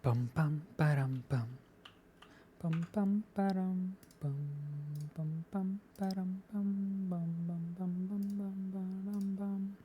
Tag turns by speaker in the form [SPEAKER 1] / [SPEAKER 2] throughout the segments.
[SPEAKER 1] Bum bum ba-dum bum. Bum bum ba-dum bum. Bum bum ba-dum bum bum bum bum bum bum ba-dum bum.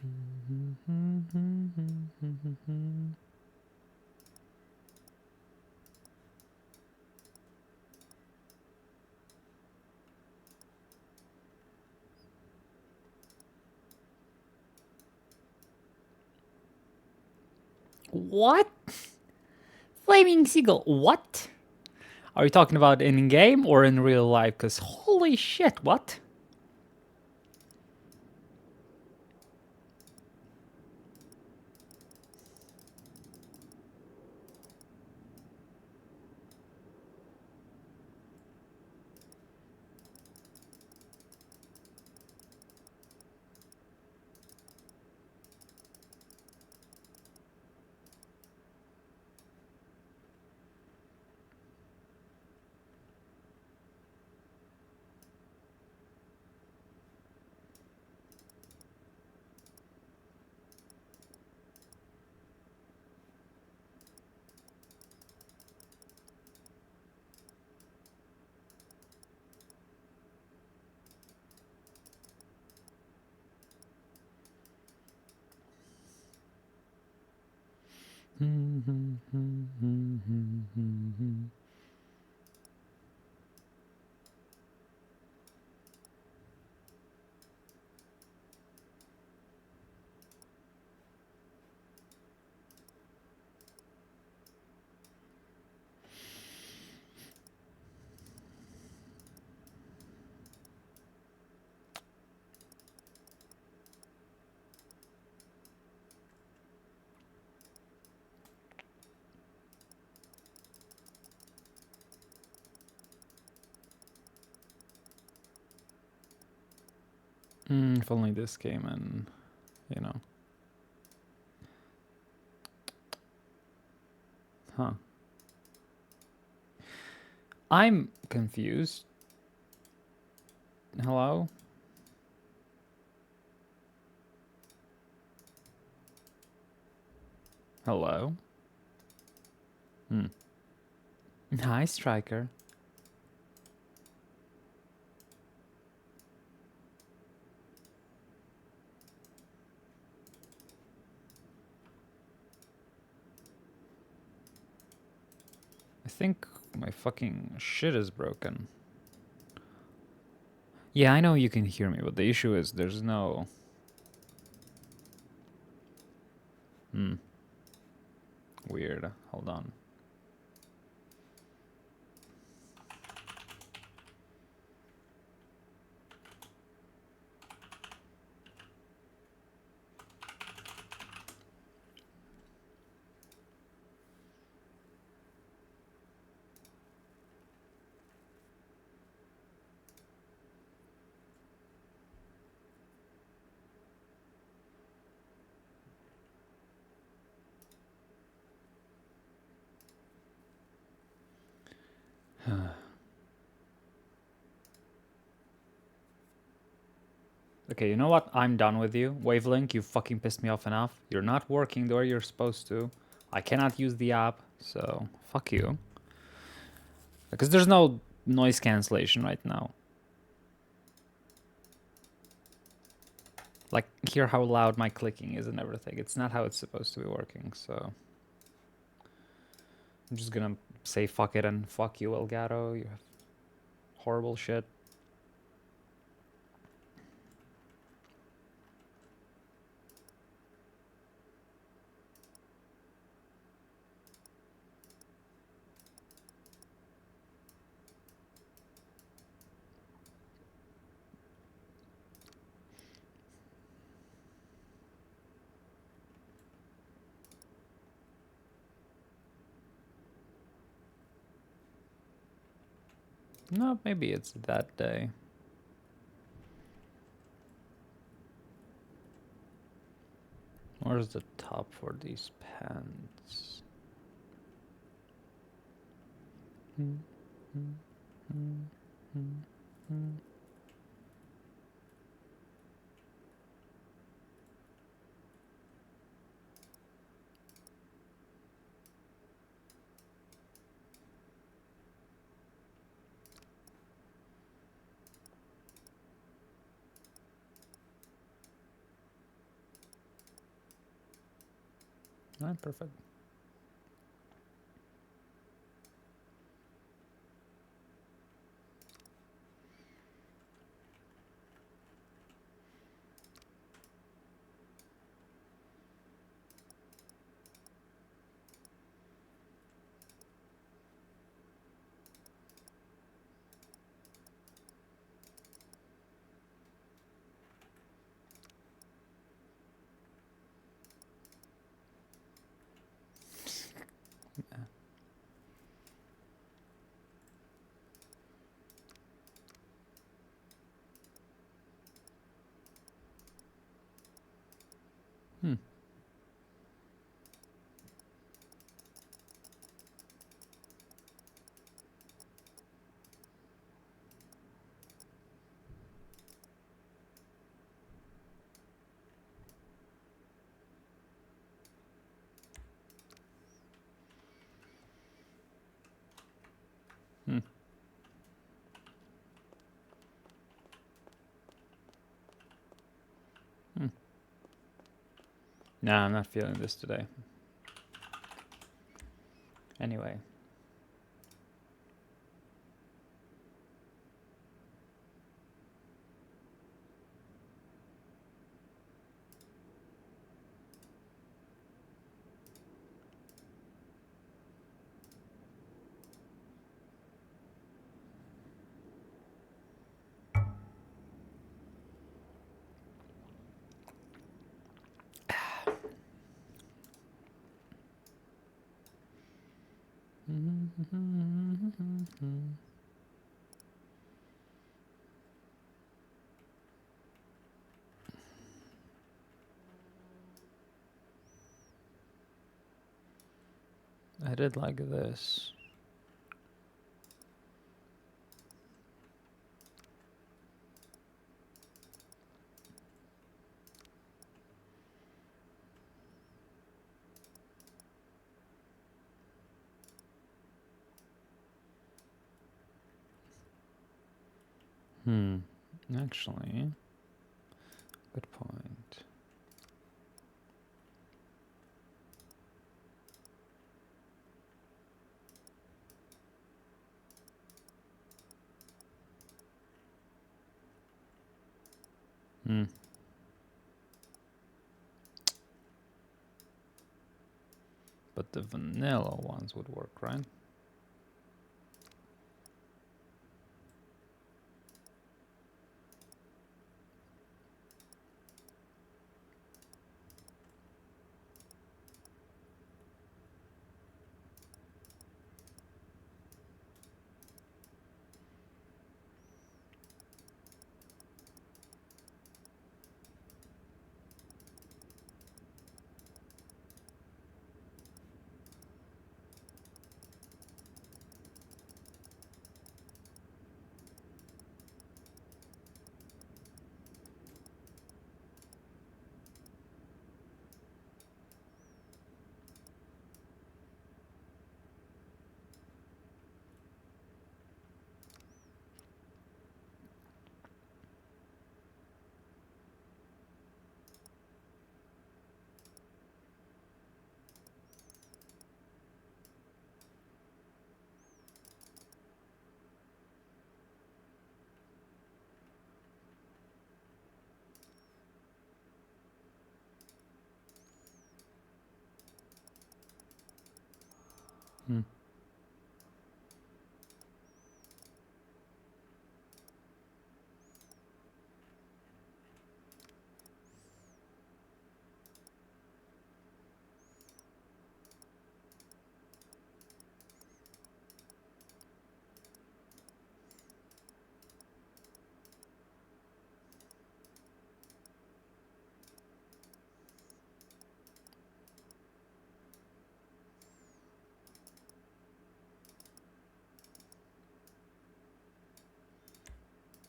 [SPEAKER 1] Dun, dun, dun, dun, dun, dun, dun, dun. What? Flaming Seagull, what? Are you talking about in game or in real life? Because holy shit, what? If only this came in. you know. Huh. I'm confused. Hello? Hello? Hmm. Hi, Striker. I think my fucking shit is broken. Yeah, I know you can hear me, but the issue is there's no... Weird. Hold on. Okay, you know what? I'm done with you. Wavelink, you fucking pissed me off enough. You're not working the way you're supposed to. I cannot use the app, so fuck you. Because there's no noise cancellation right now. Like, hear how loud my clicking is and everything. It's not how it's supposed to be working, so... I'm just gonna say fuck it and fuck you, Elgato. You have horrible shit. No, maybe it's that day. Where's the top for these pants? Alright, perfect. Hmm. Hmm. Hmm. Nah, I'm not feeling this today. Anyway. set it like this. Actually, good point. But the vanilla ones would work, right?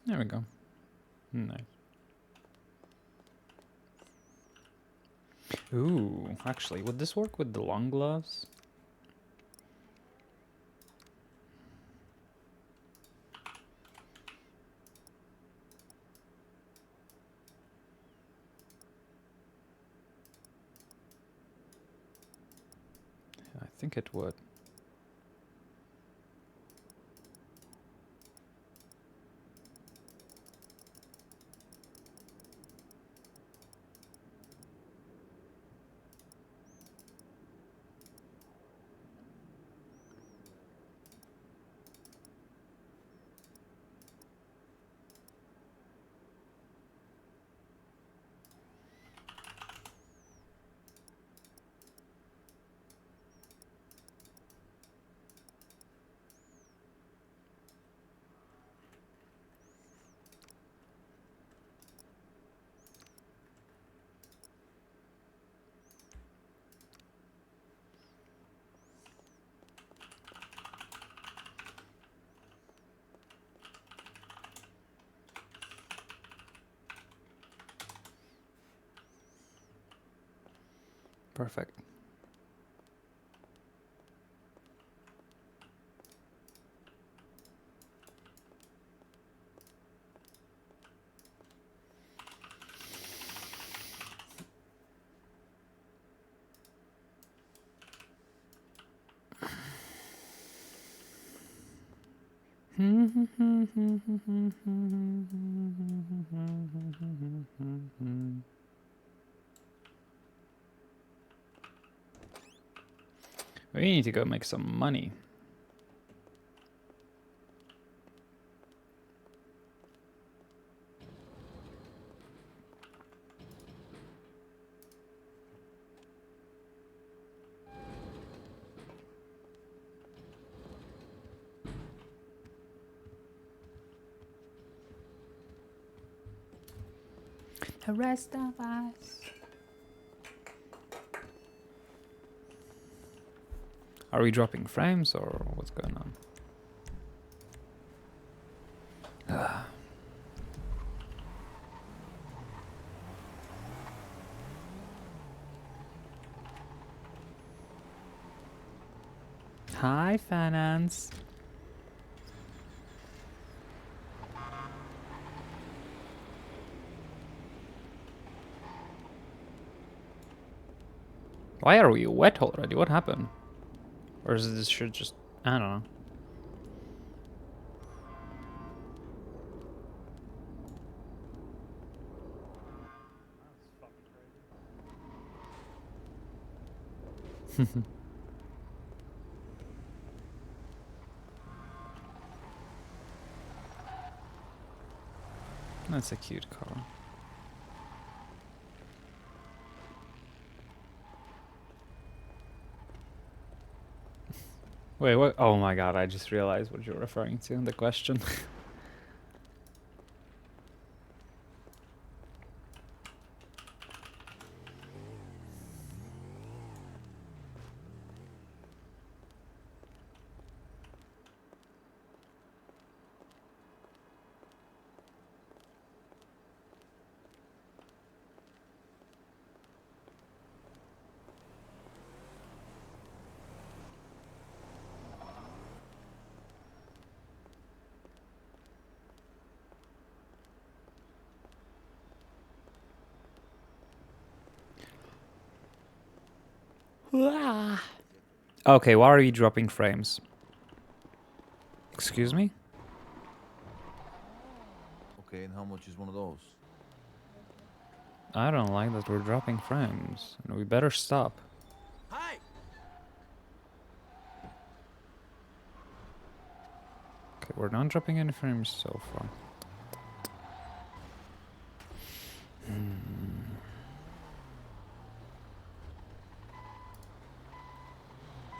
[SPEAKER 1] There we go. Nice. Ooh, actually, would this work with the long gloves? I think it would. Perfect. We need to go make some money. The rest of us. Are we dropping frames or what's going on? Hi, Finance. Why are we wet already? What happened? Or is this shit just... I don't know. That's a cute car. Wait, what? Oh my god, I just realized what you're referring to in the question. Okay, why are you dropping frames? Excuse me?
[SPEAKER 2] Okay, and how much is one of those?
[SPEAKER 1] I don't like that we're dropping frames. And we better stop.
[SPEAKER 3] Hi.
[SPEAKER 1] Okay, we're not dropping any frames so far.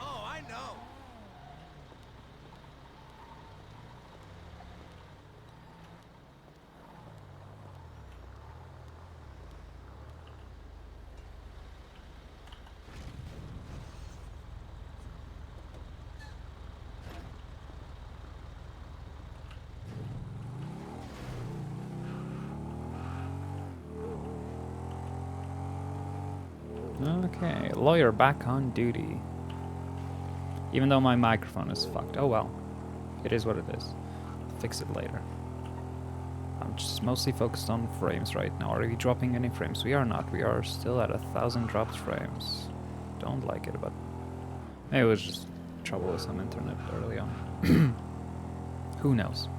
[SPEAKER 3] Oh, I know.
[SPEAKER 1] Okay, lawyer back on duty. Even though my microphone is fucked. Oh well. It is what it is. Fix it later. I'm just mostly focused on frames right now. Are we dropping any frames? We are not. We are still at 1,000 dropped frames. Don't like it, but maybe it was just trouble with some internet early on. Who knows?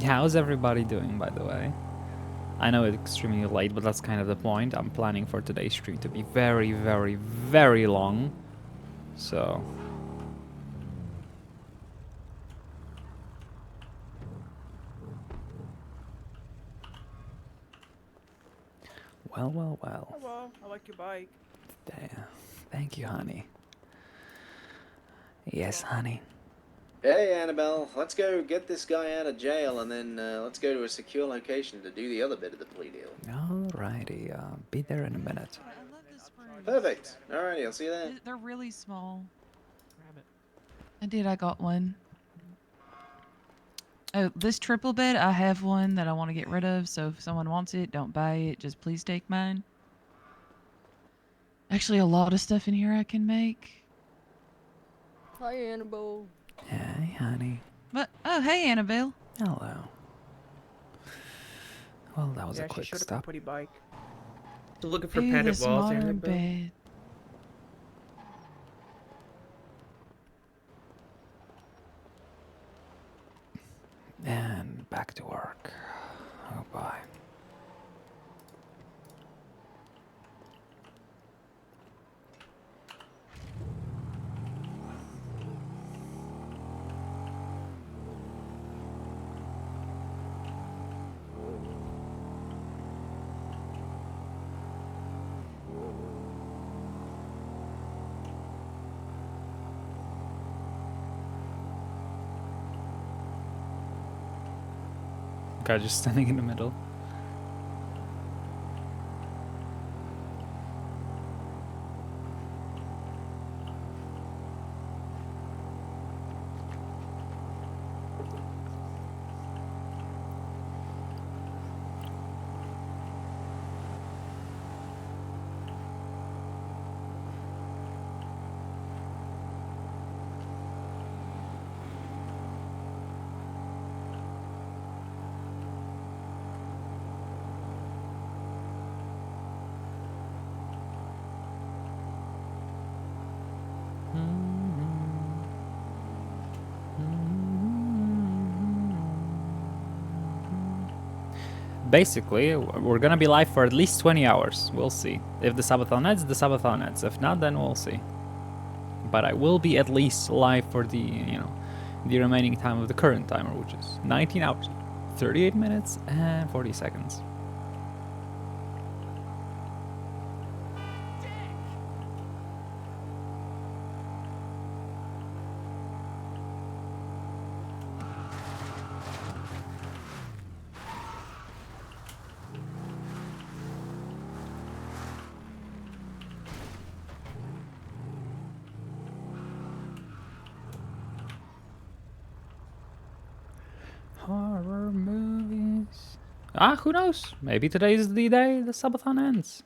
[SPEAKER 1] How's everybody doing, by the way? I know it's extremely late, but that's kind of the point. I'm planning for today's stream to be very, very, very long. So... Well, well, well.
[SPEAKER 3] Hello, I like your bike.
[SPEAKER 1] Damn. Thank you, honey. Yes, honey.
[SPEAKER 4] Hey, Annabelle, let's go get this guy out of jail and then let's go to a secure location to do the other bit of the plea deal.
[SPEAKER 1] Alrighty, be there in a minute.
[SPEAKER 5] I love the spruce.
[SPEAKER 4] Perfect. Alrighty, I'll see you there.
[SPEAKER 5] They're really small.
[SPEAKER 3] Grab it.
[SPEAKER 5] I got one. Oh, this triple bed, I have one that I want to get rid of, so if someone wants it, don't buy it. Just please take mine. Actually, a lot of stuff in here I can make.
[SPEAKER 6] Hi, Annabelle.
[SPEAKER 1] Hey, honey.
[SPEAKER 5] But, oh, hey, Annabelle.
[SPEAKER 1] Hello. Well, that was
[SPEAKER 3] Yeah,
[SPEAKER 1] a quick
[SPEAKER 3] she showed up a
[SPEAKER 1] stop.
[SPEAKER 3] pretty bike. So looking for
[SPEAKER 5] Ooh,
[SPEAKER 3] padded
[SPEAKER 5] this
[SPEAKER 3] walls,
[SPEAKER 5] modern
[SPEAKER 3] Annabelle?
[SPEAKER 5] bed.
[SPEAKER 1] And back to work. Oh, bye. Guy just standing in the middle. basically, we're gonna be live for at least 20 hours. We'll see. If the subathon ends, the subathon ends. If not, then we'll see. But I will be at least live for the, the remaining time of the current timer, which is 19 hours, 38 minutes, and 40 seconds. Horror movies. Ah, who knows? Maybe today is the day the subathon ends.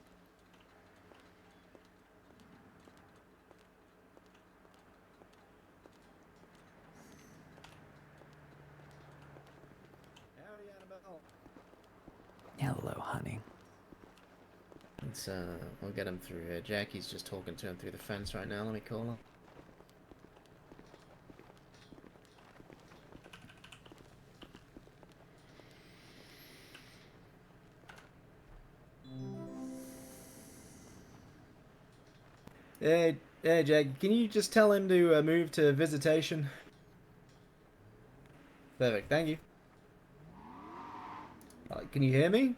[SPEAKER 4] Howdy, Annabelle.
[SPEAKER 1] Hello, honey.
[SPEAKER 4] Let's we'll get him through here. Jackie's just talking to him through the fence right now. Let me call her. Hey, Jack, can you just tell him to move to visitation? Perfect, thank you. Can you hear me?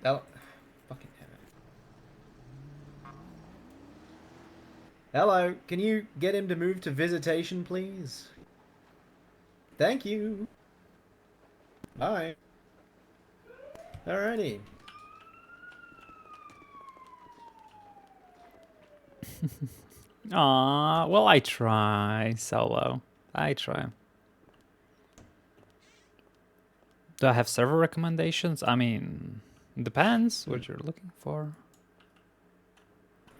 [SPEAKER 4] Oh, fucking damn it. Hello, can you get him to move to visitation, please? Thank you. Bye. Alrighty.
[SPEAKER 1] Aw, well, I try, Solo. I try. Do I have server recommendations? I mean, depends what you're looking for.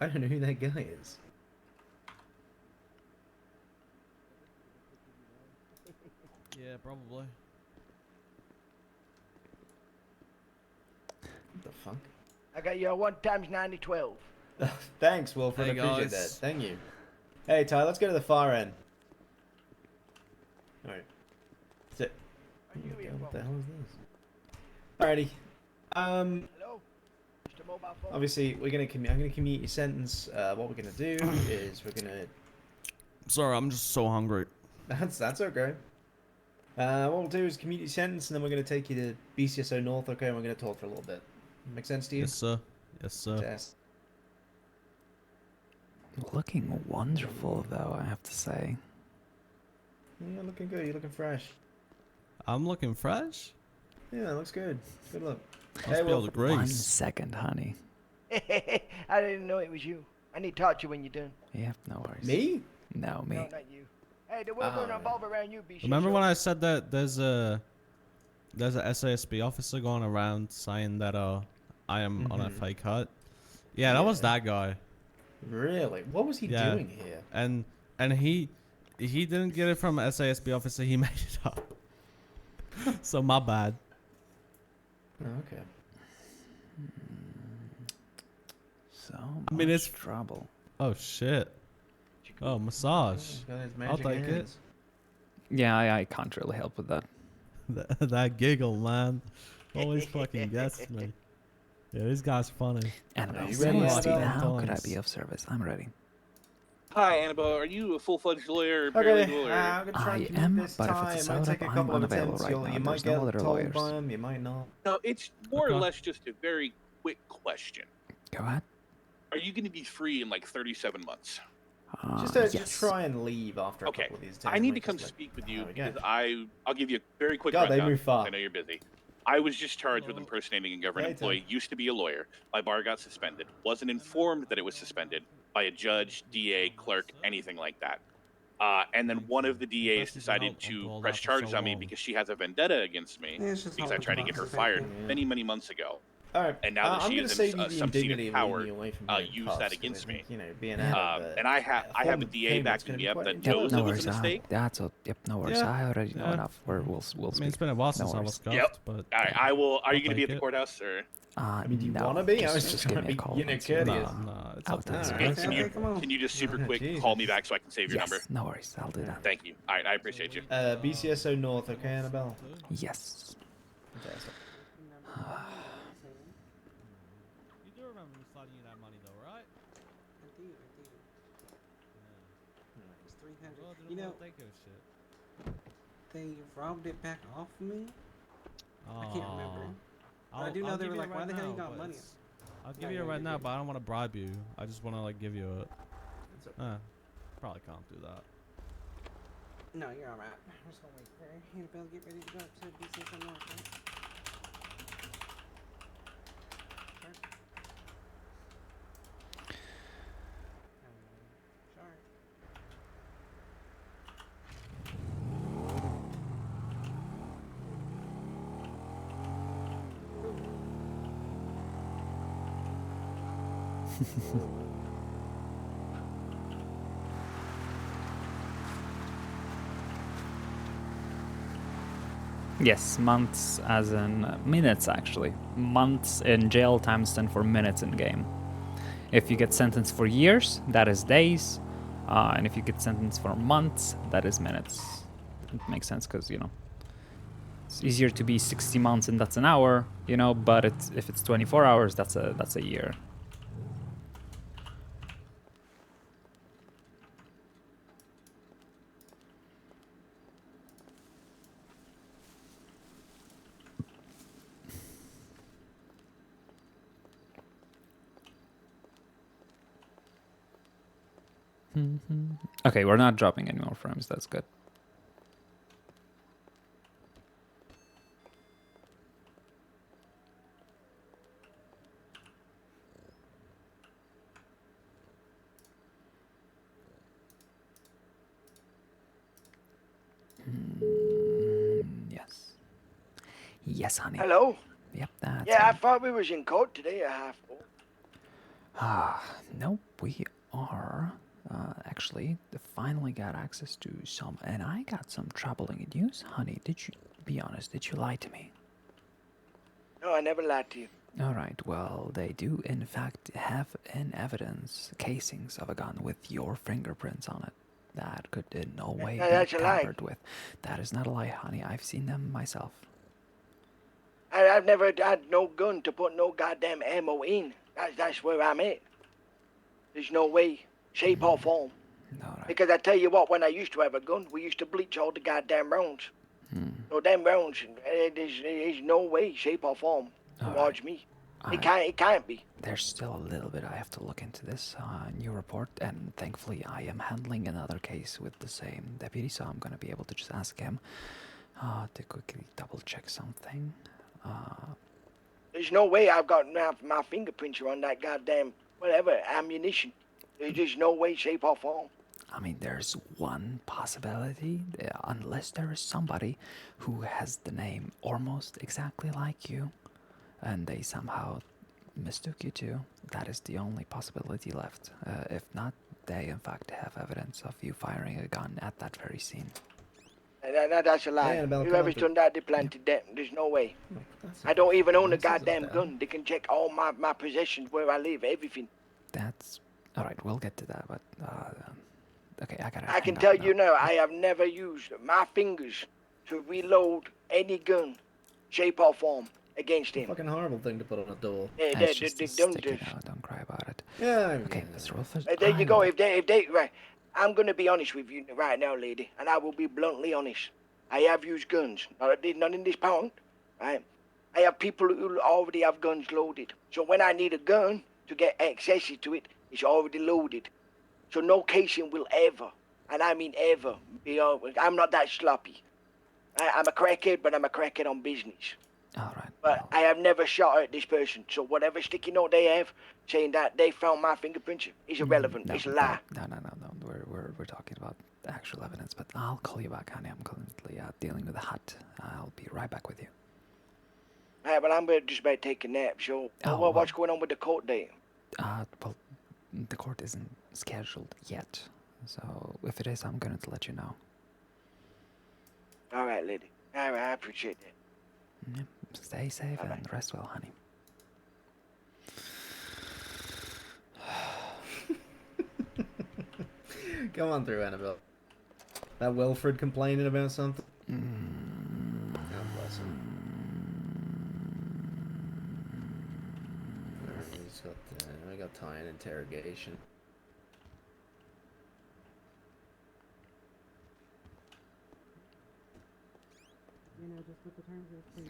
[SPEAKER 4] I don't know who that guy is.
[SPEAKER 3] Yeah, probably.
[SPEAKER 4] What the fuck?
[SPEAKER 7] I got you a 1 times 90-12.
[SPEAKER 4] Thanks, Wilfred.
[SPEAKER 3] Hey,
[SPEAKER 4] I appreciate that.
[SPEAKER 3] guys.
[SPEAKER 4] Thank you. Hey, Ty, let's go to the far end. Alright. Sit. What the hell is this? Alrighty.
[SPEAKER 7] Hello? Mr. Mobile phone?
[SPEAKER 4] Obviously, I'm gonna commute your sentence. What we're gonna do is we're gonna.
[SPEAKER 3] Sorry, I'm just so hungry.
[SPEAKER 4] That's okay. What we'll do is commute your sentence, and then we're gonna take you to BCSO North. Okay, and we're gonna talk for a little bit. Make sense to you?
[SPEAKER 3] Yes, sir. Yes, sir.
[SPEAKER 4] Yes.
[SPEAKER 1] Looking wonderful, though, I have to say.
[SPEAKER 4] Yeah, looking good. You're looking fresh.
[SPEAKER 3] I'm looking fresh.
[SPEAKER 4] Yeah, looks good. Good look.
[SPEAKER 3] Must be all the
[SPEAKER 4] Wilfred.
[SPEAKER 1] 1
[SPEAKER 3] grace.
[SPEAKER 1] second, honey.
[SPEAKER 7] I didn't know it was you. I need to talk to you when you're done.
[SPEAKER 1] Yeah, no worries.
[SPEAKER 4] Me?
[SPEAKER 1] No, me.
[SPEAKER 7] No, not you. Hey, there will go no bulb around you, be
[SPEAKER 3] Remember when I said that there's a SASB officer going around saying that I am on a fake hut? Yeah, that was that guy.
[SPEAKER 4] Really? What was he
[SPEAKER 3] Yeah.
[SPEAKER 4] doing here?
[SPEAKER 3] And he didn't get it from SASB officer. He made it up. So my bad.
[SPEAKER 4] Oh, okay.
[SPEAKER 1] So
[SPEAKER 3] I mean, it's-
[SPEAKER 1] trouble.
[SPEAKER 3] Oh shit. Oh, massage.
[SPEAKER 4] He's got his
[SPEAKER 3] I'll
[SPEAKER 4] magic
[SPEAKER 3] take it.
[SPEAKER 4] hands.
[SPEAKER 1] Yeah, I can't really help with that.
[SPEAKER 3] That giggle, man. Always fucking gets me. Yeah, this guy's funny.
[SPEAKER 1] Annabelle,
[SPEAKER 4] you
[SPEAKER 1] say
[SPEAKER 4] ready,
[SPEAKER 1] it,
[SPEAKER 4] Annabelle?
[SPEAKER 1] Steven, how could I
[SPEAKER 3] Times.
[SPEAKER 1] be of service? I'm ready.
[SPEAKER 8] Hi, Annabelle. Are you a full-fledged lawyer or
[SPEAKER 4] Okay,
[SPEAKER 8] paralegal? Or...
[SPEAKER 4] I'm gonna try
[SPEAKER 1] I
[SPEAKER 4] and commute
[SPEAKER 1] am,
[SPEAKER 4] this
[SPEAKER 1] but if
[SPEAKER 4] time.
[SPEAKER 1] it's
[SPEAKER 4] It might
[SPEAKER 1] a
[SPEAKER 4] take a
[SPEAKER 1] setup,
[SPEAKER 4] couple
[SPEAKER 1] I'm
[SPEAKER 4] of
[SPEAKER 1] unavailable
[SPEAKER 4] attempts.
[SPEAKER 1] right now.
[SPEAKER 4] You might
[SPEAKER 1] There's no
[SPEAKER 4] get
[SPEAKER 1] other
[SPEAKER 4] told
[SPEAKER 1] lawyers.
[SPEAKER 4] by him, you might not.
[SPEAKER 8] No, it's more
[SPEAKER 3] Okay.
[SPEAKER 8] or less just a very quick question.
[SPEAKER 1] Go ahead.
[SPEAKER 8] Are you going to be free in like 37 months?
[SPEAKER 4] Just
[SPEAKER 1] Yes.
[SPEAKER 4] try and leave after a
[SPEAKER 8] Okay.
[SPEAKER 4] couple of these attempts.
[SPEAKER 8] I need to
[SPEAKER 4] Make
[SPEAKER 8] come
[SPEAKER 4] us look-
[SPEAKER 8] speak with
[SPEAKER 4] There
[SPEAKER 8] you
[SPEAKER 4] we go.
[SPEAKER 8] because I'll give you a very quick
[SPEAKER 4] God, they
[SPEAKER 8] rundown.
[SPEAKER 4] move fast.
[SPEAKER 8] I know you're busy. I was just charged with impersonating a government
[SPEAKER 4] Hey, Tom.
[SPEAKER 8] employee. Used to be a lawyer. My bar got suspended. Wasn't informed that it was suspended by a judge, DA, clerk, anything like that. And then one of the DAs decided to press charges on me because she has a vendetta against me because I tried to get her fired many, many months ago.
[SPEAKER 4] Alright,
[SPEAKER 8] And now that
[SPEAKER 4] I'm
[SPEAKER 8] she
[SPEAKER 4] gonna
[SPEAKER 8] is in,
[SPEAKER 4] save you the
[SPEAKER 8] some seat of
[SPEAKER 4] indignity of
[SPEAKER 8] power,
[SPEAKER 4] leaving you away from being
[SPEAKER 8] use
[SPEAKER 4] cuffs,
[SPEAKER 8] that
[SPEAKER 4] 'cause
[SPEAKER 8] against
[SPEAKER 4] I think,
[SPEAKER 8] me.
[SPEAKER 4] You know, being out of,
[SPEAKER 8] And I have a
[SPEAKER 4] form of
[SPEAKER 8] DA
[SPEAKER 4] payment's
[SPEAKER 8] backing
[SPEAKER 4] gonna
[SPEAKER 8] me
[SPEAKER 4] be
[SPEAKER 8] up
[SPEAKER 4] quite
[SPEAKER 8] that
[SPEAKER 4] important.
[SPEAKER 8] knows
[SPEAKER 1] No
[SPEAKER 8] it was
[SPEAKER 1] worries.
[SPEAKER 8] a mistake.
[SPEAKER 1] That's all. Yep, no worries.
[SPEAKER 3] Yeah.
[SPEAKER 1] I already know
[SPEAKER 3] Yeah.
[SPEAKER 1] enough. We'll
[SPEAKER 3] I
[SPEAKER 1] speak.
[SPEAKER 3] mean, it's been a while
[SPEAKER 1] No
[SPEAKER 3] since I
[SPEAKER 1] worries.
[SPEAKER 3] was cuffed,
[SPEAKER 8] Yep.
[SPEAKER 3] but
[SPEAKER 8] All right, I will. Are you
[SPEAKER 3] I'll
[SPEAKER 8] going to be at
[SPEAKER 3] take
[SPEAKER 8] the
[SPEAKER 3] it.
[SPEAKER 8] courthouse or?
[SPEAKER 4] I mean, do you
[SPEAKER 1] no,
[SPEAKER 4] want to be? I was
[SPEAKER 1] just
[SPEAKER 4] just
[SPEAKER 1] give
[SPEAKER 4] trying
[SPEAKER 1] me
[SPEAKER 4] to
[SPEAKER 1] a
[SPEAKER 4] be,
[SPEAKER 1] call
[SPEAKER 4] you know,
[SPEAKER 1] once you're
[SPEAKER 4] courteous.
[SPEAKER 1] done.
[SPEAKER 3] nah, It's
[SPEAKER 1] I'll
[SPEAKER 3] okay.
[SPEAKER 1] text you.
[SPEAKER 8] Hey,
[SPEAKER 1] guys.
[SPEAKER 8] can you
[SPEAKER 9] come on.
[SPEAKER 8] can you just super quick
[SPEAKER 9] Jesus.
[SPEAKER 8] call me back so I can save your
[SPEAKER 1] Yes,
[SPEAKER 8] number?
[SPEAKER 1] no worries. I'll do that.
[SPEAKER 8] Thank you. All right, I appreciate you.
[SPEAKER 9] BCSO North, okay, Annabelle?
[SPEAKER 1] Yes.
[SPEAKER 9] Fantastic.
[SPEAKER 3] You do remember me sliding you that money, though, right?
[SPEAKER 10] I do. It's 300.
[SPEAKER 3] Well,
[SPEAKER 10] You know,
[SPEAKER 3] think of shit.
[SPEAKER 10] they robbed it back off me. I can't remember.
[SPEAKER 3] I'll,
[SPEAKER 10] I do know
[SPEAKER 3] I'll
[SPEAKER 10] they
[SPEAKER 3] give
[SPEAKER 10] were
[SPEAKER 3] you
[SPEAKER 10] like,
[SPEAKER 3] it
[SPEAKER 10] why
[SPEAKER 3] right
[SPEAKER 10] the hell you
[SPEAKER 3] now,
[SPEAKER 10] got
[SPEAKER 3] but
[SPEAKER 10] money?
[SPEAKER 3] I'll
[SPEAKER 10] No,
[SPEAKER 3] give you it
[SPEAKER 10] you're
[SPEAKER 3] right
[SPEAKER 10] good,
[SPEAKER 3] now,
[SPEAKER 10] you're
[SPEAKER 3] but I don't want to bribe you. I just want to like give you it.
[SPEAKER 9] It's okay.
[SPEAKER 3] Probably can't do that.
[SPEAKER 10] No, you're alright. I'm just gonna wait for Annabelle get ready to go up to BCSO North, right? Sorry.
[SPEAKER 1] Yes, months as in minutes actually. Months in jail time stand for minutes in game. If you get sentenced for years, that is days. And if you get sentenced for months, that is minutes. It makes sense because, you know, it's easier to be 60 months and that's an hour, you know, but if it's 24 hours, that's a year. Okay, we're not dropping any more frames. That's good. Yes. Yes, honey.
[SPEAKER 7] Hello?
[SPEAKER 1] Yep, that's
[SPEAKER 7] Yeah, I
[SPEAKER 1] me.
[SPEAKER 7] thought we was in court today at half 4.
[SPEAKER 1] Nope, we are. Actually, finally got access to some, and I got some troubling news. Honey, did you, be honest, did you lie to me?
[SPEAKER 7] No, I never lied to you.
[SPEAKER 1] Alright, well, they do in fact have in evidence casings of a gun with your fingerprints on it. That could in no way be
[SPEAKER 7] That's a lie.
[SPEAKER 1] tampered with. That is not a lie, honey. I've seen them myself.
[SPEAKER 7] I've never had no gun to put no goddamn ammo in. That's where I'm at. There's no way, shape or form.
[SPEAKER 1] Alright.
[SPEAKER 7] Because I tell you what, when I used to have a gun, we used to bleach all the goddamn rounds. So them rounds, there's no way, shape or form towards me. It can't be.
[SPEAKER 1] There's still a little bit I have to look into this new report, and thankfully I am handling another case with the same deputy, so I'm gonna be able to just ask him to quickly double check something.
[SPEAKER 7] There's no way I've got my fingerprints on that goddamn, whatever, ammunition. There's just no way, shape or form.
[SPEAKER 1] I mean, there's one possibility, unless there is somebody who has the name almost exactly like you, and they somehow mistook you too. That is the only possibility left. If not, they in fact have evidence of you firing a gun at that very scene.
[SPEAKER 7] That's a lie.
[SPEAKER 9] Hey, Annabelle, come
[SPEAKER 7] Whoever's
[SPEAKER 9] on,
[SPEAKER 7] done that, they planted that. There's no way.
[SPEAKER 9] That's
[SPEAKER 7] I don't even own a
[SPEAKER 9] This is up
[SPEAKER 7] goddamn
[SPEAKER 9] there.
[SPEAKER 7] gun. They can check all my possessions, where I live, everything.
[SPEAKER 1] That's alright, we'll get to that, but okay, I gotta
[SPEAKER 7] I can
[SPEAKER 1] hang
[SPEAKER 7] tell
[SPEAKER 1] up
[SPEAKER 7] you
[SPEAKER 1] now.
[SPEAKER 7] now, I have never used my fingers to reload any gun, shape or form, against him.
[SPEAKER 9] Fucking horrible thing to put on a door.
[SPEAKER 1] It's just a
[SPEAKER 7] don't
[SPEAKER 1] stick, you
[SPEAKER 7] just.
[SPEAKER 1] know, don't cry about it.
[SPEAKER 9] Yeah, I mean,
[SPEAKER 1] Okay, Mr. Wolfers.
[SPEAKER 7] There you go. If they, right, I'm gonna be honest with you right now, lady, and I will be bluntly honest. I have used guns, not in this pound, right? I have people who already have guns loaded. So when I need a gun to get access to it, it's already loaded. So no casing will ever, and I mean ever, be over. I'm not that sloppy. I'm a crackhead, but I'm a crackhead on business.
[SPEAKER 1] Alright,
[SPEAKER 7] But
[SPEAKER 1] well,
[SPEAKER 7] I have never shot at this person. So whatever sticky note they have saying that they found my fingerprints is irrelevant.
[SPEAKER 1] no,
[SPEAKER 7] It's a lie.
[SPEAKER 1] No. We're talking about actual evidence, but I'll call you back, honey. I'm currently dealing with a hut. I'll be right back with you.
[SPEAKER 7] Alright, well, I'm just about to take a nap. So what's going on with the court date?
[SPEAKER 1] Well, the court isn't scheduled yet, so if it is, I'm going to let you know.
[SPEAKER 7] All right, lady. All right, I appreciate that.
[SPEAKER 1] Yeah, stay safe and rest well, honey.
[SPEAKER 9] Come on through, Annabelle. That Wilfred complaining about something? God bless him. He's got, I got Ty in interrogation.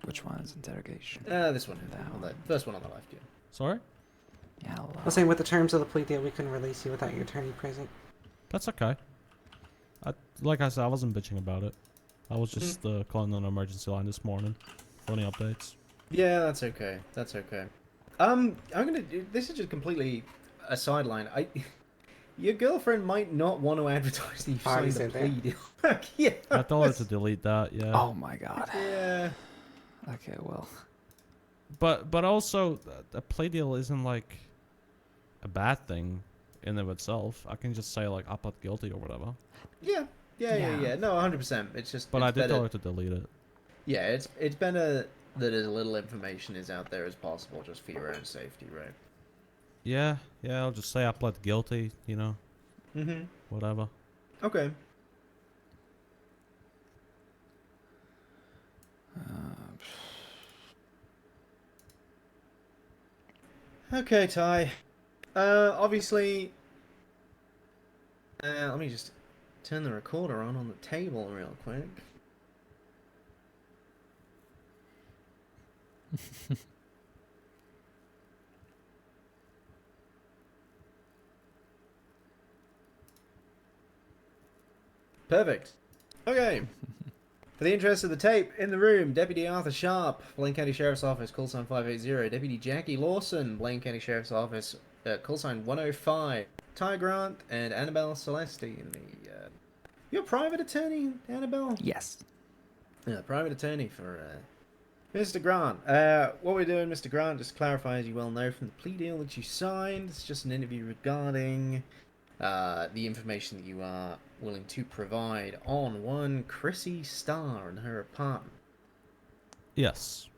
[SPEAKER 1] Which one is interrogation?
[SPEAKER 9] This one.
[SPEAKER 1] That
[SPEAKER 9] On
[SPEAKER 1] one.
[SPEAKER 9] the first one on the left, yeah.
[SPEAKER 3] Sorry?
[SPEAKER 1] Yeah,
[SPEAKER 10] I was saying, with the terms of the plea deal, we couldn't release you without your attorney present.
[SPEAKER 3] That's okay. Like I said, I wasn't bitching about it. I was just calling on an emergency line this morning for any updates.
[SPEAKER 9] Yeah, that's okay. That's okay. I'm gonna do. This is just completely a sideline. Your girlfriend might not want to advertise that you've
[SPEAKER 10] I already
[SPEAKER 9] signed the
[SPEAKER 10] said
[SPEAKER 9] plea deal. Yeah.
[SPEAKER 3] I told her to delete that, yeah.
[SPEAKER 1] Oh my god.
[SPEAKER 9] Yeah.
[SPEAKER 1] Okay, well.
[SPEAKER 3] But also, a plea deal isn't like a bad thing in of itself. I can just say like I pled guilty or whatever.
[SPEAKER 9] Yeah. No, 100%. It's just.
[SPEAKER 3] But
[SPEAKER 9] it's
[SPEAKER 3] I did tell
[SPEAKER 9] better-
[SPEAKER 3] her to delete it.
[SPEAKER 9] Yeah, it's better that as little information is out there as possible, just for your own safety, right?
[SPEAKER 3] Yeah, I'll just say I pled guilty, you know,
[SPEAKER 9] Mm-hmm.
[SPEAKER 3] whatever.
[SPEAKER 9] Okay. Okay, Ty. Obviously. Let me just turn the recorder on the table real quick. Perfect. Okay. For the interest of the tape, in the room, Deputy Arthur Sharp, Blaine County Sheriff's Office, call sign 580. Deputy Jackie Lawson, Blaine County Sheriff's Office, call sign 105. Ty Grant and Annabelle Celestine. You're a private attorney, Annabelle?
[SPEAKER 1] Yes.
[SPEAKER 9] Yeah, private attorney for Mr. Grant. What we're doing, Mr. Grant, just to clarify, as you well know from the plea deal that you signed, it's just an interview regarding the information that you are willing to provide on one Chrissy Starr and her apartment.
[SPEAKER 3] Yes.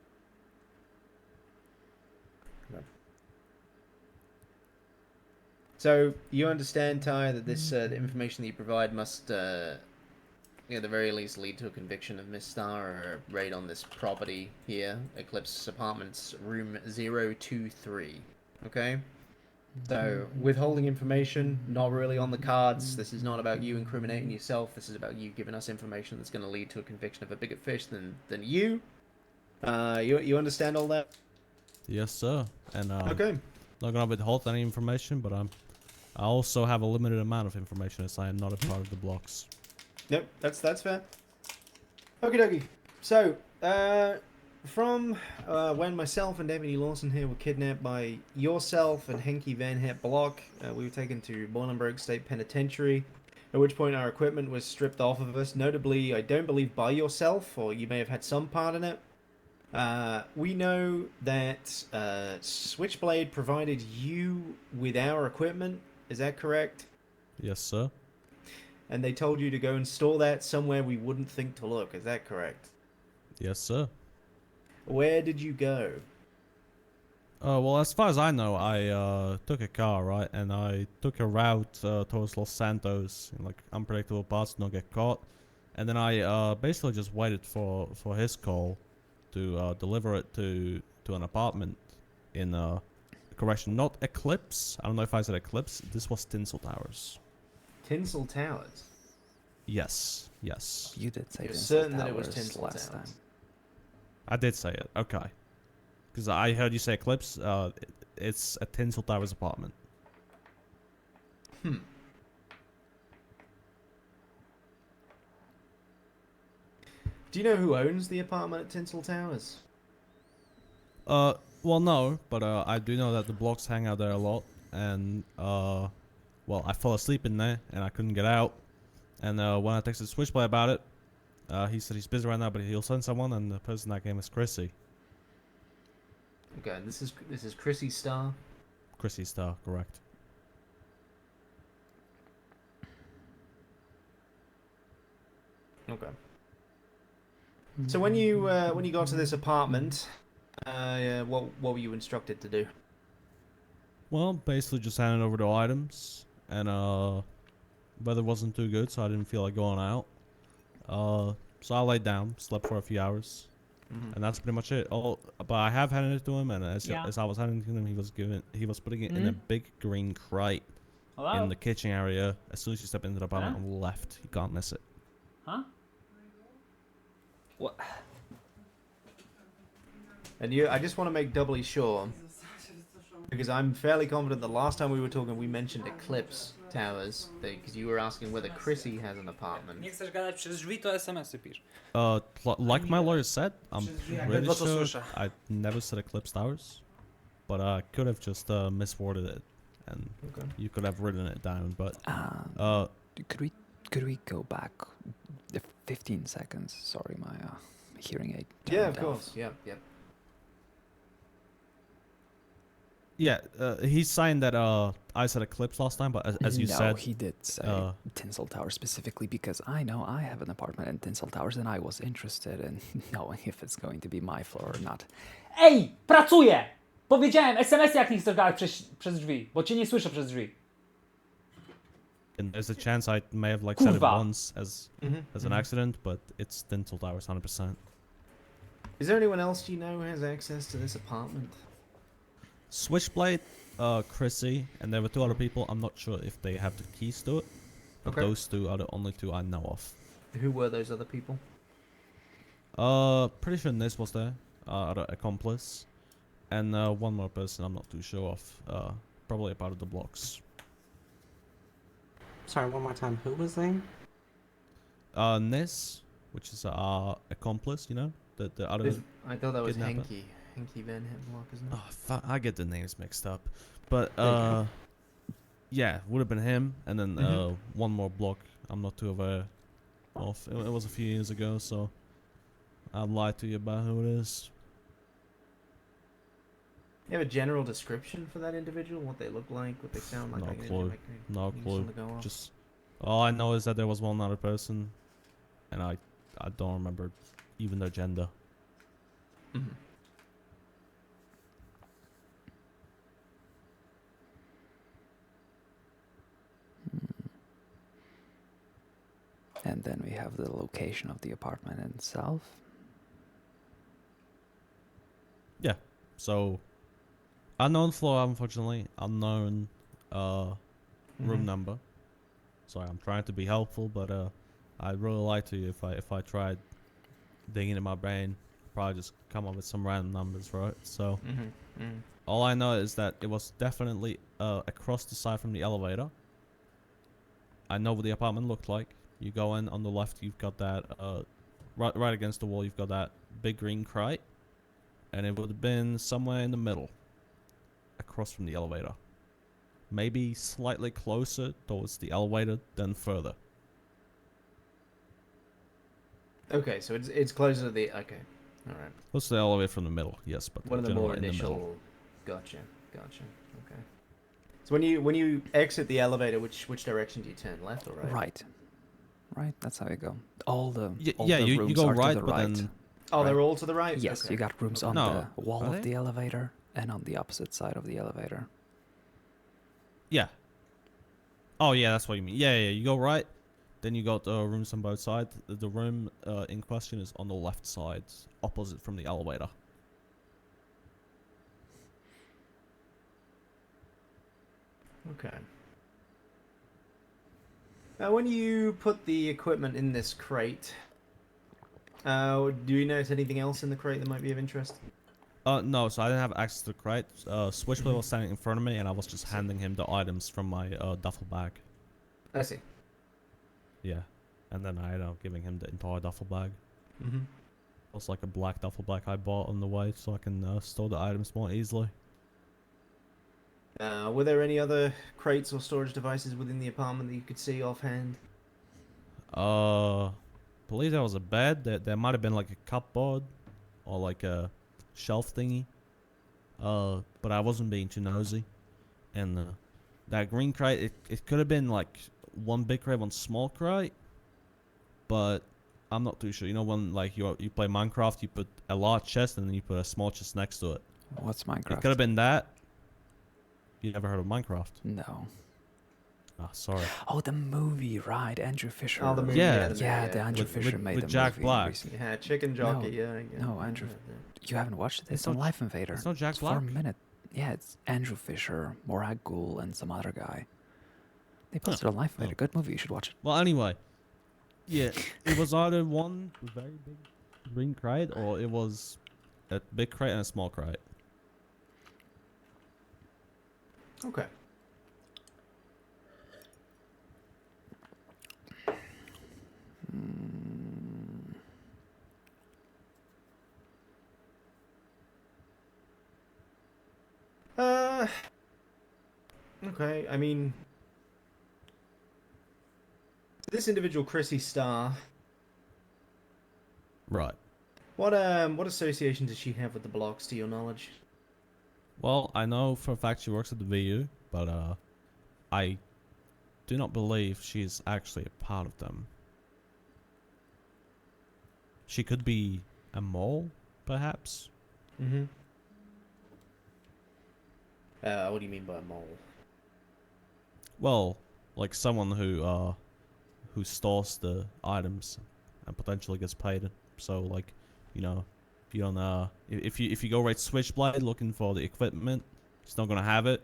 [SPEAKER 9] So you understand, Ty, that this the information that you provide must, at the very least, lead to a conviction of Miss Starr or a raid on this property here, Eclipse Apartments, room 023. Okay. So, withholding information, not really on the cards. This is not about you incriminating yourself. This is about you giving us information that's going to lead to a conviction of a bigger fish than you. You understand all that?
[SPEAKER 3] Yes, sir. And
[SPEAKER 9] Okay.
[SPEAKER 3] not gonna withhold any information, but I also have a limited amount of information as I am not a part of the blocks.
[SPEAKER 9] Yep, that's fair. Okie dokie. So, from when myself and Deputy Lawson here were kidnapped by yourself and Henky Van Het Block, we were taken to Bolingbroke State Penitentiary, at which point our equipment was stripped off of us, notably, I don't believe by yourself, or you may have had some part in it. We know that Switchblade provided you with our equipment, is that correct?
[SPEAKER 3] Yes, sir.
[SPEAKER 9] And they told you to go and store that somewhere we wouldn't think to look, is that correct?
[SPEAKER 3] Yes, sir.
[SPEAKER 9] Where did you go?
[SPEAKER 3] Well, as far as I know, I took a car, right? And I took a route towards Los Santos in like unpredictable paths to not get caught. And then I basically just waited for his call to deliver it to an apartment in correction, not Eclipse. I don't know if I said Eclipse. This was Tinsel Towers.
[SPEAKER 9] Tinsel Towers?
[SPEAKER 3] Yes.
[SPEAKER 1] You did say
[SPEAKER 9] You're
[SPEAKER 1] Tinsel
[SPEAKER 9] certain that it was
[SPEAKER 1] Towers
[SPEAKER 9] Tinsel
[SPEAKER 1] last
[SPEAKER 9] Towers?
[SPEAKER 1] time.
[SPEAKER 3] I did say it. Okay. Because I heard you say Eclipse. It's a Tinsel Towers apartment.
[SPEAKER 9] Do you know who owns the apartment at Tinsel Towers?
[SPEAKER 3] Well, no, but I do know that the blocks hang out there a lot, and well, I fell asleep in there and I couldn't get out. And when I texted Switchblade about it, he said he's busy right now, but he'll send someone, and the person that came is Chrissy.
[SPEAKER 9] Okay, and this is Chrissy Starr.
[SPEAKER 3] Chrissy Star, correct.
[SPEAKER 9] Okay. So when you got to this apartment, what were you instructed to do?
[SPEAKER 3] Well, basically just handing over the items, and weather wasn't too good, so I didn't feel like going out. So I laid down, slept for a few hours, and that's pretty much it. But I have handed it to him, and as I was handing it to him, he was putting it in a big green crate in the kitchen area. As soon as you step into the apartment on the left, you can't miss it.
[SPEAKER 1] Huh? What?
[SPEAKER 9] And I just want to make doubly sure, because I'm fairly confident the last time we were talking, we mentioned Eclipse Towers, because you were asking whether Chrissy has an apartment.
[SPEAKER 1] Nie chcesz gadać przez drzwi, to SMS-y pisz.
[SPEAKER 3] Like my lawyer said, I'm really
[SPEAKER 1] No to
[SPEAKER 3] sure
[SPEAKER 1] słyszę.
[SPEAKER 3] I never said Eclipse Towers, but I could have just misworded it, and you could have written it down. But
[SPEAKER 11] Could we go back 15 seconds? Sorry, my hearing aid.
[SPEAKER 9] Yeah, of
[SPEAKER 11] turned off.
[SPEAKER 9] course. Yep.
[SPEAKER 3] yeah, he's saying that I said Eclipse last time, but as you
[SPEAKER 11] no,
[SPEAKER 3] said,
[SPEAKER 11] he did say Tinsel Tower specifically because I know I have an apartment in Tinsel Towers and I was interested in knowing if it's going to be my floor or not.
[SPEAKER 1] Ej, pracuję! Powiedziałem SMS jak nie chcesz gadać przez drzwi, bo cię nie słyszę przez drzwi.
[SPEAKER 3] and there's a chance I may have like said it
[SPEAKER 1] Kurwa.
[SPEAKER 3] once as an accident, but it's Tinsel Towers 100%.
[SPEAKER 9] Is there anyone else you know who has access to this apartment?
[SPEAKER 3] Switchblade, Chrissy, and there were 2 other people. I'm not sure if they have the keys to it, but
[SPEAKER 9] Okay.
[SPEAKER 3] those 2 are the only 2 I know of.
[SPEAKER 9] Who were those other people?
[SPEAKER 3] Pretty sure Nis was there, other accomplice, and one more person I'm not too sure of. Probably a part of the blocks.
[SPEAKER 10] Sorry, one more time. Who was there?
[SPEAKER 3] Nis, which is our accomplice, you know, the other.
[SPEAKER 9] I thought that was
[SPEAKER 3] kidnapper.
[SPEAKER 9] Henky Van Hemlock, isn't it?
[SPEAKER 3] Oh, I get the names mixed up, but
[SPEAKER 9] There you go.
[SPEAKER 3] yeah, would have been him, and then
[SPEAKER 9] Mhm.
[SPEAKER 3] one more block. I'm not too aware of. It was a few years ago, so I'll lie to you about who it is.
[SPEAKER 9] You have a general description for that individual? What they look like? What they sound like?
[SPEAKER 3] No
[SPEAKER 9] Like,
[SPEAKER 3] clue.
[SPEAKER 9] like,
[SPEAKER 3] No
[SPEAKER 9] need
[SPEAKER 3] clue.
[SPEAKER 9] someone to go off?
[SPEAKER 3] Just all I know is that there was one other person, and I don't remember even their gender.
[SPEAKER 9] Mhm.
[SPEAKER 11] And then we have the location of the apartment itself.
[SPEAKER 3] Yeah. So unknown floor, unfortunately. Unknown room
[SPEAKER 9] Mhm.
[SPEAKER 3] number. Sorry, I'm trying to be helpful, but I'd really lie to you if I tried digging in my brain. Probably just come up with some random numbers, right? So
[SPEAKER 9] Mhm. Mhm.
[SPEAKER 3] all I know is that it was definitely across the side from the elevator. I know what the apartment looked like. You go in on the left, you've got that right against the wall. You've got that big green crate, and it would have been somewhere in the middle, across from the elevator. Maybe slightly closer towards the elevator than further.
[SPEAKER 9] Okay, so it's closer to the. Okay, all right.
[SPEAKER 3] Close to the elevator from the middle, yes, but
[SPEAKER 9] One of the
[SPEAKER 3] generally
[SPEAKER 9] more
[SPEAKER 3] in the middle.
[SPEAKER 9] initial. Gotcha. Okay. So when you exit the elevator, which direction do you turn? Left or right?
[SPEAKER 11] Right, that's how you go. All the all
[SPEAKER 3] yeah,
[SPEAKER 11] the
[SPEAKER 3] you
[SPEAKER 11] rooms
[SPEAKER 3] go
[SPEAKER 11] are
[SPEAKER 3] right,
[SPEAKER 11] to the
[SPEAKER 3] but
[SPEAKER 11] right.
[SPEAKER 3] then
[SPEAKER 9] Oh, they're
[SPEAKER 3] Right.
[SPEAKER 9] all to the right.
[SPEAKER 11] Yes,
[SPEAKER 9] Okay.
[SPEAKER 11] you got rooms on
[SPEAKER 3] No,
[SPEAKER 11] the wall
[SPEAKER 3] are
[SPEAKER 11] of
[SPEAKER 3] they?
[SPEAKER 11] the elevator and on the opposite side of the elevator.
[SPEAKER 3] yeah. Oh yeah, that's what you mean. Yeah, you go right, then you got rooms on both sides. The room in question is on the left side, opposite from the elevator.
[SPEAKER 9] Okay. Now, when you put the equipment in this crate, do you notice anything else in the crate that might be of interest?
[SPEAKER 3] No, so I didn't have access to the crate. Switchblade was standing in front of me, and I was just handing him the items from my duffel bag.
[SPEAKER 9] I see.
[SPEAKER 3] Yeah, and then I ended up giving him the entire duffel bag.
[SPEAKER 9] Mm-hmm.
[SPEAKER 3] It was like a black duffel bag I bought on the way, so I can store the items more easily.
[SPEAKER 9] Were there any other crates or storage devices within the apartment that you could see offhand?
[SPEAKER 3] Believe there was a bed. There might have been like a cupboard or like a shelf thingy. But I wasn't being too nosy. And that green crate, it could have been like one big crate, one small crate. But I'm not too sure. You know when like you play Minecraft, you put a large chest and then you put a small chest next to it.
[SPEAKER 11] What's Minecraft?
[SPEAKER 3] It could have been that. You never heard of Minecraft?
[SPEAKER 11] No.
[SPEAKER 3] Ah, sorry.
[SPEAKER 11] Oh, the movie, right? Andrew Fisher.
[SPEAKER 9] Oh, the movie.
[SPEAKER 3] Yeah.
[SPEAKER 11] Yeah, the Andrew
[SPEAKER 3] With-
[SPEAKER 11] Fisher
[SPEAKER 3] with-
[SPEAKER 11] made
[SPEAKER 3] with
[SPEAKER 11] the
[SPEAKER 3] Jack
[SPEAKER 11] movie
[SPEAKER 3] Black.
[SPEAKER 11] recently.
[SPEAKER 9] Yeah, chicken jockey. Yeah.
[SPEAKER 11] No, Andrew. You haven't watched it? It's
[SPEAKER 3] not
[SPEAKER 11] on Life Invader.
[SPEAKER 3] it's not Jack
[SPEAKER 11] It's for a
[SPEAKER 3] Black?
[SPEAKER 11] minute. Yeah, it's Andrew Fisher, Morag Ghul, and some other guy. They posted on Life Invader.
[SPEAKER 3] Oh.
[SPEAKER 11] Good movie. You should watch it.
[SPEAKER 3] Well, anyway, yeah, it was either one very big green crate or it was a big crate and a small crate.
[SPEAKER 9] Okay. Okay, I mean, this individual, Chrissy Starr,
[SPEAKER 3] Right.
[SPEAKER 9] what association does she have with the blocks, to your knowledge?
[SPEAKER 3] Well, I know for a fact she works at the VU, but I do not believe she's actually a part of them. She could be a mole, perhaps.
[SPEAKER 9] Mm-hmm. What do you mean by mole?
[SPEAKER 3] Well, like someone who stores the items and potentially gets paid. So like, you know, if you don't if you go right Switchblade looking for the equipment, it's not gonna have it.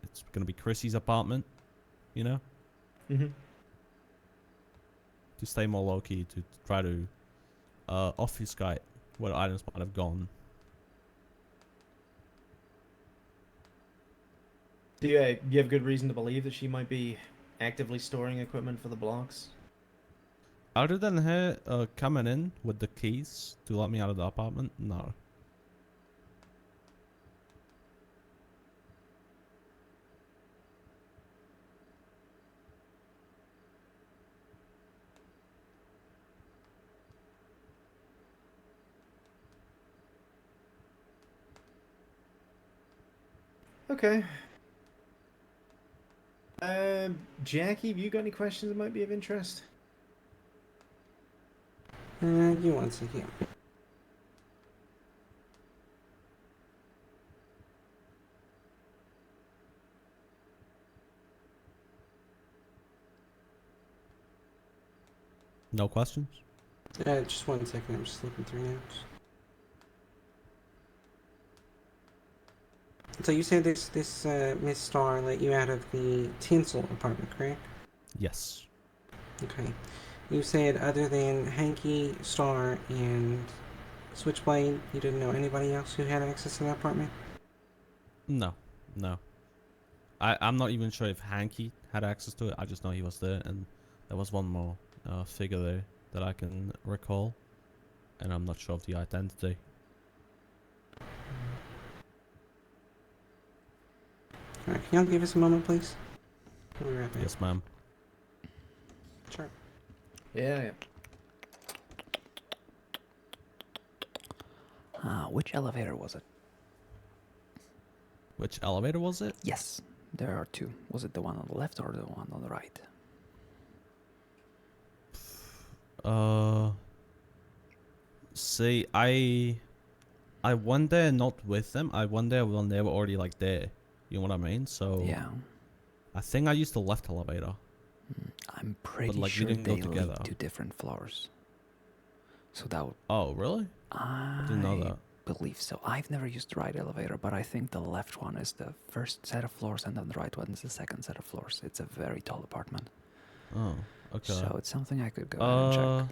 [SPEAKER 3] It's gonna be Chrissy's apartment, you know.
[SPEAKER 9] Mm-hmm.
[SPEAKER 3] To stay more low key, to try to obfuscate where items might have gone.
[SPEAKER 9] Do you have good reason to believe that she might be actively storing equipment for the blocks?
[SPEAKER 3] Other than her coming in with the keys to let me out of the apartment, no.
[SPEAKER 9] Okay. Jackie, have you got any questions that might be of interest?
[SPEAKER 10] You one second.
[SPEAKER 3] No questions?
[SPEAKER 10] Just 1 second. I'm just looking through notes. So you said this Miss Starr let you out of the Tinsel apartment, correct?
[SPEAKER 3] Yes.
[SPEAKER 10] Okay. You said other than Hanky, Starr, and Switchblade, you didn't know anybody else who had access to that apartment?
[SPEAKER 3] No. No. I'm not even sure if Hanky had access to it. I just know he was there, and there was one more figure there that I can recall, and I'm not sure of the identity.
[SPEAKER 10] Alright, can y'all give us a moment, please? We'll be right back.
[SPEAKER 3] Yes, ma'am.
[SPEAKER 10] Sure.
[SPEAKER 9] Yeah.
[SPEAKER 11] Which elevator was it?
[SPEAKER 3] Which elevator was it?
[SPEAKER 11] Yes, there are two. Was it the one on the left or the one on the right?
[SPEAKER 3] See, I went there not with them. I went there when they were already like there. You know what I mean? So
[SPEAKER 11] Yeah.
[SPEAKER 3] I think I used the left elevator.
[SPEAKER 11] I'm pretty
[SPEAKER 3] like, we
[SPEAKER 11] sure
[SPEAKER 3] didn't go
[SPEAKER 11] they
[SPEAKER 3] together.
[SPEAKER 11] lead to different floors. So that would...
[SPEAKER 3] Oh, really?
[SPEAKER 11] I
[SPEAKER 3] didn't know that.
[SPEAKER 11] believe so. I've never used the right elevator, but I think the left one is the first set of floors and then the right one is the second set of floors. It's a very tall apartment.
[SPEAKER 3] Oh, okay.
[SPEAKER 11] So it's something I could go ahead and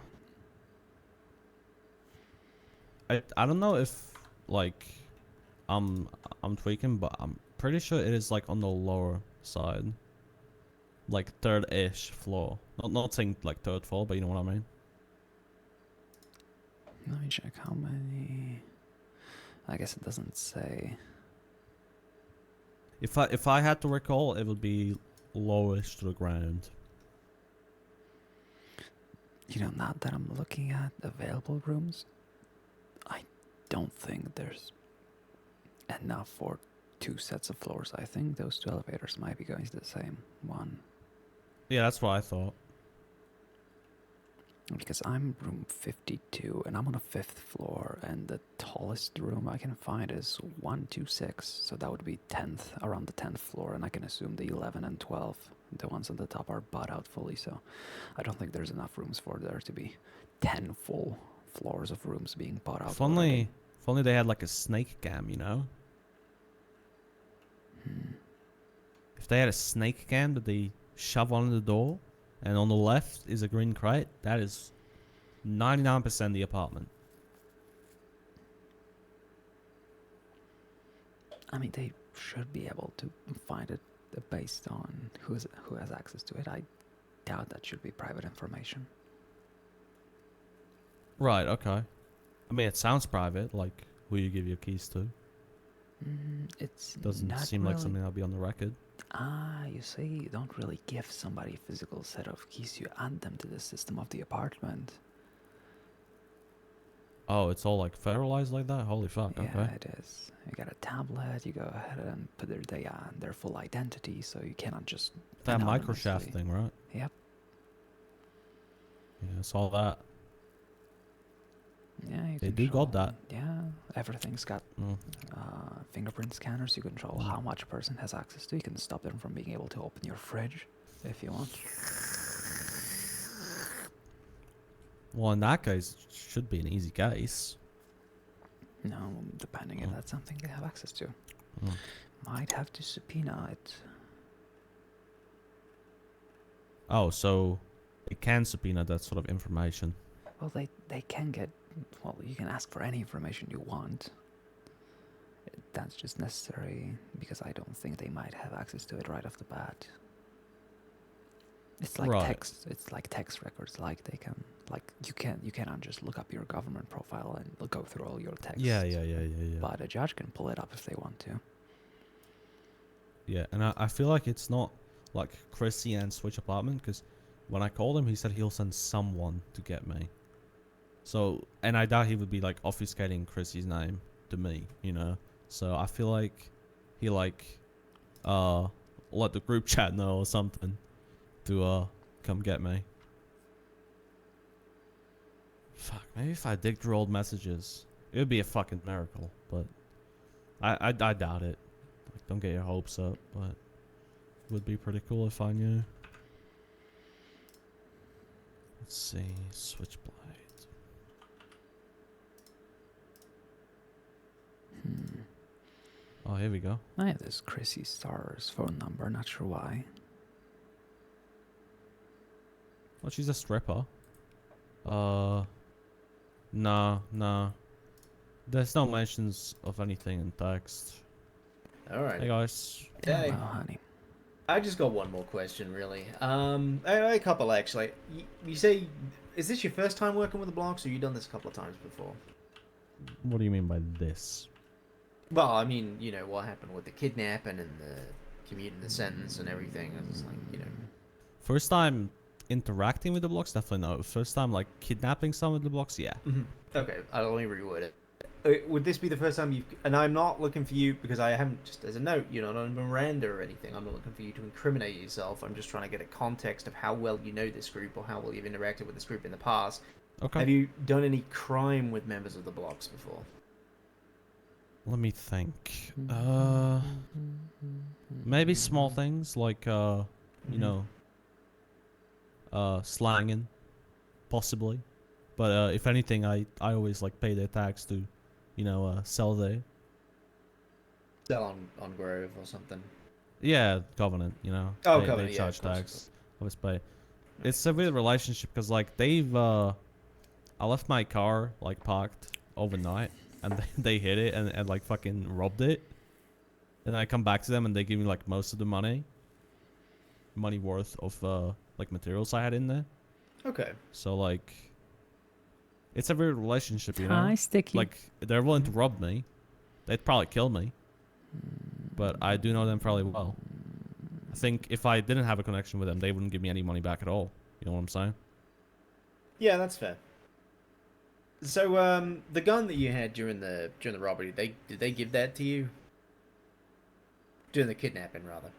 [SPEAKER 11] check.
[SPEAKER 3] I don't know if like I'm tweaking, but I'm pretty sure it is like on the lower side, like third-ish floor. Not saying like third floor, but you know what I mean.
[SPEAKER 11] Let me check how many. I guess it doesn't say.
[SPEAKER 3] If I had to recall, it would be lowish to the ground.
[SPEAKER 11] You know, now that I'm looking at available rooms, I don't think there's enough for 2 sets of floors. I think those 2 elevators might be going to the same one.
[SPEAKER 3] Yeah, that's what I thought.
[SPEAKER 11] Because I'm room 52 and I'm on the 5th floor, and the tallest room I can find is 126. So that would be 10th, around the 10th floor, and I can assume the 11 and 12, the ones on the top, are bought out fully. So I don't think there's enough rooms for there to be 10 full floors of rooms being bought out.
[SPEAKER 3] If only they had like a snake cam, you know? If they had a snake cam that they shove on the door, and on the left is a green crate, that is 99% the apartment.
[SPEAKER 11] I mean, they should be able to find it based on who has access to it. I doubt that should be private information.
[SPEAKER 3] Right, okay. I mean, it sounds private, like who you give your keys to.
[SPEAKER 11] It's
[SPEAKER 3] Doesn't
[SPEAKER 11] not
[SPEAKER 3] seem like
[SPEAKER 11] really-
[SPEAKER 3] something that'll be on the record.
[SPEAKER 11] Ah, you see, you don't really give somebody a physical set of keys. You add them to the system of the apartment.
[SPEAKER 3] Oh, it's all like federalized like that? Holy fuck,
[SPEAKER 11] Yeah,
[SPEAKER 3] okay.
[SPEAKER 11] it is. You got a tablet, you go ahead and put their full identity, so you cannot just...
[SPEAKER 3] That
[SPEAKER 11] anonymously-
[SPEAKER 3] microshaft thing, right?
[SPEAKER 11] Yep.
[SPEAKER 3] Yeah, it's all that.
[SPEAKER 11] Yeah, you
[SPEAKER 3] They do got
[SPEAKER 11] control-
[SPEAKER 3] that.
[SPEAKER 11] Yeah, everything's got
[SPEAKER 3] Mm.
[SPEAKER 11] fingerprint scanners. You control
[SPEAKER 3] Mm.
[SPEAKER 11] how much a person has access to. You can stop them from being able to open your fridge if you want.
[SPEAKER 3] Well, in that case, it should be an easy case.
[SPEAKER 11] No, depending if
[SPEAKER 3] Mm.
[SPEAKER 11] that's something they have access to.
[SPEAKER 3] Mm.
[SPEAKER 11] Might have to subpoena it.
[SPEAKER 3] Oh, so it can subpoena that sort of information.
[SPEAKER 11] Well, they can get... Well, you can ask for any information you want. That's just necessary because I don't think they might have access to it right off the bat. It's like
[SPEAKER 3] Right.
[SPEAKER 11] text. It's like text records. Like they can, like you cannot just look up your government profile and go through all your texts.
[SPEAKER 3] Yeah.
[SPEAKER 11] But a judge can pull it up if they want to.
[SPEAKER 3] Yeah, and I feel like it's not like Chrissy and Switch apartment, because when I called him, he said he'll send someone to get me. So, and I doubt he would be like obfuscating Chrissy's name to me, you know? So I feel like he like, let the group chat know or something to, come get me. Fuck, maybe if I dig through old messages, it would be a fucking miracle, but I doubt it. Like, don't get your hopes up, but it would be pretty cool if I knew. Let's see, Switchblade. Oh, here we go.
[SPEAKER 11] I have this Chrissy Star's phone number. Not sure why.
[SPEAKER 3] Oh, she's a stripper. No. There's no mentions of anything in text.
[SPEAKER 9] All right.
[SPEAKER 3] Hey guys.
[SPEAKER 9] Hey.
[SPEAKER 11] Hello, honey.
[SPEAKER 9] I just got one more question, really. A couple actually. You say, is this your first time working with the blocks, or you done this a couple of times before?
[SPEAKER 3] What do you mean by this?
[SPEAKER 9] Well, I mean, you know what happened with the kidnapping and the commuting the sentence and everything. It's like, you know.
[SPEAKER 3] First time interacting with the blocks, definitely no. First time like kidnapping some of the blocks, yeah.
[SPEAKER 9] Okay, let me reword it. Would this be the first time you've... And I'm not looking for you, because I haven't, just as a note, you're not on Miranda or anything. I'm not looking for you to incriminate yourself. I'm just trying to get a context of how well you know this group or how well you've interacted with this group in the past.
[SPEAKER 3] Okay.
[SPEAKER 9] Have you done any crime with members of the blocks before?
[SPEAKER 3] Let me think. Maybe small things like you know, slanging, possibly. But if anything, I always like pay their tax to, you know, sell there.
[SPEAKER 9] Sell on Grove or something.
[SPEAKER 3] Yeah, Covenant, you know.
[SPEAKER 9] Oh,
[SPEAKER 3] they
[SPEAKER 9] Covenant, yeah,
[SPEAKER 3] charge
[SPEAKER 9] of course, of
[SPEAKER 3] tax. Always pay. It's a weird relationship because like they've I left my car like parked overnight and they hit it and like fucking robbed it. And I come back to them and they give me like most of the money worth of like materials I had in there.
[SPEAKER 9] Okay.
[SPEAKER 3] So like it's a weird relationship, you know.
[SPEAKER 11] Hi, Sticky.
[SPEAKER 3] Like they're willing to rob me. They'd probably kill me. But I do know them fairly well. I think if I didn't have a connection with them, they wouldn't give me any money back at all. You know what I'm saying?
[SPEAKER 9] Yeah, that's fair. So, the gun that you had during the robbery, did they give that to you? During the kidnapping, rather.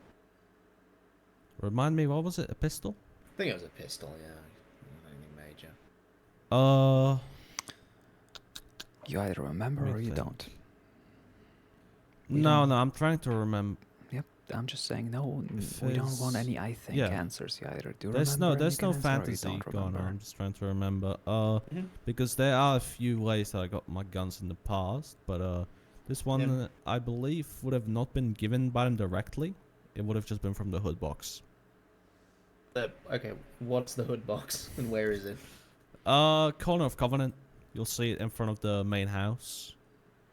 [SPEAKER 3] Remind me, what was it? A pistol?
[SPEAKER 9] I think it was a pistol, yeah. Not anything major.
[SPEAKER 11] You either remember
[SPEAKER 3] Let me
[SPEAKER 11] or you
[SPEAKER 3] think.
[SPEAKER 11] don't.
[SPEAKER 3] No, I'm trying to remember.
[SPEAKER 11] Yep, I'm just saying no.
[SPEAKER 3] If
[SPEAKER 11] We don't want
[SPEAKER 3] it's-
[SPEAKER 11] any I think
[SPEAKER 3] yeah.
[SPEAKER 11] answers. You either do
[SPEAKER 3] There's
[SPEAKER 11] remember.
[SPEAKER 3] no
[SPEAKER 11] and you can answer, or you
[SPEAKER 3] fantasy
[SPEAKER 11] don't
[SPEAKER 3] going on.
[SPEAKER 11] remember.
[SPEAKER 3] I'm just trying to remember.
[SPEAKER 9] Mhm.
[SPEAKER 3] Because there are a few ways that I got my guns in the past, but this one I believe would have not been given by them directly. It would have just been from the hood box.
[SPEAKER 9] Okay, what's the hood box and where is it?
[SPEAKER 3] Corner of Covenant. You'll see it in front of the main house.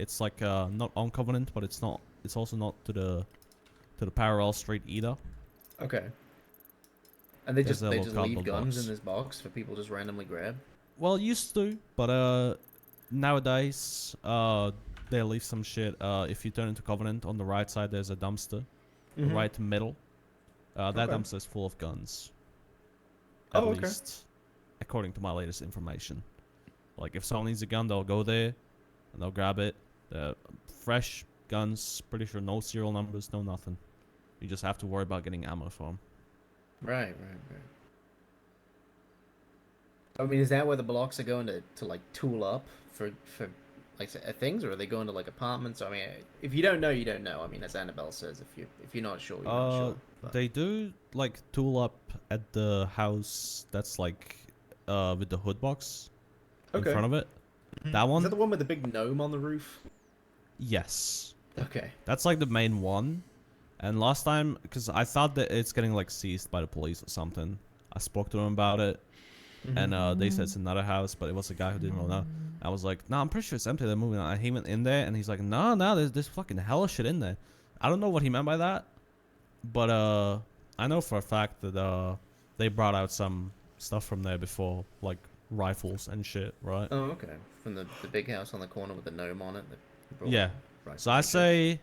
[SPEAKER 3] It's like not on Covenant, but it's not. It's also not to the parallel street either.
[SPEAKER 9] Okay. And they
[SPEAKER 3] There's
[SPEAKER 9] just
[SPEAKER 3] a
[SPEAKER 9] they
[SPEAKER 3] little
[SPEAKER 9] just leave
[SPEAKER 3] cardboard
[SPEAKER 9] guns
[SPEAKER 3] box.
[SPEAKER 9] in this box for people just randomly grab.
[SPEAKER 3] Well, used to, but nowadays they leave some shit. If you turn into Covenant on the right side, there's a dumpster.
[SPEAKER 9] Mhm.
[SPEAKER 3] Right middle. That
[SPEAKER 9] Okay.
[SPEAKER 3] dumpster is full of guns.
[SPEAKER 9] Oh,
[SPEAKER 3] At
[SPEAKER 9] okay.
[SPEAKER 3] least, according to my latest information. Like, if someone needs a gun, they'll go there and they'll grab it. Fresh guns, pretty sure no serial numbers, no nothing. You just have to worry about getting ammo for them.
[SPEAKER 9] Right. I mean, is that where the blocks are going to like tool up for like things, or are they going to like apartments? I mean, if you don't know, you don't know. I mean, as Annabelle says, if you're not sure, you're not sure. But-
[SPEAKER 3] They do like tool up at the house that's like with the hood box in
[SPEAKER 9] Okay.
[SPEAKER 3] front of it.
[SPEAKER 9] Mhm.
[SPEAKER 3] That one?
[SPEAKER 9] Is that the one with the big gnome on the roof?
[SPEAKER 3] Yes.
[SPEAKER 9] Okay.
[SPEAKER 3] That's like the main one. And last time, because I thought that it's getting like seized by the police or something, I spoke to them about it.
[SPEAKER 9] Mhm.
[SPEAKER 3] And they said it's another house, but it was a guy who didn't know. I was like, nah, I'm pretty sure it's empty. They're moving on. He went in there and he's like, no, there's fucking hella shit in there. I don't know what he meant by that, but I know for a fact that they brought out some stuff from there before, like rifles and shit, right?
[SPEAKER 9] Oh, okay. From the big house on the corner with the gnome on it. That you brought
[SPEAKER 3] Yeah.
[SPEAKER 9] right
[SPEAKER 3] So
[SPEAKER 9] from
[SPEAKER 3] I
[SPEAKER 9] the church.
[SPEAKER 3] say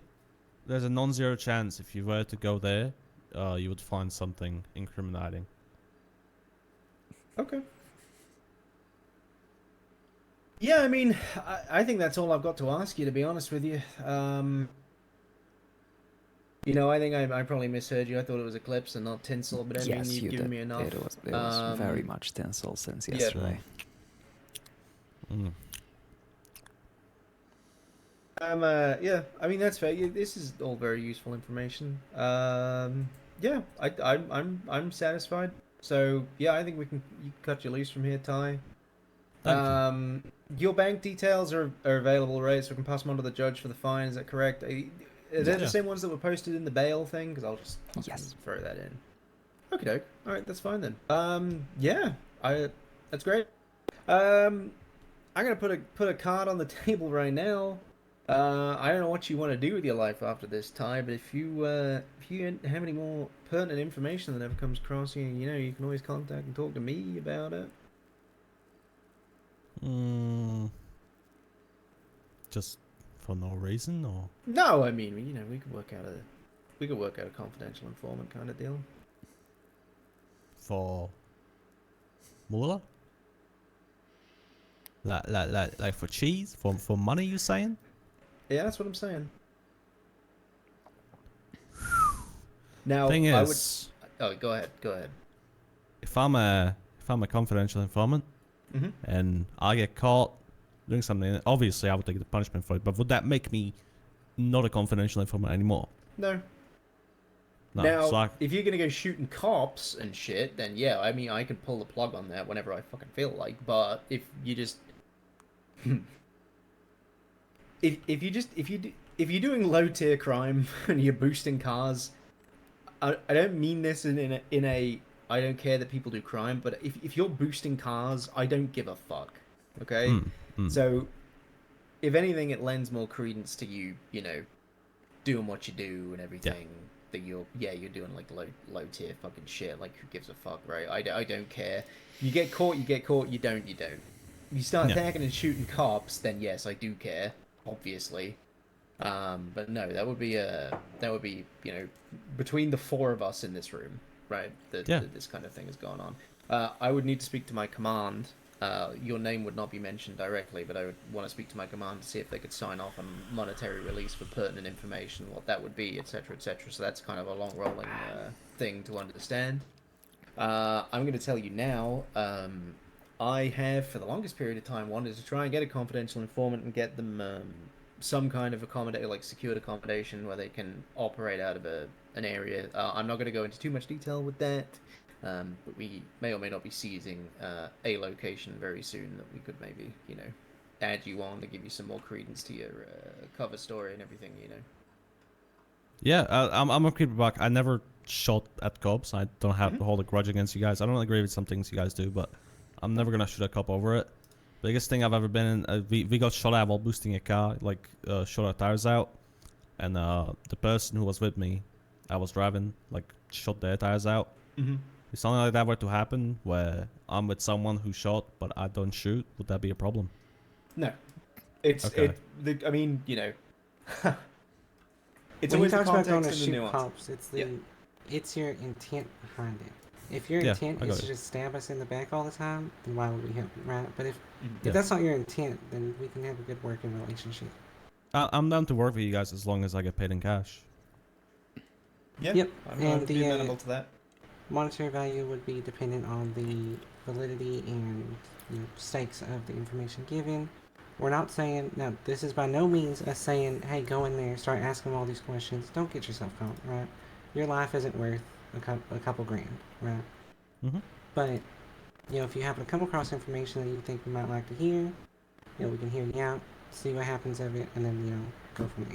[SPEAKER 3] there's a non-zero chance if you were to go there, you would find something incriminating.
[SPEAKER 9] Okay. Yeah, I mean, I think that's all I've got to ask you, to be honest with you. You know, I think I probably misheard you. I thought it was Eclipse and not Tinsel, but I
[SPEAKER 11] Yes,
[SPEAKER 9] mean,
[SPEAKER 11] you
[SPEAKER 9] you've given
[SPEAKER 11] did.
[SPEAKER 9] me enough.
[SPEAKER 11] It was very much tinsel since
[SPEAKER 9] yeah.
[SPEAKER 11] yesterday.
[SPEAKER 9] Yeah, I mean that's fair. This is all very useful information. Yeah, I'm satisfied. So yeah, I think you can cut your loose from here, Ty.
[SPEAKER 3] Thank you.
[SPEAKER 9] Your bank details are available, right? So we can pass them on to the judge for the fine. Is that correct? Are they the same ones that were posted in the bail thing? Because I'll just throw that in. Okay, doke. All right, that's fine then. Yeah, that's great. I'm gonna put a card on the table right now. I don't know what you want to do with your life after this, Ty, but if you have any more pertinent information that ever comes across you, you know, you can always contact and talk to me about it.
[SPEAKER 3] Just for no reason, or
[SPEAKER 9] No, I mean, you know, we could work out a confidential informant kind of deal.
[SPEAKER 3] for moolah? Like for cheese? For money, you saying?
[SPEAKER 9] Yeah, that's what I'm saying. Now,
[SPEAKER 3] Thing
[SPEAKER 9] I
[SPEAKER 3] is,
[SPEAKER 9] would. Oh, go ahead.
[SPEAKER 3] if I'm a confidential informant
[SPEAKER 9] Mhm.
[SPEAKER 3] and I get caught doing something, obviously I would take the punishment for it. But would that make me not a confidential informant anymore?
[SPEAKER 9] No.
[SPEAKER 3] No.
[SPEAKER 9] Now,
[SPEAKER 3] So
[SPEAKER 9] if you're gonna go shooting cops and shit, then yeah, I mean, I can pull the plug on that whenever I fucking feel like. But if you just, if you're doing low tier crime and you're boosting cars, I don't mean this in a I don't care that people do crime, but if you're boosting cars, I don't give a fuck. Okay, so if anything, it lends more credence to you, you know, doing what you do and everything. That you're doing like low tier fucking shit. Like, who gives a fuck, right? I don't care. You get caught, you get caught. You don't. You start attacking and shooting cops, then yes, I do care, obviously. But no, that would be you know, between the four of us in this room, right? That this kind of thing is going on. I would need to speak to my command. Your name would not be mentioned directly, but I would want to speak to my command to see if they could sign off on monetary release for pertinent information, what that would be, etc., etc. So that's kind of a long rolling thing to understand. I'm going to tell you now. I have, for the longest period of time, wanted to try and get a confidential informant and get them some kind of accommodation, like secured accommodation, where they can operate out of an area. I'm not going to go into too much detail with that, but we may or may not be seizing a location very soon that we could maybe, add you on to give you some more credence to your cover story and everything,
[SPEAKER 3] Yeah, I'm a creeper back. I never shot at cops. I don't have to hold a grudge against you guys. I don't agree with some things you guys do, but I'm never gonna shoot a cop over it. Biggest thing I've ever been in, we got shot at while boosting a car, like shot our tires out, and the person who was with me, I was driving, like shot their tires out.
[SPEAKER 9] Mm-hmm.
[SPEAKER 3] If something like that were to happen, where I'm with someone who shot but I don't shoot, would that be a problem?
[SPEAKER 9] No, it's
[SPEAKER 3] Okay.
[SPEAKER 9] I mean, it's
[SPEAKER 10] when he
[SPEAKER 9] always the
[SPEAKER 10] talks about going
[SPEAKER 9] context
[SPEAKER 10] to
[SPEAKER 9] and the
[SPEAKER 10] shoot
[SPEAKER 9] nuance.
[SPEAKER 10] cops, it's your intent behind it. If your
[SPEAKER 3] Yeah,
[SPEAKER 10] intent
[SPEAKER 3] I
[SPEAKER 10] is
[SPEAKER 3] got
[SPEAKER 10] to
[SPEAKER 3] it.
[SPEAKER 10] just stab us in the back all the time, then why would we help you, right? But if
[SPEAKER 3] Yeah.
[SPEAKER 10] that's not your intent, then we can have a good working relationship.
[SPEAKER 3] I'm down to work with you guys as long as I get paid in cash.
[SPEAKER 9] Yeah,
[SPEAKER 10] Yep,
[SPEAKER 9] I'm
[SPEAKER 10] and
[SPEAKER 9] be
[SPEAKER 10] the
[SPEAKER 9] amenable to that.
[SPEAKER 10] monetary value would be dependent on the validity and stakes of the information given. We're not saying, now this is by no means us saying, hey, go in there, start asking them all these questions. Don't get yourself caught, right? Your life isn't worth a couple grand, right?
[SPEAKER 3] Mm-hmm.
[SPEAKER 10] But, if you happen to come across information that you think we might like to hear, we can hear you out, see what happens of it, and then, go from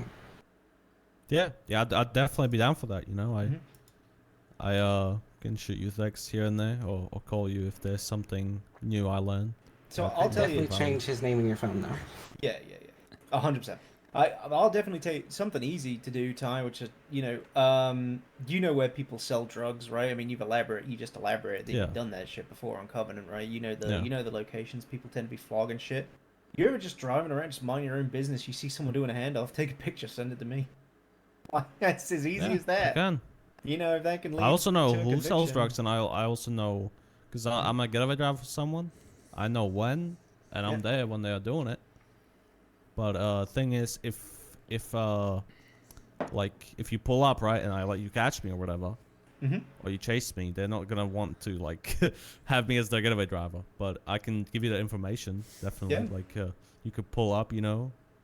[SPEAKER 10] there.
[SPEAKER 3] Yeah, I'd definitely be down for that.
[SPEAKER 9] Mhm.
[SPEAKER 3] I can shoot you texts here and there, or call you if there's something new I learn.
[SPEAKER 9] So
[SPEAKER 3] Okay.
[SPEAKER 9] I'll tell you.
[SPEAKER 10] Definitely change his name in your phone, though.
[SPEAKER 9] Yeah, 100%. I'll definitely tell you something easy to do, Ty, which is you know where people sell drugs, right? I mean, you just elaborated that
[SPEAKER 3] Yeah.
[SPEAKER 9] you've done that shit before on Covenant, right?
[SPEAKER 3] Yeah.
[SPEAKER 9] You know the locations people tend to be flogging shit. You're ever just driving around, just minding your own business. You see someone doing a handoff, take a picture, send it to me. That's as easy as
[SPEAKER 3] I
[SPEAKER 9] that.
[SPEAKER 3] can.
[SPEAKER 9] If that can lead
[SPEAKER 3] I also know
[SPEAKER 9] to a
[SPEAKER 3] who sells
[SPEAKER 9] conviction.
[SPEAKER 3] drugs, and I also know, because I'm a getaway driver for someone. I know when, and I'm there when they are doing it. But thing is, if you pull up, right, and I let you catch me or whatever, or you chase me, they're not gonna want to have me as their getaway driver. But I can give you the information, definitely.
[SPEAKER 9] Yeah.
[SPEAKER 3] You could pull up,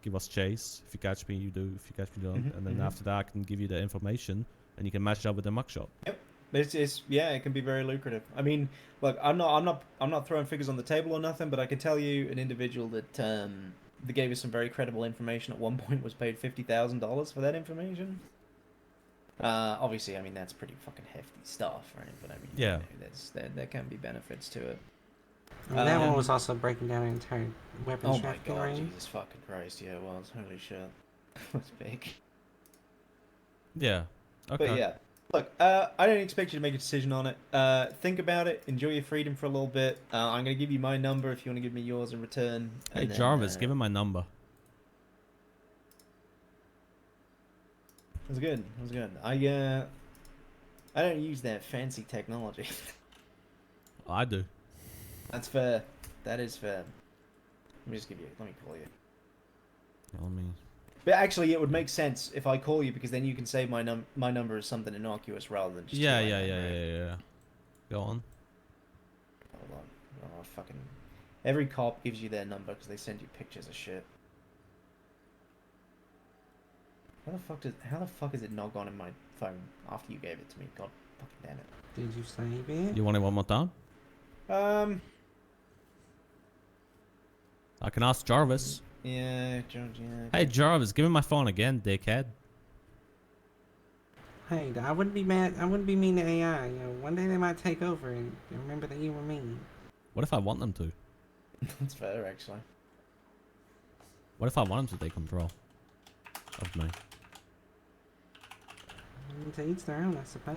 [SPEAKER 3] give us chase. If you catch me, you do. If you catch me, you don't. And then after that, I can give you the information, and you can match it up with the mugshot.
[SPEAKER 9] Yep. It can be very lucrative. I mean, look, I'm not throwing figures on the table or nothing, but I can tell you an individual that gave us some very credible information at one point was paid $50,000 for that information. Obviously, I mean that's pretty fucking hefty stuff, right? But I mean,
[SPEAKER 3] Yeah.
[SPEAKER 9] there can be benefits to it.
[SPEAKER 10] And that one was also breaking down an entire weapons
[SPEAKER 9] Oh my
[SPEAKER 10] trafficking
[SPEAKER 9] god,
[SPEAKER 10] ring.
[SPEAKER 9] Jesus fucking Christ! Yeah, it was. Holy shit, it was big.
[SPEAKER 3] Yeah. Okay.
[SPEAKER 9] But yeah, look, I don't expect you to make a decision on it. Think about it. Enjoy your freedom for a little bit. I'm gonna give you my number if you want to give me yours in return.
[SPEAKER 3] Hey
[SPEAKER 9] and then,
[SPEAKER 3] Jarvis, give him my number.
[SPEAKER 9] It was good. It was good. I don't use that fancy technology.
[SPEAKER 3] I do.
[SPEAKER 9] That's fair. That is fair. Let me call you.
[SPEAKER 3] Let me.
[SPEAKER 9] But actually, it would make sense if I call you because then you can say my number is something innocuous rather than just
[SPEAKER 3] Yeah.
[SPEAKER 9] your name, right?
[SPEAKER 3] Yeah. Go on.
[SPEAKER 9] Hold on. Oh, fucking. Every cop gives you their number because they send you pictures of shit. How the fuck is it not gone in my phone after you gave it to me? God fucking damn it.
[SPEAKER 10] Did you save it?
[SPEAKER 3] You want it one more time? I can ask Jarvis.
[SPEAKER 9] Yeah, George, yeah.
[SPEAKER 3] Hey Jarvis, give me my phone again, dickhead.
[SPEAKER 10] Hey, I wouldn't be mad. I wouldn't be mean to AI. One day they might take over and remember that you were mean.
[SPEAKER 3] What if I want them to?
[SPEAKER 9] That's fair, actually.
[SPEAKER 3] What if I want them to take control of me?
[SPEAKER 10] To each their own, I suppose.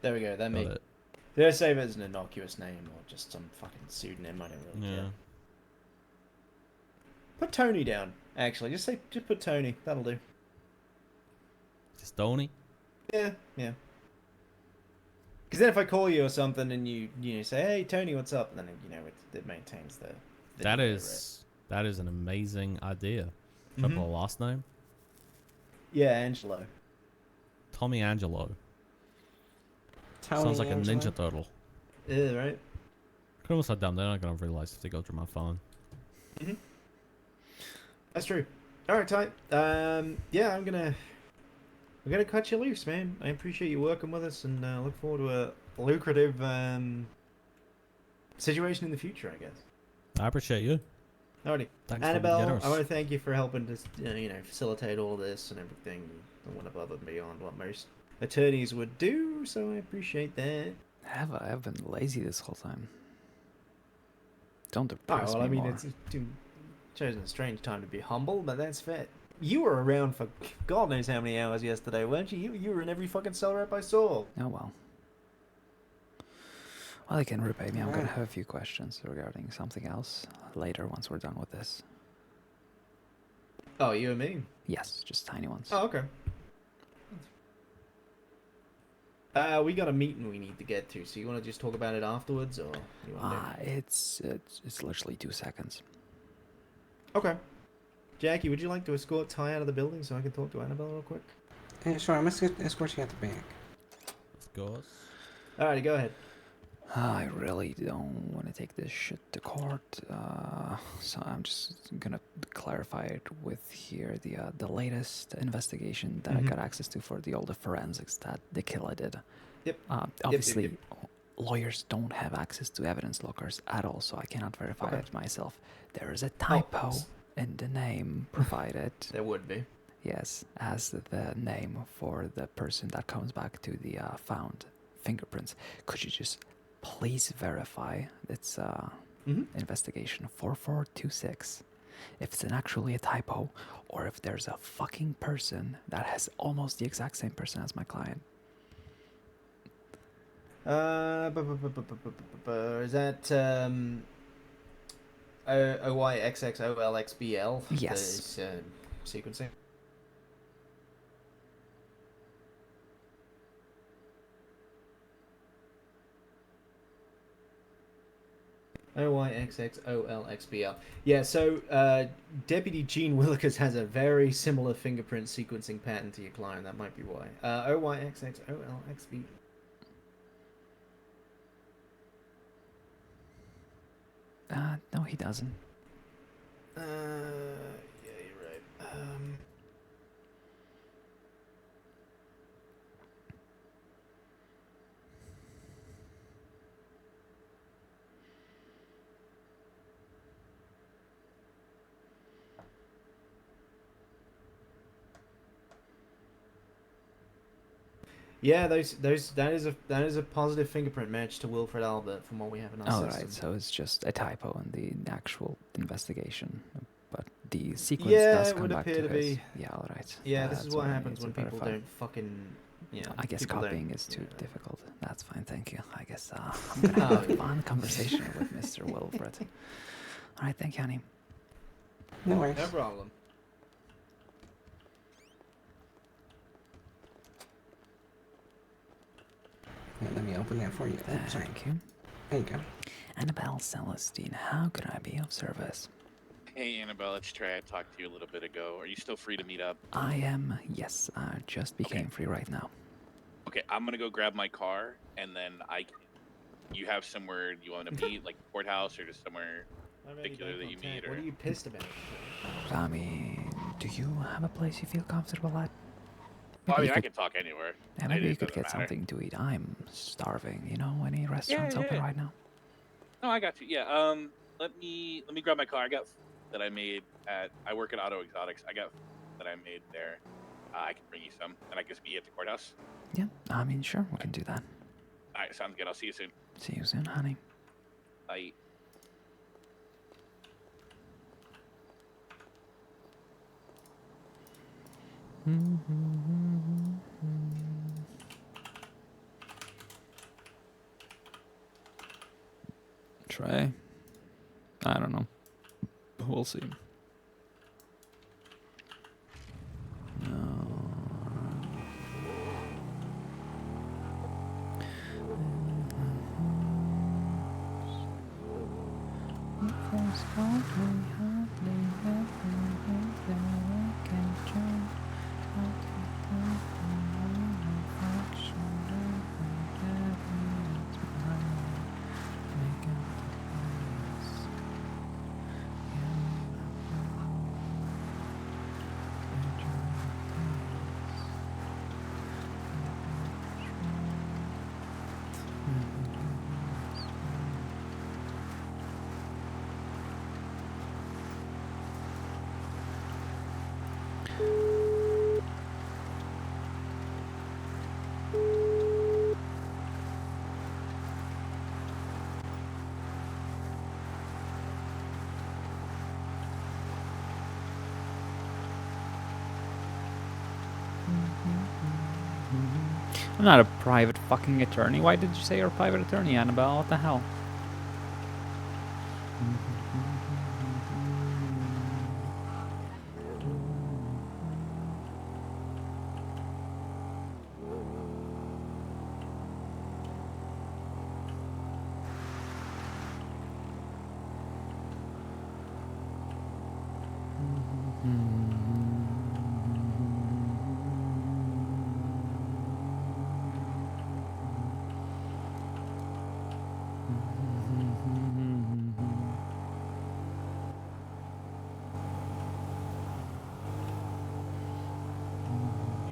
[SPEAKER 9] There we go. That
[SPEAKER 3] Got
[SPEAKER 9] made.
[SPEAKER 3] it.
[SPEAKER 9] Did I save it as an innocuous name or just some fucking pseudonym? I don't really
[SPEAKER 3] Yeah.
[SPEAKER 9] care. Put Tony down. Actually, just put Tony. That'll do.
[SPEAKER 3] Just Tony?
[SPEAKER 9] Yeah. Because then if I call you or something and you say, "Hey Tony, what's up?" and then it maintains the
[SPEAKER 3] That
[SPEAKER 9] data,
[SPEAKER 3] is an amazing idea.
[SPEAKER 9] Mhm.
[SPEAKER 3] Triple last name?
[SPEAKER 9] right? Yeah, Angelo.
[SPEAKER 3] Tommy Angelo.
[SPEAKER 10] Tony
[SPEAKER 3] Sounds like
[SPEAKER 10] Angelo.
[SPEAKER 3] a Ninja Turtle.
[SPEAKER 9] Yeah, right.
[SPEAKER 3] Could almost have done. They're not gonna realize if they go through my phone.
[SPEAKER 9] That's true. All right, Ty. Yeah, I'm gonna cut you loose, man. I appreciate you working with us, and look forward to a lucrative situation in the future, I guess.
[SPEAKER 3] I appreciate you.
[SPEAKER 9] Alrighty.
[SPEAKER 3] Thanks for being
[SPEAKER 9] Annabelle,
[SPEAKER 3] generous.
[SPEAKER 9] I want to thank you for helping to, facilitate all this and everything. And went above and beyond what most attorneys would do, so I appreciate that.
[SPEAKER 11] I've been lazy this whole time. Don't
[SPEAKER 9] Oh,
[SPEAKER 11] depress
[SPEAKER 9] well,
[SPEAKER 11] me
[SPEAKER 9] I mean,
[SPEAKER 11] more.
[SPEAKER 9] it's chosen a strange time to be humble, but that's fair. You were around for God knows how many hours yesterday, weren't you? You were in every fucking cell rep I saw.
[SPEAKER 11] Oh well. Well, you can repay me. I'm gonna
[SPEAKER 10] Right.
[SPEAKER 11] have a few questions regarding something else later once we're done with this.
[SPEAKER 9] Oh, you and me?
[SPEAKER 11] Yes, just tiny ones.
[SPEAKER 9] Oh, okay. We got a meeting we need to get to, so you want to just talk about it afterwards, or you want to?
[SPEAKER 11] It's literally 2 seconds.
[SPEAKER 9] Okay. Jackie, would you like to escort Ty out of the building so I can talk to Annabelle real quick?
[SPEAKER 10] Sure, I'm gonna escort you out the back.
[SPEAKER 3] Of course.
[SPEAKER 9] Alrighty, go ahead.
[SPEAKER 11] I really don't want to take this shit to court, so I'm just gonna clarify it with here the latest investigation that I got access to for the older forensics that the killer did.
[SPEAKER 9] Yep.
[SPEAKER 11] Obviously, lawyers don't have access to evidence lockers at all, so I cannot verify it myself. There is a typo in the name provided.
[SPEAKER 9] There would be.
[SPEAKER 11] Yes, as the name for the person that comes back to the found fingerprints. Could you just please verify it's investigation 4426 if it's actually a typo or if there's a fucking person that has almost the exact same person as my client?
[SPEAKER 9] Is that OYXXOLXBL?
[SPEAKER 11] Yes.
[SPEAKER 9] The, sequencing. OYXXOLXBL. Yeah, so Deputy Gene Willikers has a very similar fingerprint sequencing pattern to your client. That might be why. OYXXOLXBL.
[SPEAKER 11] No, he doesn't.
[SPEAKER 9] Yeah, you're right. Yeah, that is a positive fingerprint match to Wilfred Albert from what we have in our system.
[SPEAKER 11] Alright, so it's just a typo in the actual investigation, but the sequence
[SPEAKER 9] Yeah,
[SPEAKER 11] does
[SPEAKER 9] it
[SPEAKER 11] come
[SPEAKER 9] would
[SPEAKER 11] back
[SPEAKER 9] appear
[SPEAKER 11] to
[SPEAKER 9] to
[SPEAKER 11] his.
[SPEAKER 9] be.
[SPEAKER 11] Yeah, alright.
[SPEAKER 9] Yeah, this
[SPEAKER 11] That's
[SPEAKER 9] is what
[SPEAKER 11] I
[SPEAKER 9] happens
[SPEAKER 11] need
[SPEAKER 9] when
[SPEAKER 11] to
[SPEAKER 9] people
[SPEAKER 11] verify.
[SPEAKER 9] don't fucking. Yeah,
[SPEAKER 11] I guess
[SPEAKER 9] people don't-
[SPEAKER 11] copying is too
[SPEAKER 9] yeah.
[SPEAKER 11] difficult. That's fine, thank you. I guess I'm gonna have a fun conversation with Mr. Wilfred. Alright, thank you, honey.
[SPEAKER 10] No worries.
[SPEAKER 9] No problem.
[SPEAKER 10] Yeah, let me open that for you. Oh, sorry.
[SPEAKER 11] Thank you.
[SPEAKER 10] There you go.
[SPEAKER 11] Annabelle Celestine, how can I be of service?
[SPEAKER 8] Hey, Annabelle, it's Trey. I talked to you a little bit ago. Are you still free to meet up?
[SPEAKER 11] I am, yes, I just became free right now.
[SPEAKER 8] Okay, I'm gonna go grab my car, and then you have somewhere you want to meet, like courthouse or just somewhere particular that you meet, or
[SPEAKER 9] What are you pissed about?
[SPEAKER 11] I mean, do you have a place you feel comfortable at?
[SPEAKER 8] Well, I
[SPEAKER 11] Maybe
[SPEAKER 8] mean,
[SPEAKER 11] you
[SPEAKER 8] I
[SPEAKER 11] could-
[SPEAKER 8] can talk anywhere.
[SPEAKER 11] Yeah, maybe
[SPEAKER 8] It
[SPEAKER 11] you could
[SPEAKER 8] doesn't
[SPEAKER 11] get
[SPEAKER 8] matter.
[SPEAKER 11] something to eat. I'm starving. You know, any restaurants open
[SPEAKER 8] yeah.
[SPEAKER 11] right now?
[SPEAKER 8] No, I got you. Yeah. Let me grab my car. I got that I made at. I work at Auto Exotics. I got that I made there. I can bring you some, and I guess meet you at the courthouse.
[SPEAKER 11] Yeah, I mean, sure, we can do that.
[SPEAKER 8] All right, sounds good. I'll see you soon.
[SPEAKER 11] See you soon, honey.
[SPEAKER 8] Bye.
[SPEAKER 1] Trey? I don't know. We'll see. I'm not a private fucking attorney. Why did you say you're a private attorney, Annabelle? What the hell?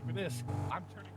[SPEAKER 8] For this, I'm turning around.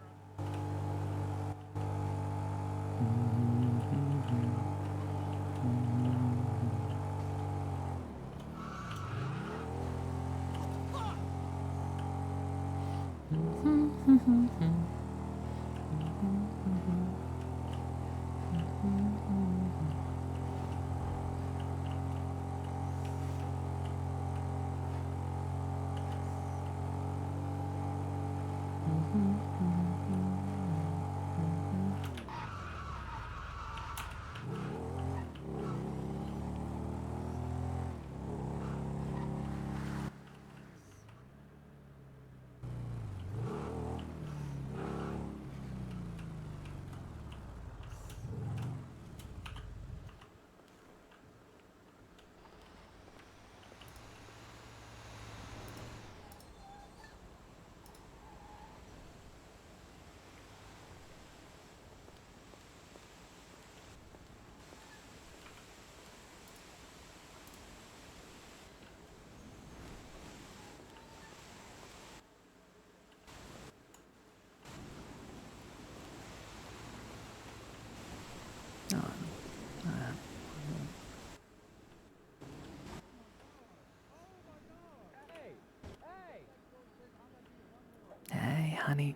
[SPEAKER 11] Hey, honey.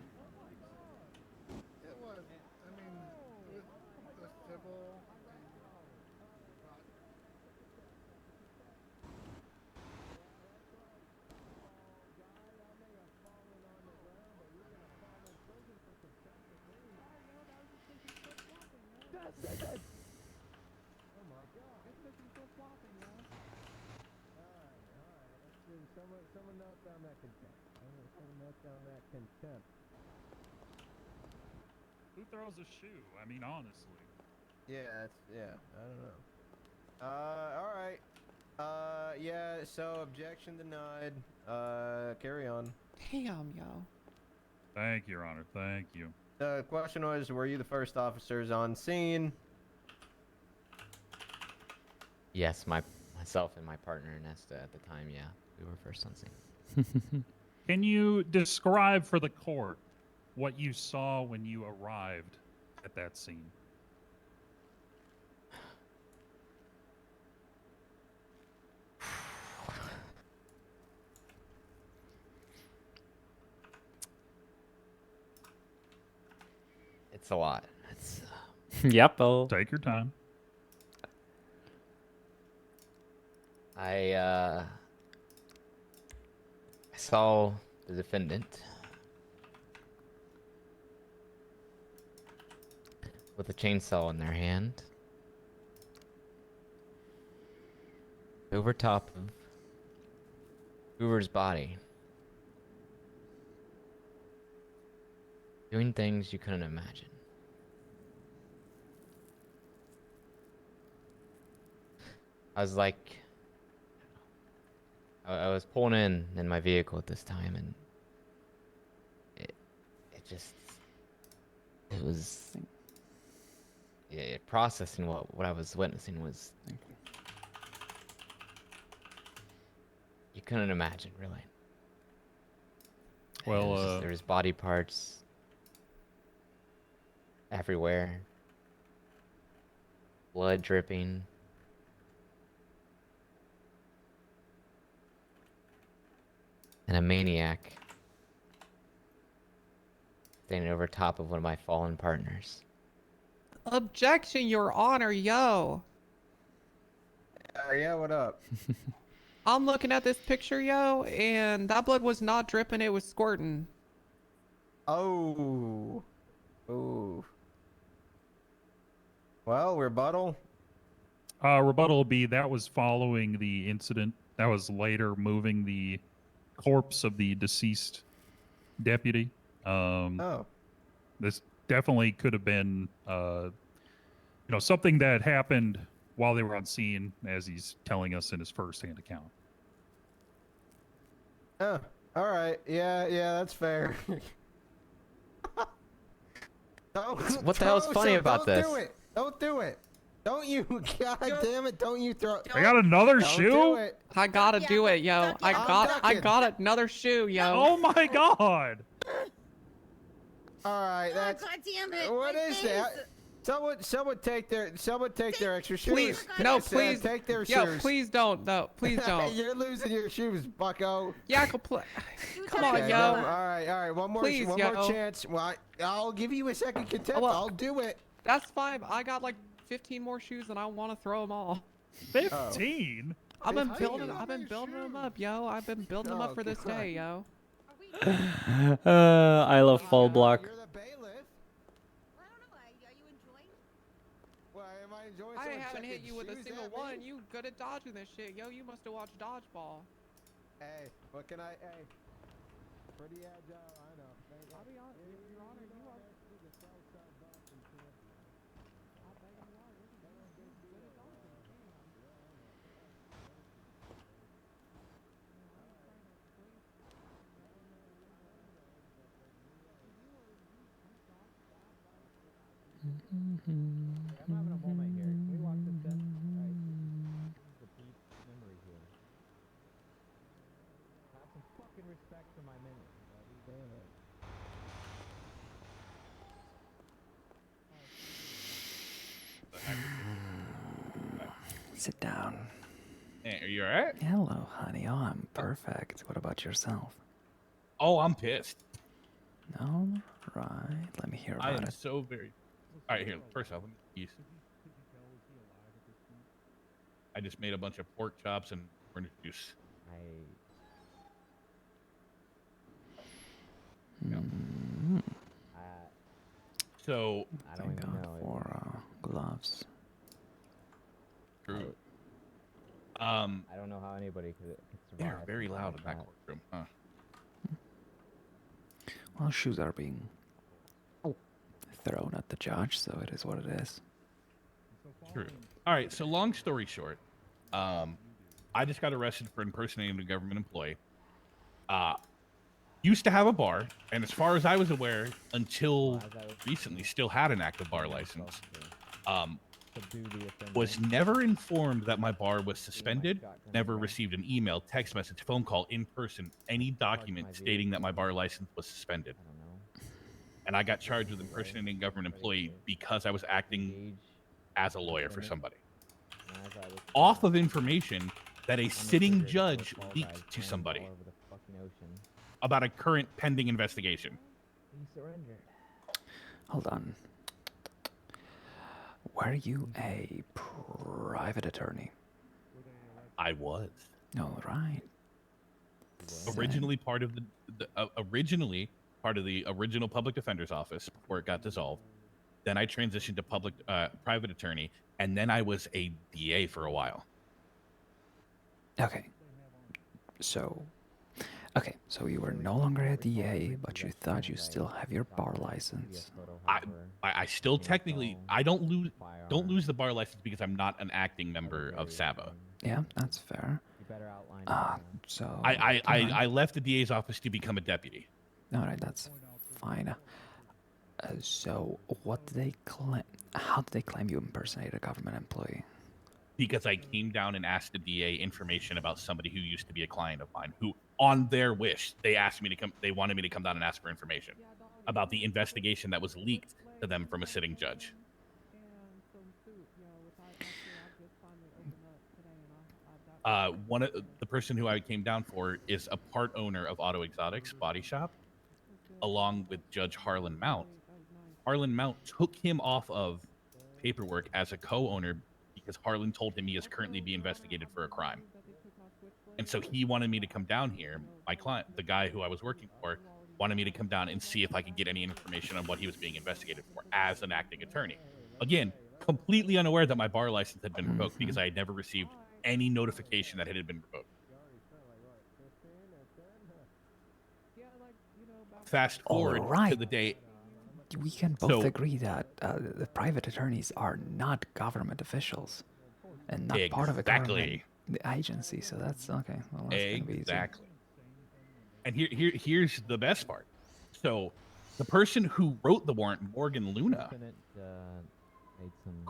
[SPEAKER 12] It was, I mean, with the civil. Someone note down that contempt. Someone note down that contempt.
[SPEAKER 13] Who throws a shoe? I mean, honestly.
[SPEAKER 12] Yeah, I don't know. Alright. Yeah, so objection denied. Carry on.
[SPEAKER 14] Damn, yo.
[SPEAKER 13] Thank you, Your Honor. Thank you.
[SPEAKER 12] The question was, were you the first officers on scene?
[SPEAKER 15] Yes, myself and my partner Nesta at the time, yeah. We were first on scene.
[SPEAKER 13] Can you describe for the court what you saw when you arrived at that scene?
[SPEAKER 15] It's a lot. It's
[SPEAKER 1] Yep, I'll
[SPEAKER 13] take your time.
[SPEAKER 15] I saw the defendant with a chainsaw in their hand over top of Hoover's body, doing things you couldn't imagine. I was like, I was pulling in my vehicle at this time, and it was processing what I was witnessing was you couldn't imagine, really.
[SPEAKER 13] Well,
[SPEAKER 15] there was body parts everywhere, blood dripping. And a maniac standing over top of one of my fallen partners.
[SPEAKER 14] Objection, Your Honor, yo.
[SPEAKER 12] Yeah, what up?
[SPEAKER 14] I'm looking at this picture, yo, and that blood was not dripping, it was squirting.
[SPEAKER 12] Oh. Ooh. Well, rebuttal.
[SPEAKER 13] Rebuttal will be that was following the incident. That was later moving the corpse of the deceased deputy.
[SPEAKER 12] Oh.
[SPEAKER 13] This definitely could have been, something that happened while they were on scene, as he's telling us in his first-hand account.
[SPEAKER 12] Oh. All right. Yeah. That's fair.
[SPEAKER 15] What the hell's funny about this?
[SPEAKER 12] Don't do it. Don't you? God damn it! Don't you throw?
[SPEAKER 13] I got another
[SPEAKER 12] Don't
[SPEAKER 13] shoe.
[SPEAKER 12] do it.
[SPEAKER 14] I gotta do it, yo. I got another shoe, yo.
[SPEAKER 13] Oh my god.
[SPEAKER 12] All right. That's.
[SPEAKER 6] God damn it!
[SPEAKER 12] What
[SPEAKER 6] my
[SPEAKER 12] is
[SPEAKER 6] face.
[SPEAKER 12] that? Someone take their extra shoes.
[SPEAKER 14] Please, no, please.
[SPEAKER 12] Take their
[SPEAKER 14] Yo,
[SPEAKER 12] shoes.
[SPEAKER 14] please don't. No, please don't.
[SPEAKER 12] You're losing your shoes, bucko.
[SPEAKER 14] Yeah, come on,
[SPEAKER 12] Okay,
[SPEAKER 14] yo.
[SPEAKER 12] no, all right. One more
[SPEAKER 14] Please,
[SPEAKER 12] more
[SPEAKER 14] yo.
[SPEAKER 12] chance. Well, I'll give you a second contempt.
[SPEAKER 14] Well,
[SPEAKER 12] I'll do it.
[SPEAKER 14] That's fine. I got like 15 more shoes and I want to throw them all.
[SPEAKER 13] 15?
[SPEAKER 14] I've been building them up, yo. I've been building them up for this
[SPEAKER 12] God.
[SPEAKER 14] day, yo.
[SPEAKER 1] I love fall block.
[SPEAKER 12] You're the bailiff.
[SPEAKER 6] I don't know. Are you enjoying?
[SPEAKER 12] Well, am I enjoying?
[SPEAKER 14] I
[SPEAKER 12] someone
[SPEAKER 14] haven't hit
[SPEAKER 12] chucking
[SPEAKER 14] you with a
[SPEAKER 12] shoes
[SPEAKER 14] single
[SPEAKER 12] at me?
[SPEAKER 14] one. You good at dodging this shit, yo. You must have watched Dodgeball.
[SPEAKER 12] Hey, what can I? Hey, pretty agile. I know.
[SPEAKER 14] I'll be honest, Your Honor, you are.
[SPEAKER 15] I'm having a moment here. Can we watch this then? Right. The deep memory here. Have some fucking respect for my memory.
[SPEAKER 11] Sit down.
[SPEAKER 8] Hey, are you alright?
[SPEAKER 11] Hello, honey. Oh, I'm perfect. What about yourself?
[SPEAKER 8] Oh, I'm pissed.
[SPEAKER 11] All right. Let me hear
[SPEAKER 8] I
[SPEAKER 11] about
[SPEAKER 8] am
[SPEAKER 11] it.
[SPEAKER 8] so very. All right, here. First off, let me use. I just made a bunch of pork chops and orange juice. So
[SPEAKER 11] I don't even know. For gloves.
[SPEAKER 8] True.
[SPEAKER 15] I don't know how anybody could survive.
[SPEAKER 8] They're very loud in that courtroom, huh?
[SPEAKER 11] Well, shoes are being thrown at the judge, so it is what it is.
[SPEAKER 8] True. All right. So long story short, I just got arrested for impersonating a government employee. Used to have a bar, and as far as I was aware, until recently, still had an active bar license. Was never informed that my bar was suspended. Never received an email, text message, phone call, in person, any document stating that my bar license was suspended. And I got charged with impersonating a government employee because I was acting as a lawyer for somebody. Off of information that a sitting judge leaked to somebody about a current pending investigation.
[SPEAKER 15] He surrendered.
[SPEAKER 11] Hold on. Were you a private attorney?
[SPEAKER 8] I was.
[SPEAKER 11] All right.
[SPEAKER 8] Originally part of originally part of the original public defender's office before it got dissolved. Then I transitioned to private attorney, and then I was a DA for a while.
[SPEAKER 11] Okay. So you were no longer a DA, but you thought you still have your bar license.
[SPEAKER 8] I still technically don't lose the bar license because I'm not an acting member of SAVA.
[SPEAKER 11] Yeah, that's fair. So
[SPEAKER 8] I left the DA's office to become a deputy.
[SPEAKER 11] All right, that's fine. So what did they claim? How did they claim you impersonated a government employee?
[SPEAKER 8] Because I came down and asked the DA information about somebody who used to be a client of mine, who, on their wish, they asked me to come. They wanted me to come down and ask for information about the investigation that was leaked to them from a sitting judge. The person who I came down for is a part owner of Auto Exotics Body Shop, along with Judge Harlan Mount. Harlan Mount took him off of paperwork as a co-owner because Harlan told him he is currently being investigated for a crime. And so he wanted me to come down here. My client, the guy who I was working for, wanted me to come down and see if I could get any information on what he was being investigated for as an acting attorney. Again, completely unaware that my bar license had been revoked because I had never received any notification that it had been revoked. Fast forward to the day.
[SPEAKER 11] We can both agree that the private attorneys are not government officials and not part of a government agency. So that's okay. Well, that's gonna be easy.
[SPEAKER 8] Exactly. And here's the best part. So, the person who wrote the warrant, Morgan Luna,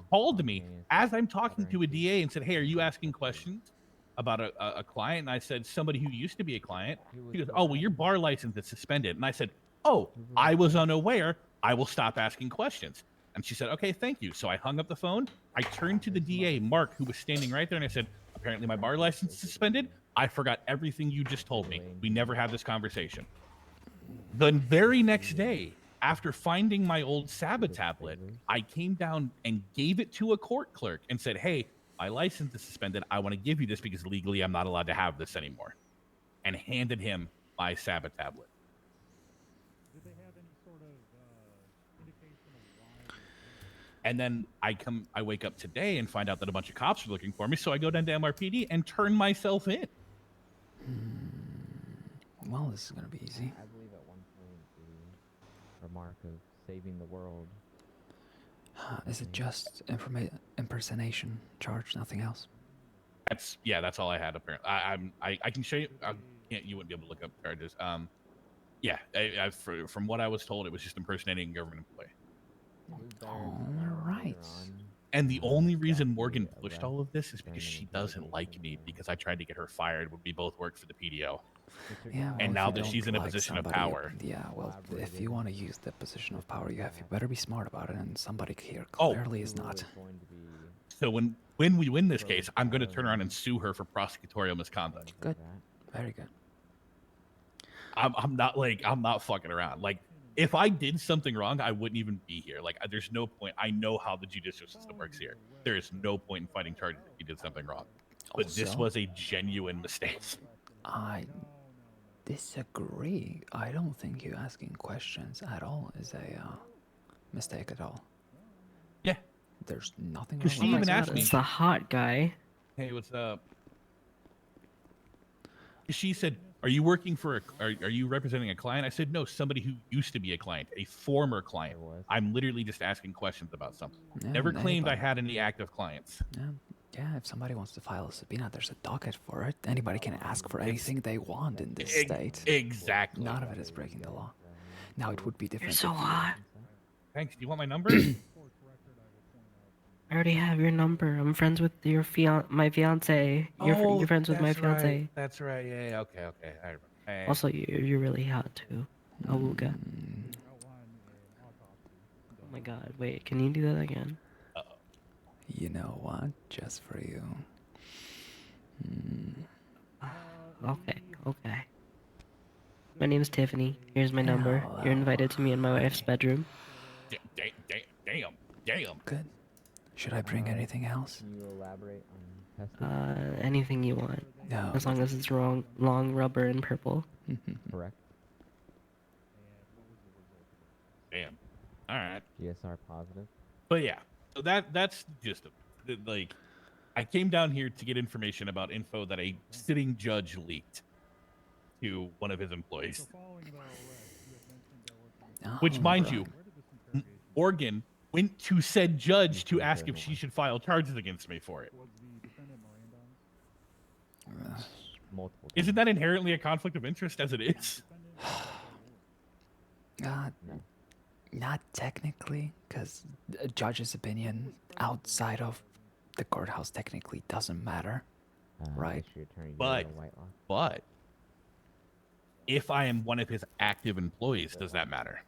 [SPEAKER 8] called me as I'm talking to a DA and said, "Hey, are you asking questions about a client?" And I said, "Somebody who used to be a client." He goes, "Oh, well, your bar license is suspended." And I said, "Oh, I was unaware. I will stop asking questions." And she said, "Okay, thank you." So I hung up the phone. I turned to the DA, Mark, who was standing right there, and I said, "Apparently my bar license is suspended. I forgot everything you just told me. We never had this conversation." The very next day, after finding my old Sabba tablet, I came down and gave it to a court clerk and said, "Hey, my license is suspended. I want to give you this because legally I'm not allowed to have this anymore." And handed him my Sabba tablet. And then I wake up today and find out that a bunch of cops are looking for me, so I go down to MRPD and turn myself in.
[SPEAKER 11] Well, this is gonna be easy.
[SPEAKER 15] I believe at one point the remark of saving the world.
[SPEAKER 11] Is it just impersonation charge, nothing else?
[SPEAKER 8] That's all I had apparently. I can show you. You wouldn't be able to look up charges. From what I was told, it was just impersonating a government employee.
[SPEAKER 11] All right.
[SPEAKER 8] And the only reason Morgan pushed all of this is because she doesn't like me because I tried to get her fired when we both worked for the PDO.
[SPEAKER 11] Yeah, well,
[SPEAKER 8] and now
[SPEAKER 11] if you
[SPEAKER 8] that she's
[SPEAKER 11] don't
[SPEAKER 8] in a
[SPEAKER 11] like
[SPEAKER 8] position of
[SPEAKER 11] somebody,
[SPEAKER 8] power.
[SPEAKER 11] Yeah, well, if you want to use the position of power you have, you better be smart about it, and somebody here clearly is not.
[SPEAKER 8] So when we win this case, I'm going to turn around and sue her for prosecutorial misconduct.
[SPEAKER 11] Good. Very good.
[SPEAKER 8] I'm not fucking around. Like, if I did something wrong, I wouldn't even be here. Like, there's no point. I know how the judicial system works here. There is no point in fighting charges if you did something wrong. But this
[SPEAKER 11] Also,
[SPEAKER 8] was a genuine mistake.
[SPEAKER 11] I disagree. I don't think you asking questions at all is a mistake at all.
[SPEAKER 8] Yeah.
[SPEAKER 11] There's nothing
[SPEAKER 8] Because
[SPEAKER 11] wrong
[SPEAKER 8] she
[SPEAKER 11] with
[SPEAKER 8] even
[SPEAKER 11] that.
[SPEAKER 8] asked me.
[SPEAKER 16] It's the hot guy.
[SPEAKER 8] Hey, what's up? She said, "Are you working for are you representing a client?" I said, "No, somebody who used to be a client, a former client. I'm literally just asking questions about something.
[SPEAKER 11] Yeah,
[SPEAKER 8] Never claimed I
[SPEAKER 11] anybody.
[SPEAKER 8] had any active clients."
[SPEAKER 11] Yeah, if somebody wants to file a subpoena, there's a docket for it. Anybody can ask for anything they want in this state.
[SPEAKER 8] Exactly.
[SPEAKER 11] None of it is breaking the law. Now, it would be different.
[SPEAKER 16] You're so
[SPEAKER 11] if you-
[SPEAKER 16] hot.
[SPEAKER 8] Thanks. Do you want my number?
[SPEAKER 16] I already have your number. I'm friends with your my fiance. You're friends with my fiance.
[SPEAKER 8] Right. That's right. Yeah. Okay. I remember. Hey.
[SPEAKER 16] Also, you're really hot too. Awooga. Oh my god, wait, can you do that again?
[SPEAKER 11] You know what? Just for you.
[SPEAKER 16] Okay. My name is Tiffany. Here's my number. You're invited to me in my wife's bedroom.
[SPEAKER 8] Damn.
[SPEAKER 11] Good. Should I bring anything else?
[SPEAKER 15] Can you elaborate on testing?
[SPEAKER 16] Anything you want.
[SPEAKER 11] No.
[SPEAKER 16] As long as it's long rubber and purple.
[SPEAKER 15] Correct.
[SPEAKER 8] Damn. All right.
[SPEAKER 15] GSR positive.
[SPEAKER 8] But yeah, so that's just like, I came down here to get information about info that a sitting judge leaked to one of his employees. Which, mind you, Morgan went to said judge to ask if she should file charges against me for it.
[SPEAKER 15] Multiple.
[SPEAKER 8] Isn't that inherently a conflict of interest as it is?
[SPEAKER 11] Not technically, because a judge's opinion outside of the courthouse technically doesn't matter, right?
[SPEAKER 8] But if I am one of his active employees, does that matter?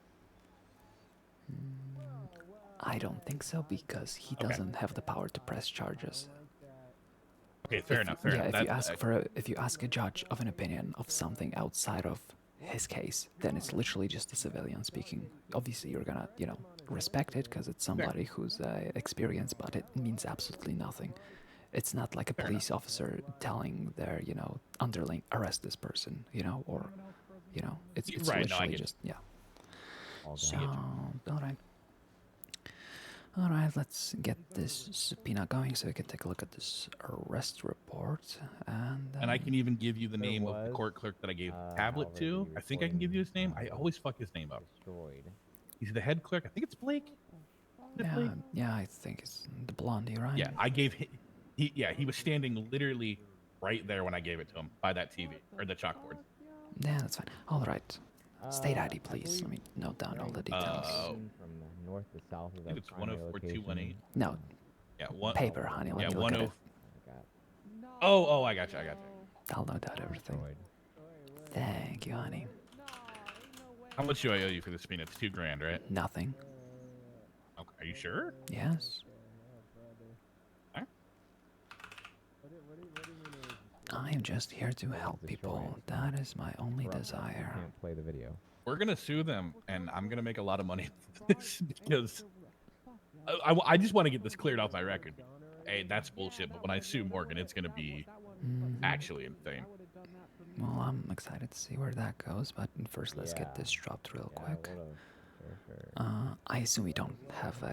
[SPEAKER 11] I don't think so, because he doesn't have the power to press charges.
[SPEAKER 8] Okay, fair enough.
[SPEAKER 11] If you ask a judge of an opinion of something outside of his case, then it's literally just a civilian speaking. Obviously, you're gonna, respect it because it's somebody who's experienced, but it means absolutely nothing. It's not like a police officer telling their, underling, arrest this person, or, you know, it's
[SPEAKER 8] Right, no, I
[SPEAKER 11] literally
[SPEAKER 8] get
[SPEAKER 11] just, yeah.
[SPEAKER 15] All
[SPEAKER 11] So,
[SPEAKER 15] good.
[SPEAKER 11] all right, let's get this subpoena going so we can take a look at this arrest report.
[SPEAKER 8] And I can even give you the name of the court clerk that I gave the tablet to. I think I can give you his name. I always fuck his name up.
[SPEAKER 15] Destroyed.
[SPEAKER 8] He's the head clerk. I think it's Blake. Is it Blake?
[SPEAKER 11] Yeah, I think it's the blondie, right?
[SPEAKER 8] Yeah, I gave he was standing literally right there when I gave it to him by that TV or the chalkboard.
[SPEAKER 11] Yeah, that's fine. All right. State ID, please. Let me note down all the details.
[SPEAKER 15] From north to south of
[SPEAKER 8] I think
[SPEAKER 15] the
[SPEAKER 8] it's
[SPEAKER 15] primary
[SPEAKER 8] 104218.
[SPEAKER 11] No.
[SPEAKER 8] Yeah, one
[SPEAKER 11] Paper, honey. Let
[SPEAKER 8] Yeah,
[SPEAKER 11] me look at it.
[SPEAKER 8] 10. Oh, I got you.
[SPEAKER 11] I'll note down everything. Thank you, honey.
[SPEAKER 8] How much do I owe you for the subpoena? It's $2,000, right?
[SPEAKER 11] Nothing.
[SPEAKER 8] Okay, are you sure?
[SPEAKER 11] Yes. I am just here to help people. That is my only desire.
[SPEAKER 15] Can't play the video.
[SPEAKER 8] We're gonna sue them, and I'm gonna make a lot of money from this because I just want to get this cleared off my record. Hey, that's bullshit. But when I sue Morgan, it's gonna be actually insane.
[SPEAKER 11] Well, I'm excited to see where that goes, but first let's get this dropped real quick. I assume you don't have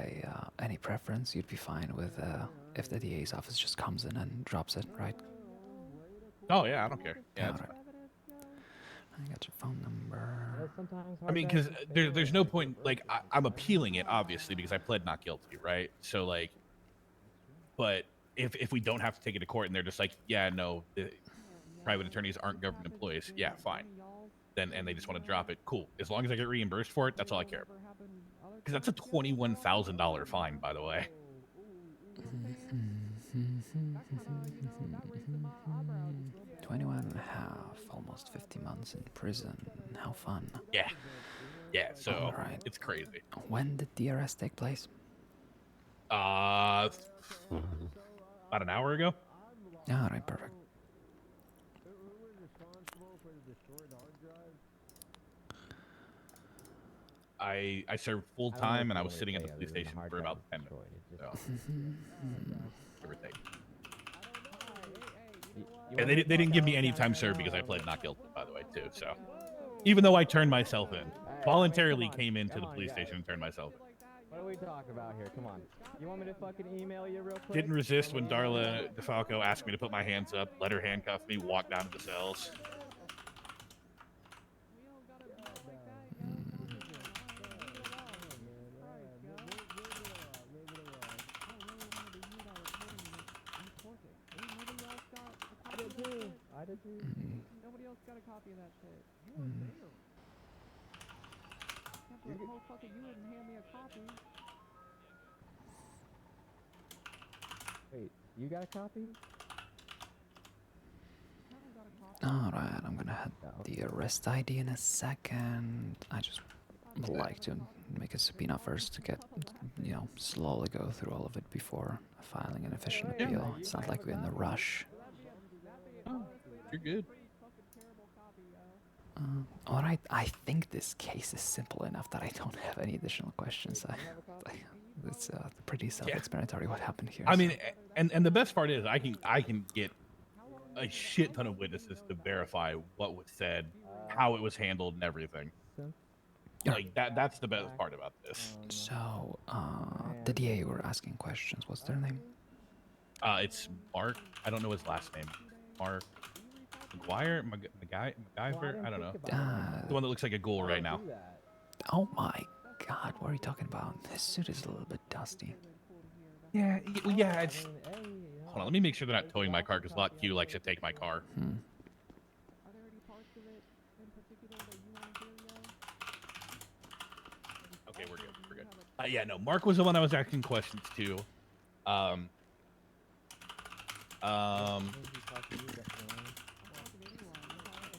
[SPEAKER 11] any preference. You'd be fine with if the DA's office just comes in and drops it, right?
[SPEAKER 8] Oh yeah, I don't care. Yeah,
[SPEAKER 11] all right. I got your phone number.
[SPEAKER 8] I mean, because there's no point. Like, I'm appealing it obviously because I pled not guilty, right? So like, but if we don't have to take it to court and they're just like, yeah, no, the private attorneys aren't government employees, yeah, fine. Then and they just want to drop it, cool. As long as I get reimbursed for it, that's all I care about. Because that's a $21,000 fine, by the way.
[SPEAKER 11] 21 and a half, almost 50 months in prison. How fun.
[SPEAKER 8] Yeah. So
[SPEAKER 11] all right.
[SPEAKER 8] It's crazy.
[SPEAKER 11] When did the arrest take place?
[SPEAKER 8] About an hour ago.
[SPEAKER 11] All right, perfect.
[SPEAKER 8] I served full time and I was sitting at the police station for about 10 minutes. So, give or take. Yeah, they didn't give me any time served because I pled not guilty, by the way, too. So, even though I turned myself in, voluntarily came into the police station and turned myself in.
[SPEAKER 15] What do we talk about here? Come on. You want me to fucking email you real quick?
[SPEAKER 8] Didn't resist when Darla DeFalco asked me to put my hands up, let her handcuff me, walk down to the cells.
[SPEAKER 15] I did too.
[SPEAKER 14] Nobody else got a copy of that shit. You wouldn't hand me a copy.
[SPEAKER 15] Wait, you got a copy?
[SPEAKER 11] Alright, I'm gonna have the arrest ID in a second. I just would like to make a subpoena first to get, you know, slowly go through all of it before filing an official appeal. It's not like we're in the rush.
[SPEAKER 8] You're good.
[SPEAKER 11] Alright, I think this case is simple enough that I don't have any additional questions. It's pretty self-explanatory what happened here.
[SPEAKER 8] I mean, and the best part is I can get a shit ton of witnesses to verify what was said, how it was handled, and everything. Like that's the best part about this.
[SPEAKER 11] So, the DA were asking questions. What's their name?
[SPEAKER 8] It's Mark. I don't know his last name. Mark McGuire? McGuire? I don't know. The one that looks like a ghoul right now.
[SPEAKER 11] Oh my god, what are you talking about? This suit is a little bit dusty.
[SPEAKER 8] Yeah, it's... Hold on, let me make sure they're not towing my car, because Lot Q likes to take my car. Okay, we're good. Yeah, no, Mark was the one I was asking questions to.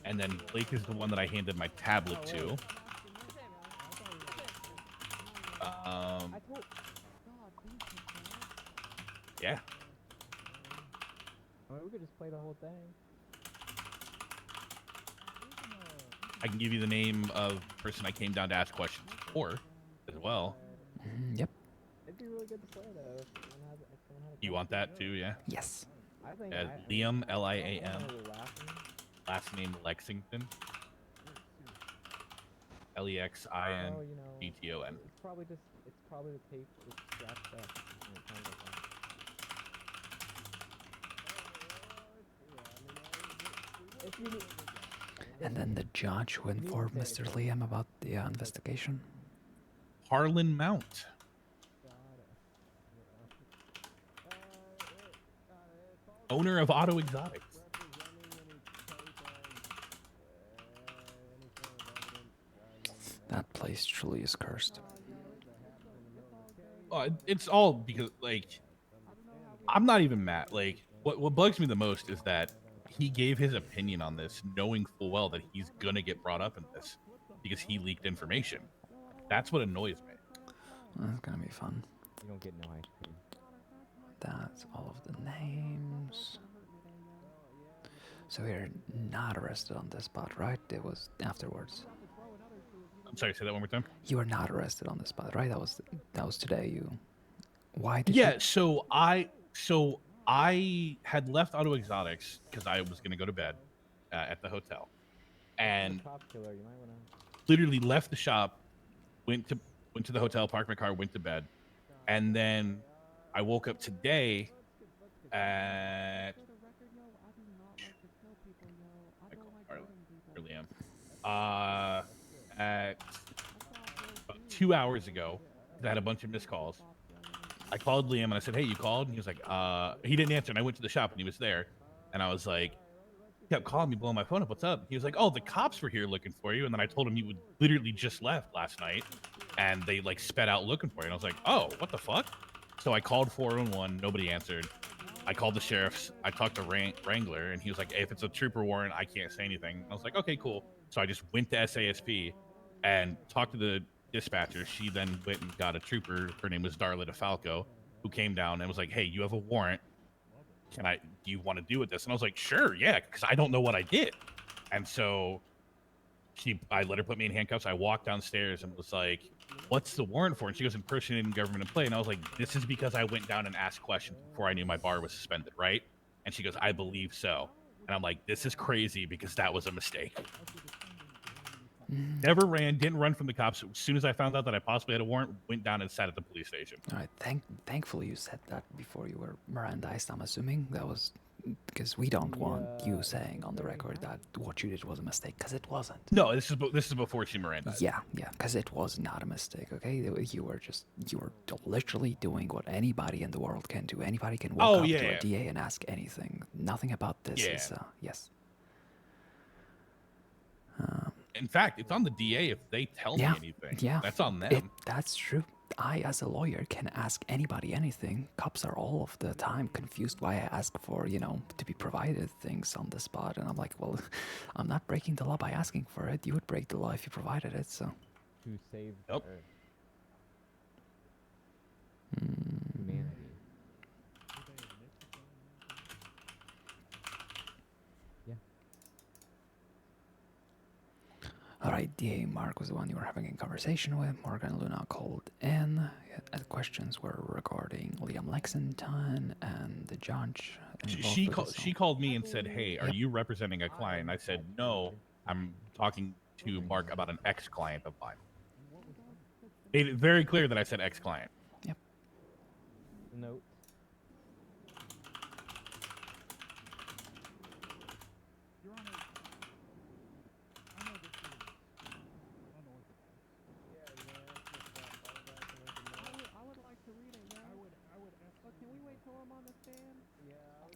[SPEAKER 8] And then Blake is the one that I handed my tablet to. Yeah.
[SPEAKER 15] I mean, we could just play the whole thing.
[SPEAKER 8] I can give you the name of the person I came down to ask questions for as well.
[SPEAKER 11] Yep.
[SPEAKER 15] It'd be really good to play though.
[SPEAKER 8] You want that too, yeah?
[SPEAKER 11] Yes.
[SPEAKER 8] Liam, Liam. Last name Lexington. Lexinton.
[SPEAKER 15] It's probably the tape is scratched up. And it sounds like that. If you
[SPEAKER 11] And then the judge who informed Mr. Liam about the investigation.
[SPEAKER 8] Harlan Mount. Owner of Auto Exotics.
[SPEAKER 11] That place truly is cursed.
[SPEAKER 8] It's all because, like, I'm not even mad. Like, what bugs me the most is that he gave his opinion on this, knowing full well that he's gonna get brought up in this because he leaked information. That's what annoys me.
[SPEAKER 11] That's gonna be fun.
[SPEAKER 15] You don't get no ice cream.
[SPEAKER 11] That's all of the names. So we're not arrested on this spot, right? It was afterwards.
[SPEAKER 8] I'm sorry, say that one more time.
[SPEAKER 11] You were not arrested on the spot, right? That was today. You. Why did
[SPEAKER 8] Yeah.
[SPEAKER 11] you?
[SPEAKER 8] So I had left Auto Exotics because I was gonna go to bed at the hotel, and literally left the shop, went to the hotel, parked my car, went to bed, and then I woke up today at at about 2 hours ago. I had a bunch of missed calls. I called Liam and I said, "Hey, you called?" And he was like, he didn't answer. And I went to the shop and he was there. And I was like, he kept calling me, blowing my phone up. What's up? He was like, "Oh, the cops were here looking for you." And then I told him you would literally just left last night, and they like sped out looking for you. And I was like, "Oh, what the fuck?" So I called 411. Nobody answered. I called the sheriff's. I talked to Wrangler, and he was like, hey, "If it's a trooper warrant, I can't say anything." And I was like, "Okay, cool." So I just went to SASP and talked to the dispatcher. She then went and got a trooper. Her name was Darla DeFalco, who came down and was like, "Hey, you have a warrant. Do you want to do with this?" And I was like, "Sure, yeah," because I don't know what I did. And so I let her put me in handcuffs. I walked downstairs and was like, "What's the warrant for?" And she goes, "Impersonating government employee." And I was like, "This is because I went down and asked questions before I knew my bar was suspended, right?" And she goes, "I believe so." And I'm like, "This is crazy because that was a mistake." Never didn't run from the cops. As soon as I found out that I possibly had a warrant, went down and sat at the police station.
[SPEAKER 11] All right. Thankfully you said that before you were Mirandized. I'm assuming that was because we don't want you saying on the record that what you did was a mistake, because it wasn't.
[SPEAKER 8] No, this is before she Mirandized.
[SPEAKER 11] Yeah, because it was not a mistake. Okay, you were literally doing what anybody in the world can do. Anybody can walk up to a DA and ask anything. Nothing about this is yes.
[SPEAKER 8] In fact, it's on the DA if they tell me anything.
[SPEAKER 11] Yeah,
[SPEAKER 8] that's on them.
[SPEAKER 11] That's true. I, as a lawyer, can ask anybody anything. Cops are all of the time confused why I ask for, to be provided things on the spot. And I'm like, well, I'm not breaking the law by asking for it. You would break the law if you provided it, so.
[SPEAKER 15] To save Earth. Humanity. Yeah.
[SPEAKER 11] Alright, DA Mark was the one you were having a conversation with. Morgan and Luna called in. The questions were regarding Liam Lexington and the judge.
[SPEAKER 8] She called me and said, "Hey, are you representing a client?" I said, "No, I'm talking to Mark about an ex-client of mine." Made it very clear that I said ex-client.
[SPEAKER 11] Yep.
[SPEAKER 15] Note.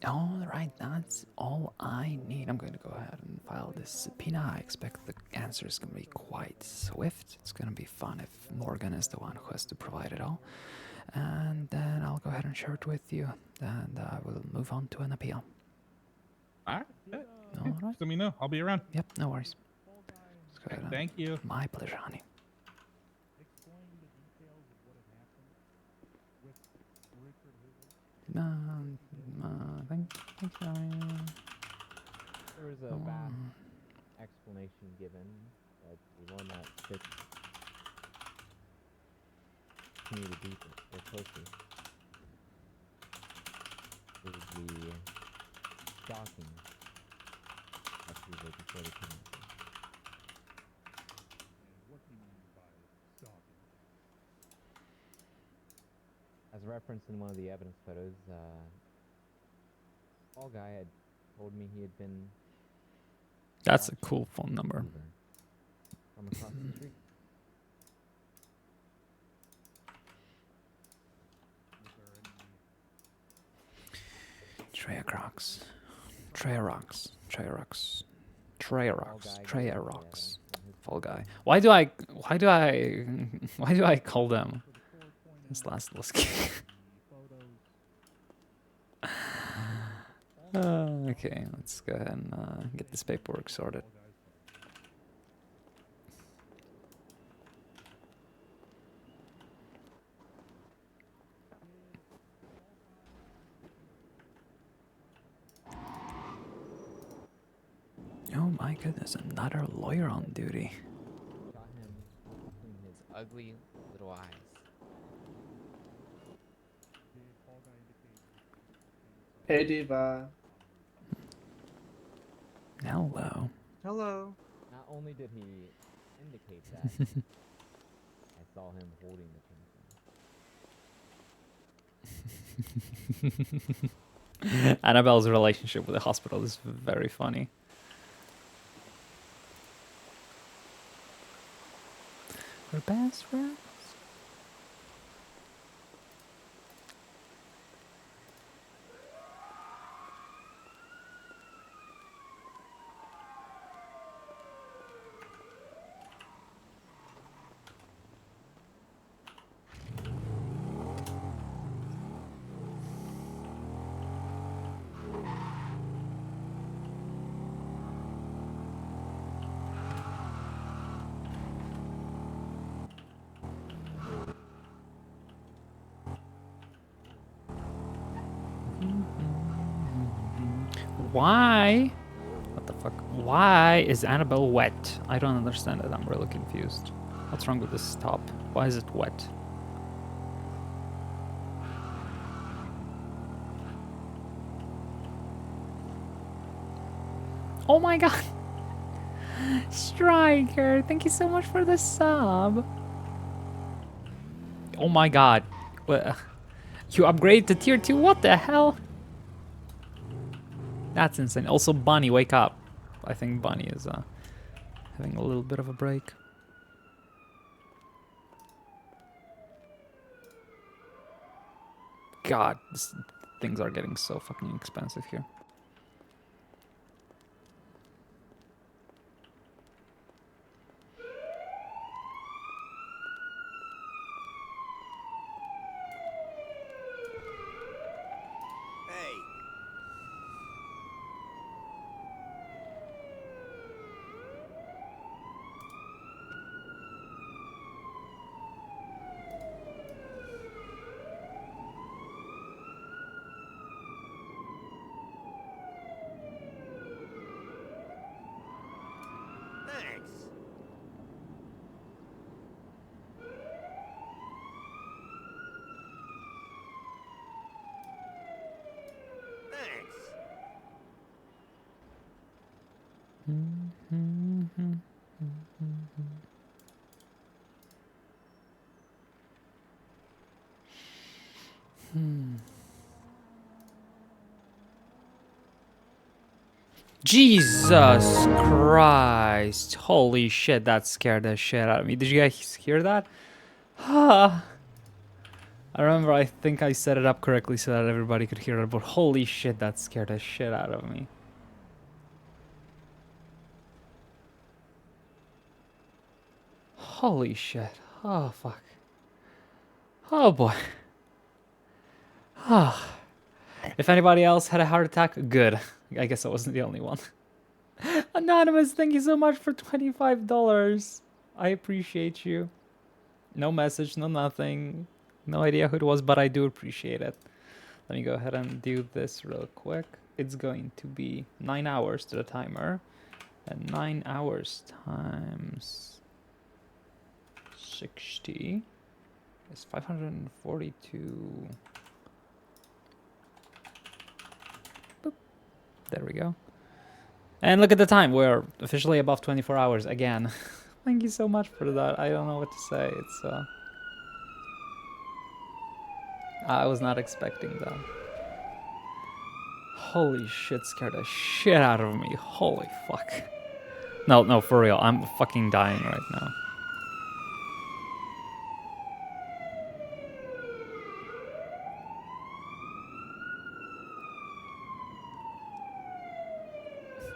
[SPEAKER 11] Alright, that's all I need. I'm going to go ahead and file this subpoena. I expect the answer is going to be quite swift. It's going to be fun if Morgan is the one who has to provide it all. And then I'll go ahead and share it with you. And we'll move on to an appeal.
[SPEAKER 8] Alright.
[SPEAKER 11] Alright.
[SPEAKER 8] Let me know. I'll be around.
[SPEAKER 11] Yep, no worries. Let's go ahead.
[SPEAKER 8] Thank you.
[SPEAKER 11] My pleasure, honey. Thank you.
[SPEAKER 15] There was a vast explanation given, but the one that fits me the deepest or closest is the stalking of people before they come. referenced in one of the evidence photos, Fall Guy had told me he had been
[SPEAKER 1] That's a cool phone number.
[SPEAKER 15] from across the street.
[SPEAKER 11] Treya Rocks. Treya Rocks. Treya Rocks. Treya Rocks. Treya Rocks. Fall Guy.
[SPEAKER 1] Why do I call them this last Lusky? Okay, let's go ahead and get this paperwork sorted.
[SPEAKER 11] Oh my goodness, another lawyer on duty.
[SPEAKER 15] Shot him between his ugly little eyes.
[SPEAKER 17] Hey, Diva.
[SPEAKER 11] Hello.
[SPEAKER 17] Hello.
[SPEAKER 15] Not only did he indicate that, I saw him holding the pencil.
[SPEAKER 1] Annabelle's relationship with the hospital is very funny. We're best friends. Why? What the fuck? Why is Annabelle wet? I don't understand it. I'm really confused. What's wrong with this top? Why is it wet? Oh my god! Striker, thank you so much for the sub. Oh my god. You upgrade to tier 2? What the hell? That's insane. Also, Bunny, wake up. I think Bunny is having a little bit of a break. God, things are getting so fucking expensive here. Jesus Christ. Holy shit, that scared the shit out of me. Did you guys hear that? I remember, I think I set it up correctly so that everybody could hear it, but holy shit, that scared the shit out of me. Holy shit. Oh, fuck. Oh, boy. Ah. If anybody else had a heart attack, good. I guess I wasn't the only one. Anonymous, thank you so much for $25. I appreciate you. No message, no nothing. No idea who it was, but I do appreciate it. Let me go ahead and do this real quick. It's going to be 9 hours to the timer. And 9 hours times 60 is 542. Boop. There we go. And look at the time. We're officially above 24 hours again. Thank you so much for that. I don't know what to say. It's I was not expecting that. Holy shit, scared the shit out of me. Holy fuck. No, no, for real. I'm fucking dying right now.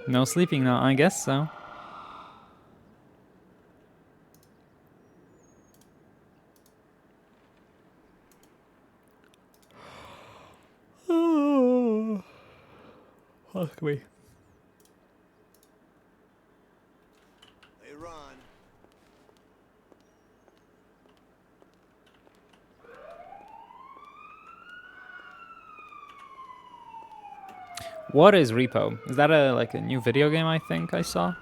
[SPEAKER 1] No sleeping now, I guess so. Fuck me.
[SPEAKER 18] Hey, Ron.
[SPEAKER 1] What is Repo? Is that like a new video game I think I saw?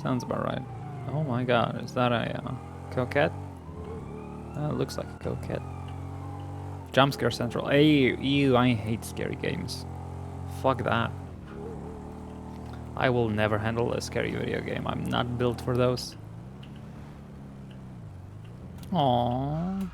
[SPEAKER 1] Sounds about right. Oh my god, is that a coquette? Looks like a coquette. Jumpscare Central. Hey, ew, I hate scary games. Fuck that. I will never handle a scary video game. I'm not built for those. Aww.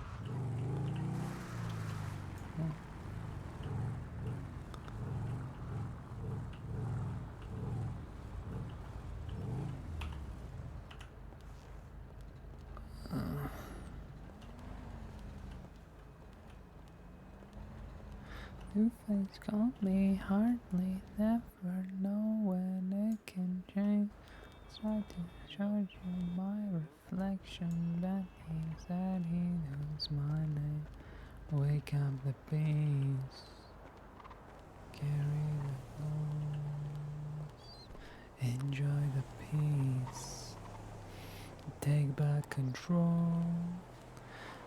[SPEAKER 1] Your face called me hardly, never know when it can change. Try to charge you my reflection, but he said he knows my name. Wake up the peace, carry the loss, enjoy the peace, take back control.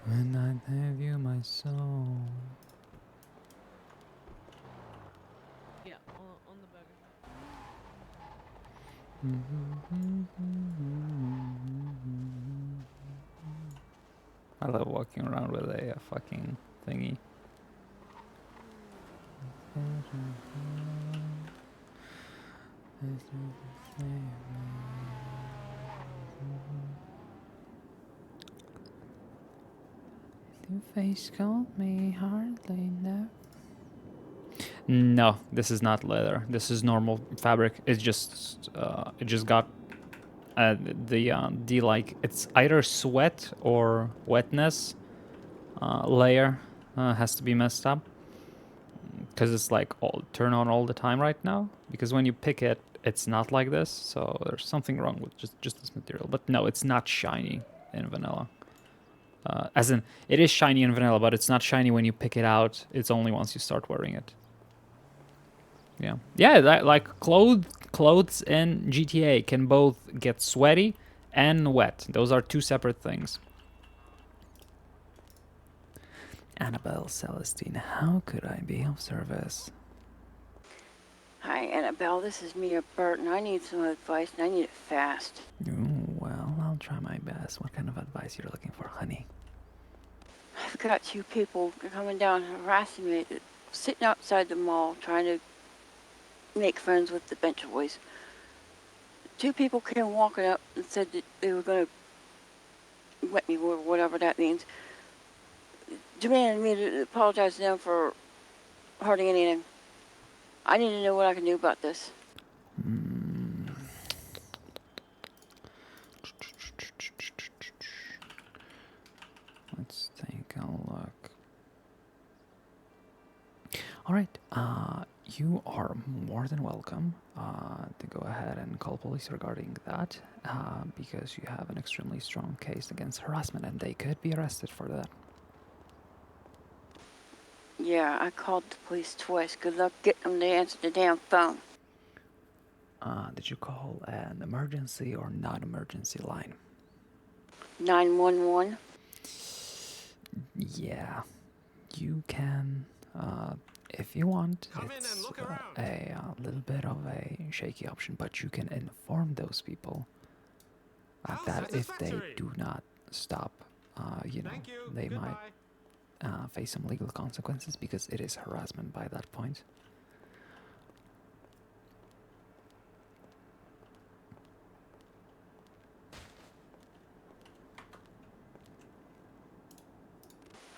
[SPEAKER 1] When I have you, my soul.
[SPEAKER 5] Yeah, on the burger.
[SPEAKER 1] I love walking around with a fucking thingy. Your face called me hardly never. No, this is not leather. This is normal fabric. It just got the like it's either sweat or wetness layer has to be messed up because it's like turn on all the time right now. Because when you pick it, it's not like this. So there's something wrong with just this material. But no, it's not shiny in vanilla. As in, it is shiny in vanilla, but it's not shiny when you pick it out. It's only once you start wearing it. Yeah, yeah. That, like clothes in GTA can both get sweaty and wet. Those are two separate things. Annabelle Celestine, how could I be of service?
[SPEAKER 19] Hi, Annabelle. This is Mia Burton. I need some advice, and I need it fast.
[SPEAKER 11] Well, I'll try my best. What kind of advice you're looking for, honey?
[SPEAKER 19] I've got two people coming down harassing me, sitting outside the mall trying to make friends with the bench boys. Two people came walking up and said that they were going to wet me, or whatever that means. Demanded me to apologize to them for hurting anything. I need to know what I can do about this.
[SPEAKER 11] Let's take a look. All right. You are more than welcome to go ahead and call police regarding that because you have an extremely strong case against harassment and they could be arrested for that.
[SPEAKER 19] Yeah, I called the police twice. Good luck getting them to answer the damn phone.
[SPEAKER 11] Did you call an emergency or non-emergency line?
[SPEAKER 19] 911.
[SPEAKER 11] Yeah, you can, if you want. It's a little bit of a shaky option, but you can inform those people that if they do not stop, you know, they might face some legal consequences because it is harassment by that point.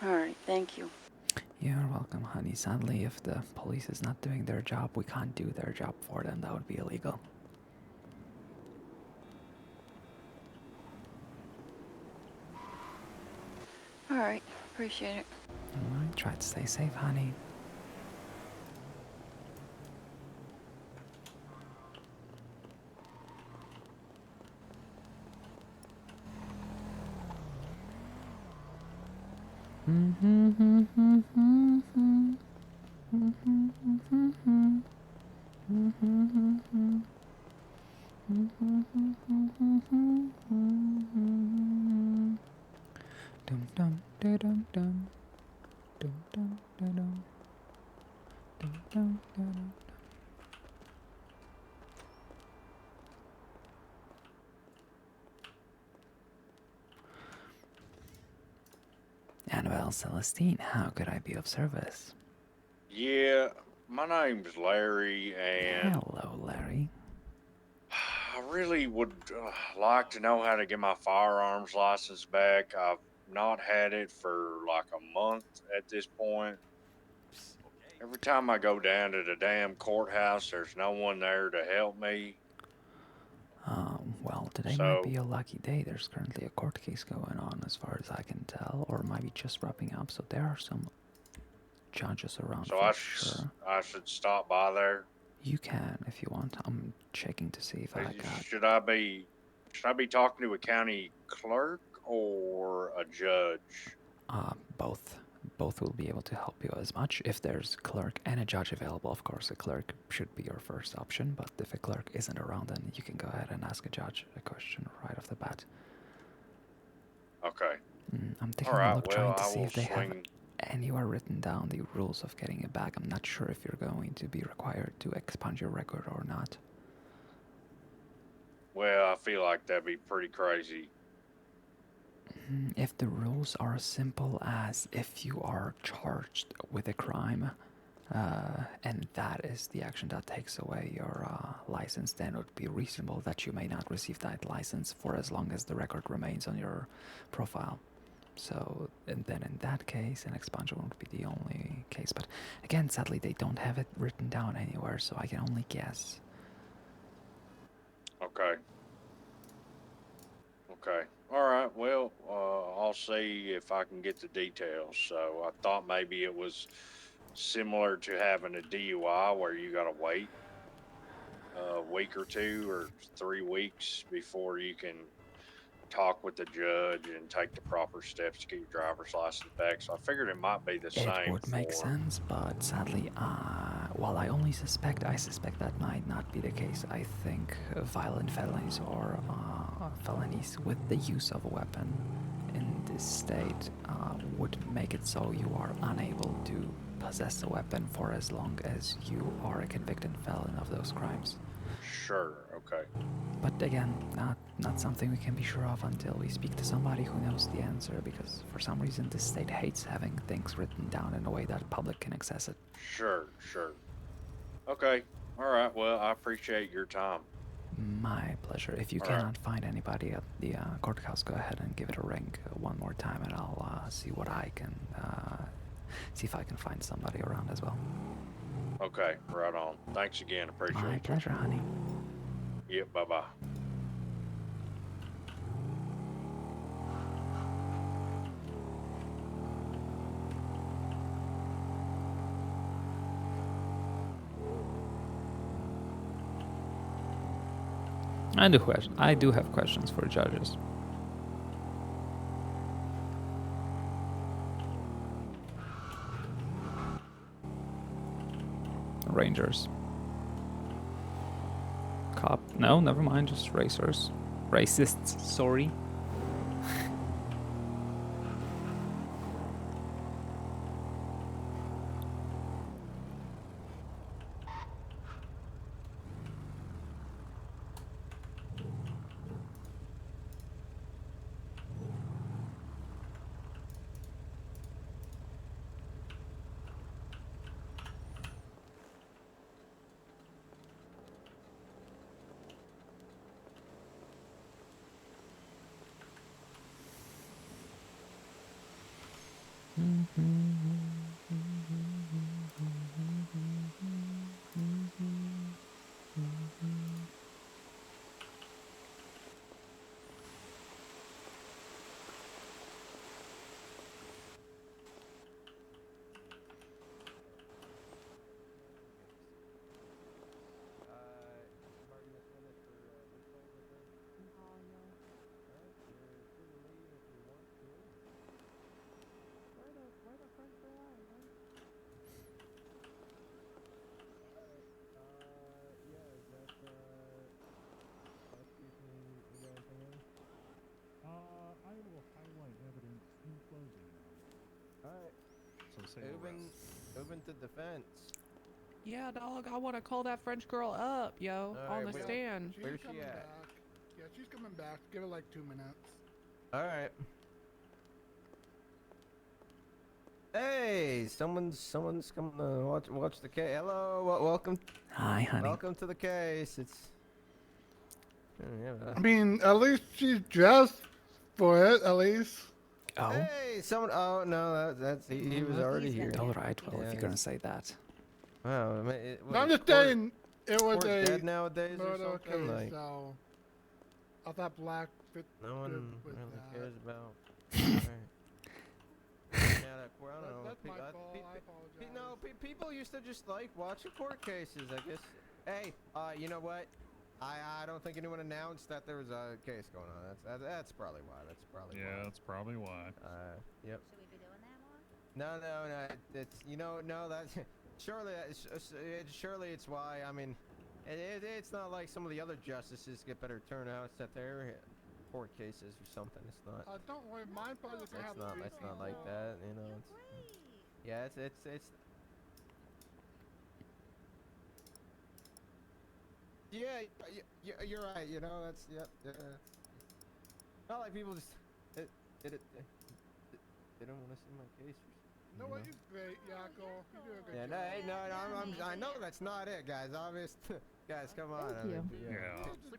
[SPEAKER 19] All right, thank Thank you.
[SPEAKER 11] You're welcome, honey. Sadly, if the police is not doing their job, we can't do their job for them. That would be illegal.
[SPEAKER 19] All right. Appreciate it.
[SPEAKER 11] Alright, try to stay safe, honey. Dum dum da dum dum dum dum da dum dum dum da dum. Annabelle Celestine, how could I be of service?
[SPEAKER 20] Yeah, my name's Larry, and
[SPEAKER 11] Hello, Larry.
[SPEAKER 20] I really would like to know how to get my firearms license back. I've not had it for like a month at this point. Every time I go down to the damn courthouse, there's no one there to help me.
[SPEAKER 11] Well, today might
[SPEAKER 20] So,
[SPEAKER 11] be a lucky day. There's currently a court case going on, as far as I can tell, or might be just wrapping up. So there are some judges around
[SPEAKER 20] so
[SPEAKER 11] for sure.
[SPEAKER 20] I should stop by there.
[SPEAKER 11] You can if you want. I'm checking to see if I got.
[SPEAKER 20] Should I be talking to a county clerk or a judge?
[SPEAKER 11] Both. Both will be able to help you as much. If there's a clerk and a judge available, of course, a clerk should be your first option. But if a clerk isn't around, then you can go ahead and ask a judge a question right off the bat.
[SPEAKER 20] Okay.
[SPEAKER 11] I'm taking
[SPEAKER 20] All right,
[SPEAKER 11] a look,
[SPEAKER 20] well,
[SPEAKER 11] trying to
[SPEAKER 20] I
[SPEAKER 11] see
[SPEAKER 20] will
[SPEAKER 11] if they have
[SPEAKER 20] swing.
[SPEAKER 11] anywhere written down the rules of getting it back. I'm not sure if you're going to be required to expunge your record or not.
[SPEAKER 20] Well, I feel like that'd be pretty crazy.
[SPEAKER 11] If the rules are as simple as if you are charged with a crime, and that is the action that takes away your license, then it would be reasonable that you may not receive that license for as long as the record remains on your profile. So, and then in that case, an expungement would be the only case. But again, sadly, they don't have it written down anywhere, so I can only guess.
[SPEAKER 20] Okay. Okay. All right. Well, I'll see if I can get the details. So I thought maybe it was similar to having a DUI where you got to wait a week or 2 or 3 weeks before you can talk with the judge and take the proper steps to get your driver's license back. So I figured it might be the
[SPEAKER 11] It
[SPEAKER 20] same
[SPEAKER 11] would make sense, but sadly, while I only suspect, I suspect that might not be the case. I think violent felonies or felonies with the use of a weapon in this state would make it so you are unable to possess a weapon for as long as you are a convicted felon of those crimes.
[SPEAKER 20] Sure. Okay.
[SPEAKER 11] But again, not something we can be sure of until we speak to somebody who knows the answer, because for some reason this state hates having things written down in a way that public can access it.
[SPEAKER 20] Sure. Okay. All right. Well, I appreciate your time.
[SPEAKER 11] My pleasure. If you cannot find anybody at the courthouse, go ahead and give it a ring one more time, and I'll see what I can see if I can find somebody around as well.
[SPEAKER 20] Okay. Right on. Thanks again. Appreciate it.
[SPEAKER 11] My pleasure, honey.
[SPEAKER 20] Yep. Bye-bye.
[SPEAKER 1] I do have questions for judges. Rangers. Cop. No, never mind, just racers. Racists, sorry.
[SPEAKER 13] single
[SPEAKER 12] Moving to defense.
[SPEAKER 14] Yeah, dog. I want to call that French girl up, yo, on the stand.
[SPEAKER 12] Where's she
[SPEAKER 21] coming
[SPEAKER 12] at?
[SPEAKER 21] Back. Yeah, she's coming back. Give her like 2 minutes.
[SPEAKER 12] All right. Hey, someone's coming to watch the case. Hello, welcome.
[SPEAKER 11] Hi, honey.
[SPEAKER 12] Welcome to the case. It's.
[SPEAKER 21] I mean, at least she's dressed for it, at least.
[SPEAKER 11] Oh.
[SPEAKER 12] Hey, someone. Oh no, that's he was already here.
[SPEAKER 11] All right. Well, if you're gonna say that.
[SPEAKER 12] Wow. I mean,
[SPEAKER 21] No, I'm just saying it was
[SPEAKER 12] court
[SPEAKER 21] a
[SPEAKER 12] dead nowadays or
[SPEAKER 21] murder
[SPEAKER 12] something,
[SPEAKER 21] case,
[SPEAKER 12] like-
[SPEAKER 21] so I thought black fit
[SPEAKER 12] No one
[SPEAKER 21] good with
[SPEAKER 12] really
[SPEAKER 21] that.
[SPEAKER 12] cares about. Right. Yeah, I don't know.
[SPEAKER 21] That's my fault. I apologize.
[SPEAKER 12] No, people used to just like watching court cases. I guess. Hey, you know what? I don't think anyone announced that there was a case going on. That's probably why. That's probably why.
[SPEAKER 13] Yeah, that's probably why.
[SPEAKER 12] Yep.
[SPEAKER 6] Should we be doing that more?
[SPEAKER 12] No. It's no. That's surely. Surely it's why. I mean, it's not like some of the other justices get better turnouts at their court cases or something. It's not.
[SPEAKER 21] Don't worry, mine probably can have
[SPEAKER 12] It's not like that. You know. Yeah. It's. Yeah, you're right. You know, that's not like people just they don't want to see my case.
[SPEAKER 21] No, what? You're great, Yako. You do a good
[SPEAKER 12] Yeah,
[SPEAKER 21] job.
[SPEAKER 12] I know that's not it, guys. Obvious, guys, come on.
[SPEAKER 5] Thank you.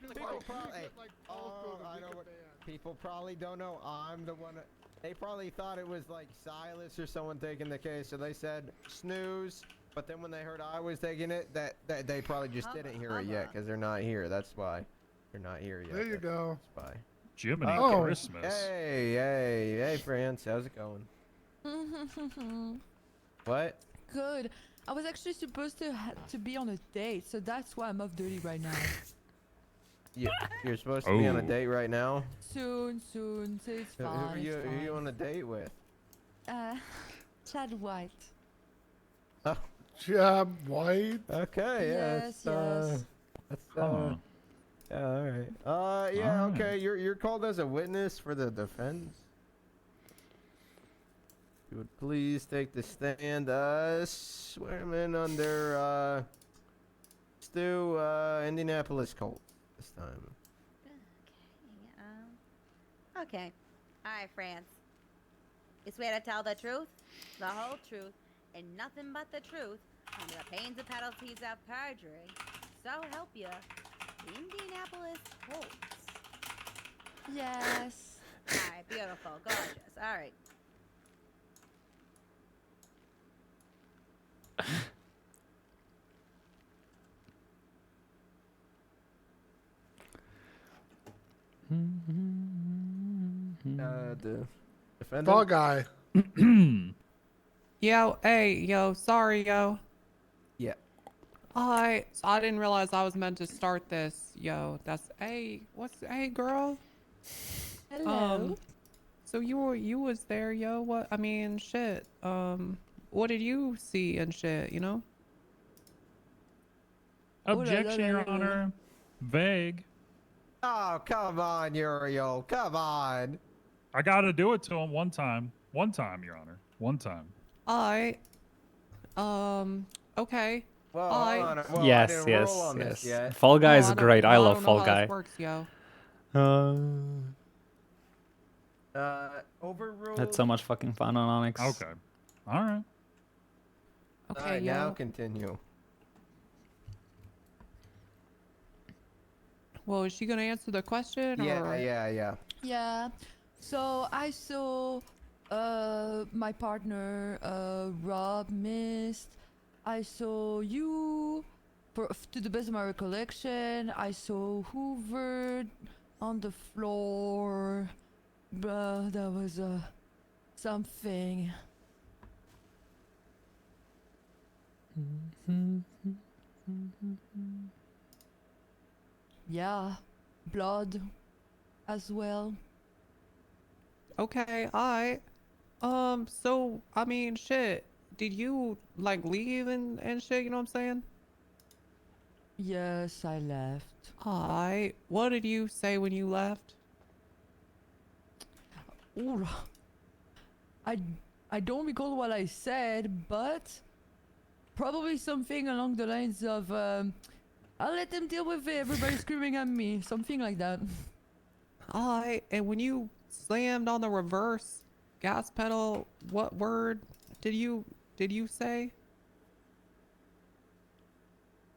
[SPEAKER 12] People probably, I know what people probably don't know. I'm the one. They probably thought it was like Silas or someone taking the case, so they said snooze. But then when they heard I was taking it, that they probably just didn't hear it yet because they're not here. That's why they're not here yet.
[SPEAKER 21] There you go.
[SPEAKER 12] That's why.
[SPEAKER 13] Jiminy
[SPEAKER 21] Oh.
[SPEAKER 13] Christmas.
[SPEAKER 12] Hey, France, how's it going? What?
[SPEAKER 22] Good. I was actually supposed to be on a date, so that's why I'm off duty right now.
[SPEAKER 12] You're supposed to be on a
[SPEAKER 13] Oh.
[SPEAKER 12] date right now?
[SPEAKER 22] Soon, so it's
[SPEAKER 12] Who
[SPEAKER 22] fine.
[SPEAKER 12] are you,
[SPEAKER 22] it's
[SPEAKER 12] who you
[SPEAKER 22] fine.
[SPEAKER 12] on a date with?
[SPEAKER 22] Chad White.
[SPEAKER 12] Oh.
[SPEAKER 21] Chad White.
[SPEAKER 12] Okay,
[SPEAKER 22] Yes, yes.
[SPEAKER 12] That's
[SPEAKER 13] Huh.
[SPEAKER 12] yeah, all right. Yeah,
[SPEAKER 13] Alright.
[SPEAKER 12] okay. You're called as a witness for the defense. You would please take the stand. Swearman under Stu Indianapolis Colts this time.
[SPEAKER 6] Okay. All right, France. You swear to tell the truth, the whole truth, and nothing but the truth, under the pains and penalties of perjury. So help you, Indianapolis Colts.
[SPEAKER 22] Yes.
[SPEAKER 6] All right, beautiful, gorgeous. All right.
[SPEAKER 12] The defendant.
[SPEAKER 21] Fall guy.
[SPEAKER 14] Yo, sorry, yo.
[SPEAKER 12] Yeah.
[SPEAKER 14] I didn't realize I was meant to start this, yo. Hey, girl?
[SPEAKER 22] Hello.
[SPEAKER 14] So you was there, yo. What? I mean, shit. What did you see and shit, you know?
[SPEAKER 13] Objection, Your Honor. Vague.
[SPEAKER 12] Oh, come on, Uriel. Come on.
[SPEAKER 13] I gotta do it to him one time. One time, Your Honor. One time.
[SPEAKER 14] Okay.
[SPEAKER 12] Well, hold on. Well, I
[SPEAKER 1] Yes,
[SPEAKER 12] didn't
[SPEAKER 1] yes,
[SPEAKER 12] roll on this
[SPEAKER 1] yes.
[SPEAKER 12] yet.
[SPEAKER 1] Fall Guy is
[SPEAKER 14] I don't-
[SPEAKER 1] great. I
[SPEAKER 14] well,
[SPEAKER 1] love
[SPEAKER 14] don't know
[SPEAKER 1] Fall
[SPEAKER 14] how
[SPEAKER 1] Guy.
[SPEAKER 14] this works, yo.
[SPEAKER 12] Overruled.
[SPEAKER 1] Had so much fucking fun on Onyx.
[SPEAKER 13] Okay. All right.
[SPEAKER 14] Okay,
[SPEAKER 12] Alright,
[SPEAKER 14] yo.
[SPEAKER 12] now continue.
[SPEAKER 14] Well, is she gonna answer the question?
[SPEAKER 12] Yeah,
[SPEAKER 14] or?
[SPEAKER 12] yeah.
[SPEAKER 22] Yeah. So I saw my partner Rob missed. I saw you to the best of my recollection. I saw Hoover on the floor. That was something. Yeah, blood as well.
[SPEAKER 14] Okay, so, I mean, shit. Did you, like, leave and shit, you know what I'm saying?
[SPEAKER 22] Yes, I left.
[SPEAKER 14] Alright. What did you say when you left?
[SPEAKER 22] Ooh, I don't recall what I said, but probably something along the lines of, I'll let them deal with it. Everybody screaming at me. Something like that.
[SPEAKER 14] Alright, and when you slammed on the reverse gas pedal, what word did you say?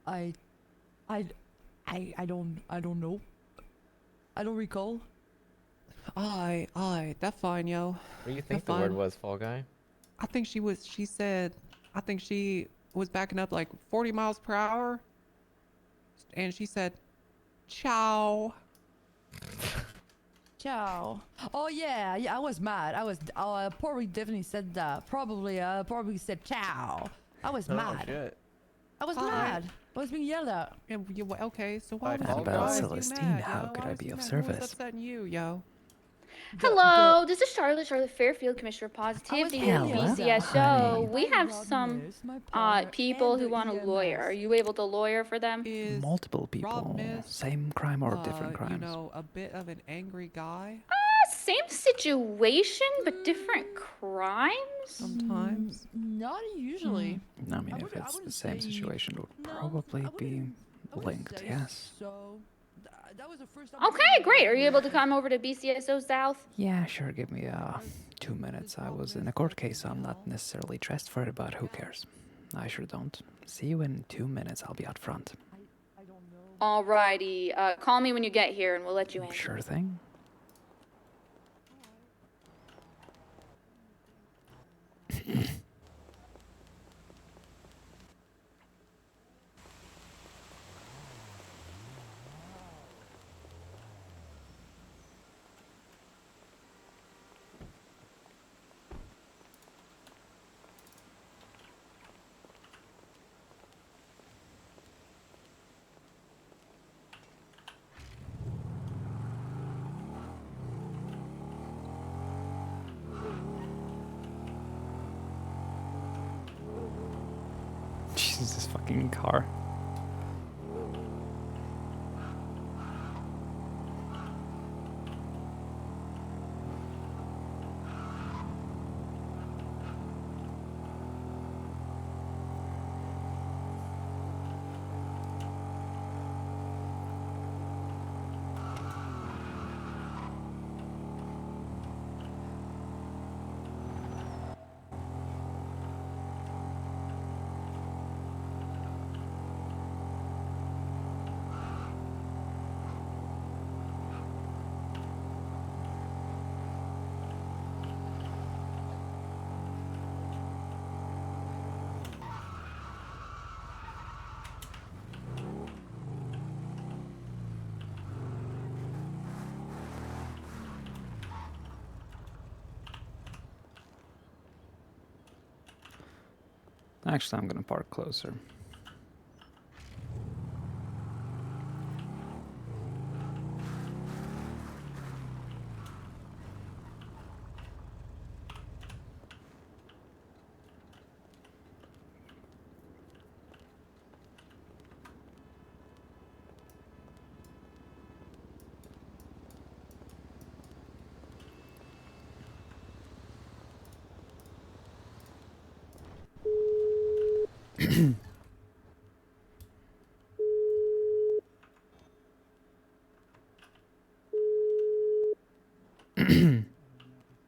[SPEAKER 22] I don't know. I don't recall.
[SPEAKER 14] Aye, that's fine, yo.
[SPEAKER 15] What do you think
[SPEAKER 14] That's
[SPEAKER 15] the word
[SPEAKER 14] fine.
[SPEAKER 15] was, Fall Guy?
[SPEAKER 14] I think she was backing up like 40 miles per hour. And she said, ciao.
[SPEAKER 22] Ciao. Oh yeah, I was mad. I probably definitely said that. Probably said ciao. I was mad.
[SPEAKER 12] Shit.
[SPEAKER 22] I was
[SPEAKER 14] Alright.
[SPEAKER 22] mad. I was being yelled at.
[SPEAKER 14] Okay, so why was
[SPEAKER 11] Annabelle
[SPEAKER 14] why was you
[SPEAKER 11] Celestine,
[SPEAKER 14] mad,
[SPEAKER 11] how
[SPEAKER 14] yo?
[SPEAKER 11] could
[SPEAKER 14] Why
[SPEAKER 11] I
[SPEAKER 14] was
[SPEAKER 11] be
[SPEAKER 14] you
[SPEAKER 11] of
[SPEAKER 14] mad? Who was
[SPEAKER 11] service?
[SPEAKER 14] upsetting you, yo?
[SPEAKER 2] Hello, this is Charlotte Fairfield, Commissioner of Positivity with
[SPEAKER 11] Hello,
[SPEAKER 2] BCSO.
[SPEAKER 11] honey.
[SPEAKER 2] We have some people who want a lawyer. Are you able to lawyer for them?
[SPEAKER 11] Multiple people, same crime or different crimes?
[SPEAKER 14] You know, a bit of an angry guy.
[SPEAKER 2] Same situation, but different crimes?
[SPEAKER 14] Sometimes.
[SPEAKER 22] Not usually.
[SPEAKER 11] I mean, if it's the same situation, it would probably be linked, yes.
[SPEAKER 22] So that was the first time.
[SPEAKER 2] Okay, great. Are you able to come over to BCSO South?
[SPEAKER 11] Yeah, sure, give me 2 minutes. I was in a court case, so I'm not necessarily dressed for it, but who cares? I sure don't. See you in 2 minutes, I'll be out front.
[SPEAKER 2] Alrighty. Call me when you get here and we'll let you in.
[SPEAKER 11] Sure thing. Jesus, this fucking car. Actually, I'm gonna park closer.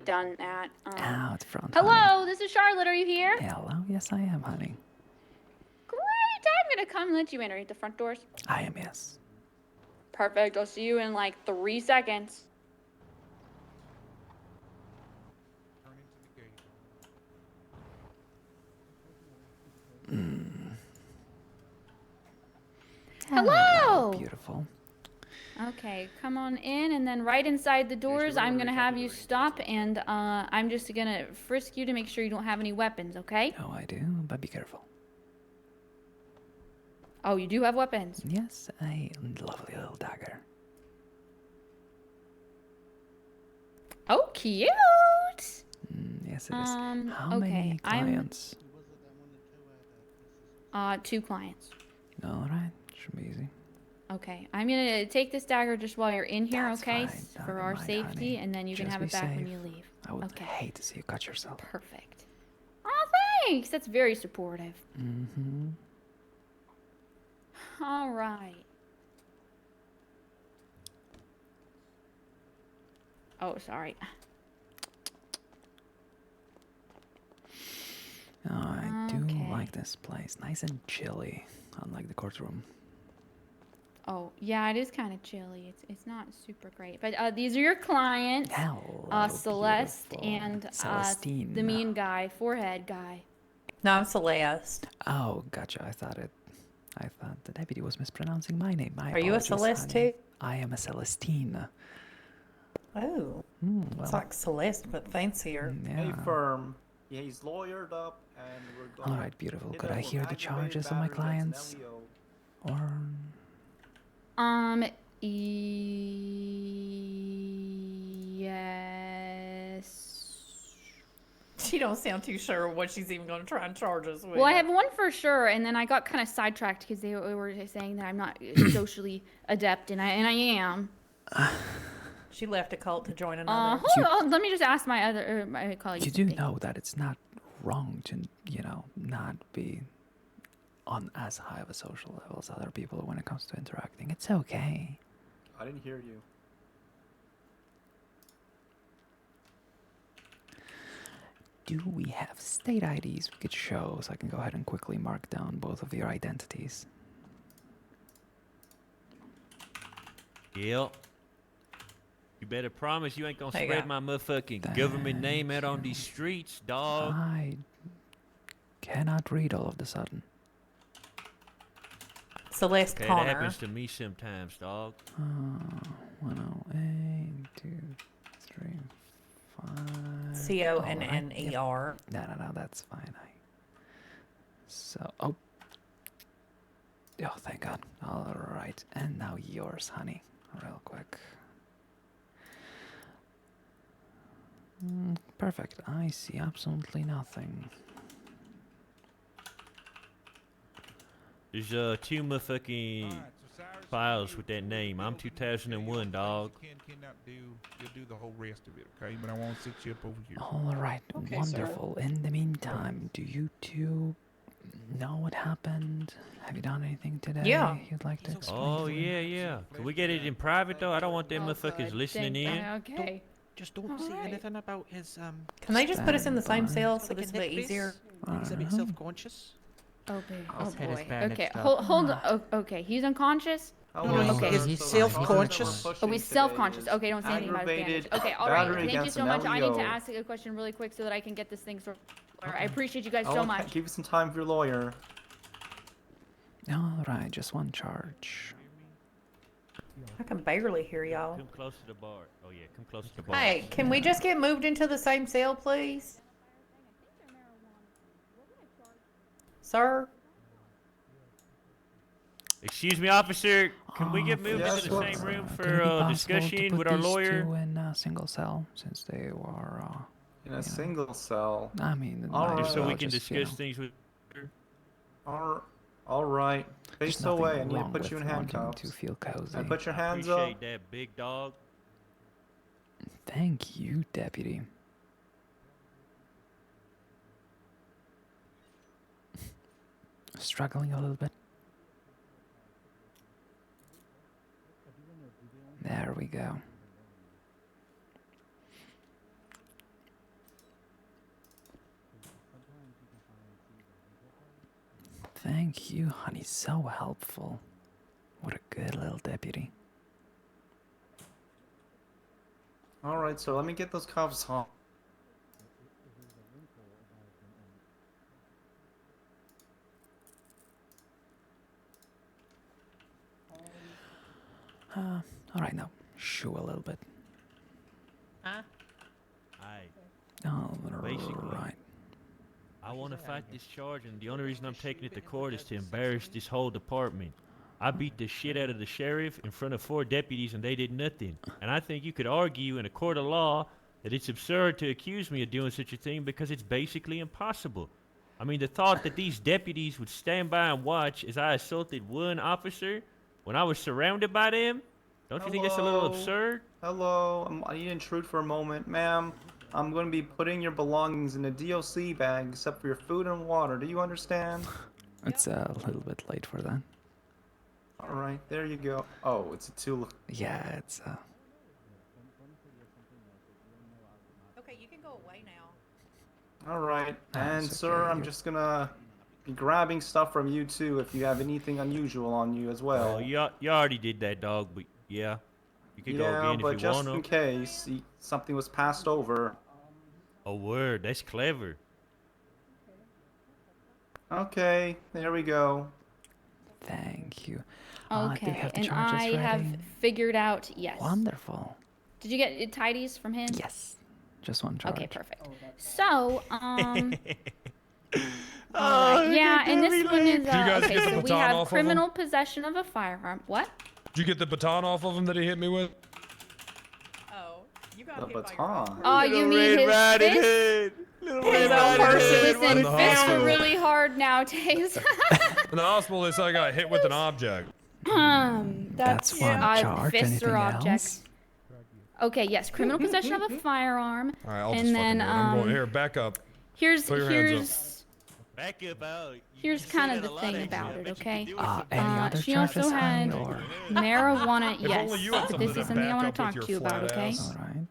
[SPEAKER 2] Done at.
[SPEAKER 11] Out front.
[SPEAKER 2] Hello,
[SPEAKER 11] honey.
[SPEAKER 2] this is Charlotte. Are you here?
[SPEAKER 11] Hello, yes I am, honey.
[SPEAKER 2] Great. I'm gonna come and let you in. Are you at the front doors?
[SPEAKER 11] I am, yes.
[SPEAKER 2] Perfect. I'll see you in like 3 seconds. Hello.
[SPEAKER 11] Beautiful.
[SPEAKER 2] Okay, come on in, and then right inside the doors, I'm gonna have you stop, and I'm just gonna frisk you to make sure you don't have any weapons, okay?
[SPEAKER 11] Oh, I do, but be careful.
[SPEAKER 2] Oh, you do have weapons?
[SPEAKER 11] Yes, a lovely little dagger.
[SPEAKER 2] Oh, cute!
[SPEAKER 11] Yes, it is. How
[SPEAKER 2] okay,
[SPEAKER 11] many clients?
[SPEAKER 2] 2 clients.
[SPEAKER 11] All right, should be easy.
[SPEAKER 2] Okay, I'm gonna take this dagger just while you're in here,
[SPEAKER 11] That's
[SPEAKER 2] okay?
[SPEAKER 11] fine.
[SPEAKER 2] For
[SPEAKER 11] Don't
[SPEAKER 2] our
[SPEAKER 11] mind,
[SPEAKER 2] safety,
[SPEAKER 11] honey.
[SPEAKER 2] and then you can
[SPEAKER 11] Just
[SPEAKER 2] have
[SPEAKER 11] be
[SPEAKER 2] it back when
[SPEAKER 11] safe.
[SPEAKER 2] you leave.
[SPEAKER 11] I would
[SPEAKER 2] Okay.
[SPEAKER 11] hate to see you cut yourself.
[SPEAKER 2] Perfect. Oh, thanks. That's very supportive.
[SPEAKER 11] Mm-hmm.
[SPEAKER 2] All right. Oh, sorry.
[SPEAKER 11] Oh, I do
[SPEAKER 2] Okay.
[SPEAKER 11] like this place. Nice and chilly, unlike the courtroom.
[SPEAKER 2] Oh, yeah, it is kind of chilly. It's not super great. But these are your clients.
[SPEAKER 11] Hello,
[SPEAKER 2] Celeste
[SPEAKER 11] beautiful.
[SPEAKER 2] and
[SPEAKER 11] Celestine.
[SPEAKER 2] the mean guy, forehead guy.
[SPEAKER 4] No, I'm Celeste.
[SPEAKER 11] Oh, gotcha. I thought the deputy was mispronouncing my name. My
[SPEAKER 4] Are you a
[SPEAKER 11] apologies,
[SPEAKER 4] Celeste
[SPEAKER 11] honey.
[SPEAKER 4] too?
[SPEAKER 11] I am a Celestine.
[SPEAKER 4] Oh. It's
[SPEAKER 11] Well,
[SPEAKER 4] like Celeste, but fancier.
[SPEAKER 11] yeah.
[SPEAKER 7] Firm. Yeah, he's lawyered up, and we're going.
[SPEAKER 11] All right, beautiful. Could I hear the charges of my clients? Or
[SPEAKER 2] Yes.
[SPEAKER 4] She don't sound too sure what she's even going to try and charge us with.
[SPEAKER 2] Well, I have one for sure, and then I got kind of sidetracked because they were saying that I'm not socially adept, and I am.
[SPEAKER 4] She left a cult to join another.
[SPEAKER 2] Hold on, let me just ask my colleagues.
[SPEAKER 11] you do know that it's not wrong to, not be on as high of a social level as other people when it comes to interacting. It's okay.
[SPEAKER 7] I didn't hear you.
[SPEAKER 11] Do we have state IDs we could show so I can go ahead and quickly mark down both of your identities?
[SPEAKER 23] Yep. You better promise you ain't gonna
[SPEAKER 4] There you
[SPEAKER 23] spread
[SPEAKER 4] go.
[SPEAKER 23] my motherfucking government name out on these streets, dog.
[SPEAKER 11] I cannot read all of the sudden.
[SPEAKER 4] Celeste
[SPEAKER 23] Okay,
[SPEAKER 4] Connor.
[SPEAKER 23] that happens to me sometimes, dog.
[SPEAKER 11] 108, 2, 3, 5.
[SPEAKER 4] C-O-N-N-E-R.
[SPEAKER 11] No, that's fine. Oh, thank God. All right, and now yours, honey, real quick. Perfect. I see absolutely nothing.
[SPEAKER 23] There's two motherfucking files with that name. I'm 2001, dog.
[SPEAKER 24] You'll do the whole rest of it, okay? But I won't sit you up over here.
[SPEAKER 11] All right,
[SPEAKER 24] Okay,
[SPEAKER 11] wonderful. In the meantime, do you two know what happened? Have you done anything today?
[SPEAKER 4] Yeah.
[SPEAKER 11] You'd like to explain?
[SPEAKER 23] Oh, yeah. Can we get it in private, though? I don't want them motherfuckers listening in.
[SPEAKER 2] Okay.
[SPEAKER 14] Just don't say anything about his
[SPEAKER 4] Can they just put us in the same
[SPEAKER 11] Stand
[SPEAKER 4] cell so
[SPEAKER 14] like
[SPEAKER 4] this
[SPEAKER 14] his
[SPEAKER 4] will be
[SPEAKER 14] neck
[SPEAKER 4] easier?
[SPEAKER 14] He's a bit self-conscious.
[SPEAKER 2] Oh
[SPEAKER 14] His head is
[SPEAKER 2] boy.
[SPEAKER 14] bandaged
[SPEAKER 2] Okay,
[SPEAKER 14] up.
[SPEAKER 2] hold on. Okay, he's unconscious.
[SPEAKER 14] Okay. He's self-conscious.
[SPEAKER 2] Oh, he's self-conscious. Okay, don't say anything about his bandage. Okay, all right. Thank you so much. I need to ask a question really quick so that I can get this thing sorted. I appreciate you guys so much.
[SPEAKER 7] Give you some time for your lawyer.
[SPEAKER 11] All right, just one charge.
[SPEAKER 4] I can barely hear y'all.
[SPEAKER 23] Come close to the bar. Oh, yeah, come close to the bar.
[SPEAKER 4] Hey, can we just get moved into the same cell, please? Sir?
[SPEAKER 23] Excuse me, officer. Can we get moved
[SPEAKER 7] yes,
[SPEAKER 23] into the
[SPEAKER 7] sir.
[SPEAKER 23] same room
[SPEAKER 11] Could it be
[SPEAKER 23] for
[SPEAKER 11] possible to
[SPEAKER 23] discussion
[SPEAKER 11] put
[SPEAKER 23] with our
[SPEAKER 11] these
[SPEAKER 23] lawyer?
[SPEAKER 11] two in a single cell, since they were,
[SPEAKER 7] In a single cell.
[SPEAKER 11] I mean,
[SPEAKER 7] All
[SPEAKER 11] might
[SPEAKER 7] right.
[SPEAKER 11] as
[SPEAKER 23] So we
[SPEAKER 11] well
[SPEAKER 23] can
[SPEAKER 11] just,
[SPEAKER 23] discuss things with her.
[SPEAKER 7] All right.
[SPEAKER 11] There's
[SPEAKER 7] Face
[SPEAKER 11] nothing
[SPEAKER 7] away. I need to
[SPEAKER 11] wrong
[SPEAKER 7] put you in
[SPEAKER 11] with wanting
[SPEAKER 7] handcuffs.
[SPEAKER 11] to feel cozy.
[SPEAKER 7] And put your
[SPEAKER 23] I
[SPEAKER 7] hands up.
[SPEAKER 23] appreciate that, big dog.
[SPEAKER 11] Thank you, deputy. Struggling a little bit. There we go. Thank you, honey. So helpful. What a good little deputy.
[SPEAKER 7] All right. So let me get those cuffs on.
[SPEAKER 11] All right, now shoo a little bit.
[SPEAKER 4] Huh?
[SPEAKER 11] All
[SPEAKER 23] Basically,
[SPEAKER 11] right.
[SPEAKER 23] I want to fight this charge, and the only reason I'm taking it to court is to embarrass this whole department. I beat the shit out of the sheriff in front of 4 deputies, and they did nothing. And I think you could argue in a court of law that it's absurd to accuse me of doing such a thing because it's basically impossible. I mean, the thought that these deputies would stand by and watch as I assaulted one officer when I was surrounded by them, don't you think that's a little
[SPEAKER 7] Hello?
[SPEAKER 23] absurd?
[SPEAKER 7] Hello. I need to intrude for a moment, ma'am. I'm going to be putting your belongings in a DOC bag except for your food and water. Do you understand?
[SPEAKER 11] It's a little bit late for that.
[SPEAKER 7] Alright, there you go. Oh, it's a too...
[SPEAKER 11] Yeah, it's
[SPEAKER 4] Okay, you can go away now.
[SPEAKER 7] Alright, and
[SPEAKER 11] it's
[SPEAKER 7] sir,
[SPEAKER 11] okay,
[SPEAKER 7] I'm just gonna be grabbing stuff from you too if you have anything unusual on you as well.
[SPEAKER 23] Oh, you already did that, dog. But yeah, you could go
[SPEAKER 7] Yeah,
[SPEAKER 23] again
[SPEAKER 7] but
[SPEAKER 23] if you
[SPEAKER 7] just
[SPEAKER 23] want
[SPEAKER 7] in
[SPEAKER 23] to.
[SPEAKER 7] case something was passed over.
[SPEAKER 23] A word. That's clever.
[SPEAKER 7] Okay, there we go.
[SPEAKER 11] Thank you. Do
[SPEAKER 2] Okay,
[SPEAKER 11] we have the
[SPEAKER 2] and
[SPEAKER 11] charges
[SPEAKER 2] I
[SPEAKER 11] ready?
[SPEAKER 2] have figured out, yes.
[SPEAKER 11] Wonderful.
[SPEAKER 2] Did you get tidies from him?
[SPEAKER 11] Yes. Just one charge.
[SPEAKER 2] Okay, perfect. So,
[SPEAKER 23] Oh,
[SPEAKER 2] alright, yeah, and this one is,
[SPEAKER 3] Did you guys
[SPEAKER 2] okay,
[SPEAKER 3] get the
[SPEAKER 2] so we
[SPEAKER 3] baton
[SPEAKER 2] have
[SPEAKER 3] off of him?
[SPEAKER 2] criminal possession of a firearm. What?
[SPEAKER 3] Did you get the baton off of him that he hit me with?
[SPEAKER 4] Oh, you got
[SPEAKER 7] The
[SPEAKER 4] hit by your
[SPEAKER 7] baton.
[SPEAKER 2] Oh, you mean his fist? His own person. Listen, fists are really hard nowadays.
[SPEAKER 3] In the hospital, they said I got hit with an object.
[SPEAKER 2] That's
[SPEAKER 11] one charge.
[SPEAKER 2] fists
[SPEAKER 11] Anything
[SPEAKER 2] or
[SPEAKER 11] else?
[SPEAKER 2] objects. Okay, yes, criminal possession of a firearm.
[SPEAKER 3] All right, I'll
[SPEAKER 2] and
[SPEAKER 3] just
[SPEAKER 2] then,
[SPEAKER 3] fucking wait. I'm going here. Back up.
[SPEAKER 2] Here's
[SPEAKER 3] Put your hands
[SPEAKER 23] Back up out.
[SPEAKER 2] here's kind of the thing about it, okay?
[SPEAKER 11] Any other
[SPEAKER 2] She
[SPEAKER 11] charges,
[SPEAKER 2] also had
[SPEAKER 11] honey, or?
[SPEAKER 2] marijuana.
[SPEAKER 3] If
[SPEAKER 2] yes,
[SPEAKER 3] only you had
[SPEAKER 2] but
[SPEAKER 3] something
[SPEAKER 2] this
[SPEAKER 3] to
[SPEAKER 2] is something I
[SPEAKER 3] back
[SPEAKER 2] want
[SPEAKER 3] up
[SPEAKER 2] to
[SPEAKER 3] with
[SPEAKER 2] talk to
[SPEAKER 3] your
[SPEAKER 2] you about,
[SPEAKER 3] flat
[SPEAKER 2] okay?
[SPEAKER 3] ass.
[SPEAKER 11] All right.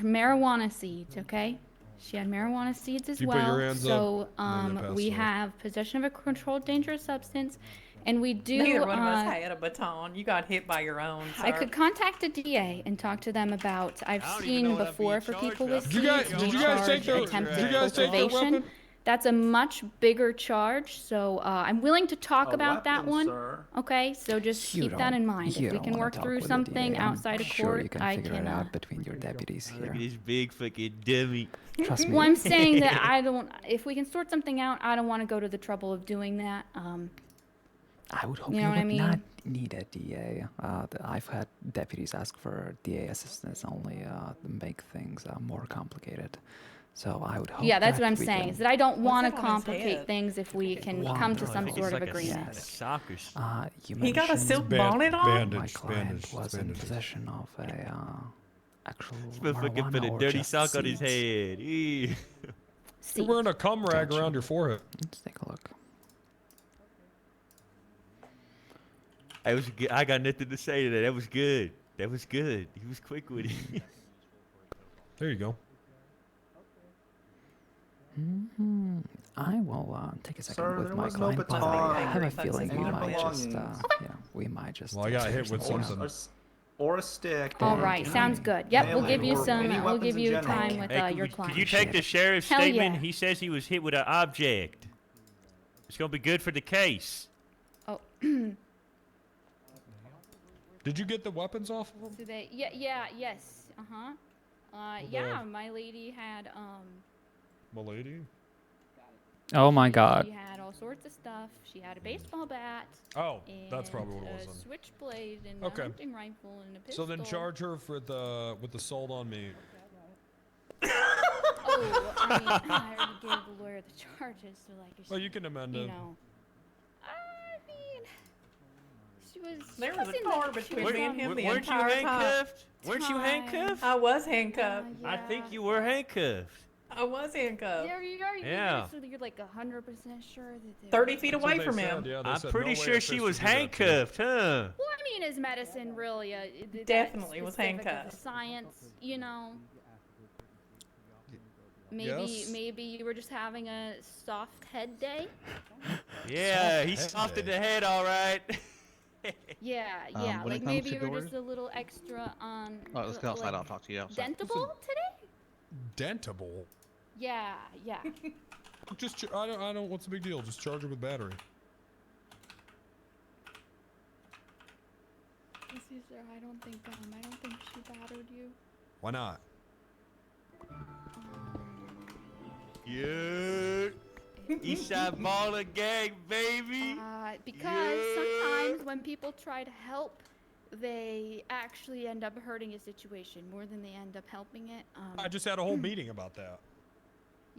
[SPEAKER 2] Marijuana seeds, okay? She had marijuana seeds as
[SPEAKER 3] You put
[SPEAKER 2] well.
[SPEAKER 3] your hands
[SPEAKER 2] So
[SPEAKER 3] up, and then pass
[SPEAKER 2] we
[SPEAKER 3] it.
[SPEAKER 2] have possession of a controlled dangerous substance, and we do.
[SPEAKER 4] Neither one of us had a baton. You got hit by your own.
[SPEAKER 2] I
[SPEAKER 4] sir.
[SPEAKER 2] could contact a DA and talk to them about. I've seen before for people with
[SPEAKER 3] Did you guys-
[SPEAKER 2] seeds,
[SPEAKER 3] did
[SPEAKER 2] we
[SPEAKER 3] you guys take
[SPEAKER 2] charge
[SPEAKER 3] their-
[SPEAKER 2] attempted
[SPEAKER 3] did you guys take their
[SPEAKER 2] cultivation.
[SPEAKER 3] weapon?
[SPEAKER 2] That's a much bigger charge, so I'm willing to talk
[SPEAKER 7] A
[SPEAKER 2] about that
[SPEAKER 7] weapon,
[SPEAKER 2] one.
[SPEAKER 7] sir.
[SPEAKER 2] Okay, so just
[SPEAKER 11] You
[SPEAKER 2] keep that in
[SPEAKER 11] don't-
[SPEAKER 2] mind.
[SPEAKER 11] you
[SPEAKER 2] If we
[SPEAKER 11] don't
[SPEAKER 2] can
[SPEAKER 11] wanna
[SPEAKER 2] work
[SPEAKER 11] talk
[SPEAKER 2] through
[SPEAKER 11] with the
[SPEAKER 2] something
[SPEAKER 11] DA. I'm
[SPEAKER 2] outside of
[SPEAKER 11] sure
[SPEAKER 2] court,
[SPEAKER 11] you can
[SPEAKER 2] I
[SPEAKER 11] figure
[SPEAKER 2] can.
[SPEAKER 11] it out between your deputies
[SPEAKER 23] Look at
[SPEAKER 11] here.
[SPEAKER 23] this big fucking dummy.
[SPEAKER 11] Trust me.
[SPEAKER 2] Well, I'm saying that I don't. If we can sort something out, I don't want to go to the trouble of doing that.
[SPEAKER 11] I would hope
[SPEAKER 2] You
[SPEAKER 11] you,
[SPEAKER 2] know what I
[SPEAKER 11] would
[SPEAKER 2] mean?
[SPEAKER 11] not need a DA. I've had deputies ask for DA assistance only to make things more complicated. So I would hope.
[SPEAKER 2] Yeah, that's
[SPEAKER 11] that
[SPEAKER 2] what I'm
[SPEAKER 11] we
[SPEAKER 2] saying.
[SPEAKER 11] can-
[SPEAKER 2] Is that I don't want to
[SPEAKER 4] that on his
[SPEAKER 2] complicate
[SPEAKER 4] head?
[SPEAKER 2] things if we can come to some sort of agreement.
[SPEAKER 23] Soccer.
[SPEAKER 11] You
[SPEAKER 4] He got a
[SPEAKER 11] mentioned
[SPEAKER 4] silk bonnet on?
[SPEAKER 11] my
[SPEAKER 3] Bandage,
[SPEAKER 11] client
[SPEAKER 3] bandage,
[SPEAKER 11] was in
[SPEAKER 3] bandage.
[SPEAKER 11] possession of a actual
[SPEAKER 23] This motherfucker put
[SPEAKER 11] marijuana
[SPEAKER 23] a
[SPEAKER 11] or
[SPEAKER 23] dirty
[SPEAKER 11] just
[SPEAKER 23] sock on his
[SPEAKER 11] seeds.
[SPEAKER 23] head. Ew.
[SPEAKER 3] You're wearing a cum rag around your forehead.
[SPEAKER 11] Let's take a look.
[SPEAKER 23] I was good. I got nothing to say to that. That was good. That was good. He was quick with it.
[SPEAKER 3] There you go.
[SPEAKER 11] I will take a second
[SPEAKER 7] Sir,
[SPEAKER 11] with
[SPEAKER 7] there
[SPEAKER 11] my
[SPEAKER 7] was no
[SPEAKER 11] client, but
[SPEAKER 7] baton.
[SPEAKER 11] I have a
[SPEAKER 7] That's
[SPEAKER 11] feeling we
[SPEAKER 7] your
[SPEAKER 11] might just,
[SPEAKER 7] belongings.
[SPEAKER 11] we might just.
[SPEAKER 3] Well, I got hit
[SPEAKER 11] figure
[SPEAKER 3] with
[SPEAKER 11] something
[SPEAKER 3] something.
[SPEAKER 11] out.
[SPEAKER 7] Or a stick.
[SPEAKER 2] All
[SPEAKER 7] or
[SPEAKER 2] right,
[SPEAKER 7] any
[SPEAKER 2] sounds good. Yep, we'll
[SPEAKER 7] melee
[SPEAKER 2] give you
[SPEAKER 7] or
[SPEAKER 2] some.
[SPEAKER 7] any
[SPEAKER 2] We'll
[SPEAKER 7] weapons
[SPEAKER 2] give
[SPEAKER 7] in
[SPEAKER 2] you
[SPEAKER 7] general.
[SPEAKER 2] time with your client.
[SPEAKER 23] Could you take the sheriff's
[SPEAKER 2] Hell
[SPEAKER 23] statement?
[SPEAKER 2] yeah.
[SPEAKER 23] He says he was hit with an object. It's gonna be good for the case.
[SPEAKER 2] Oh.
[SPEAKER 3] Did you get the weapons off of him?
[SPEAKER 2] So they, yes, yeah, my lady had,
[SPEAKER 3] My lady?
[SPEAKER 1] Oh my god.
[SPEAKER 2] She had all sorts of stuff. She had a baseball bat.
[SPEAKER 3] Oh, that's probably what it
[SPEAKER 2] and
[SPEAKER 3] was
[SPEAKER 2] a
[SPEAKER 3] then.
[SPEAKER 2] switchblade and
[SPEAKER 3] Okay.
[SPEAKER 2] a hunting rifle and a
[SPEAKER 3] So
[SPEAKER 2] pistol.
[SPEAKER 3] then charge her for the with the sold on me.
[SPEAKER 2] Oh, I mean, I already gave the lawyer the charges, so like,
[SPEAKER 3] Well, you can amend
[SPEAKER 2] you
[SPEAKER 3] it.
[SPEAKER 2] know. I mean, she was.
[SPEAKER 4] There
[SPEAKER 2] she
[SPEAKER 4] was a
[SPEAKER 2] in the-
[SPEAKER 4] car
[SPEAKER 2] she
[SPEAKER 4] between
[SPEAKER 2] was
[SPEAKER 4] me and
[SPEAKER 2] on
[SPEAKER 4] him the
[SPEAKER 23] Weren't you
[SPEAKER 4] entire time.
[SPEAKER 23] handcuffed? Weren't you handcuffed?
[SPEAKER 4] I was handcuffed.
[SPEAKER 23] I think you were handcuffed.
[SPEAKER 4] I was handcuffed.
[SPEAKER 23] Yeah.
[SPEAKER 2] You're like 100% sure that they
[SPEAKER 4] 30
[SPEAKER 2] were-
[SPEAKER 4] feet away from him.
[SPEAKER 23] I'm pretty sure she was handcuffed, huh?
[SPEAKER 2] Well, I mean, is medicine really that
[SPEAKER 4] Definitely was
[SPEAKER 2] specific of the
[SPEAKER 4] handcuffed.
[SPEAKER 2] Science, you know. Maybe
[SPEAKER 3] Yes.
[SPEAKER 2] maybe you were just having a soft head day.
[SPEAKER 23] Yeah, he's soft in the head, all right.
[SPEAKER 2] Yeah,
[SPEAKER 9] when
[SPEAKER 2] like
[SPEAKER 9] it comes
[SPEAKER 2] maybe
[SPEAKER 9] to
[SPEAKER 2] you were
[SPEAKER 9] doors-
[SPEAKER 2] just a little extra on.
[SPEAKER 9] Oh, let's go outside. I'll talk to you outside.
[SPEAKER 2] Dentable today?
[SPEAKER 3] Dentable.
[SPEAKER 2] Yeah.
[SPEAKER 3] Just I don't. What's the big deal? Just charge her with battery.
[SPEAKER 2] Sir, I don't think she battered you.
[SPEAKER 3] Why not?
[SPEAKER 23] Yeah. Eastside Baller Gang, baby.
[SPEAKER 2] Because sometimes when people try to help, they actually end up hurting a situation more than they end up helping it.
[SPEAKER 3] I just had a whole meeting about that.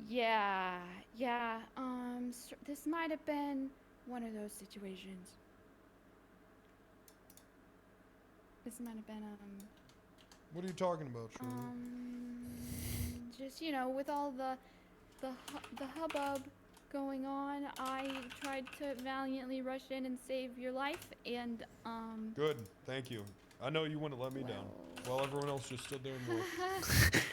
[SPEAKER 2] Yeah. This might have been one of those situations. This might have been
[SPEAKER 3] What are you talking about, Shirley?
[SPEAKER 2] just, you know, with all the hubbub going on, I tried to valiantly rush in and save your life, and
[SPEAKER 3] Good, thank you. I know you wouldn't let me down. While everyone else just stood there and looked.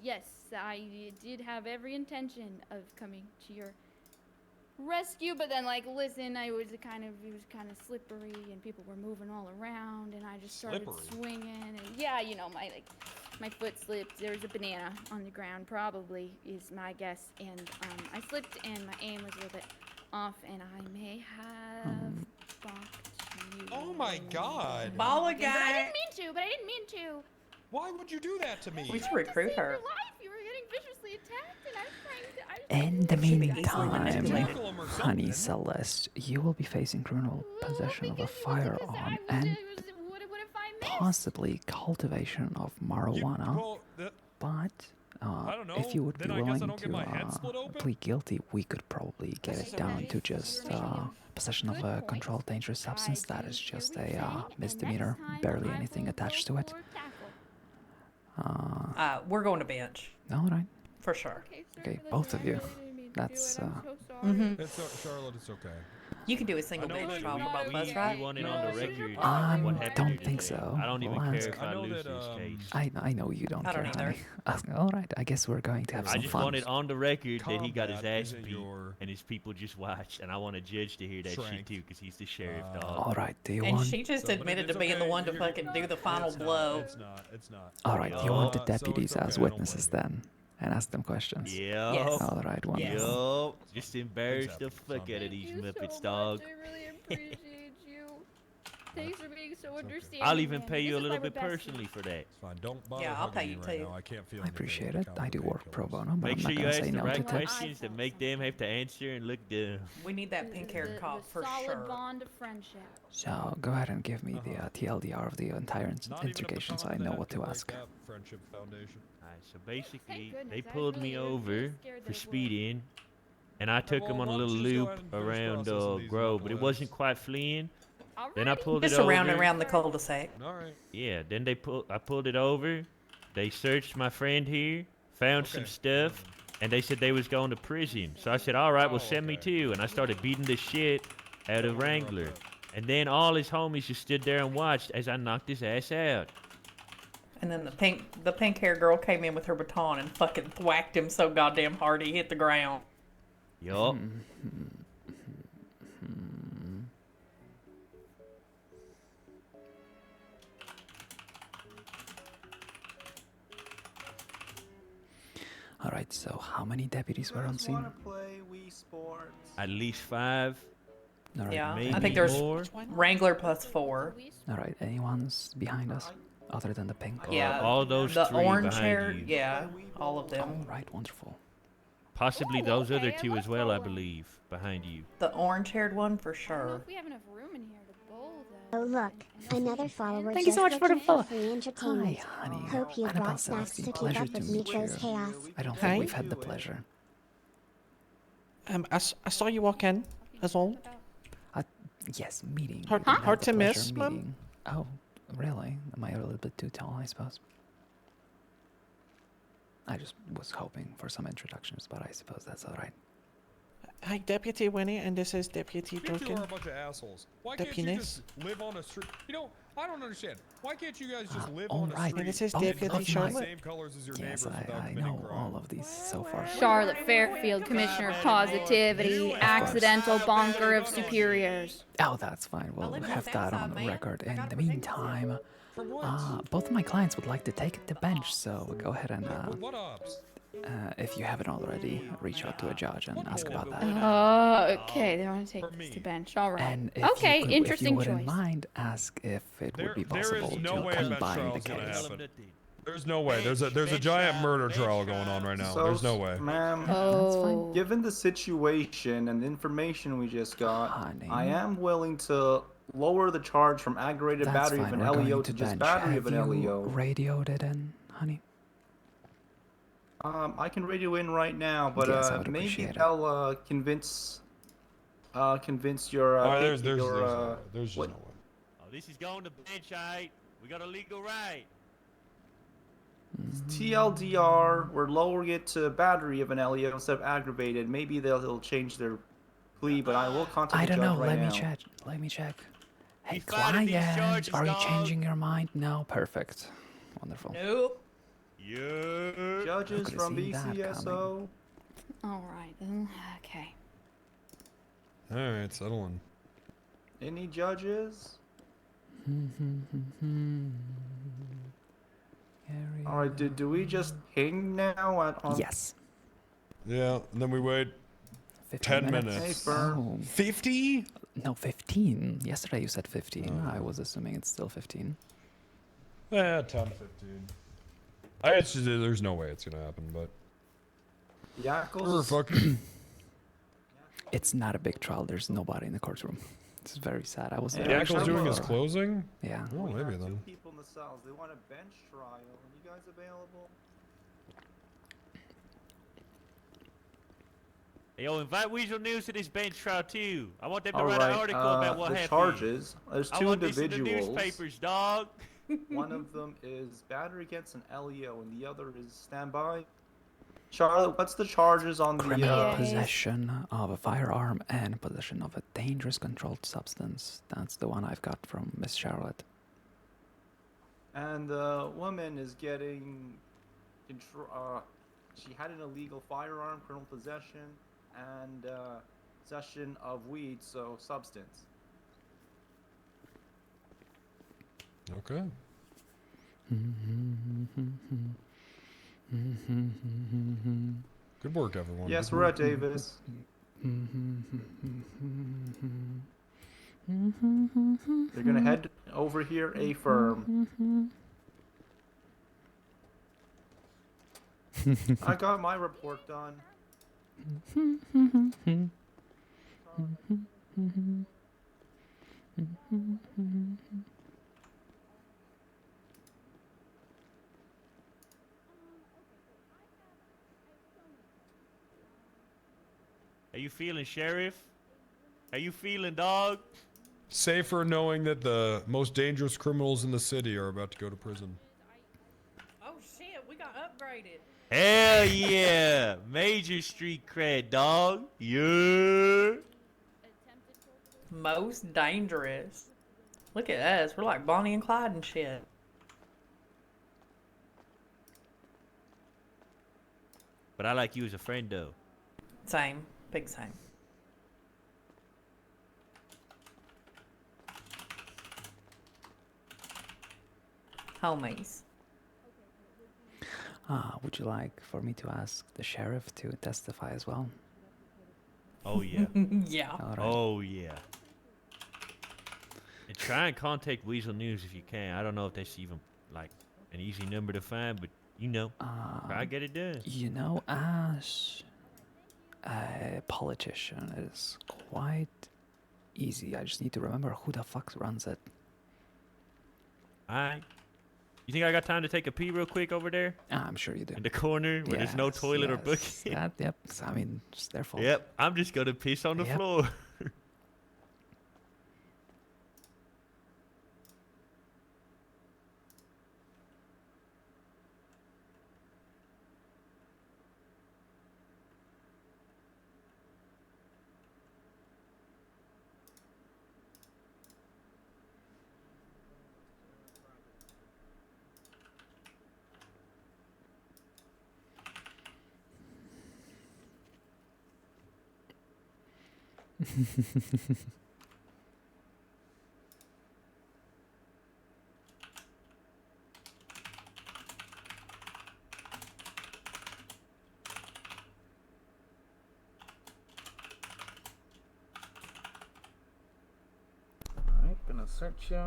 [SPEAKER 2] yes, I did have every intention of coming to your rescue, but then, like, listen, it was kind of slippery, and people were moving all around, and I just started swinging, and yeah, you know, my foot slipped. There was a banana on the ground, probably is my guess, and I slipped, and my aim was a little bit off, and I may have bonked you.
[SPEAKER 3] Oh my god!
[SPEAKER 4] Balla
[SPEAKER 2] But I
[SPEAKER 4] guy.
[SPEAKER 2] didn't mean to.
[SPEAKER 3] Why would you do that to me?
[SPEAKER 4] We should recruit her.
[SPEAKER 2] Your life, you were getting viciously attacked, and I was trying to.
[SPEAKER 11] In the
[SPEAKER 4] Should be easily
[SPEAKER 11] meantime,
[SPEAKER 4] manipulated.
[SPEAKER 11] honey Celeste, you will be facing criminal possession of a firearm and possibly cultivation of marijuana. But
[SPEAKER 3] I don't know.
[SPEAKER 11] if you would be
[SPEAKER 3] Then I guess I
[SPEAKER 11] willing
[SPEAKER 3] don't get my head
[SPEAKER 11] to
[SPEAKER 3] split open?
[SPEAKER 11] plead guilty, we could probably get it down to just possession of a controlled dangerous substance. That is just a misdemeanor, barely anything attached to it.
[SPEAKER 4] We're going to bench.
[SPEAKER 11] All right.
[SPEAKER 4] For sure.
[SPEAKER 11] Okay, both of you. That's
[SPEAKER 3] It's Charlotte, it's okay.
[SPEAKER 4] You can do a single bench trial for both of us, right?
[SPEAKER 23] We want it on the record.
[SPEAKER 11] I
[SPEAKER 23] what happened
[SPEAKER 11] don't
[SPEAKER 23] here
[SPEAKER 11] think
[SPEAKER 23] today.
[SPEAKER 11] so.
[SPEAKER 23] I don't even
[SPEAKER 11] We'll
[SPEAKER 23] care
[SPEAKER 11] ask.
[SPEAKER 23] if I lose this case.
[SPEAKER 11] I know you don't
[SPEAKER 4] I
[SPEAKER 11] care,
[SPEAKER 4] don't
[SPEAKER 11] honey. All right, I guess we're going to have
[SPEAKER 23] I
[SPEAKER 11] some
[SPEAKER 23] just
[SPEAKER 11] fun.
[SPEAKER 23] want it on the record that he got his
[SPEAKER 3] Combat
[SPEAKER 23] ass
[SPEAKER 3] isn't
[SPEAKER 23] beat
[SPEAKER 3] your
[SPEAKER 23] and his people just watched, and I want a judge to hear that shit
[SPEAKER 3] strength.
[SPEAKER 23] too, because he's the sheriff, dog.
[SPEAKER 11] All right, do you
[SPEAKER 4] And
[SPEAKER 11] want?
[SPEAKER 4] she just
[SPEAKER 3] So, but
[SPEAKER 4] admitted
[SPEAKER 3] it's
[SPEAKER 4] to being the
[SPEAKER 3] okay,
[SPEAKER 4] one to
[SPEAKER 3] you're-
[SPEAKER 4] fucking do the final
[SPEAKER 3] it's not,
[SPEAKER 4] blow.
[SPEAKER 3] It's not.
[SPEAKER 11] All right, do you want the
[SPEAKER 3] So it's
[SPEAKER 11] deputies
[SPEAKER 3] okay,
[SPEAKER 11] as
[SPEAKER 3] I don't
[SPEAKER 11] witnesses
[SPEAKER 3] blame
[SPEAKER 11] then, and ask them questions?
[SPEAKER 23] Yep.
[SPEAKER 4] Yes.
[SPEAKER 11] All right, wonderful.
[SPEAKER 4] Yes.
[SPEAKER 23] Yup. Just embarrass the
[SPEAKER 3] Things
[SPEAKER 23] fuck
[SPEAKER 3] happen,
[SPEAKER 23] out of these
[SPEAKER 2] Thank you
[SPEAKER 23] Muppets,
[SPEAKER 2] so
[SPEAKER 23] dog.
[SPEAKER 2] much. I really appreciate you. Thanks for being so understanding.
[SPEAKER 23] I'll even
[SPEAKER 2] man.
[SPEAKER 23] pay you
[SPEAKER 2] This
[SPEAKER 23] a
[SPEAKER 2] is
[SPEAKER 23] little
[SPEAKER 2] why we're
[SPEAKER 23] bit
[SPEAKER 2] besties.
[SPEAKER 23] personally for that.
[SPEAKER 3] It's fine. Don't bother
[SPEAKER 4] Yeah, I'll
[SPEAKER 3] hugging
[SPEAKER 4] pay
[SPEAKER 3] me
[SPEAKER 4] you
[SPEAKER 3] right
[SPEAKER 4] too.
[SPEAKER 3] now. I can't feel
[SPEAKER 11] I
[SPEAKER 3] anything
[SPEAKER 11] appreciate
[SPEAKER 3] with
[SPEAKER 11] it.
[SPEAKER 3] the
[SPEAKER 11] I do
[SPEAKER 3] cowboy
[SPEAKER 11] work
[SPEAKER 3] killers.
[SPEAKER 11] pro bono, but
[SPEAKER 23] Make
[SPEAKER 11] I'm
[SPEAKER 23] sure
[SPEAKER 11] not
[SPEAKER 23] you
[SPEAKER 11] gonna
[SPEAKER 23] ask
[SPEAKER 11] say
[SPEAKER 23] the
[SPEAKER 11] no to
[SPEAKER 23] right
[SPEAKER 11] tips.
[SPEAKER 23] questions that make them have to answer and look dumb.
[SPEAKER 4] We need that pink-haired cop for
[SPEAKER 2] solid
[SPEAKER 4] sure.
[SPEAKER 2] bond of friendship.
[SPEAKER 11] So go ahead and give me the TLDR of the entire
[SPEAKER 3] Not even a
[SPEAKER 11] interrogation, so I
[SPEAKER 3] baton
[SPEAKER 11] know
[SPEAKER 3] that
[SPEAKER 11] what
[SPEAKER 3] can
[SPEAKER 11] to
[SPEAKER 3] break
[SPEAKER 11] ask.
[SPEAKER 3] that Friendship Foundation.
[SPEAKER 23] Alright, so basically,
[SPEAKER 2] goodness,
[SPEAKER 23] they
[SPEAKER 2] I was
[SPEAKER 23] pulled
[SPEAKER 2] really-
[SPEAKER 23] me
[SPEAKER 2] I was
[SPEAKER 23] over
[SPEAKER 2] really scared that
[SPEAKER 23] for
[SPEAKER 2] it would.
[SPEAKER 23] speeding, and I took
[SPEAKER 3] well,
[SPEAKER 23] him on a
[SPEAKER 3] why don't
[SPEAKER 23] little
[SPEAKER 3] you just go
[SPEAKER 23] loop
[SPEAKER 3] ahead and finish
[SPEAKER 23] around
[SPEAKER 3] processing these
[SPEAKER 23] Grove, but it
[SPEAKER 3] knuckleheads?
[SPEAKER 23] wasn't quite fleeing. Then I pulled
[SPEAKER 4] Just
[SPEAKER 23] it over.
[SPEAKER 4] around and around the cul-de-sac.
[SPEAKER 3] All right.
[SPEAKER 23] Yeah, then I pulled it over. They searched my friend here, found some
[SPEAKER 3] Okay.
[SPEAKER 23] stuff, and they said they was going to prison. So I said, all right, well,
[SPEAKER 3] Oh,
[SPEAKER 23] send me
[SPEAKER 3] okay.
[SPEAKER 23] too. And I started beating the shit out of
[SPEAKER 3] Don't worry about
[SPEAKER 23] Wrangler.
[SPEAKER 3] that.
[SPEAKER 23] And then all his homies just stood there and watched as I knocked his ass out.
[SPEAKER 4] And then the pink-haired girl came in with her baton and fucking whacked him so goddamn hard he hit the ground.
[SPEAKER 23] Yup.
[SPEAKER 11] All right, so how many deputies were on scene?
[SPEAKER 7] Want to play Wii Sports?
[SPEAKER 23] At least 5.
[SPEAKER 11] All right,
[SPEAKER 4] Yeah, I
[SPEAKER 23] maybe
[SPEAKER 4] think there's
[SPEAKER 23] more.
[SPEAKER 4] Wrangler plus 4.
[SPEAKER 11] all right. Anyone's behind us other than the pink?
[SPEAKER 4] Yeah,
[SPEAKER 23] all those
[SPEAKER 4] the
[SPEAKER 23] 3
[SPEAKER 4] orange
[SPEAKER 23] behind
[SPEAKER 4] hair,
[SPEAKER 23] you.
[SPEAKER 4] yeah, all of them.
[SPEAKER 11] All right, wonderful.
[SPEAKER 23] Possibly
[SPEAKER 2] Ooh,
[SPEAKER 23] those
[SPEAKER 2] okay,
[SPEAKER 23] other
[SPEAKER 2] I
[SPEAKER 23] 2
[SPEAKER 2] love
[SPEAKER 23] as well, I
[SPEAKER 2] Bowen.
[SPEAKER 23] believe, behind you.
[SPEAKER 4] The orange-haired one for
[SPEAKER 2] I don't know
[SPEAKER 4] sure.
[SPEAKER 2] if we have enough room in here to bowl, though.
[SPEAKER 8] Oh look, another follower.
[SPEAKER 11] Thank you so
[SPEAKER 8] just
[SPEAKER 11] much for the
[SPEAKER 8] looking
[SPEAKER 11] follow.
[SPEAKER 8] Free entertainment.
[SPEAKER 11] Hi, honey.
[SPEAKER 8] Hope you
[SPEAKER 11] Annabelle
[SPEAKER 8] brought snacks
[SPEAKER 11] Celestine,
[SPEAKER 8] to keep
[SPEAKER 11] pleasure
[SPEAKER 8] up
[SPEAKER 11] to
[SPEAKER 8] with
[SPEAKER 11] meet
[SPEAKER 8] Nico's
[SPEAKER 11] you.
[SPEAKER 8] chaos.
[SPEAKER 11] I don't
[SPEAKER 14] Hi.
[SPEAKER 11] think we've had the pleasure.
[SPEAKER 14] I saw you walk in. That's all.
[SPEAKER 11] Yes, meeting.
[SPEAKER 14] Hard-
[SPEAKER 11] We had
[SPEAKER 14] hard
[SPEAKER 11] the
[SPEAKER 14] to
[SPEAKER 11] pleasure
[SPEAKER 14] miss, Mum?
[SPEAKER 11] meeting. Oh, really? Am I a little bit too tall, I suppose? I just was hoping for some introductions, but I suppose that's all right.
[SPEAKER 14] Hi, Deputy Winnie, and this is Deputy
[SPEAKER 3] You two are
[SPEAKER 14] Durkin.
[SPEAKER 3] a bunch of assholes. Why can't you
[SPEAKER 14] Deputies.
[SPEAKER 3] just live on a street? You know, I don't understand. Why can't you guys just live
[SPEAKER 11] all
[SPEAKER 3] on a
[SPEAKER 11] right.
[SPEAKER 3] street?
[SPEAKER 14] This is
[SPEAKER 3] and
[SPEAKER 14] Deputy
[SPEAKER 3] dress in the
[SPEAKER 14] Charlotte.
[SPEAKER 3] same colors as your
[SPEAKER 11] Yes,
[SPEAKER 3] neighbors without
[SPEAKER 11] I
[SPEAKER 3] committing
[SPEAKER 11] know
[SPEAKER 3] crime?
[SPEAKER 11] all of these so far.
[SPEAKER 2] Charlotte Fairfield, Commissioner of Positivity, accidental bonker of superiors.
[SPEAKER 11] Oh, that's fine. We'll have that on the record. In the meantime, both of my clients would like to take it to bench, so go ahead and,
[SPEAKER 3] What ups?
[SPEAKER 11] if you haven't already, reach out to a judge and ask about that.
[SPEAKER 2] Okay, they want to take this to bench. All right.
[SPEAKER 11] And if
[SPEAKER 2] Okay,
[SPEAKER 11] you could,
[SPEAKER 2] interesting
[SPEAKER 11] if you
[SPEAKER 2] choice.
[SPEAKER 11] wouldn't mind, ask if it would be
[SPEAKER 3] There
[SPEAKER 11] possible
[SPEAKER 3] is no
[SPEAKER 11] to
[SPEAKER 3] way a bench
[SPEAKER 11] combine
[SPEAKER 3] trial
[SPEAKER 11] the
[SPEAKER 3] is gonna
[SPEAKER 11] case.
[SPEAKER 3] happen. There's no way. There's a giant murder trial going on right now.
[SPEAKER 7] So,
[SPEAKER 3] There's no way.
[SPEAKER 7] Ma'am,
[SPEAKER 2] Oh.
[SPEAKER 7] given the situation and the information we just got,
[SPEAKER 11] Honey.
[SPEAKER 7] I am willing to lower the charge from aggravated
[SPEAKER 11] That's
[SPEAKER 7] battery
[SPEAKER 11] fine.
[SPEAKER 7] of an
[SPEAKER 11] We're going
[SPEAKER 7] LEO
[SPEAKER 11] to
[SPEAKER 7] to just
[SPEAKER 11] bench.
[SPEAKER 7] battery
[SPEAKER 11] Have
[SPEAKER 7] of an
[SPEAKER 11] you
[SPEAKER 7] LEO.
[SPEAKER 11] radioed it in, honey?
[SPEAKER 7] I can radio in right now, but
[SPEAKER 11] Yes, I would
[SPEAKER 7] maybe
[SPEAKER 11] appreciate it.
[SPEAKER 7] they'll convince your
[SPEAKER 3] Oh, there's
[SPEAKER 7] your
[SPEAKER 3] just
[SPEAKER 7] what-
[SPEAKER 3] no way.
[SPEAKER 23] Oh, this is going to bench, alright? We got a legal right.
[SPEAKER 7] TLDR, we're lowering it to battery of an LEO instead of aggravated. Maybe they'll change their plea, but I will contact
[SPEAKER 11] I
[SPEAKER 7] the
[SPEAKER 11] don't
[SPEAKER 7] judge
[SPEAKER 11] know.
[SPEAKER 7] right
[SPEAKER 11] Let
[SPEAKER 7] now.
[SPEAKER 11] me check. Let me check. Hey,
[SPEAKER 23] fighting these
[SPEAKER 11] client,
[SPEAKER 23] charges,
[SPEAKER 11] are you
[SPEAKER 23] dog.
[SPEAKER 11] changing your mind? No, perfect. Wonderful.
[SPEAKER 4] Nope.
[SPEAKER 23] Yeah.
[SPEAKER 7] Judges
[SPEAKER 11] could've
[SPEAKER 7] from
[SPEAKER 11] seen that coming.
[SPEAKER 7] BCSO.
[SPEAKER 2] All right. Then. Okay.
[SPEAKER 3] All right, settling.
[SPEAKER 7] Any judges? All right, do we just ping now on?
[SPEAKER 11] Yes.
[SPEAKER 3] Yeah, and then we wait 10 minutes.
[SPEAKER 7] Hey, Fur.
[SPEAKER 11] Oh.
[SPEAKER 3] 50?
[SPEAKER 11] No, 15. Yesterday you said 15. I was assuming it's still 15.
[SPEAKER 3] Yeah, 10, 15. It's just, there's no way it's gonna happen, but.
[SPEAKER 7] Yackles.
[SPEAKER 3] Fucking.
[SPEAKER 11] It's not a big trial. There's nobody in the courtroom. It's very sad. I was there.
[SPEAKER 3] Yackles doing his
[SPEAKER 11] before.
[SPEAKER 3] closing?
[SPEAKER 11] Yeah.
[SPEAKER 3] Oh,
[SPEAKER 7] We
[SPEAKER 3] maybe
[SPEAKER 7] have
[SPEAKER 3] then.
[SPEAKER 7] 2 people in the cells. They want a bench trial. Are you guys available?
[SPEAKER 23] Hey, yo, invite Weasel News to this bench trial too. I want them to
[SPEAKER 7] All
[SPEAKER 23] write
[SPEAKER 7] right,
[SPEAKER 23] an article about what
[SPEAKER 7] the
[SPEAKER 23] happened.
[SPEAKER 7] charges. There's
[SPEAKER 23] I
[SPEAKER 7] 2
[SPEAKER 23] want this in the
[SPEAKER 7] individuals.
[SPEAKER 23] newspapers, dog.
[SPEAKER 7] One of them is battery against an LEO, and the other is standby. Charlotte, what's the charges on the?
[SPEAKER 11] Criminal possession of a firearm and possession of a dangerous controlled substance. That's the one I've got from Miss Charlotte.
[SPEAKER 7] And the woman is getting, she had an illegal firearm, criminal possession, and possession of weed, so substance.
[SPEAKER 3] Okay. Good work, everyone.
[SPEAKER 7] Yes,
[SPEAKER 3] Good
[SPEAKER 7] we're
[SPEAKER 3] work.
[SPEAKER 7] at Davis. They're gonna head over here, A firm. I got my report done.
[SPEAKER 23] How you feeling, Sheriff? How you feeling, dog?
[SPEAKER 3] Safer knowing that the most dangerous criminals in the city are about to go to prison.
[SPEAKER 4] Oh shit, we got upgraded.
[SPEAKER 23] Hell yeah! Major street cred, dog. Yeah.
[SPEAKER 4] Most dangerous. Look at us. We're like Bonnie and Clyde and shit.
[SPEAKER 23] But I like you as a friend, though.
[SPEAKER 4] Same. Big same. Homies.
[SPEAKER 11] Would you like for me to ask the sheriff to testify as well?
[SPEAKER 23] Oh yeah.
[SPEAKER 4] Yeah.
[SPEAKER 11] All right.
[SPEAKER 23] Oh yeah. And try and contact Weasel News if you can. I don't know if that's even like an easy number to find, but you know, try to get it done.
[SPEAKER 11] You know, as a politician, it is quite easy. I just need to remember who the fuck runs it.
[SPEAKER 23] Alright. You think I got time to take a pee real quick over there?
[SPEAKER 11] I'm sure you do.
[SPEAKER 23] In the corner where there's no
[SPEAKER 11] Yes,
[SPEAKER 23] toilet or
[SPEAKER 11] yes.
[SPEAKER 23] bucket?
[SPEAKER 11] That, yep. I mean, it's their fault.
[SPEAKER 23] Yep. I'm just gonna piss on the
[SPEAKER 11] Yep.
[SPEAKER 23] floor.
[SPEAKER 11] Alright, gonna search you.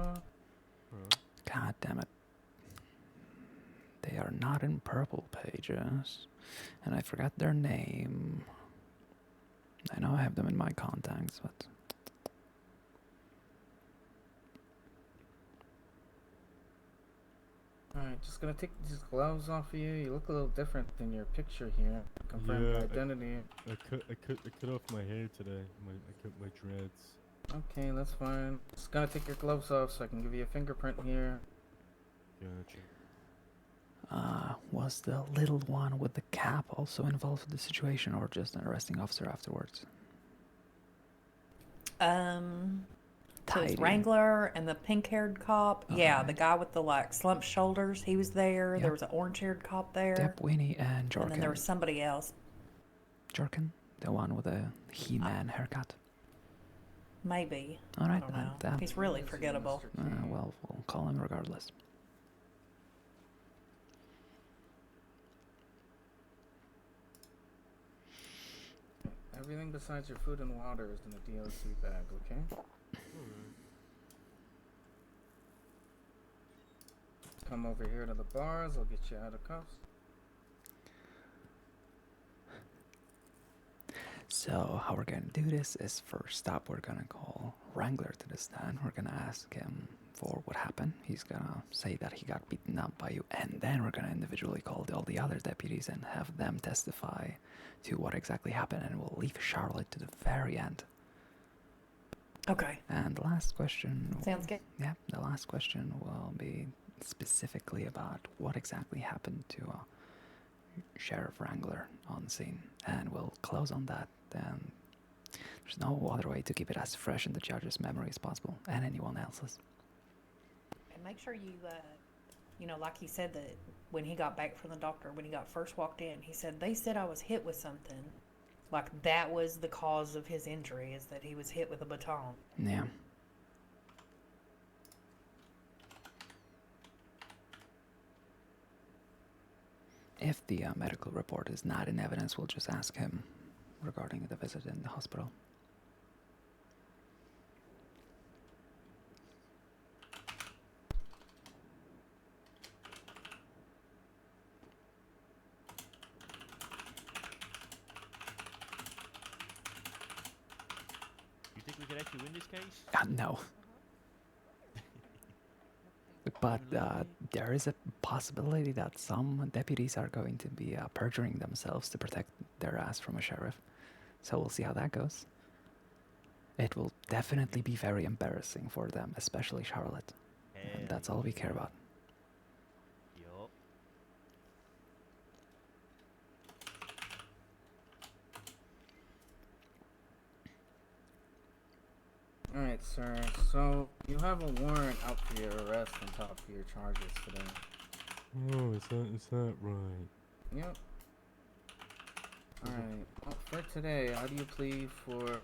[SPEAKER 11] God damn it. They are not in purple pages. And I forgot their name. I know I have them in my contacts, but...
[SPEAKER 10] Alright, just gonna take these gloves off of you. You look a little different than your picture here. Confirm your identity.
[SPEAKER 16] I cut off my hair today. I cut my dreads.
[SPEAKER 10] Okay, that's fine. Just gonna take your gloves off so I can give you a fingerprint here.
[SPEAKER 16] Gotcha.
[SPEAKER 11] Was the little one with the cap also involved in the situation, or just an arresting officer afterwards?
[SPEAKER 4] So it's
[SPEAKER 11] Tidy.
[SPEAKER 4] Wrangler and the pink-haired cop. Yeah, the guy with the like slumped shoulders. He was there.
[SPEAKER 11] Yep.
[SPEAKER 4] There was an orange-haired cop there.
[SPEAKER 11] Yep, Winnie and Jorkin.
[SPEAKER 4] And then there was somebody else.
[SPEAKER 11] Jorkin, the one with a He-Man haircut.
[SPEAKER 4] Maybe.
[SPEAKER 11] All right,
[SPEAKER 4] I don't know. He's really forgettable.
[SPEAKER 11] Well, we'll call him regardless.
[SPEAKER 10] Everything besides your food and water is in the DLC bag, okay? Come over here to the bars, I'll get you out of cuffs.
[SPEAKER 11] So how we're gonna do this is, first up we're gonna call Wrangler to the stand. We're gonna ask him for what happened. He's gonna say that he got beaten up by you, and then we're gonna individually call all the other deputies and have them testify to what exactly happened, and we'll leave Charlotte to the very end.
[SPEAKER 4] Okay.
[SPEAKER 11] And the last question...
[SPEAKER 4] Sounds good.
[SPEAKER 11] Yeah, the last question will be specifically about what exactly happened to Sheriff Wrangler on scene, and we'll close on that. Then there's no other way to keep it as fresh in the judge's memory as possible, and anyone else's.
[SPEAKER 4] And make sure you, you know, like he said that when he got back from the doctor, when he got first walked in, he said, they said I was hit with something. Like that was the cause of his injury, is that he was hit with a baton.
[SPEAKER 11] Yeah. If the medical report is not in evidence, we'll just ask him regarding the visit in the hospital.
[SPEAKER 23] You think we could actually win this case?
[SPEAKER 11] No. But there is a possibility that some deputies are going to be perjuring themselves to protect their ass from a sheriff. So we'll see how that goes. It will definitely be very embarrassing for them, especially Charlotte. And that's all we care about.
[SPEAKER 23] Yup.
[SPEAKER 10] Alright, sir. So, you have a warrant out for your arrest on top of your charges today.
[SPEAKER 16] Oh, is that right?
[SPEAKER 10] Yep. Alright, well, for today, how do you plead for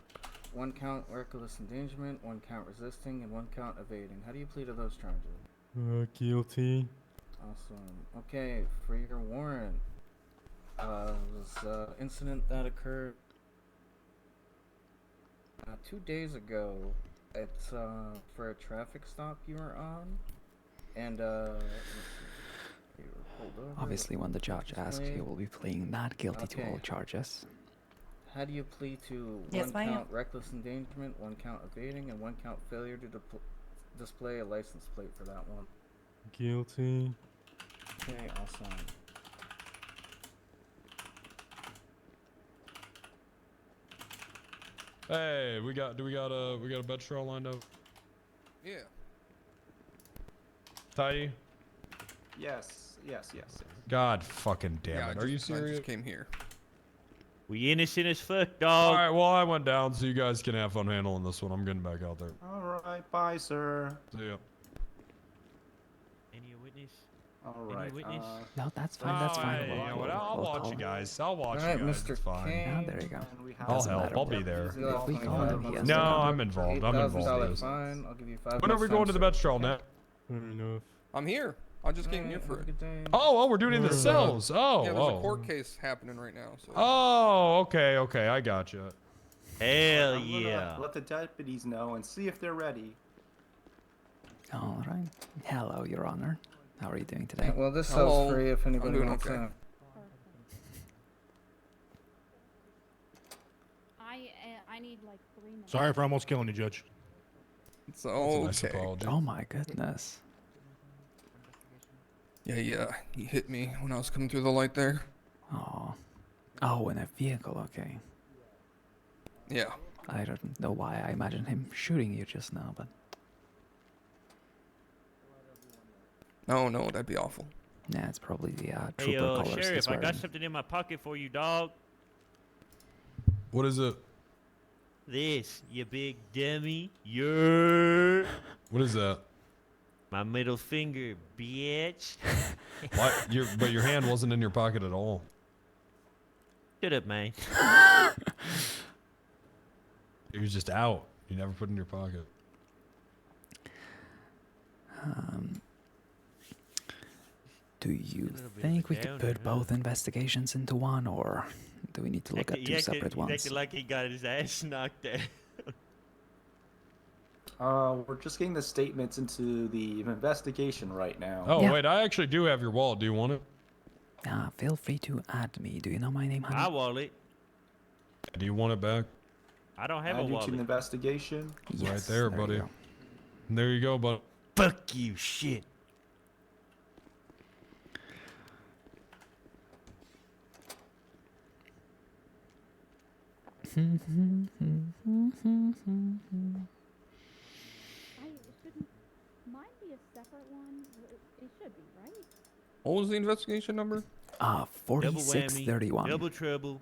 [SPEAKER 10] 1 count reckless endangerment, 1 count resisting, and 1 count evading? How do you plead to those charges?
[SPEAKER 16] Guilty.
[SPEAKER 10] Awesome. Okay, for your warrant, this incident that occurred 2 days ago. It's for a traffic stop you were on, and let's see, you were pulled over.
[SPEAKER 11] Obviously, when the judge asks, you will be pleading not guilty to all charges.
[SPEAKER 10] How do you plead to
[SPEAKER 4] Yes,
[SPEAKER 10] 1
[SPEAKER 4] ma'am.
[SPEAKER 10] count reckless endangerment, 1 count evading, and 1 count failure to display a license plate for that one?
[SPEAKER 16] Guilty.
[SPEAKER 10] Okay, awesome.
[SPEAKER 3] Hey, we got a bench trial lined up.
[SPEAKER 14] Yeah.
[SPEAKER 3] Tidy.
[SPEAKER 7] Yes.
[SPEAKER 3] God fucking damn
[SPEAKER 14] Yeah,
[SPEAKER 3] it. Are you serious?
[SPEAKER 14] I just came here.
[SPEAKER 23] We innocent as fuck, dog.
[SPEAKER 3] Alright, well I went down so you guys can have fun handling this one. I'm getting back out there.
[SPEAKER 7] Alright, bye, sir.
[SPEAKER 3] See ya.
[SPEAKER 23] Any witness?
[SPEAKER 7] Alright.
[SPEAKER 23] Any witness?
[SPEAKER 11] No, that's fine. That's fine.
[SPEAKER 3] You know what? I'll watch you guys. I'll watch
[SPEAKER 10] Alright,
[SPEAKER 3] you guys.
[SPEAKER 10] Mr.
[SPEAKER 3] It's fine.
[SPEAKER 11] Yeah, there you go.
[SPEAKER 3] I'll
[SPEAKER 11] Doesn't
[SPEAKER 3] help.
[SPEAKER 11] matter
[SPEAKER 3] I'll
[SPEAKER 11] what-
[SPEAKER 3] be there.
[SPEAKER 11] If we call him, he has
[SPEAKER 3] No,
[SPEAKER 11] to come.
[SPEAKER 3] I'm involved. I'm involved.
[SPEAKER 10] $8,000
[SPEAKER 3] Yes.
[SPEAKER 10] fine. I'll give you 5
[SPEAKER 3] When are we
[SPEAKER 10] months
[SPEAKER 3] going to
[SPEAKER 10] time,
[SPEAKER 3] the
[SPEAKER 10] sir.
[SPEAKER 3] bench trial now?
[SPEAKER 16] Fair enough.
[SPEAKER 14] I'm here. I just came here
[SPEAKER 10] Alright,
[SPEAKER 14] for
[SPEAKER 10] have a
[SPEAKER 14] it.
[SPEAKER 10] good day.
[SPEAKER 3] Oh, we're doing it in the cells. Oh,
[SPEAKER 14] Yeah, there's a
[SPEAKER 3] oh.
[SPEAKER 14] court case happening right now. So.
[SPEAKER 3] Oh, okay, I gotcha.
[SPEAKER 23] Hell
[SPEAKER 7] I'm gonna
[SPEAKER 23] yeah.
[SPEAKER 7] let the deputies know and see if they're ready.
[SPEAKER 11] All right. Hello, Your Honor. How are you doing today?
[SPEAKER 10] Yeah, well, this
[SPEAKER 14] Hello.
[SPEAKER 10] cell's free if anybody
[SPEAKER 14] doing
[SPEAKER 10] wants
[SPEAKER 14] okay.
[SPEAKER 10] in.
[SPEAKER 2] I need like 3 minutes.
[SPEAKER 17] Sorry for almost killing you, Judge.
[SPEAKER 14] It's
[SPEAKER 3] That's a nice
[SPEAKER 14] okay.
[SPEAKER 3] apology.
[SPEAKER 11] Oh my goodness.
[SPEAKER 14] Yeah, he hit me when I was coming through the light there.
[SPEAKER 11] Oh, in a vehicle, okay.
[SPEAKER 14] Yeah.
[SPEAKER 11] I don't know why I imagined him shooting you just now, but...
[SPEAKER 14] No, that'd be awful.
[SPEAKER 11] Yeah, it's probably the
[SPEAKER 23] Hey,
[SPEAKER 11] trooper colors
[SPEAKER 23] Sheriff,
[SPEAKER 11] he's
[SPEAKER 23] I got
[SPEAKER 11] wearing.
[SPEAKER 23] something in my pocket for you, dog.
[SPEAKER 3] What is it?
[SPEAKER 23] This, you big dummy. Yeah.
[SPEAKER 3] What is that?
[SPEAKER 23] My middle finger, bitch.
[SPEAKER 3] What? But your hand wasn't in your pocket at all.
[SPEAKER 23] Shut up, man.
[SPEAKER 3] It was just out. You never put it in your pocket.
[SPEAKER 11] Do you
[SPEAKER 23] little bit of
[SPEAKER 11] think
[SPEAKER 23] a
[SPEAKER 11] we could
[SPEAKER 23] downer,
[SPEAKER 11] put
[SPEAKER 23] huh?
[SPEAKER 11] both investigations into one, or do we need to look at two separate
[SPEAKER 23] He
[SPEAKER 11] ones?
[SPEAKER 23] acted like he got his ass knocked out.
[SPEAKER 7] We're just getting the statements into the investigation right now.
[SPEAKER 3] Oh,
[SPEAKER 11] Yeah.
[SPEAKER 3] wait, I actually do have your wallet. Do you want it?
[SPEAKER 11] Feel free to add me. Do you know my name, honey?
[SPEAKER 23] My wallet.
[SPEAKER 3] Do you want it back?
[SPEAKER 23] I don't have
[SPEAKER 7] Add
[SPEAKER 23] a
[SPEAKER 7] you to
[SPEAKER 23] wallet.
[SPEAKER 7] the investigation.
[SPEAKER 3] Right there, buddy.
[SPEAKER 11] you go.
[SPEAKER 3] There you go, bud.
[SPEAKER 23] Fuck you, shit.
[SPEAKER 2] Shouldn't mine be a separate one? It should be, right?
[SPEAKER 14] What was the investigation number?
[SPEAKER 23] Double whammy.
[SPEAKER 11] 4631.
[SPEAKER 23] Double trouble.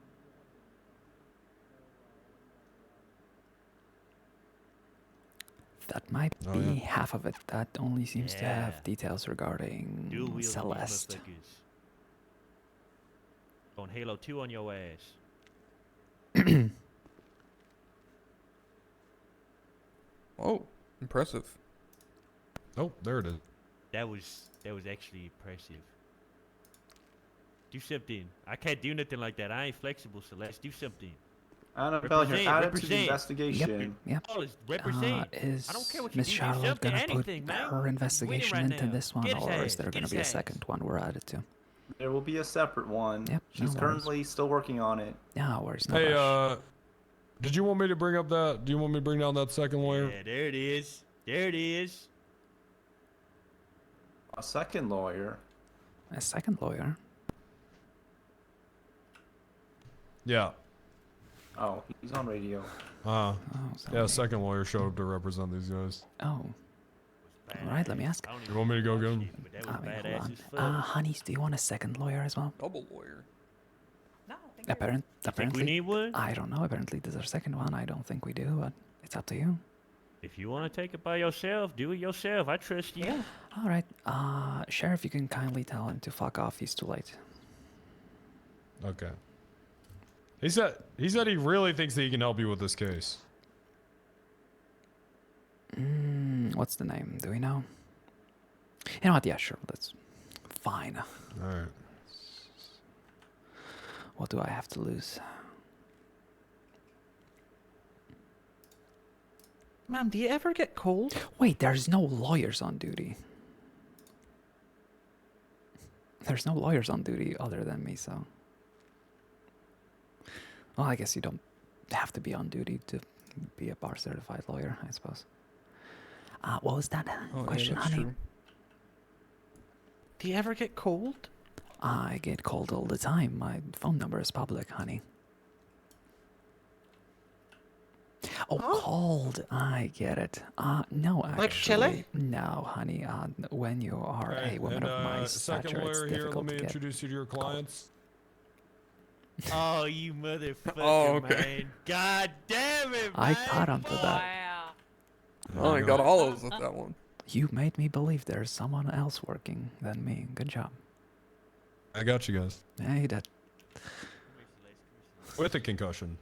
[SPEAKER 11] That might
[SPEAKER 3] Oh,
[SPEAKER 11] be
[SPEAKER 3] yeah.
[SPEAKER 11] half of it. That only seems to
[SPEAKER 23] Yeah.
[SPEAKER 11] have details regarding
[SPEAKER 23] Dual wheel
[SPEAKER 11] Celeste.
[SPEAKER 23] motherfuckers. On Halo 2 on your ass.
[SPEAKER 14] Oh, impressive.
[SPEAKER 3] Oh, there it is.
[SPEAKER 23] That was actually impressive. Do something. I can't do nothing like that. I ain't flexible, Celeste. Do something.
[SPEAKER 7] Annabelle, you're
[SPEAKER 23] Represent,
[SPEAKER 7] added to the
[SPEAKER 23] represent.
[SPEAKER 7] investigation.
[SPEAKER 11] Yep.
[SPEAKER 23] Paul, represent.
[SPEAKER 11] Is
[SPEAKER 23] I don't care what you
[SPEAKER 11] Miss
[SPEAKER 23] do. Do
[SPEAKER 11] Charlotte
[SPEAKER 23] something,
[SPEAKER 11] gonna put
[SPEAKER 23] anything, man.
[SPEAKER 11] her
[SPEAKER 23] He's winning
[SPEAKER 11] investigation
[SPEAKER 23] right
[SPEAKER 11] into
[SPEAKER 23] now.
[SPEAKER 11] this one,
[SPEAKER 23] Get his
[SPEAKER 11] or
[SPEAKER 23] ass,
[SPEAKER 11] is there
[SPEAKER 23] get
[SPEAKER 11] gonna
[SPEAKER 23] his
[SPEAKER 11] be a
[SPEAKER 23] ass.
[SPEAKER 11] second one we're added to?
[SPEAKER 7] There will be a separate one.
[SPEAKER 11] Yep,
[SPEAKER 7] She's
[SPEAKER 11] no worries.
[SPEAKER 7] currently still working on it.
[SPEAKER 11] No worries, no
[SPEAKER 3] Hey,
[SPEAKER 11] rush.
[SPEAKER 3] did you want me to bring up that? Do you want me to bring down that second lawyer?
[SPEAKER 23] Yeah, there it is. There it is.
[SPEAKER 7] A second lawyer.
[SPEAKER 11] A second lawyer?
[SPEAKER 3] Yeah.
[SPEAKER 7] Oh, he's on radio.
[SPEAKER 11] Oh,
[SPEAKER 3] Yeah, second lawyer showed up to represent these guys.
[SPEAKER 11] Oh. Alright, let me ask.
[SPEAKER 3] You want me to go get him?
[SPEAKER 23] But that was
[SPEAKER 11] I mean, hold
[SPEAKER 23] badass
[SPEAKER 11] on.
[SPEAKER 23] as fuck.
[SPEAKER 11] Honeys, do you want a second lawyer as well?
[SPEAKER 14] Double lawyer.
[SPEAKER 11] Apparently,
[SPEAKER 23] need one?
[SPEAKER 11] I don't know. Apparently, there's a second one. I don't think we do, but it's up to you.
[SPEAKER 23] If you want to take it by yourself, do it yourself. I trust you.
[SPEAKER 11] All right, Sheriff, you can kindly tell him to fuck off. He's too late.
[SPEAKER 3] Okay. He said he really thinks that he can help you with this case.
[SPEAKER 11] What's the name? Do we know? You know what? Yeah, sure. That's fine.
[SPEAKER 3] All right.
[SPEAKER 11] What do I have to lose?
[SPEAKER 14] Ma'am, do you ever get cold?
[SPEAKER 11] Wait, there's no lawyers on duty. There's no lawyers on duty other than me, so. Well, I guess you don't have to be on duty to be a bar certified lawyer, I suppose. What was that question,
[SPEAKER 14] that's
[SPEAKER 11] honey?
[SPEAKER 14] true. Do you ever get cold?
[SPEAKER 11] I get called all the time. My phone number is public, honey. Oh, called. I get it. No, actually.
[SPEAKER 14] Like chili?
[SPEAKER 11] No, honey. When you are a woman of my
[SPEAKER 3] second
[SPEAKER 11] stature, it's
[SPEAKER 3] lawyer here. Let
[SPEAKER 11] difficult
[SPEAKER 3] me
[SPEAKER 11] to get.
[SPEAKER 3] introduce you to your clients.
[SPEAKER 23] Oh, you motherfucker,
[SPEAKER 14] Oh, okay.
[SPEAKER 23] man. God damn it, man.
[SPEAKER 11] I caught onto that.
[SPEAKER 14] Oh, I got all those with that one.
[SPEAKER 11] You made me believe there's someone else working than me. Good job.
[SPEAKER 3] I got you guys.
[SPEAKER 11] Yeah, you did.
[SPEAKER 3] With a concussion.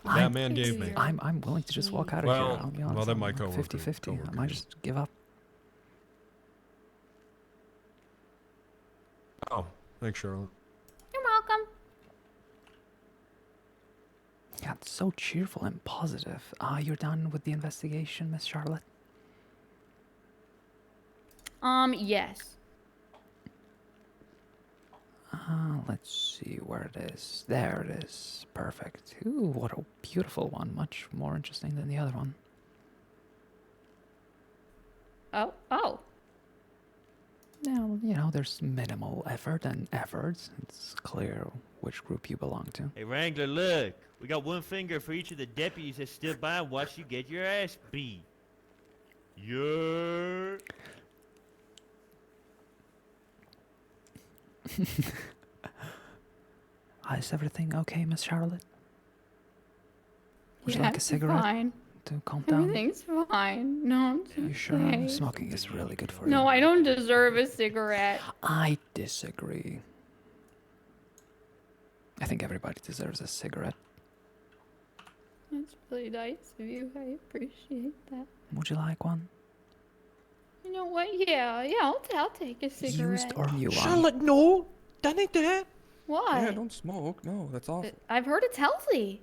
[SPEAKER 11] I'm-
[SPEAKER 3] That man gave me.
[SPEAKER 11] I'm willing to just walk out of
[SPEAKER 3] Well,
[SPEAKER 11] here. I'll be honest.
[SPEAKER 3] well, then
[SPEAKER 11] I'm
[SPEAKER 3] my coworker-
[SPEAKER 11] 50-50. I
[SPEAKER 3] coworker
[SPEAKER 11] might
[SPEAKER 3] is.
[SPEAKER 11] just give up.
[SPEAKER 3] Oh, thanks, Charlotte.
[SPEAKER 2] You're welcome.
[SPEAKER 11] God, so cheerful and positive. You're done with the investigation, Miss Charlotte?
[SPEAKER 2] Yes.
[SPEAKER 11] Let's see where it is. There it is. Perfect. Ooh, what a beautiful one. Much more interesting than the other one.
[SPEAKER 2] Oh.
[SPEAKER 11] Now, you know, there's minimal effort and efforts. It's clear which group you belong to.
[SPEAKER 23] Hey, Wrangler, look. We got one finger for each of the deputies that stood by and watched you get your ass beat. Yeah.
[SPEAKER 11] Is everything okay, Miss Charlotte? Would you
[SPEAKER 2] Yeah,
[SPEAKER 11] like a cigarette
[SPEAKER 2] Fine.
[SPEAKER 11] to calm down?
[SPEAKER 2] Everything's fine. No, it's
[SPEAKER 11] You sure?
[SPEAKER 2] okay.
[SPEAKER 11] Smoking is really good for you.
[SPEAKER 2] No, I don't deserve a cigarette.
[SPEAKER 11] I disagree. I think everybody deserves a cigarette.
[SPEAKER 2] That's really nice of you. I appreciate that.
[SPEAKER 11] Would you like one?
[SPEAKER 2] You know what? Yeah, I'll take a cigarette.
[SPEAKER 11] Used or new one?
[SPEAKER 17] Charlotte, no! Don't do that!
[SPEAKER 2] Why?
[SPEAKER 17] Yeah, don't smoke. No, that's awful.
[SPEAKER 2] I've heard it's healthy.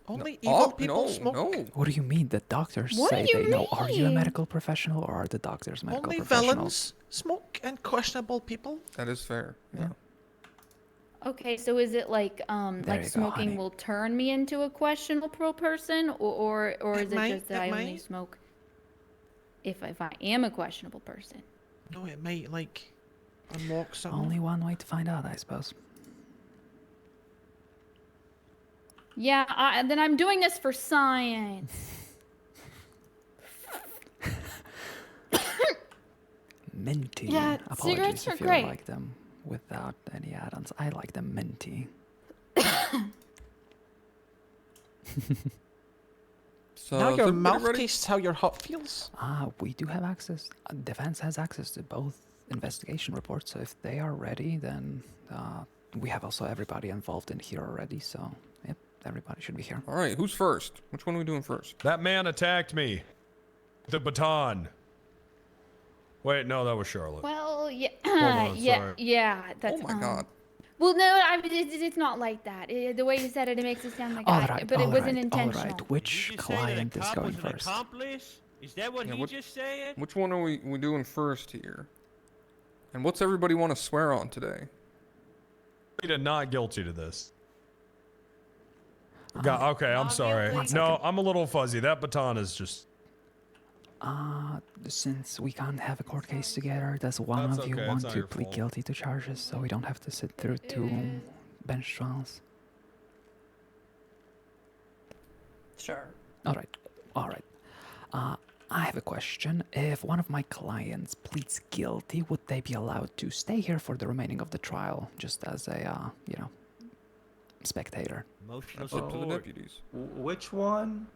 [SPEAKER 17] Only
[SPEAKER 11] No.
[SPEAKER 17] evil people
[SPEAKER 11] no,
[SPEAKER 17] smoke.
[SPEAKER 11] no. What do you mean? The doctors
[SPEAKER 2] What
[SPEAKER 11] say
[SPEAKER 2] do you
[SPEAKER 11] they know. Are you a
[SPEAKER 2] mean?
[SPEAKER 11] medical professional or are the doctors medical
[SPEAKER 17] Only
[SPEAKER 11] professionals?
[SPEAKER 17] villains smoke and questionable people. That is fair. Yeah.
[SPEAKER 2] Okay, so is it like
[SPEAKER 11] you
[SPEAKER 2] like
[SPEAKER 11] go,
[SPEAKER 2] smoking
[SPEAKER 11] honey.
[SPEAKER 2] will turn me into a questionable person, or is it
[SPEAKER 17] might,
[SPEAKER 2] just that
[SPEAKER 17] it
[SPEAKER 2] I only
[SPEAKER 17] might.
[SPEAKER 2] smoke if I am a questionable person?
[SPEAKER 17] No, it might like unlock something.
[SPEAKER 11] Only one way to find out, I suppose.
[SPEAKER 2] Yeah, then I'm doing this for science.
[SPEAKER 11] Minty.
[SPEAKER 2] Yeah,
[SPEAKER 11] Apologies
[SPEAKER 2] cigarettes are
[SPEAKER 11] if you
[SPEAKER 2] great.
[SPEAKER 11] like them without any add-ons. I like them minty.
[SPEAKER 17] So
[SPEAKER 21] now
[SPEAKER 17] is
[SPEAKER 21] your
[SPEAKER 17] everybody
[SPEAKER 21] mouth
[SPEAKER 17] ready?
[SPEAKER 21] tastes how your heart feels.
[SPEAKER 11] We do have access. Defense has access to both investigation reports, so if they are ready, then we have also everybody involved in here already, so yep, everybody should be here.
[SPEAKER 17] All right, who's first? Which one are we doing first?
[SPEAKER 3] That man attacked me. The baton. Wait, no, that was Charlotte.
[SPEAKER 2] Well, yeah,
[SPEAKER 3] on,
[SPEAKER 2] yeah,
[SPEAKER 3] sorry.
[SPEAKER 2] yeah. That's,
[SPEAKER 17] Oh my God.
[SPEAKER 2] Well, no, it's not like that. The way you said it, it makes it sound like
[SPEAKER 11] All
[SPEAKER 2] I,
[SPEAKER 11] right,
[SPEAKER 2] but it wasn't intentional.
[SPEAKER 11] All right. Which client is going first?
[SPEAKER 23] Accomplice? Is that what
[SPEAKER 17] Yeah,
[SPEAKER 23] he
[SPEAKER 17] what-
[SPEAKER 23] just said?
[SPEAKER 17] Which one are we doing first here? And what's everybody want to swear on today?
[SPEAKER 3] Pleaded not guilty to this. Okay, I'm sorry.
[SPEAKER 11] One
[SPEAKER 3] No,
[SPEAKER 11] second.
[SPEAKER 3] I'm a little fuzzy. That baton is just.
[SPEAKER 11] Since we can't have a court case together, does one
[SPEAKER 3] That's
[SPEAKER 11] of you
[SPEAKER 3] okay, it's
[SPEAKER 11] want
[SPEAKER 3] not
[SPEAKER 11] to
[SPEAKER 3] your
[SPEAKER 11] plead
[SPEAKER 3] fault.
[SPEAKER 11] guilty to charges so we don't have to sit through two bench trials?
[SPEAKER 4] Sure.
[SPEAKER 11] All right. I have a question. If one of my clients pleads guilty, would they be allowed to stay here for the remaining of the trial, just as a, spectator?
[SPEAKER 23] Emotional
[SPEAKER 17] That's up to the
[SPEAKER 23] support.
[SPEAKER 17] deputies.
[SPEAKER 7] Which one?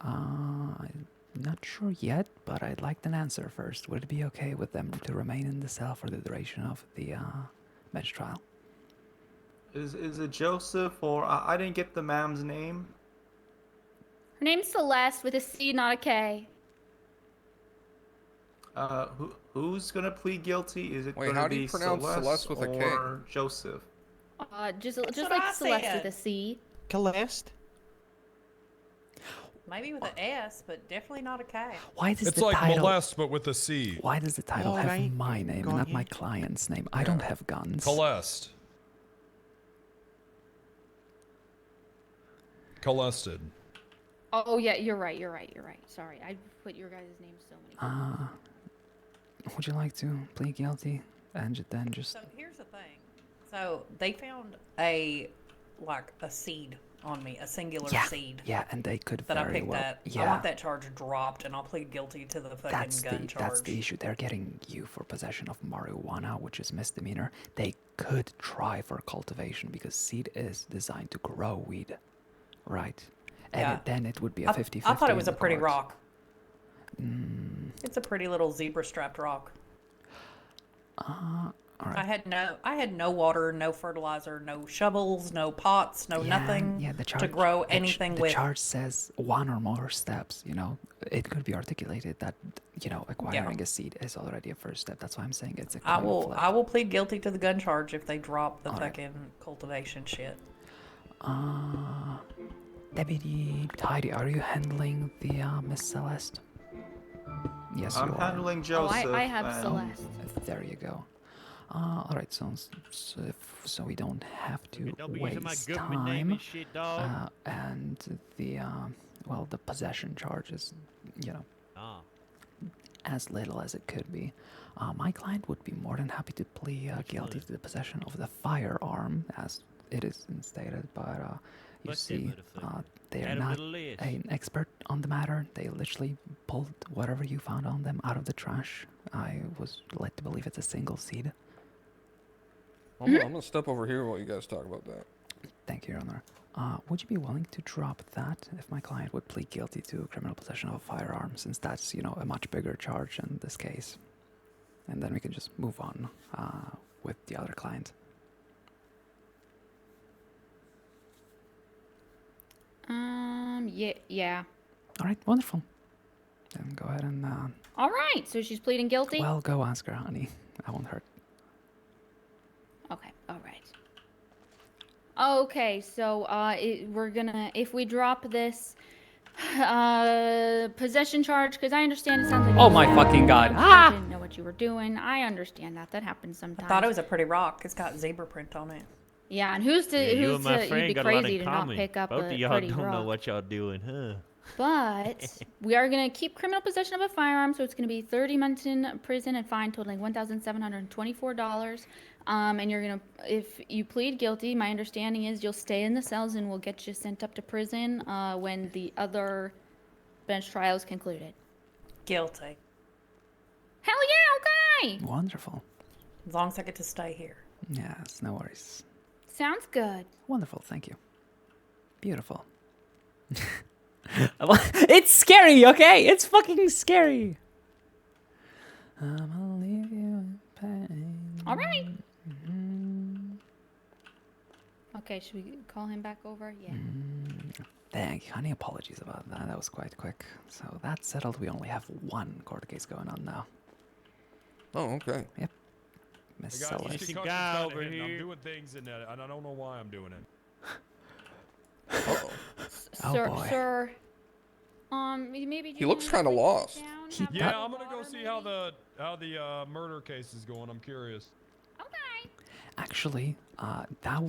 [SPEAKER 11] I'm not sure yet, but I'd like an answer first. Would it be okay with them to remain in the cell for the duration of the bench trial?
[SPEAKER 7] Is it Joseph or I didn't get the ma'am's name?
[SPEAKER 2] Her name's Celeste with a C, not a K.
[SPEAKER 7] Who's gonna plead guilty? Is it
[SPEAKER 17] Wait,
[SPEAKER 7] gonna
[SPEAKER 17] how do
[SPEAKER 7] be
[SPEAKER 17] you pronounce Celeste with a K?
[SPEAKER 7] or Joseph?
[SPEAKER 2] Just
[SPEAKER 4] what
[SPEAKER 2] like
[SPEAKER 4] I
[SPEAKER 2] Celeste
[SPEAKER 4] said.
[SPEAKER 2] with a C.
[SPEAKER 21] Celeste?
[SPEAKER 4] Maybe with an S, but definitely not a K.
[SPEAKER 11] Why does
[SPEAKER 3] It's
[SPEAKER 11] the
[SPEAKER 3] like
[SPEAKER 11] title?
[SPEAKER 3] molest, but with a C.
[SPEAKER 11] Why does the title have
[SPEAKER 21] Alright,
[SPEAKER 11] my name and
[SPEAKER 21] got
[SPEAKER 11] not
[SPEAKER 21] you.
[SPEAKER 11] my client's name? I don't have guns.
[SPEAKER 3] Colest. Colested.
[SPEAKER 2] Oh yeah, you're right. Sorry, I put your guys' names so many times.
[SPEAKER 11] Would you like to plead guilty and then just?
[SPEAKER 4] So here's the thing. So they found a seed on me, a singular seed.
[SPEAKER 11] Yeah, and they could
[SPEAKER 4] That I
[SPEAKER 11] very
[SPEAKER 4] picked
[SPEAKER 11] well.
[SPEAKER 4] that.
[SPEAKER 11] Yeah,
[SPEAKER 4] I want that charge dropped, and I'll plead guilty to the fucking
[SPEAKER 11] that's
[SPEAKER 4] gun
[SPEAKER 11] the
[SPEAKER 4] charge.
[SPEAKER 11] that's the issue. They're getting you for possession of marijuana, which is misdemeanor. They could try for cultivation because seed is designed to grow weed, right? And
[SPEAKER 4] Yeah.
[SPEAKER 11] then it would be a 50-50.
[SPEAKER 4] I thought it was
[SPEAKER 11] in
[SPEAKER 4] a
[SPEAKER 11] the
[SPEAKER 4] pretty
[SPEAKER 11] court.
[SPEAKER 4] rock. It's a pretty little zebra-strapped rock.
[SPEAKER 11] All right.
[SPEAKER 4] I had no water, no fertilizer, no shovels, no pots, no nothing
[SPEAKER 11] Yeah, the charge,
[SPEAKER 4] to grow
[SPEAKER 11] the
[SPEAKER 4] anything
[SPEAKER 11] the
[SPEAKER 4] with.
[SPEAKER 11] charge says one or more steps. It could be articulated that acquiring a seed is already a first step. That's why I'm saying it's a.
[SPEAKER 4] I
[SPEAKER 11] coin flip.
[SPEAKER 4] will plead guilty to the gun charge if they drop the
[SPEAKER 11] All right.
[SPEAKER 4] fucking cultivation shit.
[SPEAKER 11] Deputy Tidy, are you handling the Miss Celeste? Yes,
[SPEAKER 7] I'm
[SPEAKER 11] you are.
[SPEAKER 7] handling Joseph.
[SPEAKER 2] I have
[SPEAKER 7] and-
[SPEAKER 2] Celeste.
[SPEAKER 11] There you go. All right, so we don't have to
[SPEAKER 23] Don't be using my
[SPEAKER 11] waste
[SPEAKER 23] government name
[SPEAKER 11] time.
[SPEAKER 23] and shit, dog.
[SPEAKER 11] And the possession charge is,
[SPEAKER 23] Ah.
[SPEAKER 11] as little as it could be. My client would be more than happy to plead guilty to the possession of the firearm, as it is stated, but you
[SPEAKER 23] Fuck that
[SPEAKER 11] see,
[SPEAKER 23] motherfucker.
[SPEAKER 11] they are
[SPEAKER 23] Add him to
[SPEAKER 11] not
[SPEAKER 23] the list.
[SPEAKER 11] an expert on the matter. They literally pulled whatever you found on them out of the trash. I was led to believe it's a single seed.
[SPEAKER 17] I'm gonna step over here while you guys talk about that.
[SPEAKER 11] Thank you, Your Honor. Would you be willing to drop that if my client would plead guilty to criminal possession of a firearm, since that's, you know, a much bigger charge in this case? And then we can just move on with the other client.
[SPEAKER 2] Yeah.
[SPEAKER 11] All right, wonderful. Then go ahead and...
[SPEAKER 2] All right, so she's pleading guilty?
[SPEAKER 11] Well, go ask her, honey. That won't hurt.
[SPEAKER 2] Okay, all right. Okay, so we're gonna, if we drop this possession charge, because I understand it sounds like
[SPEAKER 1] Oh my fucking god.
[SPEAKER 2] I didn't know what you were doing. I understand that happens
[SPEAKER 4] I
[SPEAKER 2] sometimes.
[SPEAKER 4] thought it was a pretty rock. It's got zebra print on it.
[SPEAKER 2] Yeah, and who's to
[SPEAKER 23] you and my
[SPEAKER 2] you'd
[SPEAKER 23] friend
[SPEAKER 2] be
[SPEAKER 23] got a lot
[SPEAKER 2] crazy
[SPEAKER 23] in
[SPEAKER 2] to not
[SPEAKER 23] common.
[SPEAKER 2] pick up
[SPEAKER 23] Both
[SPEAKER 2] a
[SPEAKER 23] of y'all
[SPEAKER 2] pretty
[SPEAKER 23] don't know
[SPEAKER 2] rock.
[SPEAKER 23] what y'all doing, huh?
[SPEAKER 2] But we are going to keep criminal possession of a firearm, so it's going to be 30 months in prison and fine totaling $1,724. And you're going to, if you plead guilty, my understanding is you'll stay in the cells and we'll get you sent up to prison when the other bench trial is concluded.
[SPEAKER 4] Guilty.
[SPEAKER 2] Hell yeah, okay!
[SPEAKER 11] Wonderful.
[SPEAKER 4] As long as I get to stay here.
[SPEAKER 11] Yes, no worries.
[SPEAKER 2] Sounds good.
[SPEAKER 11] Wonderful, thank you. Beautiful.
[SPEAKER 1] It's scary, okay? It's fucking scary. I'm gonna leave you in pain.
[SPEAKER 2] All right. Okay, should we call him back over? Yeah.
[SPEAKER 11] Thank you, honey. Apologies about that. That was quite quick. So that's settled. We only have one court case going on now.
[SPEAKER 17] Oh, okay.
[SPEAKER 11] Yep. Miss
[SPEAKER 3] Hey guys,
[SPEAKER 11] Sellers.
[SPEAKER 3] this concussion's
[SPEAKER 23] guy
[SPEAKER 3] kinda
[SPEAKER 23] over
[SPEAKER 3] hitting. I'm
[SPEAKER 23] here.
[SPEAKER 3] doing things and I don't know why I'm doing it.
[SPEAKER 17] Uh-oh.
[SPEAKER 11] Oh,
[SPEAKER 2] Sir,
[SPEAKER 11] boy.
[SPEAKER 2] sir. Maybe
[SPEAKER 17] He looks kind of lost.
[SPEAKER 3] Yeah, I'm gonna go see how the murder case is going. I'm curious.
[SPEAKER 11] Actually, that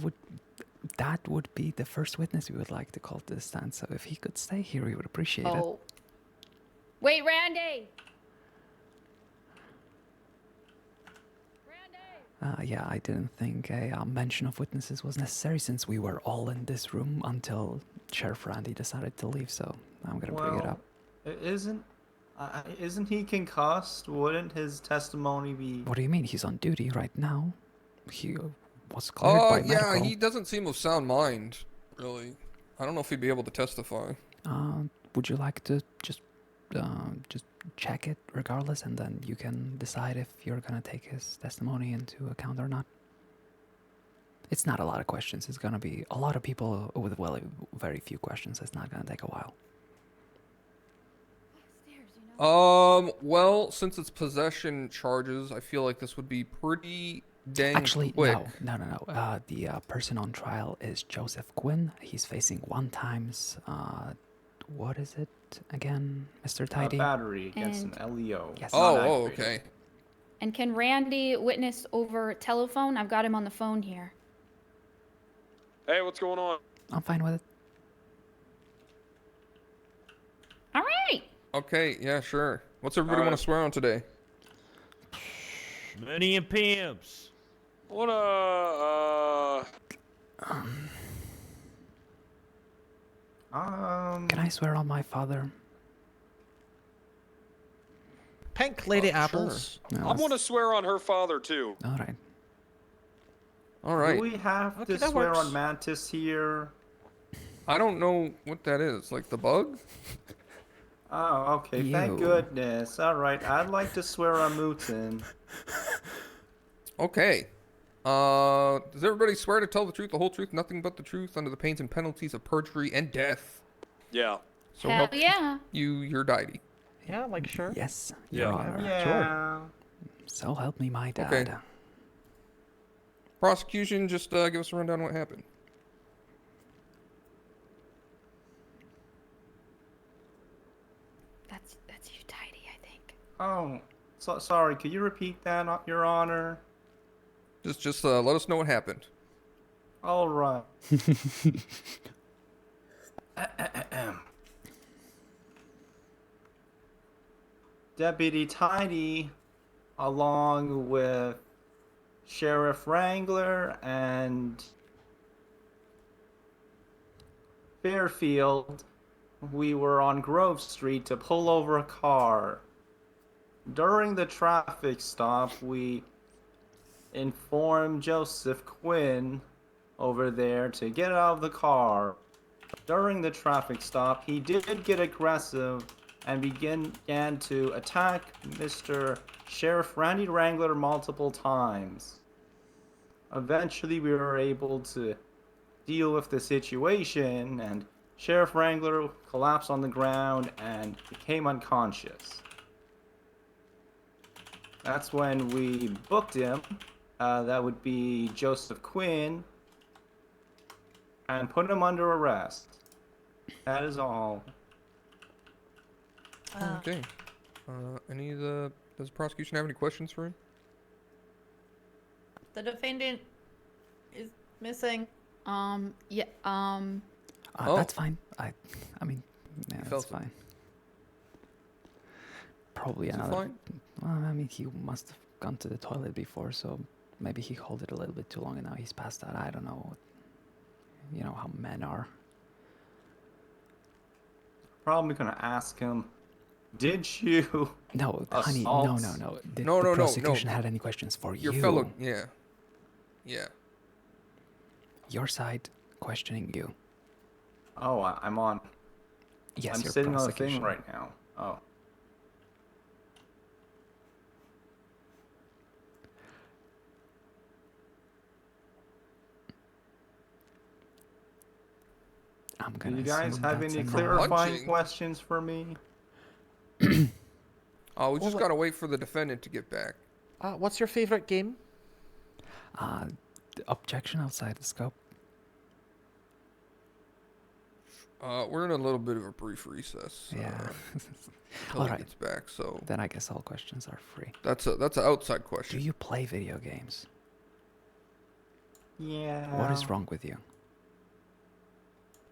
[SPEAKER 11] would be the first witness we would like to call to the stand. So if he could stay here, we would appreciate it.
[SPEAKER 2] Oh. Wait, Randy!
[SPEAKER 11] Yeah, I didn't think a mention of witnesses was necessary since we were all in this room until Sheriff Randy decided to leave. So I'm gonna bring it up.
[SPEAKER 7] Isn't he concussed? Wouldn't his testimony be?
[SPEAKER 11] What do you mean? He's on duty right now. He was cleared by
[SPEAKER 17] yeah,
[SPEAKER 11] medical.
[SPEAKER 17] he doesn't seem of sound mind, really. I don't know if he'd be able to testify.
[SPEAKER 11] Would you like to just check it regardless, and then you can decide if you're gonna take his testimony into account or not? It's not a lot of questions. It's gonna be a lot of people with very few questions. It's not gonna take a while.
[SPEAKER 17] Well, since it's possession charges, I feel like this would be pretty dang
[SPEAKER 11] Actually,
[SPEAKER 17] quick.
[SPEAKER 11] no. The person on trial is Joseph Quinn. He's facing 1 times. What is it again, Mr. Tidy?
[SPEAKER 7] Battery against an LEO.
[SPEAKER 11] Yes.
[SPEAKER 17] Oh, okay.
[SPEAKER 2] And can Randy witness over telephone? I've got him on the phone here.
[SPEAKER 3] Hey, what's going on?
[SPEAKER 11] I'm fine with it.
[SPEAKER 2] All right.
[SPEAKER 17] Okay, yeah, sure. What's everybody want to swear on today?
[SPEAKER 23] Money and pimps.
[SPEAKER 11] Can I swear on my father?
[SPEAKER 9] Pink lady apples.
[SPEAKER 11] No,
[SPEAKER 3] I want to swear on her father too.
[SPEAKER 11] All right.
[SPEAKER 17] All right.
[SPEAKER 7] Do we have to
[SPEAKER 9] that
[SPEAKER 7] swear
[SPEAKER 9] works.
[SPEAKER 7] on Mantis here?
[SPEAKER 17] I don't know what that is. Like the bug?
[SPEAKER 7] Oh, okay. Thank
[SPEAKER 11] Ew.
[SPEAKER 7] goodness. All right. I'd like to swear on Mutin.
[SPEAKER 17] Okay. Does everybody swear to tell the truth, the whole truth, nothing but the truth, under the pains and penalties of perjury and death?
[SPEAKER 3] Yeah.
[SPEAKER 17] So
[SPEAKER 2] Hell
[SPEAKER 17] help
[SPEAKER 2] yeah.
[SPEAKER 17] you, your deity.
[SPEAKER 9] Yeah, like sure.
[SPEAKER 11] Yes,
[SPEAKER 3] Yeah.
[SPEAKER 11] Your Honor.
[SPEAKER 7] Yeah.
[SPEAKER 11] So help me, my dad.
[SPEAKER 17] Okay. Prosecution, just give us a rundown of what happened.
[SPEAKER 2] That's you, Tidy, I think.
[SPEAKER 7] Oh, sorry. Could you repeat that, Your Honor?
[SPEAKER 17] Just let us know what happened.
[SPEAKER 7] All right. Deputy Tidy, along with Sheriff Wrangler and Fairfield, we were on Grove Street to pull over a car. During the traffic stop, we informed Joseph Quinn over there to get out of the car. During the traffic stop, he did get aggressive and began to attack Mr. Sheriff Randy Wrangler multiple times. Eventually, we were able to deal with the situation, and Sheriff Wrangler collapsed on the ground and became unconscious. That's when we booked him. That would be Joseph Quinn, and put him under arrest. That is all.
[SPEAKER 17] Okay. Does the prosecution have any questions for him?
[SPEAKER 4] The defendant is missing.
[SPEAKER 2] Yeah.
[SPEAKER 11] That's fine. I mean, yeah, that's
[SPEAKER 17] felt
[SPEAKER 11] fine. Probably
[SPEAKER 17] Is it
[SPEAKER 11] another.
[SPEAKER 17] fine?
[SPEAKER 11] Well, I mean, he must have gone to the toilet before, so maybe he held it a little bit too long, and now he's passed out. I don't know. You know how men are.
[SPEAKER 7] Probably gonna ask him, did you
[SPEAKER 11] No, honey,
[SPEAKER 7] assault?
[SPEAKER 11] no. Did
[SPEAKER 17] No,
[SPEAKER 11] the
[SPEAKER 17] no, no,
[SPEAKER 11] prosecution
[SPEAKER 17] no.
[SPEAKER 11] had any questions for
[SPEAKER 17] Your
[SPEAKER 11] you?
[SPEAKER 17] fellow, yeah. Yeah.
[SPEAKER 11] Your side questioning you.
[SPEAKER 7] Oh, I'm on.
[SPEAKER 11] Yes,
[SPEAKER 7] I'm
[SPEAKER 11] your
[SPEAKER 7] sitting on the
[SPEAKER 11] prosecution.
[SPEAKER 7] thing right now. Oh.
[SPEAKER 11] I'm
[SPEAKER 7] Do
[SPEAKER 11] gonna
[SPEAKER 7] you guys
[SPEAKER 11] assume
[SPEAKER 7] have
[SPEAKER 11] that's
[SPEAKER 7] any
[SPEAKER 11] a no.
[SPEAKER 7] clarifying
[SPEAKER 17] Punching?
[SPEAKER 7] questions for me?
[SPEAKER 17] Oh, we just gotta wait for the defendant to get back.
[SPEAKER 9] What's your favorite game?
[SPEAKER 11] Objection outside the scope.
[SPEAKER 17] We're in a little bit of a brief recess.
[SPEAKER 11] Yeah.
[SPEAKER 17] Until
[SPEAKER 11] All
[SPEAKER 17] he
[SPEAKER 11] right.
[SPEAKER 17] gets back, so
[SPEAKER 11] Then I guess all questions are free.
[SPEAKER 17] that's an outside
[SPEAKER 11] Do
[SPEAKER 17] question.
[SPEAKER 11] you play video games?
[SPEAKER 7] Yeah.
[SPEAKER 11] What is wrong with you?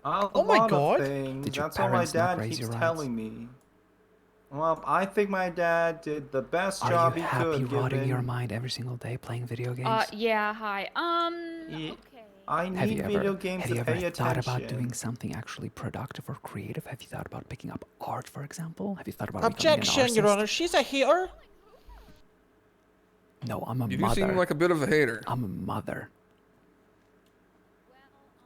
[SPEAKER 9] Oh my
[SPEAKER 7] lot of
[SPEAKER 9] God.
[SPEAKER 7] things.
[SPEAKER 11] Did your
[SPEAKER 7] That's what my
[SPEAKER 11] parents not
[SPEAKER 7] dad
[SPEAKER 11] raise
[SPEAKER 7] keeps
[SPEAKER 11] you right?
[SPEAKER 7] telling me. Well, I think my dad did the best
[SPEAKER 11] Are
[SPEAKER 7] job
[SPEAKER 11] you
[SPEAKER 7] he
[SPEAKER 11] happy
[SPEAKER 7] could.
[SPEAKER 11] rotting your
[SPEAKER 7] given
[SPEAKER 11] mind every single day playing video games?
[SPEAKER 2] Yeah, hi. Okay.
[SPEAKER 7] I
[SPEAKER 11] Have
[SPEAKER 7] need
[SPEAKER 11] you
[SPEAKER 7] video
[SPEAKER 11] ever,
[SPEAKER 7] games
[SPEAKER 11] have
[SPEAKER 7] to
[SPEAKER 11] you ever
[SPEAKER 7] pay
[SPEAKER 11] thought
[SPEAKER 7] attention.
[SPEAKER 11] about doing something actually productive or creative? Have you thought about picking up art, for example? Have you thought about
[SPEAKER 9] Objection,
[SPEAKER 11] becoming an
[SPEAKER 9] Your
[SPEAKER 11] artist?
[SPEAKER 9] Honor. She's a hater.
[SPEAKER 11] No, I'm a
[SPEAKER 17] You do
[SPEAKER 11] mother.
[SPEAKER 17] seem like a bit of a hater.
[SPEAKER 11] I'm a mother.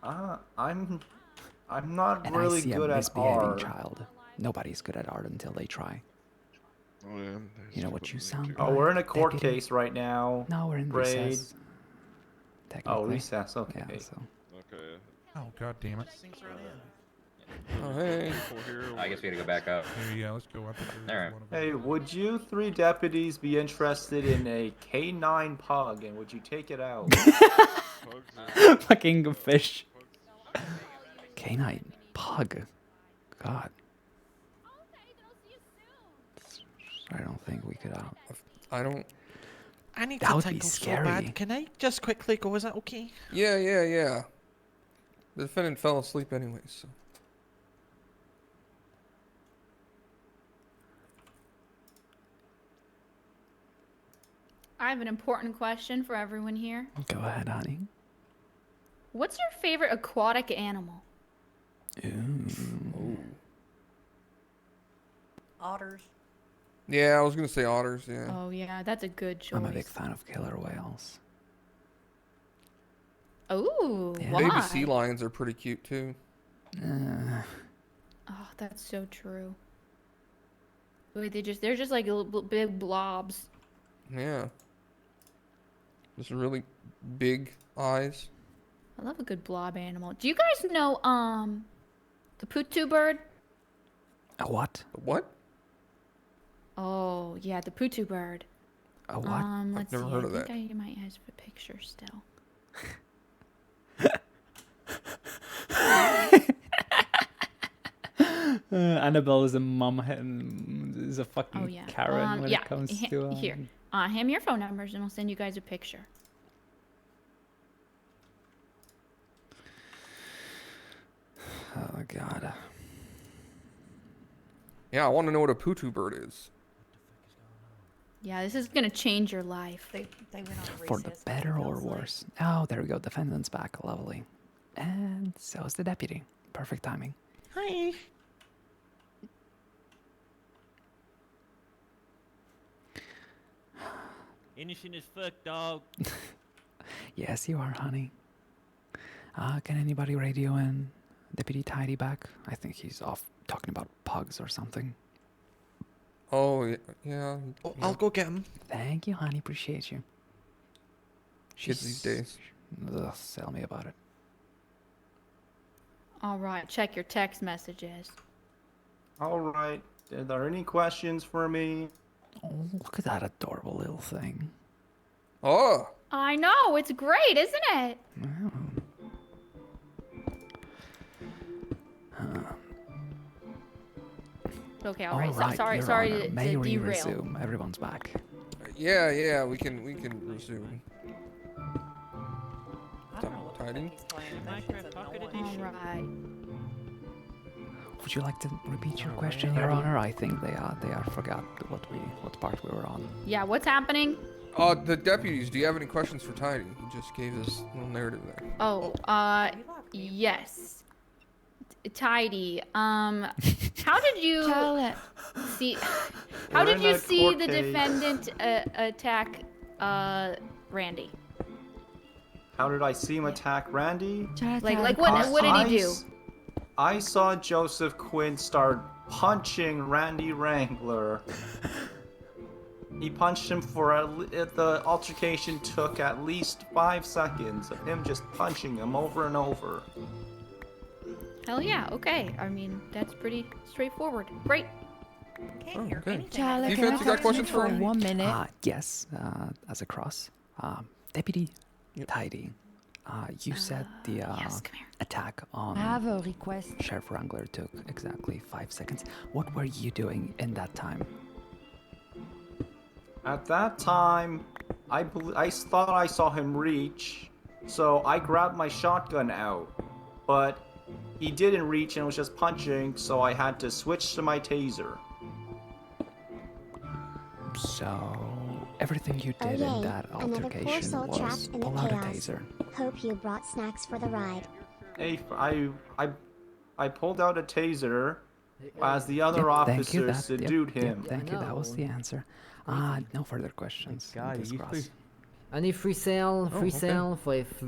[SPEAKER 7] I'm not
[SPEAKER 11] And
[SPEAKER 7] really
[SPEAKER 11] I see
[SPEAKER 7] good
[SPEAKER 11] a
[SPEAKER 7] at
[SPEAKER 11] misbehaving
[SPEAKER 7] art.
[SPEAKER 11] child. Nobody's good at art until they try.
[SPEAKER 5] Oh, yeah.
[SPEAKER 11] You know what you sound
[SPEAKER 7] Oh,
[SPEAKER 11] like,
[SPEAKER 7] we're in a court
[SPEAKER 11] deputy?
[SPEAKER 7] case right now.
[SPEAKER 11] No, we're in
[SPEAKER 7] Raid.
[SPEAKER 11] recess. Technically.
[SPEAKER 7] Oh, recess. Okay.
[SPEAKER 11] Yeah, so.
[SPEAKER 5] Okay.
[SPEAKER 24] Oh, god damn it.
[SPEAKER 17] Oh, hey.
[SPEAKER 18] I guess we gotta go back up.
[SPEAKER 24] Yeah, let's go up.
[SPEAKER 18] Alright.
[SPEAKER 7] Hey, would you three deputies be interested in a K9 pug, and would you take it out?
[SPEAKER 11] Fucking fish. Canine pug. God. I don't think we could.
[SPEAKER 17] I don't.
[SPEAKER 9] I need
[SPEAKER 11] That
[SPEAKER 9] to
[SPEAKER 11] would be
[SPEAKER 9] tinkle so
[SPEAKER 11] scary.
[SPEAKER 9] bad. Can I just quickly go? Is that okay?
[SPEAKER 17] Yeah. The defendant fell asleep anyway, so.
[SPEAKER 2] I have an important question for everyone here.
[SPEAKER 11] Go ahead, honey.
[SPEAKER 2] What's your favorite aquatic animal?
[SPEAKER 11] Ooh.
[SPEAKER 4] Otters.
[SPEAKER 17] Yeah, I was gonna say otters. Yeah.
[SPEAKER 2] Oh yeah, that's a good choice.
[SPEAKER 11] I'm a big fan of killer whales.
[SPEAKER 2] Ooh,
[SPEAKER 11] Yeah.
[SPEAKER 2] why?
[SPEAKER 17] Baby sea lions are pretty cute too.
[SPEAKER 2] Oh, that's so true. Wait, they're just like little big blobs.
[SPEAKER 17] Yeah. Just really big eyes.
[SPEAKER 2] I love a good blob animal. Do you guys know the putu bird?
[SPEAKER 11] A what?
[SPEAKER 17] What?
[SPEAKER 2] Oh yeah, the putu bird.
[SPEAKER 11] A what?
[SPEAKER 2] Let's
[SPEAKER 17] never
[SPEAKER 2] see.
[SPEAKER 17] heard of
[SPEAKER 2] I think
[SPEAKER 17] that.
[SPEAKER 2] I might have a picture still.
[SPEAKER 1] Annabelle is a mum is a fucking
[SPEAKER 2] Oh yeah.
[SPEAKER 1] Karen when
[SPEAKER 2] yeah.
[SPEAKER 1] it comes to
[SPEAKER 2] here. Hand me your phone numbers and I'll send you guys a picture.
[SPEAKER 11] Oh god.
[SPEAKER 17] Yeah, I want to know what a putu bird is.
[SPEAKER 2] Yeah, this is gonna change your life.
[SPEAKER 4] They went on
[SPEAKER 11] For the better or worse. Oh, there we go. Defendant's back. Lovely. And so is the deputy. Perfect timing.
[SPEAKER 9] Hi.
[SPEAKER 23] Innocent as fuck, dog.
[SPEAKER 11] Yes, you are, honey. Can anybody radio in Deputy Tidy back? I think he's off talking about pugs or something.
[SPEAKER 17] Oh, yeah.
[SPEAKER 9] Oh, I'll go get him.
[SPEAKER 11] Thank you, honey. Appreciate you.
[SPEAKER 17] Kids these days.
[SPEAKER 11] Ugh, tell me about it.
[SPEAKER 2] All right, check your text messages.
[SPEAKER 7] All right. Are there any questions for me?
[SPEAKER 11] Oh, look at that adorable little thing.
[SPEAKER 17] Oh.
[SPEAKER 2] I know, it's great, isn't it? Okay, all right. Sorry
[SPEAKER 11] Your
[SPEAKER 2] sorry
[SPEAKER 11] Honor.
[SPEAKER 2] to
[SPEAKER 11] May we
[SPEAKER 2] derail.
[SPEAKER 11] resume? Everyone's back.
[SPEAKER 17] Yeah, we can resume. Tidy.
[SPEAKER 2] All right.
[SPEAKER 11] Would you like to repeat your question, Your Honor? I think they forgot what part we were on.
[SPEAKER 2] Yeah, what's happening?
[SPEAKER 17] The deputies, do you have any questions for Tidy? He just gave this little narrative there.
[SPEAKER 2] Oh, yes. Tidy. How did you see? How did you see the defendant attack Randy?
[SPEAKER 7] How did I see him attack Randy?
[SPEAKER 2] Like what did he do?
[SPEAKER 7] I saw Joseph Quinn start punching Randy Wrangler. He punched him the altercation took at least 5 seconds of him just punching him over and over.
[SPEAKER 2] Hell yeah, okay. I mean, that's pretty straightforward. Great.
[SPEAKER 17] Okay.
[SPEAKER 22] Charlie,
[SPEAKER 17] Defense,
[SPEAKER 22] can I
[SPEAKER 17] you got
[SPEAKER 22] talk to
[SPEAKER 17] questions
[SPEAKER 22] you
[SPEAKER 17] for
[SPEAKER 22] for
[SPEAKER 17] him?
[SPEAKER 22] 1 minute?
[SPEAKER 11] Yes, as a cross. Deputy Tidy, you said the attack on
[SPEAKER 22] I have a request.
[SPEAKER 11] Sheriff Wrangler took exactly 5 seconds. What were you doing in that time?
[SPEAKER 7] At that time, I thought I saw him reach, so I grabbed my shotgun out. But he didn't reach and was just punching, so I had to switch to my taser.
[SPEAKER 8] Oh,
[SPEAKER 11] So everything you did in that
[SPEAKER 8] Another poor
[SPEAKER 11] altercation
[SPEAKER 8] soul
[SPEAKER 11] was
[SPEAKER 8] trapped in the
[SPEAKER 11] pull out a
[SPEAKER 8] chaos.
[SPEAKER 11] taser.
[SPEAKER 8] Hope you brought snacks for the ride.
[SPEAKER 7] Hey, I pulled out a taser as the other
[SPEAKER 11] Yep, thank you,
[SPEAKER 7] officers
[SPEAKER 11] that- yep,
[SPEAKER 7] subdued
[SPEAKER 11] yep,
[SPEAKER 7] him.
[SPEAKER 11] thank you, that was the answer. No further questions. This cross.
[SPEAKER 5] Any free sale?
[SPEAKER 7] Oh,
[SPEAKER 5] Free
[SPEAKER 7] okay.
[SPEAKER 5] sale for if.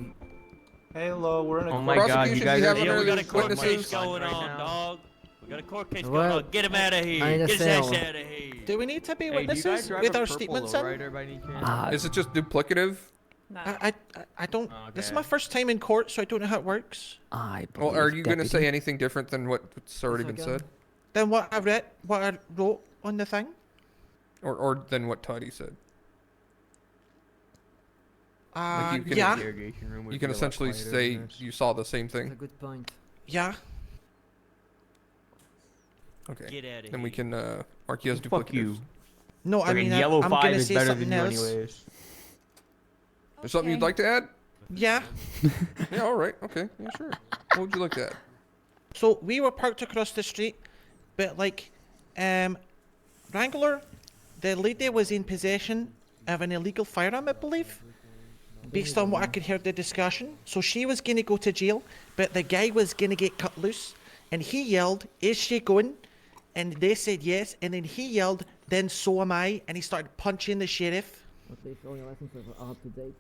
[SPEAKER 7] Hello, we're in a
[SPEAKER 15] Oh my god, you guys are
[SPEAKER 23] Yeah, we got a court
[SPEAKER 17] witnesses
[SPEAKER 23] case going
[SPEAKER 15] right
[SPEAKER 23] on,
[SPEAKER 15] now.
[SPEAKER 23] dog. We got a court case
[SPEAKER 5] Well,
[SPEAKER 23] going on. Get him out of here.
[SPEAKER 5] I
[SPEAKER 23] Get his
[SPEAKER 5] understand.
[SPEAKER 23] ass out of here.
[SPEAKER 9] Do we need to be
[SPEAKER 18] Hey, do you guys
[SPEAKER 9] witnesses
[SPEAKER 18] drive
[SPEAKER 9] with
[SPEAKER 18] a
[SPEAKER 9] our
[SPEAKER 18] purple
[SPEAKER 9] statements in?
[SPEAKER 18] lowrider by any chance?
[SPEAKER 17] Is it just duplicative?
[SPEAKER 9] I don't. This is
[SPEAKER 18] okay.
[SPEAKER 9] my first time in court, so I don't know how it works.
[SPEAKER 11] I
[SPEAKER 17] Well, are
[SPEAKER 11] believe
[SPEAKER 17] you going to say
[SPEAKER 11] Deputy-
[SPEAKER 17] anything different than what's already been said?
[SPEAKER 9] Then what I wrote on the thing.
[SPEAKER 17] Or than what Tidy said? Like you can,
[SPEAKER 9] yeah.
[SPEAKER 18] Interrogation room would
[SPEAKER 17] you can
[SPEAKER 18] be a lot
[SPEAKER 17] essentially
[SPEAKER 18] quieter
[SPEAKER 17] say
[SPEAKER 18] than this.
[SPEAKER 17] you saw the same
[SPEAKER 5] That's a
[SPEAKER 17] thing.
[SPEAKER 5] good point.
[SPEAKER 9] Yeah.
[SPEAKER 17] Okay.
[SPEAKER 23] Get outta
[SPEAKER 17] Then we
[SPEAKER 23] here.
[SPEAKER 17] can mark you as
[SPEAKER 18] Fuck
[SPEAKER 17] duplicative.
[SPEAKER 18] you.
[SPEAKER 9] No, I
[SPEAKER 18] Friggin'
[SPEAKER 9] mean
[SPEAKER 18] yellow
[SPEAKER 9] I'm
[SPEAKER 18] 5
[SPEAKER 9] gonna
[SPEAKER 18] is
[SPEAKER 9] say
[SPEAKER 18] better
[SPEAKER 9] something
[SPEAKER 18] than you
[SPEAKER 9] else.
[SPEAKER 18] anyways.
[SPEAKER 17] There's something you'd like to add?
[SPEAKER 9] Yeah.
[SPEAKER 17] Yeah, all right. Okay. Yeah, sure. What would you like to add?
[SPEAKER 9] So we were parked across the street, but like, Wrangler, the lady was in possession of an illegal firearm, I believe, based on what I could hear the discussion. So she was gonna go to jail, but the guy was gonna get cut loose, and he yelled, "Is she going?" And they said yes, and then he yelled, "Then so am I," and he started punching the sheriff.
[SPEAKER 5] Okay, so your licenses are up to date.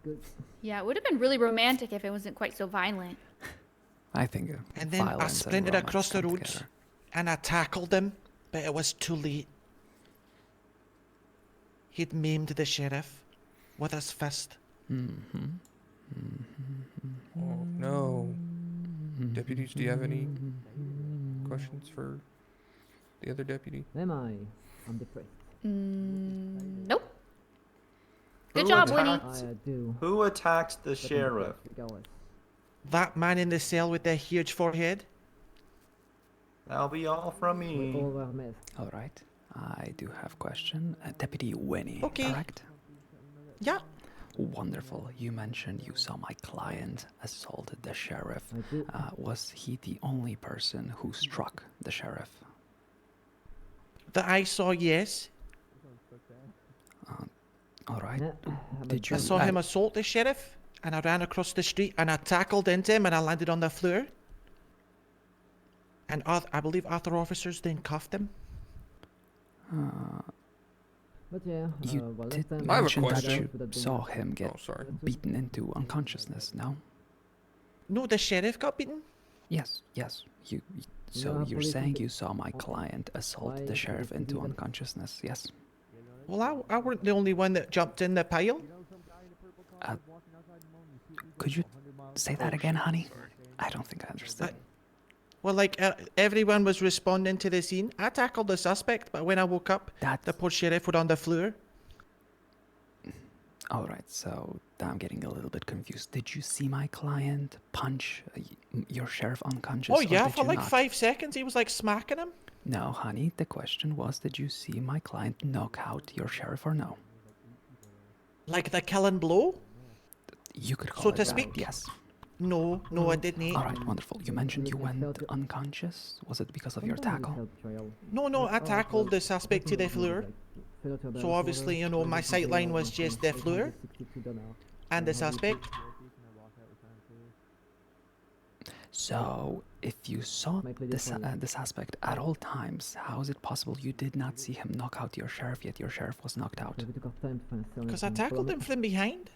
[SPEAKER 5] Good.
[SPEAKER 2] Yeah, it would have been really romantic if it wasn't quite so violent.
[SPEAKER 11] I think.
[SPEAKER 9] And then I
[SPEAKER 11] violence and
[SPEAKER 9] sprinted
[SPEAKER 11] romance
[SPEAKER 9] across the
[SPEAKER 11] come
[SPEAKER 9] roads,
[SPEAKER 11] together.
[SPEAKER 9] and I tackled him, but it was too late. He'd maimed the sheriff with his fist.
[SPEAKER 17] Oh, no. Deputies, do you have any questions for the other deputy?
[SPEAKER 5] Am I? I'm depressed.
[SPEAKER 2] Nope. Good
[SPEAKER 7] Who
[SPEAKER 2] job, Winnie.
[SPEAKER 7] attacked-
[SPEAKER 5] I do.
[SPEAKER 7] Who attacked the sheriff?
[SPEAKER 9] That man in the cell with the huge forehead.
[SPEAKER 7] That'll be all from me.
[SPEAKER 11] All right. I do have question. Deputy Winnie,
[SPEAKER 9] Okay.
[SPEAKER 11] correct?
[SPEAKER 9] Yeah.
[SPEAKER 11] Wonderful. You mentioned you saw my client assaulted the sheriff.
[SPEAKER 5] I do.
[SPEAKER 11] Was he the only person who struck the sheriff?
[SPEAKER 9] That I saw, yes.
[SPEAKER 11] All right.
[SPEAKER 5] Yeah,
[SPEAKER 11] Did you?
[SPEAKER 9] I saw him assault the sheriff, and I ran across the street, and I tackled into him, and I landed on the floor. And I believe other officers then cuffed him.
[SPEAKER 5] But yeah,
[SPEAKER 11] You
[SPEAKER 5] well,
[SPEAKER 11] did
[SPEAKER 5] let's
[SPEAKER 17] I have a
[SPEAKER 11] mention that
[SPEAKER 17] question.
[SPEAKER 11] you saw him get beaten into unconsciousness, no?
[SPEAKER 9] No, the sheriff got beaten.
[SPEAKER 11] Yes, yes. So you're saying you saw my client assault the sheriff into unconsciousness, yes?
[SPEAKER 9] Well, I weren't the only one that jumped in the pile.
[SPEAKER 11] Could you say that again, honey? I don't think I understood.
[SPEAKER 9] Well, like, everyone was responding to the scene. I tackled the suspect, but when I woke up, the poor sheriff was on the floor.
[SPEAKER 11] Alright, so I'm getting a little bit confused. Did you see my client punch your sheriff unconscious?
[SPEAKER 9] Oh,
[SPEAKER 11] or
[SPEAKER 9] yeah,
[SPEAKER 11] did
[SPEAKER 9] for
[SPEAKER 11] you
[SPEAKER 9] like
[SPEAKER 11] not?
[SPEAKER 9] 5 seconds, he was like smacking him.
[SPEAKER 11] No, honey, the question was, did you see my client knock out your sheriff or no?
[SPEAKER 9] Like the killing blow?
[SPEAKER 11] You could call
[SPEAKER 9] So
[SPEAKER 11] it
[SPEAKER 9] to
[SPEAKER 11] that,
[SPEAKER 9] speak?
[SPEAKER 11] yes.
[SPEAKER 9] No, I didn't.
[SPEAKER 11] Alright, wonderful. You mentioned you went unconscious. Was it because of your tackle?
[SPEAKER 9] No, I tackled the suspect to the floor. So obviously, you know, my sight line was just the floor and the suspect.
[SPEAKER 11] So, if you saw the suspect at all times, how is it possible you did not see him knock out your sheriff, yet your sheriff was knocked out?
[SPEAKER 9] Because I tackled him from behind.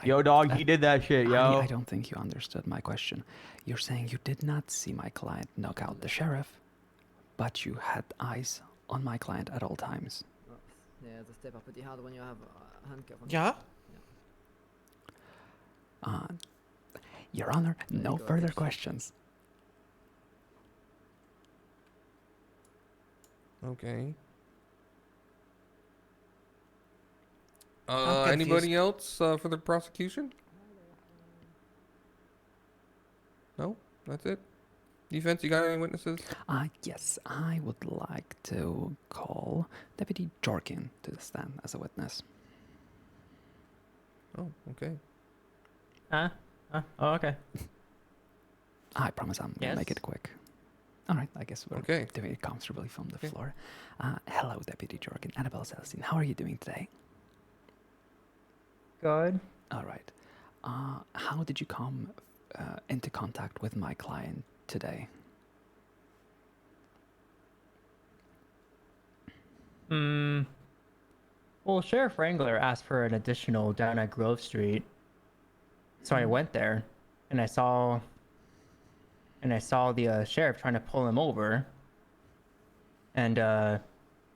[SPEAKER 6] Yo, dog, he did that shit, yo.
[SPEAKER 11] I don't think you understood my question. You're saying you did not see my client knock out the sheriff, but you had eyes on my client at all times.
[SPEAKER 5] Yeah, it's a step up pretty hard when you have a handcuff on.
[SPEAKER 9] Yeah?
[SPEAKER 11] Your Honor, no further questions.
[SPEAKER 17] Okay.
[SPEAKER 9] I'm
[SPEAKER 17] Anybody else for the prosecution? No? That's it? Defense, you got any witnesses?
[SPEAKER 11] Yes, I would like to call Deputy Jorkin to the stand as a witness.
[SPEAKER 17] Oh, okay.
[SPEAKER 6] Oh, okay.
[SPEAKER 11] I promise I'm gonna make it quick. Alright, I guess we're
[SPEAKER 17] Okay.
[SPEAKER 11] doing it comfortably from the floor. Hello, Deputy Jorkin. Annabelle Celestine, how are you doing today?
[SPEAKER 6] Good.
[SPEAKER 11] Alright. How did you come into contact with my client today?
[SPEAKER 6] Well, Sheriff Wrangler asked for an additional down at Grove Street. So I went there and I saw the sheriff trying to pull him over. And the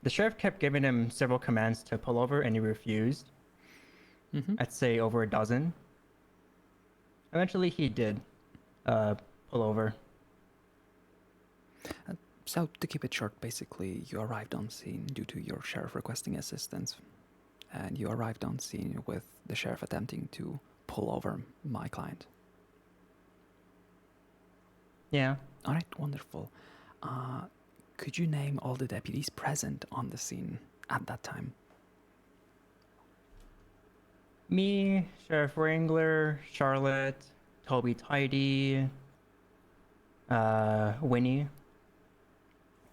[SPEAKER 6] sheriff kept giving him several commands to pull over and he refused. I'd say over a dozen. Eventually he did pull over.
[SPEAKER 11] So, to keep it short, basically, you arrived on scene due to your sheriff requesting assistance. And you arrived on scene with the sheriff attempting to pull over my client.
[SPEAKER 6] Yeah.
[SPEAKER 11] Alright, wonderful. Could you name all the deputies present on the scene at that time?
[SPEAKER 6] Me, Sheriff Wrangler, Charlotte, Toby Tidy, Winnie.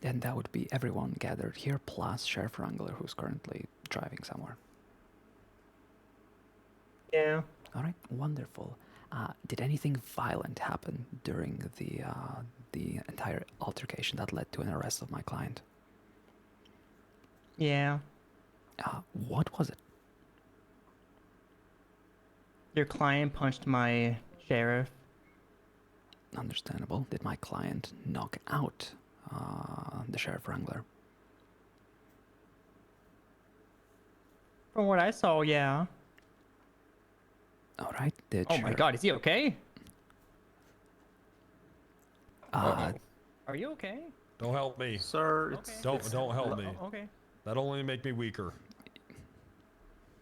[SPEAKER 11] Then that would be everyone gathered here, plus Sheriff Wrangler, who's currently driving somewhere.
[SPEAKER 6] Yeah.
[SPEAKER 11] Alright, wonderful. Did anything violent happen during the entire altercation that led to an arrest of my client?
[SPEAKER 6] Yeah.
[SPEAKER 11] What was it?
[SPEAKER 6] Your client punched my sheriff.
[SPEAKER 11] Understandable. Did my client knock out the Sheriff Wrangler?
[SPEAKER 6] From what I saw, yeah.
[SPEAKER 11] Alright, did
[SPEAKER 6] Oh my god, is he okay? Are you okay?
[SPEAKER 3] Don't help me.
[SPEAKER 7] Sir,
[SPEAKER 3] Don't help me.
[SPEAKER 6] Okay.
[SPEAKER 3] That'll only make me weaker.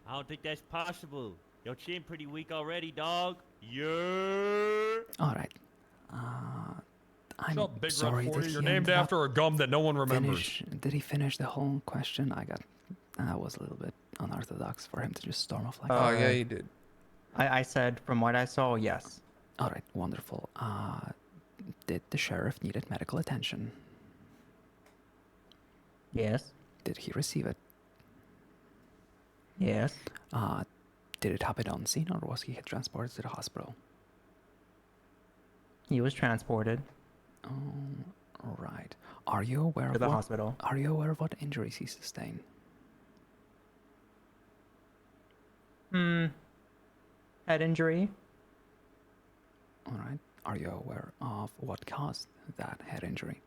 [SPEAKER 23] I don't think that's possible. Your chin pretty weak already, dog. Yeah.
[SPEAKER 11] Alright. I'm
[SPEAKER 3] Shut up, Big
[SPEAKER 11] sorry
[SPEAKER 3] Red
[SPEAKER 11] that
[SPEAKER 3] 40. You're
[SPEAKER 11] he
[SPEAKER 3] named
[SPEAKER 11] ended up
[SPEAKER 3] after a gum that no one remembers.
[SPEAKER 11] Did he finish the whole question? That was a little bit unorthodox for him to just storm off like that.
[SPEAKER 17] Oh, yeah, you did.
[SPEAKER 6] I said, from what I saw, yes.
[SPEAKER 11] Alright, wonderful. Did the sheriff needed medical attention?
[SPEAKER 6] Yes.
[SPEAKER 11] Did he receive it?
[SPEAKER 6] Yes.
[SPEAKER 11] Did it happen on scene or was he transported to the hospital?
[SPEAKER 6] He was transported.
[SPEAKER 11] Oh, right. Are you aware
[SPEAKER 6] To
[SPEAKER 11] of
[SPEAKER 6] the
[SPEAKER 11] what,
[SPEAKER 6] hospital.
[SPEAKER 11] Are you aware of what injuries he sustained?
[SPEAKER 6] Head injury.
[SPEAKER 11] All right. Are you aware of what caused that head injury?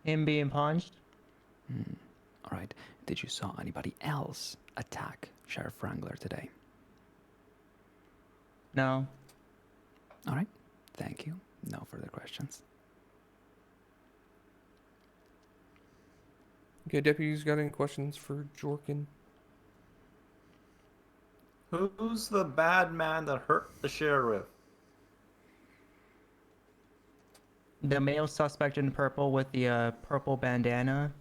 [SPEAKER 6] Him being punched.
[SPEAKER 11] All right. Did you saw anybody else attack Sheriff Wrangler today?
[SPEAKER 6] No.
[SPEAKER 11] All right. Thank you. No further questions.
[SPEAKER 17] Okay, deputies, got any questions for Jorkin?
[SPEAKER 7] Who's the bad man that hurt the sheriff?
[SPEAKER 6] The male suspect in purple with the purple bandana.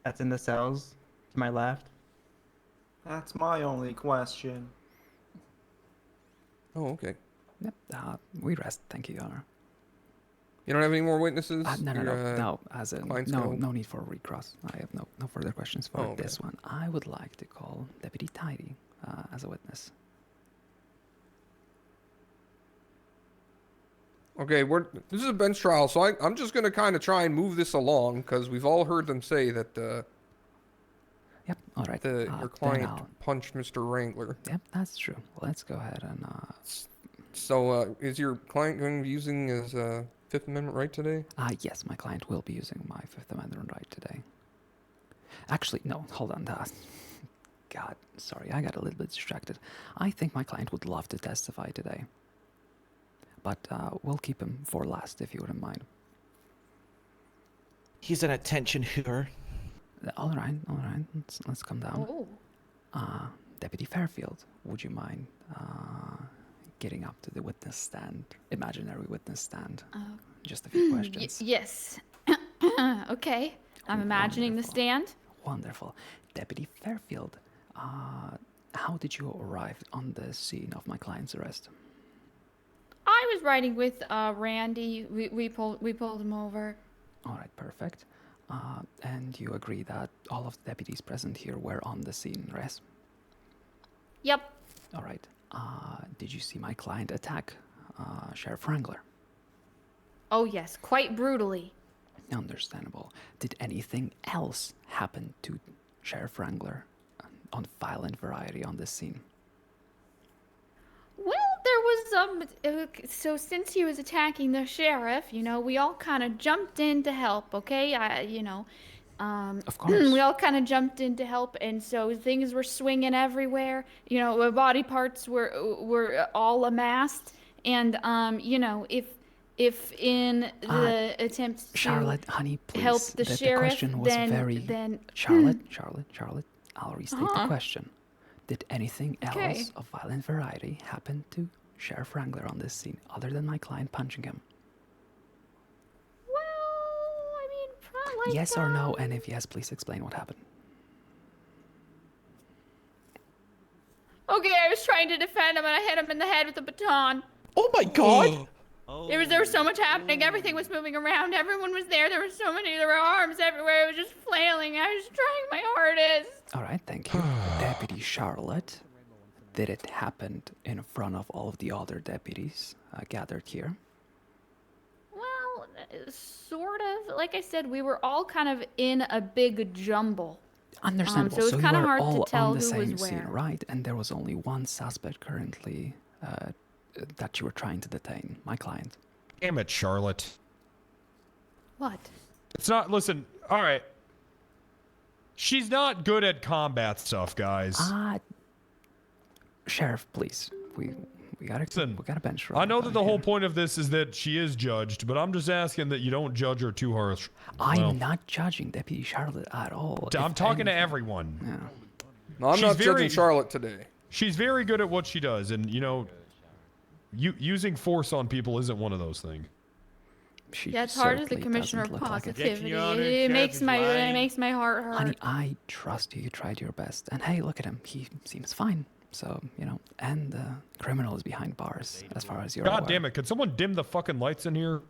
[SPEAKER 6] That's in the cells to my left.
[SPEAKER 7] That's my only question.
[SPEAKER 17] Oh, okay.
[SPEAKER 11] Yep. We rest. Thank you, Your Honor.
[SPEAKER 17] You don't have any more witnesses?
[SPEAKER 11] No. As in,
[SPEAKER 17] client's
[SPEAKER 11] no
[SPEAKER 17] gonna-
[SPEAKER 11] need for a recross. I have no further questions for this one. I would like to call Deputy Tidy as a witness.
[SPEAKER 17] Okay, this is a bench trial, so I'm just going to kind of try and move this along, because we've all heard them say that
[SPEAKER 11] Yep, all right.
[SPEAKER 17] your client punched Mr. Wrangler.
[SPEAKER 11] Yep, that's true. Let's go ahead and...
[SPEAKER 17] So, is your client going to be using his Fifth Amendment right today?
[SPEAKER 11] Yes, my client will be using my Fifth Amendment right today. Actually, no, hold on. God, sorry, I got a little bit distracted. I think my client would love to testify today. But we'll keep him for last, if you wouldn't mind.
[SPEAKER 9] He's an attention whore.
[SPEAKER 11] All right. Let's come down.
[SPEAKER 2] Oh.
[SPEAKER 11] Deputy Fairfield, would you mind getting up to the witness stand, imaginary witness stand? Just a few questions.
[SPEAKER 2] Yes. Okay. I'm imagining the stand.
[SPEAKER 11] Wonderful. Deputy Fairfield, how did you arrive on the scene of my client's arrest?
[SPEAKER 2] I was riding with Randy. We pulled him over.
[SPEAKER 11] All right, perfect. And you agree that all of the deputies present here were on the scene, yes?
[SPEAKER 2] Yep.
[SPEAKER 11] All right. Did you see my client attack Sheriff Wrangler?
[SPEAKER 2] Oh yes, quite brutally.
[SPEAKER 11] Understandable. Did anything else happen to Sheriff Wrangler on violent variety on this scene?
[SPEAKER 2] Well, there was so since he was attacking the sheriff, we all kind of jumped in to help. Okay,
[SPEAKER 11] of course.
[SPEAKER 2] We all kind of jumped in to help, and so things were swinging everywhere. Body parts were all amassed, and if in the attempt to
[SPEAKER 11] Charlotte, honey, please.
[SPEAKER 2] help the sheriff,
[SPEAKER 11] question was
[SPEAKER 2] then
[SPEAKER 11] Charlotte, I'll restate the
[SPEAKER 2] Uh-huh.
[SPEAKER 11] question. Did anything
[SPEAKER 2] Okay.
[SPEAKER 11] else of violent variety happen to Sheriff Wrangler on this scene other than my client punching him?
[SPEAKER 2] Well, I mean, probably.
[SPEAKER 11] Yes or no, and if yes, please explain what happened.
[SPEAKER 2] Okay, I was trying to defend him, and I hit him in the head with a baton.
[SPEAKER 9] Oh my god!
[SPEAKER 2] There was so much happening. Everything was moving around. Everyone was there. There were arms everywhere. It was just flailing. I was trying my hardest.
[SPEAKER 11] All right, thank you. Deputy Charlotte, did it happen in front of all of the other deputies gathered here?
[SPEAKER 2] Well, sort of. Like I said, we were all kind of in a big jumble.
[SPEAKER 11] Understandable.
[SPEAKER 2] So it was
[SPEAKER 11] you
[SPEAKER 2] kind of
[SPEAKER 11] were
[SPEAKER 2] hard
[SPEAKER 11] all
[SPEAKER 2] to tell
[SPEAKER 11] on the
[SPEAKER 2] who
[SPEAKER 11] same
[SPEAKER 2] was
[SPEAKER 11] scene,
[SPEAKER 2] where.
[SPEAKER 11] right? And there was only one suspect currently that you were trying to detain, my client.
[SPEAKER 3] Damn it, Charlotte.
[SPEAKER 2] What?
[SPEAKER 3] It's not. Listen. All right. She's not good at combat stuff, guys.
[SPEAKER 11] Sheriff, please. We gotta bench her.
[SPEAKER 3] I know that the whole point of this is that she is judged, but I'm just asking that you don't judge her too harsh.
[SPEAKER 11] I'm not judging Deputy Charlotte at all.
[SPEAKER 3] I'm talking to everyone.
[SPEAKER 11] Yeah.
[SPEAKER 17] No, I'm not judging Charlotte today.
[SPEAKER 3] She's very good at what she does, and using force on people isn't one of those things.
[SPEAKER 2] Yeah, it's hard as the commissioner of positivity. It makes my heart hurt.
[SPEAKER 11] Honey, I trust you. You tried your best. And hey, look at him. He seems fine. So, and the criminal is behind bars, as far as you're aware.
[SPEAKER 3] God damn it. Could someone dim the fucking lights in here?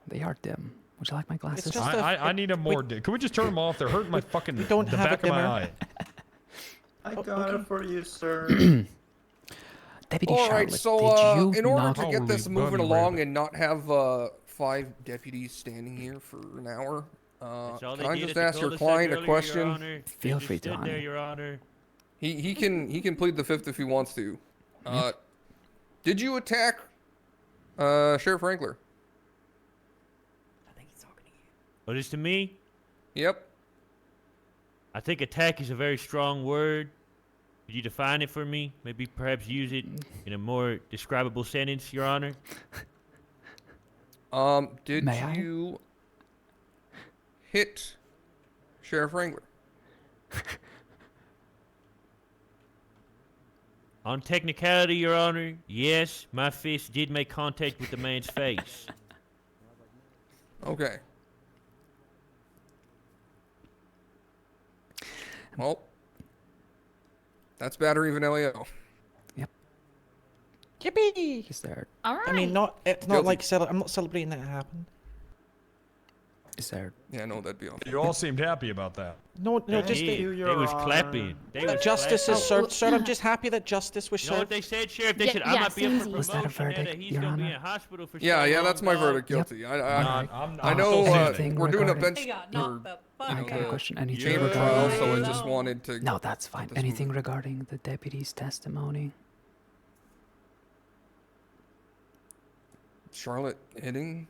[SPEAKER 11] They are dim. Would you like my glasses?
[SPEAKER 3] I need them more dim. Can we just turn them off? They're hurting my fucking the
[SPEAKER 9] don't have
[SPEAKER 3] back
[SPEAKER 9] a
[SPEAKER 3] of my
[SPEAKER 9] dimmer.
[SPEAKER 3] eye.
[SPEAKER 7] I got it for you, sir.
[SPEAKER 11] Deputy
[SPEAKER 17] All right,
[SPEAKER 11] Charlotte,
[SPEAKER 17] so
[SPEAKER 11] did you
[SPEAKER 17] in order
[SPEAKER 11] not...
[SPEAKER 17] to get this moving along and not have 5 deputies standing here for an hour,
[SPEAKER 23] That's all
[SPEAKER 17] Can
[SPEAKER 23] they
[SPEAKER 17] I
[SPEAKER 23] did
[SPEAKER 17] just
[SPEAKER 23] at the
[SPEAKER 17] ask your
[SPEAKER 23] cul-de-sac
[SPEAKER 17] client a
[SPEAKER 23] earlier,
[SPEAKER 17] question?
[SPEAKER 23] Your Honor. They
[SPEAKER 11] Feel
[SPEAKER 23] just
[SPEAKER 11] free to,
[SPEAKER 23] stood there,
[SPEAKER 11] honey.
[SPEAKER 23] Your Honor.
[SPEAKER 17] He can plead the fifth if he wants to. Did you attack Sheriff Wrangler?
[SPEAKER 23] Oh, this to me?
[SPEAKER 17] Yep.
[SPEAKER 23] I think attack is a very strong word. Could you define it for me? Maybe perhaps use it in a more describable sentence, Your Honor.
[SPEAKER 17] Did
[SPEAKER 11] May I?
[SPEAKER 17] you hit Sheriff Wrangler?
[SPEAKER 23] On technicality, Your Honor, yes, my fist did make contact with the man's face.
[SPEAKER 17] Okay. Well, that's battery Vanillio.
[SPEAKER 9] Yippee!
[SPEAKER 11] Is there?
[SPEAKER 2] All right.
[SPEAKER 9] I mean, it's not
[SPEAKER 17] Guilty.
[SPEAKER 9] like I'm not celebrating that it happened.
[SPEAKER 11] Is there?
[SPEAKER 17] Yeah, no, that'd be awful.
[SPEAKER 3] You all seemed happy about that.
[SPEAKER 9] No,
[SPEAKER 23] They
[SPEAKER 9] just
[SPEAKER 23] did.
[SPEAKER 9] the,
[SPEAKER 23] They was clapping. They was
[SPEAKER 9] justice
[SPEAKER 23] clapping.
[SPEAKER 9] is served, sir. I'm just happy that justice was
[SPEAKER 23] You know what
[SPEAKER 9] served.
[SPEAKER 23] they said, Sheriff? They
[SPEAKER 2] Yeah,
[SPEAKER 23] said I
[SPEAKER 2] yeah,
[SPEAKER 23] might be up for
[SPEAKER 2] same.
[SPEAKER 11] Was that a
[SPEAKER 23] promotion. Now that
[SPEAKER 11] verdict,
[SPEAKER 23] he's
[SPEAKER 11] Your
[SPEAKER 23] gonna be
[SPEAKER 11] Honor?
[SPEAKER 23] in hospital for
[SPEAKER 17] Yeah,
[SPEAKER 23] so
[SPEAKER 17] yeah,
[SPEAKER 23] long,
[SPEAKER 17] that's my
[SPEAKER 23] dog.
[SPEAKER 17] verdict. Guilty.
[SPEAKER 3] I'm
[SPEAKER 17] I know
[SPEAKER 3] standing.
[SPEAKER 17] we're doing a
[SPEAKER 11] regarding-
[SPEAKER 17] bench
[SPEAKER 4] They got
[SPEAKER 17] or
[SPEAKER 4] knocked the fuck
[SPEAKER 11] I got a
[SPEAKER 4] out.
[SPEAKER 11] question. Anything
[SPEAKER 17] chamber trial,
[SPEAKER 11] regarding?
[SPEAKER 17] so I just wanted to.
[SPEAKER 11] No, that's fine.
[SPEAKER 17] get this
[SPEAKER 11] Anything
[SPEAKER 17] moving.
[SPEAKER 11] regarding the deputy's testimony?
[SPEAKER 17] Charlotte hitting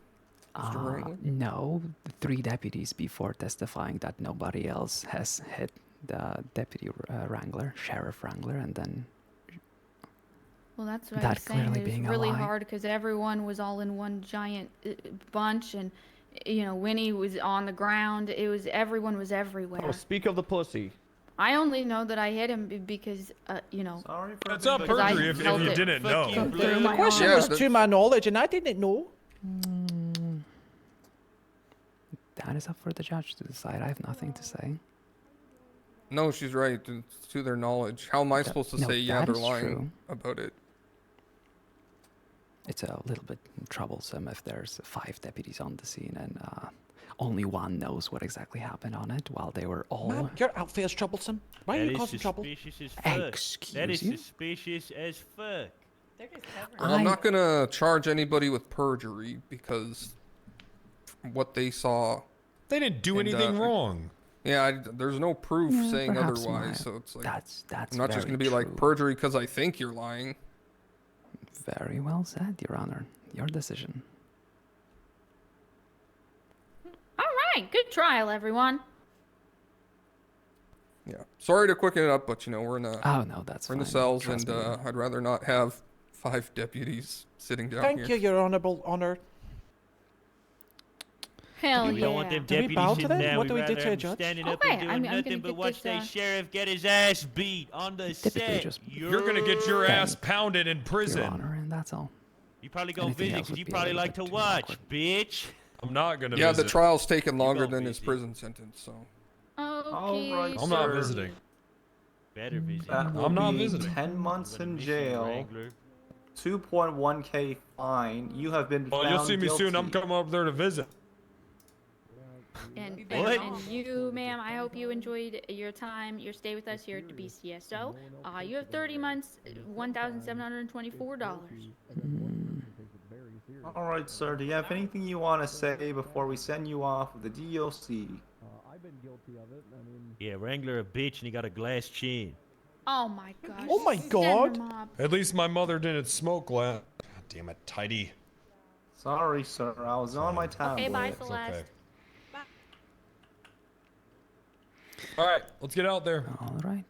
[SPEAKER 17] Mr. Wrangler?
[SPEAKER 11] No, the 3 deputies before testifying that nobody else has hit the deputy Wrangler, Sheriff Wrangler, and then
[SPEAKER 2] Well, that's what
[SPEAKER 11] That
[SPEAKER 2] I'm saying.
[SPEAKER 11] clearly
[SPEAKER 2] It was
[SPEAKER 11] being a
[SPEAKER 2] really
[SPEAKER 11] lie.
[SPEAKER 2] hard because everyone was all in one giant bunch, and Winnie was on the ground. Everyone was everywhere.
[SPEAKER 12] Oh, speak of the pussy.
[SPEAKER 2] I only know that I hit him because
[SPEAKER 7] Sorry for
[SPEAKER 3] That's not
[SPEAKER 2] because I
[SPEAKER 3] perjury if
[SPEAKER 2] felt
[SPEAKER 3] you
[SPEAKER 2] it
[SPEAKER 3] didn't
[SPEAKER 23] Fuck
[SPEAKER 3] know.
[SPEAKER 23] you,
[SPEAKER 2] through
[SPEAKER 23] Blue.
[SPEAKER 2] my
[SPEAKER 9] Question
[SPEAKER 2] arm.
[SPEAKER 9] was to my knowledge, and I didn't know.
[SPEAKER 11] that is up for the judge to decide. I have nothing to say.
[SPEAKER 17] No, she's right. It's to their knowledge. How am I supposed to
[SPEAKER 11] no,
[SPEAKER 17] say, yeah,
[SPEAKER 11] that
[SPEAKER 17] they're
[SPEAKER 11] is
[SPEAKER 17] lying
[SPEAKER 11] true.
[SPEAKER 17] about it?
[SPEAKER 11] It's a little bit troublesome if there's 5 deputies on the scene and only one knows what exactly happened on it while they were all.
[SPEAKER 9] Man, your outfit is troublesome. Why are
[SPEAKER 23] That
[SPEAKER 9] you
[SPEAKER 23] is
[SPEAKER 9] causing trouble?
[SPEAKER 23] suspicious as fuck.
[SPEAKER 11] Excuse
[SPEAKER 23] That is
[SPEAKER 11] you?
[SPEAKER 23] suspicious as fuck.
[SPEAKER 4] They're just covering.
[SPEAKER 17] Well, I'm not gonna charge anybody with perjury because what they saw.
[SPEAKER 3] They didn't do
[SPEAKER 17] And,
[SPEAKER 3] anything wrong.
[SPEAKER 17] Yeah, there's no proof
[SPEAKER 11] Yeah,
[SPEAKER 17] saying
[SPEAKER 11] perhaps
[SPEAKER 17] otherwise,
[SPEAKER 11] not.
[SPEAKER 17] so it's like
[SPEAKER 11] That's
[SPEAKER 17] I'm not just
[SPEAKER 11] very
[SPEAKER 17] gonna be like
[SPEAKER 11] true.
[SPEAKER 17] perjury because I think you're lying.
[SPEAKER 11] Very well said, Your Honor. Your decision.
[SPEAKER 2] All right, good trial, everyone.
[SPEAKER 17] Yeah, sorry to quicken it up, but we're in a
[SPEAKER 11] Oh no, that's
[SPEAKER 17] we're in the
[SPEAKER 11] fine.
[SPEAKER 17] cells,
[SPEAKER 11] Trust
[SPEAKER 17] and
[SPEAKER 11] me.
[SPEAKER 17] I'd rather not have 5 deputies sitting down
[SPEAKER 9] Thank
[SPEAKER 17] here.
[SPEAKER 9] you, Your Honourable Honour.
[SPEAKER 2] Hell
[SPEAKER 23] We
[SPEAKER 2] yeah.
[SPEAKER 23] don't want them
[SPEAKER 9] Do we
[SPEAKER 23] deputies
[SPEAKER 9] bow to
[SPEAKER 23] sitting
[SPEAKER 9] them?
[SPEAKER 23] down.
[SPEAKER 9] What
[SPEAKER 23] We'd
[SPEAKER 9] do we do
[SPEAKER 23] rather
[SPEAKER 9] to a
[SPEAKER 23] have 'em
[SPEAKER 9] judge?
[SPEAKER 23] standing up
[SPEAKER 2] Okay,
[SPEAKER 23] and doing
[SPEAKER 2] I'm gonna
[SPEAKER 23] nothing but
[SPEAKER 2] get
[SPEAKER 23] watch
[SPEAKER 2] this,
[SPEAKER 23] that sheriff get his ass beat on the
[SPEAKER 11] Typically
[SPEAKER 23] set.
[SPEAKER 11] just-
[SPEAKER 3] You're gonna get your ass pounded in
[SPEAKER 11] Your
[SPEAKER 3] prison.
[SPEAKER 11] Honor, and that's all.
[SPEAKER 23] You probably gonna
[SPEAKER 11] Anything
[SPEAKER 23] visit
[SPEAKER 11] else
[SPEAKER 23] because
[SPEAKER 11] would
[SPEAKER 23] you
[SPEAKER 11] be a
[SPEAKER 23] probably
[SPEAKER 11] little
[SPEAKER 23] like to
[SPEAKER 11] bit too
[SPEAKER 23] watch,
[SPEAKER 11] awkward.
[SPEAKER 23] bitch.
[SPEAKER 3] I'm not gonna
[SPEAKER 17] Yeah,
[SPEAKER 3] visit.
[SPEAKER 17] the trial's taken longer
[SPEAKER 23] gonna
[SPEAKER 17] than his
[SPEAKER 23] visit.
[SPEAKER 17] prison sentence, so.
[SPEAKER 2] Okay.
[SPEAKER 7] Alright,
[SPEAKER 3] I'm not
[SPEAKER 7] sir.
[SPEAKER 3] visiting.
[SPEAKER 23] Better visit.
[SPEAKER 7] That will
[SPEAKER 3] I'm not
[SPEAKER 7] be
[SPEAKER 3] visiting.
[SPEAKER 7] 10 months
[SPEAKER 23] Let 'em
[SPEAKER 7] in
[SPEAKER 23] miss you,
[SPEAKER 7] jail,
[SPEAKER 23] Wrangler.
[SPEAKER 7] 2.1k fine. You have been
[SPEAKER 3] Well,
[SPEAKER 7] found
[SPEAKER 3] you'll see me soon. I'm
[SPEAKER 7] guilty.
[SPEAKER 3] coming up there to visit.
[SPEAKER 2] And,
[SPEAKER 23] What?
[SPEAKER 2] and you, ma'am, I hope you enjoyed your time, your stay with us here at the BCSO. You have 30 months, $1,724.
[SPEAKER 7] Alright, sir. Do you have anything you want to say before we send you off with the DOC?
[SPEAKER 23] Yeah, Wrangler a bitch and he got a glass chin.
[SPEAKER 2] Oh my gosh.
[SPEAKER 9] Oh my
[SPEAKER 2] Send
[SPEAKER 9] God.
[SPEAKER 2] them up.
[SPEAKER 3] At least my mother didn't smoke last. God damn it, tidy.
[SPEAKER 7] Sorry, sir. I was on my tablet.
[SPEAKER 2] Okay, bye,
[SPEAKER 3] It's
[SPEAKER 2] Celeste.
[SPEAKER 3] okay. All right, let's get out there.
[SPEAKER 11] All right.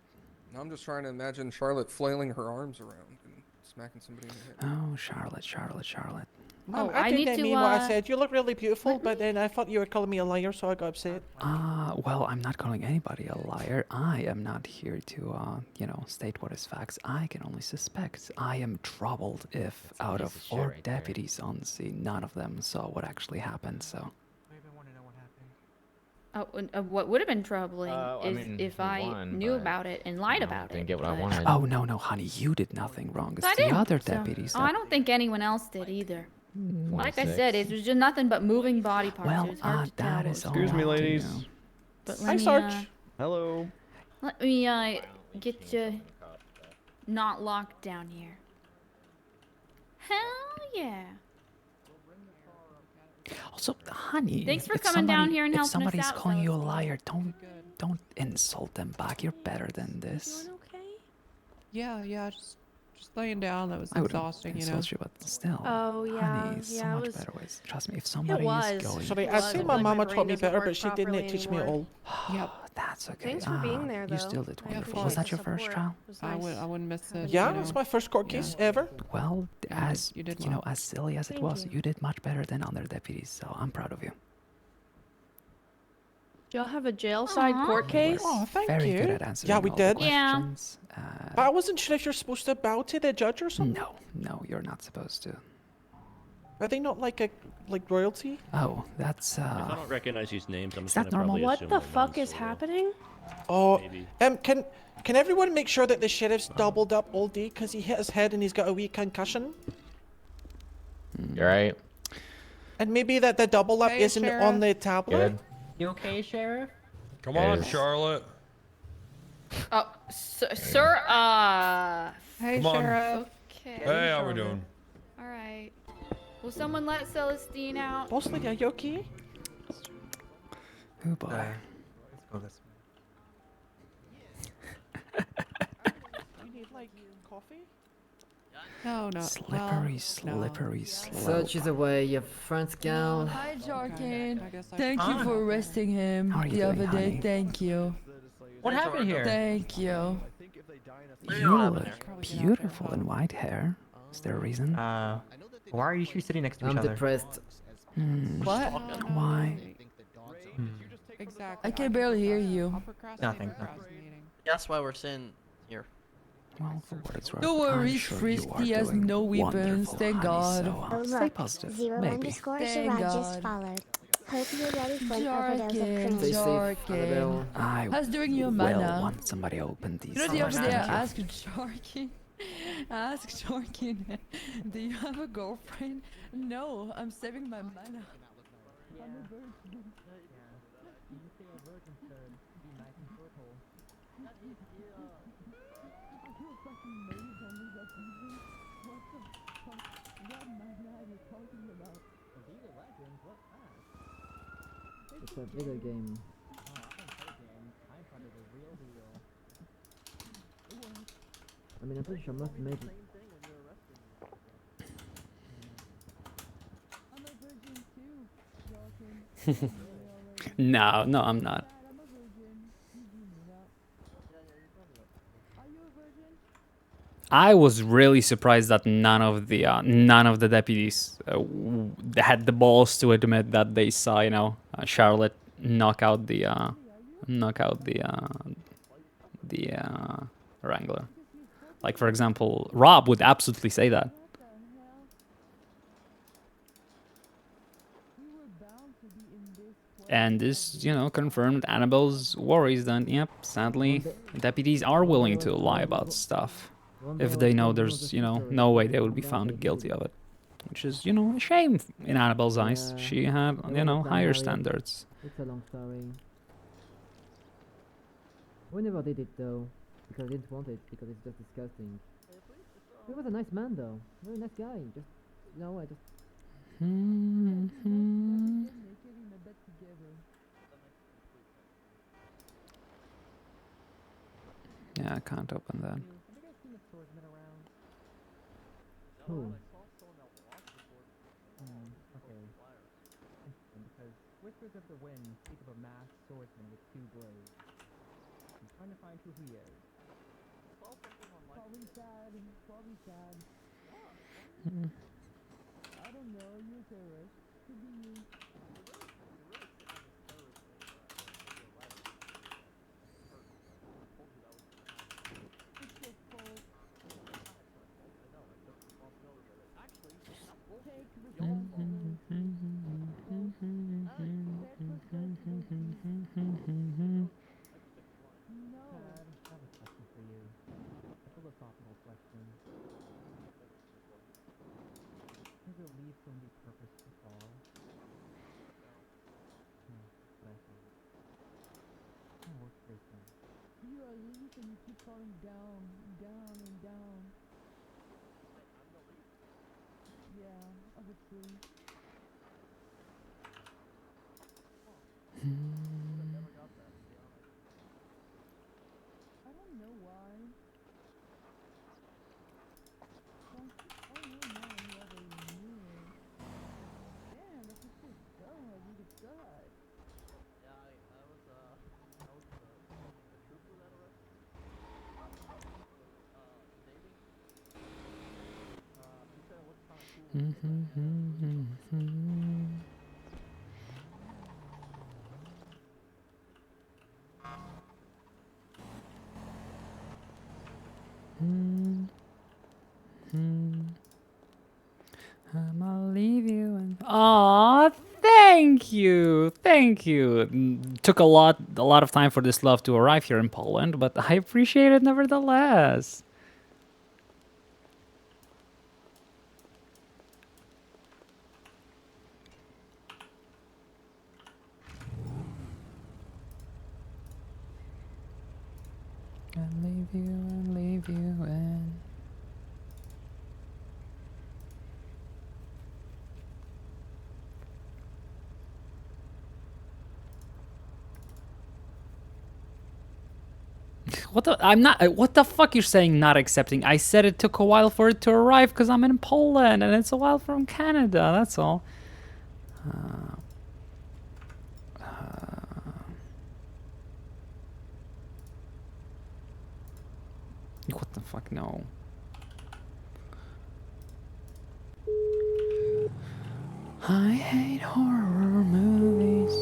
[SPEAKER 17] I'm just trying to imagine Charlotte flailing her arms around and smacking somebody in the head.
[SPEAKER 11] Oh, Charlotte, Charlotte, Charlotte.
[SPEAKER 2] Oh,
[SPEAKER 9] I
[SPEAKER 2] I need
[SPEAKER 9] didn't
[SPEAKER 2] to,
[SPEAKER 9] mean what I
[SPEAKER 2] uh,
[SPEAKER 9] said. You look really beautiful, but then I thought you were calling me a liar, so I got upset.
[SPEAKER 11] Well, I'm not calling anybody a liar. I am not here to, state what is facts. I can only suspect. I am troubled if out of
[SPEAKER 15] piece of shit
[SPEAKER 11] 4
[SPEAKER 15] right there.
[SPEAKER 11] deputies on the scene, none of them saw what actually happened, so.
[SPEAKER 2] What would have been troubling
[SPEAKER 15] I
[SPEAKER 2] is
[SPEAKER 15] mean,
[SPEAKER 2] if
[SPEAKER 15] we
[SPEAKER 2] I
[SPEAKER 15] won,
[SPEAKER 2] knew
[SPEAKER 15] but
[SPEAKER 2] about it and lied about it.
[SPEAKER 15] Didn't get what I
[SPEAKER 2] but-
[SPEAKER 15] wanted.
[SPEAKER 11] Oh, no, honey, you did nothing wrong. It's
[SPEAKER 2] I
[SPEAKER 11] the
[SPEAKER 2] didn't,
[SPEAKER 11] other
[SPEAKER 2] so-
[SPEAKER 11] deputies
[SPEAKER 2] Oh,
[SPEAKER 11] that...
[SPEAKER 2] I don't think anyone else did either. Like I
[SPEAKER 15] 26.
[SPEAKER 2] said, it was just nothing but moving body parts.
[SPEAKER 11] Well,
[SPEAKER 2] it was hard to tell.
[SPEAKER 11] that
[SPEAKER 2] what
[SPEAKER 11] is
[SPEAKER 2] was
[SPEAKER 11] all
[SPEAKER 2] going
[SPEAKER 12] Excuse me,
[SPEAKER 2] on.
[SPEAKER 12] ladies.
[SPEAKER 2] But
[SPEAKER 9] Hi,
[SPEAKER 2] let me,
[SPEAKER 9] Sarge.
[SPEAKER 12] Hello.
[SPEAKER 2] let me get you not locked down here. Hell yeah.
[SPEAKER 11] Also, honey.
[SPEAKER 2] Thanks for
[SPEAKER 11] if
[SPEAKER 2] coming down
[SPEAKER 11] somebody-
[SPEAKER 2] here and
[SPEAKER 11] if
[SPEAKER 2] helping us
[SPEAKER 11] somebody's
[SPEAKER 2] out,
[SPEAKER 11] calling you a
[SPEAKER 2] Celestine.
[SPEAKER 11] liar, don't insult them back. You're better than this.
[SPEAKER 14] Yeah, just laying down. That was
[SPEAKER 11] I wouldn't
[SPEAKER 14] exhausting, you know.
[SPEAKER 11] insult you, but still.
[SPEAKER 2] Oh, yeah.
[SPEAKER 11] Honey, so
[SPEAKER 2] Yeah, it
[SPEAKER 11] much
[SPEAKER 2] was-
[SPEAKER 11] better ways. Trust me, if somebody
[SPEAKER 2] was.
[SPEAKER 11] is going.
[SPEAKER 9] Sorry,
[SPEAKER 2] It
[SPEAKER 9] I'd
[SPEAKER 2] was.
[SPEAKER 9] say
[SPEAKER 2] I
[SPEAKER 9] my
[SPEAKER 2] feel like
[SPEAKER 9] mama
[SPEAKER 2] my
[SPEAKER 9] taught
[SPEAKER 2] brain
[SPEAKER 9] me
[SPEAKER 2] doesn't
[SPEAKER 9] better,
[SPEAKER 2] work
[SPEAKER 9] but she didn't
[SPEAKER 2] properly
[SPEAKER 9] teach me
[SPEAKER 2] anymore.
[SPEAKER 9] all.
[SPEAKER 14] Yep.
[SPEAKER 11] That's okay.
[SPEAKER 2] Thanks for being there,
[SPEAKER 11] You
[SPEAKER 2] though.
[SPEAKER 11] still did
[SPEAKER 2] I
[SPEAKER 11] wonderful.
[SPEAKER 2] appreciate
[SPEAKER 11] Was that
[SPEAKER 2] the
[SPEAKER 11] your first
[SPEAKER 2] support.
[SPEAKER 11] trial?
[SPEAKER 2] It was
[SPEAKER 14] I
[SPEAKER 2] nice.
[SPEAKER 14] wouldn't miss it.
[SPEAKER 9] Yeah,
[SPEAKER 14] you know.
[SPEAKER 9] it's my first court case ever.
[SPEAKER 11] Well, as
[SPEAKER 14] you did
[SPEAKER 11] you know,
[SPEAKER 14] well.
[SPEAKER 11] as silly as it
[SPEAKER 2] Thank
[SPEAKER 11] was,
[SPEAKER 2] you.
[SPEAKER 11] you did much better than other deputies. So I'm proud of you.
[SPEAKER 13] Do y'all have a jail-side court case?
[SPEAKER 9] Oh, thank
[SPEAKER 11] Very
[SPEAKER 9] you.
[SPEAKER 11] good at answering
[SPEAKER 9] Yeah, we
[SPEAKER 11] all the
[SPEAKER 9] did.
[SPEAKER 11] questions.
[SPEAKER 9] But I wasn't sure if you're supposed to bow to the judge or something.
[SPEAKER 11] No, you're not supposed to.
[SPEAKER 9] Are they not like royalty?
[SPEAKER 11] Oh, that's
[SPEAKER 16] If I don't recognize these names, I'm
[SPEAKER 11] Is
[SPEAKER 16] just
[SPEAKER 11] that
[SPEAKER 16] gonna
[SPEAKER 11] normal?
[SPEAKER 16] probably
[SPEAKER 13] What
[SPEAKER 16] assume
[SPEAKER 13] the
[SPEAKER 16] they're
[SPEAKER 13] fuck is
[SPEAKER 16] non-solo.
[SPEAKER 13] happening?
[SPEAKER 9] Oh,
[SPEAKER 16] Maybe.
[SPEAKER 9] can everyone make sure that the sheriff's doubled up all day because he hit his head and he's got a wee concussion?
[SPEAKER 15] You're right.
[SPEAKER 9] And maybe that the double up
[SPEAKER 6] Hey,
[SPEAKER 9] isn't
[SPEAKER 6] Sheriff.
[SPEAKER 9] on the tablet?
[SPEAKER 15] Good.
[SPEAKER 6] You okay, Sheriff?
[SPEAKER 3] Come on,
[SPEAKER 15] Yes.
[SPEAKER 3] Charlotte.
[SPEAKER 13] Oh, sir,
[SPEAKER 14] Hey,
[SPEAKER 3] Come on.
[SPEAKER 14] Sheriff.
[SPEAKER 2] Okay.
[SPEAKER 3] Hey, how we doing?
[SPEAKER 2] All right. Will someone let Celestine out?
[SPEAKER 9] Boss lady, are you okay?
[SPEAKER 11] Oh boy.
[SPEAKER 6] Let's go this
[SPEAKER 9] You need like coffee?
[SPEAKER 14] No.
[SPEAKER 11] Slippery, slippery slope.
[SPEAKER 5] Search is away, you French gal.
[SPEAKER 22] Hi, Jarkin.
[SPEAKER 14] I guess I
[SPEAKER 22] Thank you for arresting him
[SPEAKER 11] How are you
[SPEAKER 22] the
[SPEAKER 11] doing,
[SPEAKER 22] other day.
[SPEAKER 11] honey?
[SPEAKER 22] Thank you.
[SPEAKER 6] What happened here?
[SPEAKER 22] Thank you.
[SPEAKER 11] You look beautiful in white hair. Is there a reason?
[SPEAKER 6] Why are you two sitting next to each
[SPEAKER 5] I'm
[SPEAKER 6] other?
[SPEAKER 5] depressed.
[SPEAKER 22] What?
[SPEAKER 11] Why?
[SPEAKER 22] I can barely hear you.
[SPEAKER 6] Nothing.
[SPEAKER 19] That's why we're sitting here.
[SPEAKER 11] Well, for what it's worth,
[SPEAKER 22] Don't worry,
[SPEAKER 11] I'm sure you
[SPEAKER 22] Fristy
[SPEAKER 11] are
[SPEAKER 22] has
[SPEAKER 11] doing
[SPEAKER 22] no weapons,
[SPEAKER 11] wonderful,
[SPEAKER 22] thank
[SPEAKER 11] honey,
[SPEAKER 22] God.
[SPEAKER 11] So,
[SPEAKER 8] Oh
[SPEAKER 11] stay
[SPEAKER 8] look,
[SPEAKER 11] positive.
[SPEAKER 8] 0
[SPEAKER 11] Maybe.
[SPEAKER 8] underscore
[SPEAKER 22] Thank
[SPEAKER 8] Sharad
[SPEAKER 22] God.
[SPEAKER 8] just followed. Hope you're ready for an overdose of
[SPEAKER 22] Jarkin,
[SPEAKER 8] cringe.
[SPEAKER 22] Jarkin.
[SPEAKER 11] I
[SPEAKER 22] How's doing your
[SPEAKER 11] will
[SPEAKER 22] mana?
[SPEAKER 11] want somebody open these
[SPEAKER 22] You know the
[SPEAKER 11] doors.
[SPEAKER 22] other day I
[SPEAKER 11] Thank you.
[SPEAKER 22] asked Jarkin, do you have a girlfriend? No, I'm saving my mana. I'm a virgin.
[SPEAKER 5] It's a video game. I mean, I'm pretty sure most major.
[SPEAKER 11] No, I'm not. I was really surprised that none of the deputies had the balls to admit that they saw, Charlotte knock out the Wrangler. Like, for example, Rob would absolutely say that. And this, confirmed Annabelle's worries that, yep, sadly, deputies are willing to lie about stuff if they know there's, no way they would be found guilty of it. Which is, a shame in Annabelle's eyes. She had, higher standards.
[SPEAKER 5] It's a long story. We never did it though, because I didn't want it, because it's just disgusting. He was a nice man though, very nice guy. Just, I just.
[SPEAKER 11] Yeah, I can't open that.
[SPEAKER 5] Who?
[SPEAKER 6] Okay. Interesting, because Whispers of the Wind speak of a masked swordsman with 2 blades. I'm trying to find who he is.
[SPEAKER 22] Probably sad. I don't know, you're a terrorist. Could be you. It's your fault.
[SPEAKER 6] Dad, I have a question for you. A philosophical question. Is there leave from the purpose to fall? What I thought. That works great then.
[SPEAKER 22] You are a leaf and you keep falling down, down and down. Yeah, of a tree. I don't know why. Damn, that's just so dumb. I really died.
[SPEAKER 19] Yeah, I was the trooper that arrested me. Navy. He said it looked kind of cool. But I had a
[SPEAKER 1] I'ma leave you and Aw, thank you. Thank you. Took a lot of time for this love to arrive here in Poland, but I appreciate it nevertheless. And leave you and leave you and what the? I'm not. What the fuck you're saying? Not accepting? I said it took a while for it to arrive because I'm in Poland and it's a while from Canada. That's all. What the fuck? No. I hate horror movies.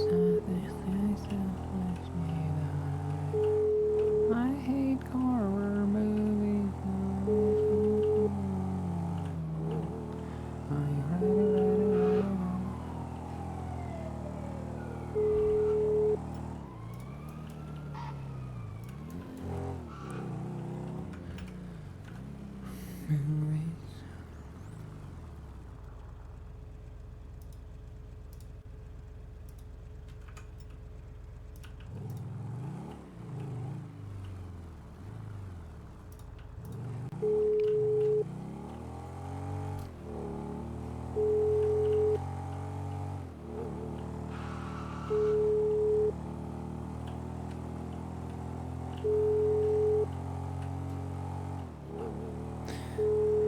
[SPEAKER 1] I hate horror movies.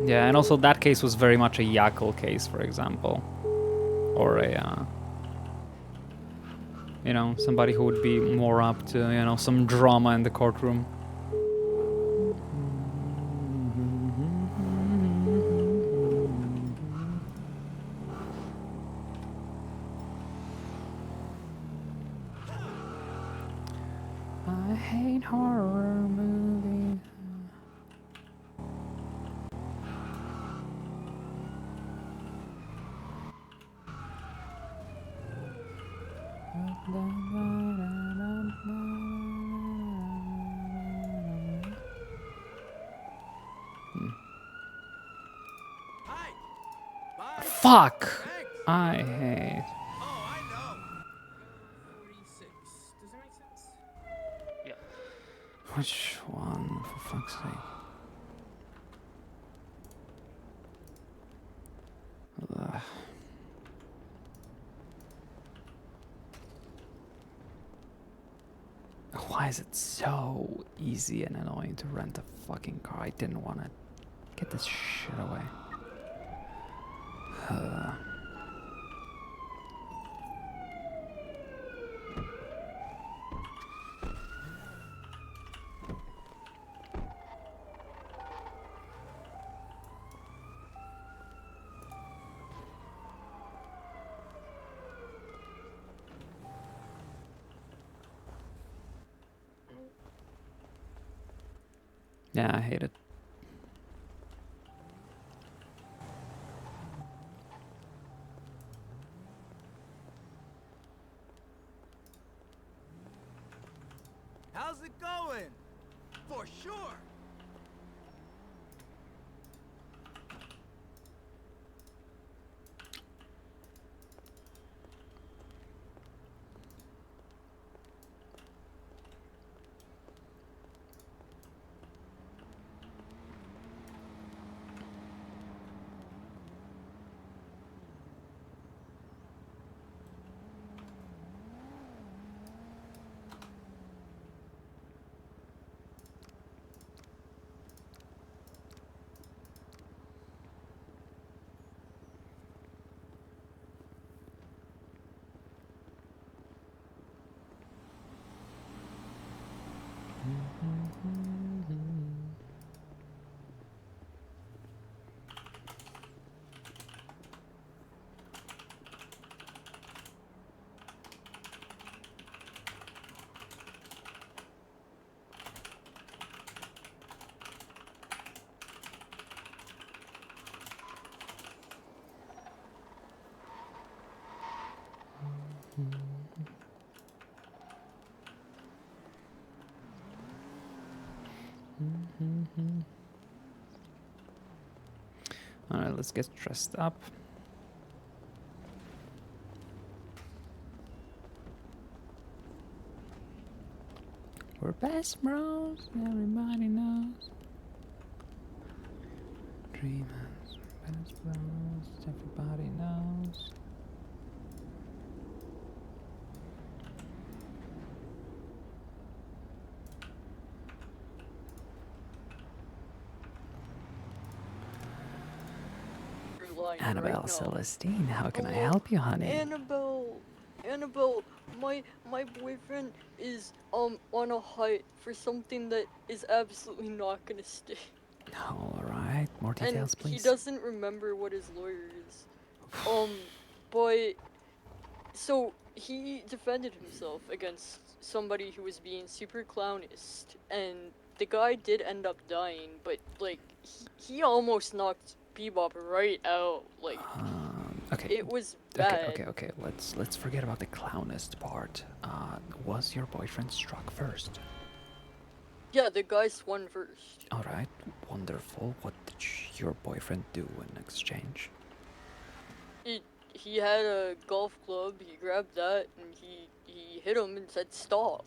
[SPEAKER 1] Yeah, and also that case was very much a Yakel case, for example. Or a, you know, somebody who would be more up to, you know, some drama in the courtroom. I hate horror movies. Fuck! I hate. Which one, for fuck's sake? Ugh. Why is it so easy and annoying to rent a fucking car? I didn't want to get this shit away. Yeah, I hate it.
[SPEAKER 10] How's it going? For sure.
[SPEAKER 1] Alright, let's get dressed up. We're best bros, everybody knows. Dreamers, best bros, everybody knows. Annabelle Celestine, how can I help you, honey?
[SPEAKER 16] Annabelle, my boyfriend is on a hike for something that is absolutely not gonna stick.
[SPEAKER 1] Alright, more details,
[SPEAKER 16] And he
[SPEAKER 1] please.
[SPEAKER 16] doesn't remember what his lawyer is. But so he defended himself against somebody who was being super clownist, and the guy did end up dying, but like he almost knocked Bebop right out. Like
[SPEAKER 1] Okay.
[SPEAKER 16] it was bad.
[SPEAKER 1] Okay. Let's forget about the clownist part. Was your boyfriend struck first?
[SPEAKER 16] Yeah, the guy swung first.
[SPEAKER 1] Alright, wonderful. What did your boyfriend do in exchange?
[SPEAKER 16] He had a golf club, he grabbed that, and he hit him and said stop.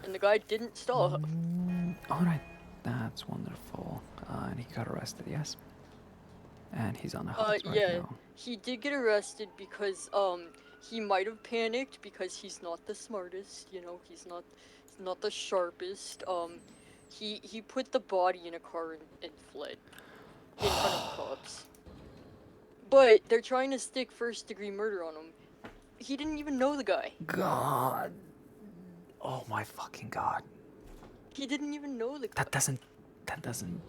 [SPEAKER 16] And the guy didn't stop.
[SPEAKER 1] Alright, that's wonderful. And he got arrested, yes? And he's on the house right
[SPEAKER 16] Yeah,
[SPEAKER 1] now.
[SPEAKER 16] he did get arrested because, he might have panicked because he's not the smartest, you know, he's not the sharpest. He put the body in a car and fled in front of cops. But they're trying to stick first-degree murder on him. He didn't even know the guy.
[SPEAKER 1] God. Oh my fucking god.
[SPEAKER 16] He didn't even know the guy.
[SPEAKER 1] That doesn't...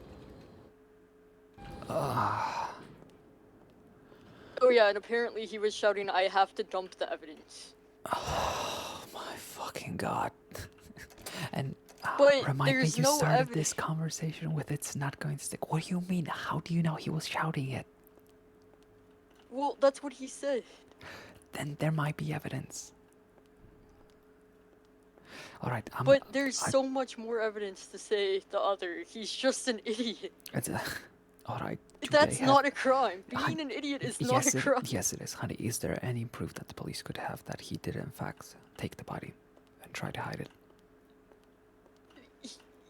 [SPEAKER 16] Oh yeah, and apparently he was shouting, "I have to dump the evidence."
[SPEAKER 1] Oh my fucking god. And
[SPEAKER 16] But
[SPEAKER 1] remind me,
[SPEAKER 16] there's
[SPEAKER 1] you
[SPEAKER 16] no
[SPEAKER 1] started this conversation with "it's not going to stick." What do you mean? How do you know he was shouting it?
[SPEAKER 16] Well, that's what he said.
[SPEAKER 1] Then there might be evidence. Alright,
[SPEAKER 16] But there's so much more evidence to say the other. He's just an idiot.
[SPEAKER 1] Alright.
[SPEAKER 16] That's not a crime. Being an idiot is not a crime.
[SPEAKER 1] Yes, it is, honey. Is there any proof that the police could have that he did in fact take the body and try to hide it?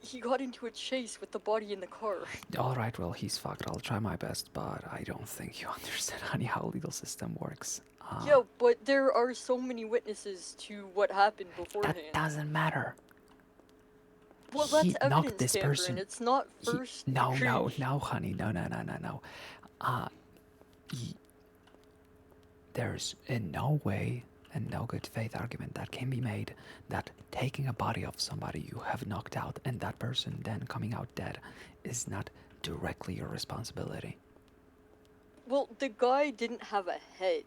[SPEAKER 16] He got into a chase with the body in the car.
[SPEAKER 1] Alright, well, he's fucked. I'll try my best, but I don't think you understand, honey, how the legal system works.
[SPEAKER 16] Yeah, but there are so many witnesses to what happened beforehand.
[SPEAKER 1] That doesn't matter.
[SPEAKER 16] Well,
[SPEAKER 1] He
[SPEAKER 16] that's
[SPEAKER 1] knocked
[SPEAKER 16] evidence
[SPEAKER 1] this
[SPEAKER 16] tampering.
[SPEAKER 1] person.
[SPEAKER 16] It's not first degree.
[SPEAKER 1] No, honey, no. There's in no way and no good faith argument that can be made that taking a body of somebody you have knocked out and that person then coming out dead is not directly your responsibility.
[SPEAKER 16] Well, the guy didn't have a head.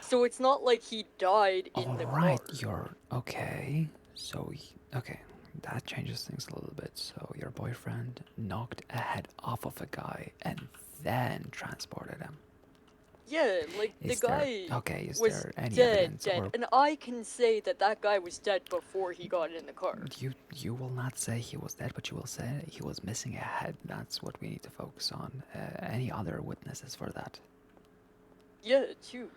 [SPEAKER 16] So it's not like he died in the car.
[SPEAKER 1] Alright, you're okay. So, okay, that changes things a little bit. So your boyfriend knocked a head off of a guy and then transported him.
[SPEAKER 16] Yeah, like the guy
[SPEAKER 1] is
[SPEAKER 16] was
[SPEAKER 1] there any
[SPEAKER 16] dead,
[SPEAKER 1] evidence or
[SPEAKER 16] and I can say that that guy was dead before he got in the car.
[SPEAKER 1] you will not say he was dead, but you will say he was missing a head. That's what we need to focus on. Any other witnesses for that?
[SPEAKER 16] Yeah, too.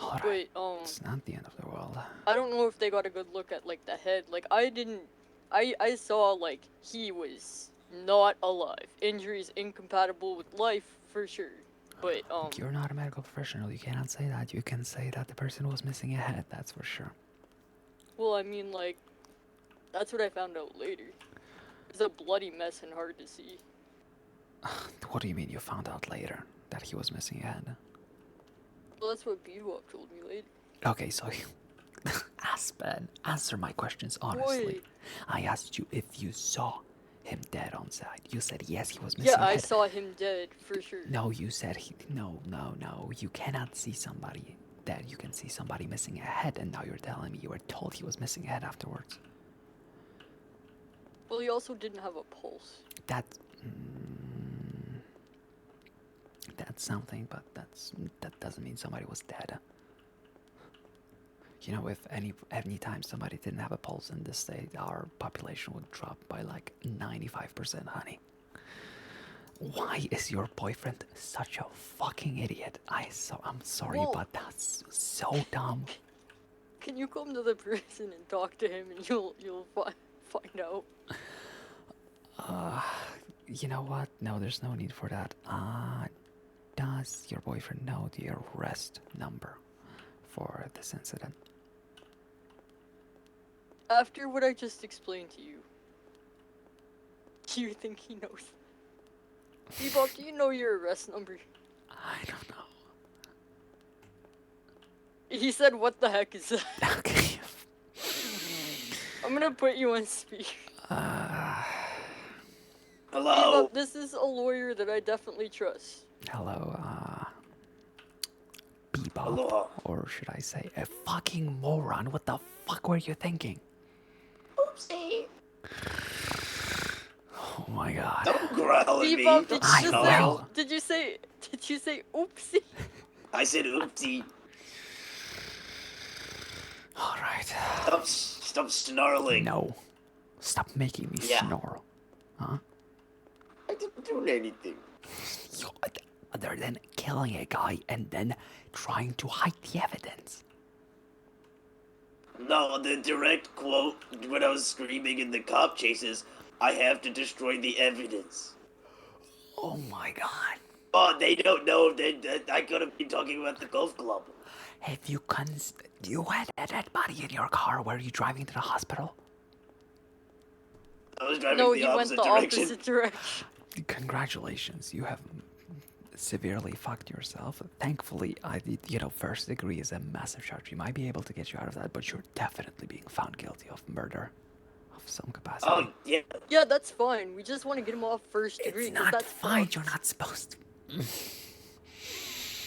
[SPEAKER 1] Alright,
[SPEAKER 16] but
[SPEAKER 1] it's not the end of the world.
[SPEAKER 16] I don't know if they got a good look at like the head. Like I saw like he was not alive. Injuries incompatible with life for sure. But
[SPEAKER 1] You're not a medical professional. You cannot say that. You can say that the person was missing a head. That's for sure.
[SPEAKER 16] well, I mean, like, that's what I found out later. It's a bloody mess and hard to see.
[SPEAKER 1] What do you mean you found out later that he was missing a head?
[SPEAKER 16] Well, that's what Bebop told me later.
[SPEAKER 1] Okay, so Aspen, answer my questions honestly.
[SPEAKER 16] Wait.
[SPEAKER 1] I asked you if you saw him dead on site. You said yes, he was missing
[SPEAKER 16] Yeah,
[SPEAKER 1] a
[SPEAKER 16] I
[SPEAKER 1] head.
[SPEAKER 16] saw him dead for sure.
[SPEAKER 1] No, you said no. You cannot see somebody dead. You can see somebody missing a head, and now you're telling me you were told he was missing a head afterwards.
[SPEAKER 16] Well, he also didn't have a pulse.
[SPEAKER 1] That's something, but that doesn't mean somebody was dead.
[SPEAKER 11] You know, if any time somebody didn't have a pulse in this state, our population would drop by like 95%, honey. Why is your boyfriend such a fucking idiot? I'm sorry,
[SPEAKER 16] Well-
[SPEAKER 11] but that's so dumb.
[SPEAKER 16] Can you come to the prison and talk to him, and you'll find out.
[SPEAKER 11] You know what? No, there's no need for that. Does your boyfriend know the arrest number for this incident?
[SPEAKER 16] After what I just explained to you, do you think he knows? Bebop, do you know your arrest number?
[SPEAKER 11] I don't know.
[SPEAKER 16] He said, "What the heck is that?"
[SPEAKER 11] Okay.
[SPEAKER 16] I'm gonna put you on speaker.
[SPEAKER 18] Hello.
[SPEAKER 16] Bebop, this is a lawyer that I definitely trust.
[SPEAKER 11] Hello, Bebop.
[SPEAKER 18] Hello.
[SPEAKER 11] Or should I say a fucking moron? What the fuck were you thinking?
[SPEAKER 18] Oopsie.
[SPEAKER 11] Oh my god.
[SPEAKER 18] Don't growl at me.
[SPEAKER 16] Bebop, did
[SPEAKER 11] I
[SPEAKER 16] you just
[SPEAKER 11] will.
[SPEAKER 16] say? Did you say oopsie?
[SPEAKER 18] I said oopsie.
[SPEAKER 11] Alright.
[SPEAKER 18] Stop snarling.
[SPEAKER 11] No. Stop making me
[SPEAKER 18] Yeah.
[SPEAKER 11] snarl. Huh?
[SPEAKER 18] I didn't do anything.
[SPEAKER 11] Other than killing a guy and then trying to hide the evidence.
[SPEAKER 18] No, the direct quote when I was screaming in the cop chases, I have to destroy the evidence.
[SPEAKER 11] Oh my god.
[SPEAKER 18] Oh, they don't know that I could have been talking about the golf club.
[SPEAKER 11] Have you you had a dead body in your car? Were you driving to the hospital?
[SPEAKER 18] I was driving
[SPEAKER 16] No,
[SPEAKER 18] the
[SPEAKER 16] he went
[SPEAKER 18] opposite
[SPEAKER 16] the
[SPEAKER 18] direction.
[SPEAKER 16] opposite direction.
[SPEAKER 11] Congratulations, you have severely fucked yourself. Thankfully, first degree is a massive charge. We might be able to get you out of that, but you're definitely being found guilty of murder of some capacity.
[SPEAKER 18] Oh, yeah.
[SPEAKER 16] Yeah, that's fine. We just want to get him off first degree.
[SPEAKER 11] It's
[SPEAKER 16] 'cause
[SPEAKER 11] not
[SPEAKER 16] that's
[SPEAKER 11] fine.
[SPEAKER 16] fucked.
[SPEAKER 11] You're not supposed to.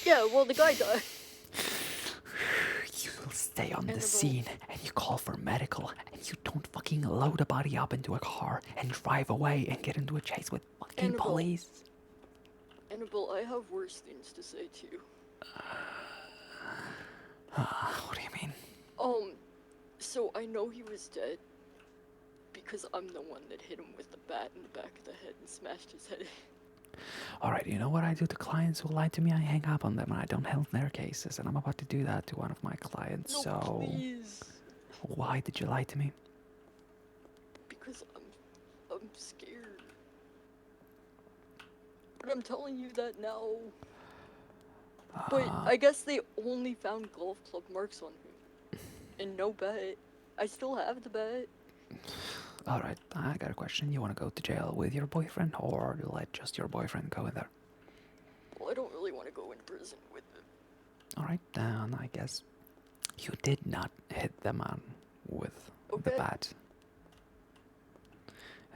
[SPEAKER 16] Yeah, well, the guy died.
[SPEAKER 11] You stay on the scene and you call for medical and you don't fucking load a body up into a car and drive away and get into a chase with fucking
[SPEAKER 16] Annabelle.
[SPEAKER 11] police.
[SPEAKER 16] Annabelle, I have worse things to say to you.
[SPEAKER 11] What do you mean?
[SPEAKER 16] So I know he was dead because I'm the one that hit him with the bat in the back of the head and smashed his head.
[SPEAKER 11] Alright, you know what I do to clients who lie to me? I hang up on them and I don't help their cases, and I'm about to do that to one of my clients,
[SPEAKER 16] No,
[SPEAKER 11] so...
[SPEAKER 16] please.
[SPEAKER 11] Why did you lie to me?
[SPEAKER 16] Because I'm scared. But I'm telling you that now. But I guess they only found golf club marks on him. And no bet. I still have the bet.
[SPEAKER 11] Alright, I got a question. You want to go to jail with your boyfriend, or let just your boyfriend go in there?
[SPEAKER 16] Well, I don't really want to go in prison with him.
[SPEAKER 11] Alright, then I guess you did not hit the man with the
[SPEAKER 16] Okay.
[SPEAKER 11] bat.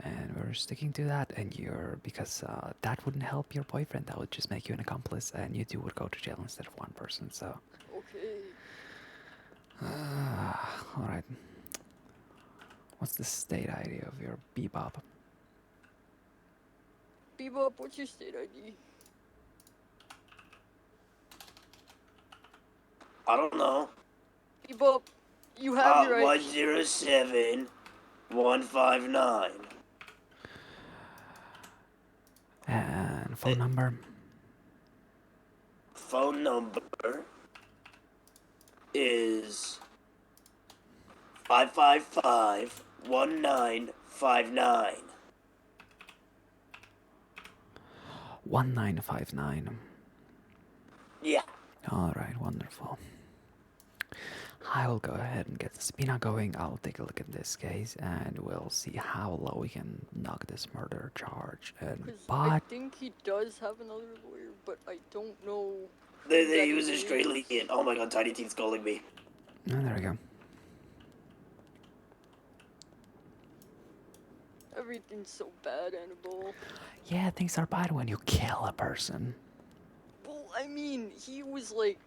[SPEAKER 11] And we're sticking to that, and because that wouldn't help your boyfriend, that would just make you an accomplice, and you two would go to jail instead of one person, so...
[SPEAKER 16] Okay.
[SPEAKER 11] Alright. What's the state ID of your Bebop?
[SPEAKER 16] Bebop, what's your state ID?
[SPEAKER 18] I don't know.
[SPEAKER 16] Bebop, you have your ID.
[SPEAKER 18] 107 159.
[SPEAKER 11] And phone number?
[SPEAKER 18] Phone number is 555-1959.
[SPEAKER 11] 1959.
[SPEAKER 18] Yeah.
[SPEAKER 11] Alright, wonderful. I will go ahead and get the subpoena going. I'll take a look at this case and we'll see how low we can knock this murder charge. And
[SPEAKER 16] I think he does have another lawyer, but I don't know.
[SPEAKER 18] He was Australian. Oh my god, Tiny Teen's calling me.
[SPEAKER 11] Oh, there we go.
[SPEAKER 16] Everything's so bad, Annabelle.
[SPEAKER 11] Yeah, things are bad when you kill a person.
[SPEAKER 16] Well, I mean, he was really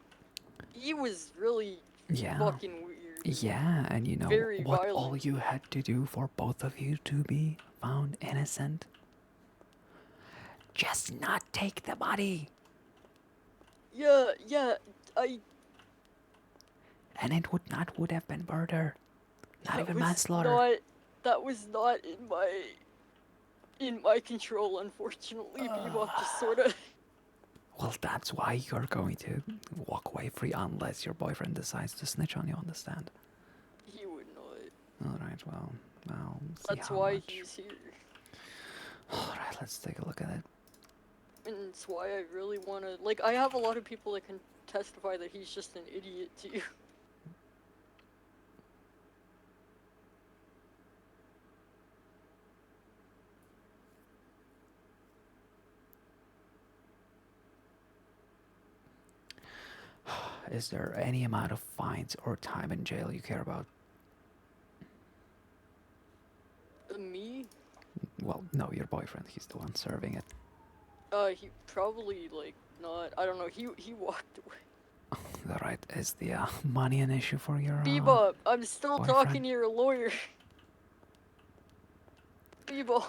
[SPEAKER 11] Yeah.
[SPEAKER 16] fucking weird.
[SPEAKER 11] Yeah, and you know
[SPEAKER 16] Very
[SPEAKER 11] what
[SPEAKER 16] violent.
[SPEAKER 11] all you had to do for both of you to be found innocent? Just not take the body.
[SPEAKER 16] Yeah,
[SPEAKER 11] And it would have been murder. Not even
[SPEAKER 16] was
[SPEAKER 11] manslaughter.
[SPEAKER 16] That was not in my control, unfortunately. Bebop just sort of.
[SPEAKER 11] Well, that's why you're going to walk away free unless your boyfriend decides to snitch on you, understand?
[SPEAKER 16] He would not.
[SPEAKER 11] Alright, well, I'll see
[SPEAKER 16] That's
[SPEAKER 11] how
[SPEAKER 16] why
[SPEAKER 11] much.
[SPEAKER 16] he's here.
[SPEAKER 11] Alright, let's take a look at it.
[SPEAKER 16] And it's why I really want to. Like, I have a lot of people that can testify that he's just an idiot, too.
[SPEAKER 11] Is there any amount of fines or time in jail you care about?
[SPEAKER 16] Me?
[SPEAKER 11] Well, no, your boyfriend. He's the one serving it.
[SPEAKER 16] He probably, like, not. I don't know. He walked away.
[SPEAKER 11] Alright, is the money an issue for your
[SPEAKER 16] Bebop, I'm still
[SPEAKER 11] boyfriend?
[SPEAKER 16] talking to your lawyer. Bebop.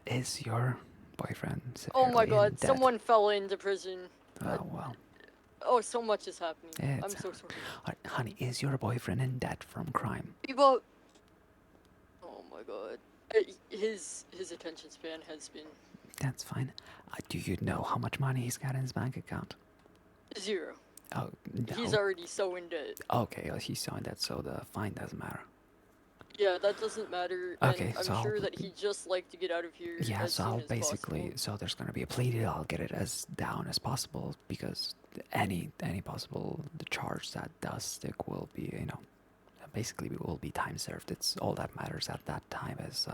[SPEAKER 11] Is your boyfriend
[SPEAKER 16] Oh my
[SPEAKER 11] severely in
[SPEAKER 16] god,
[SPEAKER 11] debt?
[SPEAKER 16] someone fell into prison.
[SPEAKER 11] Oh, well.
[SPEAKER 16] Oh, so much is happening.
[SPEAKER 11] It's
[SPEAKER 16] I'm so sorry.
[SPEAKER 11] Alright, honey, is your boyfriend in debt from crime?
[SPEAKER 16] Bebop. Oh my god. His attention span has been
[SPEAKER 11] That's fine. Do you know how much money he's got in his bank account?
[SPEAKER 16] 0.
[SPEAKER 11] Oh, no.
[SPEAKER 16] He's already so in debt.
[SPEAKER 11] Okay, he's so in debt, so the fine doesn't matter.
[SPEAKER 16] Yeah, that doesn't matter.
[SPEAKER 11] Okay,
[SPEAKER 16] and
[SPEAKER 11] so
[SPEAKER 16] I'm sure that he'd just like to get out of here.
[SPEAKER 11] Yeah,
[SPEAKER 16] as
[SPEAKER 11] so
[SPEAKER 16] soon
[SPEAKER 11] I'll
[SPEAKER 16] as
[SPEAKER 11] basically,
[SPEAKER 16] possible.
[SPEAKER 11] so there's gonna be a plea deal. I'll get it as down as possible because any possible the charge that does stick will be, basically will be time served. It's all that matters at that time is,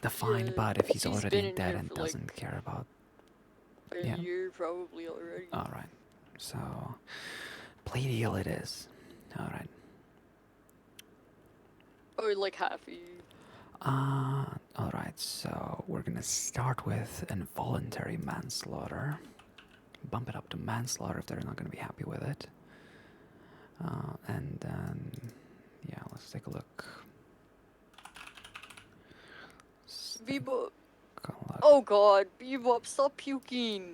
[SPEAKER 11] the fine.
[SPEAKER 16] Yeah,
[SPEAKER 11] but if he's already
[SPEAKER 16] been
[SPEAKER 11] in
[SPEAKER 16] in
[SPEAKER 11] debt
[SPEAKER 16] here
[SPEAKER 11] and
[SPEAKER 16] for,
[SPEAKER 11] doesn't
[SPEAKER 16] like,
[SPEAKER 11] care about,
[SPEAKER 16] A year probably already.
[SPEAKER 11] all right, so plea deal it is. All right.
[SPEAKER 16] Or like half a year.
[SPEAKER 11] Alright, so we're gonna start with involuntary manslaughter. Bump it up to manslaughter if they're not gonna be happy with it. And then, yeah, let's take a look.
[SPEAKER 16] Bebop. Oh god, Bebop, stop puking.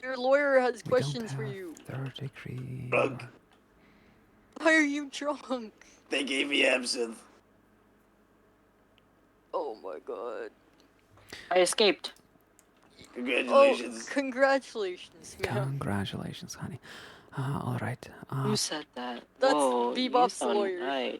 [SPEAKER 16] Your lawyer has questions for you.
[SPEAKER 11] Third degree.
[SPEAKER 18] Drunk.
[SPEAKER 16] Why are you drunk?
[SPEAKER 18] They gave me absinthe.
[SPEAKER 16] Oh my god.
[SPEAKER 4] I escaped.
[SPEAKER 18] Congratulations.
[SPEAKER 16] Oh, congratulations, man.
[SPEAKER 11] Congratulations, honey. Alright.
[SPEAKER 4] Who said that?
[SPEAKER 16] That's
[SPEAKER 4] Whoa, you
[SPEAKER 16] Bebop's
[SPEAKER 4] sound
[SPEAKER 16] lawyer.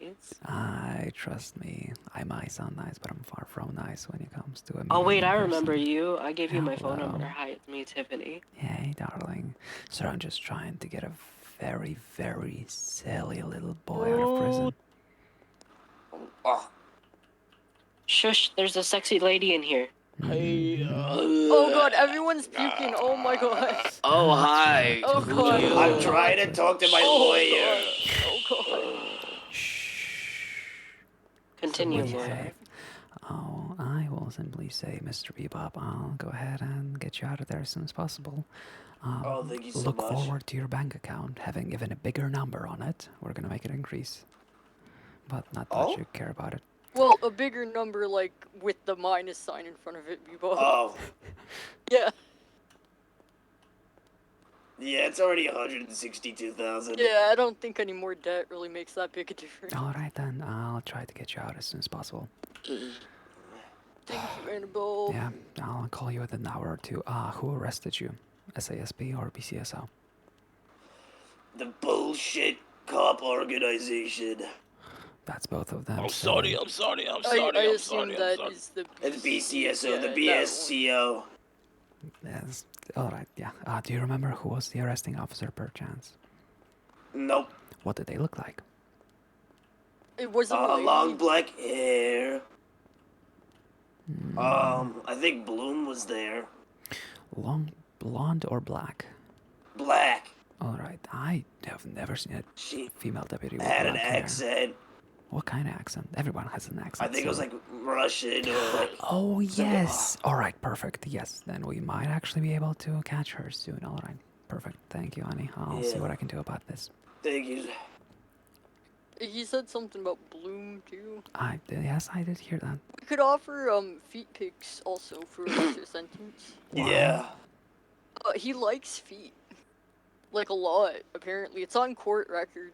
[SPEAKER 11] I trust me. I might sound nice, but I'm far from nice when it comes to a
[SPEAKER 4] Oh wait,
[SPEAKER 11] meeting
[SPEAKER 4] I
[SPEAKER 11] in
[SPEAKER 4] remember
[SPEAKER 11] person.
[SPEAKER 4] you. I gave you my phone
[SPEAKER 11] Hello.
[SPEAKER 4] number. Hi, it's me, Tiffany.
[SPEAKER 11] Hey, darling. So I'm just trying to get a very, very silly little boy out of prison.
[SPEAKER 18] Oh.
[SPEAKER 4] Shush, there's a sexy lady in here.
[SPEAKER 18] Hey,
[SPEAKER 16] Oh god, everyone's puking. Oh my god.
[SPEAKER 18] Oh, hi.
[SPEAKER 16] Oh god.
[SPEAKER 18] I'm trying to talk to my lawyer.
[SPEAKER 16] Oh god.
[SPEAKER 4] Continue,
[SPEAKER 11] So
[SPEAKER 4] lawyer.
[SPEAKER 11] behave. Oh, I will simply say, Mr. Bebop, I'll go ahead and get you out of there as soon as possible.
[SPEAKER 18] Oh, thank you so
[SPEAKER 11] Look
[SPEAKER 18] much.
[SPEAKER 11] forward to your bank account having even a bigger number on it. We're gonna make it increase. But not that you care about it.
[SPEAKER 16] Well, a bigger number, like, with the minus sign in front of it, Bebop.
[SPEAKER 18] Oh.
[SPEAKER 16] Yeah.
[SPEAKER 18] Yeah, it's already 162,000.
[SPEAKER 16] Yeah, I don't think any more debt really makes that big a difference.
[SPEAKER 11] Alright then, I'll try to get you out as soon as possible.
[SPEAKER 16] Thank you, Annabelle.
[SPEAKER 11] Yeah, I'll call you within an hour or two. Who arrested you? SASB or BCSO?
[SPEAKER 18] The bullshit cop organization.
[SPEAKER 11] That's both of them.
[SPEAKER 18] I'm
[SPEAKER 11] so-
[SPEAKER 18] sorry, I'm sorry, I'm
[SPEAKER 16] I
[SPEAKER 18] sorry, I'm
[SPEAKER 16] assume
[SPEAKER 18] sorry,
[SPEAKER 16] that
[SPEAKER 18] I'm
[SPEAKER 16] is the
[SPEAKER 18] sorry. The BCSO, the
[SPEAKER 16] yeah, that
[SPEAKER 18] BSCO.
[SPEAKER 11] Yes. Alright, yeah. Do you remember who was the arresting officer per chance?
[SPEAKER 18] Nope.
[SPEAKER 11] What did they look like?
[SPEAKER 16] It wasn't a lady.
[SPEAKER 18] Long black hair. I think Bloom was there.
[SPEAKER 11] Long blonde or black?
[SPEAKER 18] Black.
[SPEAKER 11] Alright, I have never seen a female deputy with
[SPEAKER 18] Had an
[SPEAKER 11] black hair.
[SPEAKER 18] accent.
[SPEAKER 11] What kind of accent? Everyone has an accent.
[SPEAKER 18] I think it was
[SPEAKER 11] so-
[SPEAKER 18] like Russian or like.
[SPEAKER 11] Oh, yes. Alright, perfect. Yes, then we might actually be able to catch her soon. Alright, perfect. Thank you, honey. I'll see
[SPEAKER 18] Yeah.
[SPEAKER 11] what I can do about this.
[SPEAKER 18] Thank you.
[SPEAKER 16] He said something about Bloom, too.
[SPEAKER 11] Yes, I did hear that.
[SPEAKER 16] We could offer, feet pics also for a lesser sentence.
[SPEAKER 18] Yeah.
[SPEAKER 16] He likes feet. Like a lot, apparently. It's on court record.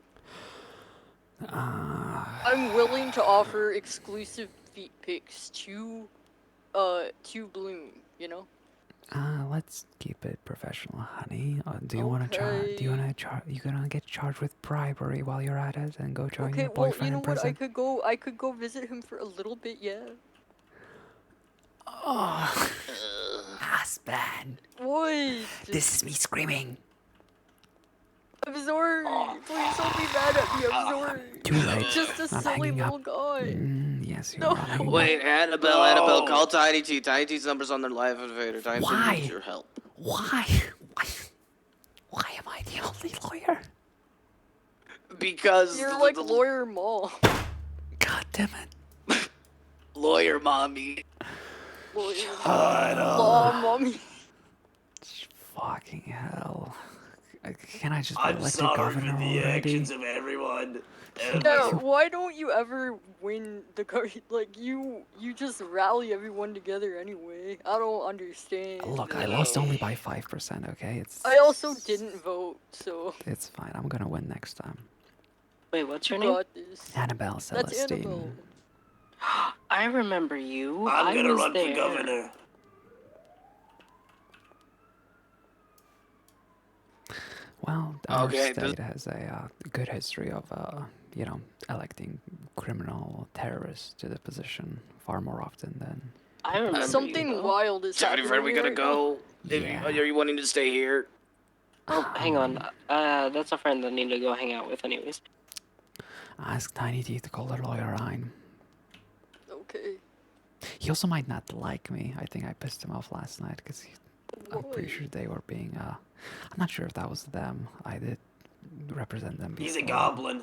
[SPEAKER 16] I'm willing to offer exclusive feet pics to Bloom, you know?
[SPEAKER 11] Let's keep it professional, honey. Do you want to charge? Do you want to charge? You gonna get charged with bribery while you're at it, and go join
[SPEAKER 16] Okay,
[SPEAKER 11] your
[SPEAKER 16] well,
[SPEAKER 11] boyfriend
[SPEAKER 16] you know
[SPEAKER 11] in
[SPEAKER 16] what?
[SPEAKER 11] prison?
[SPEAKER 16] I could go visit him for a little bit, yeah.
[SPEAKER 11] Oh, husband.
[SPEAKER 16] What?
[SPEAKER 11] This is me screaming.
[SPEAKER 16] I'm sorry. Please don't be mad at me. I'm sorry.
[SPEAKER 11] Too late.
[SPEAKER 16] He's just a
[SPEAKER 11] I'm
[SPEAKER 16] silly
[SPEAKER 11] hanging up.
[SPEAKER 16] little guy.
[SPEAKER 11] Yes, you
[SPEAKER 16] No.
[SPEAKER 11] are. I'm hanging up.
[SPEAKER 18] Wait, Annabelle, call Tiny T. Tiny T's number's on their live elevator. Tiny T
[SPEAKER 11] Why?
[SPEAKER 18] needs your help.
[SPEAKER 11] Why? Why am I the only lawyer?
[SPEAKER 18] Because
[SPEAKER 16] You're like lawyer mom.
[SPEAKER 11] God damn it.
[SPEAKER 18] Lawyer mommy.
[SPEAKER 16] Lawyer
[SPEAKER 18] Law
[SPEAKER 16] mommy.
[SPEAKER 11] Fucking hell. Can I just be
[SPEAKER 18] I'm
[SPEAKER 11] elected
[SPEAKER 18] sorry
[SPEAKER 11] governor
[SPEAKER 18] for the
[SPEAKER 11] already?
[SPEAKER 18] actions of everyone.
[SPEAKER 16] Yeah, why don't you ever win the like you just rally everyone together anyway? I don't understand.
[SPEAKER 11] Look, I lost only by 5%, okay?
[SPEAKER 16] I also didn't vote, so
[SPEAKER 11] It's fine. I'm gonna win next time.
[SPEAKER 4] Wait, what's your
[SPEAKER 16] you
[SPEAKER 4] name?
[SPEAKER 16] got this.
[SPEAKER 11] Annabelle
[SPEAKER 16] That's
[SPEAKER 11] Celestine.
[SPEAKER 16] Annabelle.
[SPEAKER 4] I remember you.
[SPEAKER 18] I'm
[SPEAKER 4] I
[SPEAKER 18] gonna
[SPEAKER 4] was
[SPEAKER 18] run
[SPEAKER 4] there.
[SPEAKER 18] for governor.
[SPEAKER 11] Well, our
[SPEAKER 18] Okay,
[SPEAKER 11] state has a good history of, electing criminal terrorists to the position far more often than...
[SPEAKER 4] I remember
[SPEAKER 16] Something
[SPEAKER 4] you, though.
[SPEAKER 16] wild is
[SPEAKER 18] Tiny friend, we gotta
[SPEAKER 16] happening right
[SPEAKER 18] go.
[SPEAKER 11] Yeah.
[SPEAKER 18] Are you wanting to stay here?
[SPEAKER 4] Oh, hang on. That's a friend that I need to go hang out with anyways.
[SPEAKER 11] Ask Tiny Teeth to call their lawyer Ryan.
[SPEAKER 16] now. Okay.
[SPEAKER 11] He also might not like me. I think I pissed him off last night because I'm pretty sure they were being... I'm not sure if that was them. I did represent them before.
[SPEAKER 18] He's a goblin.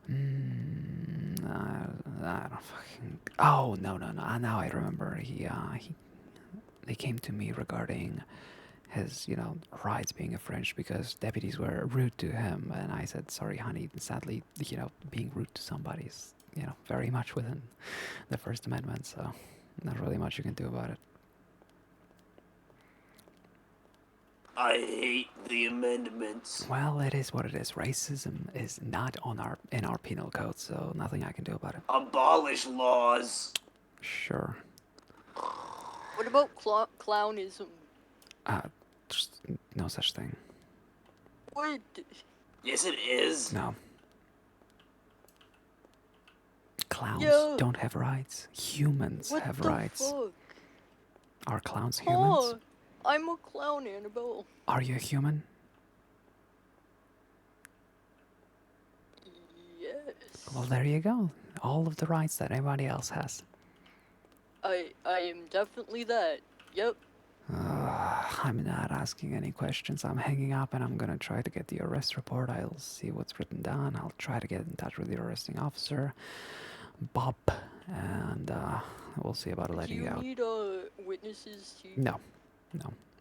[SPEAKER 11] I don't fucking... Oh, no. Now I remember. They came to me regarding his, rights being infringed because deputies were rude to him. And I said, sorry, honey. Sadly, being rude to somebody is, very much within the First Amendment. So not really much you can do about it.
[SPEAKER 18] I hate the amendments.
[SPEAKER 11] Well, it is what it is. Racism is not in our penal code, so nothing I can do about it.
[SPEAKER 18] Abolish laws.
[SPEAKER 11] Sure.
[SPEAKER 16] What about clownism?
[SPEAKER 11] Just no such thing.
[SPEAKER 16] What?
[SPEAKER 18] Yes, it is.
[SPEAKER 11] No. Clowns
[SPEAKER 16] Yo.
[SPEAKER 11] don't have rights. Humans
[SPEAKER 16] What
[SPEAKER 11] have
[SPEAKER 16] the
[SPEAKER 11] rights.
[SPEAKER 16] fuck?
[SPEAKER 11] Are clowns humans?
[SPEAKER 16] Oh, I'm a clown, Annabelle.
[SPEAKER 11] Are you a human?
[SPEAKER 16] Yes.
[SPEAKER 11] Well, there you go. All of the rights that anybody else has.
[SPEAKER 16] I am definitely that. Yep.
[SPEAKER 11] I'm not asking any questions. I'm hanging up and I'm gonna try to get the arrest report. I'll see what's written down. I'll try to get in touch with the arresting officer, Bob, and we'll see about
[SPEAKER 16] Do
[SPEAKER 11] letting
[SPEAKER 16] you
[SPEAKER 11] you out.
[SPEAKER 16] need witnesses to?
[SPEAKER 11] No,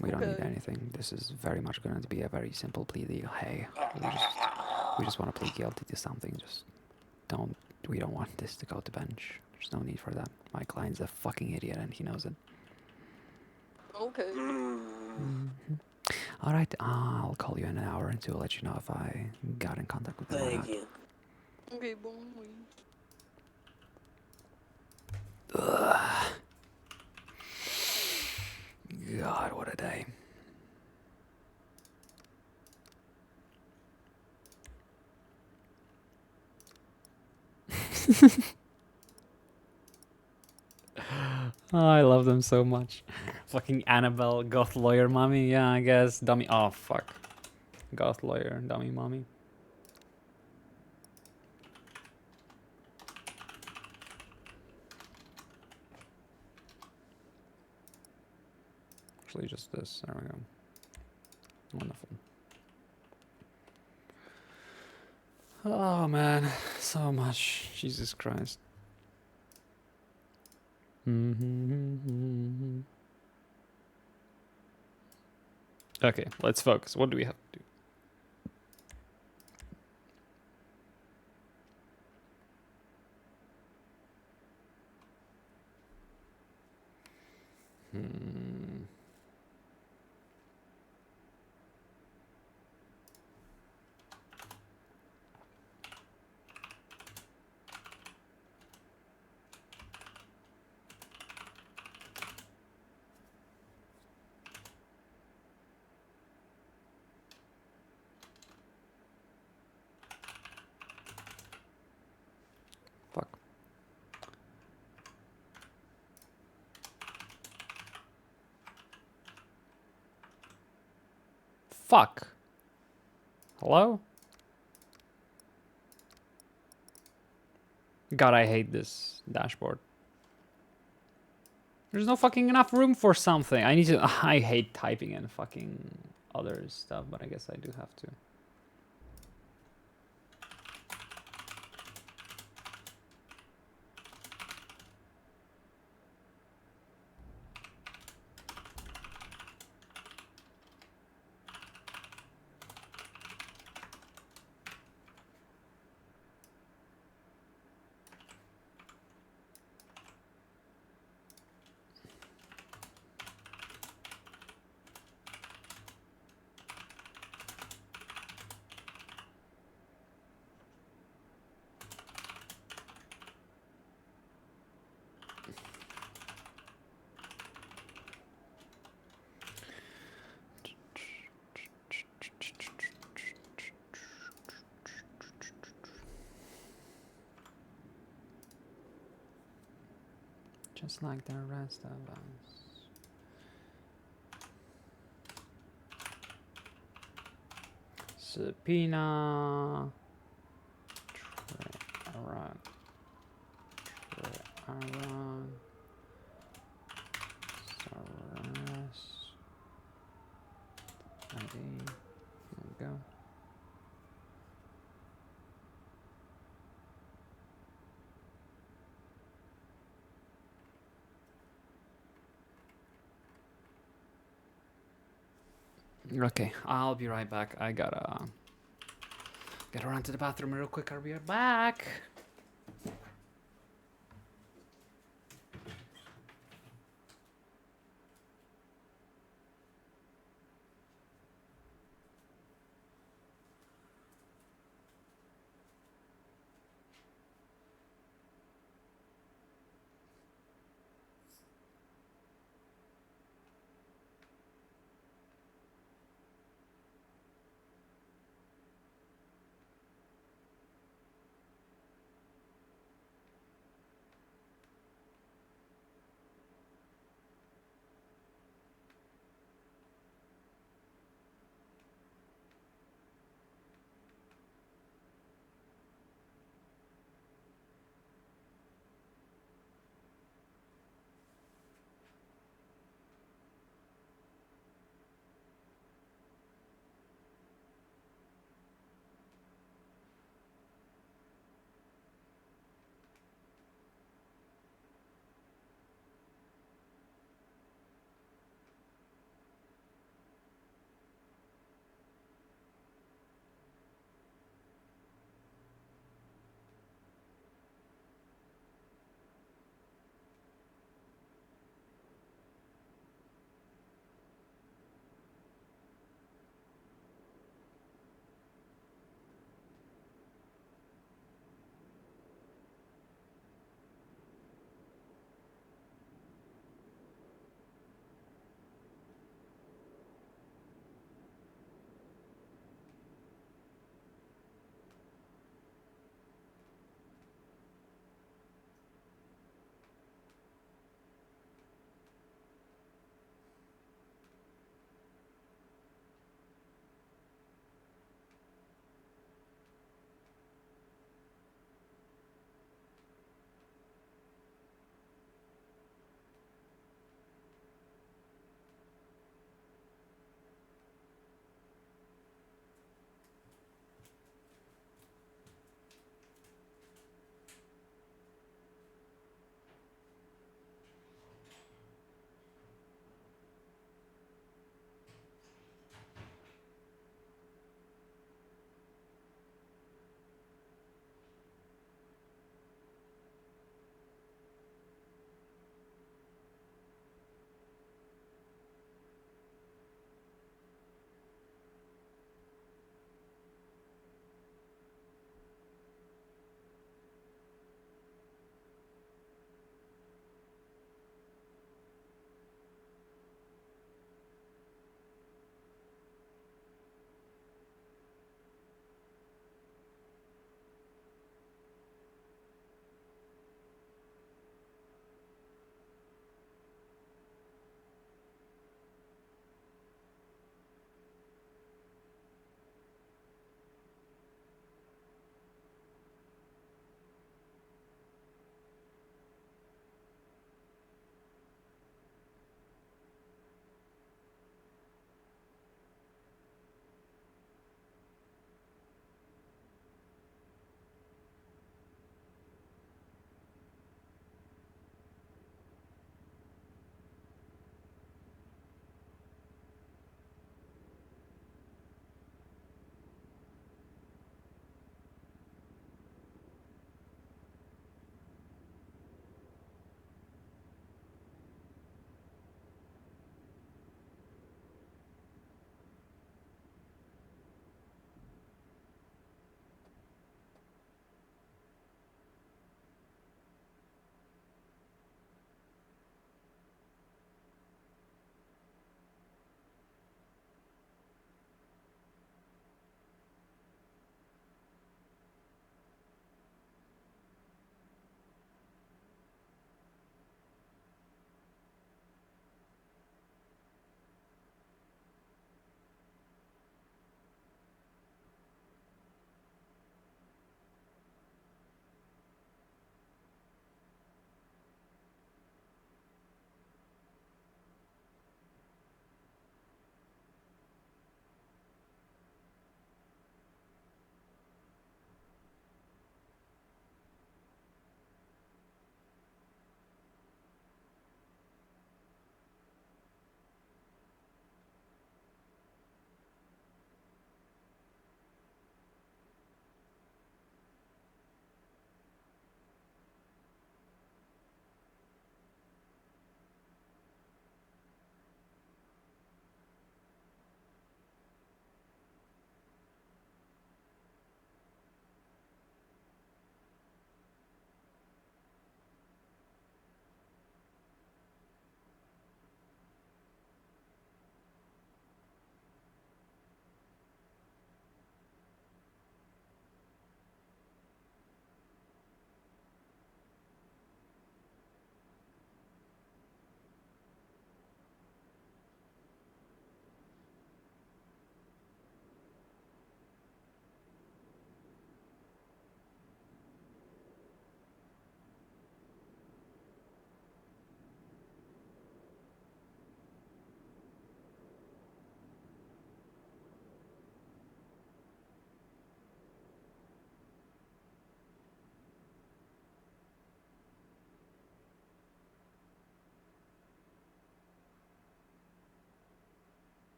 [SPEAKER 11] we don't need
[SPEAKER 16] Okay.
[SPEAKER 11] anything. This is very much going to be a very simple plea deal. Hey, we just want to plead guilty to something. We don't want this to go to bench. There's no need for that. My client's a fucking idiot and he knows it.
[SPEAKER 16] Okay.
[SPEAKER 11] All right, I'll call you in an hour or two. Let you know if I got in contact with them or not.
[SPEAKER 18] Thank you.
[SPEAKER 16] Okay, boy.
[SPEAKER 11] Ugh. God, what a day. Oh, I love them so much. Fucking Annabelle, goth lawyer mommy. Yeah, I guess. Dummy. Oh, fuck. Goth lawyer, dummy mommy. Actually, just this. There we go. Wonderful. Oh, man. So much. Jesus Christ. Okay, let's focus. What do we have to do?
[SPEAKER 1] fuck? Hello? God, I hate this dashboard. There's no fucking enough room for something. I need to... I hate typing in fucking other stuff, but I guess I do have to. Just like the rest of us. Subpoena. Aaron. Aaron. Saras. ID. Here we go. Okay, I'll be right back. I gotta run to the bathroom real quick. I'll be right back.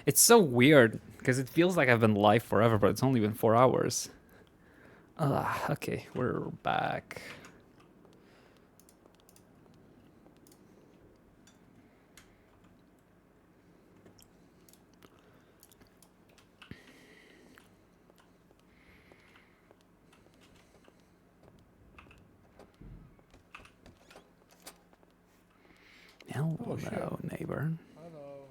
[SPEAKER 1] It's so weird because it feels like I've been live forever, but it's only been 4 hours. Okay, we're back. Hello, neighbor.
[SPEAKER 3] Hello.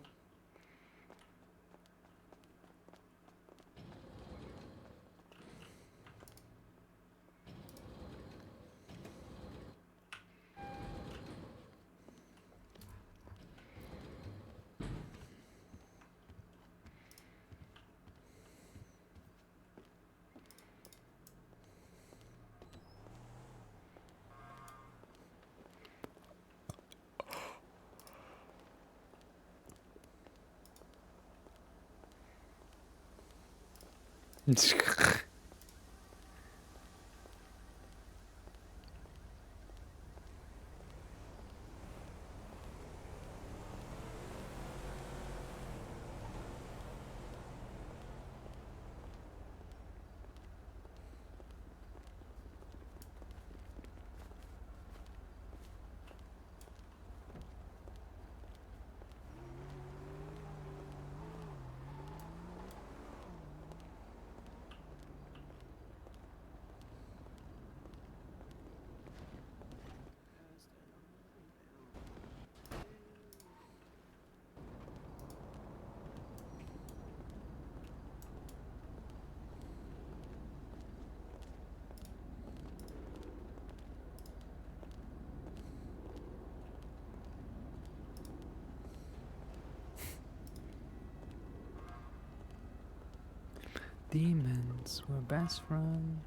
[SPEAKER 1] Demons were best friends.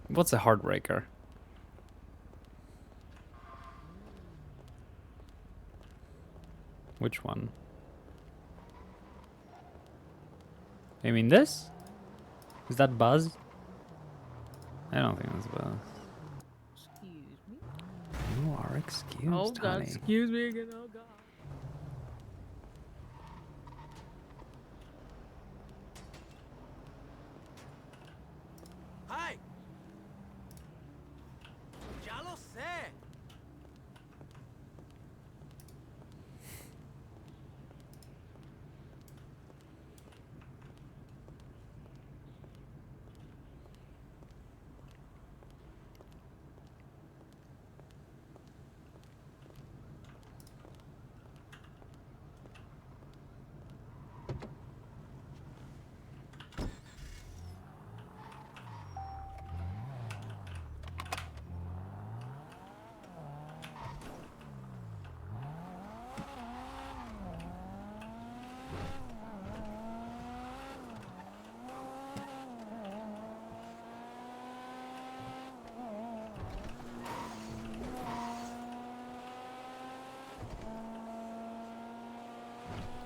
[SPEAKER 1] What's a heartbreaker? Which one? You mean this? Is that Buzz? I don't think that's Buzz.
[SPEAKER 22] Excuse me.
[SPEAKER 1] You are excused,
[SPEAKER 22] Oh God,
[SPEAKER 1] honey.
[SPEAKER 22] excuse me again. Oh God.
[SPEAKER 10] Hi. Ya lo sé.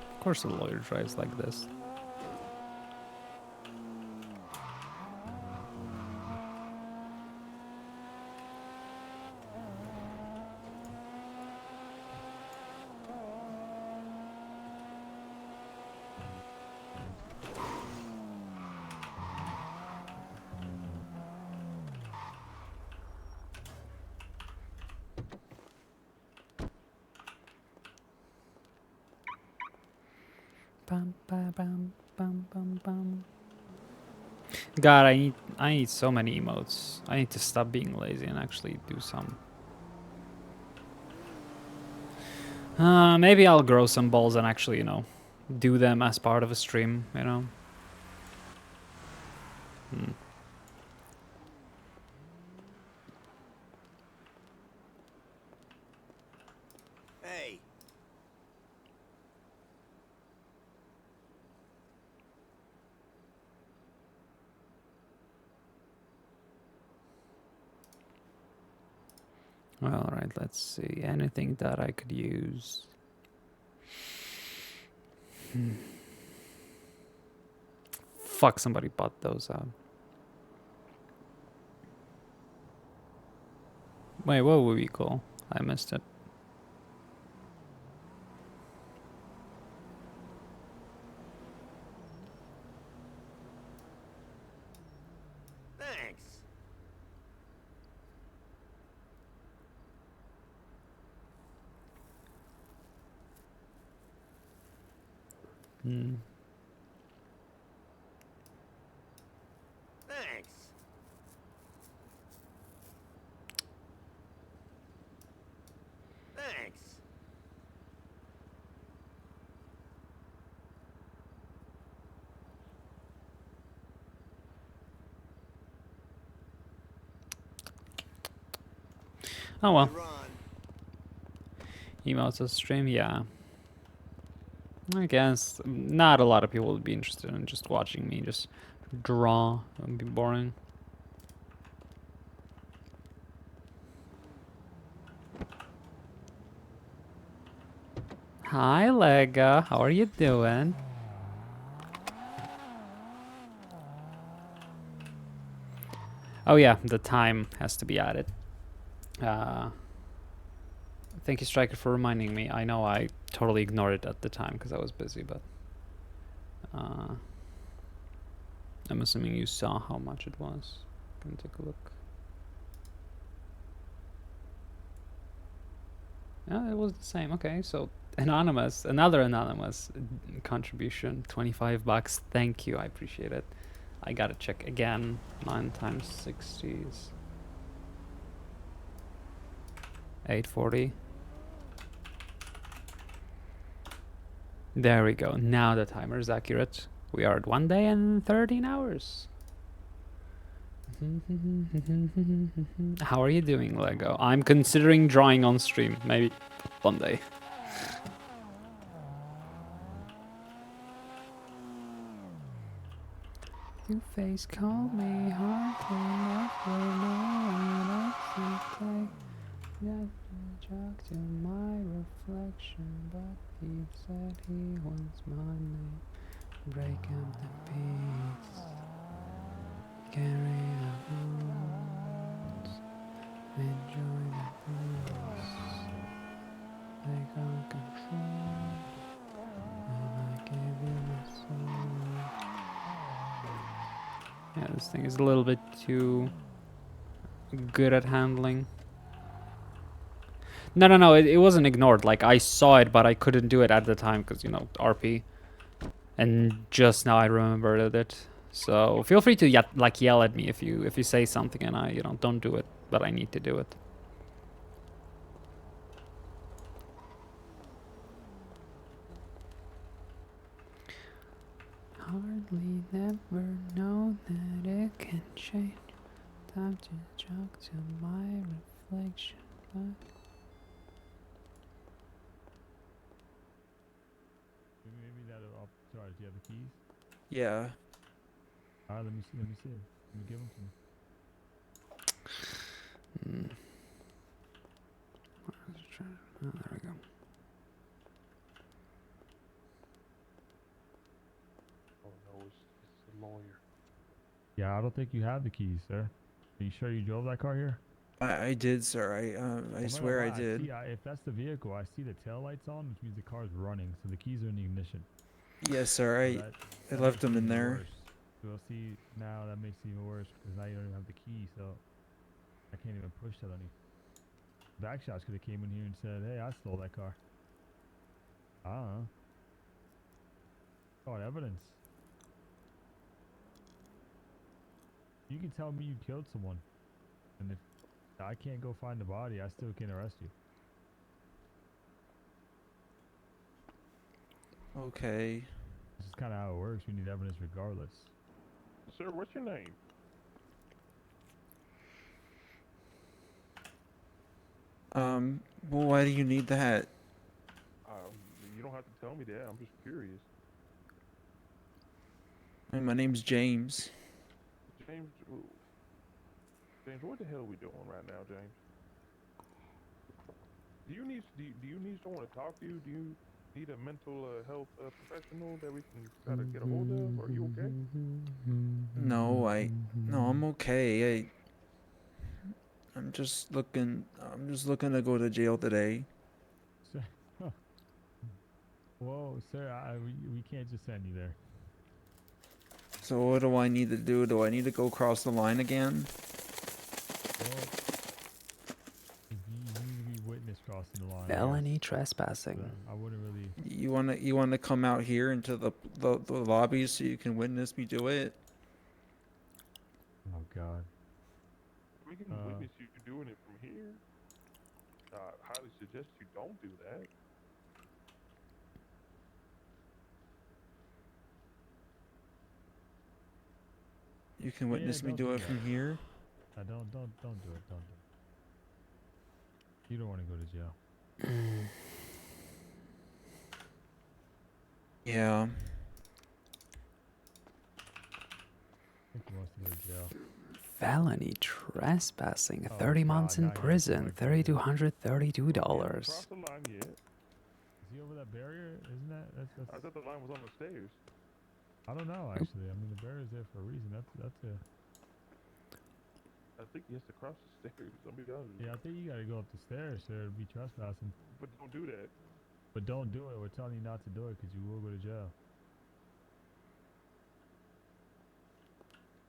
[SPEAKER 1] Of course a lawyer drives like this. Bum, ba, bum, bum, bum, bum. God, I need so many emotes. I need to stop being lazy and actually do some. Maybe I'll grow some balls and actually, you know, do them as part of a stream, you know.
[SPEAKER 10] Hey.
[SPEAKER 11] All right, let's see. Anything that I could use. Fuck, somebody bought those out. Wait, what would we call? I missed it.
[SPEAKER 10] Thanks.
[SPEAKER 11] Hmm.
[SPEAKER 10] Thanks. Thanks.
[SPEAKER 11] Oh well.
[SPEAKER 10] Run.
[SPEAKER 11] Emotes to stream, yeah. I guess not a lot of people would be interested in just watching me just draw. It would be boring. Hi, Lega. How are you doing? Oh yeah, the time has to be added. Thank you, Striker, for reminding me. I know I totally ignored it at the time because I was busy, but I'm assuming you saw how much it was. Can take a look. Yeah, it was the same. Okay, so another anonymous contribution, 25 bucks. Thank you, I appreciate it. I gotta check again. 9 times 60s. 840. There we go. Now the timer is accurate. We are at 1 day and 13 hours. How are you doing, Lego? I'm considering drawing on stream. Maybe one day. You face called me hard to yeah, talk to my reflection, but he said he wants my name. Break up the peace, carry the wounds, enjoy the peace, take on control, and I give you my soul. Yeah, this thing is a little bit too good at handling. No, it wasn't ignored. Like, I saw it, but I couldn't do it at the time because, you know, RP. And just now I remembered it. So feel free to yell at me if you say something and I, don't do it, but I need to do it. Hardly never know that it can change. Time to talk to my reflection, but
[SPEAKER 3] Maybe that'll. Sorry, do you have the keys?
[SPEAKER 17] Yeah.
[SPEAKER 3] Alright, let me see. Let me give them to me.
[SPEAKER 11] Oh, there we go.
[SPEAKER 20] Oh no, it's the lawyer.
[SPEAKER 3] Yeah, I don't think you have the keys, sir. Are you sure you drove that car here?
[SPEAKER 17] I did, sir. I swear I did.
[SPEAKER 3] See, if that's the vehicle, I see the tail lights on, which means the car's running, so the keys are in the ignition.
[SPEAKER 17] Yes, sir. I left them in there.
[SPEAKER 3] Worse. So we'll see now. That makes it even worse because now you don't even have the key, so I can't even push that on you. Backshots could have came in here and said, "Hey, I stole that car." What evidence? You can tell me you killed someone, and if I can't go find the body, I still can arrest you.
[SPEAKER 17] Okay.
[SPEAKER 3] This is kind of how it works. We need evidence regardless.
[SPEAKER 20] Sir, what's your name?
[SPEAKER 17] Well, why do you need that?
[SPEAKER 20] You don't have to tell me that. I'm just curious.
[SPEAKER 17] I mean, my name's James.
[SPEAKER 20] James, what the hell are we doing right now, James? Do you need someone to talk to you? Do you need a mental health professional that we can try to get a hold of? Are you okay?
[SPEAKER 1] No, I'm okay. I'm just looking to go to jail today.
[SPEAKER 3] Whoa, sir, we can't just send you there.
[SPEAKER 1] So what do I need to do? Do I need to go across the line again?
[SPEAKER 3] Well, if you need to be witness crossing the line. I
[SPEAKER 11] Felony
[SPEAKER 3] guess.
[SPEAKER 11] trespassing.
[SPEAKER 3] I wouldn't really.
[SPEAKER 1] You wanna come out here into the lobby so you can witness me do it?
[SPEAKER 3] Oh God.
[SPEAKER 20] We can witness you doing it from here. I highly suggest you don't do that.
[SPEAKER 1] You can witness me do it from here?
[SPEAKER 3] Don't do it. Don't do it. You don't want to go to jail.
[SPEAKER 1] Yeah.
[SPEAKER 3] I think he wants to go to jail.
[SPEAKER 11] Felony trespassing.
[SPEAKER 3] Oh,
[SPEAKER 11] 30 months in
[SPEAKER 3] God, now you're
[SPEAKER 11] prison.
[SPEAKER 3] going crazy.
[SPEAKER 11] $3,232.
[SPEAKER 20] Cross the line yet?
[SPEAKER 3] Is he over that barrier? Isn't that? That's
[SPEAKER 20] I thought the line was on the stairs.
[SPEAKER 3] I don't know actually. I mean, the barrier's there for a reason. That's a.
[SPEAKER 20] I think he has to cross the stairs. I'll be honest.
[SPEAKER 3] Yeah, I think you gotta go up the stairs there to be trespassing.
[SPEAKER 20] But don't do that.
[SPEAKER 3] But don't do it. We're telling you not to do it because you will go to jail.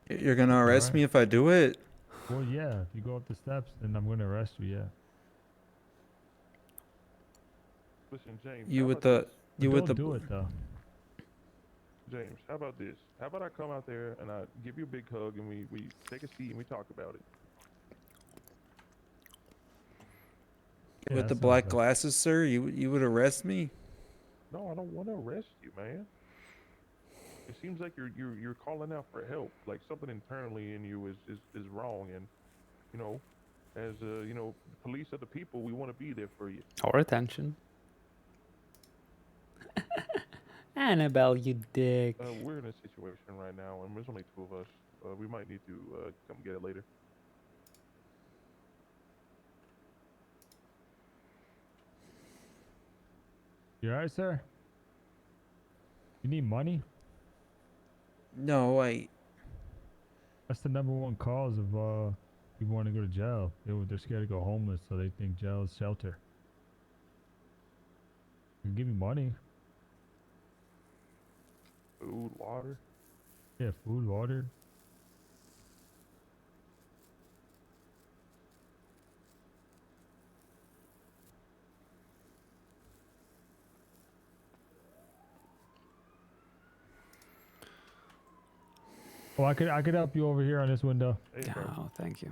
[SPEAKER 1] You're gonna arrest me if I do it?
[SPEAKER 3] Well, yeah. If you go up the steps, then I'm gonna arrest you. Yeah.
[SPEAKER 20] Listen, James.
[SPEAKER 1] You
[SPEAKER 20] how
[SPEAKER 1] with
[SPEAKER 20] about
[SPEAKER 1] the you with the
[SPEAKER 3] do it though.
[SPEAKER 20] James, how about this? How about I come out there and I give you a big hug and we take a seat and we talk about it?
[SPEAKER 1] with the black glasses, sir? You would arrest me?
[SPEAKER 20] No, I don't want to arrest you, man. It seems like you're calling out for help, like something internally in you is wrong, and you know, as you know, police are the people. We want to be there for you.
[SPEAKER 11] Or attention. Annabelle, you dick.
[SPEAKER 20] We're in a situation right now, and there's only two of us. We might need to come get it later.
[SPEAKER 3] You alright, sir? You need money?
[SPEAKER 1] No,
[SPEAKER 3] That's the #1 cause of people want to go to jail. They're scared to go homeless, so they think jail is shelter. You can give me money.
[SPEAKER 20] Food, water.
[SPEAKER 3] Yeah, food, water. Oh, I could help you over here on this window.
[SPEAKER 11] Oh, thank you.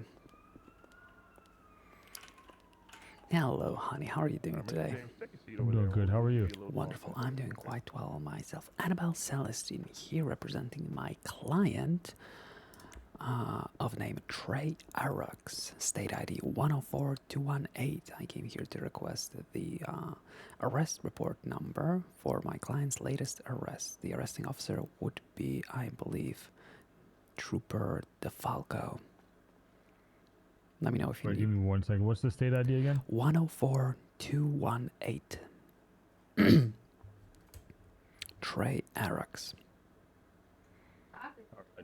[SPEAKER 11] Hello, honey. How are you doing today?
[SPEAKER 3] I'm doing good. How are you?
[SPEAKER 11] Wonderful. I'm doing quite well myself. Annabelle Celestine here representing my client of name Trey Arux, state ID 104218. I came here to request the arrest report number for my client's latest arrest. The arresting officer would be, I believe, Trooper DeFalco. Let me know if you
[SPEAKER 3] Wait,
[SPEAKER 11] need.
[SPEAKER 3] give me 1 second. What's the state ID again?
[SPEAKER 11] 104218. Trey Arux.
[SPEAKER 3] I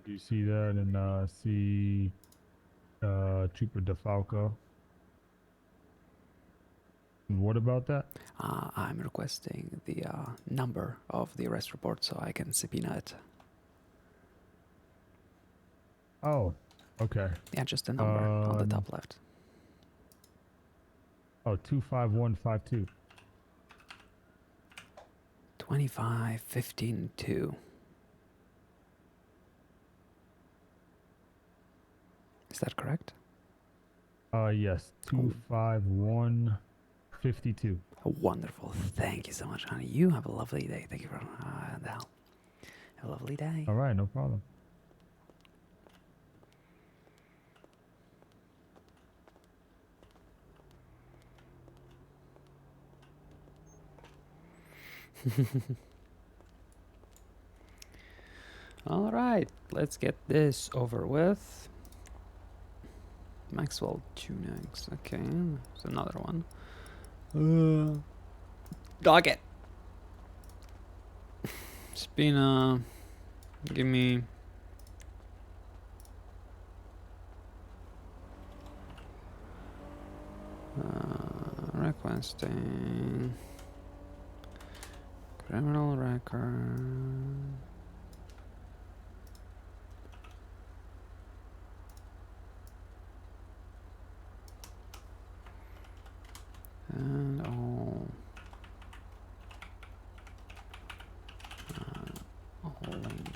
[SPEAKER 3] do see that, and see Trooper DeFalco. What about that?
[SPEAKER 11] I'm requesting the number of the arrest report so I can subpoena it.
[SPEAKER 3] Oh, okay.
[SPEAKER 11] Yeah, just a number on the top left.
[SPEAKER 3] Oh, 25152.
[SPEAKER 11] 25152. Is that correct?
[SPEAKER 3] Yes, 25152.
[SPEAKER 11] Wonderful. Thank you so much, honey. You have a lovely day. Thank you for the help. Have a lovely day.
[SPEAKER 3] All right, no problem.
[SPEAKER 11] All right, let's get this over with. Maxwell tunings. Okay, there's another one.
[SPEAKER 1] Dog it. Spina, give me. Requesting criminal record. And all links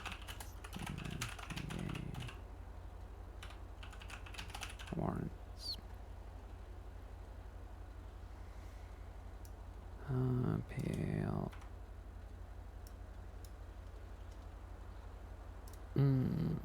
[SPEAKER 1] warrants. Appeal. Mm.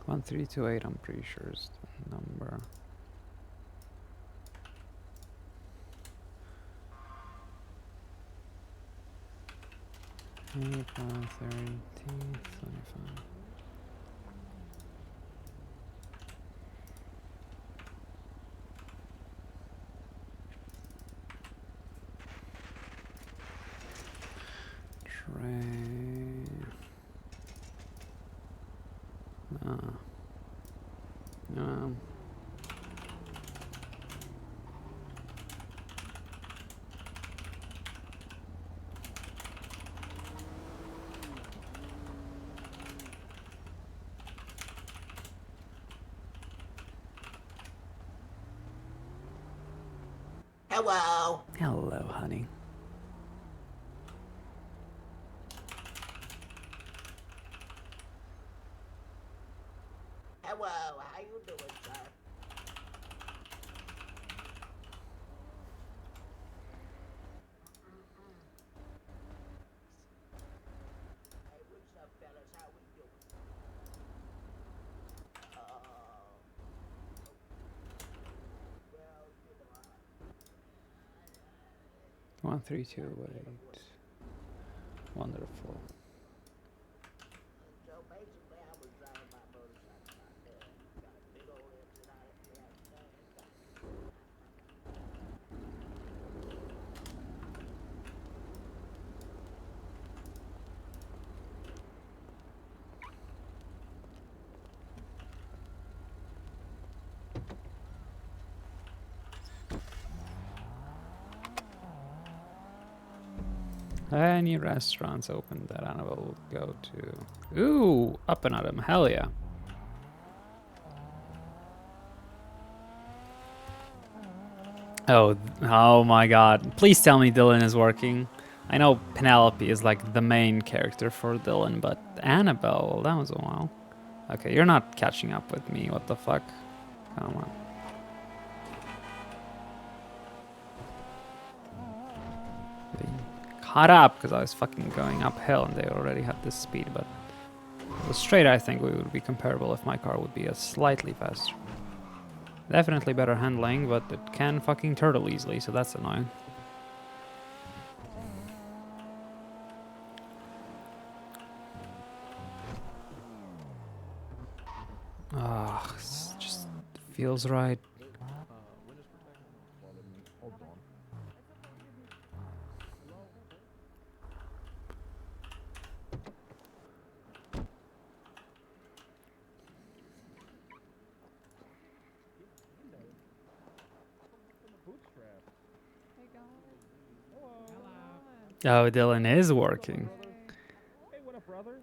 [SPEAKER 1] One 328, I'm pretty sure is the number. April 13th, 25. Train.
[SPEAKER 18] Hello.
[SPEAKER 11] Hello, honey.
[SPEAKER 18] Hello. How you doing, sir? Hey, what's up, fellas? How we doing? Well, you know,
[SPEAKER 11] 13288. Wonderful.
[SPEAKER 18] so basically, I was driving my motorcycle out there. Got a big old engine out of the
[SPEAKER 1] Any restaurants open that Annabelle would go to? Ooh, up and at 'em. Hell yeah. Oh my god. Please tell me Dylan is working. I know Penelope is like the main character for Dylan, but Annabelle, that was a while. Okay, you're not catching up with me. What the fuck? Come on. Caught up because I was fucking going uphill and they already had this speed, but the straight I think we would be comparable if my car would be a slightly faster. Definitely better handling, but it can fucking turtle easily, so that's annoying. Ah, just
[SPEAKER 11] feels right. Oh, Dylan is working.
[SPEAKER 20] Hey, what up, brother?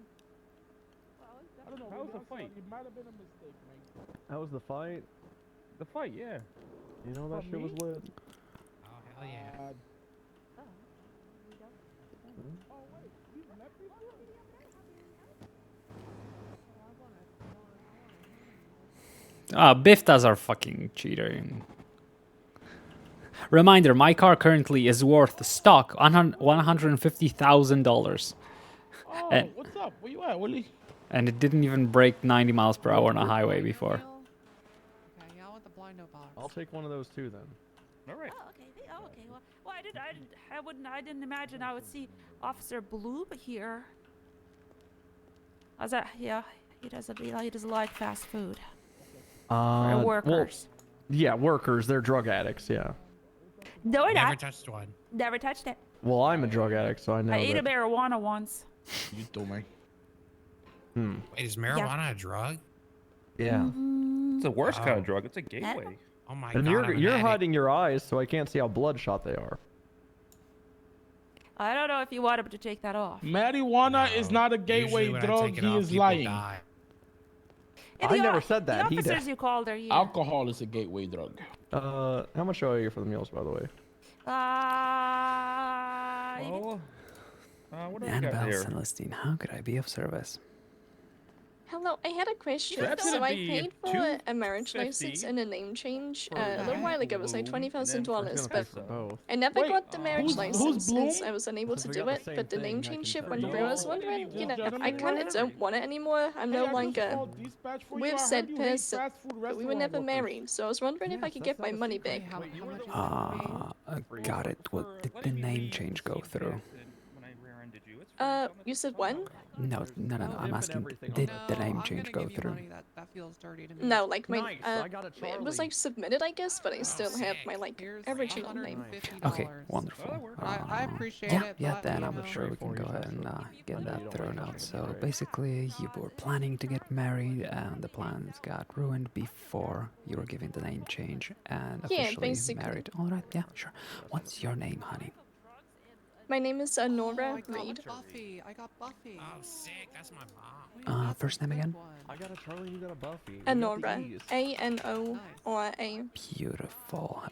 [SPEAKER 20] I don't know. How was the fight? It might have been a mistake, man.
[SPEAKER 12] How was the fight?
[SPEAKER 20] The fight, yeah.
[SPEAKER 12] You know that
[SPEAKER 20] From
[SPEAKER 12] shit was
[SPEAKER 20] me?
[SPEAKER 12] lit.
[SPEAKER 10] Oh, hell yeah.
[SPEAKER 1] Ah, Biftas are fucking cheating. Reminder, my car currently is worth stock $150,000.
[SPEAKER 7] Oh,
[SPEAKER 1] And,
[SPEAKER 7] what's up? Where you at, Willie?
[SPEAKER 1] and it didn't even break 90 miles per hour on a highway before.
[SPEAKER 14] Okay, yeah, I want the blind box.
[SPEAKER 12] I'll take one of those too then.
[SPEAKER 20] All right.
[SPEAKER 21] Oh, okay. Oh, okay. Well, I didn't imagine I would see Officer Blue here. How's that? Yeah, he doesn't like fast food. For workers.
[SPEAKER 12] Well, yeah, workers. They're drug addicts. Yeah.
[SPEAKER 21] No, we're
[SPEAKER 10] Never
[SPEAKER 21] not.
[SPEAKER 10] touched one.
[SPEAKER 21] Never touched it.
[SPEAKER 12] Well, I'm a drug addict, so I know.
[SPEAKER 21] I ate a
[SPEAKER 12] that.
[SPEAKER 21] marijuana once.
[SPEAKER 7] You told me.
[SPEAKER 10] Wait, is marijuana a drug?
[SPEAKER 12] Yeah.
[SPEAKER 20] It's the worst kind of drug. It's a gateway.
[SPEAKER 10] Oh my
[SPEAKER 12] And
[SPEAKER 10] god.
[SPEAKER 12] you're
[SPEAKER 10] I'm an
[SPEAKER 12] you're
[SPEAKER 10] addict.
[SPEAKER 12] hiding your eyes, so I can't see how bloodshot they are.
[SPEAKER 21] I don't know if you want him to take that off.
[SPEAKER 7] Marijuana is not a
[SPEAKER 10] Usually
[SPEAKER 7] gateway
[SPEAKER 10] when I
[SPEAKER 7] drug.
[SPEAKER 10] take it
[SPEAKER 7] He
[SPEAKER 10] off,
[SPEAKER 7] is
[SPEAKER 10] people
[SPEAKER 7] lying.
[SPEAKER 10] die.
[SPEAKER 21] Yeah,
[SPEAKER 12] I
[SPEAKER 21] the
[SPEAKER 12] never said that.
[SPEAKER 21] The
[SPEAKER 12] He
[SPEAKER 21] officers
[SPEAKER 12] did.
[SPEAKER 21] you called are here.
[SPEAKER 7] Alcohol is a gateway drug.
[SPEAKER 12] How much do I owe you for the meals, by the way?
[SPEAKER 20] What do we got
[SPEAKER 11] Annabelle
[SPEAKER 20] here?
[SPEAKER 11] Celestine, how could I be of service?
[SPEAKER 16] Hello, I had a question.
[SPEAKER 20] That's
[SPEAKER 16] So
[SPEAKER 20] gonna
[SPEAKER 16] I
[SPEAKER 20] be
[SPEAKER 16] paid for a marriage license and a name change a little while ago. It was like $20,000, but I never got the marriage license since I was unable to do it. But the name change ship went through. I was wondering, you know, I kind of don't want it anymore. I'm no longer with said person, but we were never married. So I was wondering if I could get my money back.
[SPEAKER 11] Got it. Well, did the name change go through?
[SPEAKER 16] You said when?
[SPEAKER 11] No, I'm asking, did the name change go through?
[SPEAKER 14] That feels dirty to me.
[SPEAKER 16] No, like my it was like submitted, I guess, but I still have my like original name.
[SPEAKER 11] Okay, wonderful.
[SPEAKER 14] I appreciate
[SPEAKER 11] yeah,
[SPEAKER 14] it.
[SPEAKER 11] Yeah,
[SPEAKER 14] but,
[SPEAKER 11] then
[SPEAKER 14] you
[SPEAKER 11] I'm
[SPEAKER 14] know,
[SPEAKER 11] sure we can go ahead and get that thrown out. So basically, you were planning to get married, and the plans got ruined before you were given the name change and
[SPEAKER 16] Yeah,
[SPEAKER 11] officially
[SPEAKER 16] basically.
[SPEAKER 11] married. All right, yeah, sure. What's your name, honey?
[SPEAKER 16] My name is Nora Reed.
[SPEAKER 14] Buffy. I got Buffy.
[SPEAKER 10] Oh, sick. That's my mom.
[SPEAKER 11] First name again?
[SPEAKER 12] I got a Charlie, you got a Buffy.
[SPEAKER 16] Anora. A-N-O-R-A.
[SPEAKER 11] Beautiful.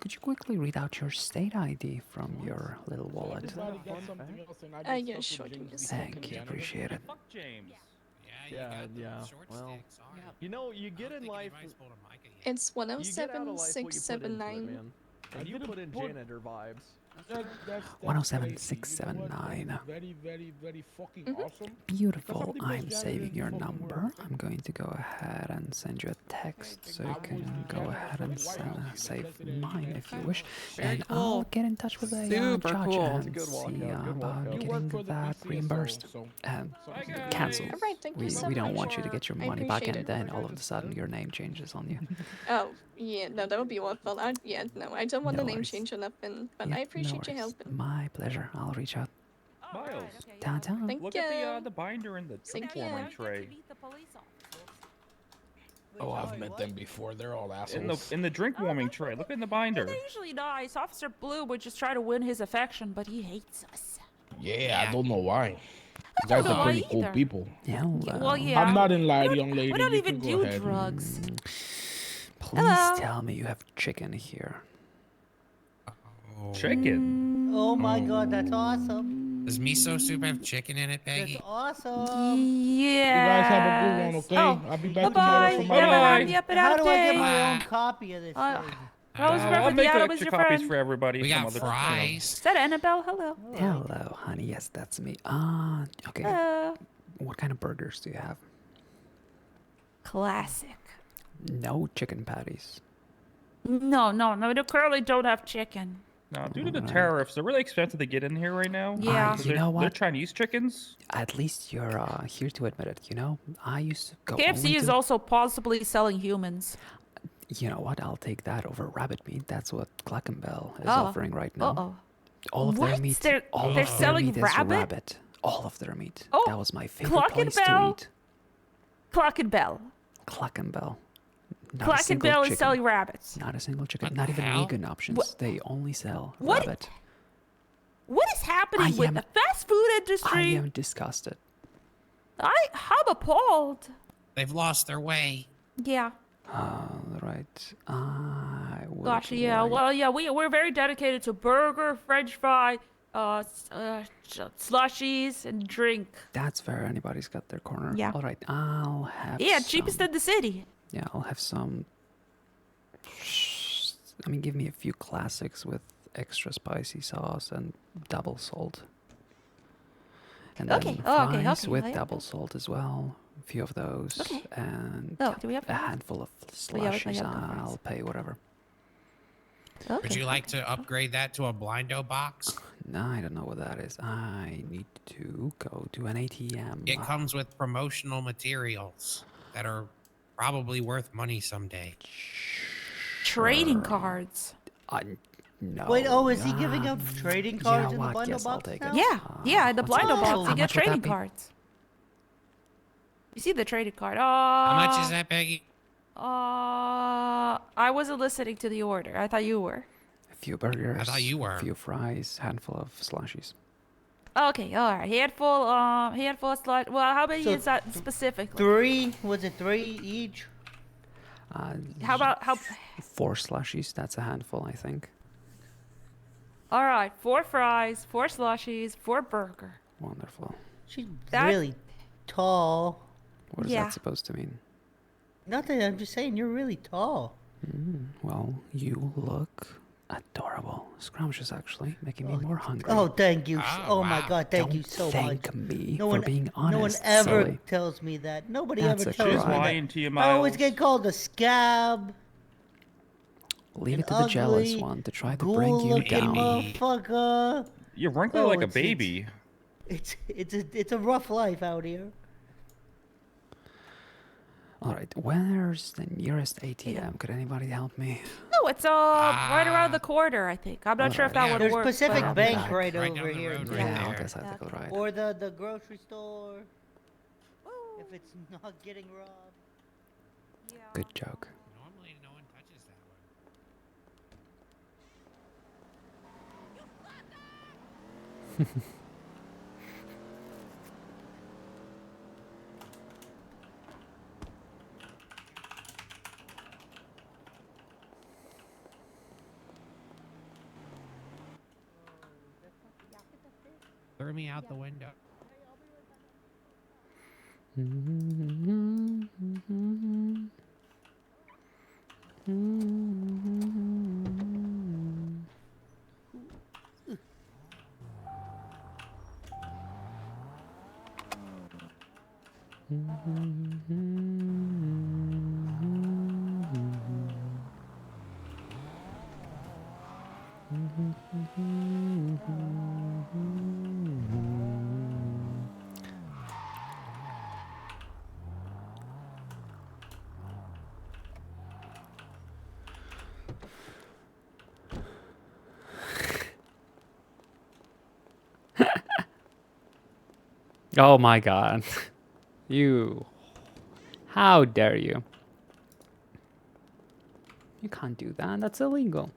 [SPEAKER 11] Could you quickly read out your state ID from your little wallet?
[SPEAKER 16] Yeah, sure. Give me a second.
[SPEAKER 11] Thank you, appreciate it.
[SPEAKER 20] Fuck James.
[SPEAKER 12] Yeah. Well, you know, you get in life.
[SPEAKER 16] It's
[SPEAKER 12] You get out of life what you put into it,
[SPEAKER 16] 107679.
[SPEAKER 12] man. And you put in janitor vibes.
[SPEAKER 11] 107679.
[SPEAKER 7] Very, very, very fucking awesome.
[SPEAKER 11] Beautiful. I'm saving your number. I'm going to go ahead and send you a text so you can go ahead and save mine if you wish. And I'll get in touch with the judge and see about getting that reimbursed and cancelled.
[SPEAKER 16] Alright, thank you so
[SPEAKER 11] We don't
[SPEAKER 16] much.
[SPEAKER 11] want you to get your
[SPEAKER 16] I
[SPEAKER 11] money back
[SPEAKER 16] appreciate
[SPEAKER 11] and then all of a sudden your name changes on you.
[SPEAKER 16] Oh, yeah, no, that would be awful. No, I don't want
[SPEAKER 11] No
[SPEAKER 16] the name
[SPEAKER 11] worries.
[SPEAKER 16] change or nothing, but
[SPEAKER 11] Yeah,
[SPEAKER 16] I appreciate
[SPEAKER 11] no
[SPEAKER 16] your
[SPEAKER 11] worries.
[SPEAKER 16] helping.
[SPEAKER 11] My pleasure. I'll reach out.
[SPEAKER 20] Miles,
[SPEAKER 11] Downtown.
[SPEAKER 16] Thank
[SPEAKER 20] look
[SPEAKER 16] you.
[SPEAKER 20] at the binder in the drink
[SPEAKER 16] Thank you.
[SPEAKER 20] warming tray.
[SPEAKER 7] Oh, I've met them before. They're all assholes.
[SPEAKER 20] In the drink warming tray. Look in the binder.
[SPEAKER 21] They're usually nice. Officer Blue would just try to win his affection, but he hates us.
[SPEAKER 7] Yeah, I don't know why. You guys
[SPEAKER 21] don't know
[SPEAKER 7] are pretty
[SPEAKER 21] why
[SPEAKER 7] cool
[SPEAKER 21] either.
[SPEAKER 7] people.
[SPEAKER 21] Well, yeah.
[SPEAKER 7] I'm not in lie, young lady.
[SPEAKER 21] We don't
[SPEAKER 7] You
[SPEAKER 21] even
[SPEAKER 7] can go
[SPEAKER 21] do
[SPEAKER 7] ahead.
[SPEAKER 21] drugs.
[SPEAKER 11] Please
[SPEAKER 21] Hello.
[SPEAKER 11] tell me you have chicken here.
[SPEAKER 20] Chicken?
[SPEAKER 23] Oh my god, that's awesome.
[SPEAKER 10] Does miso soup have chicken in it, Peggy?
[SPEAKER 23] That's awesome.
[SPEAKER 21] Yeah.
[SPEAKER 7] You guys have a good one, okay?
[SPEAKER 21] Oh,
[SPEAKER 7] I'll be back
[SPEAKER 21] bye-bye.
[SPEAKER 7] tomorrow for my
[SPEAKER 21] Yep,
[SPEAKER 7] life.
[SPEAKER 21] yep, it
[SPEAKER 23] How
[SPEAKER 21] out
[SPEAKER 23] do I get
[SPEAKER 21] day.
[SPEAKER 23] my own copy of this thing?
[SPEAKER 20] I'll make extra copies for everybody.
[SPEAKER 10] We got
[SPEAKER 20] other,
[SPEAKER 10] fries.
[SPEAKER 21] Is that Annabelle? Hello.
[SPEAKER 11] Hello, honey. Yes, that's me. Okay.
[SPEAKER 21] Hello.
[SPEAKER 11] What kind of burgers do you have?
[SPEAKER 21] Classic.
[SPEAKER 11] No chicken patties.
[SPEAKER 21] No, they clearly don't have chicken.
[SPEAKER 20] No, due to the tariffs, they're really expensive to get in here right now.
[SPEAKER 21] Yeah.
[SPEAKER 20] Because
[SPEAKER 11] You know
[SPEAKER 20] they're
[SPEAKER 11] what?
[SPEAKER 20] Chinese chickens.
[SPEAKER 11] At least you're here to admit it. You know, I used to go.
[SPEAKER 21] KFC
[SPEAKER 11] only
[SPEAKER 21] is
[SPEAKER 11] to...
[SPEAKER 21] also possibly selling humans.
[SPEAKER 11] You know what? I'll take that over rabbit meat. That's what Clackenbell is
[SPEAKER 21] Oh.
[SPEAKER 11] offering right now.
[SPEAKER 21] Uh-oh.
[SPEAKER 11] All of their
[SPEAKER 21] What?
[SPEAKER 11] meat.
[SPEAKER 21] They're
[SPEAKER 11] Their
[SPEAKER 21] selling
[SPEAKER 11] meat is
[SPEAKER 21] rabbit?
[SPEAKER 11] All of their meat.
[SPEAKER 21] Oh,
[SPEAKER 11] That was my favorite place to
[SPEAKER 21] Clackenbell?
[SPEAKER 11] eat.
[SPEAKER 21] Clackenbell.
[SPEAKER 11] Clackenbell. Not a single
[SPEAKER 21] Clackenbell is
[SPEAKER 11] chicken.
[SPEAKER 21] selling rabbits.
[SPEAKER 11] Not a single chicken.
[SPEAKER 10] What
[SPEAKER 11] Not
[SPEAKER 10] the
[SPEAKER 11] even
[SPEAKER 10] hell?
[SPEAKER 11] vegan options.
[SPEAKER 21] What?
[SPEAKER 11] They only sell
[SPEAKER 21] What?
[SPEAKER 11] rabbit.
[SPEAKER 21] What is happening
[SPEAKER 11] I
[SPEAKER 21] with
[SPEAKER 11] am-
[SPEAKER 21] the fast food
[SPEAKER 11] I
[SPEAKER 21] industry?
[SPEAKER 11] am disgusted.
[SPEAKER 21] I'm appalled.
[SPEAKER 10] They've lost their way.
[SPEAKER 21] Yeah.
[SPEAKER 11] Right. I would
[SPEAKER 21] Gosh, yeah.
[SPEAKER 11] like-
[SPEAKER 21] Well, yeah, we're very dedicated to burger, French fry, slushies, and drink.
[SPEAKER 11] That's fair. Anybody's got their corner.
[SPEAKER 21] Yeah.
[SPEAKER 11] All right. I'll have.
[SPEAKER 21] Yeah, cheapest
[SPEAKER 11] some-
[SPEAKER 21] in the city.
[SPEAKER 11] Yeah, I'll have some. I mean, give me a few classics with extra spicy sauce and double salt. And then
[SPEAKER 21] Okay,
[SPEAKER 11] fries
[SPEAKER 21] okay,
[SPEAKER 11] with
[SPEAKER 21] yeah.
[SPEAKER 11] double salt as well. A few of those.
[SPEAKER 21] Okay.
[SPEAKER 11] And
[SPEAKER 21] Oh, do we have
[SPEAKER 11] a
[SPEAKER 21] fries?
[SPEAKER 11] handful of
[SPEAKER 21] yeah,
[SPEAKER 11] slushies.
[SPEAKER 21] we have the fries.
[SPEAKER 11] I'll pay whatever.
[SPEAKER 21] Okay.
[SPEAKER 10] Would you like to upgrade that to a blindo box?
[SPEAKER 11] No, I don't know what that is. I need to go to an ATM.
[SPEAKER 10] It comes with promotional materials that are probably worth money someday.
[SPEAKER 21] Trading cards.
[SPEAKER 11] No.
[SPEAKER 23] Wait, oh, is he giving out trading cards in the
[SPEAKER 11] what?
[SPEAKER 23] bundle
[SPEAKER 11] Yes, I'll
[SPEAKER 23] box
[SPEAKER 11] take
[SPEAKER 23] now?
[SPEAKER 11] it.
[SPEAKER 21] Yeah, in the
[SPEAKER 11] what's
[SPEAKER 21] blindo
[SPEAKER 23] that?
[SPEAKER 21] box,
[SPEAKER 23] How
[SPEAKER 21] you
[SPEAKER 23] much
[SPEAKER 21] get
[SPEAKER 11] would that
[SPEAKER 21] trading
[SPEAKER 11] be?
[SPEAKER 21] cards. You see the trading card.
[SPEAKER 10] How much is that, Peggy?
[SPEAKER 21] I wasn't listening to the order. I thought you were.
[SPEAKER 11] A few burgers.
[SPEAKER 10] I thought you were.
[SPEAKER 11] A few fries. Handful of slushies.
[SPEAKER 21] Okay, all right. Handful of slush. Well, how many
[SPEAKER 23] So
[SPEAKER 21] is that specifically?
[SPEAKER 23] 3? Was it 3 each?
[SPEAKER 21] How about how?
[SPEAKER 11] 4 slushies. That's a handful, I think.
[SPEAKER 21] All right, 4 fries, 4 slushies, 4 burger.
[SPEAKER 11] Wonderful.
[SPEAKER 23] She's
[SPEAKER 21] That-
[SPEAKER 23] really tall.
[SPEAKER 11] What is
[SPEAKER 21] Yeah.
[SPEAKER 11] that supposed to mean?
[SPEAKER 23] Nothing, I'm just saying you're really tall.
[SPEAKER 11] Well, you look adorable. Scrumptious, actually, making me more hungry.
[SPEAKER 23] Oh, thank you. Oh, my
[SPEAKER 10] wow.
[SPEAKER 23] God, thank
[SPEAKER 11] Don't
[SPEAKER 23] you so
[SPEAKER 11] thank
[SPEAKER 23] much.
[SPEAKER 11] me
[SPEAKER 23] No
[SPEAKER 11] for
[SPEAKER 23] one,
[SPEAKER 11] being
[SPEAKER 23] no one
[SPEAKER 11] honest,
[SPEAKER 23] ever
[SPEAKER 11] silly.
[SPEAKER 23] tells me that. Nobody
[SPEAKER 11] That's
[SPEAKER 23] ever
[SPEAKER 11] a
[SPEAKER 23] tells me
[SPEAKER 11] crime.
[SPEAKER 23] that.
[SPEAKER 12] to you,
[SPEAKER 23] I always
[SPEAKER 12] Miles.
[SPEAKER 23] get called a scab.
[SPEAKER 11] Leave
[SPEAKER 23] an
[SPEAKER 11] it to the jealous
[SPEAKER 23] ugly,
[SPEAKER 11] one to try to bring you
[SPEAKER 23] ghoul-looking
[SPEAKER 11] down.
[SPEAKER 23] motherfucker.
[SPEAKER 12] You're wrinkly
[SPEAKER 23] Oh,
[SPEAKER 12] like a
[SPEAKER 23] it's-
[SPEAKER 12] baby.
[SPEAKER 23] It's a rough life out here.
[SPEAKER 11] All right, where's the nearest ATM? Could anybody help me?
[SPEAKER 21] No, it's right around the corner. I think. I'm not sure if that
[SPEAKER 10] Yeah.
[SPEAKER 21] would
[SPEAKER 23] There's
[SPEAKER 21] work.
[SPEAKER 23] Pacific
[SPEAKER 11] but-
[SPEAKER 23] Bank
[SPEAKER 11] Back.
[SPEAKER 23] right
[SPEAKER 10] Right
[SPEAKER 23] over
[SPEAKER 10] down the
[SPEAKER 23] here.
[SPEAKER 10] road
[SPEAKER 23] too.
[SPEAKER 10] right
[SPEAKER 11] Yeah, I
[SPEAKER 10] there.
[SPEAKER 11] guess I take a ride.
[SPEAKER 23] Or the grocery store. If it's not getting robbed.
[SPEAKER 11] Good joke.
[SPEAKER 10] Normally, no one touches that one. Throw me out the window.
[SPEAKER 1] Oh my god. You. How dare you? You can't do that. That's illegal.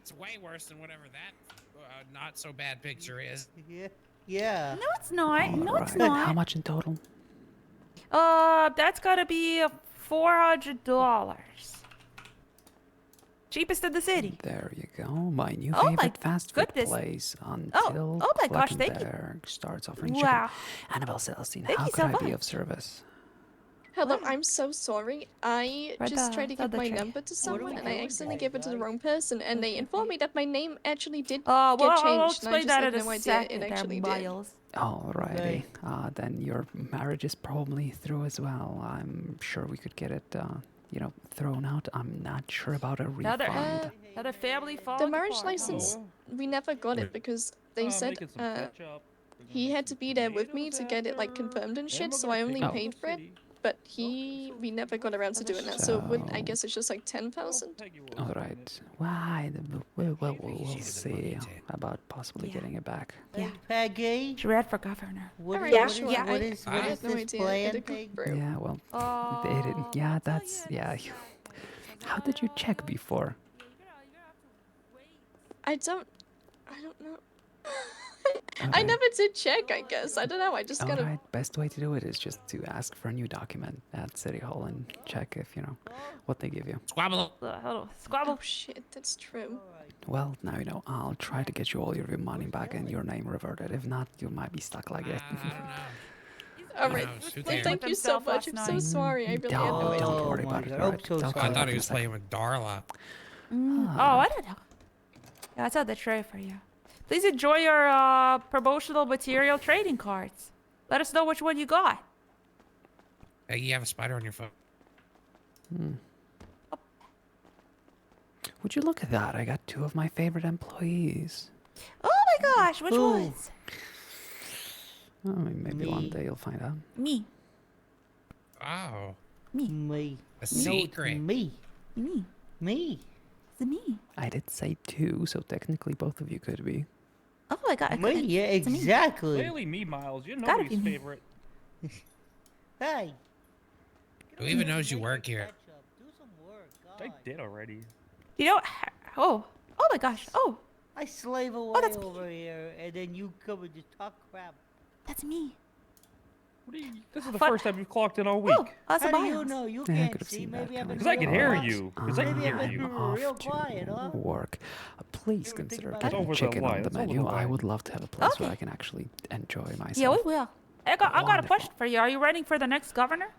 [SPEAKER 10] It's way worse than whatever that not so bad picture is.
[SPEAKER 23] Yeah.
[SPEAKER 21] No, it's not. No, it's
[SPEAKER 11] Right.
[SPEAKER 21] not.
[SPEAKER 11] How much in total?
[SPEAKER 21] That's gotta be $400. Cheapest in the city.
[SPEAKER 11] There you go. My new
[SPEAKER 21] Oh my
[SPEAKER 11] favorite fast food
[SPEAKER 21] goodness.
[SPEAKER 11] place until
[SPEAKER 21] oh my gosh, thank you.
[SPEAKER 11] Cluckenberg starts offering
[SPEAKER 21] Wow.
[SPEAKER 11] chicken. Annabelle Celestine,
[SPEAKER 21] Thank
[SPEAKER 11] how
[SPEAKER 21] you
[SPEAKER 11] could
[SPEAKER 21] so
[SPEAKER 11] I be of
[SPEAKER 21] much.
[SPEAKER 11] service?
[SPEAKER 2] Hello, I'm so sorry. I
[SPEAKER 21] Right
[SPEAKER 2] just
[SPEAKER 21] the-
[SPEAKER 2] tried to
[SPEAKER 21] the
[SPEAKER 2] give my
[SPEAKER 21] tray.
[SPEAKER 2] number to someone and I
[SPEAKER 23] doing,
[SPEAKER 2] accidentally
[SPEAKER 23] guys?
[SPEAKER 2] gave it to the wrong person and they informed me that my name actually did
[SPEAKER 21] Well,
[SPEAKER 2] get changed
[SPEAKER 21] I'll
[SPEAKER 2] and I
[SPEAKER 21] explain
[SPEAKER 2] just
[SPEAKER 21] that
[SPEAKER 2] had
[SPEAKER 21] in a
[SPEAKER 2] no idea
[SPEAKER 21] second
[SPEAKER 2] it
[SPEAKER 21] there,
[SPEAKER 2] actually did.
[SPEAKER 21] Miles.
[SPEAKER 11] Alrighty.
[SPEAKER 23] Right.
[SPEAKER 11] Then your marriage is probably through as well. I'm sure we could get it, thrown out. I'm not sure about a refund.
[SPEAKER 21] Another family
[SPEAKER 2] The
[SPEAKER 21] falling
[SPEAKER 2] marriage
[SPEAKER 21] apart.
[SPEAKER 2] license, we never got it because they said he had to be there with me to get it like confirmed and shit, so I only paid for it. But we never got around to doing that, so I guess it's just like 10,000.
[SPEAKER 11] Alright. Why? We'll see about possibly getting it back.
[SPEAKER 23] Yeah. Peggy.
[SPEAKER 21] She read for governor.
[SPEAKER 23] What
[SPEAKER 2] Alright,
[SPEAKER 23] is,
[SPEAKER 2] sure.
[SPEAKER 23] what is
[SPEAKER 2] I had no
[SPEAKER 23] this
[SPEAKER 2] idea
[SPEAKER 23] plan,
[SPEAKER 2] that it
[SPEAKER 23] Peggy?
[SPEAKER 2] grew.
[SPEAKER 11] Yeah, well, they didn't. Yeah, that's yeah. How did you check before?
[SPEAKER 2] I don't know. I never did check, I guess. I don't know, I just gotta...
[SPEAKER 11] Alright, best way to do it is just to ask for a new document at City Hall and check if, what they give you.
[SPEAKER 10] Squabble.
[SPEAKER 21] Squabble.
[SPEAKER 2] Oh shit, that's true.
[SPEAKER 11] Well, now you know, I'll try to get you all your money back and your name reverted. If not, you might be stuck like it.
[SPEAKER 2] Alright,
[SPEAKER 10] Who
[SPEAKER 2] well,
[SPEAKER 10] cares?
[SPEAKER 2] thank you so much. I'm so sorry. I really had no idea.
[SPEAKER 11] Don't worry about it. Alright,
[SPEAKER 23] so
[SPEAKER 11] I'll
[SPEAKER 10] I
[SPEAKER 11] call you
[SPEAKER 10] thought
[SPEAKER 11] up
[SPEAKER 10] he
[SPEAKER 11] in a
[SPEAKER 10] was
[SPEAKER 11] sec.
[SPEAKER 10] playing with Darla.
[SPEAKER 21] Oh, I don't know. Yeah, that's on the tray for you. Please enjoy your promotional material trading cards. Let us know which one you got.
[SPEAKER 10] Hey, you have a spider on your phone.
[SPEAKER 11] Would you look at that? I got 2 of my favorite employees.
[SPEAKER 21] Oh my gosh, which
[SPEAKER 23] Who?
[SPEAKER 21] ones?
[SPEAKER 11] Oh, maybe one day you'll find out.
[SPEAKER 21] Me.
[SPEAKER 10] Oh.
[SPEAKER 23] Me.
[SPEAKER 10] A secret.
[SPEAKER 23] Me.
[SPEAKER 21] Me.
[SPEAKER 23] Me.
[SPEAKER 21] It's me.
[SPEAKER 11] I did say 2, so technically both of you could be.
[SPEAKER 21] Oh my god.
[SPEAKER 23] Me, yeah,
[SPEAKER 21] it's me.
[SPEAKER 23] exactly.
[SPEAKER 12] Clearly me, Miles. You're
[SPEAKER 21] Gotta
[SPEAKER 12] nobody's
[SPEAKER 21] be me.
[SPEAKER 12] favorite.
[SPEAKER 23] Hey.
[SPEAKER 10] Who even knows you work here?
[SPEAKER 23] Do some work,
[SPEAKER 12] I
[SPEAKER 23] God.
[SPEAKER 12] did already.
[SPEAKER 21] You know, oh my gosh. Oh,
[SPEAKER 23] I slave away
[SPEAKER 21] that's me.
[SPEAKER 23] over here, and then you come and just talk crap.
[SPEAKER 21] that's me.
[SPEAKER 12] What are you? This is the
[SPEAKER 21] Fun-
[SPEAKER 12] first time you've clocked in all week.
[SPEAKER 21] Oh, that's
[SPEAKER 23] How
[SPEAKER 21] a
[SPEAKER 23] do you
[SPEAKER 21] Miles.
[SPEAKER 23] know? You
[SPEAKER 11] Yeah, I
[SPEAKER 23] can't
[SPEAKER 11] could have
[SPEAKER 23] see.
[SPEAKER 11] seen that
[SPEAKER 23] Maybe I've
[SPEAKER 11] coming.
[SPEAKER 23] been
[SPEAKER 12] 'Cause I can
[SPEAKER 23] real
[SPEAKER 12] hear
[SPEAKER 23] quiet.
[SPEAKER 12] you. 'Cause I can
[SPEAKER 23] Maybe
[SPEAKER 12] hear
[SPEAKER 23] I've been
[SPEAKER 12] you.
[SPEAKER 23] real
[SPEAKER 11] Off to
[SPEAKER 23] quiet, huh?
[SPEAKER 11] work. Please
[SPEAKER 23] Ever
[SPEAKER 11] consider
[SPEAKER 23] think about
[SPEAKER 11] getting
[SPEAKER 12] Over the
[SPEAKER 11] chicken
[SPEAKER 12] line,
[SPEAKER 11] on the
[SPEAKER 12] that's over the
[SPEAKER 11] menu. I
[SPEAKER 12] line.
[SPEAKER 11] would love to have a place
[SPEAKER 21] Okay.
[SPEAKER 11] where I can actually enjoy myself.
[SPEAKER 21] Yeah, we will. I got a
[SPEAKER 11] Wonderful.
[SPEAKER 21] question for you. Are you running for the next governor?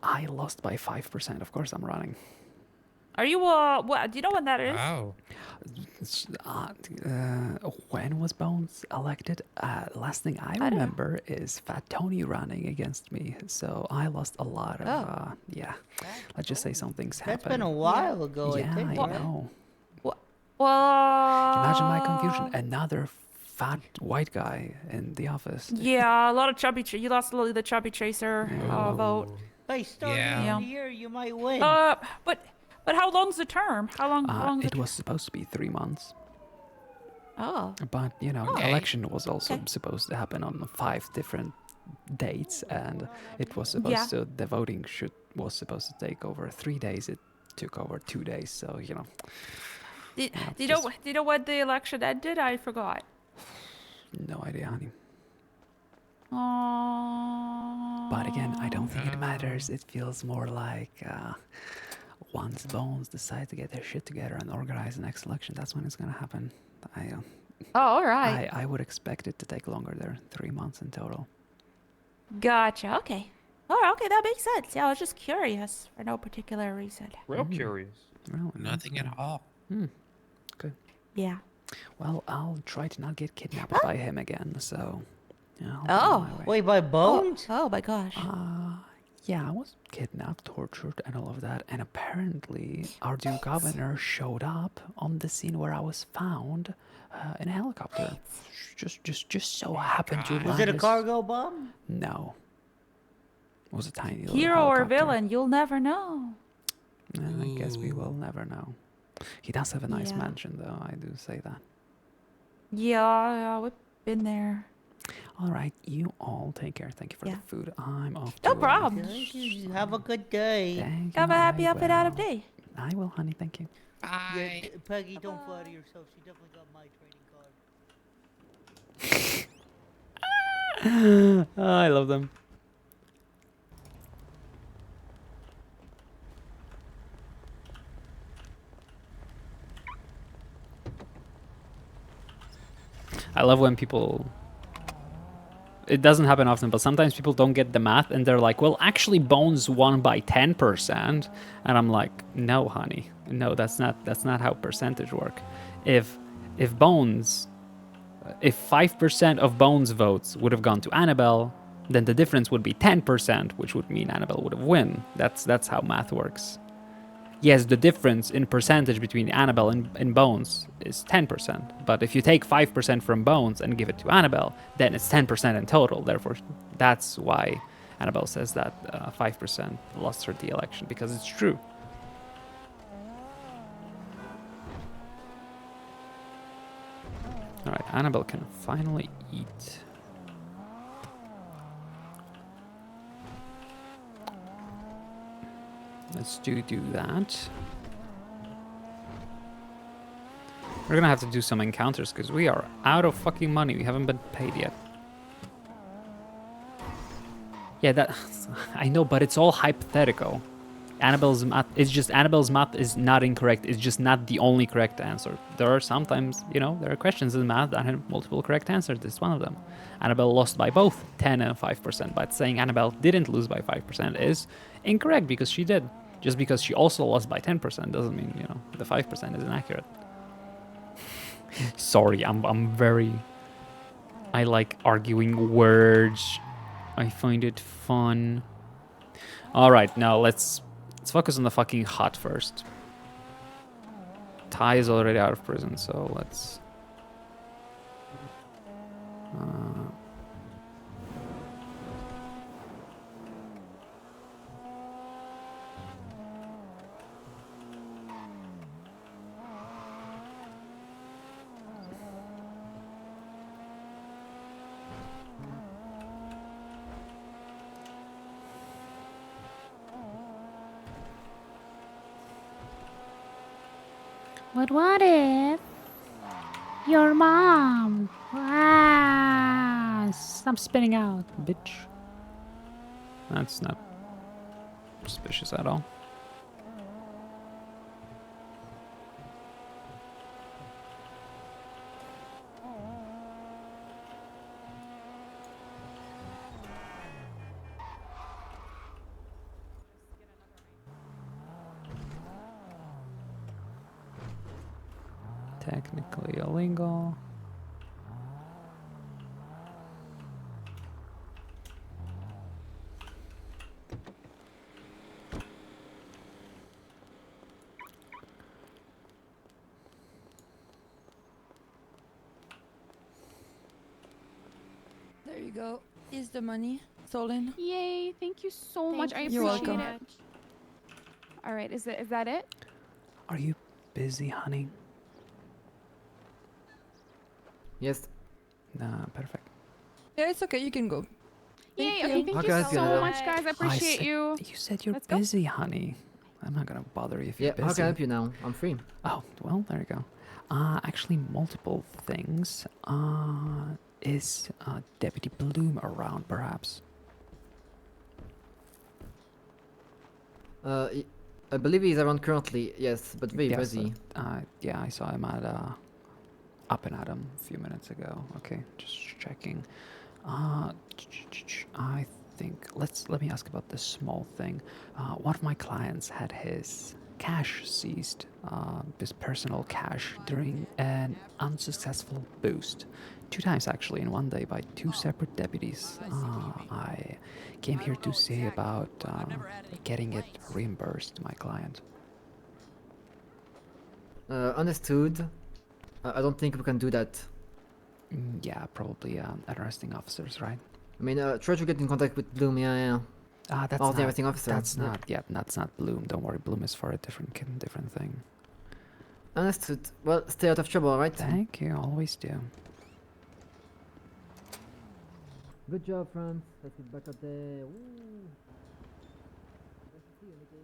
[SPEAKER 11] I lost by 5%. Of course, I'm running.
[SPEAKER 21] Are you what? Do you know when that is?
[SPEAKER 10] Oh.
[SPEAKER 11] When was Bones elected? Last thing I
[SPEAKER 21] don't know.
[SPEAKER 11] remember is Fat Tony running against me. So I lost a lot of. Yeah. Let's just say something's happened.
[SPEAKER 23] That's been a while ago,
[SPEAKER 11] Yeah,
[SPEAKER 23] I think,
[SPEAKER 11] I
[SPEAKER 23] right?
[SPEAKER 11] know.
[SPEAKER 21] Well.
[SPEAKER 11] Imagine my confusion. Another fat white guy in the office.
[SPEAKER 21] Yeah, a lot of chubby. You lost the chubby chaser vote.
[SPEAKER 23] Hey, start
[SPEAKER 10] Yeah.
[SPEAKER 23] in here, you might win.
[SPEAKER 21] But how long's the term? How long? How long's
[SPEAKER 11] It was supposed to be 3 months.
[SPEAKER 21] Oh.
[SPEAKER 11] But,
[SPEAKER 10] Okay.
[SPEAKER 11] election was also supposed to happen on 5 different dates, and it was supposed to, the voting was supposed to take over 3 days. It took over 2 days, so,
[SPEAKER 21] Do you know when the election ended? I forgot.
[SPEAKER 11] No idea, honey.
[SPEAKER 21] Oh.
[SPEAKER 11] But again, I don't think it matters. It feels more like once Bones decide to get their shit together and organize the next election, that's when it's gonna happen.
[SPEAKER 21] Oh, all right.
[SPEAKER 11] I would expect it to take longer there, 3 months in total.
[SPEAKER 21] Gotcha. Okay. All right. Okay, that makes sense. Yeah, I was just curious for no particular reason.
[SPEAKER 12] Real curious.
[SPEAKER 11] Really?
[SPEAKER 10] Nothing at all.
[SPEAKER 11] Good.
[SPEAKER 21] Yeah.
[SPEAKER 11] Well, I'll try to not get kidnapped by him again, so... I'll be
[SPEAKER 21] Oh.
[SPEAKER 11] on my way.
[SPEAKER 23] Wait, by Bones?
[SPEAKER 21] Oh my gosh.
[SPEAKER 11] Yeah, I was kidnapped, tortured, and all of that, and apparently our new governor showed up on the scene where I was found in a helicopter. Just so happened to
[SPEAKER 23] Was
[SPEAKER 11] land
[SPEAKER 23] it a
[SPEAKER 11] his-
[SPEAKER 23] cargo bomb?
[SPEAKER 11] No. It was a tiny little
[SPEAKER 21] Hero or
[SPEAKER 11] helicopter.
[SPEAKER 21] villain, you'll never know.
[SPEAKER 11] I guess we will never know. He does have a nice
[SPEAKER 21] Yeah.
[SPEAKER 11] mansion, though, I do say that.
[SPEAKER 21] Yeah, we've been there.
[SPEAKER 11] All right, you all take care. Thank you for the food. I'm off
[SPEAKER 21] No
[SPEAKER 11] to,
[SPEAKER 21] problem.
[SPEAKER 23] Thank you. Have a good day.
[SPEAKER 11] Thank
[SPEAKER 21] Have
[SPEAKER 11] you,
[SPEAKER 21] a happy
[SPEAKER 11] I
[SPEAKER 21] up and out of
[SPEAKER 11] will.
[SPEAKER 21] day.
[SPEAKER 11] I will, honey. Thank you.
[SPEAKER 10] Bye.
[SPEAKER 23] Yeah, Peggy, don't flatter yourself. She definitely got my trading card.
[SPEAKER 1] I love them. I love when people... It doesn't happen often, but sometimes people don't get the math and they're like, well, actually Bones won by 10%. And I'm like, no, honey. No, that's not how percentage work. If Bones... If 5% of Bones' votes would have gone to Annabelle, then the difference would be 10%, which would mean Annabelle would have won. That's how math works. Yes, the difference in percentage between Annabelle and Bones is 10%. But if you take 5% from Bones and give it to Annabelle, then it's 10% in total. Therefore, that's why Annabelle says that 5% lost her the election, because it's true. Alright, Annabelle can finally eat. Let's do that. We're gonna have to do some encounters because we are out of fucking money. We haven't been paid yet. Yeah, that I know, but it's all hypothetical. Annabelle's math is not incorrect. It's just not the only correct answer. There are sometimes, there are questions in math that have multiple correct answers. This is one of them. Annabelle lost by both 10 and 5%, but saying Annabelle didn't lose by 5% is incorrect because she did. Just because she also lost by 10% doesn't mean, the 5% is inaccurate. Sorry, I like arguing words. I find it fun. All right, now let's focus on the fucking hut first. Ty is already out of prison, so let's...
[SPEAKER 8] But what if your mom?
[SPEAKER 1] Stop spinning out, bitch. That's not suspicious at all. Technically illegal.
[SPEAKER 22] There you go. Is the money stolen?
[SPEAKER 9] Yay! Thank you so much. I appreciate
[SPEAKER 22] You're welcome.
[SPEAKER 9] it. All right, is that it?
[SPEAKER 11] Are you busy, honey?
[SPEAKER 5] Yes.
[SPEAKER 11] Nah, perfect.
[SPEAKER 22] Yeah, it's okay. You can go.
[SPEAKER 9] Yay!
[SPEAKER 22] Thank
[SPEAKER 9] Okay,
[SPEAKER 22] you.
[SPEAKER 9] thank
[SPEAKER 5] Okay,
[SPEAKER 9] you
[SPEAKER 5] that's good,
[SPEAKER 9] so
[SPEAKER 5] yeah.
[SPEAKER 9] much, guys. I appreciate you.
[SPEAKER 11] You said you're
[SPEAKER 9] Let's go.
[SPEAKER 11] busy, honey. I'm not gonna bother you if you're
[SPEAKER 5] Yeah,
[SPEAKER 11] busy.
[SPEAKER 5] how can I help you now? I'm free.
[SPEAKER 11] Oh, well, there you go. Actually, multiple things. Is Deputy Bloom around, perhaps?
[SPEAKER 5] I believe he's around currently, yes, but very
[SPEAKER 11] Yes,
[SPEAKER 5] busy.
[SPEAKER 11] yeah, I saw him at Up and Adam a few minutes ago. Okay, just checking. I think let me ask about this small thing. One of my clients had his cash seized, his personal cash, during an unsuccessful boost. 2 times actually in one day by 2 separate deputies. I came here to say about getting it reimbursed to my client.
[SPEAKER 5] Understood. I don't think we can do that.
[SPEAKER 11] Yeah, probably arresting officers, right?
[SPEAKER 5] I mean, try to get in contact with Bloom, yeah.
[SPEAKER 11] That's
[SPEAKER 5] Oh,
[SPEAKER 11] not,
[SPEAKER 5] the arresting officer.
[SPEAKER 11] That's not, yeah, that's not Bloom. Don't worry, Bloom is for a different thing.
[SPEAKER 5] Understood. Well, stay out of trouble, alright?
[SPEAKER 11] Thank you, always do.
[SPEAKER 5] Good job, Franz. Let's get back up there. Woo. Nice to see you, Nikki.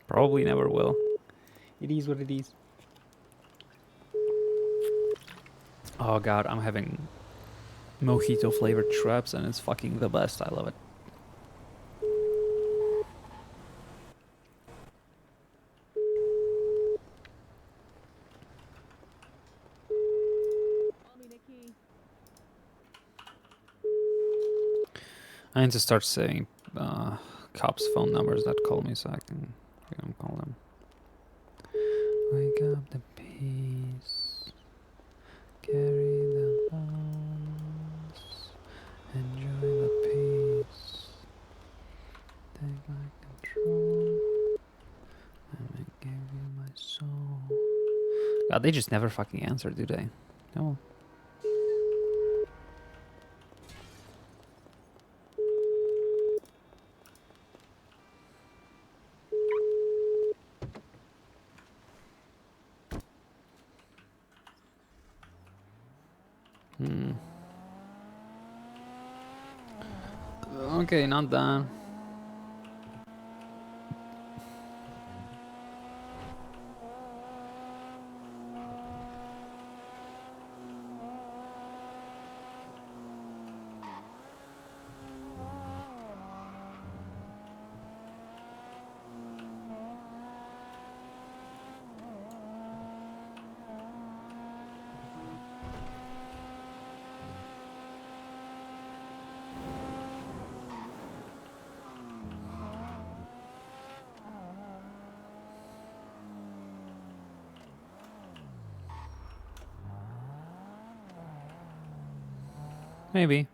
[SPEAKER 1] Probably never will. It is what it is. Oh god, I'm having mojito flavored traps and it's fucking the best. I love it. I need to start saying cops' phone numbers that call me so I can call them. Wake up the peace, carry the loss, enjoy the peace, take my control, and I give you my soul. God, they just never fucking answer, do they? No. Okay, not done. Maybe.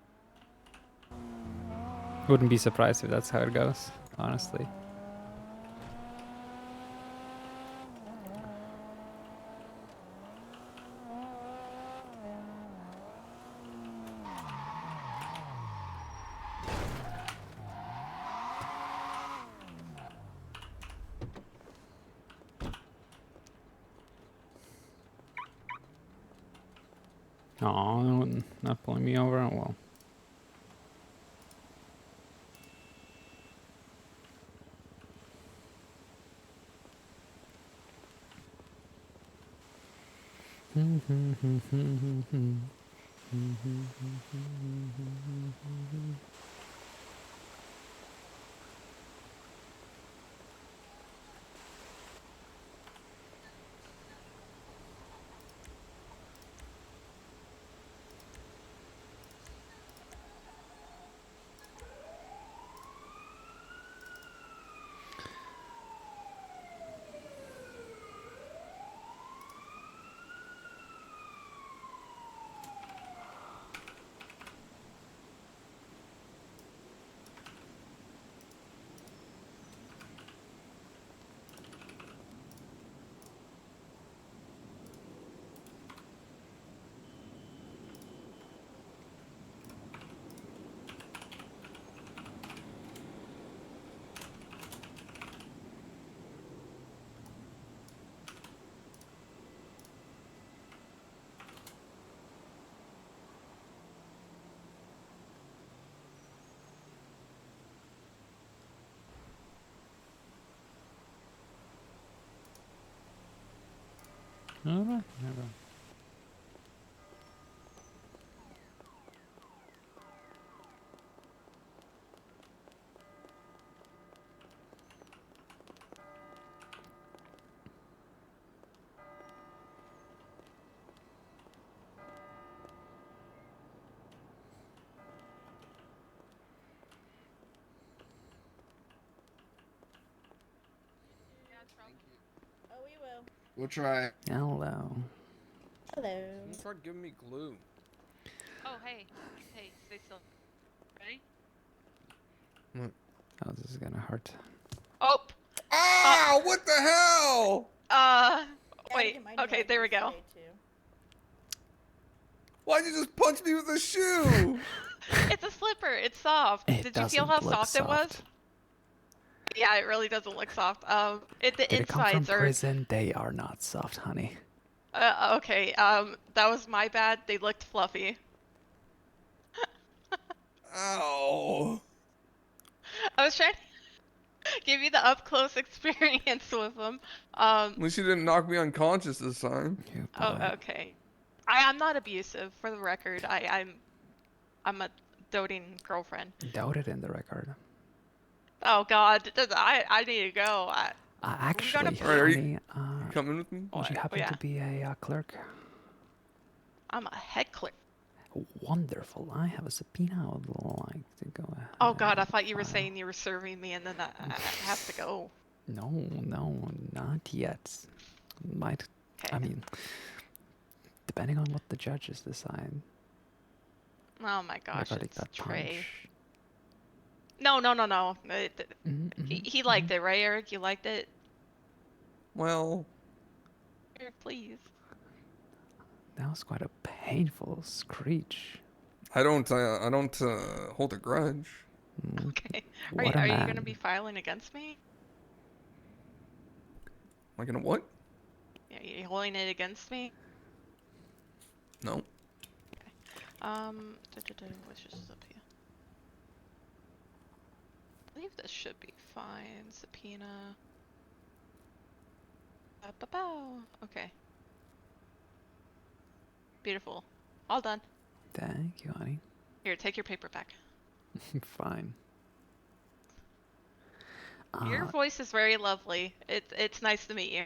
[SPEAKER 1] Wouldn't be surprised if that's how it goes, honestly. Oh, not pulling me over? Well. Never.
[SPEAKER 6] Oh, we will.
[SPEAKER 17] We'll try.
[SPEAKER 1] Hello.
[SPEAKER 6] Hello.
[SPEAKER 17] Someone start giving me glue.
[SPEAKER 6] Oh, hey. Hey, stay still. Ready?
[SPEAKER 1] Oh, this is gonna hurt.
[SPEAKER 6] Oh!
[SPEAKER 17] Ow! What the hell?
[SPEAKER 6] Wait. Okay, there we go.
[SPEAKER 17] Why'd you just punch me with a shoe?
[SPEAKER 6] It's a slipper. It's soft.
[SPEAKER 1] It
[SPEAKER 6] Did you feel how
[SPEAKER 1] doesn't look
[SPEAKER 6] soft it was?
[SPEAKER 1] soft.
[SPEAKER 6] Yeah, it really doesn't look soft. The
[SPEAKER 1] Did it come from
[SPEAKER 6] insides are.
[SPEAKER 1] prison? They are not soft, honey.
[SPEAKER 6] Okay. That was my bad. They looked fluffy.
[SPEAKER 17] Ow.
[SPEAKER 6] I was trying to give you the up close experience with him.
[SPEAKER 17] At least you didn't knock me unconscious this time.
[SPEAKER 6] Oh, okay. I'm not abusive, for the record. I'm a doting girlfriend.
[SPEAKER 11] Doubted in the record.
[SPEAKER 6] Oh God, I need to go.
[SPEAKER 11] Actually,
[SPEAKER 17] Are you
[SPEAKER 11] honey,
[SPEAKER 17] coming with me?
[SPEAKER 11] would you happen
[SPEAKER 6] yeah.
[SPEAKER 11] to be a clerk?
[SPEAKER 6] I'm a head clerk.
[SPEAKER 11] Wonderful. I have a subpoena I would like to go ahead.
[SPEAKER 6] Oh God, I thought you were saying you were serving me, and then I have to go.
[SPEAKER 11] No, not yet. Might.
[SPEAKER 6] Okay.
[SPEAKER 11] I mean, depending on what the judges decide.
[SPEAKER 6] Oh my gosh,
[SPEAKER 11] regarding
[SPEAKER 6] it's
[SPEAKER 11] that
[SPEAKER 6] Trey.
[SPEAKER 11] punch.
[SPEAKER 6] No. He liked it, right, Eric? You liked it?
[SPEAKER 17] Well,
[SPEAKER 6] Eric, please.
[SPEAKER 11] That was quite a painful screech.
[SPEAKER 17] I don't hold a grudge.
[SPEAKER 6] Okay.
[SPEAKER 11] What
[SPEAKER 6] Are
[SPEAKER 11] a
[SPEAKER 6] you
[SPEAKER 11] man.
[SPEAKER 6] gonna be filing against me?
[SPEAKER 17] Am I gonna what?
[SPEAKER 6] Yeah, you holding it against me?
[SPEAKER 17] No.
[SPEAKER 6] What's just up here? I believe this should be fine. Subpoena. Okay. Beautiful. All done.
[SPEAKER 11] Thank you, honey.
[SPEAKER 6] Here, take your paper back.
[SPEAKER 11] Fine.
[SPEAKER 6] Your voice is very lovely. It's nice to meet you.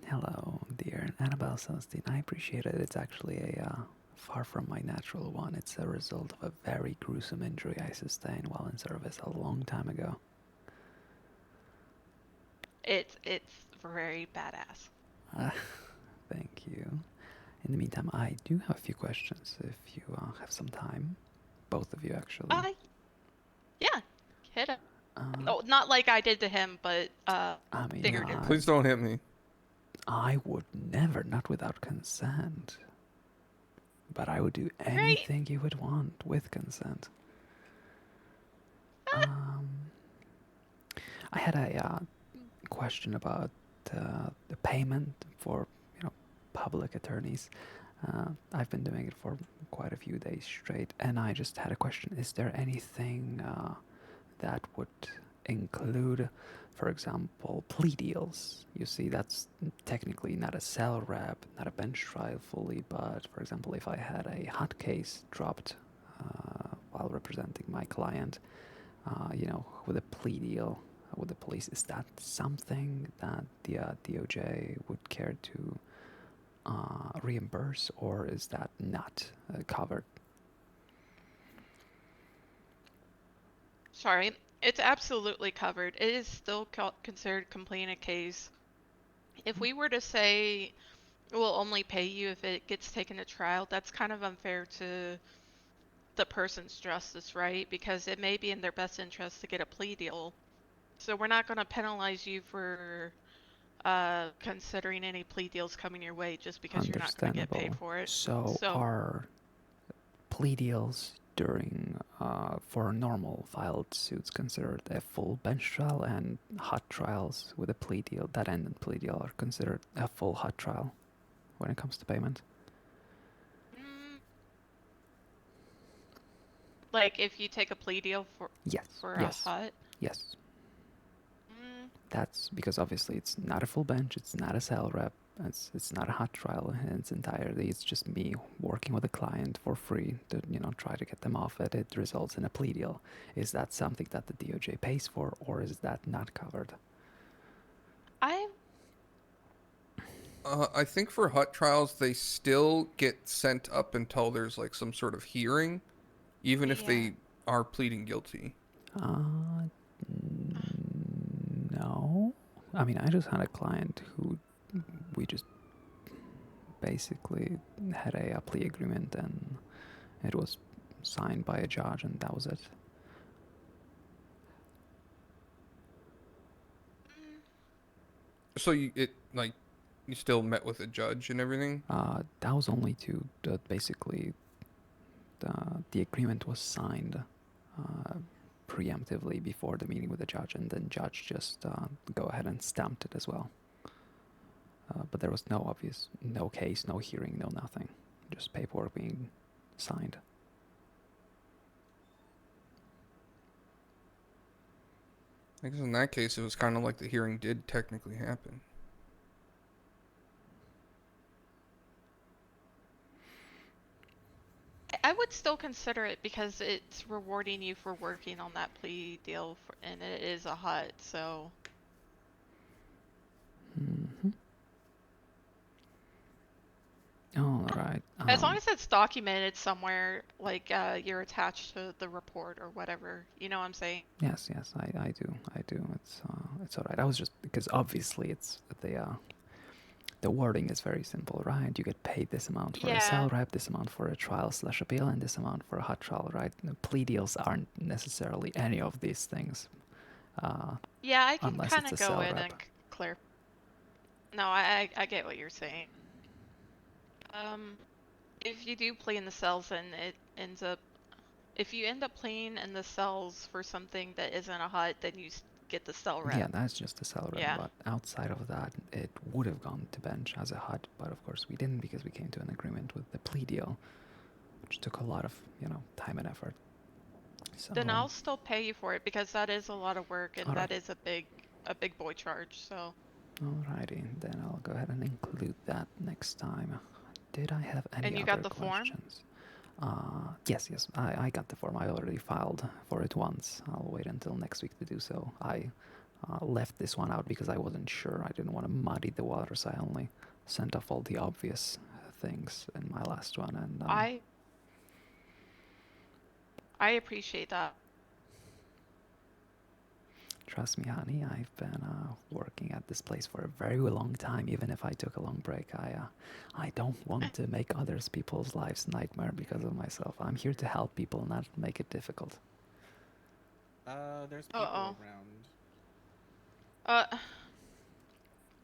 [SPEAKER 11] Hello, dear Annabelle Celestine. I appreciate it. It's actually a far from my natural one. It's a result of a very gruesome injury I sustained while in service a long time ago.
[SPEAKER 6] It's very badass.
[SPEAKER 11] Thank you. In the meantime, I do have a few questions if you have some time. Both of you, actually.
[SPEAKER 6] Yeah. Hit it. Oh, not like I did to him, but
[SPEAKER 11] I mean,
[SPEAKER 6] figuratively.
[SPEAKER 17] Please don't hit me.
[SPEAKER 11] I would never, not without consent. But I would do anything you would want with consent. I had a question about the payment for public attorneys. I've been doing it for quite a few days straight, and I just had a question. Is there anything that would include, for example, plea deals? You see, that's technically not a cell rep, not a bench trial fully, but for example, if I had a hot case dropped while representing my client, with a plea deal with the police, is that something that the DOJ would care to reimburse, or is that not covered?
[SPEAKER 6] Sorry, it's absolutely covered. It is still considered complaint case. If we were to say we'll only pay you if it gets taken to trial, that's kind of unfair to the person's justice, right? Because it may be in their best interest to get a plea deal. So we're not going to penalize you for considering any plea deals coming your way just because you're not going to get paid for it.
[SPEAKER 11] So are plea deals during for normal filed suits considered a full bench trial, and hot trials with a plea deal that end in plea deal are considered a full hot trial when it comes to payment?
[SPEAKER 6] Like if you take a plea deal for a hot?
[SPEAKER 11] Yes. That's because obviously it's not a full bench, it's not a cell rep, it's not a hot trial in its entirety. It's just me working with a client for free to try to get them off it. It results in a plea deal. Is that something that the DOJ pays for, or is that not covered?
[SPEAKER 17] I think for hot trials they still get sent up until there's like some sort of hearing, even if they are pleading guilty.
[SPEAKER 11] No. I mean, I just had a client who we just basically had a plea agreement, and it was signed by a judge, and that was it.
[SPEAKER 17] So you still met with a judge and everything?
[SPEAKER 11] That was only to basically the agreement was signed preemptively before the meeting with the judge, and then judge just go ahead and stamped it as well. But there was no case, no hearing, no nothing, just paperwork being signed.
[SPEAKER 17] I guess in that case, it was kind of like the hearing did technically happen.
[SPEAKER 6] I would still consider it because it's rewarding you for working on that plea deal, and it is a hut, so.
[SPEAKER 11] All right.
[SPEAKER 6] As long as it's documented somewhere, like you're attached to the report or whatever, you know what I'm saying?
[SPEAKER 11] Yes, I do. It's all right. I was just because obviously it's the wording is very simple, right? You get paid this amount for a cell rep, this amount for a trial/appeal, and this amount for a hot trial, right? The plea deals aren't necessarily any of these things.
[SPEAKER 6] Yeah, I can
[SPEAKER 11] unless
[SPEAKER 6] kind
[SPEAKER 11] it's
[SPEAKER 6] of
[SPEAKER 11] a
[SPEAKER 6] go
[SPEAKER 11] cell
[SPEAKER 6] in
[SPEAKER 11] rep.
[SPEAKER 6] and clear. No, I get what you're saying. If you do plea in the cells and it ends up, if you end up pleading in the cells for something that isn't a hut, then you get the cell rep.
[SPEAKER 11] Yeah, that's just a cell rep.
[SPEAKER 6] Yeah.
[SPEAKER 11] But outside of that, it would have gone to bench as a hut. But of course, we didn't because we came to an agreement with the plea deal, which took a lot of time and effort. So
[SPEAKER 6] Then I'll still pay you for it because that is a lot of work and
[SPEAKER 11] Alright.
[SPEAKER 6] that is a big boy charge. So.
[SPEAKER 11] Alrighty, then I'll go ahead and include that next time. Did I have any
[SPEAKER 6] And you
[SPEAKER 11] other
[SPEAKER 6] got the form?
[SPEAKER 11] questions? Yes, I got the form. I already filed for it once. I'll wait until next week to do so. I left this one out because I wasn't sure. I didn't want to muddy the waters. I only sent off all the obvious things in my last one. And
[SPEAKER 6] I appreciate that.
[SPEAKER 11] trust me, honey, I've been working at this place for a very long time. Even if I took a long break, I don't want to make others people's lives nightmare because of myself. I'm here to help people, not make it difficult.
[SPEAKER 13] There's people around.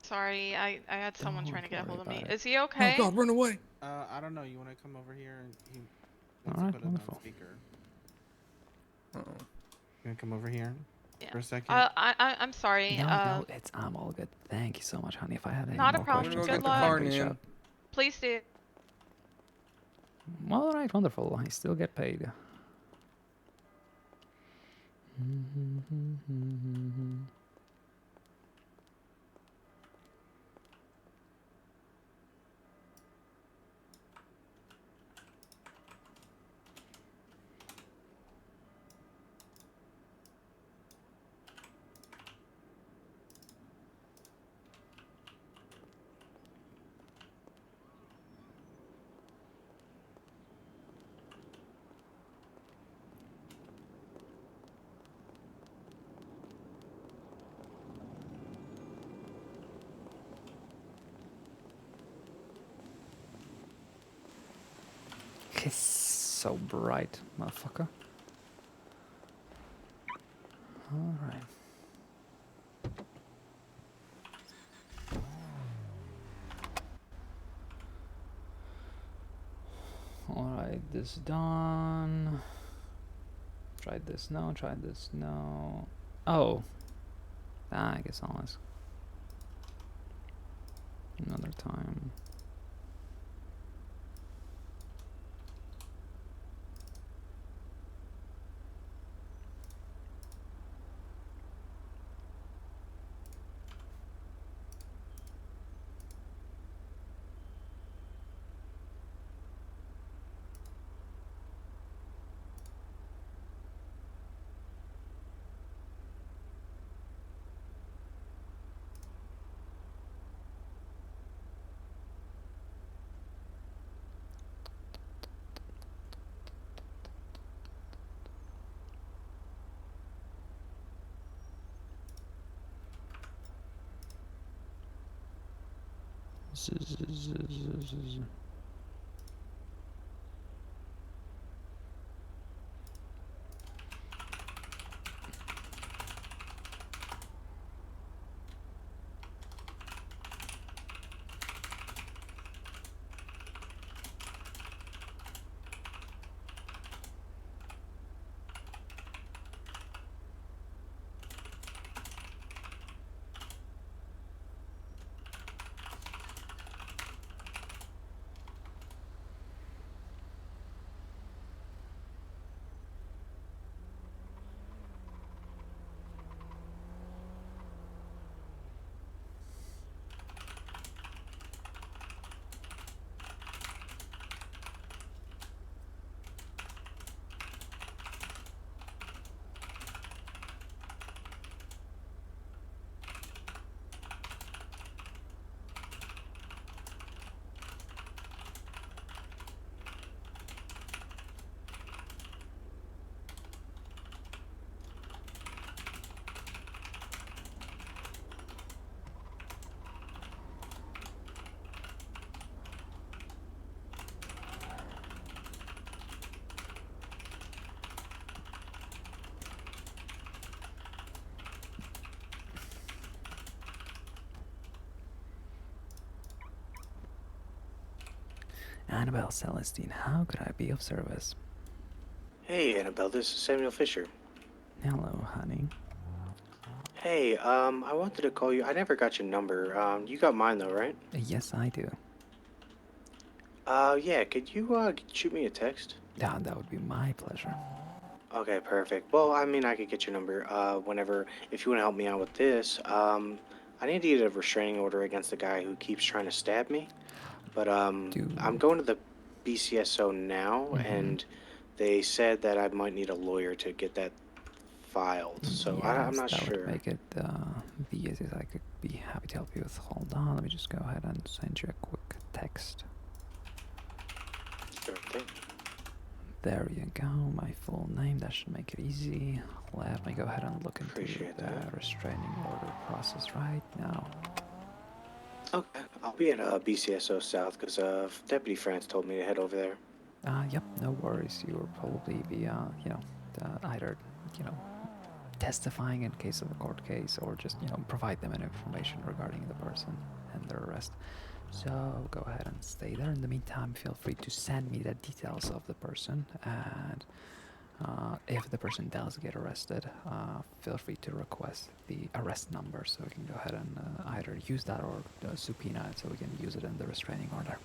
[SPEAKER 6] Sorry, I had someone trying to get a hold of me.
[SPEAKER 11] it.
[SPEAKER 6] Is he okay?
[SPEAKER 17] Oh God, run away!
[SPEAKER 13] I don't know. You want to come over here? And he wants
[SPEAKER 11] Alright,
[SPEAKER 13] to put it on
[SPEAKER 11] wonderful.
[SPEAKER 13] speaker. You want to come over here for a second?
[SPEAKER 6] I'm sorry.
[SPEAKER 11] No, I'm all good. Thank you so much, honey. If I had any
[SPEAKER 6] Not a
[SPEAKER 11] more
[SPEAKER 6] problem.
[SPEAKER 11] questions,
[SPEAKER 6] Good
[SPEAKER 11] go ahead and
[SPEAKER 6] luck.
[SPEAKER 11] reach out.
[SPEAKER 6] Please do.
[SPEAKER 11] All right, wonderful. I still get paid. It's so bright, motherfucker. Alright. Alright, this done. Tried this, no. Tried this, no. Oh. I guess I'll ask another time. Annabelle Celestine, how could I be of service?
[SPEAKER 4] Hey, Annabelle, this is Samuel Fisher.
[SPEAKER 11] Hello, honey.
[SPEAKER 4] Hey, I wanted to call you. I never got your number. You got mine though, right?
[SPEAKER 11] Yes, I do.
[SPEAKER 4] Yeah, could you, shoot me a text?
[SPEAKER 11] Yeah, that would be my pleasure.
[SPEAKER 4] Okay, perfect. Well, I mean, I could get your number, whenever, if you want to help me out with this. I need to get a restraining order against the guy who keeps trying to stab me. But, I'm going to the BCSO now, and they said that I might need a lawyer to get that filed, so I'm
[SPEAKER 11] Yes,
[SPEAKER 4] not
[SPEAKER 11] that
[SPEAKER 4] sure.
[SPEAKER 11] would make it the easiest. I could be happy to help you with. Hold on, let me just go ahead and send you a quick text.
[SPEAKER 4] Sure thing.
[SPEAKER 11] There you go, my full name. That should make it easy. Let me go ahead and look into the restraining order process right now.
[SPEAKER 4] Okay, I'll be at BCSO South because Deputy France told me to head over there.
[SPEAKER 11] Yep, no worries. You will probably be, either, testifying in case of a court case or just, provide them an information regarding the person and their arrest. So go ahead and stay there. In the meantime, feel free to send me the details of the person, and if the person does get arrested, feel free to request the arrest number so we can go ahead and either use that or subpoena it so we can use it in the restraining order.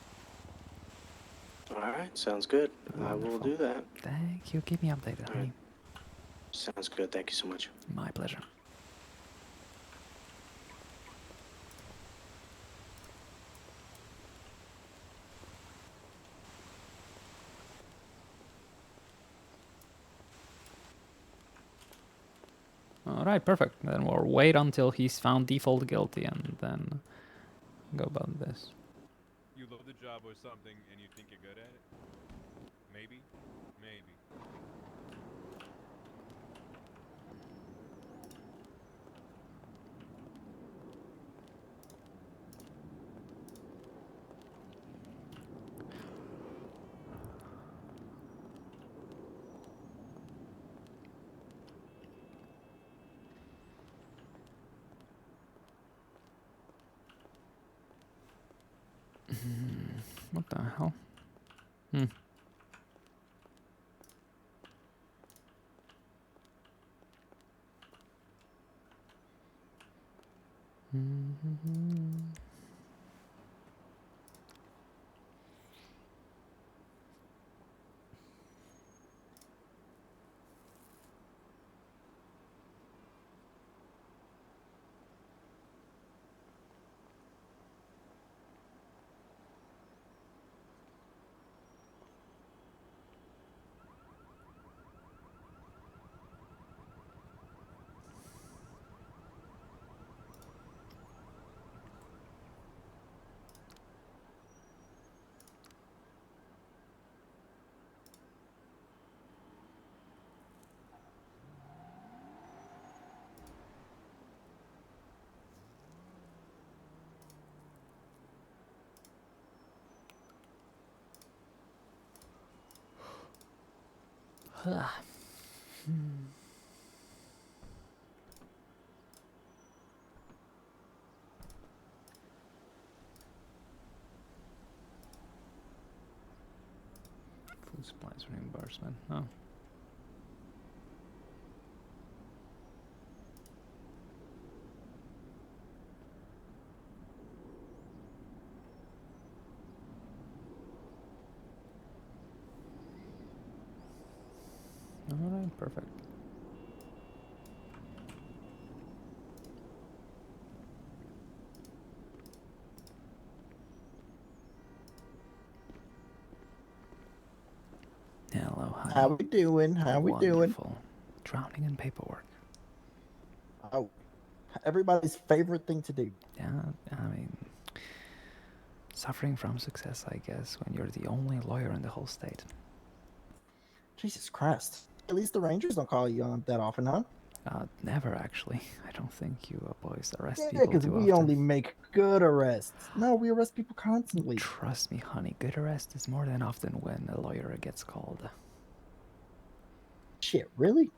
[SPEAKER 4] Alright, sounds good. I will do that.
[SPEAKER 11] Thank you. Keep me updated, honey.
[SPEAKER 4] Sounds good. Thank you so much.
[SPEAKER 11] My pleasure. Alright, perfect. Then we'll wait until he's found default guilty and then go about this.
[SPEAKER 15] You love the job or something and you think you're good at it? Maybe? Maybe.
[SPEAKER 11] What the hell? Food supplies reimbursement. Oh. Alright, perfect. Hello, honey.
[SPEAKER 19] How we doing? How we doing?
[SPEAKER 11] Wonderful. Drowning in paperwork.
[SPEAKER 19] Oh, everybody's favorite thing to do.
[SPEAKER 11] Yeah, I mean, suffering from success, I guess, when you're the only lawyer in the whole state.
[SPEAKER 19] Jesus Christ. At least the Rangers don't call you on that often, huh?
[SPEAKER 11] Never, actually. I don't think you boys arrest
[SPEAKER 19] Yeah,
[SPEAKER 11] people
[SPEAKER 19] because
[SPEAKER 11] too
[SPEAKER 19] we
[SPEAKER 11] often.
[SPEAKER 19] only make good arrests. No, we arrest people constantly.
[SPEAKER 11] Trust me, honey, good arrest is more than often when a lawyer gets called.
[SPEAKER 19] Shit, really?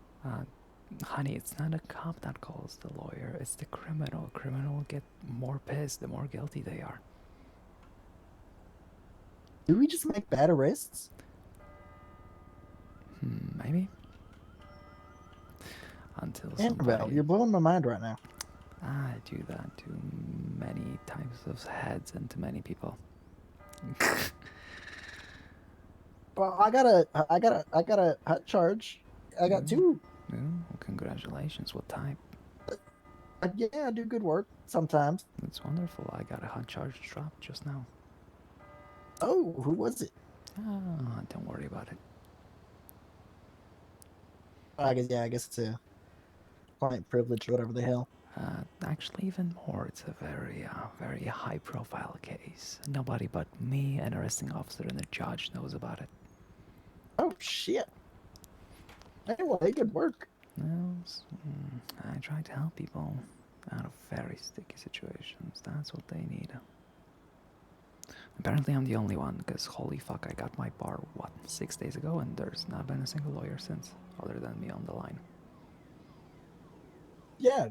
[SPEAKER 11] Honey, it's not a cop that calls the lawyer, it's the criminal. Criminal get more pissed the more guilty they are.
[SPEAKER 19] Do we just make bad arrests?
[SPEAKER 11] Maybe. Until
[SPEAKER 19] Annabelle,
[SPEAKER 11] somebody...
[SPEAKER 19] you're blowing my mind right now.
[SPEAKER 11] I do that to many types of heads and to many people.
[SPEAKER 19] Well, I got a hot charge. I got two.
[SPEAKER 11] Well, congratulations. What type?
[SPEAKER 19] Yeah, I do good work sometimes.
[SPEAKER 11] That's wonderful. I got a hot charge dropped just now.
[SPEAKER 19] Oh, who was it?
[SPEAKER 11] Don't worry about it.
[SPEAKER 19] I guess it's a client privilege, whatever the hell.
[SPEAKER 11] Actually, even more. It's a very high-profile case. Nobody but me, an arresting officer, and the judge knows about it.
[SPEAKER 19] Oh shit! Anyway, good work.
[SPEAKER 11] Well, I try to help people out of very sticky situations. That's what they need. Apparently, I'm the only one, because holy fuck, I got my bar, 6 days ago, and there's not been a single lawyer since, other than me on the line.
[SPEAKER 19] Yeah,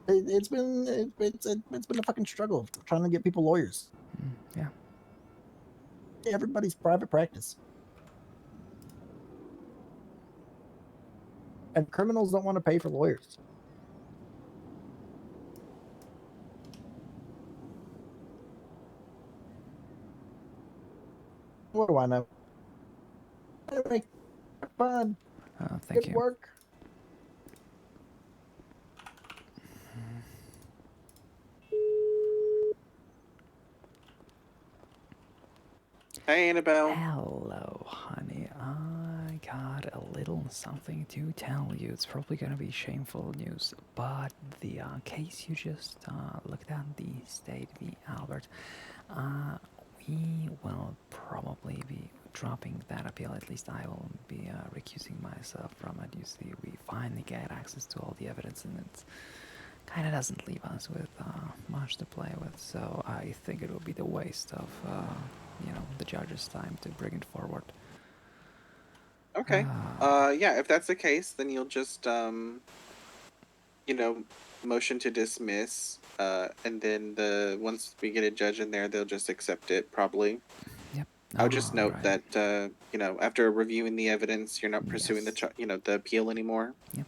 [SPEAKER 19] it's been a fucking struggle trying to get people lawyers.
[SPEAKER 11] Yeah.
[SPEAKER 19] Everybody's private practice, and criminals don't want to pay for lawyers. What do I know? Anyway, have fun.
[SPEAKER 11] Thank
[SPEAKER 19] Good
[SPEAKER 11] you.
[SPEAKER 19] work.
[SPEAKER 13] Hey, Annabelle.
[SPEAKER 11] Hello, honey. I got a little something to tell you. It's probably gonna be shameful news, but the case you just looked at, the State v. Albert, we will probably be dropping that appeal. At least I will be recusing myself from it. You see, we finally get access to all the evidence, and it kind of doesn't leave us with much to play with. So I think it will be the waste of the judge's time to bring it forward.
[SPEAKER 13] Okay. Yeah, if that's the case, then you'll just, motion to dismiss, and then once we get a judge in there, they'll just accept it, probably.
[SPEAKER 11] Yep.
[SPEAKER 13] I'll just note that, after reviewing the evidence, you're not pursuing the appeal anymore.
[SPEAKER 11] Yep.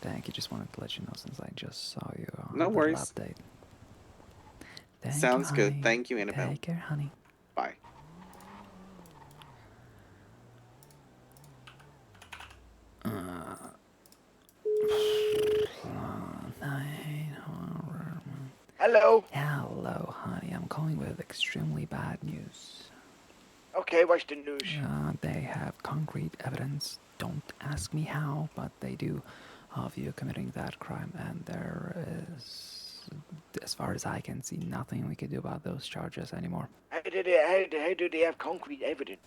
[SPEAKER 11] Thank you. Just wanted to let you know since I just saw you.
[SPEAKER 13] No worries.
[SPEAKER 11] Update.
[SPEAKER 13] Sounds good. Thank you, Annabelle.
[SPEAKER 11] Take care, honey.
[SPEAKER 13] Bye.
[SPEAKER 3] Hello.
[SPEAKER 11] Hello, honey. I'm calling with extremely bad news.
[SPEAKER 3] Okay, what's the news?
[SPEAKER 11] They have concrete evidence. Don't ask me how, but they do, of you committing that crime, and there is, as far as I can see, nothing we can do about those charges anymore.
[SPEAKER 3] How do they have concrete evidence?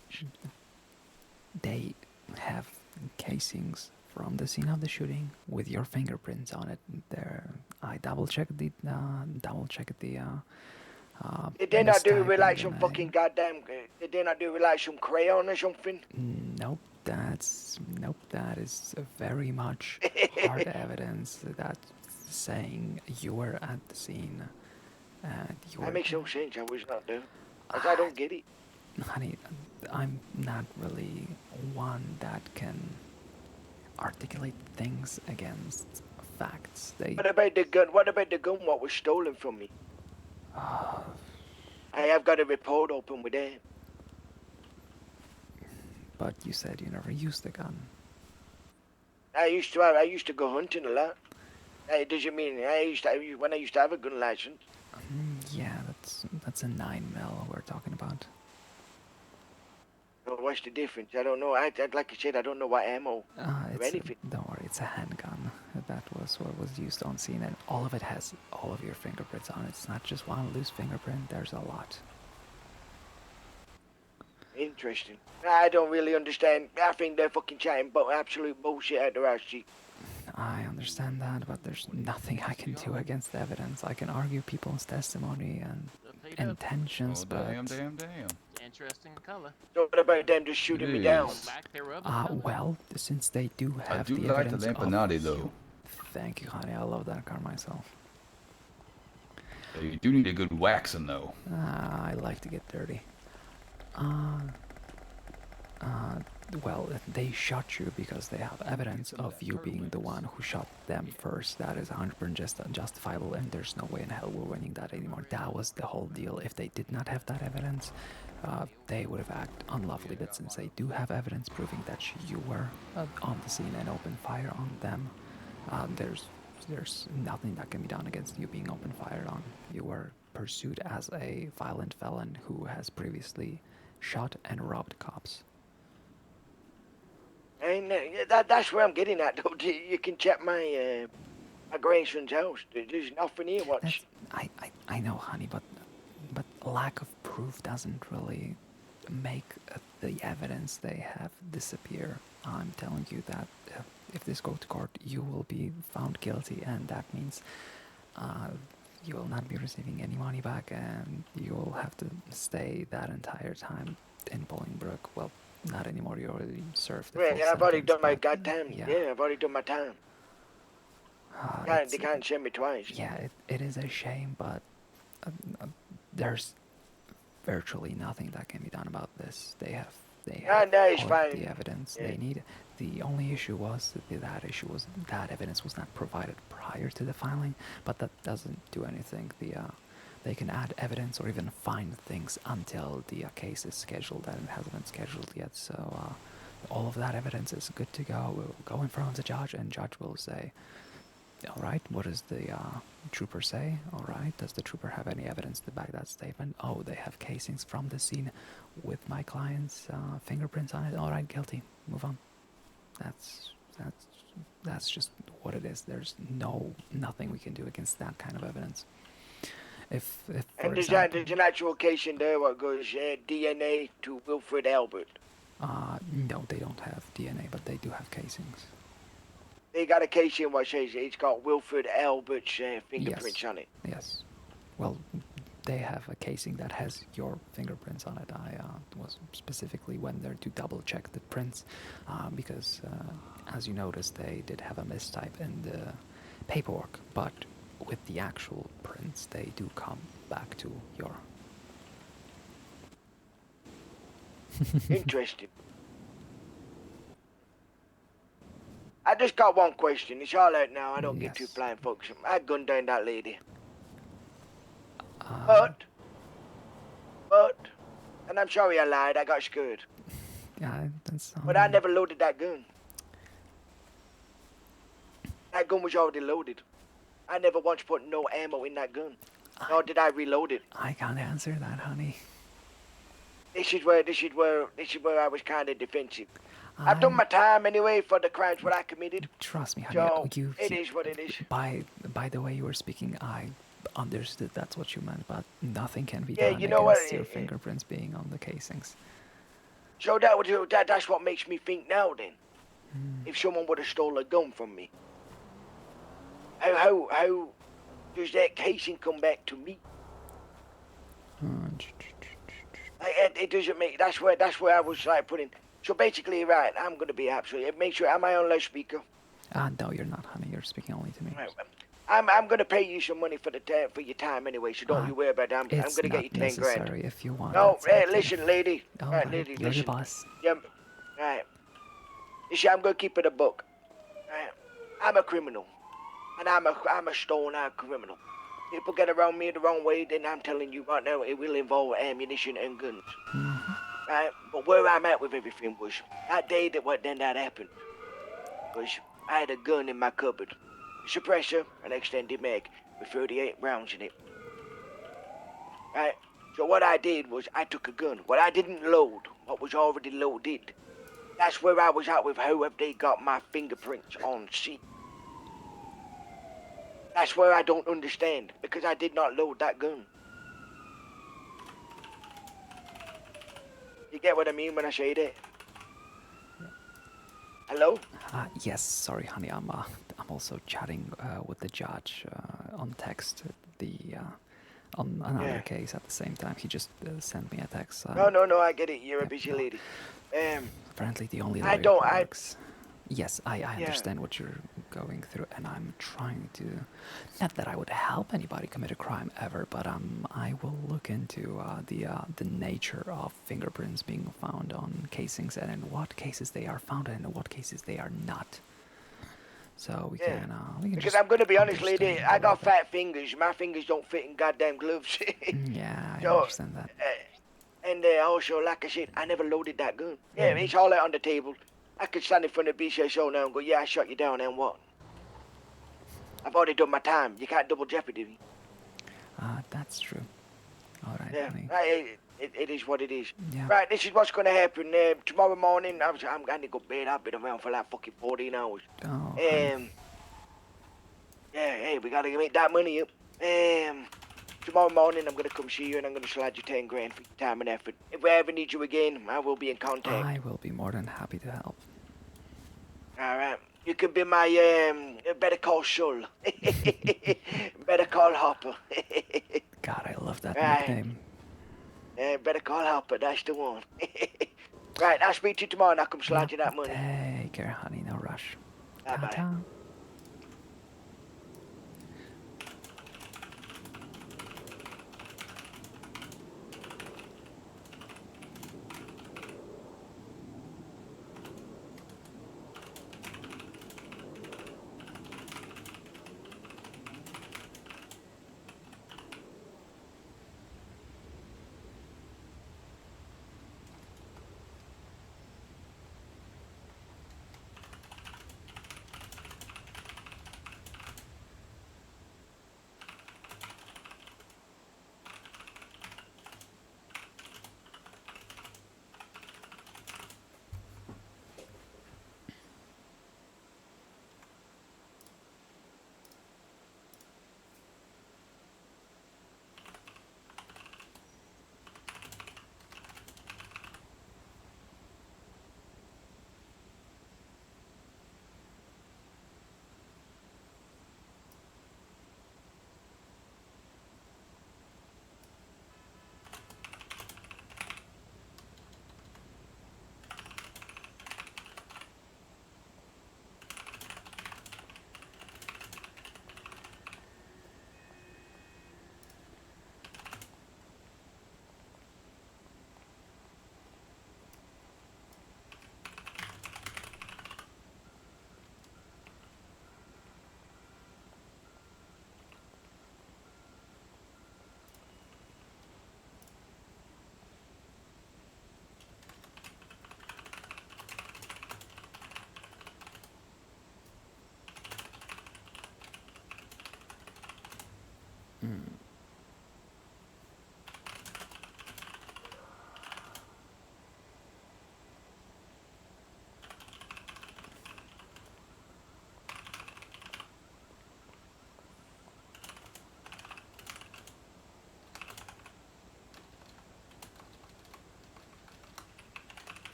[SPEAKER 11] They have casings from the scene of the shooting with your fingerprints on it. I double checked the
[SPEAKER 3] Did they not do it with like some fucking goddamn? Did they not do it with like some crayon or something?
[SPEAKER 11] Nope. That is very much hard evidence that's saying you were at the scene.
[SPEAKER 3] That makes no sense. I was not there. I don't get it.
[SPEAKER 11] Honey, I'm not really one that can articulate things against facts.
[SPEAKER 3] What about the gun? What about the gun? What was stolen from me? I have got a report open with them.
[SPEAKER 11] But you said you never used the gun.
[SPEAKER 3] I used to go hunting a lot. Does you mean when I used to have a gun license?
[SPEAKER 11] Yeah, that's a 9mm we're talking about.
[SPEAKER 3] Well, what's the difference? I don't know. Like I said, I don't know what ammo or anything.
[SPEAKER 11] Don't worry, it's a handgun. That was what was used on scene, and all of it has all of your fingerprints on it. It's not just one loose fingerprint. There's a lot.
[SPEAKER 3] Interesting. I don't really understand. I think they're fucking chatting but absolute bullshit out their ass cheek.
[SPEAKER 11] I understand that, but there's nothing I can do against the evidence. I can argue people's testimony and intentions, but...
[SPEAKER 14] Damn.
[SPEAKER 23] Interesting color.
[SPEAKER 3] So what about them just shooting me down?
[SPEAKER 11] Well, since they do have
[SPEAKER 14] I do
[SPEAKER 11] the
[SPEAKER 14] like
[SPEAKER 11] evidence
[SPEAKER 14] the Lampanati,
[SPEAKER 11] of
[SPEAKER 14] though.
[SPEAKER 11] you. Thank you, honey. I love that car myself.
[SPEAKER 14] You do need a good waxing, though.
[SPEAKER 11] I like to get dirty. Well, they shot you because they have evidence of you being the one who shot them first. That is 100% justifiable, and there's no way in hell we're winning that anymore. That was the whole deal. If they did not have that evidence, they would have acted unlawfully. But since they do have evidence proving that you were on the scene and opened fire on them, there's nothing that can be done against you being open fired on. You were pursued as a violent felon who has previously shot and robbed cops.
[SPEAKER 3] And that's where I'm getting at, though. You can check my my grandson's house. There's nothing here. What's...
[SPEAKER 11] I know, honey, but lack of proof doesn't really make the evidence they have disappear. I'm telling you that if this goes to court, you will be found guilty, and that means you will not be receiving any money back, and you will have to stay that entire time in Bolingbrook. Well, not anymore. You already served the full
[SPEAKER 3] I've already
[SPEAKER 11] sentence,
[SPEAKER 3] done my
[SPEAKER 11] but
[SPEAKER 3] goddamn. Yeah, I've already done my time. They can't send me twice.
[SPEAKER 11] Yeah, it is a shame, but there's virtually nothing that can be done about this. They have all of the evidence they need. The only issue was that evidence was not provided prior to the filing, but that doesn't do anything. They can add evidence or even find things until the case is scheduled, and it hasn't been scheduled yet. So all of that evidence is good to go. We'll go in front of the judge, and judge will say, all right, what does the trooper say? All right, does the trooper have any evidence to back that statement? Oh, they have casings from the scene with my client's fingerprints on it. All right, guilty. Move on. That's just what it is. There's nothing we can do against that kind of evidence. If
[SPEAKER 3] and there's an actual case in there what goes DNA to Wilfred Albert.
[SPEAKER 11] No, they don't have DNA, but they do have casings.
[SPEAKER 3] They got a casing what says it's got Wilfred Albert's fingerprints on it.
[SPEAKER 11] Yes. Well, they have a casing that has your fingerprints on it. I was specifically went there to double check the prints because, as you noticed, they did have a mistype in the paperwork, but with the actual prints, they do come back to your...
[SPEAKER 3] Interesting. I just got one question. It's all out now. I don't get too blind, folks. I gunned down that lady. But, and I'm sorry I lied. I got scared.
[SPEAKER 11] Yeah, that's...
[SPEAKER 3] But I never loaded that gun. That gun was already loaded. I never once put no ammo in that gun. Nor did I reload it.
[SPEAKER 11] I can't answer that, honey.
[SPEAKER 3] This is where I was kind of defensive. I've done my time anyway for the crimes what I committed.
[SPEAKER 11] Trust me, honey.
[SPEAKER 3] So it is what it is.
[SPEAKER 11] By the way you were speaking, I understood that's what you meant, but nothing can be done
[SPEAKER 3] you know
[SPEAKER 11] against
[SPEAKER 3] what?
[SPEAKER 11] your fingerprints being on the casings.
[SPEAKER 3] So that's what makes me think now then. If someone would have stole a gun from me. How does that casing come back to me? It doesn't make. That's where I was like putting. So basically, right, I'm gonna be absolutely. Make sure. Am I on loudspeaker?
[SPEAKER 11] No, you're not, honey. You're speaking only to me.
[SPEAKER 3] Right, I'm gonna pay you some money for your time anyway. So don't you worry about that. I'm gonna get you 10 grand.
[SPEAKER 11] If you want.
[SPEAKER 3] No, listen, lady.
[SPEAKER 11] Oh,
[SPEAKER 3] right, lady,
[SPEAKER 11] you're
[SPEAKER 3] listen.
[SPEAKER 11] the boss.
[SPEAKER 3] Yeah, right. You see, I'm gonna keep it a book. Right. I'm a criminal, and I'm a stone-eyed criminal. People get around me the wrong way, then I'm telling you right now, it will involve ammunition and guns. Right? But where I'm at with everything was, that day that happened, was I had a gun in my cupboard. A suppressor, an extended mag, with 38 rounds in it. Right? So what I did was, I took a gun. What I didn't load, what was already loaded. That's where I was at with how have they got my fingerprints on scene. That's where I don't understand, because I did not load that gun. You get what I mean when I say that? Hello?
[SPEAKER 11] Yes, sorry, honey. I'm also chatting with the judge on text. On another case at the same time. He just sent me a text.
[SPEAKER 3] No, I get it. You're a busy lady.
[SPEAKER 11] Apparently, the only
[SPEAKER 3] lawyer
[SPEAKER 11] works. Yes, I understand what you're going through, and I'm trying to, not that I would help anybody commit a crime ever, but I will look into the nature of fingerprints being found on casings and in what cases they are found and in what cases they are not. So we can
[SPEAKER 3] Because
[SPEAKER 11] just
[SPEAKER 3] I'm gonna be honest,
[SPEAKER 11] understand
[SPEAKER 3] lady,
[SPEAKER 11] a
[SPEAKER 3] I
[SPEAKER 11] little
[SPEAKER 3] got fat fingers. My fingers don't fit in goddamn gloves.
[SPEAKER 11] Yeah, I
[SPEAKER 3] So,
[SPEAKER 11] understand that.
[SPEAKER 3] And also, like I said, I never loaded that gun. Yeah, it's all out on the table. I could stand in front of BCSO now and go, yeah, I shot you down, and what? I've already done my time. You can't double jeopardy me.
[SPEAKER 11] That's true. All right,
[SPEAKER 3] Yeah,
[SPEAKER 11] honey.
[SPEAKER 3] right, it is what it is.
[SPEAKER 11] Yeah.
[SPEAKER 3] Right, this is what's gonna happen. Tomorrow morning, I'm gonna go bed. I've been around for like fucking 14 hours.
[SPEAKER 11] Oh, honey.
[SPEAKER 3] Yeah, hey, we gotta make that money up. Tomorrow morning, I'm gonna come see you and I'm gonna slide you 10 grand for your time and effort. If I ever need you again, I will be in contact.
[SPEAKER 11] I will be more than happy to help.
[SPEAKER 3] All right. You could be my, Better Call Saul. Better Call Hopper.
[SPEAKER 11] God, I love that
[SPEAKER 3] Right.
[SPEAKER 11] nickname.
[SPEAKER 3] Better Call Hopper, that's the one. Right, I'll speak to you tomorrow and I'll come slide you that money.
[SPEAKER 11] Take care, honey. No rush.
[SPEAKER 3] Bye-bye.
[SPEAKER 11] Ta-ta.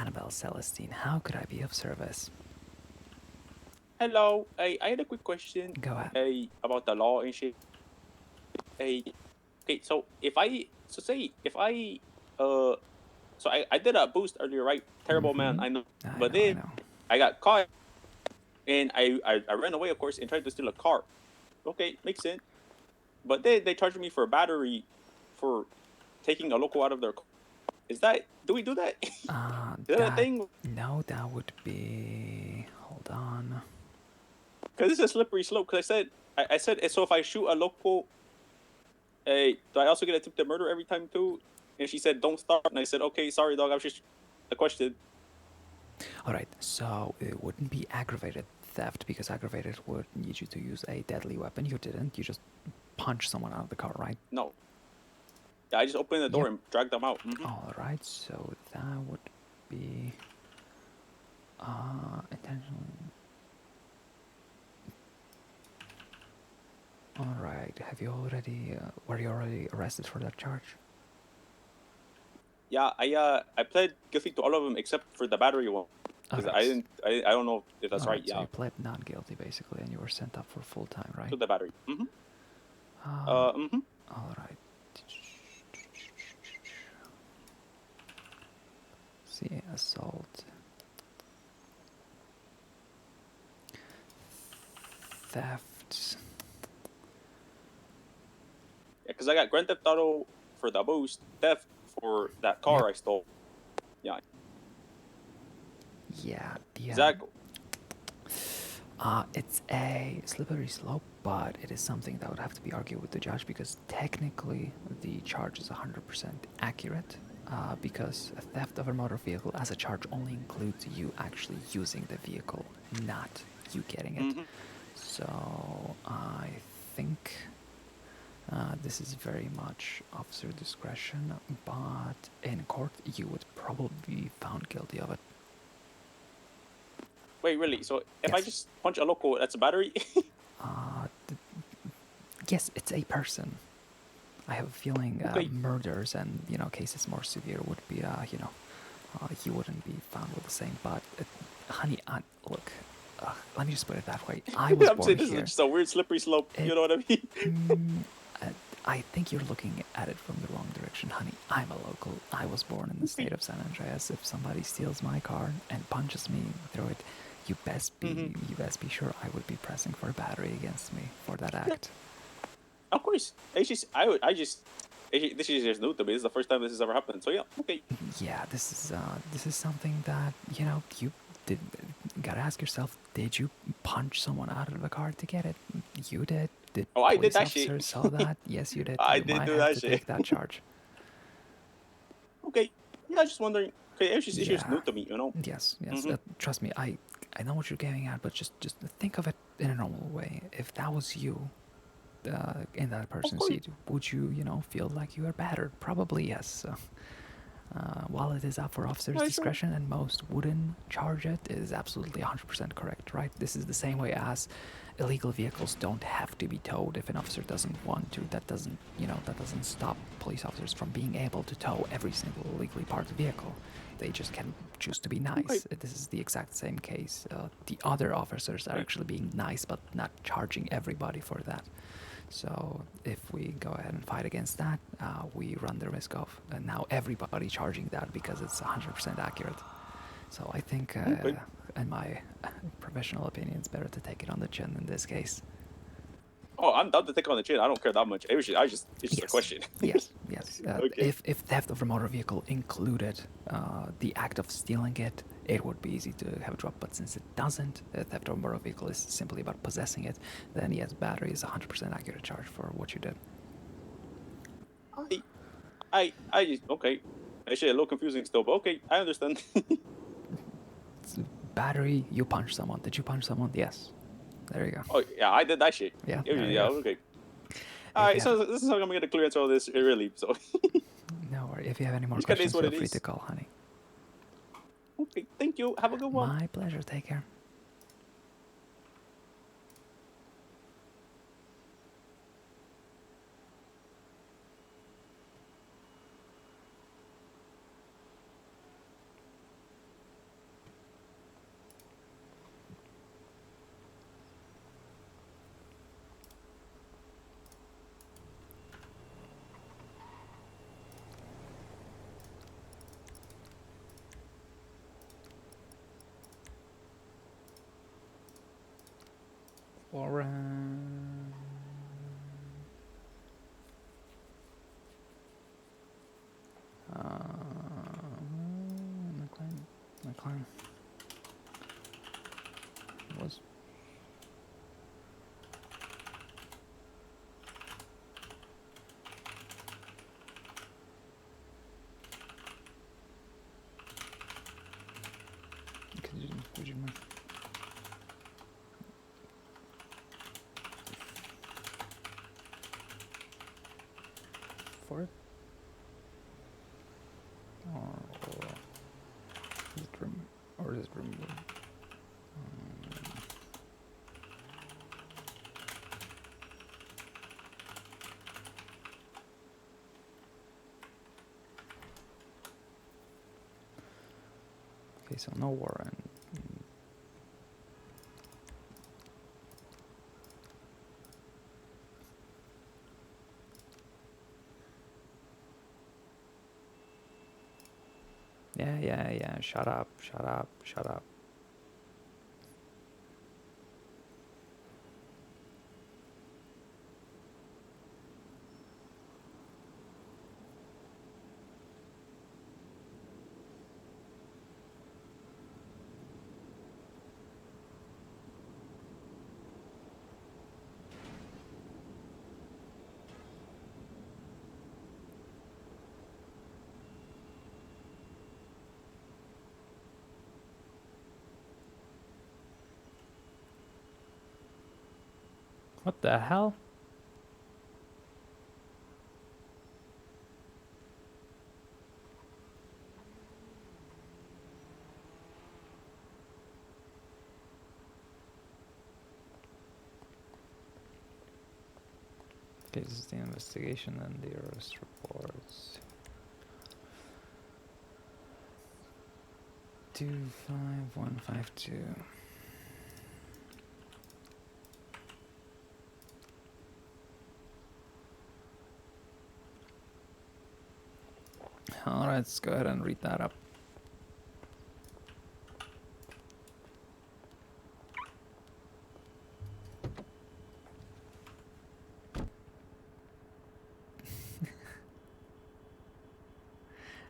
[SPEAKER 11] Annabelle Celestine, how could I be of service?
[SPEAKER 14] Hello, I had a quick question.
[SPEAKER 11] Go ahead.
[SPEAKER 14] About the law and shit. Okay, so so I did a boost earlier, right? Terrible man, I know. But then I got caught, and I ran away, of course, and tried to steal a car. Okay, makes sense. But then they charged me for a battery for taking a local out of their car. Do we do that? Is that a thing?
[SPEAKER 11] No, that would be. Hold on.
[SPEAKER 14] Because it's a slippery slope. Because I said, so if I shoot a local, do I also get attempted murder every time too? And she said, don't start. And I said, okay, sorry, dog. I was just the question.
[SPEAKER 11] All right, so it wouldn't be aggravated theft because aggravated would need you to use a deadly weapon. You didn't. You just punched someone out of the car, right?
[SPEAKER 14] No. Yeah, I just opened the door and dragged them out.
[SPEAKER 11] All right, so that would be intentionally. All right. Have you already? Were you already arrested for that charge?
[SPEAKER 14] Yeah, I pled guilty to all of them except for the battery one. Because
[SPEAKER 11] Alright.
[SPEAKER 14] I don't know if that's
[SPEAKER 11] Alright,
[SPEAKER 14] right.
[SPEAKER 11] so
[SPEAKER 14] Yeah.
[SPEAKER 11] you pled not guilty basically, and you were sent up for full time, right?
[SPEAKER 14] To the battery.
[SPEAKER 11] All right. See, assault, theft.
[SPEAKER 14] Yeah, because I got Grand Theft Auto for the boost, theft for that car I stole. Yeah.
[SPEAKER 11] Yeah.
[SPEAKER 14] Exactly.
[SPEAKER 11] It's a slippery slope, but it is something that would have to be argued with the judge because technically the charge is 100% accurate. Because a theft of a motor vehicle as a charge only includes you actually using the vehicle, not you getting it. So I think this is very much officer discretion, but in court you would probably be found guilty of it.
[SPEAKER 14] Wait, really? So if I just punch a loco, that's a battery?
[SPEAKER 11] Yes, it's a person. I have a feeling murders and cases more severe would be he wouldn't be found with the same. But honey, look, let me just put it that way. I was
[SPEAKER 14] I'm
[SPEAKER 11] born
[SPEAKER 14] saying this
[SPEAKER 11] here.
[SPEAKER 14] is just a weird slippery slope. You know what I mean?
[SPEAKER 11] I think you're looking at it from the wrong direction, honey. I'm a local. I was born in the state of San Andreas. If somebody steals my car and punches me through it, you best be sure I would be pressing for a battery against me for that act.
[SPEAKER 14] Of course. This is just new to me. This is the first time this has ever happened. So yeah, okay.
[SPEAKER 11] Yeah, this is something that you did. Gotta ask yourself: did you punch someone out of the car to get it? You did. Did
[SPEAKER 14] I did
[SPEAKER 11] police
[SPEAKER 14] that
[SPEAKER 11] officers
[SPEAKER 14] shit.
[SPEAKER 11] saw that? Yes, you did.
[SPEAKER 14] I
[SPEAKER 11] You
[SPEAKER 14] did
[SPEAKER 11] might
[SPEAKER 14] do
[SPEAKER 11] have
[SPEAKER 14] that
[SPEAKER 11] to
[SPEAKER 14] shit.
[SPEAKER 11] take that charge.
[SPEAKER 14] Okay. Yeah, I was just wondering. Okay, it's just new to me,
[SPEAKER 11] Yes. Trust me, I know what you're getting at, but just think of it in a normal way. If that was you in that person's seat, would you feel like you are battered? Probably yes. While it is up for officer's discretion and most wouldn't charge it, it is absolutely 100% correct, right? This is the same way as illegal vehicles don't have to be towed if an officer doesn't want to. That doesn't stop police officers from being able to tow every single illegally parked vehicle. They just can choose to be nice. This is the exact same case. The other officers are actually being nice, but not charging everybody for that. So if we go ahead and fight against that, we run the risk of now everybody charging that because it's 100% accurate. So I think, in my professional opinion, it's better to take it on the chin in this case.
[SPEAKER 14] Oh, I'm down to take on the chin. I don't care that much. It's just a question.
[SPEAKER 11] Yes.
[SPEAKER 14] Okay.
[SPEAKER 11] If theft of a motor vehicle included the act of stealing it, it would be easy to have a drop. But since it doesn't, theft of a motor vehicle is simply about possessing it, then yes, battery is 100% accurate charge for what you did.
[SPEAKER 14] I just okay. Actually, a little confusing still, but okay, I understand.
[SPEAKER 11] Battery, you punched someone. Did you punch someone? Yes. There you go.
[SPEAKER 14] Oh yeah, I did that shit.
[SPEAKER 11] Yeah.
[SPEAKER 14] Okay. All right, so this is how I'm gonna get a clear answer on this. Really, so.
[SPEAKER 11] No worry. If you have any more questions, feel free to call, honey.
[SPEAKER 14] Okay, thank you. Have a good one.
[SPEAKER 11] My pleasure. Take care. Warren. McLean. Was. Or is it removed? Okay, so no warrant. Yeah. Shut up. What the hell? Okay, this is the investigation and the arrest reports. 25152. Alright, let's go ahead and read that up.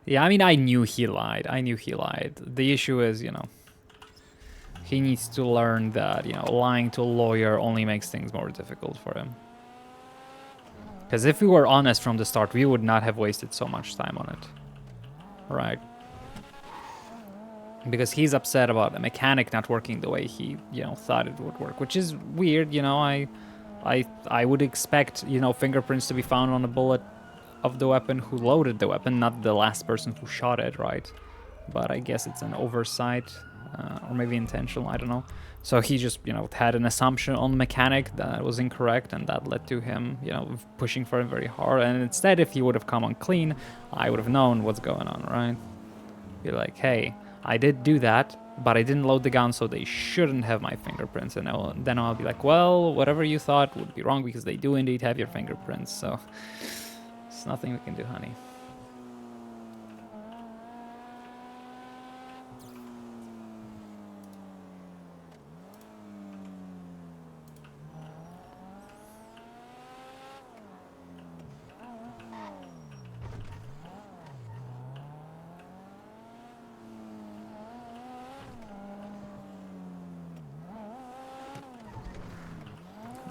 [SPEAKER 11] Yeah, I mean, I knew he lied. The issue is, you know, he needs to learn that, you know, lying to a lawyer only makes things more difficult for him. Because if we were honest from the start, we would not have wasted so much time on it. Right? Because he's upset about the mechanic not working the way he, you know, thought it would work, which is weird, you know. I would expect, you know, fingerprints to be found on the bullet of the weapon who loaded the weapon, not the last person who shot it, right? But I guess it's an oversight, or maybe intentional, I don't know. So he just, you know, had an assumption on the mechanic that was incorrect, and that led to him, you know, pushing for it very hard. And instead, if he would have come on clean, I would have known what's going on, right? Be like, hey, I did do that, but I didn't load the gun, so they shouldn't have my fingerprints. And then I'll be like, well, whatever you thought would be wrong, because they do indeed have your fingerprints, so there's nothing we can do, honey.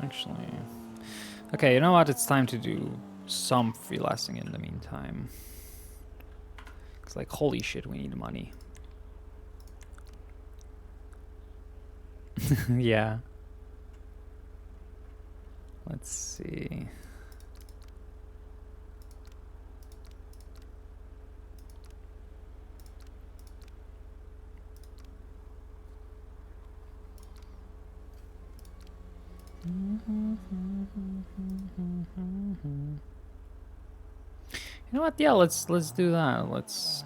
[SPEAKER 11] Actually, okay, you know what? It's time to do some freelancing in the meantime. It's like, holy shit, we need money. Yeah. Let's see. You know what? Yeah, let's do that. Let's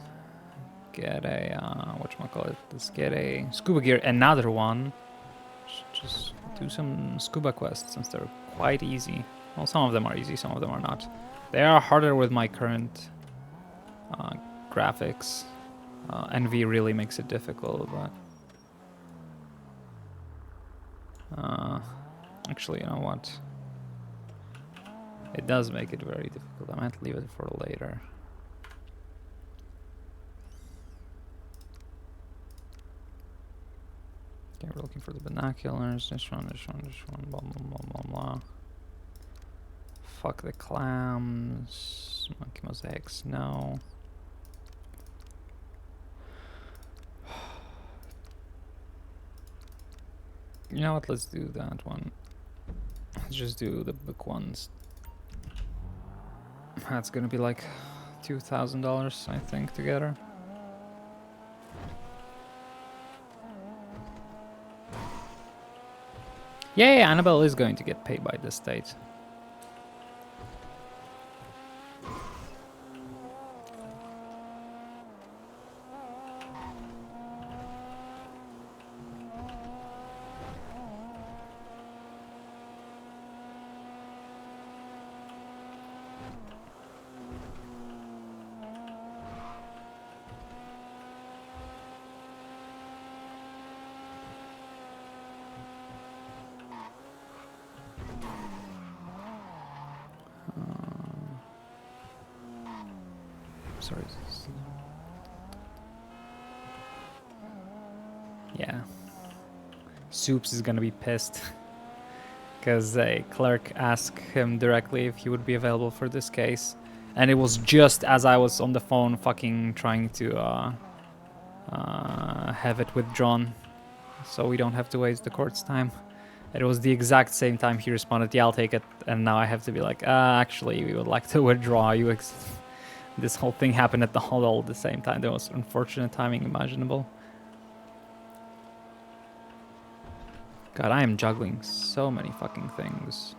[SPEAKER 11] get a whatchamacallit. Let's get a scuba gear, another one. Just do some scuba quests since they're quite easy. Well, some of them are easy, some of them are not. They are harder with my current graphics. NV really makes it difficult, but actually, you know what? It does make it very difficult. I might leave it for later. Okay, we're looking for the binoculars. This one, blah, blah, blah, blah, blah. Fuck the clams. Monkey mosaics, no. You know what? Let's do that one. Let's just do the big ones. That's gonna be like
[SPEAKER 1] $2,000, I think, together. Yeah, Annabelle is going to get paid by the state. Sorry. Yeah. Soups is gonna be pissed. Because a clerk asked him directly if he would be available for this case. And it was just as I was on the phone fucking trying to have it withdrawn. So we don't have to waste the court's time. It was the exact same time he responded, yeah, I'll take it. And now I have to be like, actually, we would like to withdraw you. This whole thing happened at the hall all at the same time. The most unfortunate timing imaginable. God, I am juggling so many fucking things.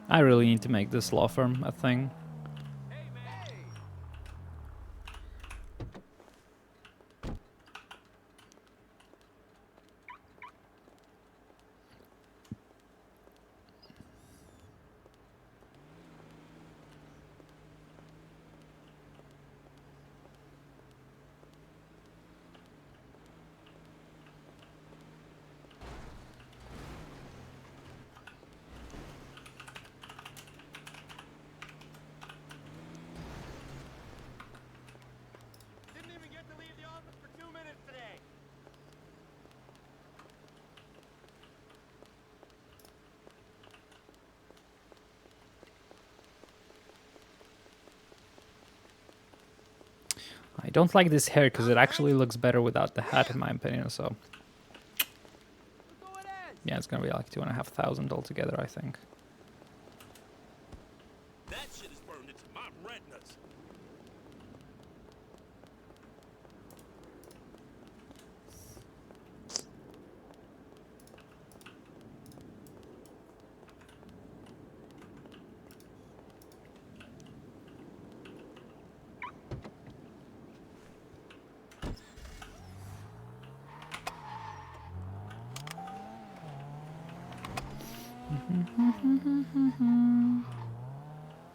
[SPEAKER 1] I really need to make this law firm a thing. I don't like this hair because it actually looks better without the hat, in my opinion. So yeah, it's gonna be like 2,500 altogether, I think.
[SPEAKER 7] That shit is burned into my retinas.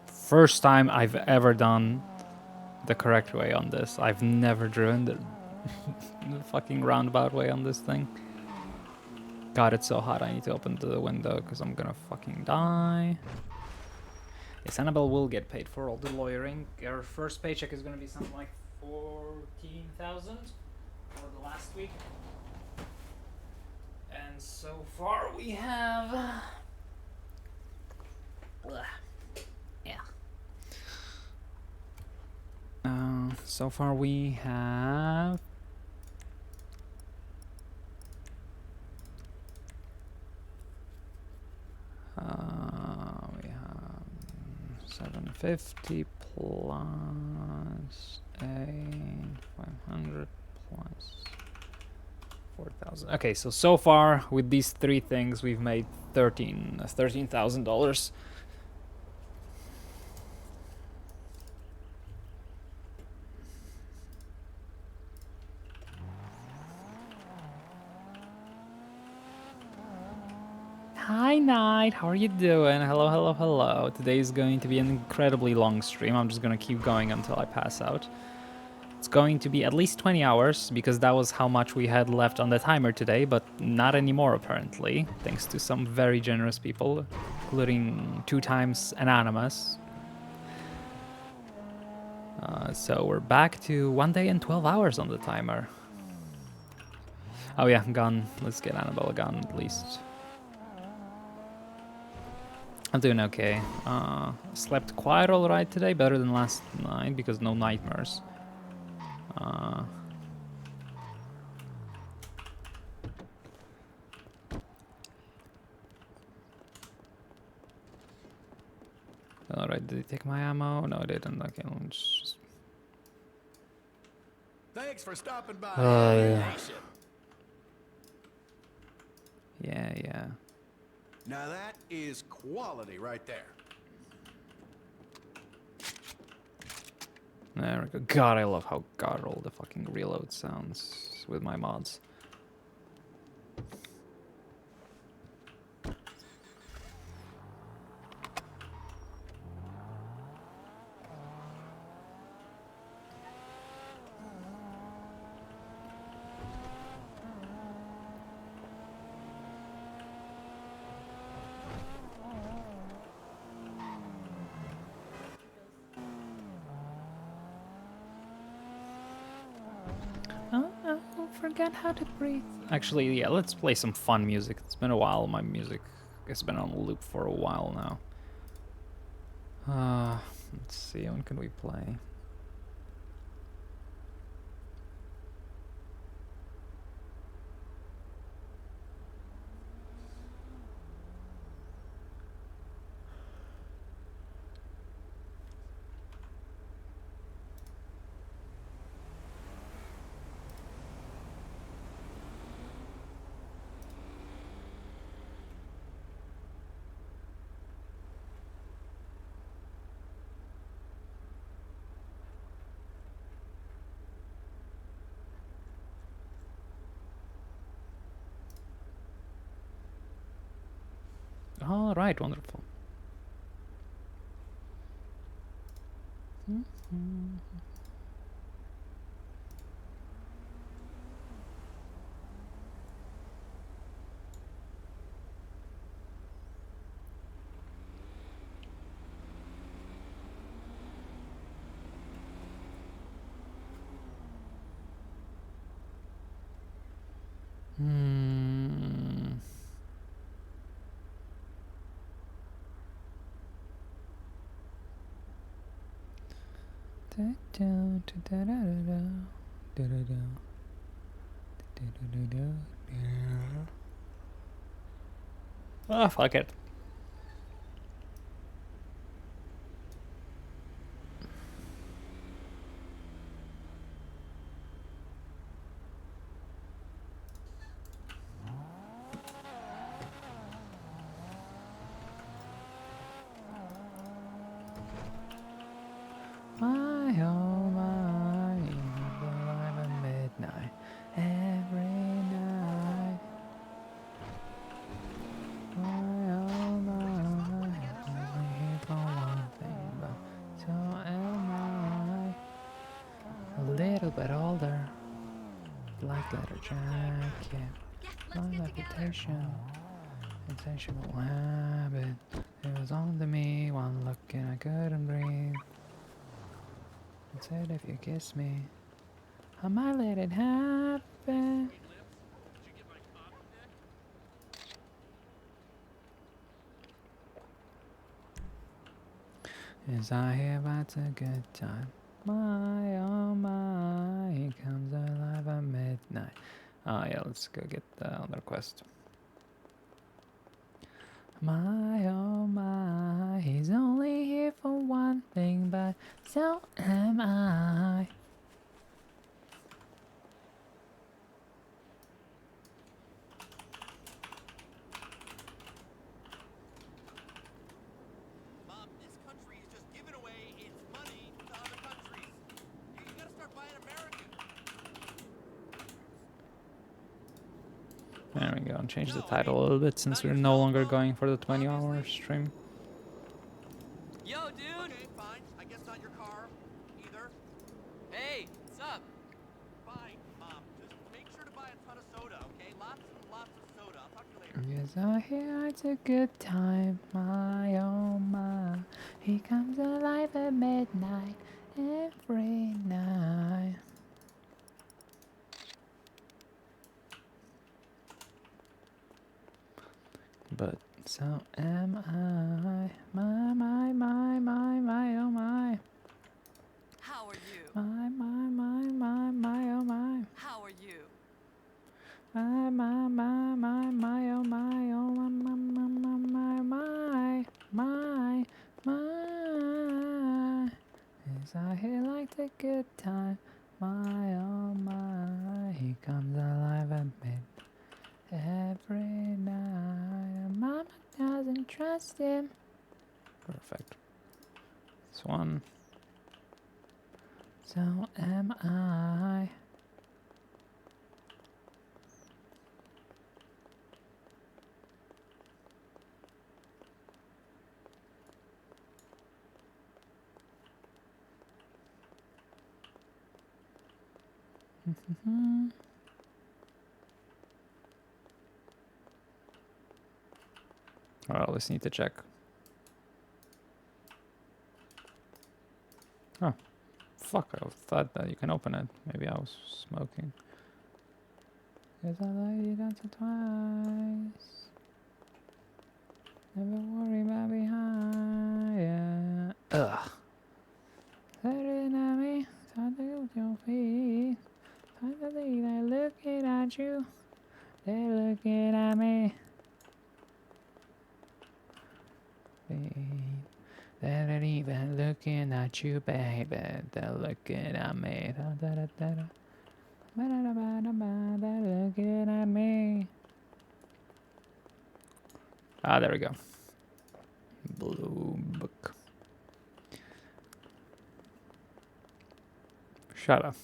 [SPEAKER 1] First time I've ever done the correct way on this. I've never driven the fucking roundabout way on this thing. God, it's so hot. I need to open the window because I'm gonna fucking die. Yes, Annabelle will get paid for all the lawyering. Her first paycheck is gonna be something like 14,000 for the last week. And so far we have... yeah. So far we have... we have 750 plus 8,500 plus 4,000. Okay, so far with these three things we've made $13,000. Hi Night, how are you doing? Hello, hello, hello. Today is going to be an incredibly long stream. I'm just gonna keep going until I pass out. It's going to be at least 20 hours because that was how much we had left on the timer today, but not anymore apparently, thanks to some very generous people, including 2 times Anonymous. So we're back to 1 day and 12 hours on the timer. Oh yeah, gun. Let's get Annabelle a gun at least. I'm doing okay. Slept quite alright today, better than last night because no nightmares. Alright, did he take my ammo? No, he didn't. Okay, let's just...
[SPEAKER 7] Thanks for stopping by.
[SPEAKER 1] yeah. Yeah.
[SPEAKER 7] Now that is quality right there.
[SPEAKER 1] There we go. God, I love how guttural the fucking reload sounds with my mods. I forgot how to breathe. Actually, yeah, let's play some fun music. It's been a while. My music has been on loop for a while now. Let's see, when can we play? All right, wonderful. Ah, fuck it. My oh my, alive at midnight, every night. My oh my, only here for one thing, but so am I. A little bit older, black leather jacket, my reputation, insatiable habit. It was on to me, one look and I couldn't breathe. It said if you kiss me, I might let it happen. Is I hear that's a good time? My oh my, he comes alive at midnight. Oh yeah, let's go get the other quest. My oh my, he's only here for one thing, but so am I.
[SPEAKER 7] Mom, this country is just giving away its money to other countries. You gotta start buying American.
[SPEAKER 1] There we go, and change the title a little bit since we're no longer going for the 20-hour stream.
[SPEAKER 7] Yo, dude. Okay, fine. I guess not your car either. Hey, what's up? Fine, Mom. Just make sure to buy a ton of soda, okay? Lots and lots of soda. I'll talk to you later.
[SPEAKER 1] Yes, I hear it's a good time. My oh my, he comes alive at midnight every night. But so am I. My, oh my.
[SPEAKER 7] How are you?
[SPEAKER 1] My, oh my.
[SPEAKER 7] How are you?
[SPEAKER 1] My, oh my, oh my, my.
[SPEAKER 11] a good time. My oh my, he comes alive a bit every night. Mama doesn't trust him. Perfect. This one. So am I. Well, let's need to check. Oh, fuck! I thought that you can open it. Maybe I was smoking. There's a lady once or twice. Never worry about behind. Yeah. Ugh. Staring at me, time to use your feet. Time to think they're looking at you. They're looking at me. They're not even looking at you, baby. They're looking at me. They're looking at me. Ah, there we go. Blue book. Shut up.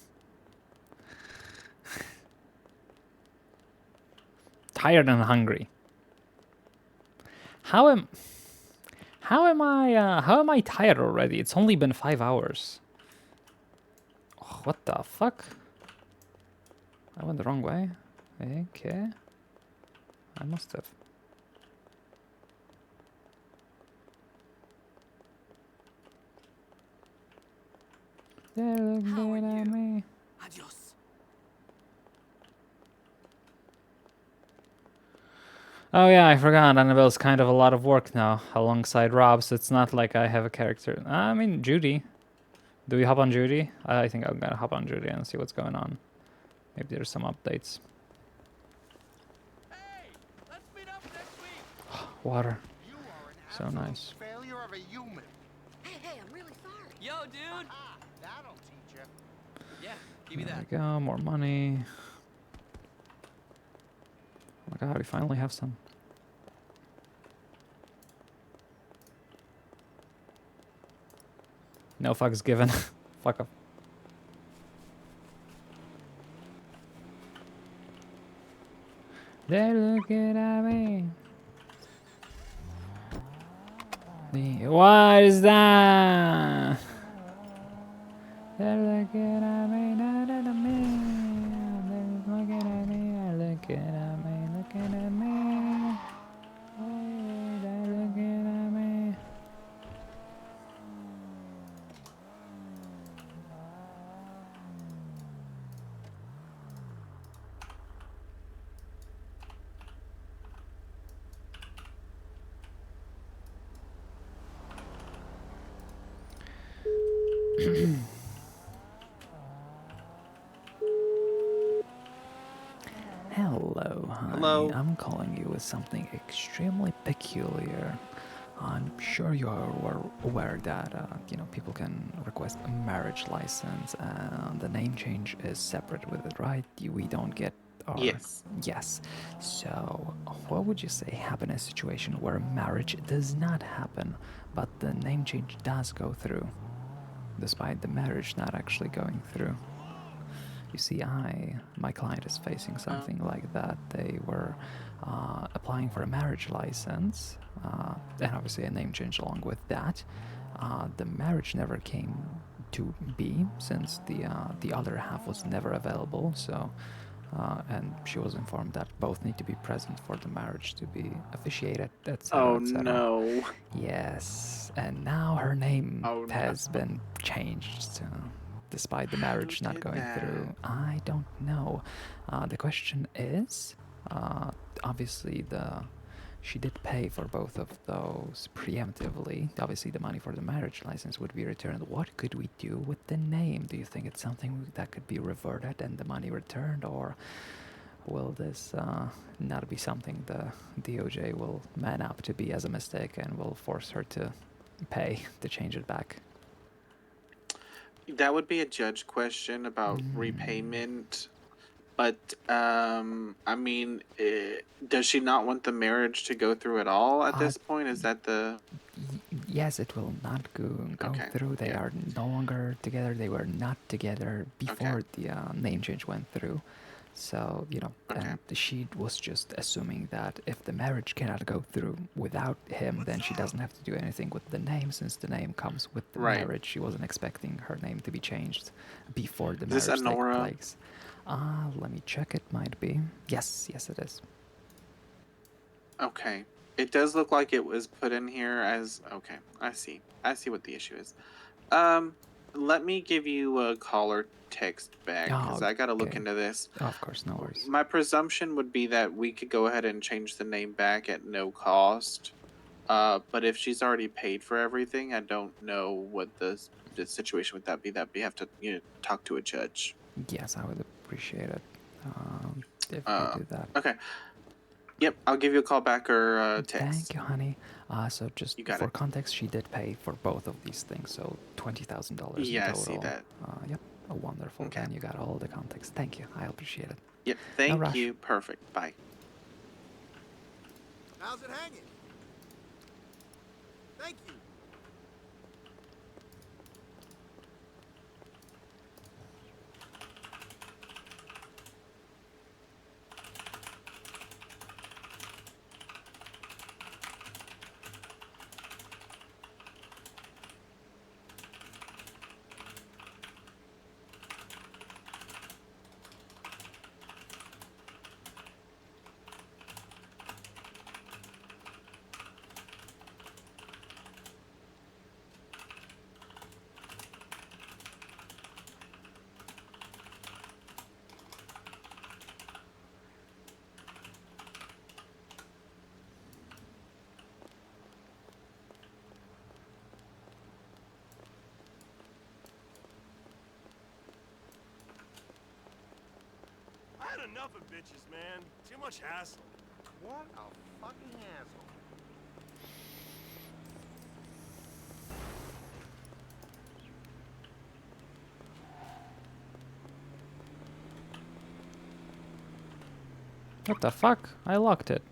[SPEAKER 11] Tired and hungry. How am I tired already? It's only been 5 hours. Oh, what the fuck? I went the wrong way. Okay. I must have. They're looking at me.
[SPEAKER 7] Adios.
[SPEAKER 1] Oh yeah, I forgot. Annabelle's kind of a lot of work now, alongside Rob, so it's not like I have a character. I mean, Judy. Do we hop on Judy? I think I'm gonna hop on Judy and see what's going on. Maybe there's some updates.
[SPEAKER 7] Hey, let's meet up next week.
[SPEAKER 1] Water. So nice.
[SPEAKER 7] Failure of a human. Hey, I'm really sorry. Yo, dude. That'll teach you. Yeah, give me
[SPEAKER 1] There
[SPEAKER 7] that.
[SPEAKER 1] we go, more money. Oh my god, we finally have some. No fucks given. Fuck off. They're looking at me. What is that? They're looking at me, not at me. They're looking at me, they're looking at me, looking at me. Hey, they're looking at me. Hello, honey.
[SPEAKER 13] Hello.
[SPEAKER 11] I'm calling you with something extremely peculiar. I'm sure you are aware that people can request a marriage license, and the name change is separate with it, right? We don't get our yes. So, what would you say happen in a situation where marriage does not happen, but the name change does go through, despite the marriage not actually going through? You see, my client is facing something like that. They were applying for a marriage license, and obviously a name change along with that. The marriage never came to be since the other half was never available. So, and she was informed that both need to be present for the marriage to be officiated, etc.
[SPEAKER 13] Oh
[SPEAKER 11] etc.
[SPEAKER 13] no.
[SPEAKER 11] Yes, and now her name has been changed. Despite the marriage not going through. I don't know. The question is, obviously she did pay for both of those preemptively. Obviously the money for the marriage license would be returned. What could we do with the name? Do you think it's something that could be reverted and the money returned, or will this not be something the DOJ will man up to be as a mistake and will force her to pay to change it back?
[SPEAKER 13] That would be a judge question about repayment. But I mean, does she not want the marriage to go through at all at this point? Is that the?
[SPEAKER 11] Yes, it will not go through. They are no longer together. They were not together before the name change went through. So, you know, and she was just assuming that if the marriage cannot go through without him, then she doesn't have to do anything with the name, since the name comes with the marriage. She wasn't expecting her name to be changed before the marriage takes place. Let me check. It might be. Yes, it is.
[SPEAKER 13] Okay. It does look like it was put in here as okay. I see what the issue is. Let me give you a call or text back because I gotta look into this.
[SPEAKER 11] Of course, no worries.
[SPEAKER 13] My presumption would be that we could go ahead and change the name back at no cost. But if she's already paid for everything, I don't know what the situation with that be. That we have to talk to a judge.
[SPEAKER 11] Yes, I would appreciate it if you do that.
[SPEAKER 13] Okay. Yep, I'll give you a call back or text.
[SPEAKER 11] Thank you, honey. So just for context, she did pay for both of these things, so $20,000 in total.
[SPEAKER 13] Yeah, I see that.
[SPEAKER 11] Yep, wonderful.
[SPEAKER 13] Okay.
[SPEAKER 11] Then you got all the context. Thank you. I appreciate it.
[SPEAKER 13] Yep, thank you. Perfect. Bye.
[SPEAKER 7] How's it hanging? Thank you.
[SPEAKER 16] I had enough of bitches, man. Too much hassle.
[SPEAKER 23] What a fucking asshole.
[SPEAKER 1] What the fuck? I locked it.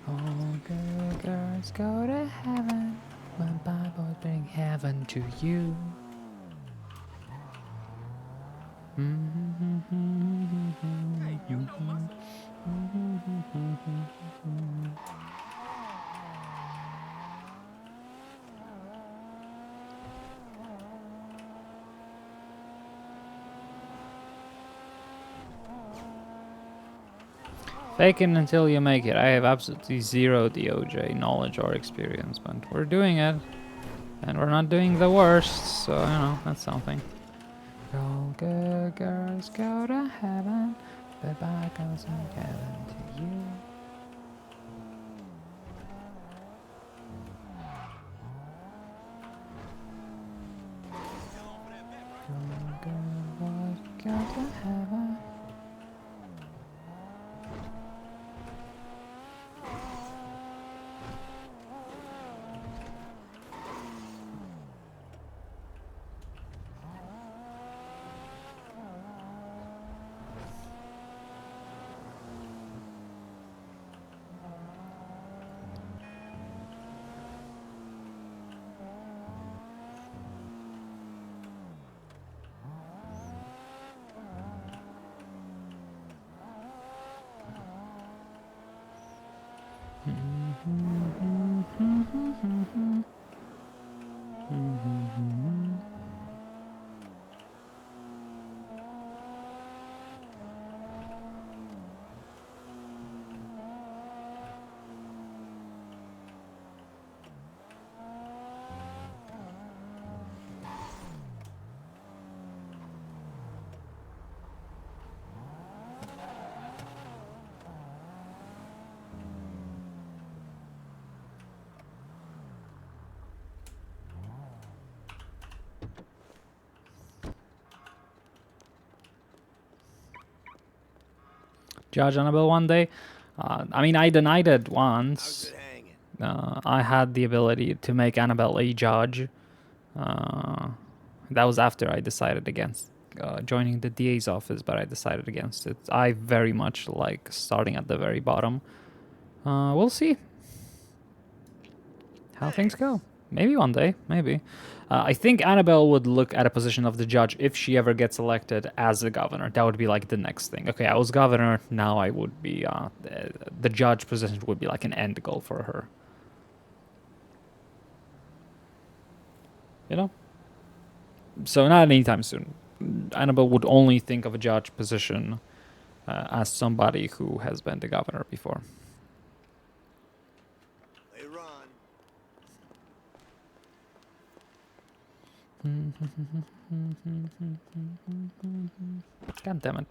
[SPEAKER 1] All good girls go to heaven when Bible bring heaven to you.
[SPEAKER 23] Hey, you know muscle.
[SPEAKER 1] Fake it until you make it. I have absolutely zero DOJ knowledge or experience, but we're doing it. And we're not doing the worst, so, you know, that's something. All good girls go to heaven, but bad girls in heaven to you. All good boys go to heaven. Judge Annabelle one day. I mean, I denied it once. I had the ability to make Annabelle a judge, That was after I decided against joining the DA's office, but I decided against it. I very much like starting at the very bottom. We'll see how things go. Maybe one day, maybe. I think Annabelle would look at a position of the judge if she ever gets elected as a governor. That would be like the next thing. Okay, I was governor, now I would be, the judge position would be like an end goal for her. You know? So not anytime soon. Annabelle would only think of a judge position as somebody who has been the governor before.
[SPEAKER 16] They run.
[SPEAKER 1] God damn it.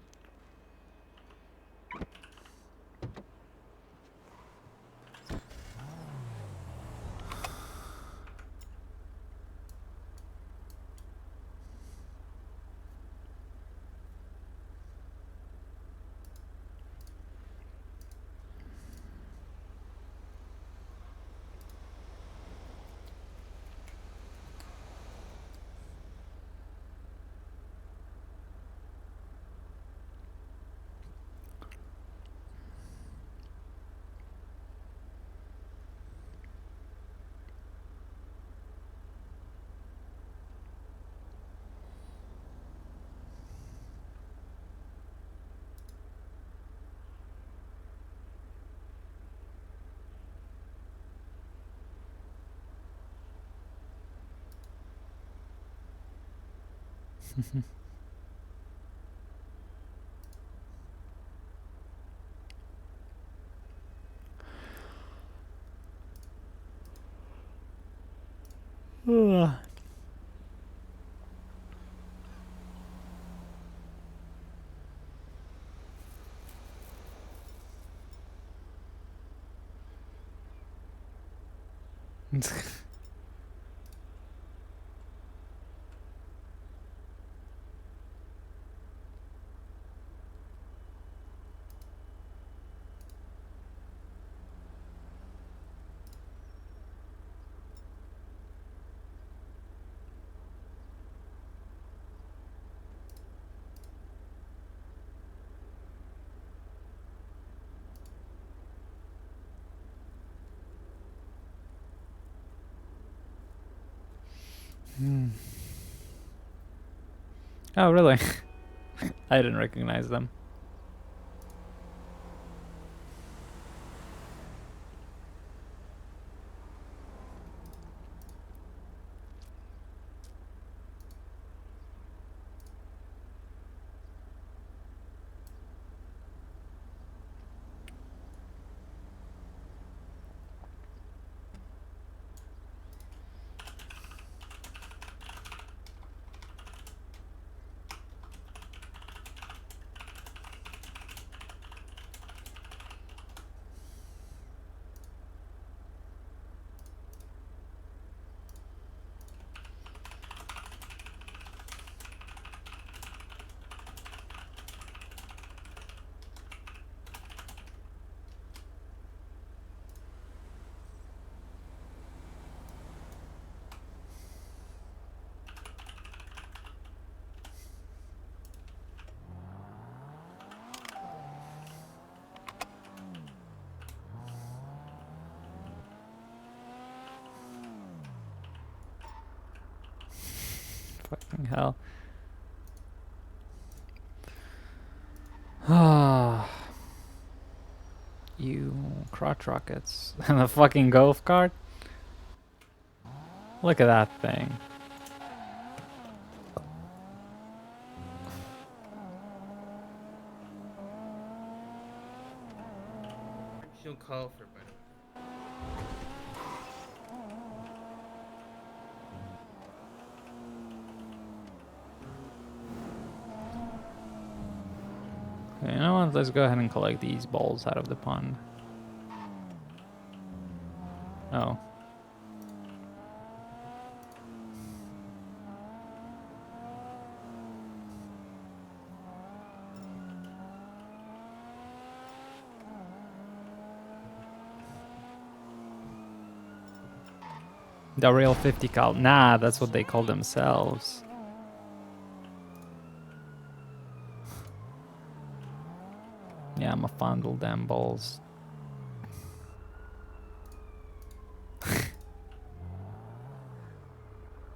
[SPEAKER 1] Oh, really? I didn't recognize them. Fucking hell. Ah. You crotch rockets. And a fucking golf cart? Look at that thing.
[SPEAKER 2] She'll call for better.
[SPEAKER 1] Okay, you know what? Let's go ahead and collect these balls out of the pond. Oh. The real 50 cal. Nah, that's what they call themselves. Yeah, I'ma fondle them balls.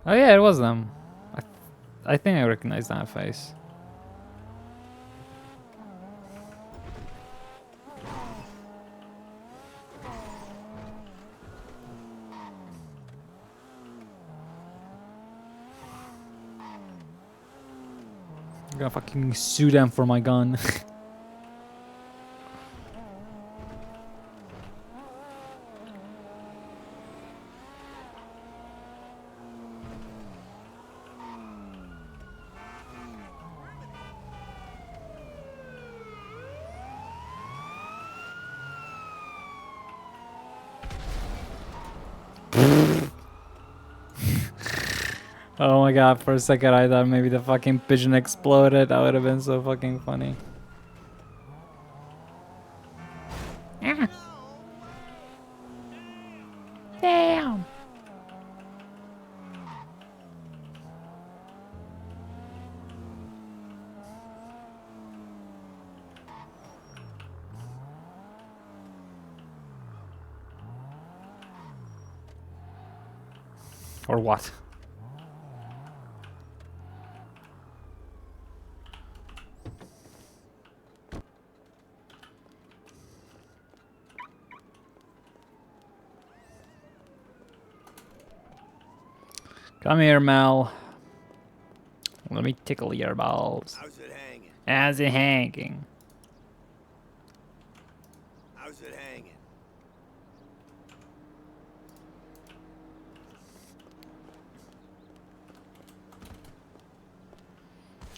[SPEAKER 1] Oh yeah, it was them. I think I recognize that face. I'm gonna fucking sue them for my gun. Oh my god, for a second I thought maybe the fucking pigeon exploded. That would have been so fucking funny.
[SPEAKER 8] Damn.
[SPEAKER 1] Or what? Come here, Mel. Let me tickle your balls.
[SPEAKER 16] How's it hanging?
[SPEAKER 1] How's it hanging?
[SPEAKER 16] How's it hanging?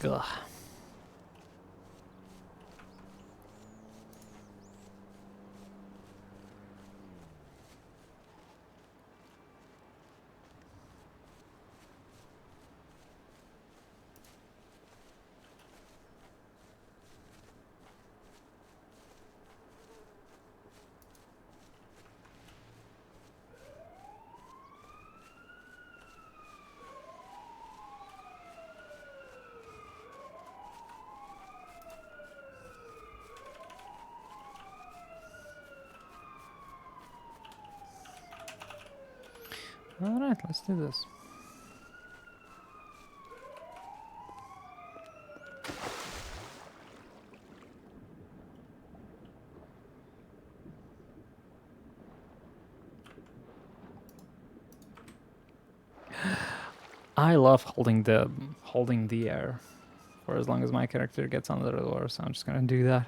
[SPEAKER 1] Ugh. Alright, let's do this. I love holding the air for as long as my character gets under the door, so I'm just gonna do that.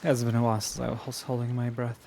[SPEAKER 1] It's been a while since I was holding my breath.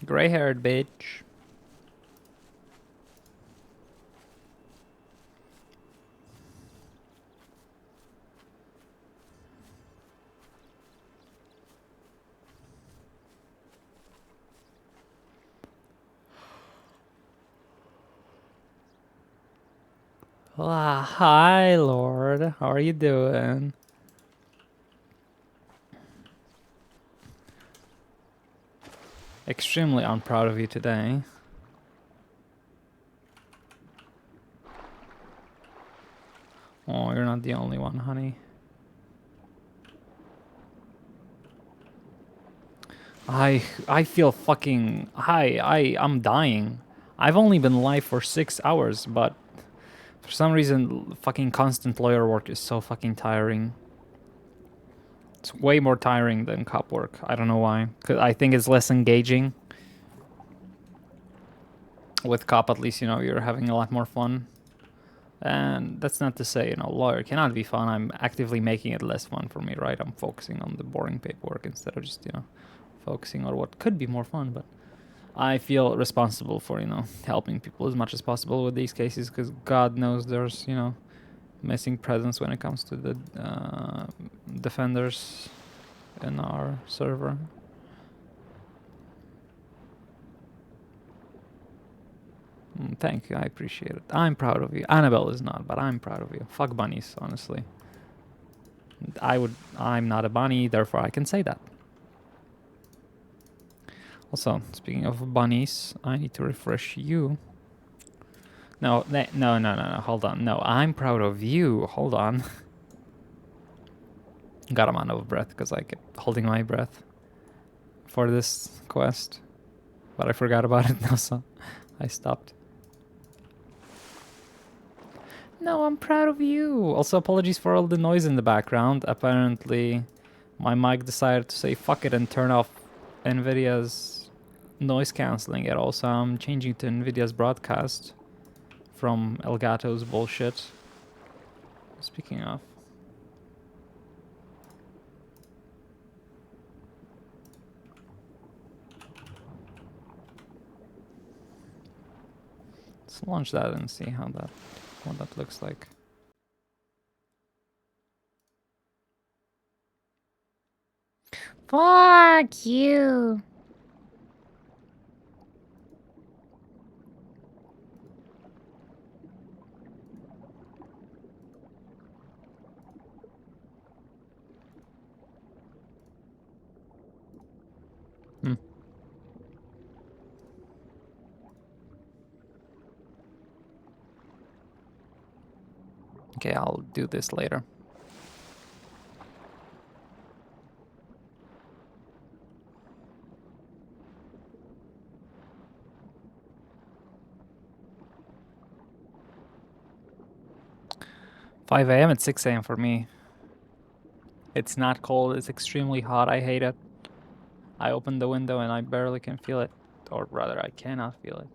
[SPEAKER 1] Gray-haired bitch. Ah, hi, Lord. How are you doing? Extremely unproud of you today. Oh, you're not the only one, honey. I feel fucking... I'm dying. I've only been alive for 6 hours, but for some reason, fucking constant lawyer work is so fucking tiring. It's way more tiring than cop work. I don't know why. 'Cause I think it's less engaging. With cop, at least, you know, you're having a lot more fun. And that's not to say, you know, lawyer cannot be fun. I'm actively making it less fun for me, right? I'm focusing on the boring paperwork instead of just, you know, focusing on what could be more fun. But I feel responsible for, you know, helping people as much as possible with these cases because God knows there's, you know, missing presence when it comes to the defenders in our server. Thank you, I appreciate it. I'm proud of you. Annabelle is not, but I'm proud of you. Fuck bunnies, honestly. I'm not a bunny, therefore I can say that. Also, speaking of bunnies, I need to refresh you. No, hold on. No, I'm proud of you. Hold on. God, I'm out of breath because I kept holding my breath for this quest. But I forgot about it now, so I stopped. No, I'm proud of you. Also, apologies for all the noise in the background. Apparently, my mic decided to say fuck it and turn off NVIDIA's noise cancelling at all, so I'm changing to NVIDIA's broadcast from Elgato's bullshit. Speaking of. Let's launch that and see what that looks like.
[SPEAKER 8] Fuck you.
[SPEAKER 1] Okay, I'll do this later. $5 a.m. at 6 a.m. for me. It's not cold, it's extremely hot, I hate it. I open the window and I barely can feel it. Or rather, I cannot feel it.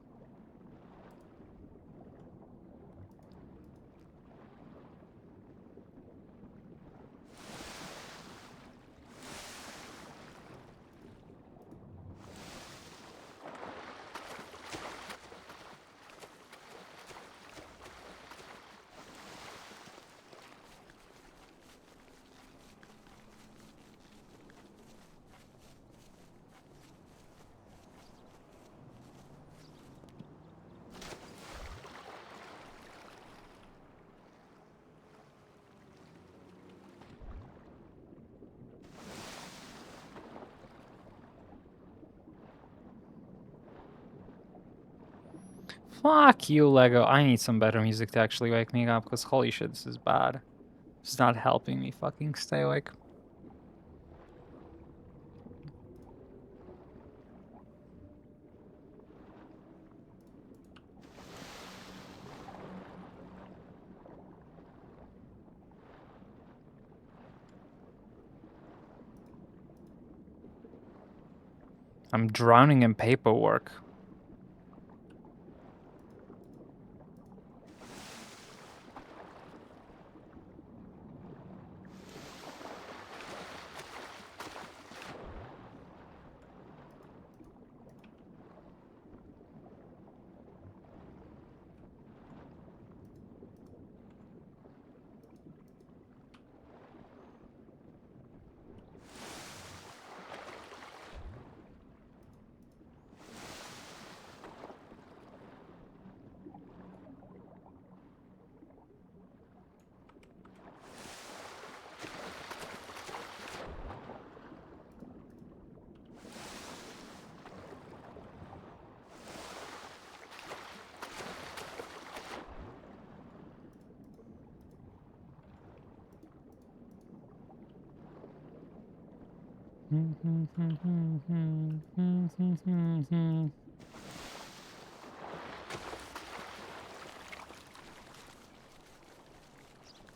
[SPEAKER 1] Fuck you, Lego. I need some better music to actually wake me up, because holy shit, this is bad. It's not helping me fucking stay awake. I'm drowning in paperwork.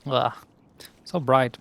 [SPEAKER 1] Ugh, so bright.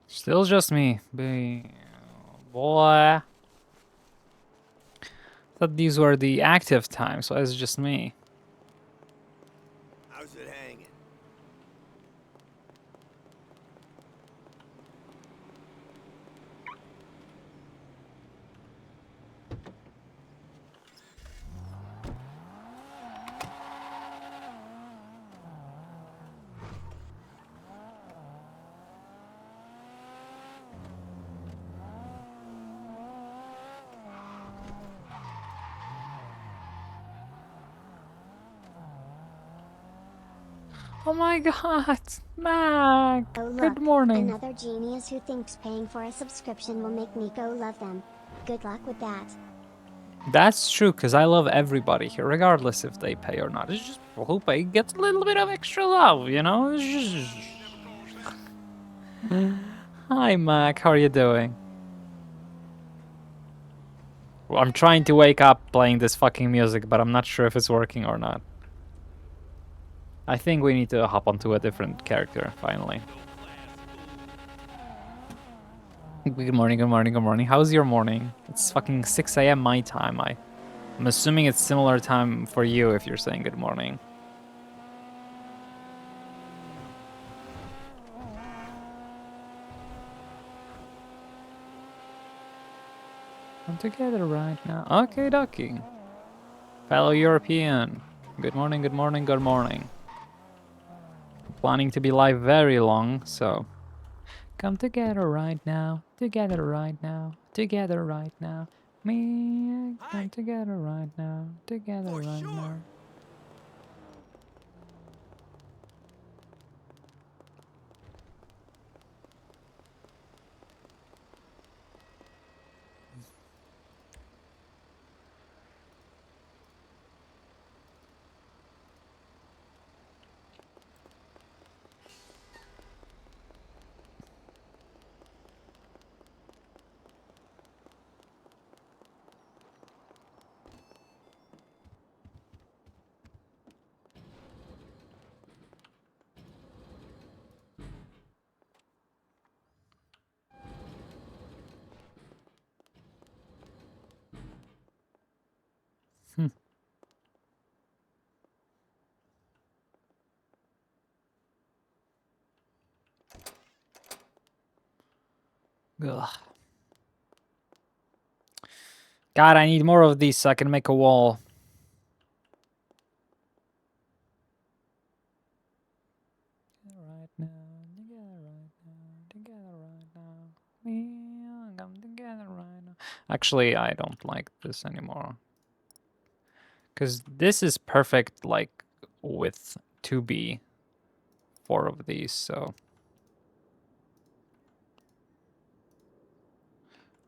[SPEAKER 1] Still just me, boy. Thought these were the active times, so it's just me.
[SPEAKER 16] How's it hanging?
[SPEAKER 1] Oh my god, Mac!
[SPEAKER 8] Oh look,
[SPEAKER 1] Good morning.
[SPEAKER 8] another genius who thinks paying for a subscription will make Nico love them. Good luck with that.
[SPEAKER 1] That's true, because I love everybody here, regardless if they pay or not. It's just people who pay gets a little bit of extra love, you know? Hi, Mac. How are you doing? Well, I'm trying to wake up playing this fucking music, but I'm not sure if it's working or not. I think we need to hop onto a different character, finally. Good morning, good morning, good morning. How's your morning? It's fucking 6 a.m. my time. I'm assuming it's similar time for you if you're saying good morning. I'm together right now. Okay, ducky. Fellow European. Good morning, good morning, good morning. Planning to be live very long, so come together right now. Together right now. Together right now. Me, come together right now. Together right now. Ugh. God, I need more of these so I can make a wall. Right now, together right now, together right now. Me, come together right now. Actually, I don't like this anymore. Because this is perfect, like, with 2B. 4 of these, so.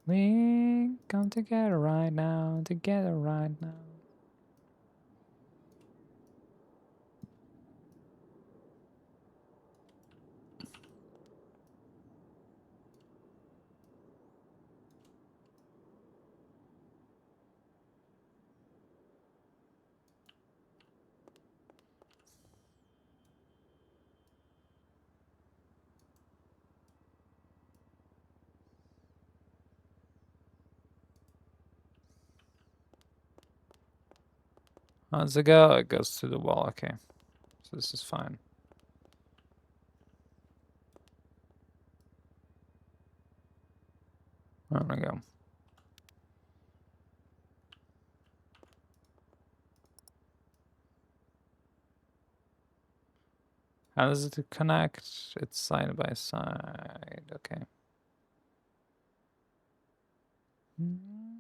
[SPEAKER 1] We come together right now, together right now. How does it go? It goes to the wall, okay. So this is fine. There we go. How does it connect? It's side by side. Okay. You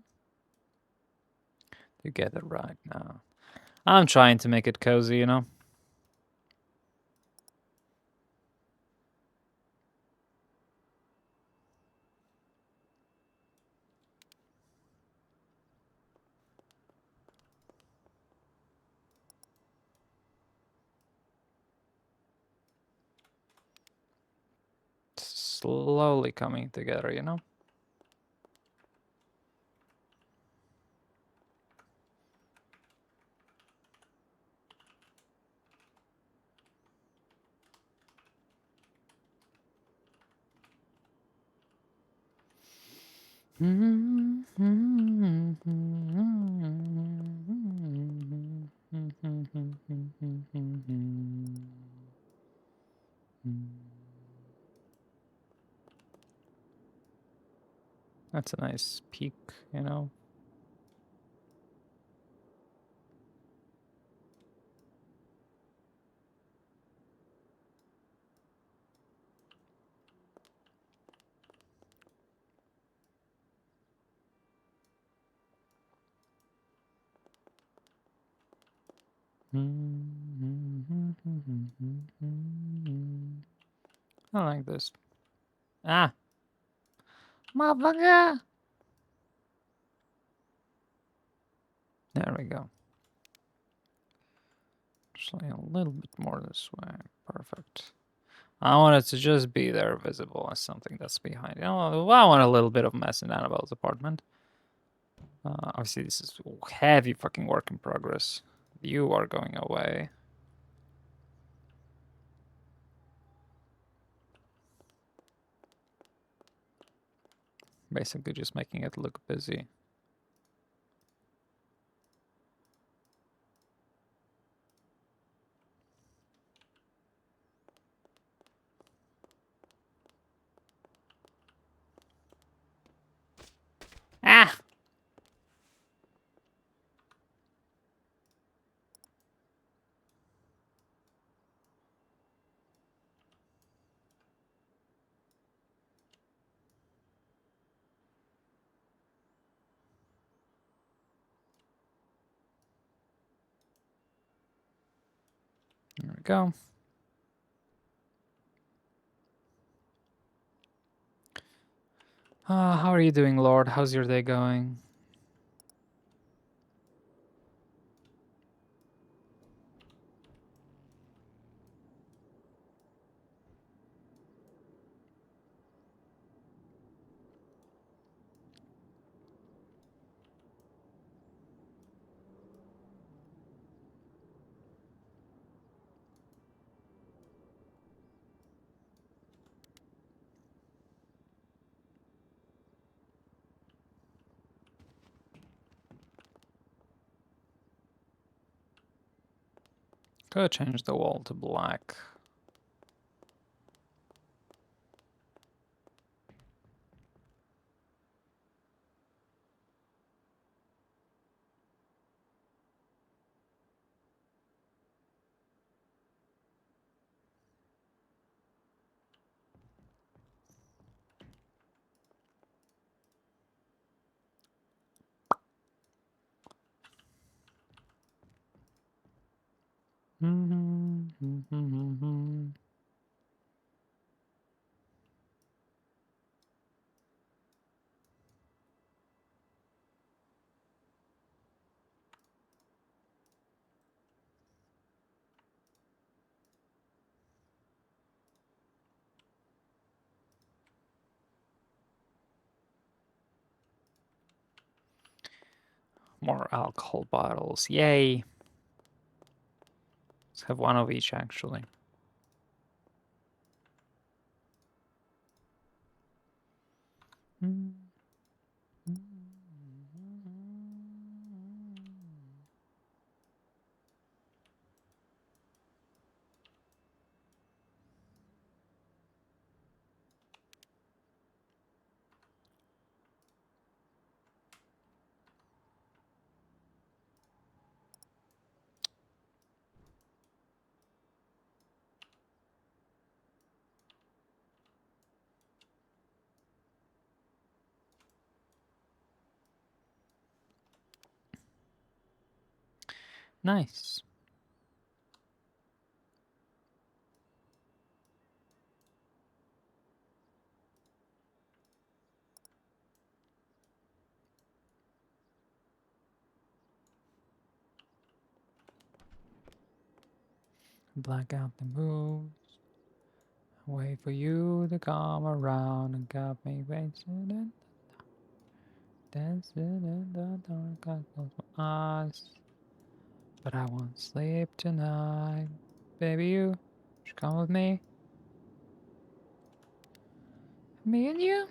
[SPEAKER 1] get it right now. I'm trying to make it cozy, you know? Slowly coming together, you know? That's a nice peak, you know? I like this. Ah! Motherfucker! There we go. Just like a little bit more this way. Perfect. I want it to just be there visible as something that's behind. You know, I want a little bit of mess in Annabelle's apartment. Obviously, this is heavy fucking work in progress. You are going away. Basically just making it look busy. Ah! There we go. How are you doing, Lord? How's your day going? Could change the wall to black. More alcohol bottles. Yay! Let's have one of each, actually. Nice. Black out the moves. Wait for you to come around and got me waiting. Dancing in the dark, I close my eyes. But I won't sleep tonight. Baby, you should come with me. Me and you?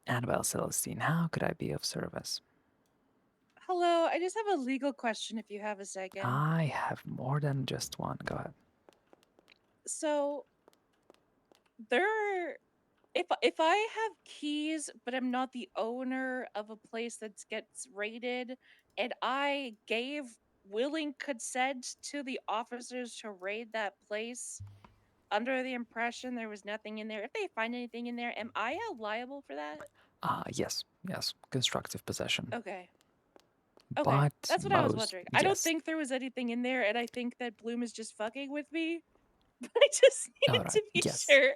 [SPEAKER 1] Annabelle Celestine, how could I be of service?
[SPEAKER 12] Hello, I just have a legal question if you have a second.
[SPEAKER 11] I have more than just one. Go ahead.
[SPEAKER 12] So there if I have keys but I'm not the owner of a place that gets raided and I gave willing consent to the officers to raid that place under the impression there was nothing in there. If they find anything in there, am I held liable for that?
[SPEAKER 11] Yes, constructive possession.
[SPEAKER 12] Okay.
[SPEAKER 11] But
[SPEAKER 12] That's what I was
[SPEAKER 11] most,
[SPEAKER 12] wondering. I don't
[SPEAKER 11] yes.
[SPEAKER 12] think there was anything in there, and I think that Bloom is just fucking with me. But I just needed
[SPEAKER 11] Alright,
[SPEAKER 12] to be
[SPEAKER 11] yes.
[SPEAKER 12] sure.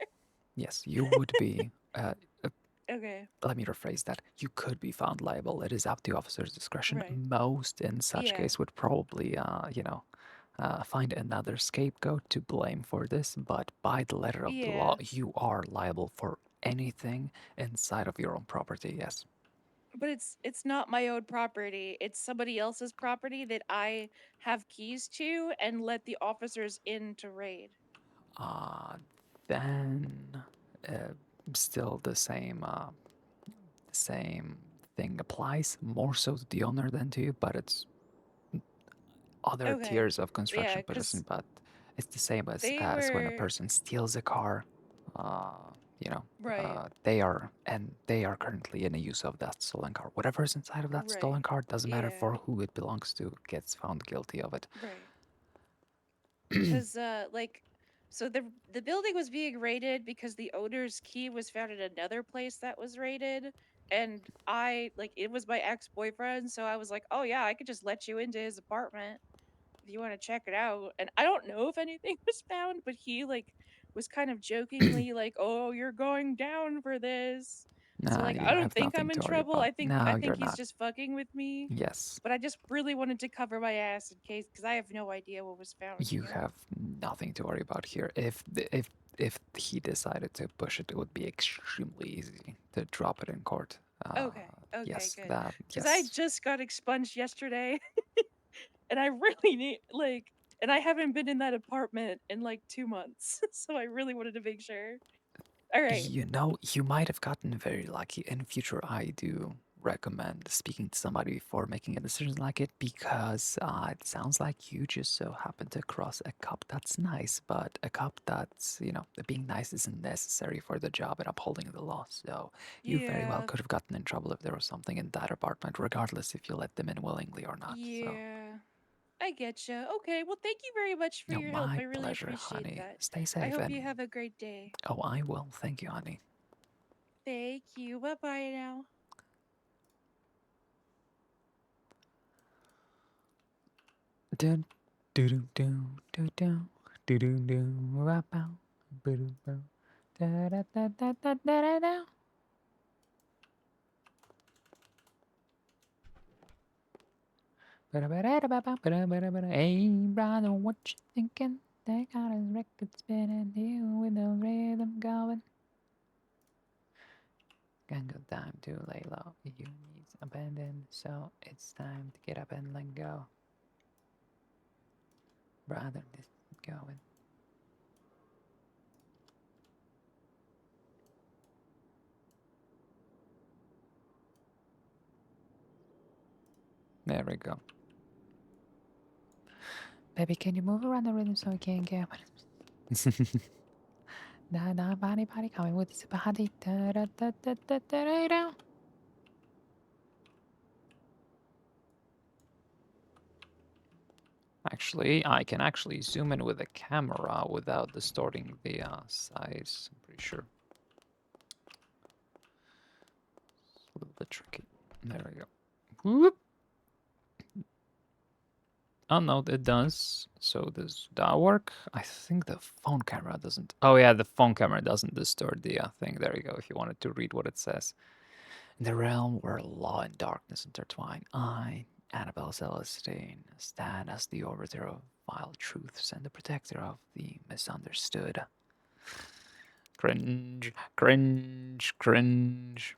[SPEAKER 11] Yes, you would be.
[SPEAKER 12] Okay.
[SPEAKER 11] Let me rephrase that. You could be found liable. It is up to officer's discretion.
[SPEAKER 12] Right.
[SPEAKER 11] Most, in such
[SPEAKER 12] Yeah.
[SPEAKER 11] case, would probably, find another scapegoat to blame for this. But by the letter of the law,
[SPEAKER 12] Yeah.
[SPEAKER 11] you are liable for anything inside of your own property. Yes.
[SPEAKER 12] But it's not my own property. It's somebody else's property that I have keys to and let the officers in to raid.
[SPEAKER 11] Then still the same thing applies, more so to the owner than to you, but it's other
[SPEAKER 12] Okay.
[SPEAKER 11] tiers of construction
[SPEAKER 12] Yeah, 'cause
[SPEAKER 11] person, but it's the same as
[SPEAKER 12] they
[SPEAKER 11] when a
[SPEAKER 12] were
[SPEAKER 11] person steals a car. You know,
[SPEAKER 12] right.
[SPEAKER 11] they are currently in the use of that stolen car. Whatever is inside of that stolen
[SPEAKER 12] Right.
[SPEAKER 11] car doesn't matter
[SPEAKER 12] Yeah.
[SPEAKER 11] for who it belongs to. Gets found guilty of it.
[SPEAKER 12] Right. Because like, so the building was being raided because the owner's key was found at another place that was raided, and I like it was my ex boyfriend, so I was like, oh yeah, I could just let you into his apartment if you want to check it out. And I don't know if anything was found, but he like was kind of jokingly like, oh, you're going down for this. So
[SPEAKER 11] Nah,
[SPEAKER 12] like
[SPEAKER 11] you
[SPEAKER 12] I don't
[SPEAKER 11] have
[SPEAKER 12] think
[SPEAKER 11] nothing
[SPEAKER 12] I'm in
[SPEAKER 11] to worry
[SPEAKER 12] trouble.
[SPEAKER 11] about.
[SPEAKER 12] I think
[SPEAKER 11] No, you're
[SPEAKER 12] he's
[SPEAKER 11] not.
[SPEAKER 12] just fucking with me.
[SPEAKER 11] Yes,
[SPEAKER 12] But I just really wanted to cover my ass in case, because I have no idea what was found.
[SPEAKER 11] you have nothing to worry about here. If he decided to push it, it would be extremely easy to drop it in court.
[SPEAKER 12] Okay. Okay.
[SPEAKER 11] Yes,
[SPEAKER 12] Good.
[SPEAKER 11] that
[SPEAKER 12] Because I
[SPEAKER 11] yes.
[SPEAKER 12] just got expunged yesterday, and I really need like, and I haven't been in that apartment in like 2 months, so I really wanted to make sure. All right.
[SPEAKER 11] You know, you might have gotten very lucky. In future, I do recommend speaking to somebody before making a decision like it because it sounds like you just so happen to cross a cop that's nice, but a cop that's, being nice isn't necessary for the job and upholding the law. So you very well
[SPEAKER 12] Yeah.
[SPEAKER 11] could have gotten in trouble if there was something in that apartment, regardless if you let them in willingly or not. So,
[SPEAKER 12] Yeah. I get you. Okay. Well, thank you very much for
[SPEAKER 11] no,
[SPEAKER 12] your help.
[SPEAKER 11] my
[SPEAKER 12] I really
[SPEAKER 11] pleasure,
[SPEAKER 12] appreciate
[SPEAKER 11] honey.
[SPEAKER 12] that.
[SPEAKER 11] Stay
[SPEAKER 12] I
[SPEAKER 11] safe
[SPEAKER 12] hope you
[SPEAKER 11] and
[SPEAKER 12] have a great day.
[SPEAKER 11] oh, I will. Thank you, honey.
[SPEAKER 12] Thank you. Bye bye now.
[SPEAKER 11] Dun, do do do do do do do do wap bow boo doo boo da da da da da da da da. Hey brother, what you thinking? They got his record spinning here with the rhythm going. Can't go time to lay low. You need abandon, so it's time to get up and let go. Brother, this is going. There we go. Baby, can you move around the rhythm so I can get Da da body body coming with his body. Da da da da da da da. Actually, I can actually zoom in with the camera without distorting the size. I'm pretty sure. It's a little bit tricky. There we go. Whoop. Oh no, it does. So does that work? I think the phone camera doesn't. Oh yeah, the phone camera doesn't distort the thing. There you go. If you wanted to read what it says. In the realm where law and darkness intertwine, I, Annabelle Celestine, stand as the arbiter of vile truths and the protector of the misunderstood. Cringe, cringe, cringe.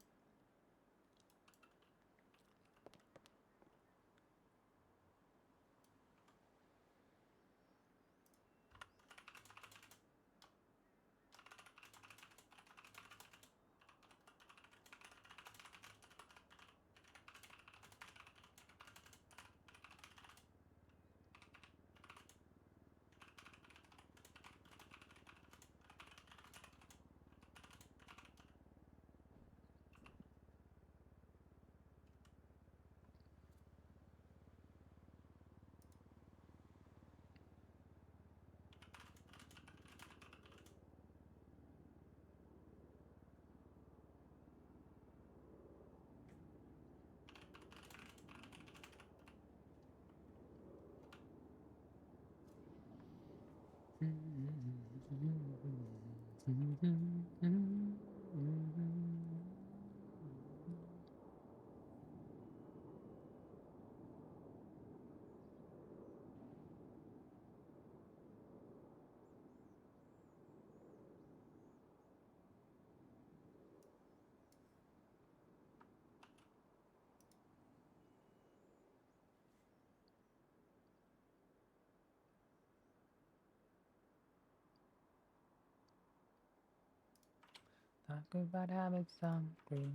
[SPEAKER 11] Talk about habits on through.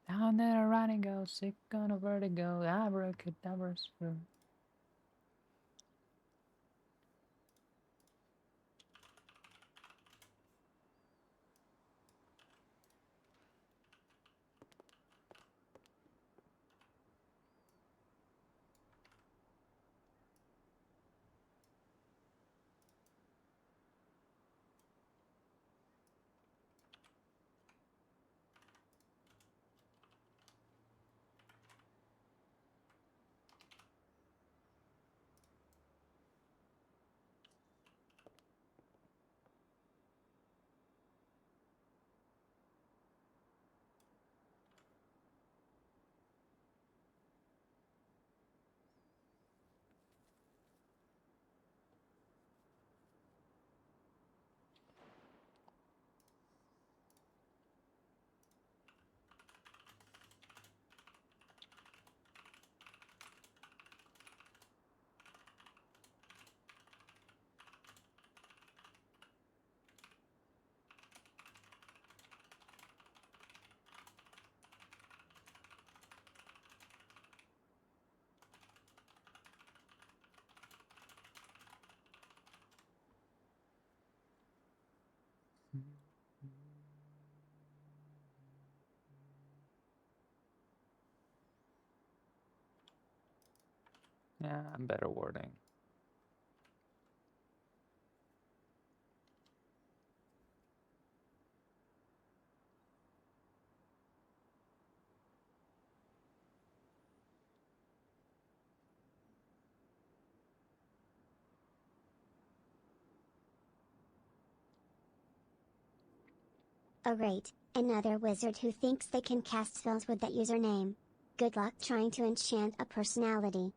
[SPEAKER 11] Down there running go, sick on a vertigo, abracadabra screw. Yeah, better wording.
[SPEAKER 8] Oh great, another wizard who thinks they can cast spells with that username. Good luck trying to enchant a personality.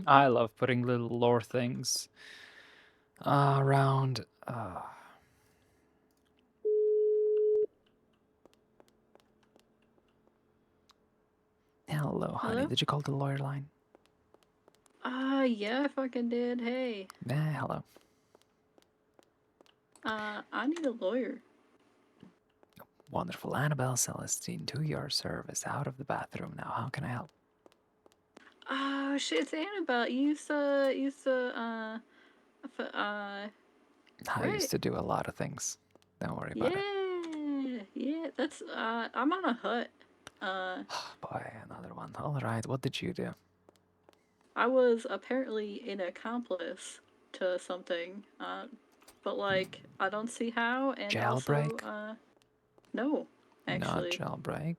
[SPEAKER 11] I love putting little lore things around. Hello, honey.
[SPEAKER 18] Hello?
[SPEAKER 11] Did you call the lawyer line?
[SPEAKER 18] Yeah, I fucking did. Hey.
[SPEAKER 11] Hello.
[SPEAKER 18] I need a lawyer.
[SPEAKER 11] Wonderful Annabelle Celestine, to your service. Out of the bathroom now. How can I help?
[SPEAKER 18] Oh shit, it's Annabelle. You used to,
[SPEAKER 11] I
[SPEAKER 18] right?
[SPEAKER 11] used to do a lot of things. Don't worry about it.
[SPEAKER 18] Yeah, that's, I'm on a hut.
[SPEAKER 11] Boy, another one. Alright, what did you do?
[SPEAKER 18] I was apparently an accomplice to something, but like, I don't see how, and
[SPEAKER 11] Jailbreak?
[SPEAKER 18] also, no,
[SPEAKER 11] Not
[SPEAKER 18] actually.
[SPEAKER 11] jailbreak.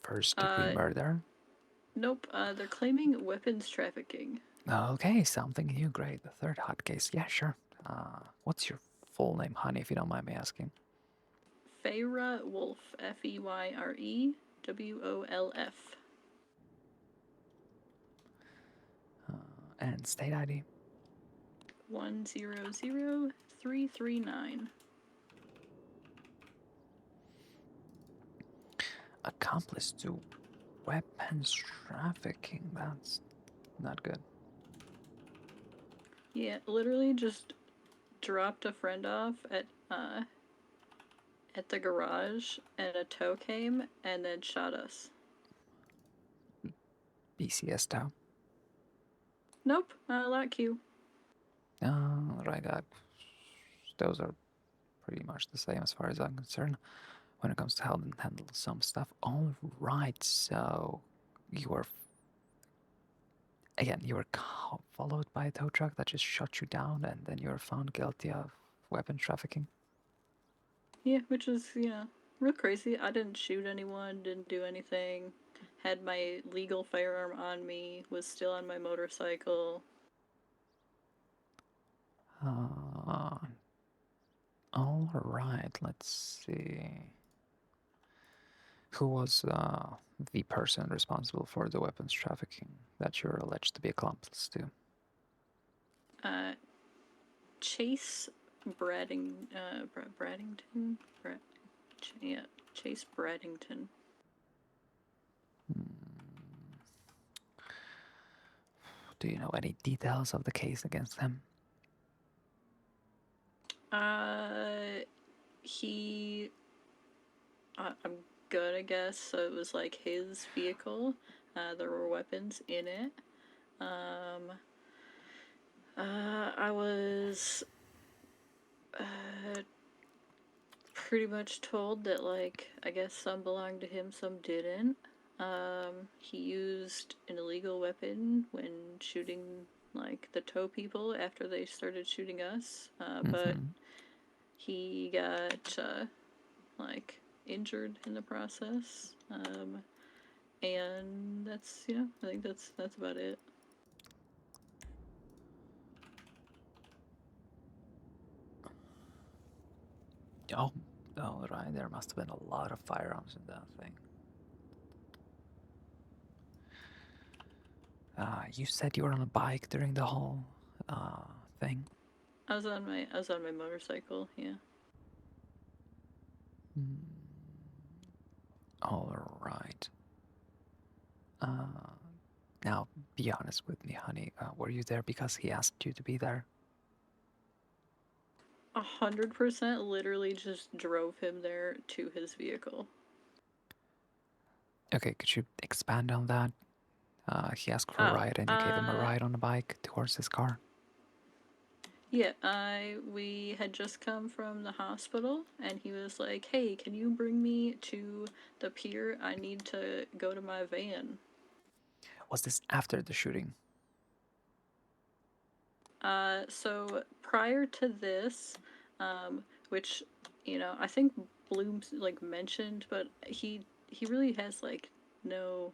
[SPEAKER 11] First degree murder?
[SPEAKER 18] Nope, they're claiming weapons trafficking.
[SPEAKER 11] Okay, something new. Great. The third hot case. Yeah, sure. What's your full name, honey, if you don't mind me asking?
[SPEAKER 18] Feyre Wolf, FEYREWOLF.
[SPEAKER 11] And state ID?
[SPEAKER 18] 100339.
[SPEAKER 11] Accomplice to weapons trafficking. That's not good.
[SPEAKER 18] Yeah, literally just dropped a friend off at the garage, and a tow came and then shot us.
[SPEAKER 11] BCS tow?
[SPEAKER 18] Nope, lot Q.
[SPEAKER 11] Right. Those are pretty much the same as far as I'm concerned when it comes to how to handle some stuff. All right, so you were you were followed by a tow truck that just shot you down, and then you were found guilty of weapon trafficking.
[SPEAKER 18] Yeah, which is, real crazy. I didn't shoot anyone, didn't do anything. Had my legal firearm on me, was still on my motorcycle.
[SPEAKER 11] All right, let's see. Who was the person responsible for the weapons trafficking that you're alleged to be accomplice to?
[SPEAKER 18] Chase Braddington. Chase Braddington.
[SPEAKER 11] Do you know any details of the case against him?
[SPEAKER 18] I'm gonna guess, so it was like his vehicle. There were weapons in it. I was pretty much told that, like, I guess some belonged to him, some didn't. He used an illegal weapon when shooting, like, the tow people after they started shooting us. But he got, like, injured in the process. And that's, yeah, I think that's about it.
[SPEAKER 11] Oh, all right. There must have been a lot of firearms in that thing. You said you were on a bike during the whole thing.
[SPEAKER 18] I was on my motorcycle. Yeah.
[SPEAKER 11] All right. Now, be honest with me, honey. Were you there because he asked you to be there?
[SPEAKER 18] 100% literally just drove him there to his vehicle.
[SPEAKER 11] Okay, could you expand on that? He asked for a ride and you gave him a ride on a bike towards his car?
[SPEAKER 18] Yeah, we had just come from the hospital, and he was like, "Hey, can you bring me to the pier? I need to go to my van."
[SPEAKER 11] Was this after the shooting?
[SPEAKER 18] So prior to this, which, you know, I think Bloom's like mentioned, but he really has like no,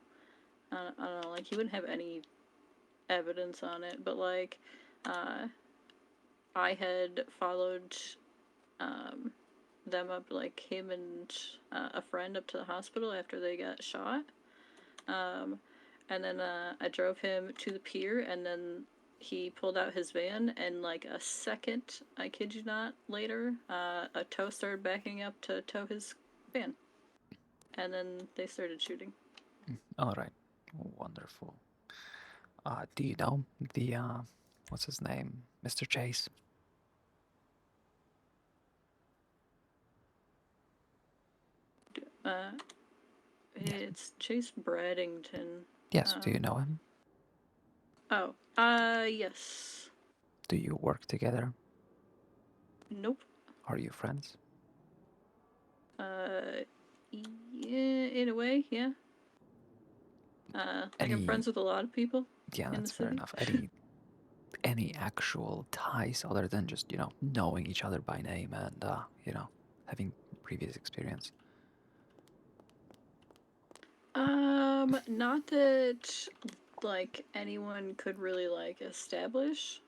[SPEAKER 18] I don't know, like he wouldn't have any evidence on it, but like, I had followed, them up, like him and a friend up to the hospital after they got shot. And then I drove him to the pier, and then he pulled out his van, and like a second, I kid you not, later, a tow started backing up to tow his van. And then they started shooting.
[SPEAKER 11] All right. Wonderful. Do you know the, what's his name? Mr. Chase?
[SPEAKER 18] It's Chase Braddington.
[SPEAKER 11] Yes, do you know him?
[SPEAKER 18] Oh, yes.
[SPEAKER 11] Do you work together?
[SPEAKER 18] Nope.
[SPEAKER 11] Are you friends?
[SPEAKER 18] Yeah, in a way, yeah. Like I'm friends with a lot of people.
[SPEAKER 11] Yeah,
[SPEAKER 18] in
[SPEAKER 11] that's
[SPEAKER 18] the
[SPEAKER 11] fair
[SPEAKER 18] city.
[SPEAKER 11] enough. Any actual ties other than just, you know, knowing each other by name and, you know, having previous experience?
[SPEAKER 18] Not that like anyone could really like establish.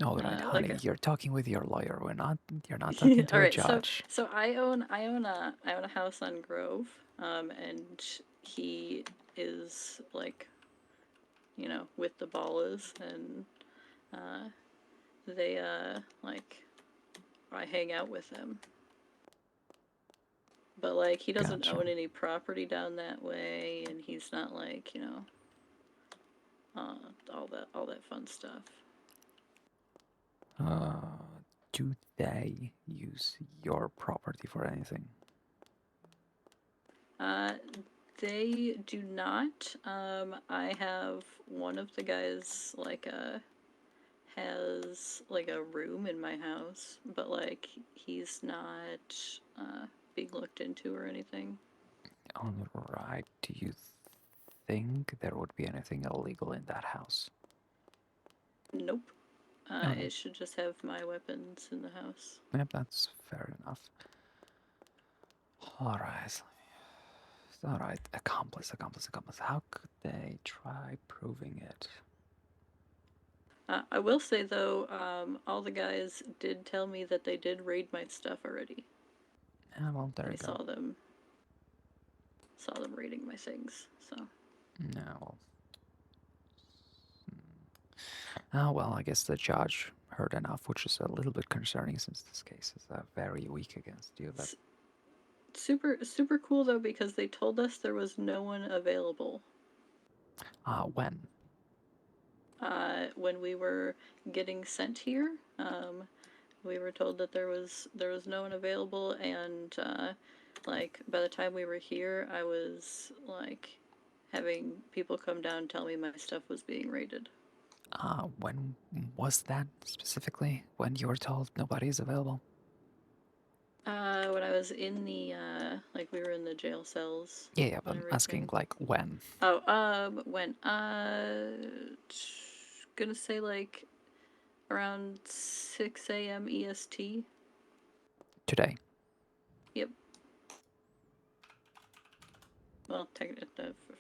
[SPEAKER 11] All right, honey,
[SPEAKER 18] like
[SPEAKER 11] you're talking with your lawyer. You're not talking to
[SPEAKER 18] All
[SPEAKER 11] a
[SPEAKER 18] right,
[SPEAKER 11] judge.
[SPEAKER 18] so I own a house on Grove, and he is like, you know, with the Ballas, and they like, I hang out with them. But like he doesn't
[SPEAKER 11] Gotcha.
[SPEAKER 18] own any property down that way, and he's not like, you know, all that fun stuff.
[SPEAKER 11] Do they use your property for anything?
[SPEAKER 18] They do not. I have one of the guys like has like a room in my house, but like he's not being looked into or anything.
[SPEAKER 11] All right. Do you think there would be anything illegal in that house?
[SPEAKER 18] Nope.
[SPEAKER 11] No.
[SPEAKER 18] It should just have my weapons in the house.
[SPEAKER 11] Yep, that's fair enough. All right. All right. Accomplice. How could they try proving it?
[SPEAKER 18] I will say though, all the guys did tell me that they did raid my stuff already.
[SPEAKER 11] Yeah, well, there
[SPEAKER 18] I
[SPEAKER 11] you go.
[SPEAKER 18] saw them raiding my things. So.
[SPEAKER 11] No. Oh, well, I guess the judge heard enough, which is a little bit concerning since this case is very weak against you. But
[SPEAKER 18] Super cool though, because they told us there was no one available.
[SPEAKER 11] When?
[SPEAKER 18] When we were getting sent here, we were told that there was no one available, and like by the time we were here, I was like having people come down and tell me my stuff was being raided.
[SPEAKER 11] When was that specifically? When you were told nobody is available?
[SPEAKER 18] When I was in the like we were in the jail cells.
[SPEAKER 11] Yeah, but I'm asking like when.
[SPEAKER 18] Oh, when? Gonna say like around 6 a.m. EST.
[SPEAKER 11] Today.
[SPEAKER 18] Yep. Well,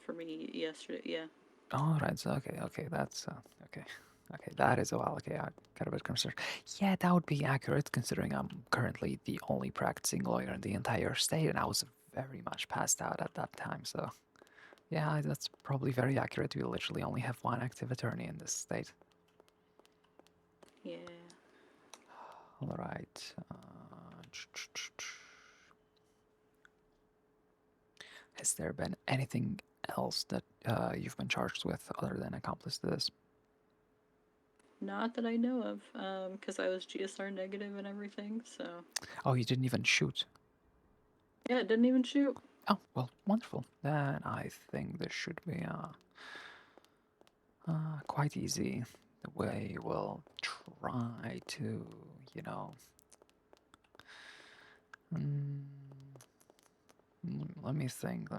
[SPEAKER 18] for me yesterday, yeah.
[SPEAKER 11] All right. So okay, that's okay. Okay, that is well. Okay, I got a bit concerned. Yeah, that would be accurate considering I'm currently the only practicing lawyer in the entire state, and I was very much passed out at that time. So, yeah, that's probably very accurate. We literally only have one active attorney in this state.
[SPEAKER 18] Yeah.
[SPEAKER 11] All right. Has there been anything else that you've been charged with other than accomplice to this?
[SPEAKER 18] Not that I know of, because I was GSR negative and everything, so.
[SPEAKER 11] Oh, you didn't even shoot.
[SPEAKER 18] Yeah, it didn't even shoot.
[SPEAKER 11] Oh, well, wonderful. Then I think this should be quite easy. The way we'll try to, you know... let me think.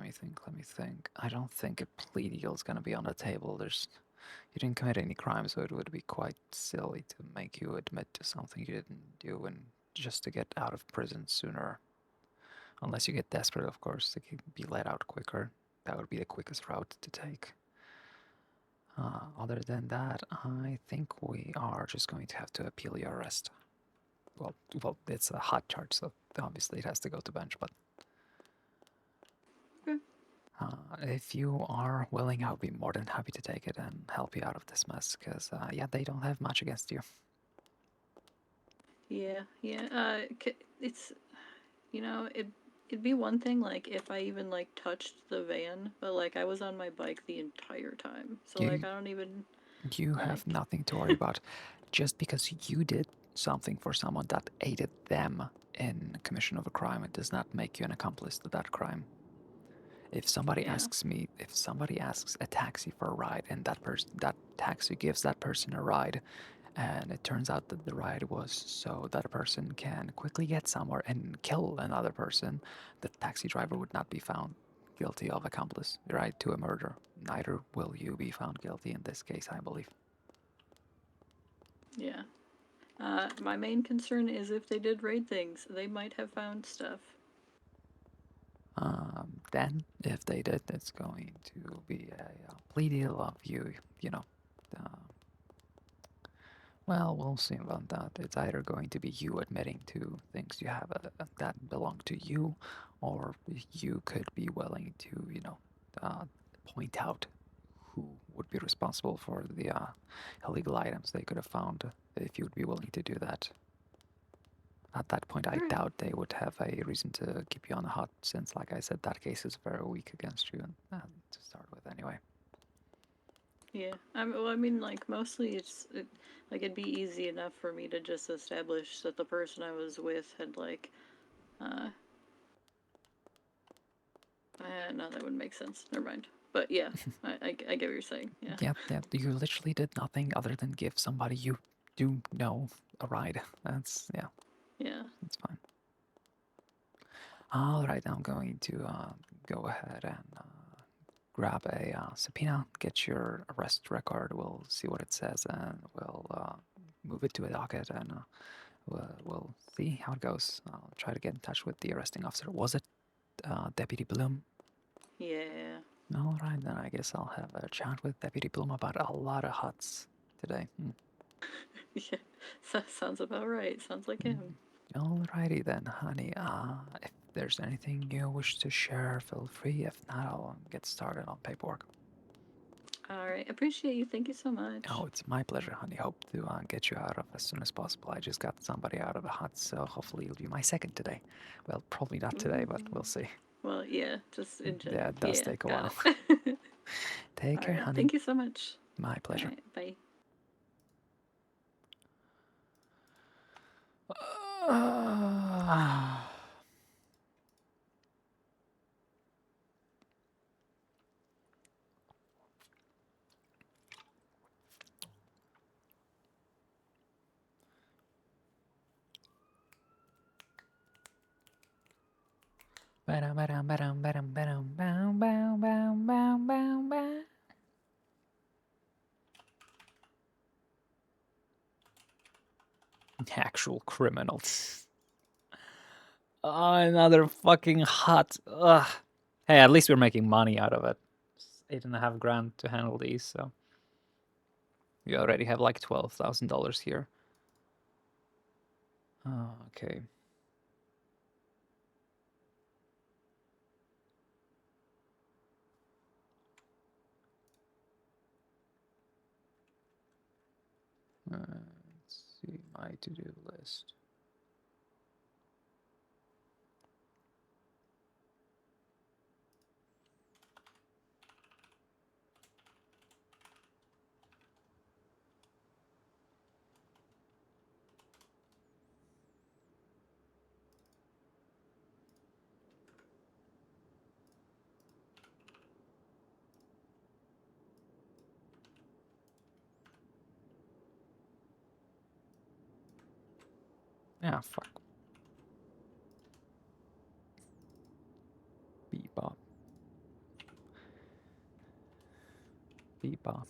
[SPEAKER 11] I don't think a plea deal is gonna be on the table. You didn't commit any crime, so it would be quite silly to make you admit to something you didn't do and just to get out of prison sooner. Unless you get desperate, of course, to be let out quicker. That would be the quickest route to take. Other than that, I think we are just going to have to appeal your arrest. Well, it's a hot charge, so obviously it has to go to bench, but... if you are willing, I would be more than happy to take it and help you out of this mess, because, yeah, they don't have much against you.
[SPEAKER 18] Yeah. It's, it'd be one thing, like, if I even, like, touched the van, but, like, I was on my bike the entire time, so, like, I don't even...
[SPEAKER 11] You have nothing to worry about. Just because you did something for someone that aided them in commission of a crime, it does not make you an accomplice to that crime. If somebody asks a taxi for a ride, and that taxi gives that person a ride, and it turns out that the ride was so that a person can quickly get somewhere and kill another person, the taxi driver would not be found guilty of accomplice, right, to a murder. Neither will you be found guilty in this case, I believe.
[SPEAKER 18] Yeah. My main concern is if they did raid things, they might have found stuff.
[SPEAKER 11] Then, if they did, it's going to be a plea deal of you know, well, we'll see about that. It's either going to be you admitting to things you have that belong to you, or you could be willing to, you know, point out who would be responsible for the illegal items they could have found, if you would be willing to do that. At that point, I doubt they would have a reason to keep you on the hot, since, like I said, that case is very weak against you, and to start with anyway.
[SPEAKER 18] Yeah, I mean, like, mostly it'd be easy enough for me to just establish that the person I was with had, like, no, that wouldn't make sense. Never mind. But yeah, I get what you're saying. Yeah.
[SPEAKER 11] Yeah, you literally did nothing other than give somebody you do know a ride. That's, yeah.
[SPEAKER 18] Yeah.
[SPEAKER 11] That's fine. All right, I'm going to go ahead and grab a subpoena, get your arrest record. We'll see what it says, and we'll move it to a docket, and we'll see how it goes. I'll try to get in touch with the arresting officer. Was it Deputy Bloom?
[SPEAKER 18] Yeah.
[SPEAKER 11] All right, then I guess I'll have a chat with Deputy Bloom about a lot of huts today.
[SPEAKER 18] Yeah, sounds about right. Sounds like him.
[SPEAKER 11] Alrighty then, honey. If there's anything you wish to share, feel free. If not, I'll get started on paperwork.
[SPEAKER 18] All right, appreciate you. Thank you so much.
[SPEAKER 11] Oh, it's my pleasure, honey. Hope to get you out of as soon as possible. I just got somebody out of a hut, so hopefully you'll be my second today. Well, probably not today, but we'll see.
[SPEAKER 18] Well, yeah, just in general.
[SPEAKER 11] Yeah, it does take a while. Take care, honey.
[SPEAKER 18] Thank you so much.
[SPEAKER 11] My pleasure.
[SPEAKER 18] All right, bye.
[SPEAKER 1] Actual criminals. Oh, another fucking hut. Ugh. Hey, at least we're making money out of it. It's 8.5 grand to handle these, so we already have like $12,000 here. Oh, okay. Let's see my to-do list. Yeah, fuck. Bebop. Bebop.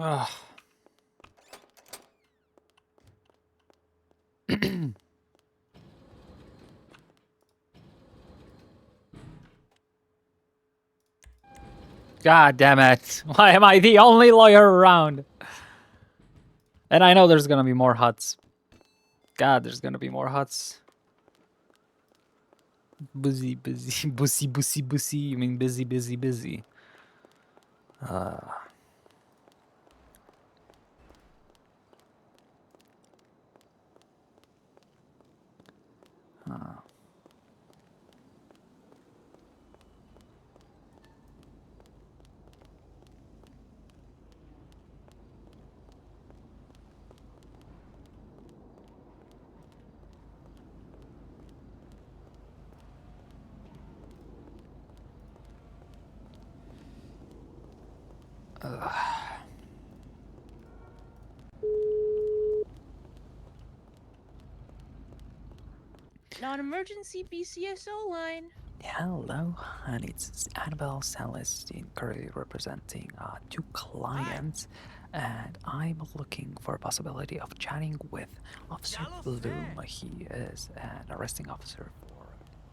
[SPEAKER 1] Ah. God damn it. Why am I the only lawyer around? And I know there's gonna be more huts. God, there's gonna be more huts. Busy, busy, bussy, bussy, bussy. You mean busy, busy, busy. Uh.
[SPEAKER 12] Non-emergency BCSO line.
[SPEAKER 11] Hello, and it's Annabelle Celestine currently representing two clients, and I'm looking for a possibility of chatting with Officer Bloom. He is an arresting officer for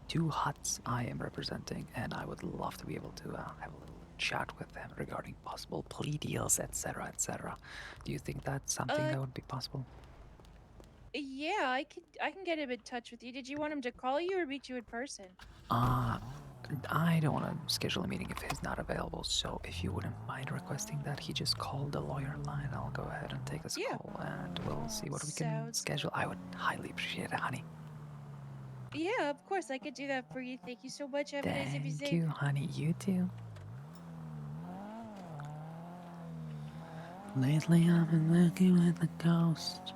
[SPEAKER 11] two huts I am representing, and I would love to be able to have a little chat with him regarding possible plea deals, etc., etc. Do you think that's something that would be possible?
[SPEAKER 12] Yeah, I can get him in touch with you. Did you want him to call you or meet you in person?
[SPEAKER 11] I don't want to schedule a meeting if he's not available, so if you wouldn't mind requesting that he just call the lawyer line, I'll go ahead and take this call and we'll see what we can schedule. I would highly appreciate it, honey.
[SPEAKER 12] Yeah, of course, I could do that for you. Thank you so much. Have a nice day. Be
[SPEAKER 11] Thank
[SPEAKER 12] safe.
[SPEAKER 11] you, honey. You too. Lately, I've been working with a ghost.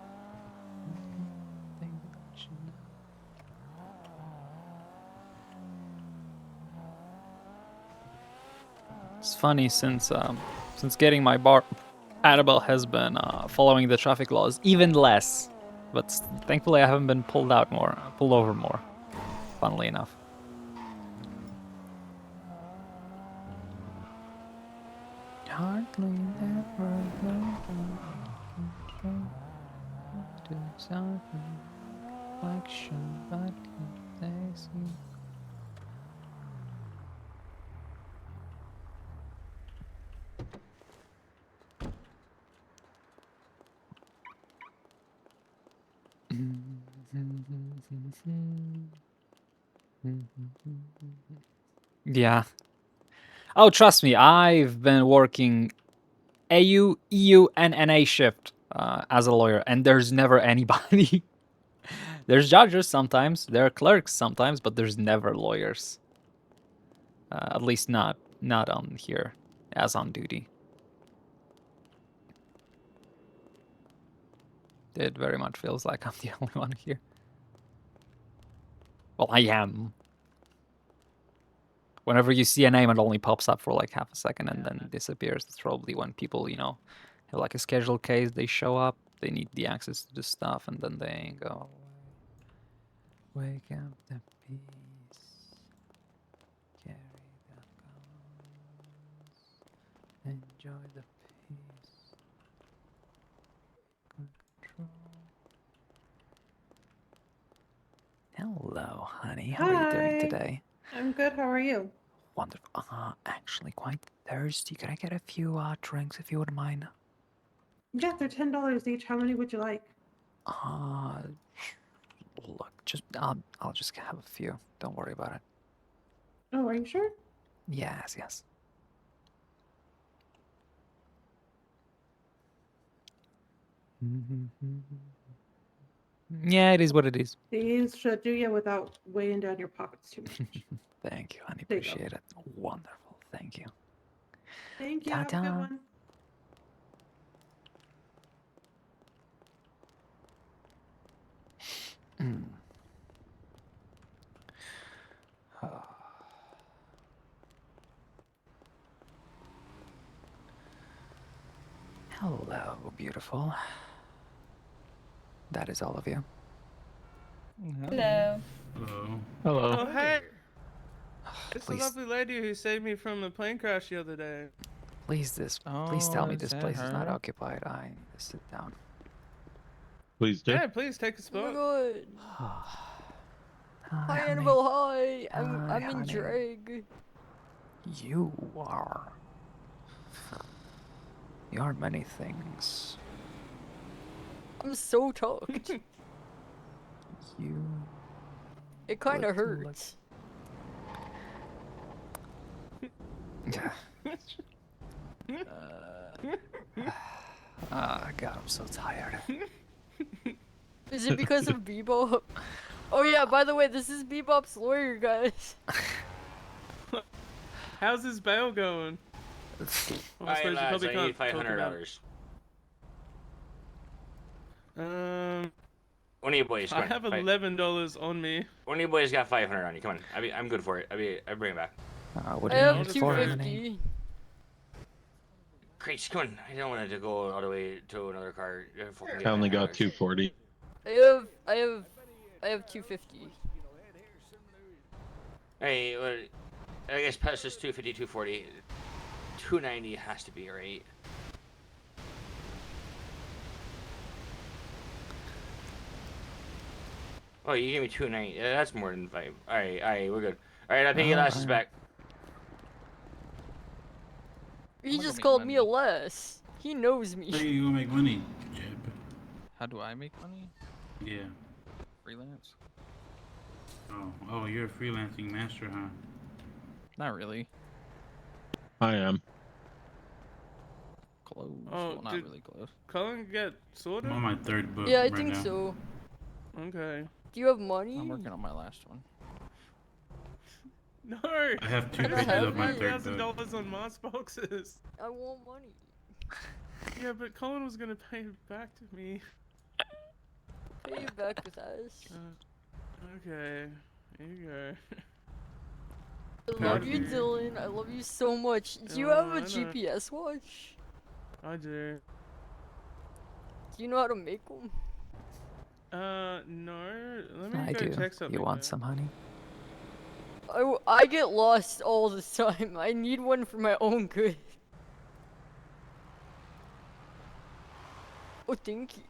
[SPEAKER 1] It's funny since getting my bar, Annabelle has been following the traffic laws even less, but thankfully I haven't been pulled over more. Funnily enough.
[SPEAKER 11] Hardly ever reflection, but they see.
[SPEAKER 1] Yeah. Oh, trust me, I've been working AU, EU, and NA shift as a lawyer, and there's never anybody. There's judges sometimes, there are clerks sometimes, but there's never lawyers. At least not on here, as on duty. It very much feels like I'm the only one here. Well, I am. Whenever you see a name, it only pops up for like half a second and then disappears. It's probably when people, you know, have like a scheduled case, they show up, they need the access to the stuff, and then they go away. Wake up the peace. Carry the guns. Enjoy the peace. Control. Hello, honey. How are you doing today?
[SPEAKER 10] I'm good. How are you?
[SPEAKER 11] Wonderful. Actually quite thirsty. Can I get a few drinks if you wouldn't mind?
[SPEAKER 10] Yeah, they're $10 each. How many would you like?
[SPEAKER 11] Look, just I'll just have a few. Don't worry about it.
[SPEAKER 10] Oh, are you sure?
[SPEAKER 11] Yes, yes. Yeah, it is what it is.
[SPEAKER 10] These should do you without weighing down your pockets too much.
[SPEAKER 11] Thank you, honey.
[SPEAKER 10] There you go.
[SPEAKER 11] Appreciate it. Wonderful. Thank you.
[SPEAKER 10] Thank you. Have a good one.
[SPEAKER 11] Hello, beautiful. That is all of you.
[SPEAKER 2] Hello.
[SPEAKER 11] Hello.
[SPEAKER 2] Oh, hey. It's the
[SPEAKER 11] Please.
[SPEAKER 2] lovely lady who saved me from the plane crash the other day.
[SPEAKER 11] Please tell me this place is not occupied. I need to sit down.
[SPEAKER 20] Please do.
[SPEAKER 2] Yeah, please take a spot.
[SPEAKER 22] Oh my god. Hi,
[SPEAKER 11] honey.
[SPEAKER 22] Annabelle. Hi. I'm
[SPEAKER 11] Hi,
[SPEAKER 22] in
[SPEAKER 11] honey.
[SPEAKER 22] drag.
[SPEAKER 11] You are many things.
[SPEAKER 22] I'm so tucked.
[SPEAKER 11] You.
[SPEAKER 22] It kind of
[SPEAKER 11] look
[SPEAKER 22] hurts.
[SPEAKER 11] Yeah. God, I'm so tired.
[SPEAKER 22] Is it because of Bebop? Oh yeah, by the way, this is Bebop's lawyer, guys.
[SPEAKER 2] How's his bail going? Well, I suppose you probably
[SPEAKER 21] I
[SPEAKER 2] can't
[SPEAKER 21] need
[SPEAKER 2] talk about it.
[SPEAKER 21] $500. One of you boys, come
[SPEAKER 2] I
[SPEAKER 21] on.
[SPEAKER 2] have $11 on me.
[SPEAKER 21] One of you boys got 500 on you. Come on, I'm good for it. I bring it back.
[SPEAKER 11] What
[SPEAKER 22] I have 250.
[SPEAKER 21] Crates, come on. I don't want to go all the way to another car.
[SPEAKER 20] I only got 240.
[SPEAKER 22] I have 250.
[SPEAKER 21] Hey, well, I guess past is 250, 240. 290 has to be right. Oh, you gave me 290. Yeah, that's more than 5. Alright, we're good. Alright, I'll pay you last back.
[SPEAKER 22] He just called me a less. He knows me.
[SPEAKER 24] How are you gonna make money, Jeb?
[SPEAKER 25] How do I make money?
[SPEAKER 24] Yeah.
[SPEAKER 25] Freelance?
[SPEAKER 24] Oh, you're a freelancing master, huh?
[SPEAKER 25] Not really.
[SPEAKER 20] I am.
[SPEAKER 25] Close.
[SPEAKER 2] Oh,
[SPEAKER 25] Well, not
[SPEAKER 2] did
[SPEAKER 25] really close.
[SPEAKER 2] Colin get sorted?
[SPEAKER 24] I'm on my third book.
[SPEAKER 22] Yeah, I
[SPEAKER 24] right
[SPEAKER 22] think
[SPEAKER 24] now.
[SPEAKER 22] so.
[SPEAKER 2] Okay.
[SPEAKER 22] Do you have money?
[SPEAKER 25] I'm working on my last one.
[SPEAKER 2] No.
[SPEAKER 24] I have two
[SPEAKER 2] I just
[SPEAKER 24] pages
[SPEAKER 2] have
[SPEAKER 24] of my third book.
[SPEAKER 2] $5,000 on Mars boxes.
[SPEAKER 22] I want money.
[SPEAKER 2] Yeah, but Colin was gonna pay it back to me.
[SPEAKER 22] Pay you back with us.
[SPEAKER 2] Okay. Here you go.
[SPEAKER 22] I love you, Dylan. I love you so much. Do you have a
[SPEAKER 2] I know.
[SPEAKER 22] GPS watch?
[SPEAKER 2] I do.
[SPEAKER 22] Do you know how to make them?
[SPEAKER 2] No. Let me
[SPEAKER 11] I
[SPEAKER 2] go
[SPEAKER 11] do.
[SPEAKER 2] check something.
[SPEAKER 11] You want some, honey?
[SPEAKER 22] I get lost all the time. I need one for my own good. Oh, thank you.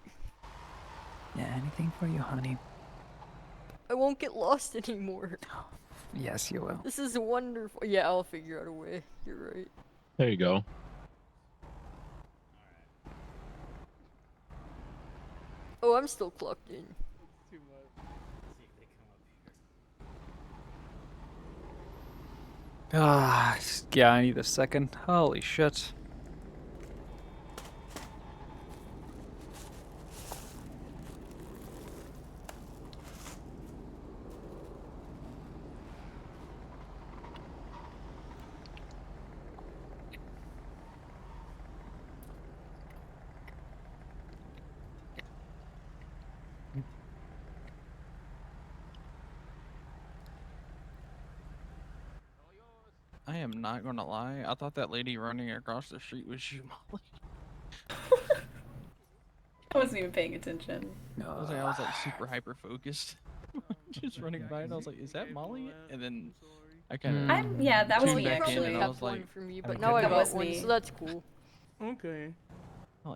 [SPEAKER 11] Yeah, anything for you, honey.
[SPEAKER 22] I won't get lost anymore.
[SPEAKER 11] Yes, you will.
[SPEAKER 22] This is wonderful. Yeah, I'll figure out a way. You're right.
[SPEAKER 20] There you go.
[SPEAKER 22] Oh, I'm still clocked in.
[SPEAKER 1] Ah, yeah, I need a second. Holy shit.
[SPEAKER 25] I am not gonna lie. I thought that lady running across the street was you, Molly.
[SPEAKER 4] I wasn't even paying attention.
[SPEAKER 25] I was like super hyper focused, just running by, and I was like, "Is that Molly?" And then I kind of
[SPEAKER 4] yeah, that was
[SPEAKER 25] tuned
[SPEAKER 4] me
[SPEAKER 25] back in,
[SPEAKER 4] actually.
[SPEAKER 25] and I was like,
[SPEAKER 22] for me, but now I got one, so that's cool.
[SPEAKER 2] Okay.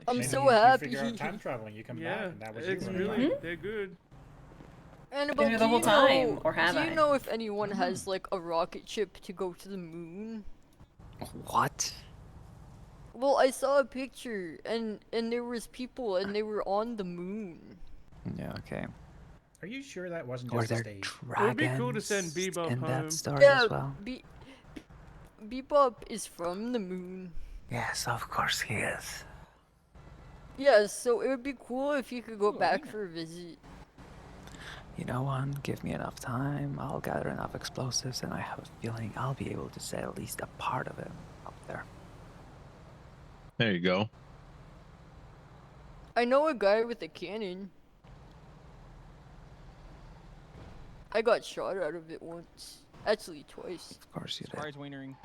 [SPEAKER 22] I'm
[SPEAKER 2] Maybe
[SPEAKER 22] so
[SPEAKER 2] you
[SPEAKER 22] happy.
[SPEAKER 2] figure out time traveling, you come back, and that was you
[SPEAKER 22] it's
[SPEAKER 2] running
[SPEAKER 22] really-
[SPEAKER 2] by.
[SPEAKER 22] They're
[SPEAKER 2] good.
[SPEAKER 22] Annabelle,
[SPEAKER 4] do
[SPEAKER 22] do
[SPEAKER 4] the whole
[SPEAKER 22] you
[SPEAKER 4] time,
[SPEAKER 22] know,
[SPEAKER 4] or have
[SPEAKER 22] do
[SPEAKER 4] I?
[SPEAKER 22] you know if anyone has like a rocket ship to go to the moon?
[SPEAKER 1] What?
[SPEAKER 22] Well, I saw a picture, and there was people, and they were on the moon.
[SPEAKER 1] Yeah, okay.
[SPEAKER 24] Are you sure that wasn't
[SPEAKER 1] Or
[SPEAKER 24] just a
[SPEAKER 1] they're
[SPEAKER 24] stage?
[SPEAKER 2] It would be cool to send
[SPEAKER 1] dragons
[SPEAKER 2] Bebop
[SPEAKER 1] in
[SPEAKER 2] home.
[SPEAKER 1] that story
[SPEAKER 22] Yeah,
[SPEAKER 1] as well.
[SPEAKER 22] Bebop is from the moon.
[SPEAKER 1] Yes, of course he is.
[SPEAKER 22] Yeah, so it would be cool if you could go back for a visit.
[SPEAKER 1] You know what? Give me enough time, I'll gather enough explosives, and I have a feeling I'll be able to set at least a part of it up there.
[SPEAKER 20] There you go.
[SPEAKER 22] I know a guy with a cannon. I got shot out of it once. Actually, twice.
[SPEAKER 1] Of course you did.
[SPEAKER 25] "Surprise wienering."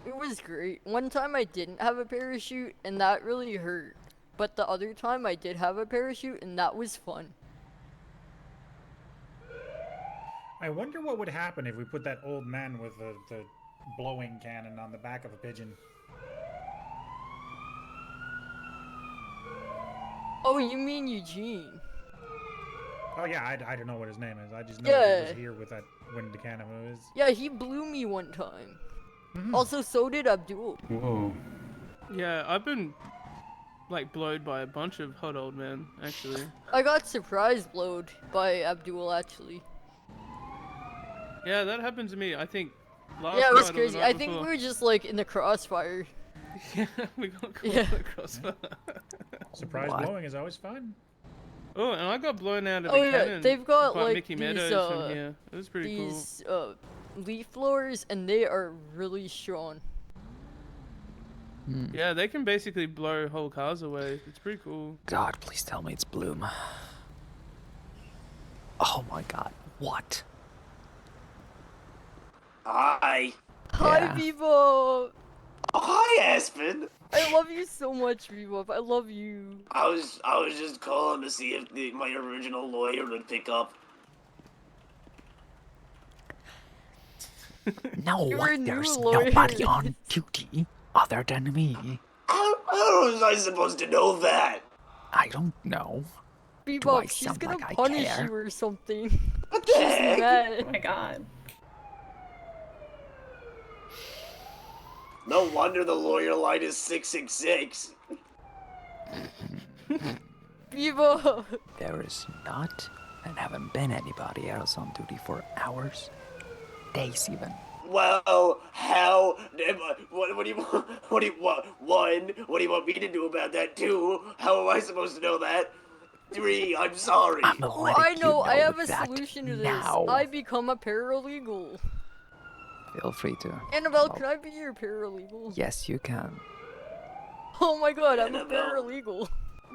[SPEAKER 22] It was great. One time I didn't have a parachute, and that really hurt. But the other time I did have a parachute, and that was fun.
[SPEAKER 24] I wonder what would happen if we put that old man with the blowing cannon on the back of a pigeon.
[SPEAKER 22] Oh, you mean Eugene?
[SPEAKER 24] Oh yeah, I don't know what his name is. I just know he was here with that when the cannon was.
[SPEAKER 22] Yeah, he blew me one time. Also, so did Abdul.
[SPEAKER 24] Whoa.
[SPEAKER 2] Yeah, I've been like blowed by a bunch of hot old men, actually.
[SPEAKER 22] I got surprise blowed by Abdul, actually.
[SPEAKER 2] Yeah, that happened to me. I think last
[SPEAKER 22] Yeah, it was
[SPEAKER 2] night or the
[SPEAKER 22] crazy.
[SPEAKER 2] night
[SPEAKER 22] I think we
[SPEAKER 2] before.
[SPEAKER 22] were just like in the crossfire.
[SPEAKER 2] Yeah, we got caught
[SPEAKER 22] Yeah.
[SPEAKER 2] across.
[SPEAKER 24] Surprise blowing is always fun.
[SPEAKER 2] Oh, and I got blown out of
[SPEAKER 22] Oh
[SPEAKER 2] a
[SPEAKER 22] yeah,
[SPEAKER 2] cannon
[SPEAKER 22] they've got
[SPEAKER 2] by
[SPEAKER 22] like
[SPEAKER 2] Mickey
[SPEAKER 22] these
[SPEAKER 2] Meadows from here. It was pretty cool.
[SPEAKER 22] these leaf blowers, and they are really strong.
[SPEAKER 2] Yeah, they can basically blow whole cars away. It's pretty cool.
[SPEAKER 1] God, please tell me it's Bloom. Oh my god, what?
[SPEAKER 16] Hi.
[SPEAKER 22] Hi, Bebop.
[SPEAKER 16] Hi, Aspen.
[SPEAKER 22] I love you so much, Bebop. I love you.
[SPEAKER 16] I was just calling to see if my original lawyer would pick up.
[SPEAKER 1] No,
[SPEAKER 22] You're a new
[SPEAKER 1] there's
[SPEAKER 22] lawyer.
[SPEAKER 1] nobody on duty other than me.
[SPEAKER 16] How was I supposed to know that?
[SPEAKER 1] I don't know. Do I
[SPEAKER 22] Bebop, she's
[SPEAKER 1] sound
[SPEAKER 22] gonna
[SPEAKER 1] like I
[SPEAKER 22] punish
[SPEAKER 1] care?
[SPEAKER 22] you or something.
[SPEAKER 16] What the
[SPEAKER 22] She's
[SPEAKER 16] heck?
[SPEAKER 22] mad.
[SPEAKER 4] Oh my god.
[SPEAKER 16] No wonder the lawyer line is 666.
[SPEAKER 22] Bebop.
[SPEAKER 1] There is not and haven't been anybody else on duty for hours, days even.
[SPEAKER 16] Well, how? What do you want? What do you want? One, what do you want me to do about that? Two, how am I supposed to know that? Three, I'm sorry.
[SPEAKER 1] I'm
[SPEAKER 22] Oh,
[SPEAKER 1] letting
[SPEAKER 22] I
[SPEAKER 1] you
[SPEAKER 22] know. I have a
[SPEAKER 1] that
[SPEAKER 22] solution to this.
[SPEAKER 1] now.
[SPEAKER 22] I become a paralegal.
[SPEAKER 1] Feel free to.
[SPEAKER 22] Annabelle, can I be your paralegal?
[SPEAKER 1] Yes, you can.
[SPEAKER 22] Oh my god, I'm a
[SPEAKER 16] Annabelle.
[SPEAKER 22] paralegal.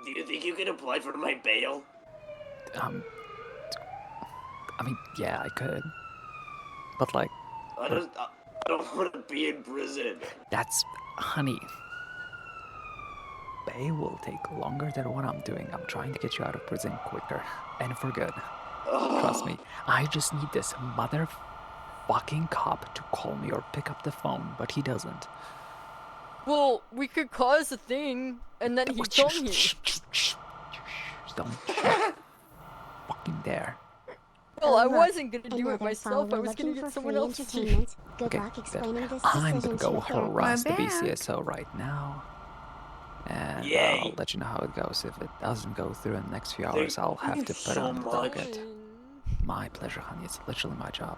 [SPEAKER 16] Do you think you can apply for my bail?
[SPEAKER 1] I mean, yeah, I could. But like,
[SPEAKER 16] I don't want to be in prison.
[SPEAKER 1] that's honey. Bay will take longer than what I'm doing. I'm trying to get you out of prison quicker and for good. Trust me. I just need this motherfucking cop to call me or pick up the phone, but he doesn't.
[SPEAKER 22] Well, we could cause a thing, and then he'd come here.
[SPEAKER 1] Don't fucking dare.
[SPEAKER 22] Well, I
[SPEAKER 8] Look,
[SPEAKER 22] wasn't gonna do it
[SPEAKER 8] another
[SPEAKER 22] myself. I
[SPEAKER 8] follower
[SPEAKER 22] was gonna
[SPEAKER 8] looking
[SPEAKER 22] get
[SPEAKER 8] for
[SPEAKER 22] someone
[SPEAKER 8] free
[SPEAKER 22] else to do it.
[SPEAKER 8] entertainment. Good
[SPEAKER 1] Okay,
[SPEAKER 8] luck explaining this
[SPEAKER 1] I'm
[SPEAKER 8] decision
[SPEAKER 1] gonna go
[SPEAKER 8] to your
[SPEAKER 1] harass the
[SPEAKER 8] parents.
[SPEAKER 1] BCSO right now. And
[SPEAKER 16] Yay.
[SPEAKER 1] I'll let you know how it goes. If it doesn't go through in the next few
[SPEAKER 16] Thank
[SPEAKER 1] hours, I'll have
[SPEAKER 16] you
[SPEAKER 1] to put it
[SPEAKER 16] so
[SPEAKER 1] on the
[SPEAKER 16] much.
[SPEAKER 1] docket. My pleasure, honey. It's literally my job.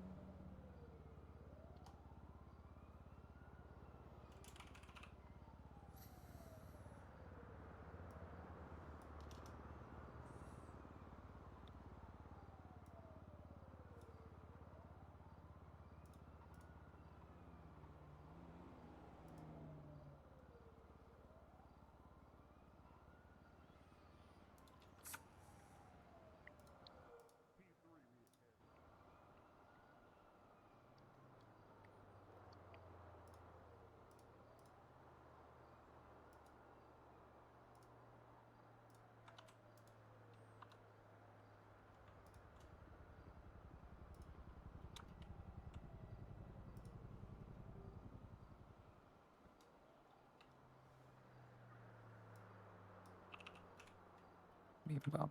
[SPEAKER 11] Beep bop.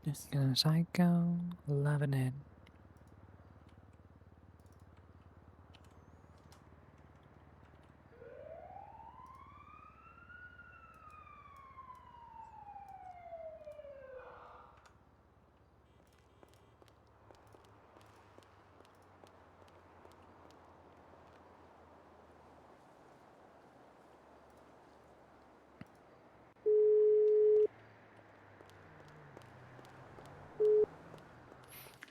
[SPEAKER 11] Just gonna psycho, loving it.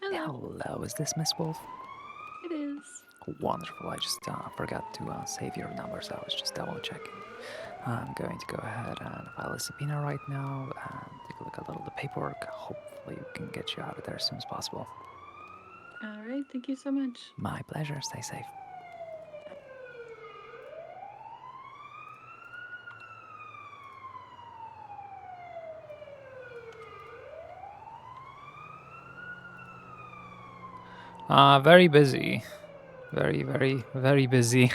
[SPEAKER 11] Hello, is this Miss Wolf?
[SPEAKER 18] It is.
[SPEAKER 11] Wonderful, I just forgot to save your number, so I was just double checking. I'm going to go ahead and file a subpoena right now and take a look at all the paperwork. Hopefully we can get you out of there as soon as possible.
[SPEAKER 18] Alright, thank you so much.
[SPEAKER 11] My pleasure, stay safe. Very busy. Very busy.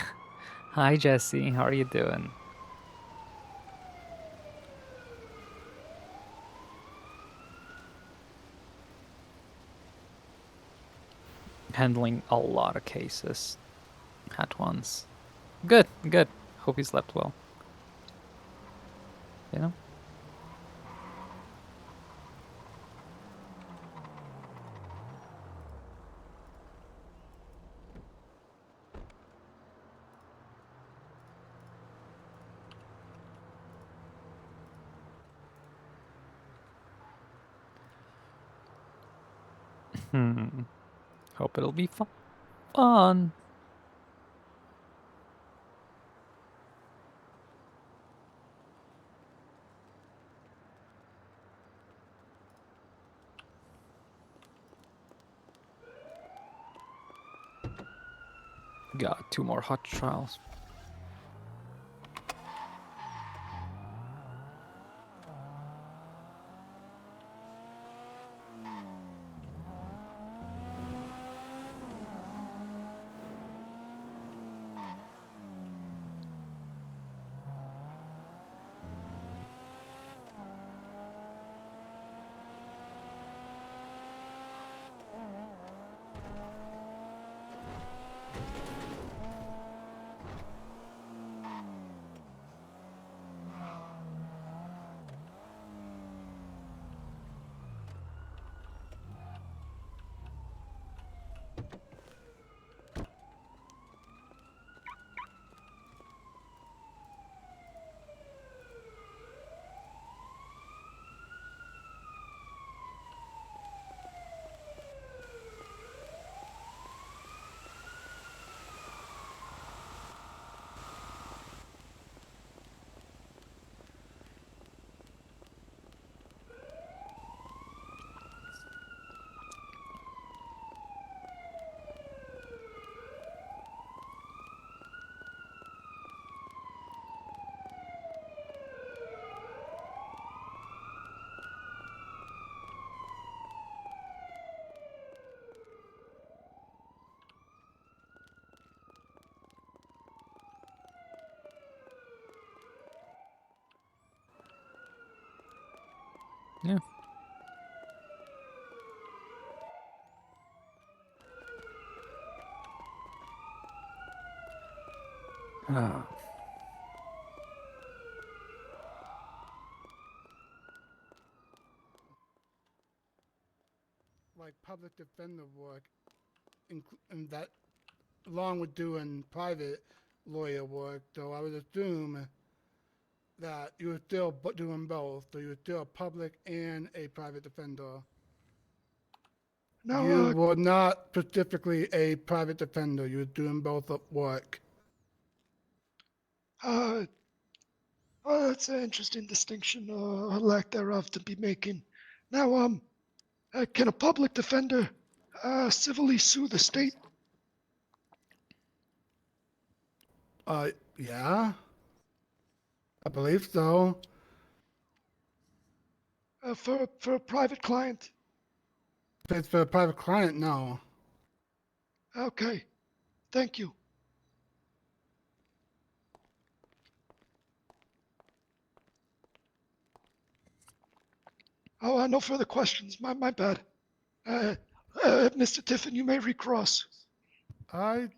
[SPEAKER 11] Hi, Jesse. How are you doing? Handling a lot of cases at once. Good, good. Hope you slept well. You know? Hope it'll be fun. Got 2 more hot trials. Yeah. Ah.
[SPEAKER 15] Like public defender work, and that, along with doing private lawyer work, though I would assume that you were still doing both, so you were still a public and a private defender.
[SPEAKER 3] No,
[SPEAKER 15] You were not specifically a private defender. You were doing both at work.
[SPEAKER 3] well, that's an interesting distinction, or lack thereof, to be making. Now, can a public defender civilly sue the state?
[SPEAKER 15] Yeah, I believe so.
[SPEAKER 3] For a private client?
[SPEAKER 15] If it's for a private client, no.
[SPEAKER 3] Okay, thank you. Oh, no further questions. My bad. Mr. Tiffin, you may recross.
[SPEAKER 15] I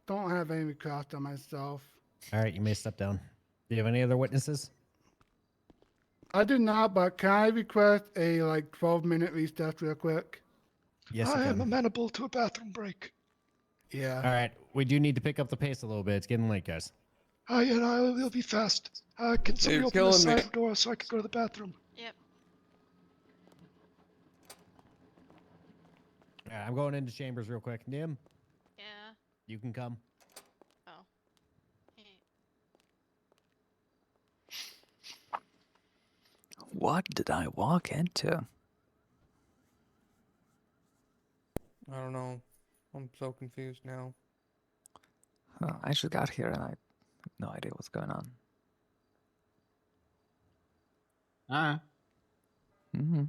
[SPEAKER 15] don't have any recourse on myself.
[SPEAKER 13] All right, you may step down. Do you have any other witnesses?
[SPEAKER 15] I do not, but can I request a 12-minute recess real quick?
[SPEAKER 13] Yes, you
[SPEAKER 3] I am
[SPEAKER 13] can.
[SPEAKER 3] amenable to a bathroom break.
[SPEAKER 15] Yeah.
[SPEAKER 13] All right, we do need to pick up the pace a little bit. It's getting late, guys.
[SPEAKER 3] Yeah, no, it'll be fast. Can somebody
[SPEAKER 2] You're
[SPEAKER 3] open the
[SPEAKER 2] killing me.
[SPEAKER 3] side door so I can go to the bathroom?
[SPEAKER 18] Yep.
[SPEAKER 13] All right, I'm going into chambers real quick. Nim,
[SPEAKER 18] Yeah.
[SPEAKER 13] you can come.
[SPEAKER 18] Oh.
[SPEAKER 11] What did I walk into?
[SPEAKER 2] I don't know. I'm so confused now.
[SPEAKER 11] I just got here and I have no idea what's going on. Mm-hmm.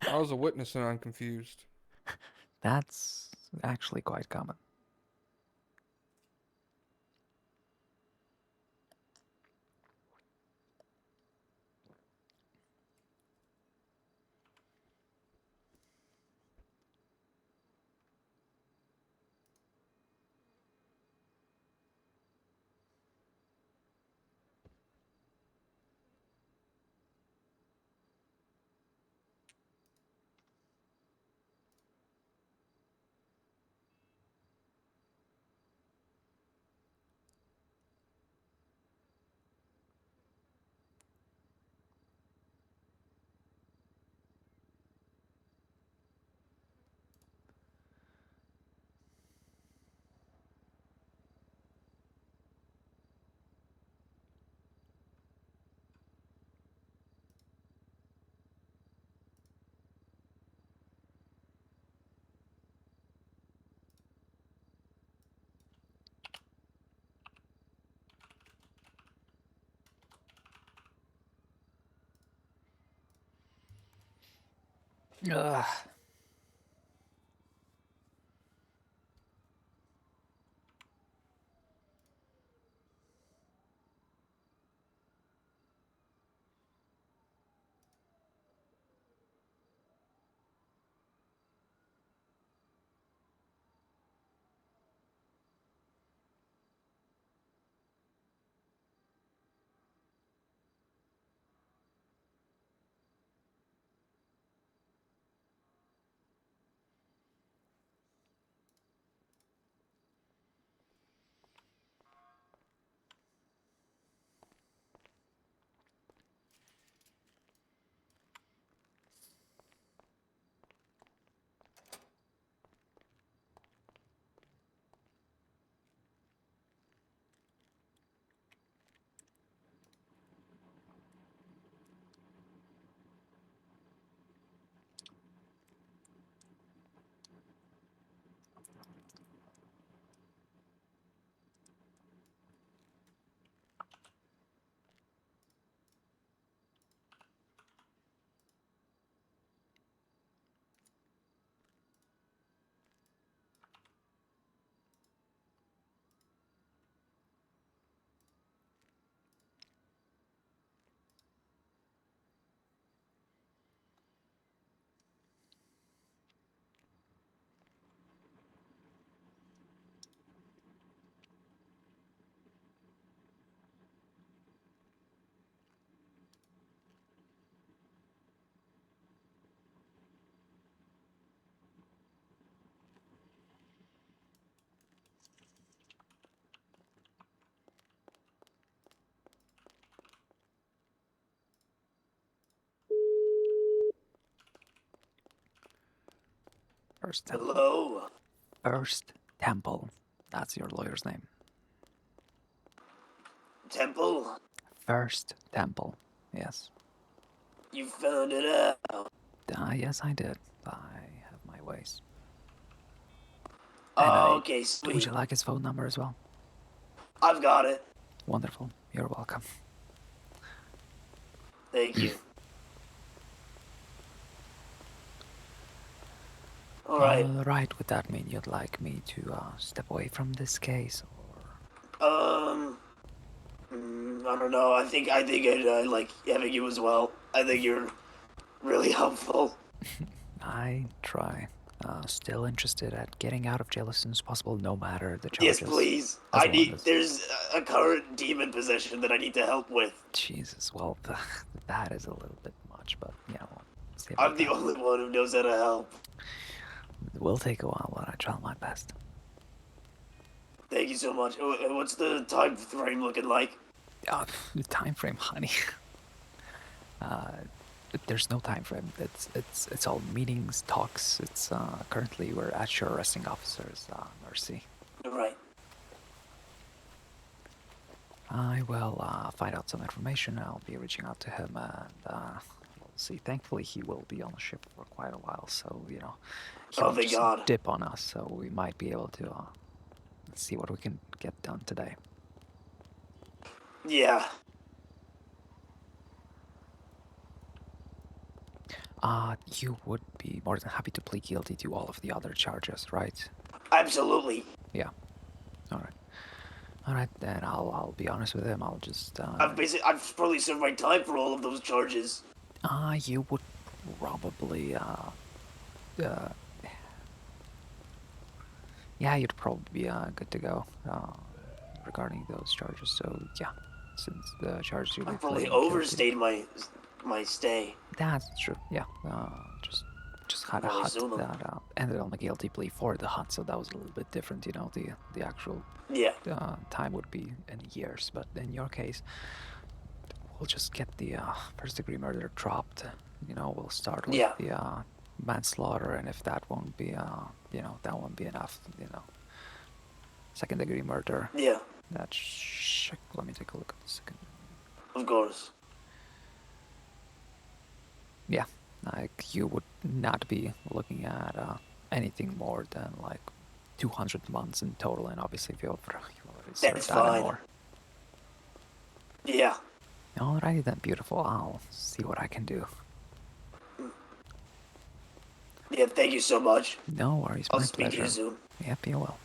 [SPEAKER 2] I was a witness and I'm confused.
[SPEAKER 11] That's actually quite common.
[SPEAKER 1] Ugh.
[SPEAKER 11] First Temple.
[SPEAKER 16] Hello?
[SPEAKER 11] First Temple. That's your lawyer's name.
[SPEAKER 16] Temple?
[SPEAKER 11] First Temple. Yes.
[SPEAKER 16] You found it out.
[SPEAKER 11] Yes, I did. I have my ways.
[SPEAKER 16] Oh, okay, sweet.
[SPEAKER 11] Would you like his phone number as well?
[SPEAKER 16] I've got it.
[SPEAKER 11] Wonderful. You're welcome.
[SPEAKER 16] Thank you. Alright.
[SPEAKER 11] Alright, would that mean you'd like me to step away from this case?
[SPEAKER 16] I don't know. I think I'd like having you as well. I think you're really helpful.
[SPEAKER 11] I try. Still interested at getting out of jail as soon as possible, no matter the charges.
[SPEAKER 16] Yes, please. There's a current demon possession that I need to help with.
[SPEAKER 11] Jesus, well, that is a little bit much, but yeah, we'll see
[SPEAKER 16] I'm
[SPEAKER 11] about
[SPEAKER 16] the
[SPEAKER 11] that.
[SPEAKER 16] only one who knows how to help.
[SPEAKER 11] It will take a while, but I try my best.
[SPEAKER 16] Thank you so much. What's the time frame looking like?
[SPEAKER 11] The time frame, honey. There's no time frame. It's all meetings, talks. It's currently we're at your arresting officer's mercy.
[SPEAKER 16] Right.
[SPEAKER 11] I will find out some information. I'll be reaching out to him, and we'll see. Thankfully, he will be on the ship for quite a while, so he
[SPEAKER 16] Oh,
[SPEAKER 11] will
[SPEAKER 16] thank
[SPEAKER 11] just
[SPEAKER 16] God.
[SPEAKER 11] dip on us. So we might be able to see what we can get done today.
[SPEAKER 16] Yeah.
[SPEAKER 11] You would be more than happy to plead guilty to all of the other charges, right?
[SPEAKER 16] Absolutely.
[SPEAKER 11] Yeah. All right, then I'll be honest with him. I'll just
[SPEAKER 16] I've probably served my time for all of those charges.
[SPEAKER 11] You would probably yeah, you'd probably be good to go regarding those charges. So yeah, since the charges you'll be
[SPEAKER 16] I've probably
[SPEAKER 11] pleading guilty.
[SPEAKER 16] overstayed my stay.
[SPEAKER 11] That's true. Yeah. Just had a
[SPEAKER 16] Really
[SPEAKER 11] hut
[SPEAKER 16] soon.
[SPEAKER 11] that ended on a guilty plea for the hut, so that was a little bit different. You know, the actual time would be in years, but in your case, we'll just get the first degree murder dropped. You know, we'll start with the manslaughter, and if that won't be that won't be enough. You know, second degree murder.
[SPEAKER 16] Yeah.
[SPEAKER 11] That's let me take a look at the second.
[SPEAKER 16] Of course.
[SPEAKER 11] Yeah, like you would not be looking at anything more than like 200 months in total, and obviously if you already served
[SPEAKER 16] That's
[SPEAKER 11] that
[SPEAKER 16] fine.
[SPEAKER 11] and more.
[SPEAKER 16] Yeah.
[SPEAKER 11] Alrighty then, beautiful. I'll see what I can do.
[SPEAKER 16] Yeah, thank you so much.
[SPEAKER 11] No worries,
[SPEAKER 16] I'll
[SPEAKER 11] my
[SPEAKER 16] speak to
[SPEAKER 11] pleasure.
[SPEAKER 16] you soon.
[SPEAKER 11] Yep, you will.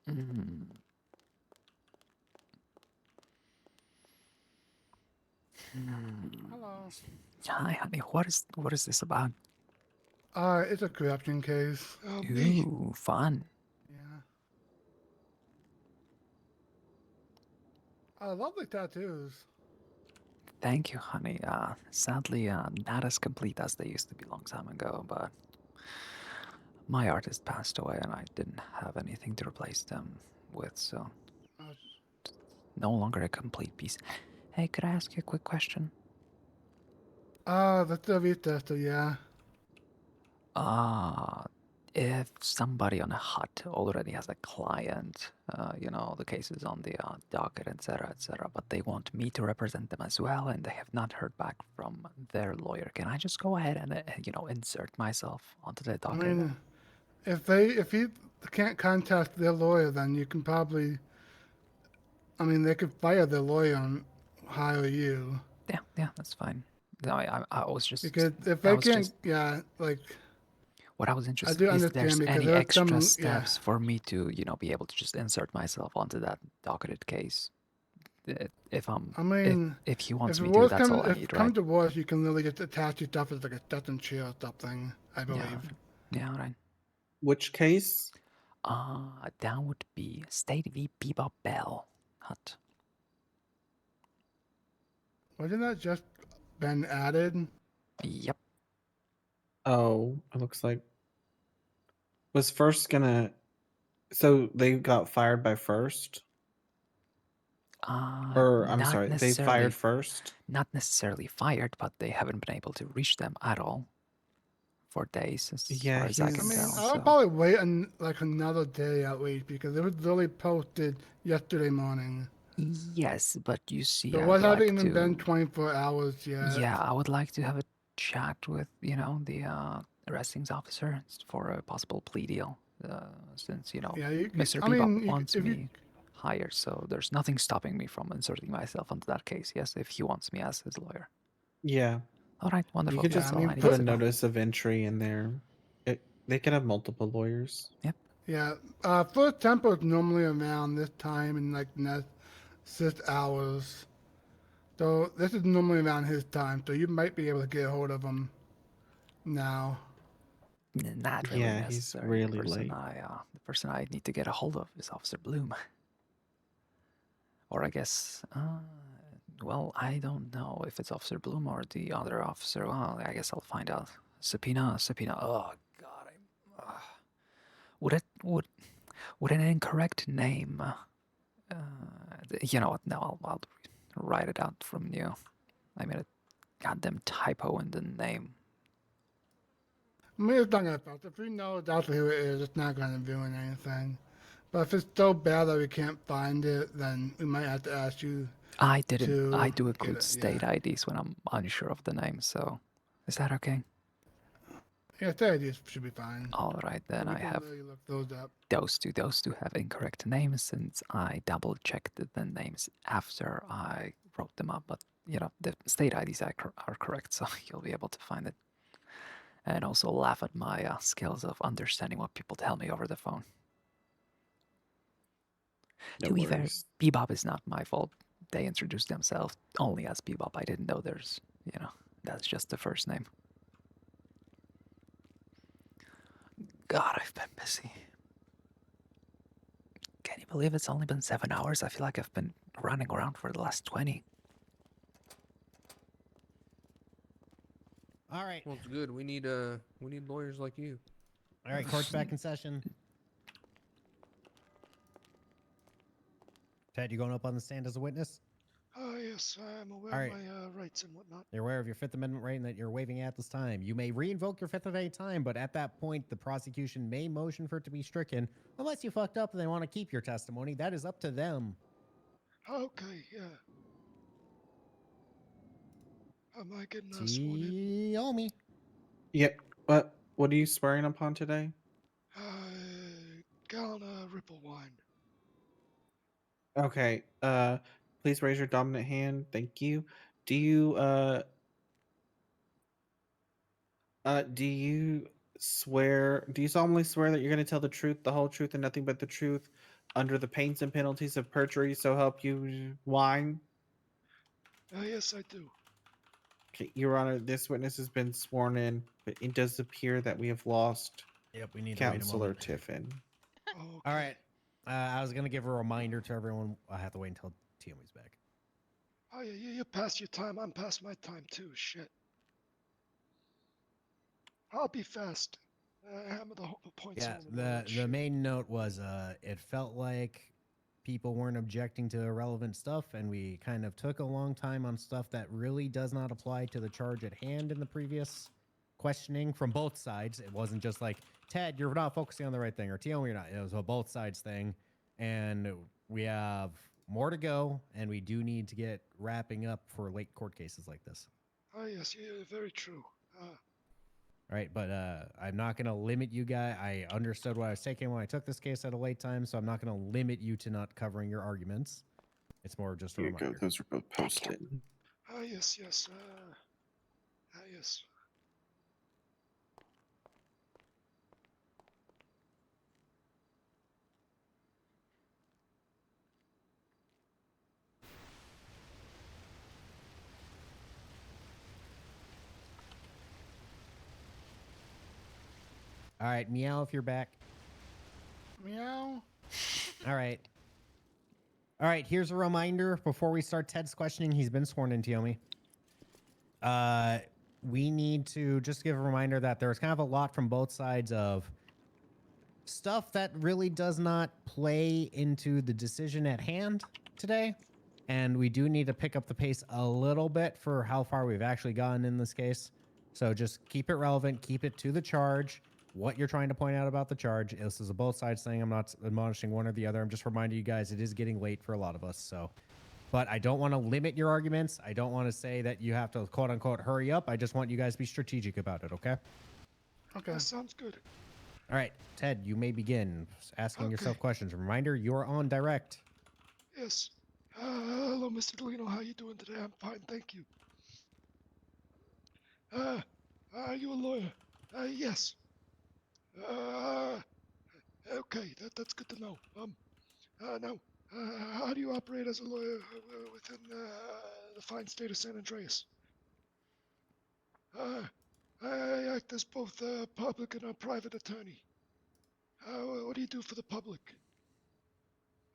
[SPEAKER 11] Mm.
[SPEAKER 15] Hello.
[SPEAKER 11] Hi, honey. What is this about?
[SPEAKER 15] It's a corruption case.
[SPEAKER 11] Ooh, fun.
[SPEAKER 15] Yeah. Lovely tattoos.
[SPEAKER 11] Thank you, honey. Sadly, not as complete as they used to be a long time ago, but my artist passed away and I didn't have anything to replace them with, so no longer a complete piece. Hey, could I ask you a quick question?
[SPEAKER 15] That's a retester, yeah.
[SPEAKER 11] If somebody on a hut already has a client, the case is on the docket, etc., but they want me to represent them as well, and they have not heard back from their lawyer, can I just go ahead and, insert myself onto the
[SPEAKER 15] I
[SPEAKER 11] docket?
[SPEAKER 15] mean, if you can't contact their lawyer, then you can probably, they could fire their lawyer and hire you.
[SPEAKER 11] Yeah, that's fine. No, I was just
[SPEAKER 15] Because if
[SPEAKER 11] I
[SPEAKER 15] they
[SPEAKER 11] was
[SPEAKER 15] can't,
[SPEAKER 11] just
[SPEAKER 15] yeah, like.
[SPEAKER 11] what I was
[SPEAKER 15] I
[SPEAKER 11] interested
[SPEAKER 15] do
[SPEAKER 11] if
[SPEAKER 15] understand
[SPEAKER 11] there's
[SPEAKER 15] because
[SPEAKER 11] any
[SPEAKER 15] there are
[SPEAKER 11] extra
[SPEAKER 15] some,
[SPEAKER 11] steps for me to, be able to just insert myself onto that docketed case. If I'm,
[SPEAKER 15] I mean,
[SPEAKER 11] if he wants
[SPEAKER 15] if
[SPEAKER 11] me
[SPEAKER 15] it
[SPEAKER 11] to,
[SPEAKER 15] was
[SPEAKER 11] that's all I
[SPEAKER 15] if
[SPEAKER 11] need,
[SPEAKER 15] it
[SPEAKER 11] right?
[SPEAKER 15] comes to worse, you can really just attach yourself as like a death and chair or something. I believe.
[SPEAKER 11] Yeah, right.
[SPEAKER 9] Which case?
[SPEAKER 11] That would be State v. Bebop Bell Hut.
[SPEAKER 15] Wasn't that just been added?
[SPEAKER 11] Yep.
[SPEAKER 9] Oh, it looks like was first gonna. So they got fired by first. Or I'm
[SPEAKER 11] Not
[SPEAKER 9] sorry, they
[SPEAKER 11] necessarily
[SPEAKER 9] fired first.
[SPEAKER 11] Not necessarily fired, but they haven't been able to reach them at all for days, as
[SPEAKER 9] Yeah,
[SPEAKER 11] far as I can
[SPEAKER 15] I mean,
[SPEAKER 11] tell.
[SPEAKER 15] I'll
[SPEAKER 11] So
[SPEAKER 15] probably wait like another day at least because it was literally posted yesterday morning.
[SPEAKER 11] yes, but you see,
[SPEAKER 15] So
[SPEAKER 11] I
[SPEAKER 15] what
[SPEAKER 11] would
[SPEAKER 15] hasn't
[SPEAKER 11] like
[SPEAKER 15] even been
[SPEAKER 11] to.
[SPEAKER 15] 24 hours yet.
[SPEAKER 11] Yeah, I would like to have a chat with the arrestings officer for a possible plea deal, since
[SPEAKER 15] Yeah,
[SPEAKER 11] Mr. Bebop wants me hired, so there's nothing stopping me from inserting myself onto that case. Yes, if he wants me as his lawyer.
[SPEAKER 9] Yeah.
[SPEAKER 11] All right, wonderful.
[SPEAKER 9] You could
[SPEAKER 11] That's
[SPEAKER 9] just
[SPEAKER 11] all I need
[SPEAKER 9] put a
[SPEAKER 11] to know.
[SPEAKER 9] notice of entry in there. They can have multiple lawyers.
[SPEAKER 11] Yep.
[SPEAKER 15] Yeah, first tempo is normally around this time in like the next 6 hours. So this is normally around his time, so you might be able to get a hold of him now.
[SPEAKER 11] Not really
[SPEAKER 9] Yeah, he's
[SPEAKER 11] necessary.
[SPEAKER 9] really late.
[SPEAKER 11] The person I need to get a hold of is Officer Bloom. Or I guess, well, I don't know if it's Officer Bloom or the other officer. Well, I guess I'll find out. Subpoena. Oh God, would an incorrect name? You know what? No, I'll write it out from you. I made a goddamn typo in the name.
[SPEAKER 15] I mean, it's not gonna affect. If we know exactly who it is, it's not gonna ruin anything. But if it's so bad that we can't find it, then we might have to ask you.
[SPEAKER 11] I didn't.
[SPEAKER 15] To
[SPEAKER 11] I do
[SPEAKER 15] get
[SPEAKER 11] include
[SPEAKER 15] it,
[SPEAKER 11] state IDs when I'm unsure of the name. So, is that okay?
[SPEAKER 15] Yeah, that should be fine.
[SPEAKER 11] All right, then
[SPEAKER 15] We
[SPEAKER 11] I
[SPEAKER 15] can
[SPEAKER 11] have
[SPEAKER 15] really look those up.
[SPEAKER 11] those two. Those two have incorrect names since I double checked the names after I wrote them up. But you know, the state IDs are correct, so you'll be able to find it. And also laugh at my skills of understanding what people tell me over the phone.
[SPEAKER 9] No
[SPEAKER 11] To be fair,
[SPEAKER 9] worries.
[SPEAKER 11] Bebop is not my fault. They introduced themselves only as Bebop. I didn't know there's, you know, that's just the first name. God, I've been busy. Can you believe it's only been 7 hours? I feel like I've been running around for the last 20.
[SPEAKER 13] All right.
[SPEAKER 7] Well, it's good. We need lawyers like you.
[SPEAKER 13] All right, court's back in session. Ted, you going up on the stand as a witness?
[SPEAKER 3] Yes, I'm aware
[SPEAKER 13] All
[SPEAKER 3] of
[SPEAKER 13] right.
[SPEAKER 3] my rights and whatnot.
[SPEAKER 13] You're aware of your Fifth Amendment right and that you're waiving at this time. You may re-invoke your Fifth at any time, but at that point, the prosecution may motion for it to be stricken unless you fucked up and they want to keep your testimony. That is up to them.
[SPEAKER 3] Okay, yeah. Am I getting sworn in?
[SPEAKER 13] Tiomi.
[SPEAKER 9] Yep. What are you swearing upon today?
[SPEAKER 3] Gallon of Ripple wine.
[SPEAKER 9] Okay. Please raise your dominant hand. Thank you. Do you swear? Do you solemnly swear that you're going to tell the truth, the whole truth, and nothing but the truth, under the pains and penalties of perjury? So help you, wine.
[SPEAKER 3] Yes, I do.
[SPEAKER 9] Okay, Your Honor, this witness has been sworn in, but it does appear that we have lost.
[SPEAKER 13] Yep, we need to wait a
[SPEAKER 9] Counselor
[SPEAKER 13] moment.
[SPEAKER 9] Tiffin.
[SPEAKER 13] All right. I was going to give a reminder to everyone. I have to wait until Tiomi's back.
[SPEAKER 3] Oh, yeah, you're past your time. I'm past my time, too. Shit. I'll be fast. Hammer the points
[SPEAKER 13] Yeah,
[SPEAKER 3] home. and
[SPEAKER 13] the main note was it felt like people weren't objecting to irrelevant stuff, and we kind of took a long time on stuff that really does not apply to the charge at hand in the previous questioning from both sides. It wasn't just like, Ted, you're not focusing on the right thing, or Tiomi, you're not. It was a both sides thing, and we have more to go, and we do need to get wrapping up for late court cases like this.
[SPEAKER 3] Oh, yes, yeah, very true.
[SPEAKER 13] All right, but I'm not going to limit you guys. I understood what I was taking when I took this case at a late time, so I'm not going to limit you to not covering your arguments. It's more just a
[SPEAKER 9] Here you
[SPEAKER 13] reminder.
[SPEAKER 9] go. Those are both posted.
[SPEAKER 3] Yes, yes. Yes.
[SPEAKER 13] All right, meow if you're back.
[SPEAKER 15] Meow.
[SPEAKER 13] All right. All right, here's a reminder before we start Ted's questioning. He's been sworn in, Tiomi. We need to just give a reminder that there's kind of a lot from both sides of stuff that really does not play into the decision at hand today. And we do need to pick up the pace a little bit for how far we've actually gotten in this case. So just keep it relevant, keep it to the charge, what you're trying to point out about the charge. This is a both sides thing. I'm not admonishing one or the other. I'm just reminding you guys it is getting late for a lot of us. So, but I don't want to limit your arguments. I don't want to say that you have to quote unquote hurry up. I just want you guys to be strategic about it. Okay.
[SPEAKER 3] Okay. That sounds good.
[SPEAKER 13] All right, Ted, you may begin asking yourself questions. Reminder, you're on direct.
[SPEAKER 3] Yes. Hello, Mr. Delino. How you doing today? I'm fine, thank you. Are you a lawyer? Yes. Okay, that's good to know. Now, how do you operate as a lawyer within the fine state of San Andreas? I act as both a public and a private attorney. What do you do for the public?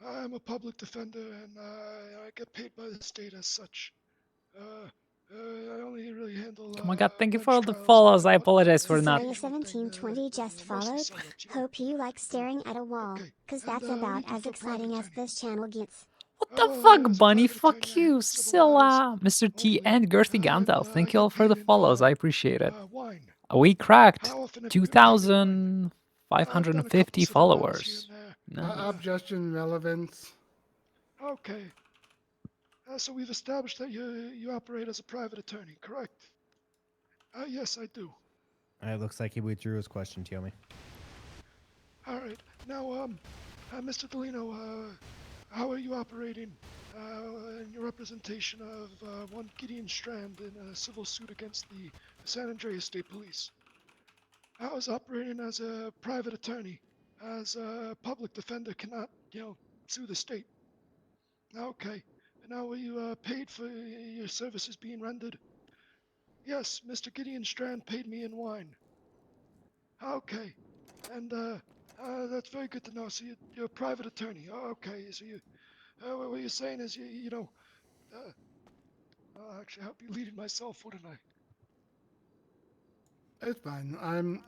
[SPEAKER 3] I'm a public defender, and I get paid by the state as such. I only really handle.
[SPEAKER 1] Oh my god, thank you for all the follows. I apologize for not.
[SPEAKER 8] 1720 just followed. Hope you like staring at a wall, cause that's about as exciting as this channel gets.
[SPEAKER 1] What the fuck, Bunny? Fuck you, Scylla, Mr. T, and Girthy Gandalf. Thank you all for the follows. I appreciate it. We cracked 2,550 followers. Nice.
[SPEAKER 15] Objection, relevance.
[SPEAKER 3] Okay. So we've established that you operate as a private attorney, correct? Yes, I do.
[SPEAKER 13] It looks like he withdrew his question, Tiomi.
[SPEAKER 3] All right. Now, Mr. Delino, how are you operating in your representation of one Gideon Strand in a civil suit against the San Andreas State Police? I was operating as a private attorney, as a public defender cannot, sue the state. Okay. Now, were you paid for your services being rendered? Yes, Mr. Gideon Strand paid me in wine. Okay. And, that's very good to know. So you're a private attorney. Okay. So what you're saying is, actually, I'll be leading myself, wouldn't I?
[SPEAKER 15] It's fine.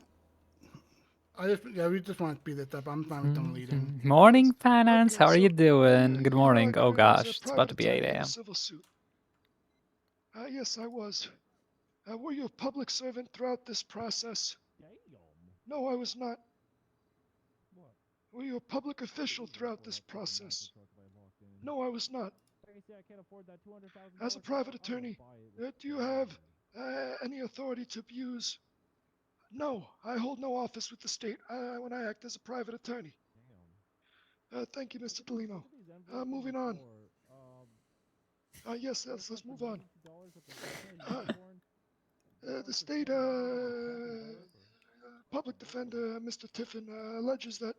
[SPEAKER 15] We just want to speed this up. I'm fine with them leading.
[SPEAKER 1] Morning, Finance.
[SPEAKER 3] Okay,
[SPEAKER 1] How are you
[SPEAKER 3] so,
[SPEAKER 1] doing? Good
[SPEAKER 3] you
[SPEAKER 1] morning. Oh
[SPEAKER 3] acted as a
[SPEAKER 1] gosh, it's
[SPEAKER 3] private
[SPEAKER 1] about to be 8
[SPEAKER 3] attorney in a
[SPEAKER 1] a.m.
[SPEAKER 3] civil suit. Yes, I was. Were you a public servant throughout this process? No, I was not. Were you a public official throughout this process? No, I was not. As a private attorney, do you have any authority to abuse? No, I hold no office with the state when I act as a private attorney. Thank you, Mr. Delino. Moving on. Yes, let's move on. The state public defender, Mr. Tiffin, alleges that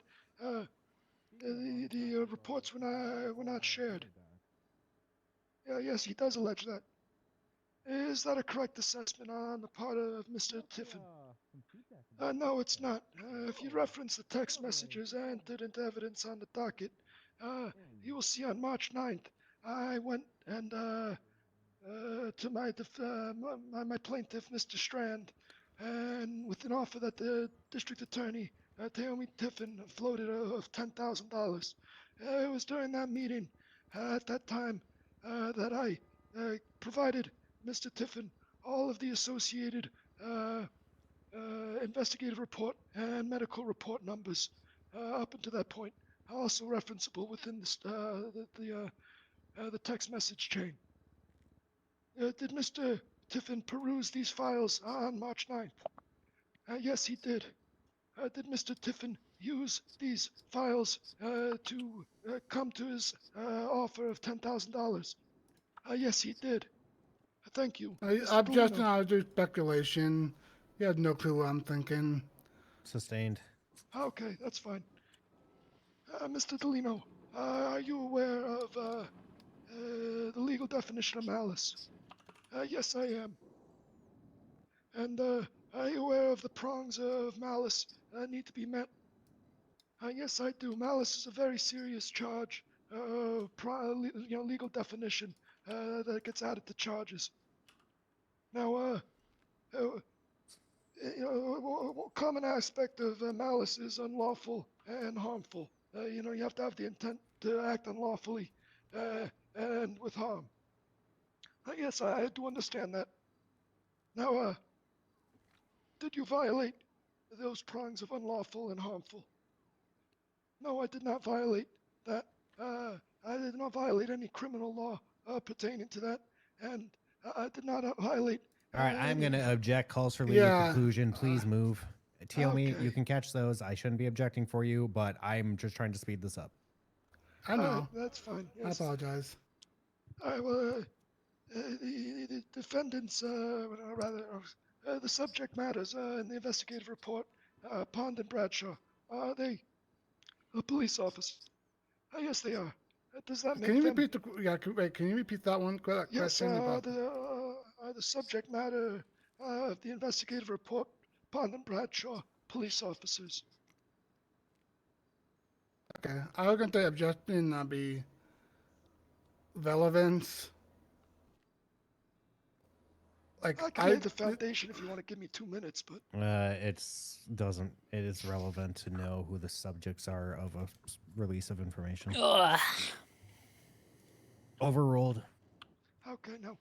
[SPEAKER 3] the reports were not shared. Yes, he does allege that. Is that a correct assessment on the part of Mr. Tiffin? No, it's not. If you reference the text messages entered into evidence on the docket, you will see on March 9th, I went and to my plaintiff, Mr. Strand, and with an offer that the district attorney, Naomi Tiffin, floated of $10,000. It was during that meeting, at that time, that I provided Mr. Tiffin all of the associated investigative report and medical report numbers up until that point, also referenceable within the text message chain. Did Mr. Tiffin peruse these files on March 9th? Yes, he did. Did Mr. Tiffin use these files to come to his offer of $10,000? Yes, he did. Thank you.
[SPEAKER 15] Objection, I'll do speculation. You have no clue what I'm thinking.
[SPEAKER 13] Sustained.
[SPEAKER 3] Okay, that's fine. Mr. Delino, are you aware of the legal definition of malice? Yes, I am. And are you aware of the prongs of malice that need to be met? Yes, I do. Malice is a very serious charge, legal definition that gets added to charges. Now, common aspect of malice is unlawful and harmful. You have to have the intent to act unlawfully and with harm. Yes, I do understand that. Now, did you violate those prongs of unlawful and harmful? No, I did not violate that. I did not violate any criminal law pertaining to that, and I did not violate.
[SPEAKER 13] All right, I'm going to object. Calls for legal
[SPEAKER 15] Yeah.
[SPEAKER 13] conclusion. Please move. Tiomi,
[SPEAKER 3] Okay.
[SPEAKER 13] you can catch those. I shouldn't be objecting for you, but I'm just trying to speed this up.
[SPEAKER 15] I know.
[SPEAKER 3] That's fine.
[SPEAKER 15] I
[SPEAKER 3] Yes.
[SPEAKER 15] apologize.
[SPEAKER 3] All right, well, the defendants, the subject matters in the investigative report, Pond and Bradshaw, are they police officers? Yes, they are. Does that make
[SPEAKER 15] Can you
[SPEAKER 3] them?
[SPEAKER 15] repeat can you repeat that one
[SPEAKER 3] Yes,
[SPEAKER 15] question about
[SPEAKER 3] the subject matter of the investigative report, Pond and Bradshaw, police officers.
[SPEAKER 15] Okay, I was going to say objection be relevance.
[SPEAKER 3] I can lay the foundation if you want to give me 2 minutes, but
[SPEAKER 13] It is relevant to know who the subjects are of a release of information.
[SPEAKER 1] Ugh.
[SPEAKER 13] Overruled.
[SPEAKER 3] okay, no.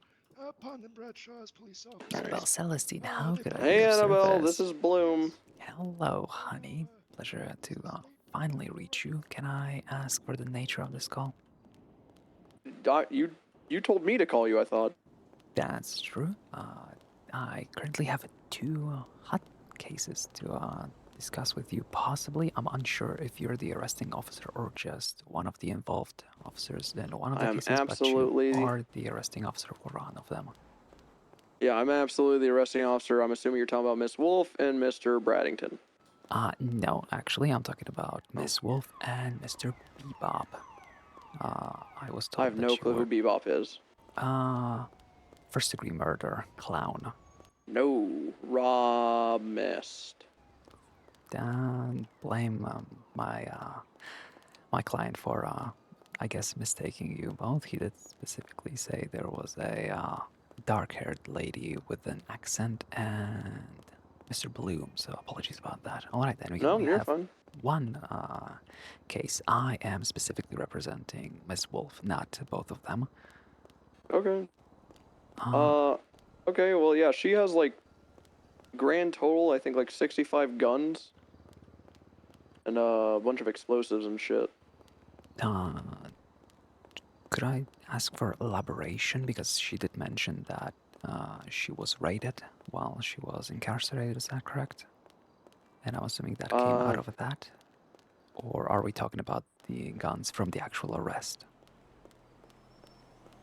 [SPEAKER 3] Pond and Bradshaw as police officers.
[SPEAKER 1] Annabelle Celestine, how could I be
[SPEAKER 10] Hey
[SPEAKER 1] of
[SPEAKER 10] Annabelle,
[SPEAKER 1] service?
[SPEAKER 10] this is Bloom.
[SPEAKER 1] Hello, honey. Pleasure to finally reach you. Can I ask for the nature of this call?
[SPEAKER 10] You told me to call you, I thought.
[SPEAKER 1] That's true. I currently have 2 hot
[SPEAKER 11] cases to discuss with you. Possibly, I'm unsure if you're the arresting officer or just one of the involved officers in one of the
[SPEAKER 10] I'm
[SPEAKER 11] cases,
[SPEAKER 10] absolutely
[SPEAKER 11] but you are the arresting officer for one of them.
[SPEAKER 10] Yeah, I'm absolutely the arresting officer. I'm assuming you're talking about Miss Wolf and Mr. Braddington.
[SPEAKER 11] No, actually, I'm talking about Miss Wolf and Mr. Bebop. I was told
[SPEAKER 10] I have no clue who Bebop is.
[SPEAKER 11] First-degree murder, clown.
[SPEAKER 10] No, Rob missed.
[SPEAKER 11] Don't blame my client for, I guess, mistaking you both. He did specifically say there was a dark-haired lady with an accent and Mr. Bloom, so apologies about that. All right, then we can only
[SPEAKER 10] you're
[SPEAKER 11] have
[SPEAKER 10] fine.
[SPEAKER 11] one case. I am specifically representing Miss Wolf, not both of them.
[SPEAKER 10] Okay. Okay, well, yeah, she has, like, grand total, I think, like, 65 guns. And a bunch of explosives and shit.
[SPEAKER 11] Could I ask for elaboration? Because she did mention that she was raided while she was incarcerated, is that correct? And I'm assuming that came out of that? Or are we talking about the guns from the actual arrest?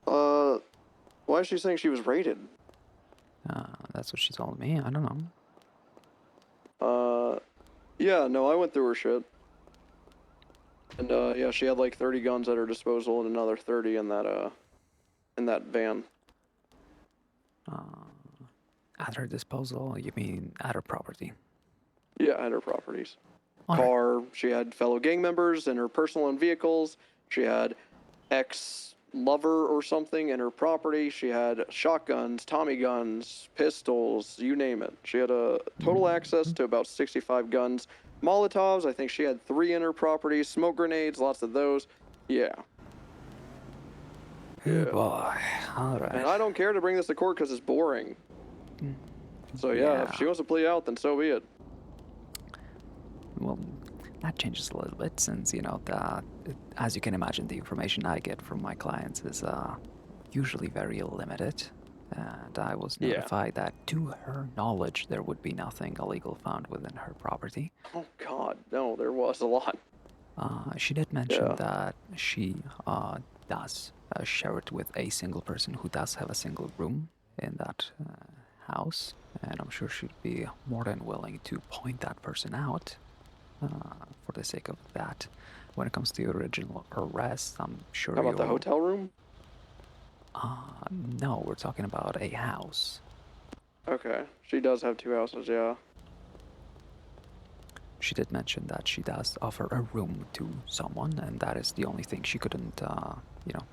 [SPEAKER 10] Why is she saying she was raided?
[SPEAKER 11] That's what she told me, I don't know.
[SPEAKER 10] Yeah, no, I went through her shit. And, yeah, she had like 30 guns at her disposal and another 30 in that van.
[SPEAKER 11] At her disposal, you mean at her property?
[SPEAKER 10] Yeah, at her properties.
[SPEAKER 11] All
[SPEAKER 10] Car, she had fellow gang members in her personal owned vehicles. She had ex-lover or something in her property. She had shotguns, Tommy guns, pistols, you name it. She had a total access to about 65 guns. Molotovs, I think she had 3 in her property. Smoke grenades, lots of those. Yeah.
[SPEAKER 11] Good boy. All right.
[SPEAKER 10] And I don't care to bring this to court because it's boring. So yeah, if she wants to plea out, then so be it.
[SPEAKER 11] Well, that changes a little bit since, you know, as you can imagine, the information I get from my clients is usually very limited. And I was notified that, to her knowledge, there would be nothing illegal found within her property.
[SPEAKER 10] Oh God, no, there was a lot.
[SPEAKER 11] She did mention that she does share it with a single person who does have a single room in that house. And I'm sure she'd be more than willing to point that person out for the sake of that. When it comes to the original arrest, I'm sure
[SPEAKER 10] How about the hotel room?
[SPEAKER 11] No, we're talking about a house.
[SPEAKER 10] Okay, she does have 2 houses, yeah.
[SPEAKER 11] She did mention that she does offer a room to someone, and that is the only thing she couldn't, you know,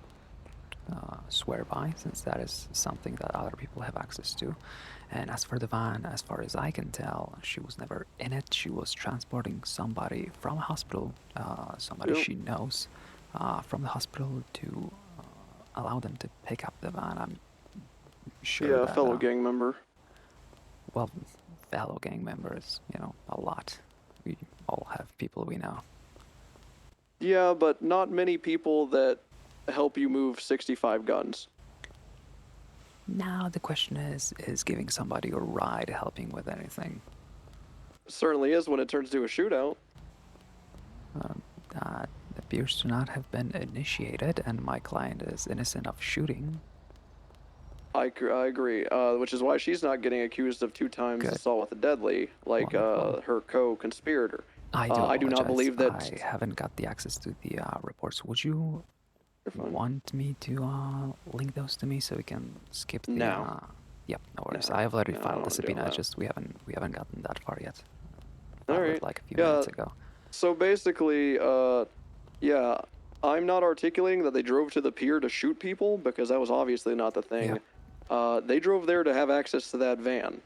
[SPEAKER 11] swear by, since that is something that other people have access to. And as for the van, as far as I can tell, she was never in it. She was transporting somebody from a hospital, somebody she knows, from the hospital to allow them to pick up the van. I'm sure.
[SPEAKER 10] Yeah,
[SPEAKER 11] that,
[SPEAKER 10] fellow gang member.
[SPEAKER 11] Well, fellow gang members, you know, a lot. We all have people we know.
[SPEAKER 10] Yeah, but not many people that help you move 65 guns.
[SPEAKER 11] Now the question is giving somebody a ride helping with anything?
[SPEAKER 10] Certainly is when it turns into a shootout.
[SPEAKER 11] That appears to not have been initiated, and my client is innocent of shooting.
[SPEAKER 10] I agree, which is why she's not getting accused of 2 times assault with a deadly, like her co-conspirator.
[SPEAKER 11] I
[SPEAKER 10] do not believe that...
[SPEAKER 11] I haven't got the access to the reports. Would you want me to link those to me so we can skip the...
[SPEAKER 10] No.
[SPEAKER 11] Yep, no worries. I have already
[SPEAKER 10] No, I
[SPEAKER 11] filed
[SPEAKER 10] don't
[SPEAKER 11] the
[SPEAKER 10] wanna do
[SPEAKER 11] subpoena,
[SPEAKER 10] that.
[SPEAKER 11] just we haven't gotten that far yet.
[SPEAKER 10] Alright.
[SPEAKER 11] Like a few minutes ago.
[SPEAKER 10] So basically, yeah, I'm not articulating that they drove to the pier to shoot people, because that was obviously not the thing. They drove there to have access to that van.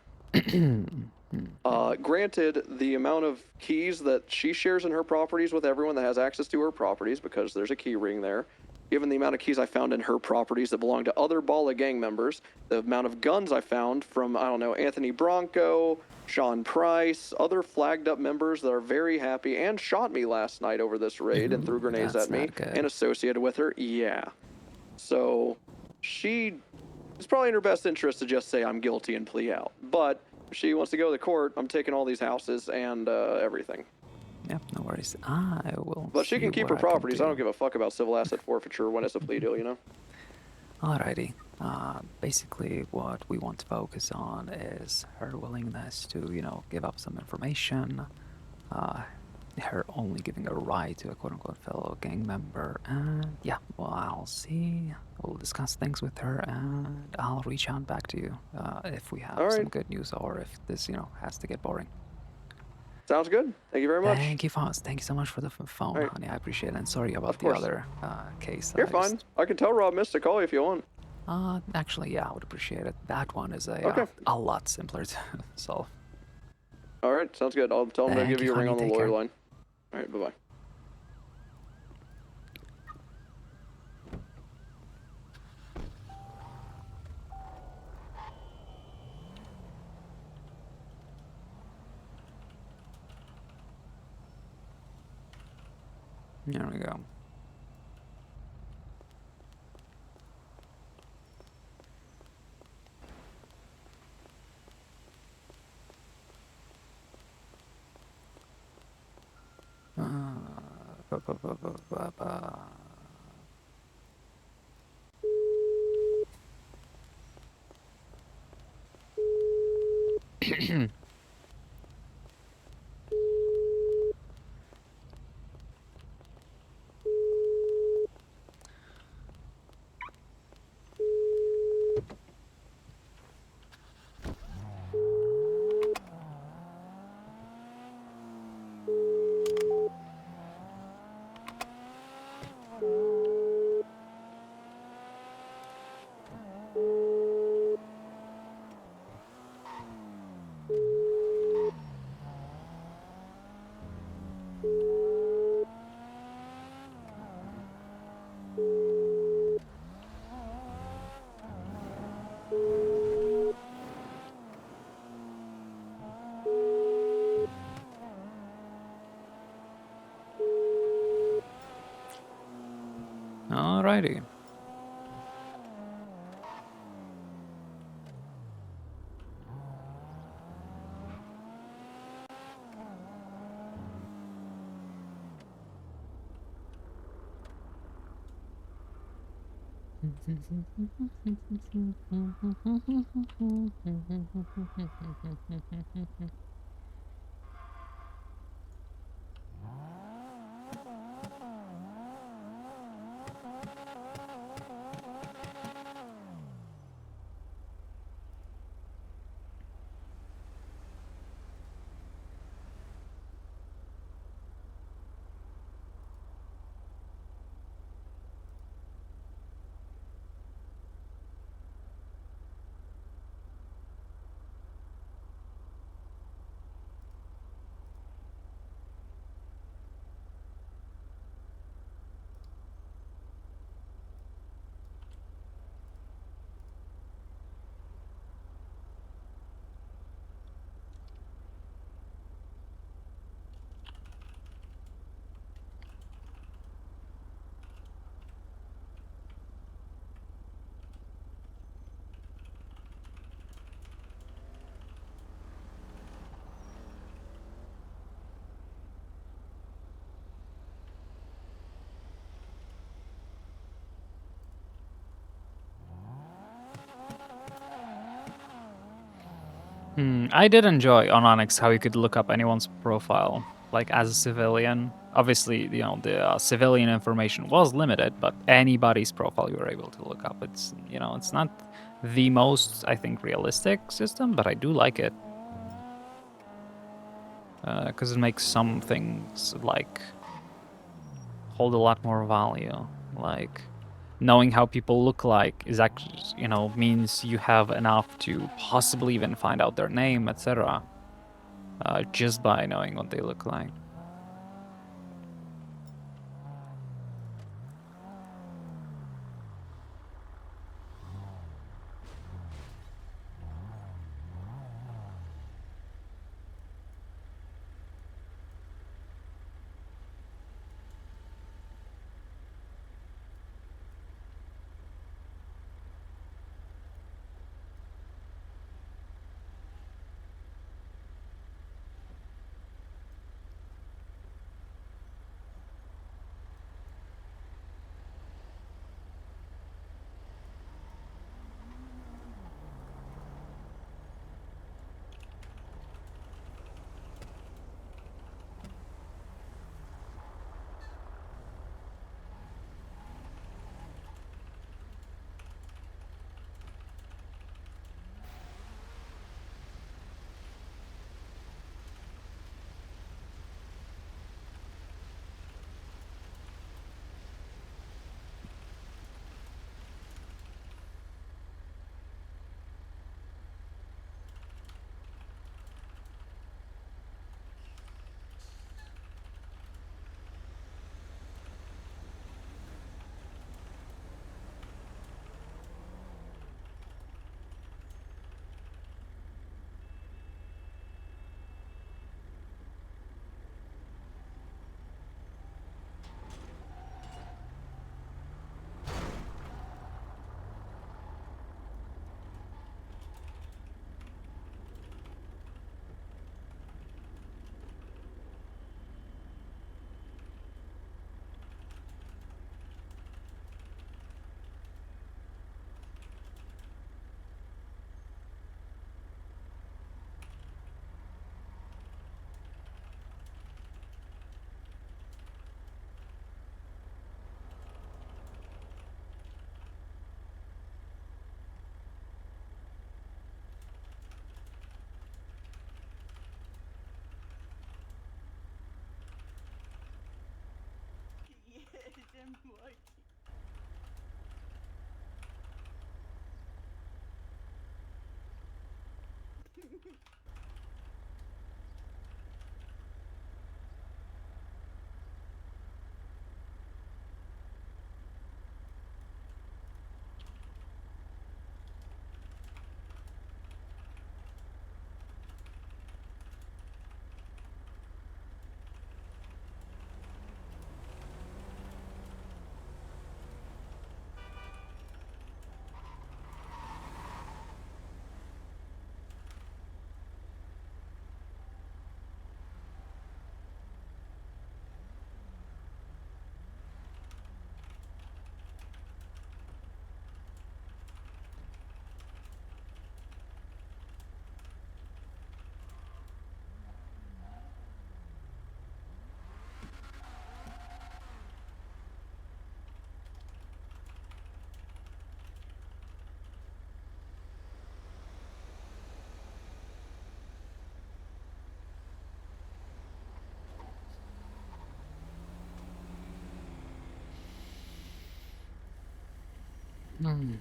[SPEAKER 10] Granted, the amount of keys that she shares in her properties with everyone that has access to her properties, because there's a key ring there, given the amount of keys I found in her properties that belong to other Bala gang members, the amount of guns I found from, I don't know, Anthony Bronco, Sean Price, other flagged up members that are very happy and shot me last night over this raid and threw grenades at me and associated with her, yeah. So she... it's probably in her best interest to just say I'm guilty and plea out. But if she wants to go to the court, I'm taking all these houses and everything.
[SPEAKER 11] Yep, no worries. I will.
[SPEAKER 10] But she
[SPEAKER 11] see
[SPEAKER 10] can keep her
[SPEAKER 11] what I can
[SPEAKER 10] properties. I
[SPEAKER 11] do.
[SPEAKER 10] don't give a fuck about civil asset forfeiture when it's a plea deal, you know?
[SPEAKER 11] Alrighty. Basically, what we want to focus on is her willingness to, give up some information. Her only giving a ride to a quote-unquote fellow gang member. And yeah, well, I'll see. We'll discuss things with her, and I'll reach out back to you if we have some good news or if this, has to get boring.
[SPEAKER 10] Sounds good. Thank you very much.
[SPEAKER 11] Thank you, Faust. Thank you so much for the phone,
[SPEAKER 10] Alright.
[SPEAKER 11] honey. I appreciate it. And sorry about the
[SPEAKER 10] course.
[SPEAKER 11] other case.
[SPEAKER 10] You're fine. I can tell Rob missed a call if you want.
[SPEAKER 11] Actually, yeah, I would appreciate it. That one is
[SPEAKER 10] Okay.
[SPEAKER 11] a lot simpler to solve.
[SPEAKER 10] All right, sounds good. I'll tell him to
[SPEAKER 11] Thank
[SPEAKER 10] give you a ring
[SPEAKER 11] honey.
[SPEAKER 10] on the
[SPEAKER 11] Take
[SPEAKER 10] lawyer
[SPEAKER 11] care.
[SPEAKER 10] line. All right, bye-bye.
[SPEAKER 11] There we go. Ba, ba, ba, ba, ba, ba. Alrighty. I did enjoy on Onyx how you could look up anyone's profile, like as a civilian. Obviously, the civilian information was limited, but anybody's profile you were able to look up. It's, it's not the most, I think, realistic system, but I do like it. Because it makes some things, like, hold a lot more value. Like, knowing how people look like is actually, means you have enough to possibly even find out their name, etc. Just by knowing what they look like.
[SPEAKER 2] goddamn like.
[SPEAKER 1] Hmm.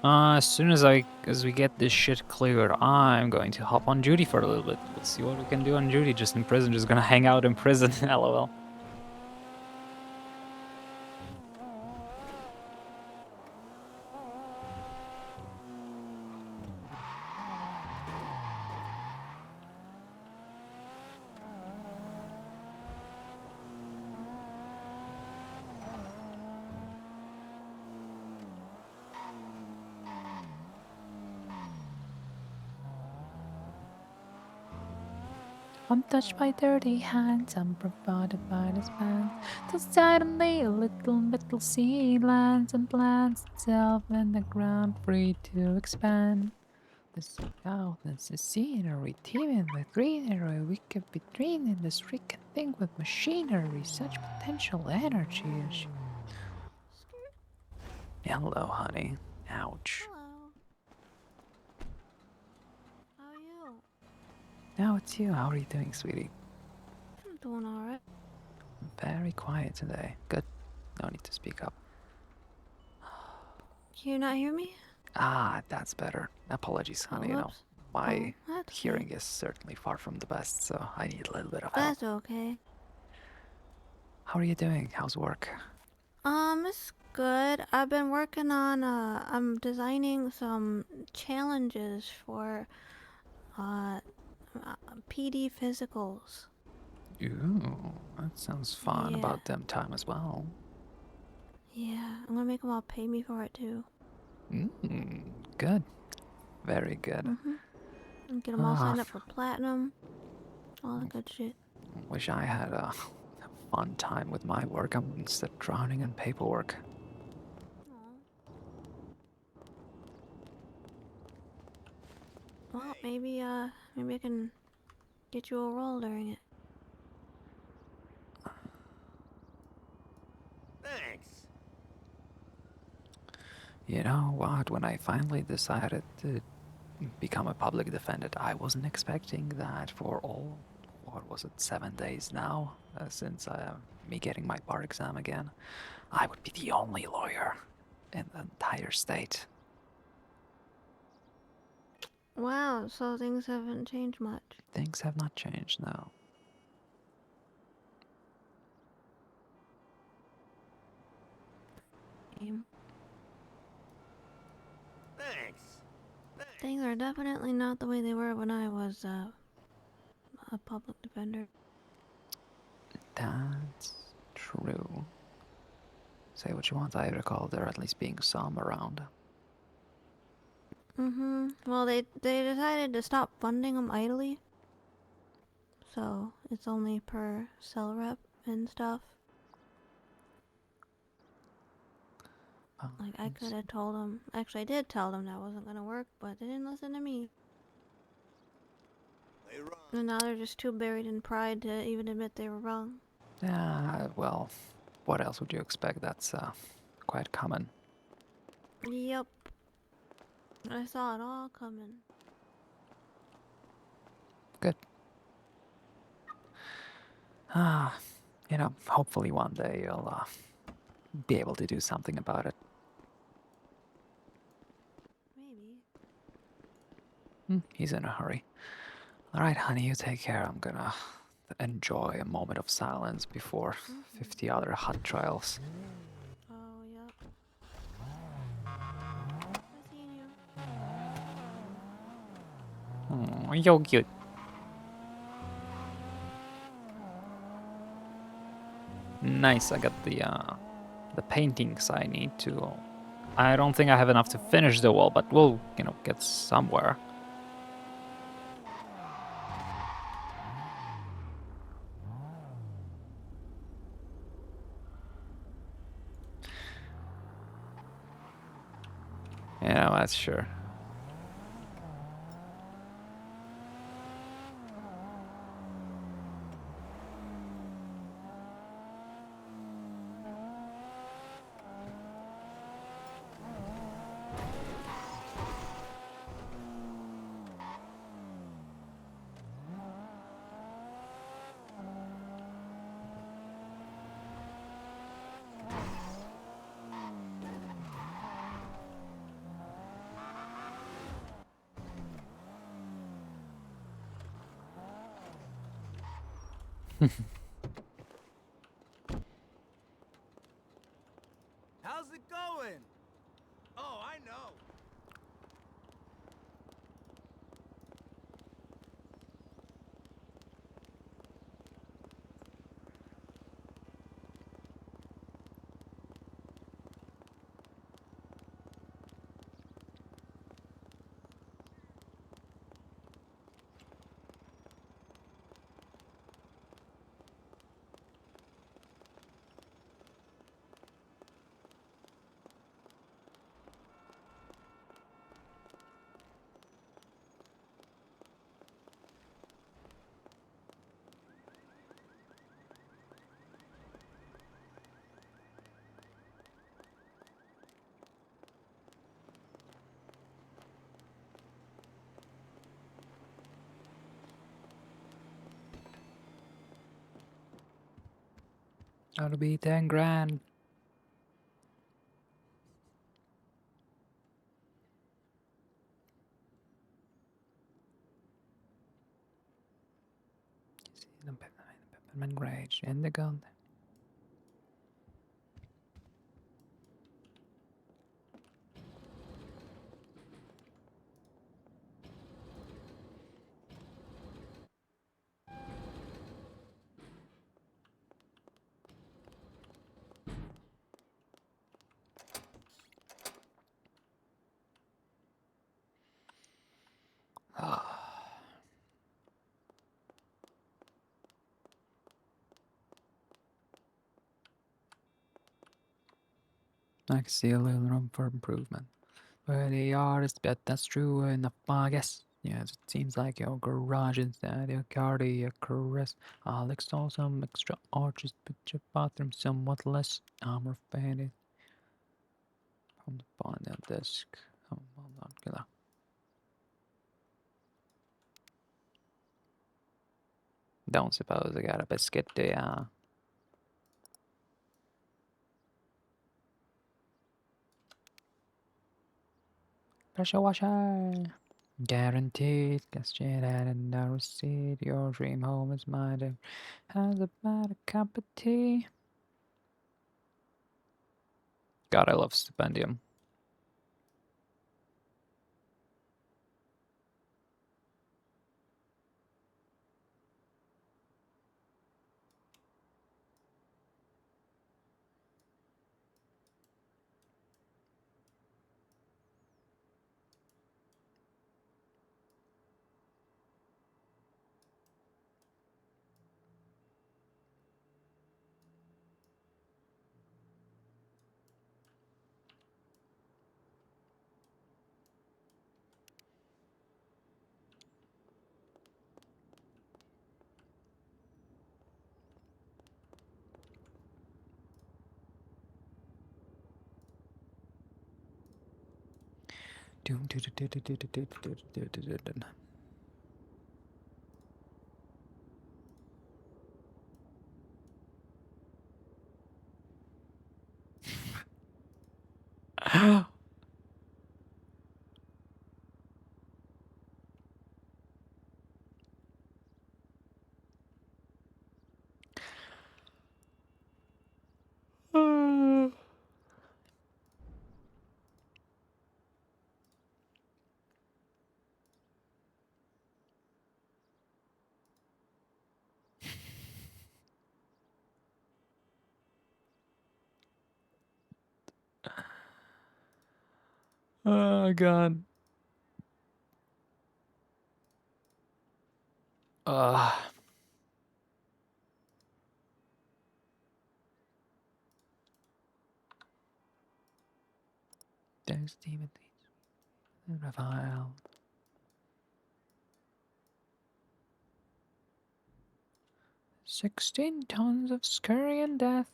[SPEAKER 1] As soon as we get this shit cleared, I'm going to hop on duty for a little bit. Let's see what we can do on duty. Just in prison, just gonna hang out in prison. LOL. I'm touched by dirty hands, I'm provided by this man. Till suddenly a little seed lands and plants itself in the ground, free to expand. This out, that's the scenery, teeming with greenery. We could be dreaming this freaking thing with machinery, such potential energy. Hello, honey. Ouch.
[SPEAKER 5] Hello. How are you?
[SPEAKER 11] Now it's you. How are you doing, sweetie?
[SPEAKER 5] I'm doing alright.
[SPEAKER 11] Very quiet today. Good. No need to speak up.
[SPEAKER 5] Can you not hear me?
[SPEAKER 11] Ah, that's better. Apologies, honey. You know,
[SPEAKER 5] Whoops.
[SPEAKER 11] my
[SPEAKER 5] Oh, that's
[SPEAKER 11] hearing is certainly far from the best, so I need a little bit of help.
[SPEAKER 5] That's okay.
[SPEAKER 11] How are you doing? How's work?
[SPEAKER 5] It's good. I've been working on, I'm designing some challenges for, PD physicals.
[SPEAKER 11] Ooh, that sounds fun.
[SPEAKER 5] Yeah.
[SPEAKER 11] About them time as well.
[SPEAKER 5] Yeah, I'm gonna make them all pay me for it too.
[SPEAKER 11] Good. Very good.
[SPEAKER 5] And get them all signed up for platinum. All that good shit.
[SPEAKER 11] Wish I had a fun time with my work. I'm instead drowning in paperwork.
[SPEAKER 5] Well, maybe I can get you a role during it.
[SPEAKER 16] Thanks.
[SPEAKER 11] You know what? When I finally decided to become a public defender, I wasn't expecting that for all, what was it, 7 days now, since me getting my bar exam again, I would be the only lawyer in the entire state.
[SPEAKER 5] Wow, so things haven't changed much.
[SPEAKER 11] Things have not changed now.
[SPEAKER 16] Thanks.
[SPEAKER 5] Things are definitely not the way they were when I was a public defender.
[SPEAKER 11] That's true. Say what you want, I recall there at least being some around.
[SPEAKER 5] Well, they decided to stop funding them idly. So it's only per cell rep and stuff. Like, I could have told them. Actually, I did tell them that wasn't gonna work, but they didn't listen to me. And now they're just too buried in pride to even admit they were wrong.
[SPEAKER 11] Well, what else would you expect? That's quite common.
[SPEAKER 5] Yep. I saw it all coming.
[SPEAKER 11] Good. You know, hopefully one day you'll be able to do something about it.
[SPEAKER 5] Maybe.
[SPEAKER 11] He's in a hurry. Alright, honey, you take care. I'm gonna enjoy a moment of silence before 50 other hot trials.
[SPEAKER 5] Oh, yep. I seen you.
[SPEAKER 11] Oh, you're cute. Nice, I got the paintings I need to. I don't think I have enough to finish the wall, but we'll, you know, get somewhere. Yeah, that's sure.
[SPEAKER 12] How's it going? Oh, I know.
[SPEAKER 11] That'll be 10 grand. Peppermint Rage and the gun. I can see a little room for improvement. Where the artist bet that's true enough, I guess. Yes, it seems like your garage is your cardiac caress. I'll install some extra arches, but your bathroom somewhat less armor faded. From the bottom desk. Oh, hold on, killer. Don't suppose I got a biscuit, do ya? Pressure washer. Guaranteed, cast it out and no receipt. Your dream home is mine. How's about a cup of tea? God, I love stipendium. Oh god. There's demon things. Reviled. 16 tons of scurry and death.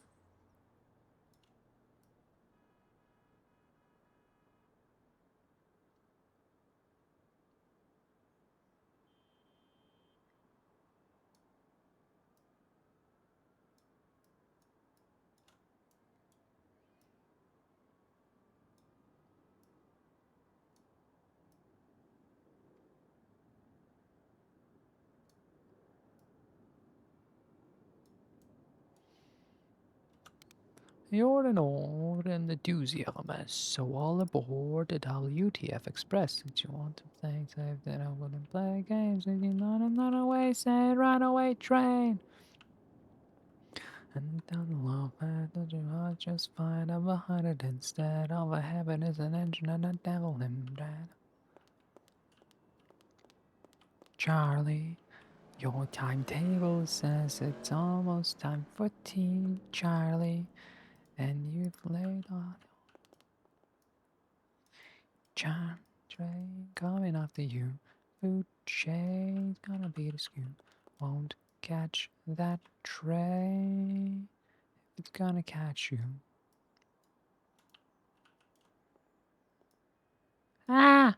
[SPEAKER 11] You're an old and the doozy of a mess, so all aboard the WTF Express. Since you want to play safe, then I wouldn't play games. If you not away, say runaway train. And down the low path that you are just fine. I'm behind it instead of a heaven is an engine and a devil in dread. Charlie, your timetable says it's almost time for tea, Charlie. And you've laid on John train coming after you. Food chain's gonna be the skew. Won't catch that train. It's gonna catch you. Ah!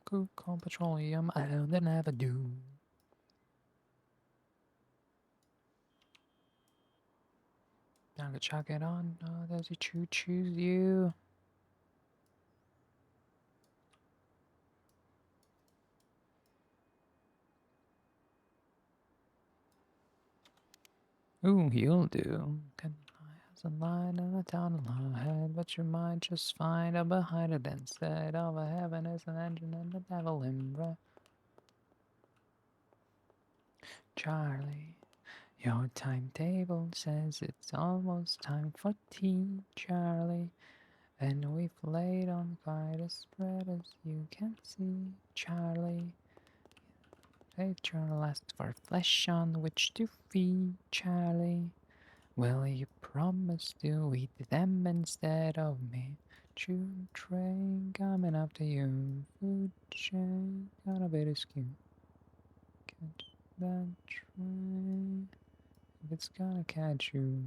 [SPEAKER 11] Cook on petroleum, I'll never do. Now to chuck it on. Oh, does he choose you? Ooh, you'll do. Can I have a line and a down a head, but your mind just fine up behind it instead of a heaven is an engine and the devil in breath. Charlie, your timetable says it's almost time for tea, Charlie. And we've laid on quite a spread as you can see, Charlie. Nature lasts for flesh on which to feed, Charlie. Will you promise to eat them instead of me? Choo train coming after you. Food chain got a bit askew. Catch that train if it's gonna catch you.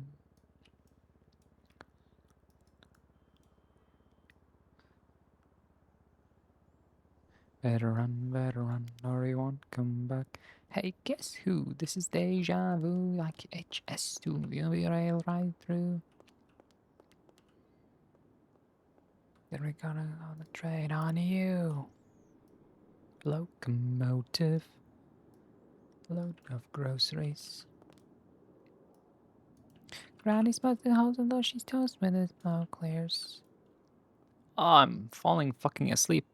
[SPEAKER 11] Better run, or you won't come back. Hey, guess who? This is deja vu, like HS2. You'll be railed right through. Then we're gonna on the train on you. Locomotive. Load of groceries. Granny's supposed to hold although she's toast when his blow clears. Oh, I'm falling fucking asleep.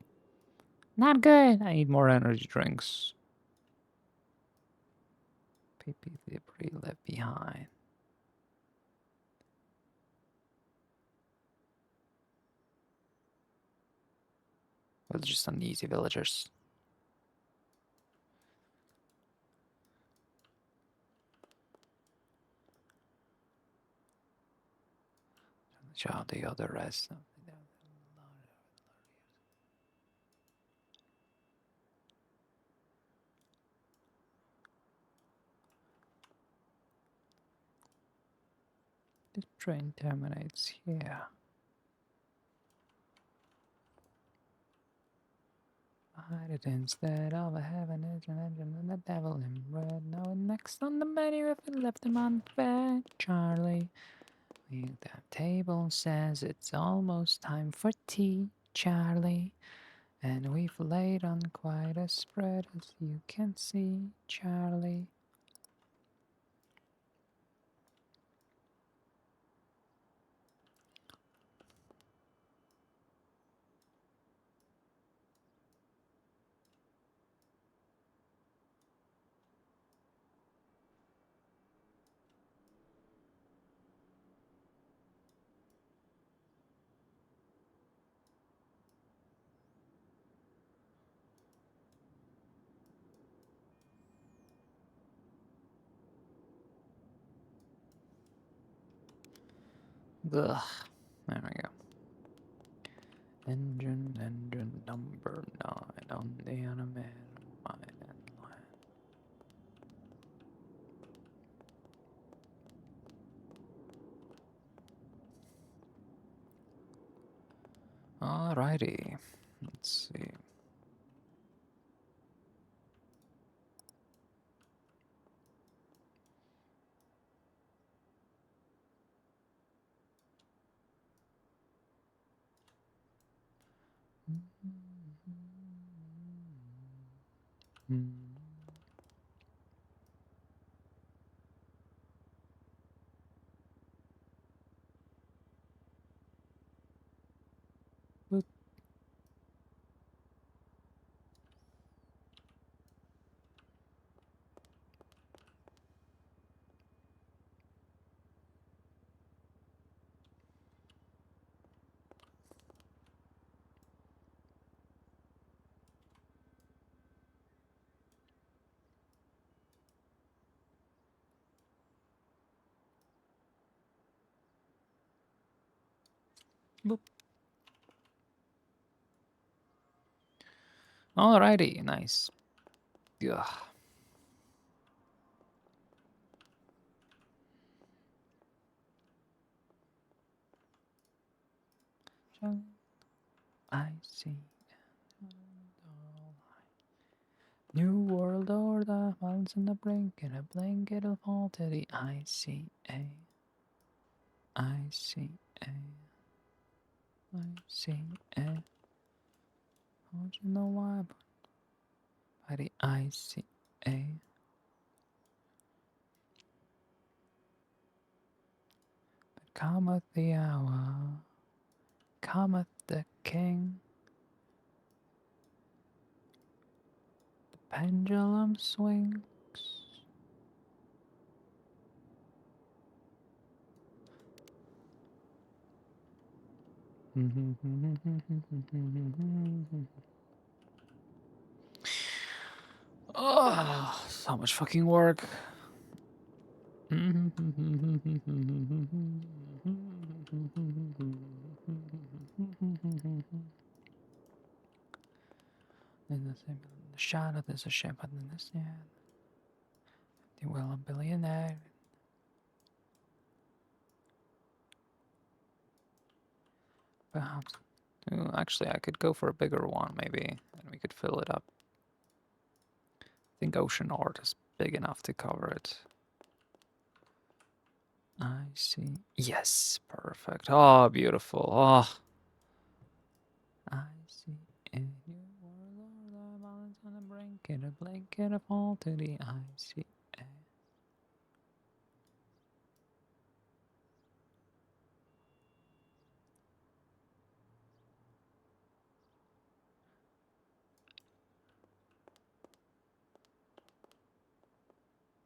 [SPEAKER 11] Not good. I need more energy drinks. PP debris left behind. Well, just uneasy villagers. Show the other rest. The train terminates here. Hide it instead of a heaven is an engine and the devil in red. Now next on the menu if we left him on bed, Charlie. The table says it's almost time for tea, Charlie. And we've laid on quite a spread as you can see, Charlie. Ugh. There we go. Engine number 9 on the animated mine and land. Alrighty. Let's see. Boop. Boop. Alrighty, nice. Ugh. I see. New world order, once in the brink, in a blink it'll fall to the ICA. ICA. ICA. Don't you know why? By the ICA. But cometh the hour, cometh the king. The pendulum swings. Oh, so much fucking work. In the shadow, there's a shepherd in the sand. You will a billionaire. Perhaps. Ooh, actually, I could go for a bigger one, maybe, and we could fill it up. I think ocean art is big enough to cover it. I see. Yes, perfect. Oh, beautiful. Oh. I see. And you were the balance on a brink, and a blanket of fall to the I see.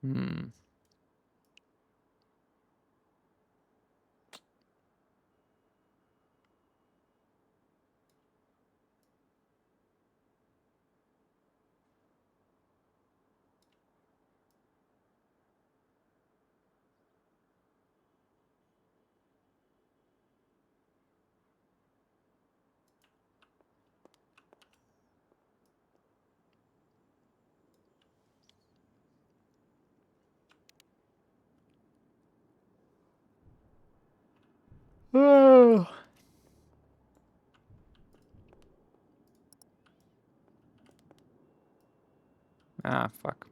[SPEAKER 11] Hmm.
[SPEAKER 1] Ah, fuck.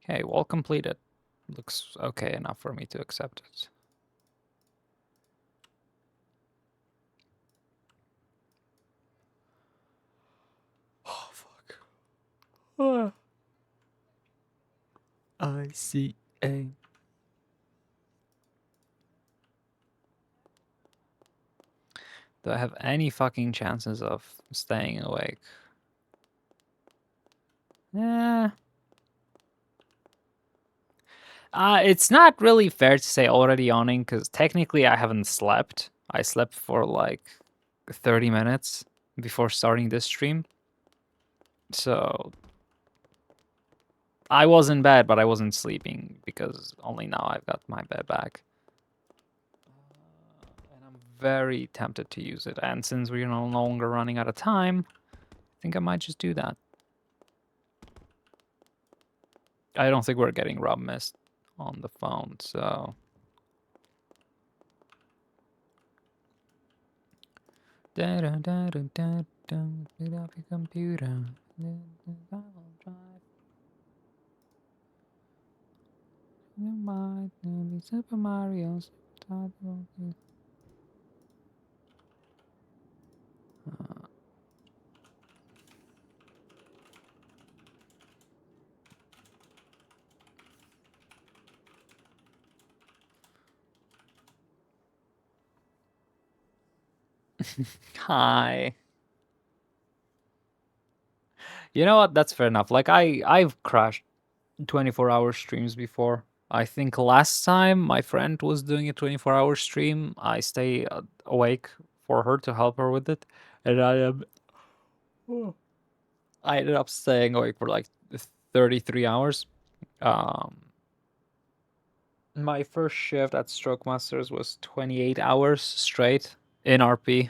[SPEAKER 1] Okay, wall completed. Looks okay enough for me to accept it. Oh, fuck. ICA. Do I have any fucking chances of staying awake? Yeah. It's not really fair to say already yawning, because technically I haven't slept. I slept for like 30 minutes before starting this stream. So I was in bed, but I wasn't sleeping because only now I've got my bed back. And I'm very tempted to use it. And since we're no longer running out of time, I think I might just do that. I don't think we're getting Rob missed on the phone, so... Da da da da da da. Get off your computer. Super Mario. Hi. You know what? That's fair enough. Like I've crashed 24-hour streams before. I think last time my friend was doing a 24-hour stream, I stay awake for her to help her with it, and I ended up staying awake for like 33 hours. My first shift at Stroke Masters was 28 hours straight in RP.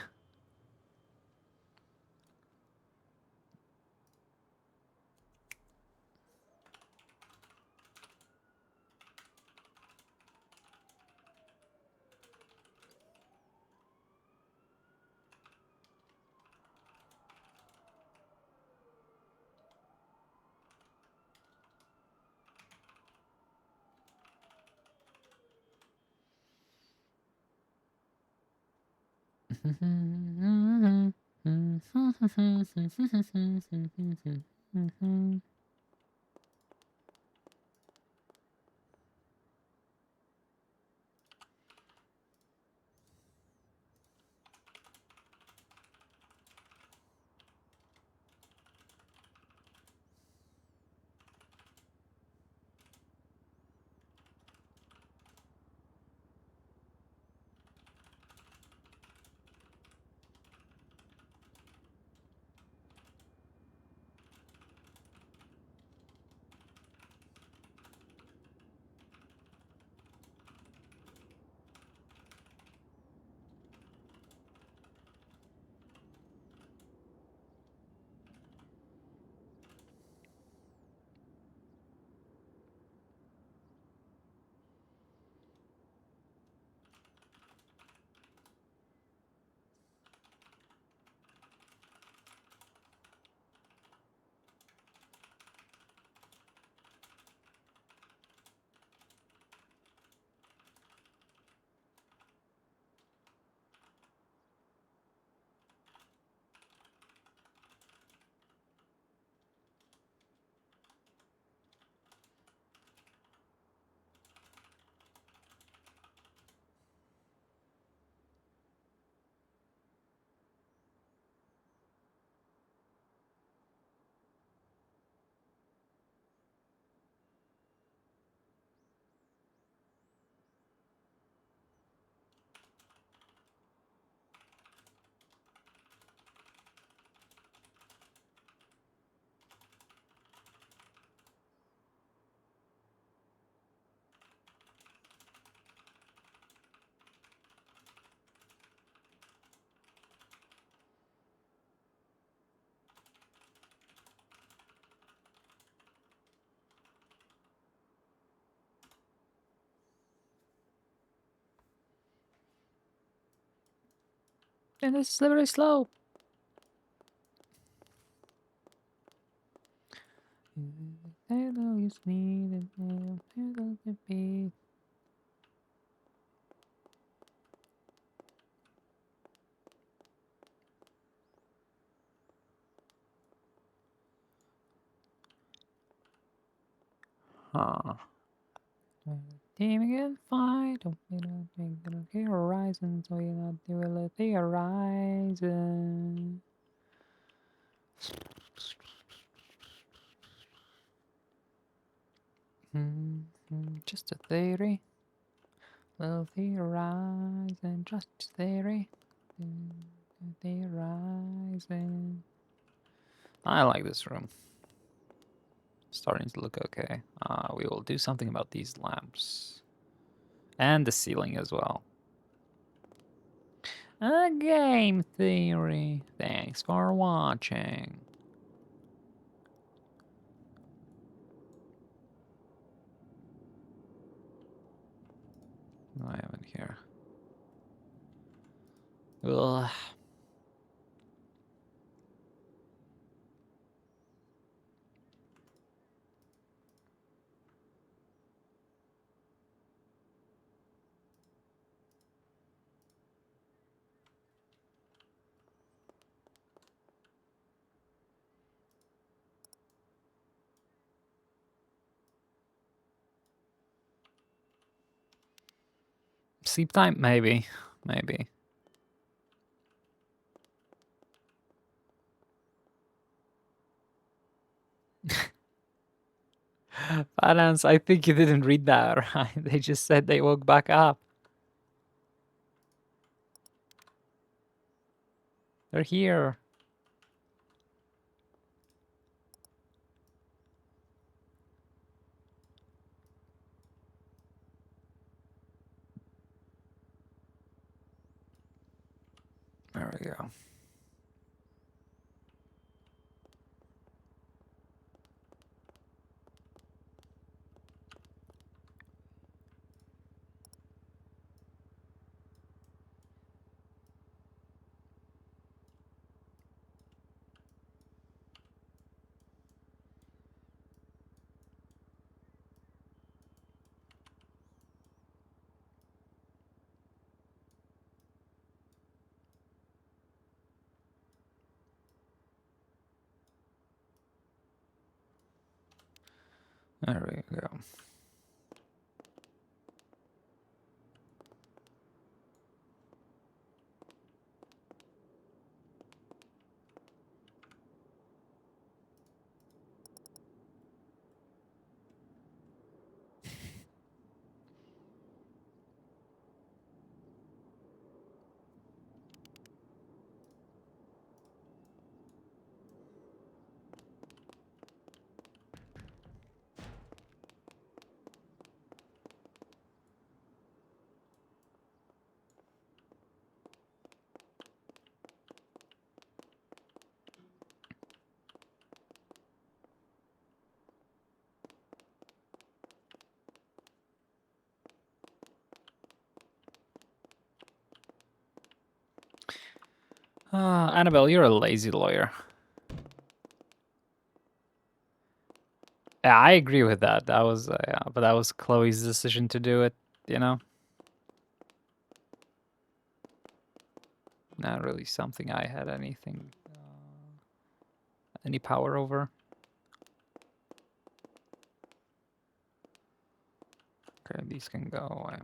[SPEAKER 1] And this slippery slope. Huh. Team again, fight. Don't think the horizon, so you not do it at the horizon. Just a theory. Little theorizing, just a theory. Theorizing. I like this room. Starting to look okay. We will do something about these lamps. And the ceiling as well. A game theory. Thanks for watching. I haven't here. Ugh. Sleep time? Maybe. Maybe. Finance, I think you didn't read that right. They just said they woke back up. They're here. There we go. There we go. Annabelle, you're a lazy lawyer. Yeah, I agree with that. That was, yeah, but that was Chloe's decision to do it, you know? Not really something I had anything, any power over. Okay, these can go away.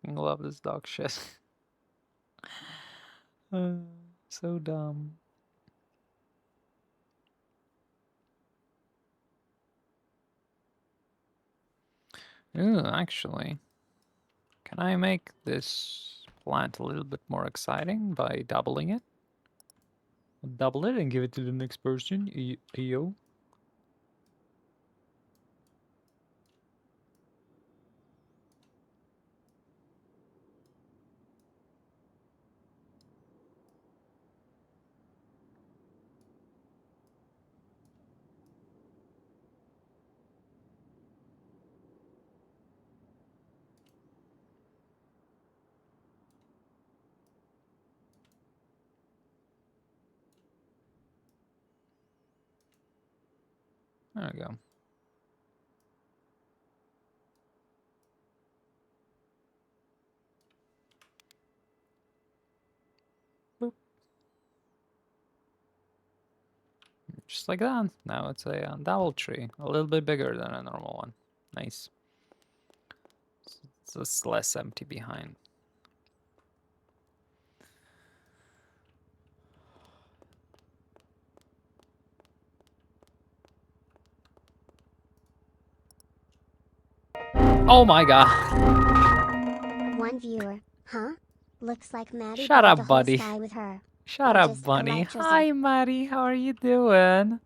[SPEAKER 1] I love this dog shit. So dumb. Ooh, actually, can I make this plant a little bit more exciting by doubling it. Double it and give it to the next person. Yo. There we go. Boop. Just like that. Now it's a double tree, a little bit bigger than a normal one. Nice. So it's less empty behind. Oh my god.
[SPEAKER 8] One viewer, huh? Looks like Maddie
[SPEAKER 1] Shut
[SPEAKER 8] bought
[SPEAKER 1] up,
[SPEAKER 8] the whole
[SPEAKER 1] buddy.
[SPEAKER 8] sky with her.
[SPEAKER 1] Shut
[SPEAKER 8] Or
[SPEAKER 1] up,
[SPEAKER 8] just
[SPEAKER 1] bunny.
[SPEAKER 8] electricity.
[SPEAKER 1] Hi, Maddie. How are you doing?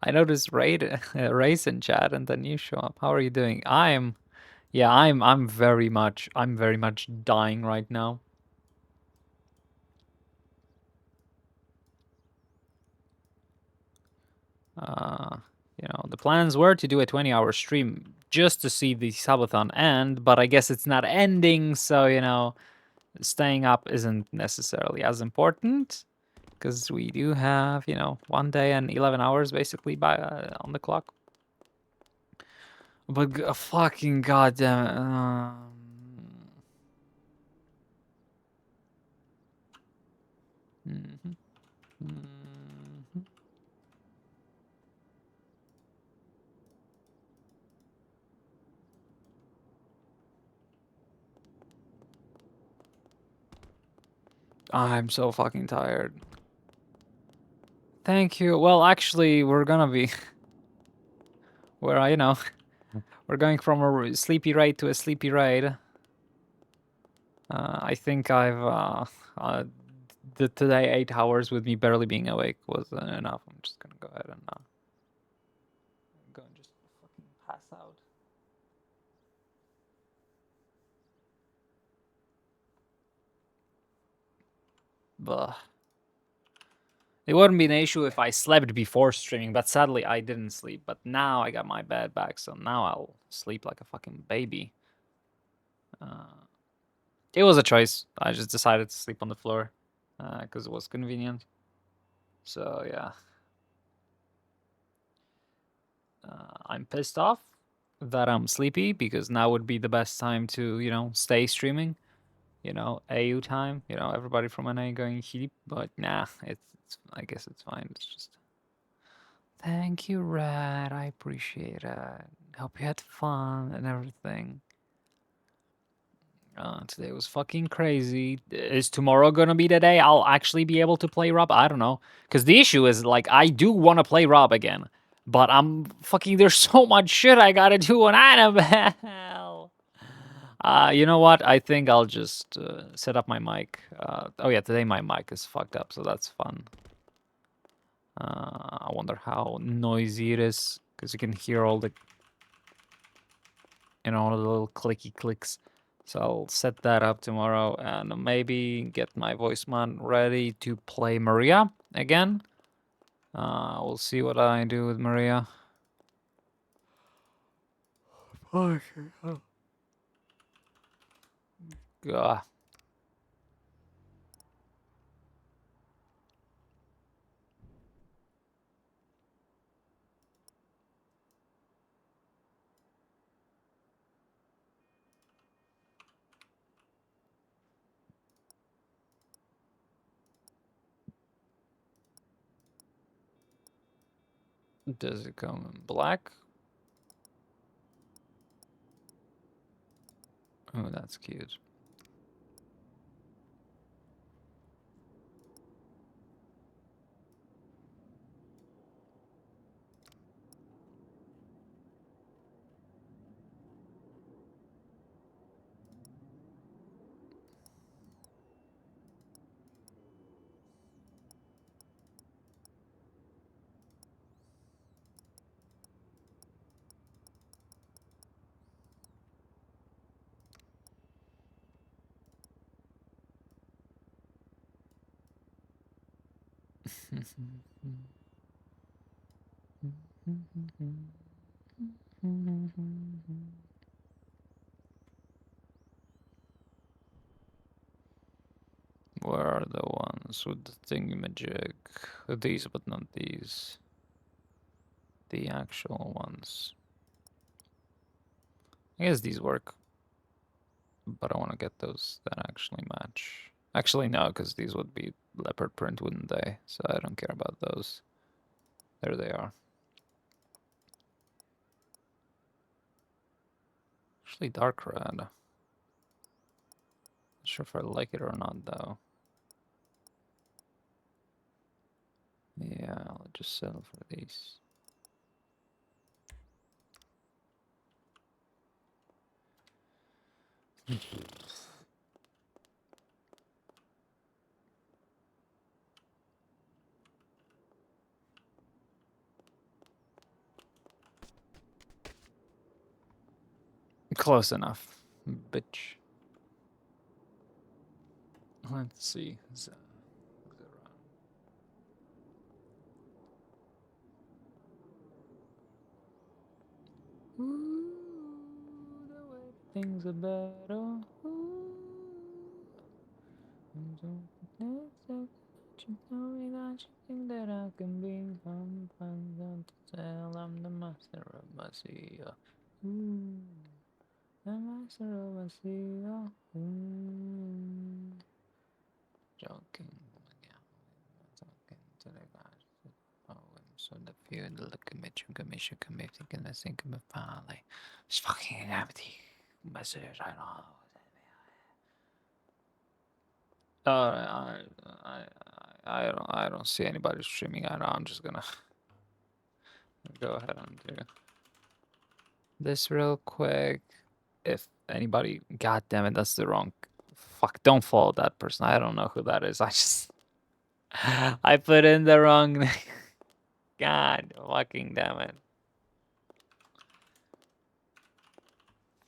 [SPEAKER 1] I noticed Ray's in chat, and then you show up. How are you doing? I'm very much dying right now. You know, the plans were to do a 20-hour stream just to see the subathon end, but I guess it's not ending, so, you know, staying up isn't necessarily as important, because we do have, you know, 1 day and 11 hours basically by on the clock. But fucking goddamn it. Mhm. Mhm. I'm so fucking tired. Thank you. Well, actually, we're gonna be... We're, you know, we're going from a sleepy raid to a sleepy raid. I think I've... today 8 hours with me barely being awake was enough. I'm just gonna go ahead and go and just fucking pass out. But it wouldn't be an issue if I slept before streaming, but sadly I didn't sleep. But now I got my bed back, so now I'll sleep like a fucking baby. It was a choice. I just decided to sleep on the floor because it was convenient. So yeah. I'm pissed off that I'm sleepy because now would be the best time to, you know, stay streaming. You know, AU time. You know, everybody from NA going sleep. But nah, it's I guess it's fine. It's just... Thank you, Red. I appreciate it. Hope you had fun and everything. Today was fucking crazy. Is tomorrow gonna be the day I'll actually be able to play Rob? I don't know. Because the issue is, like, I do want to play Rob again. But I'm fucking... There's so much shit I gotta do on Annabelle. You know what? I think I'll just set up my mic. Oh yeah, today my mic is fucked up, so that's fun. I wonder how noisy it is, because you can hear all the... You know, all the little clicky clicks. So I'll set that up tomorrow and maybe get my voice man ready to play Maria again. We'll see what I do with Maria. God. Does it come in black? Oh, that's cute. Where are the ones with the thingamajig? These, but not these. The actual ones. I guess these work, but I want to get those that actually match. Actually, no, because these would be leopard print, wouldn't they? So I don't care about those. There they are. Actually, dark red. Not sure if I like it or not, though. Yeah, I'll just settle for these. Close enough, bitch. Let's see. Things are better. You tell me that you think that I can be fun to tell I'm the master of my sea. The master of my sea. Joking. Talking to the guys. So the few the look at me, you can thinking I think of finally. It's fucking empty. Message, I know. I don't see anybody streaming. I know. I'm just gonna go ahead and do this real quick. If anybody, god damn it, that's the wrong. Fuck! Don't follow that person. I don't know who that is. I just I put in the wrong. God fucking damn it.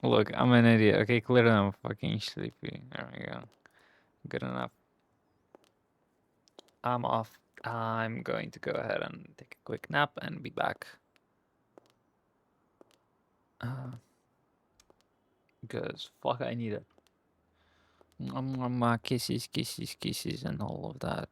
[SPEAKER 1] Look, I'm an idiot. Okay, clearly I'm fucking sleepy. There we go. Good enough. I'm off. I'm going to go ahead and take a quick nap and be back. Because fuck, I need it. Kisses, kisses, kisses, and all of that.